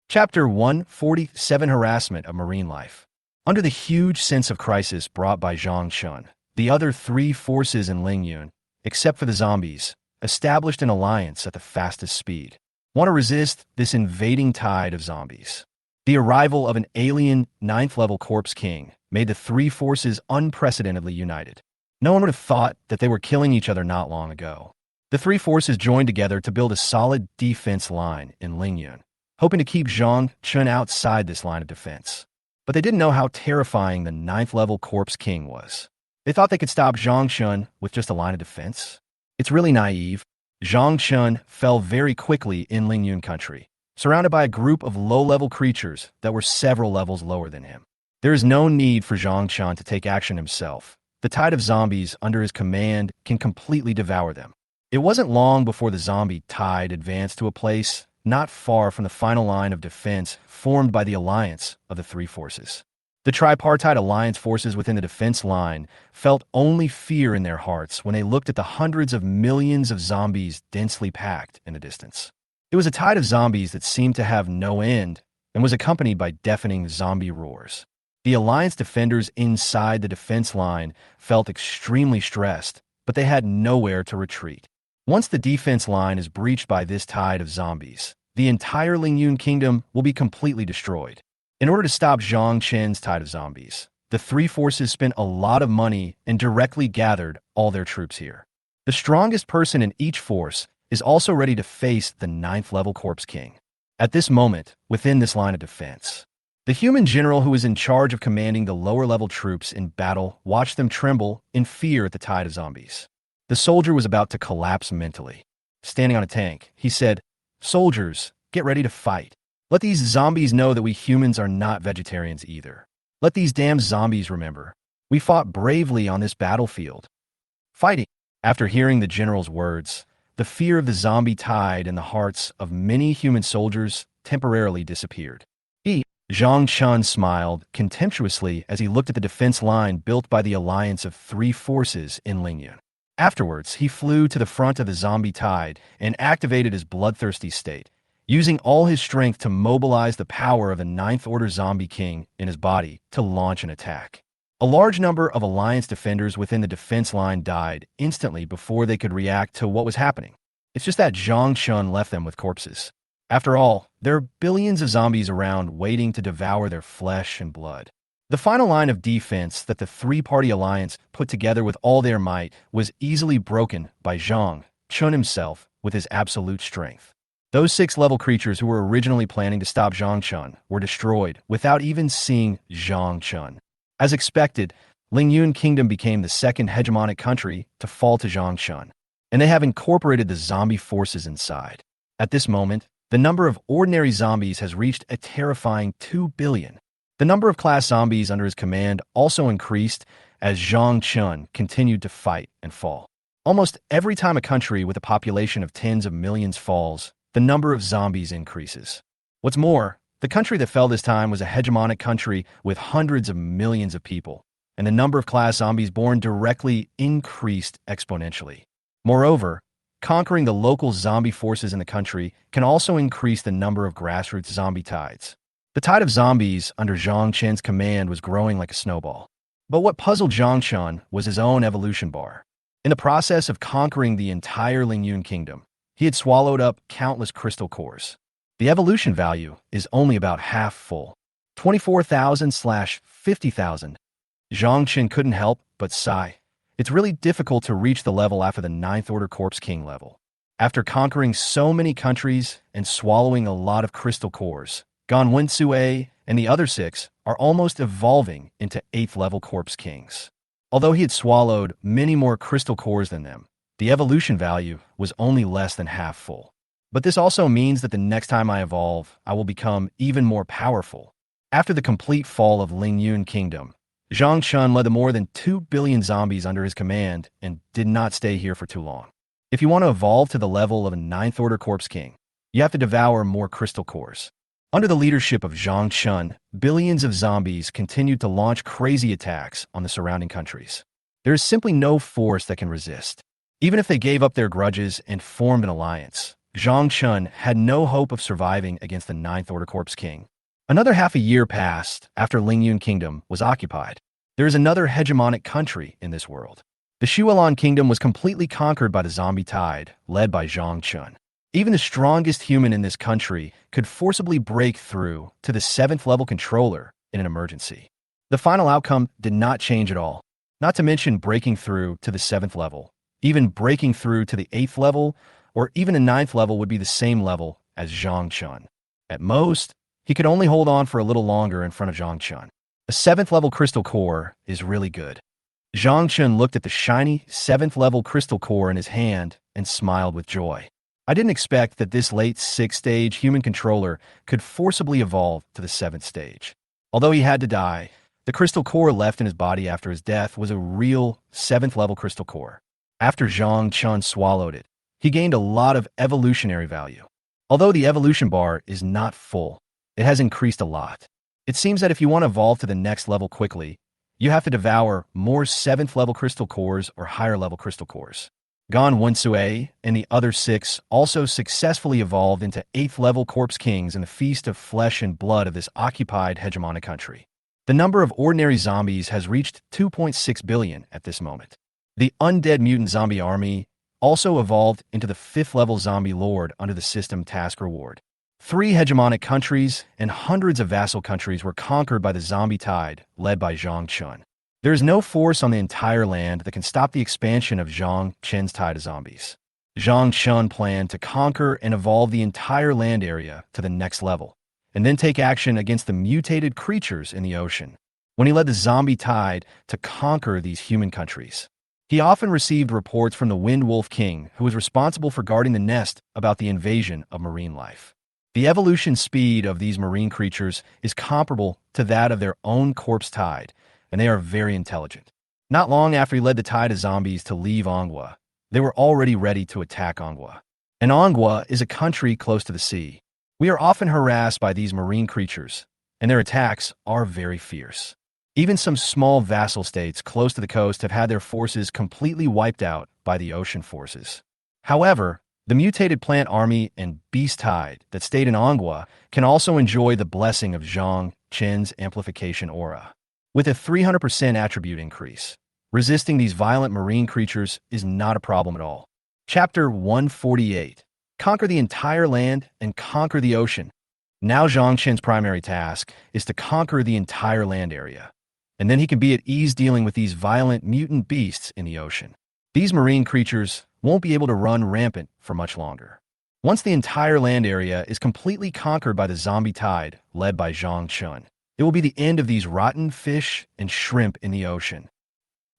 Chapter 147 Harassment of Marine Life. Under the huge sense of crisis brought by Zhang Chun, the other 3 forces in Lingyun, except for the zombies, established an alliance at the fastest speed. Want to resist this invading tide of zombies. The arrival of an alien 9th level Corpse King made the 3 forces unprecedentedly united. No one would have thought that they were killing each other not long ago. The 3 forces joined together to build a solid defense line in Lingyun, hoping to keep Zhang Chun outside this line of defense. But they didn't know how terrifying the 9th level Corpse King was. They thought they could stop Zhang Chun with just a line of defense. It's really naive. Zhang Chun fell very quickly in Lingyun country, surrounded by a group of low-level creatures that were several levels lower than him. There is no need for Zhang Chun to take action himself. The tide of zombies under his command can completely devour them. It wasn't long before the zombie tide advanced to a place not far from the final line of defense formed by the alliance of the 3 forces. The tripartite alliance forces within the defense line felt only fear in their hearts when they looked at the hundreds of millions of zombies densely packed in the distance. It was a tide of zombies that seemed to have no end and was accompanied by deafening zombie roars. The alliance defenders inside the defense line felt extremely stressed, but they had nowhere to retreat. Once the defense line is breached by this tide of zombies, the entire Lingyun kingdom will be completely destroyed. In order to stop Zhang Chen's tide of zombies, the 3 forces spent a lot of money and directly gathered all their troops here. The strongest person in each force is also ready to face the 9th level Corpse King. At this moment, within this line of defense, the human general who is in charge of commanding the lower level troops in battle watched them tremble in fear at the tide of zombies. The soldier was about to collapse mentally. Standing on a tank, he said, "Soldiers, get ready to fight. Let these zombies know that we humans are not vegetarians either. Let these damn zombies remember. We fought bravely on this battlefield." Fighting. After hearing the general's words, the fear of the zombie tide in the hearts of many human soldiers temporarily disappeared. Zhang Chun smiled contemptuously as he looked at the defense line built by the alliance of 3 forces in Lingyun. Afterwards, he flew to the front of the zombie tide and activated his bloodthirsty state, using all his strength to mobilize the power of the 9th order zombie king in his body to launch an attack. A large number of alliance defenders within the defense line died instantly before they could react to what was happening. It's just that Zhang Chun left them with corpses. After all, there are billions of zombies around waiting to devour their flesh and blood. The final line of defense that the 3-party alliance put together with all their might was easily broken by Zhang Chun himself with his absolute strength. Those 6-level creatures who were originally planning to stop Zhang Chun were destroyed without even seeing Zhang Chun. As expected, Lingyun Kingdom became the 2nd hegemonic country to fall to Zhang Chun, and they have incorporated the zombie forces inside. At this moment, the number of ordinary zombies has reached a terrifying 2 billion. The number of class zombies under his command also increased as Zhang Chun continued to fight and fall. Almost every time a country with a population of tens of millions falls, the number of zombies increases. What's more, the country that fell this time was a hegemonic country with hundreds of millions of people, and the number of class zombies born directly increased exponentially. Moreover, conquering the local zombie forces in the country can also increase the number of grassroots zombie tides. The tide of zombies under Zhang Chen's command was growing like a snowball. But what puzzled Zhang Chen was his own evolution bar. In the process of conquering the entire Lingyun kingdom, he had swallowed up countless crystal cores. The evolution value is only about half full. 24,000/50,000. Zhang Chen couldn't help but sigh. It's really difficult to reach the level after the Ninth Order Corpse King level. After conquering so many countries and swallowing a lot of crystal cores, Gan Wensue and the other 6 are almost evolving into 8th level Corpse Kings. Although he had swallowed many more crystal cores than them, the evolution value was only less than half full. But this also means that the next time I evolve, I will become even more powerful. After the complete fall of Lingyun Kingdom, Zhang Chen led the more than 2 billion zombies under his command and did not stay here for too long. If you want to evolve to the level of a 9th Order Corpse King, you have to devour more crystal cores. Under the leadership of Zhang Chen, billions of zombies continued to launch crazy attacks on the surrounding countries. There is simply no force that can resist. Even if they gave up their grudges and formed an alliance, Zhang Chen had no hope of surviving against the 9th Order Corpse King. Another half a year passed after Lingyun Kingdom was occupied. There is another hegemonic country in this world. The Shuolan Kingdom was completely conquered by the zombie tide, led by Zhang Chen. Even the strongest human in this country could forcibly break through to the 7th level controller in an emergency. The final outcome did not change at all, not to mention breaking through to the 7th level. Even breaking through to the 8th level or even the 9th level would be the same level as Zhang Chen. At most, he could only hold on for a little longer in front of Zhang Chen. A 7th level crystal core is really good. Zhang Chen looked at the shiny 7th level crystal core in his hand and smiled with joy. I didn't expect that this late 6th stage human controller could forcibly evolve to the 7th stage. Although he had to die, the crystal core left in his body after his death was a real 7th level crystal core. After Zhang Chen swallowed it, he gained a lot of evolutionary value. Although the evolution bar is not full, it has increased a lot. It seems that if you want to evolve to the next level quickly, you have to devour more 7th level crystal cores or higher level crystal cores. Gan Wensue and the other 6 also successfully evolved into 8th level Corpse Kings in the feast of flesh and blood of this occupied hegemonic country. The number of ordinary zombies has reached 2.6 billion at this moment. The undead mutant zombie army also evolved into the 5th level zombie lord under the system task reward. 3 hegemonic countries and hundreds of vassal countries were conquered by the zombie tide led by Zhang Chen. There is no force on the entire land that can stop the expansion of Zhang Chen's tide of zombies. Zhang Chen planned to conquer and evolve the entire land area to the next level, and then take action against the mutated creatures in the ocean. When he led the zombie tide to conquer these human countries, he often received reports from the Wind Wolf King, who was responsible for guarding the nest, about the invasion of marine life. The evolution speed of these marine creatures is comparable to that of their own corpse tide, and they are very intelligent. Not long after he led the tide of zombies to leave Anghua, they were already ready to attack Anghua. And Anghua is a country close to the sea. We are often harassed by these marine creatures, and their attacks are very fierce. Even some small vassal states close to the coast have had their forces completely wiped out by the ocean forces. However, the mutated plant army and beast tide that stayed in Anghua can also enjoy the blessing of Zhang Chen's amplification aura. With a 300% attribute increase, resisting these violent marine creatures is not a problem at all. Chapter 148. Conquer the entire land and conquer the ocean. Now Zhang Chen's primary task is to conquer the entire land area, and then he can be at ease dealing with these violent mutant beasts in the ocean. These marine creatures won't be able to run rampant for much longer. Once the entire land area is completely conquered by the zombie tide led by Zhang Chen, it will be the end of these rotten fish and shrimp in the ocean.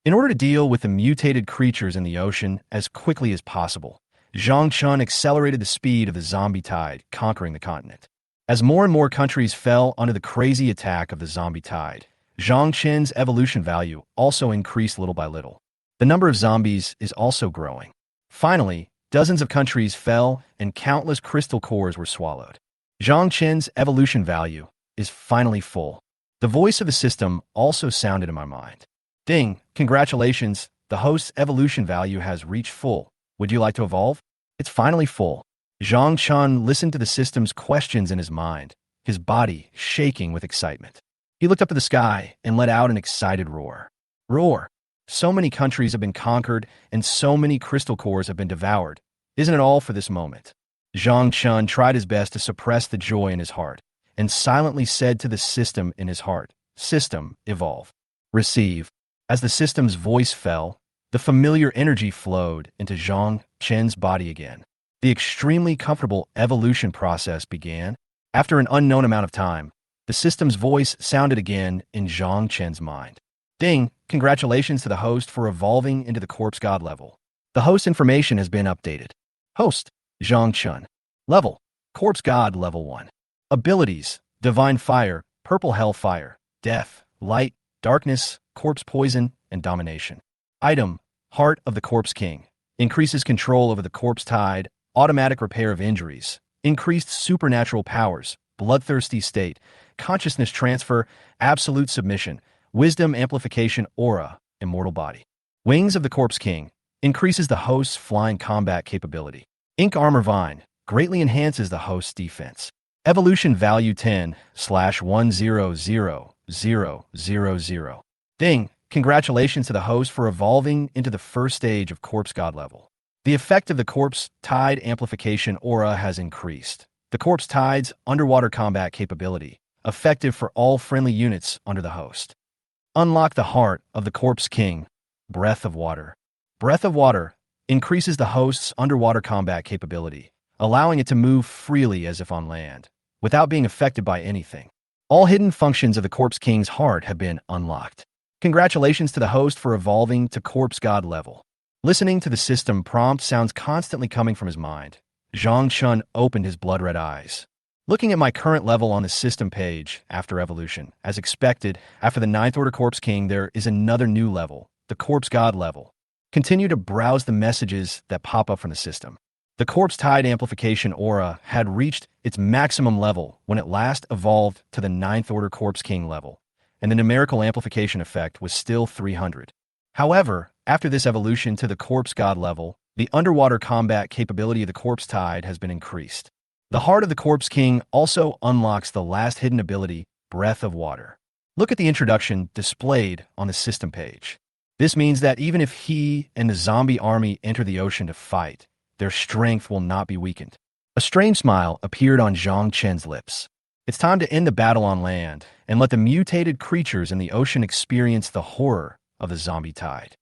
In order to deal with the mutated creatures in the ocean as quickly as possible, Zhang Chen accelerated the speed of the zombie tide conquering the continent. As more and more countries fell under the crazy attack of the zombie tide, Zhang Chen's evolution value also increased little by little. The number of zombies is also growing. Finally, dozens of countries fell and countless crystal cores were swallowed. Zhang Chen's evolution value is finally full. The voice of the system also sounded in my mind. Ding, congratulations, the host's evolution value has reached full. Would you like to evolve? It's finally full. Zhang Chun listened to the system's questions in his mind, his body shaking with excitement. He looked up to the sky and let out an excited roar. Roar! So many countries have been conquered and so many crystal cores have been devoured. Isn't it all for this moment? Zhang Chun tried his best to suppress the joy in his heart and silently said to the system in his heart, "System, evolve. Receive." As the system's voice fell, the familiar energy flowed into Zhang Chen's body again. The extremely comfortable evolution process began. After an unknown amount of time, the system's voice sounded again in Zhang Chen's mind. Ding! Congratulations to the host for evolving into the corpse god level. The host information has been updated. Host, Zhang Chun. Level, corpse god level 1. Abilities, divine fire, purple hellfire, death, light, darkness, corpse poison, and domination. Item, heart of the corpse king. Increases control over the corpse tide, automatic repair of injuries, increased supernatural powers, bloodthirsty state, consciousness transfer, absolute submission, wisdom amplification aura, immortal body. Wings of the corpse king. Increases the host's flying combat capability. Ink armor vine. Greatly enhances the host's defense. Evolution value 10/1000000. Ding! Congratulations to the host for evolving into the first stage of corpse god level. The effect of the corpse tide amplification aura has increased. The corpse tide's underwater combat capability, effective for all friendly units under the host. Unlock the heart of the corpse king. Breath of water. Breath of water increases the host's underwater combat capability, allowing it to move freely as if on land, without being affected by anything. All hidden functions of the corpse king's heart have been unlocked. Congratulations to the host for evolving to corpse god level. Listening to the system prompt sounds constantly coming from his mind, Zhang Chun opened his blood-red eyes. Looking at my current level on the system page after evolution, as expected, after the 9th Order Corpse King, there is another new level, the Corpse God level. Continue to browse the messages that pop up from the system. The Corpse Tide Amplification Aura had reached its maximum level when it last evolved to the 9th Order Corpse King level, and the numerical amplification effect was still 300. However, after this evolution to the Corpse God level, the underwater combat capability of the Corpse Tide has been increased. The Heart of the Corpse King also unlocks the last hidden ability, Breath of Water. Look at the introduction displayed on the system page. This means that even if he and the zombie army enter the ocean to fight, their strength will not be weakened. A strange smile appeared on Zhang Chen's lips. It's time to end the battle on land and let the mutated creatures in the ocean experience the horror of the zombie tide.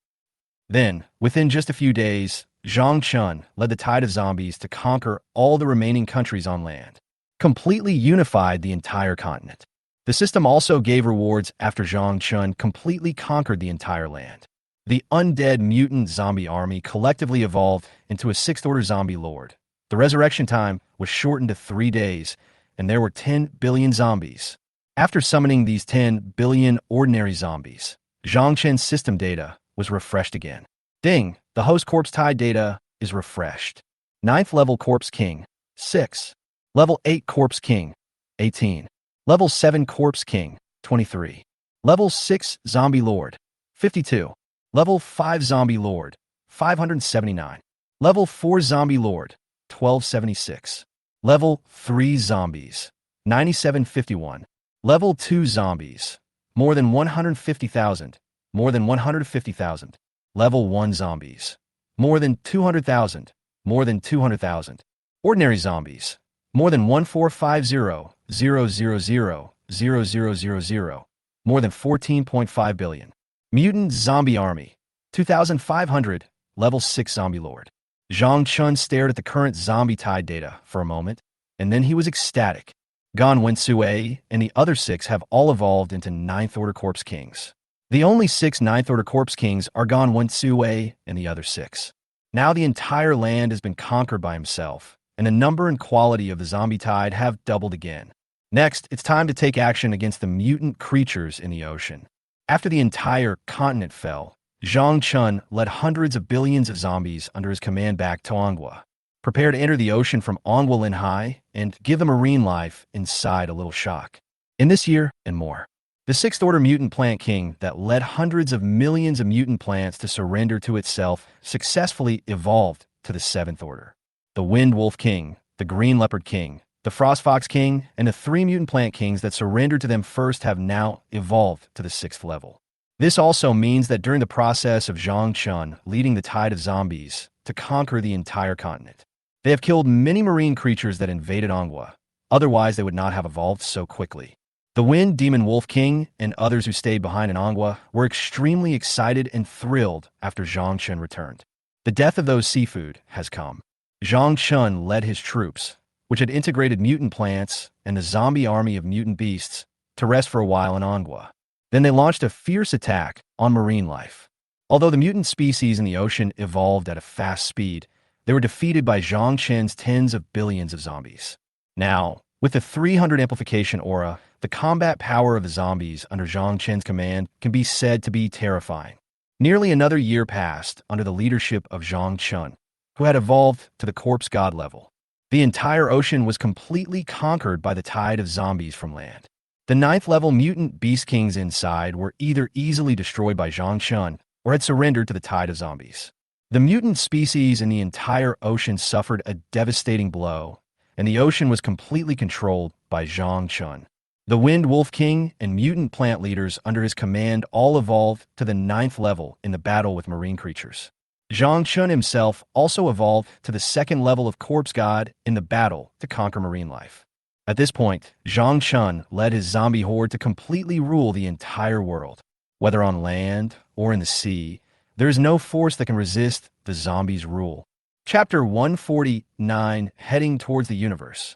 Then, within just a few days, Zhang Chun led the tide of zombies to conquer all the remaining countries on land, completely unified the entire continent. The system also gave rewards after Zhang Chun completely conquered the entire land. The undead mutant zombie army collectively evolved into a 6th Order zombie lord. The resurrection time was shortened to 3 days, and there were 10 billion zombies. After summoning these 10 billion ordinary zombies, Zhang Chen's system data was refreshed again. Ding! The host corpse tide data is refreshed. 9th level corpse king, 6. Level 8 corpse king, 18. Level 7 corpse king, 23. Level 6 zombie lord, 52. Level 5 zombie lord, 579. Level 4 zombie lord, 1276. Level 3 zombies, 9751. Level 2 zombies, more than 150,000, more than 150,000. Level 1 zombies, more than 200,000, more than 200,000. Ordinary zombies, more than 14500000000, more than 14.5 billion. Mutant zombie army, 2,500, level 6 zombie lord. Zhang Chun stared at the current zombie tide data for a moment, and then he was ecstatic. Gan Wensui and the other 6 have all evolved into 9th Order Corpse Kings. The only 6 9th Order Corpse Kings are Gan Wensui and the other 6. Now the entire land has been conquered by himself, and the number and quality of the zombie tide have doubled again. Next, it's time to take action against the mutant creatures in the ocean. After the entire continent fell, Zhang Chun led hundreds of billions of zombies under his command back to Anghua. Prepare to enter the ocean from Anghua High and give the marine life inside a little shock. In this year and more. The 6th Order Mutant Plant King that led hundreds of millions of mutant plants to surrender to itself successfully evolved to the Seventh Order. The Wind Wolf King, the Green Leopard King, the Frost Fox King, and the three mutant plant kings that surrendered to them first have now evolved to the 6th level. This also means that during the process of Zhang Chun leading the tide of zombies to conquer the entire continent, they have killed many marine creatures that invaded Anghwa. Otherwise, they would not have evolved so quickly. The Wind Demon Wolf King and others who stayed behind in Anghwa were extremely excited and thrilled after Zhang Chun returned. The death of those seafood has come. Zhang Chun led his troops, which had integrated mutant plants and the zombie army of mutant beasts, to rest for a while in Anghwa. Then they launched a fierce attack on marine life. Although the mutant species in the ocean evolved at a fast speed, they were defeated by Zhang Chun's tens of billions of zombies. Now, with the 300 amplification aura, the combat power of the zombies under Zhang Chun's command can be said to be terrifying. Nearly another year passed under the leadership of Zhang Chun, who had evolved to the corpse god level. The entire ocean was completely conquered by the tide of zombies from land. The 9th level mutant beast kings inside were either easily destroyed by Zhang Chun or had surrendered to the tide of zombies. The mutant species in the entire ocean suffered a devastating blow, and the ocean was completely controlled by Zhang Chun. The Wind Wolf King and mutant plant leaders under his command all evolved to the 9th level in the battle with marine creatures. Zhang Chun himself also evolved to the 2nd level of Corpse God in the battle to conquer marine life. At this point, Zhang Chun led his zombie horde to completely rule the entire world. Whether on land or in the sea, there is no force that can resist the zombies' rule. Chapter 149, Heading Towards the Universe.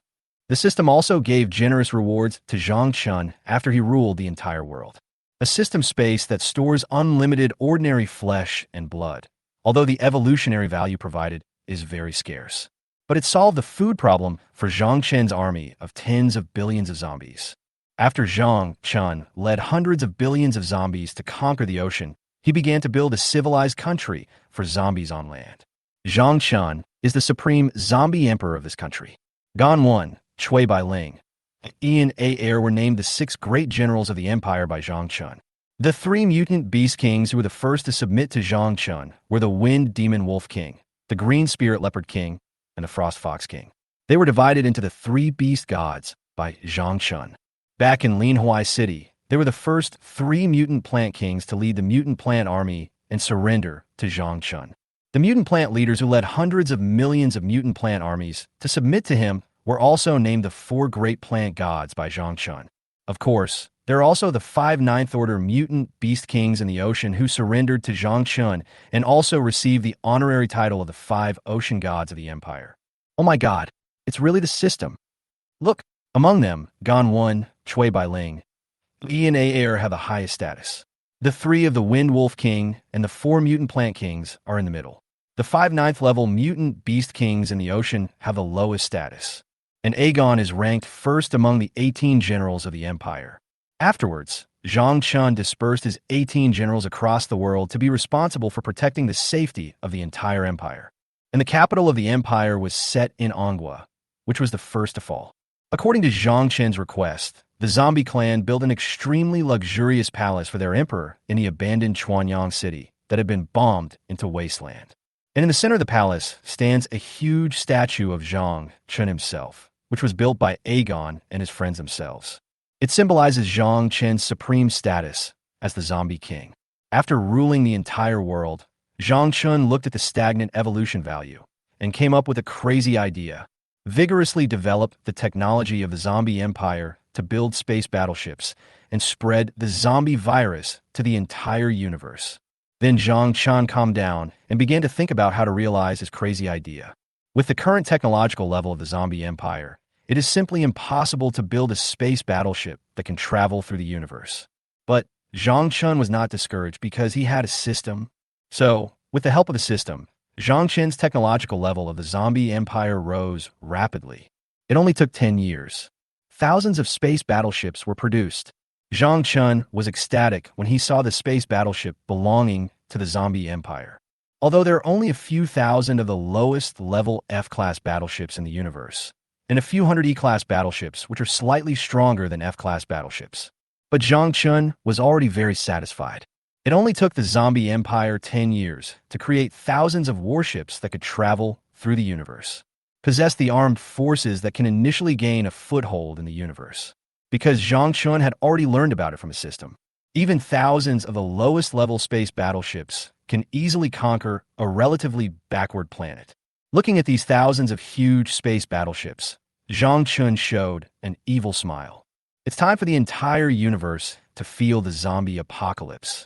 The system also gave generous rewards to Zhang Chun after he ruled the entire world. A system space that stores unlimited ordinary flesh and blood, although the evolutionary value provided is very scarce. But it solved the food problem for Zhang Chun's army of tens of billions of zombies. After Zhang Chun led hundreds of billions of zombies to conquer the ocean, he began to build a civilized country for zombies on land. Zhang Chun is the supreme zombie emperor of this country. Gan 1, Cui Bai Ling, and Ian A. Air were named the 6 great generals of the empire by Zhang Chun. The 3 mutant beast kings who were the first to submit to Zhang Chun were the Wind Demon Wolf King, the Green Spirit Leopard King, and the Frost Fox King. They were divided into the 3 beast gods by Zhang Chun. Back in Linhuai City, they were the first 3 mutant plant kings to lead the mutant plant army and surrender to Zhang Chun. The mutant plant leaders who led hundreds of millions of mutant plant armies to submit to him were also named the 4 great plant gods by Zhang Chun. Of course, there are also the 5 9th order mutant beast kings in the ocean who surrendered to Zhang Chun and also received the honorary title of the 5 ocean gods of the empire. Oh my god, it's really the system. Look, among them, Gan 1, Cui Bai Ling, Ian A. Air have the highest status. The 3 of the Wind Wolf King and the 4 mutant plant kings are in the middle. The 5 9th level mutant beast kings in the ocean have the lowest status. And Aegon is ranked first among the 18 generals of the empire. Afterwards, Zhang Chun dispersed his 18 generals across the world to be responsible for protecting the safety of the entire empire. And the capital of the empire was set in Anghwa, which was the first to fall. According to Zhang Chun's request, the zombie clan built an extremely luxurious palace for their emperor in the abandoned Chuanyang city that had been bombed into wasteland. And in the center of the palace stands a huge statue of Zhang Chun himself, which was built by Aegon and his friends themselves. It symbolizes Zhang Chun's supreme status as the zombie king. After ruling the entire world, Zhang Chun looked at the stagnant evolution value and came up with a crazy idea: vigorously develop the technology of the zombie empire to build space battleships and spread the zombie virus to the entire universe. Then Zhang Chun calmed down and began to think about how to realize his crazy idea. With the current technological level of the zombie empire, it is simply impossible to build a space battleship that can travel through the universe. But Zhang Chun was not discouraged because he had a system. So, with the help of a system, Zhang Chun's technological level of the zombie empire rose rapidly. It only took 10 years. Thousands of space battleships were produced. Zhang Chun was ecstatic when he saw the space battleship belonging to the zombie empire. Although there are only a few thousand of the lowest level F-class battleships in the universe, and a few hundred E-class battleships which are slightly stronger than F-class battleships. But Zhang Chun was already very satisfied. It only took the zombie empire 10 years to create thousands of warships that could travel through the universe, possess the armed forces that can initially gain a foothold in the universe, because Zhang Chun had already learned about it from a system. Even thousands of the lowest level space battleships can easily conquer a relatively backward planet. Looking at these thousands of huge space battleships, Zhang Chun showed an evil smile. It's time for the entire universe to feel the zombie apocalypse.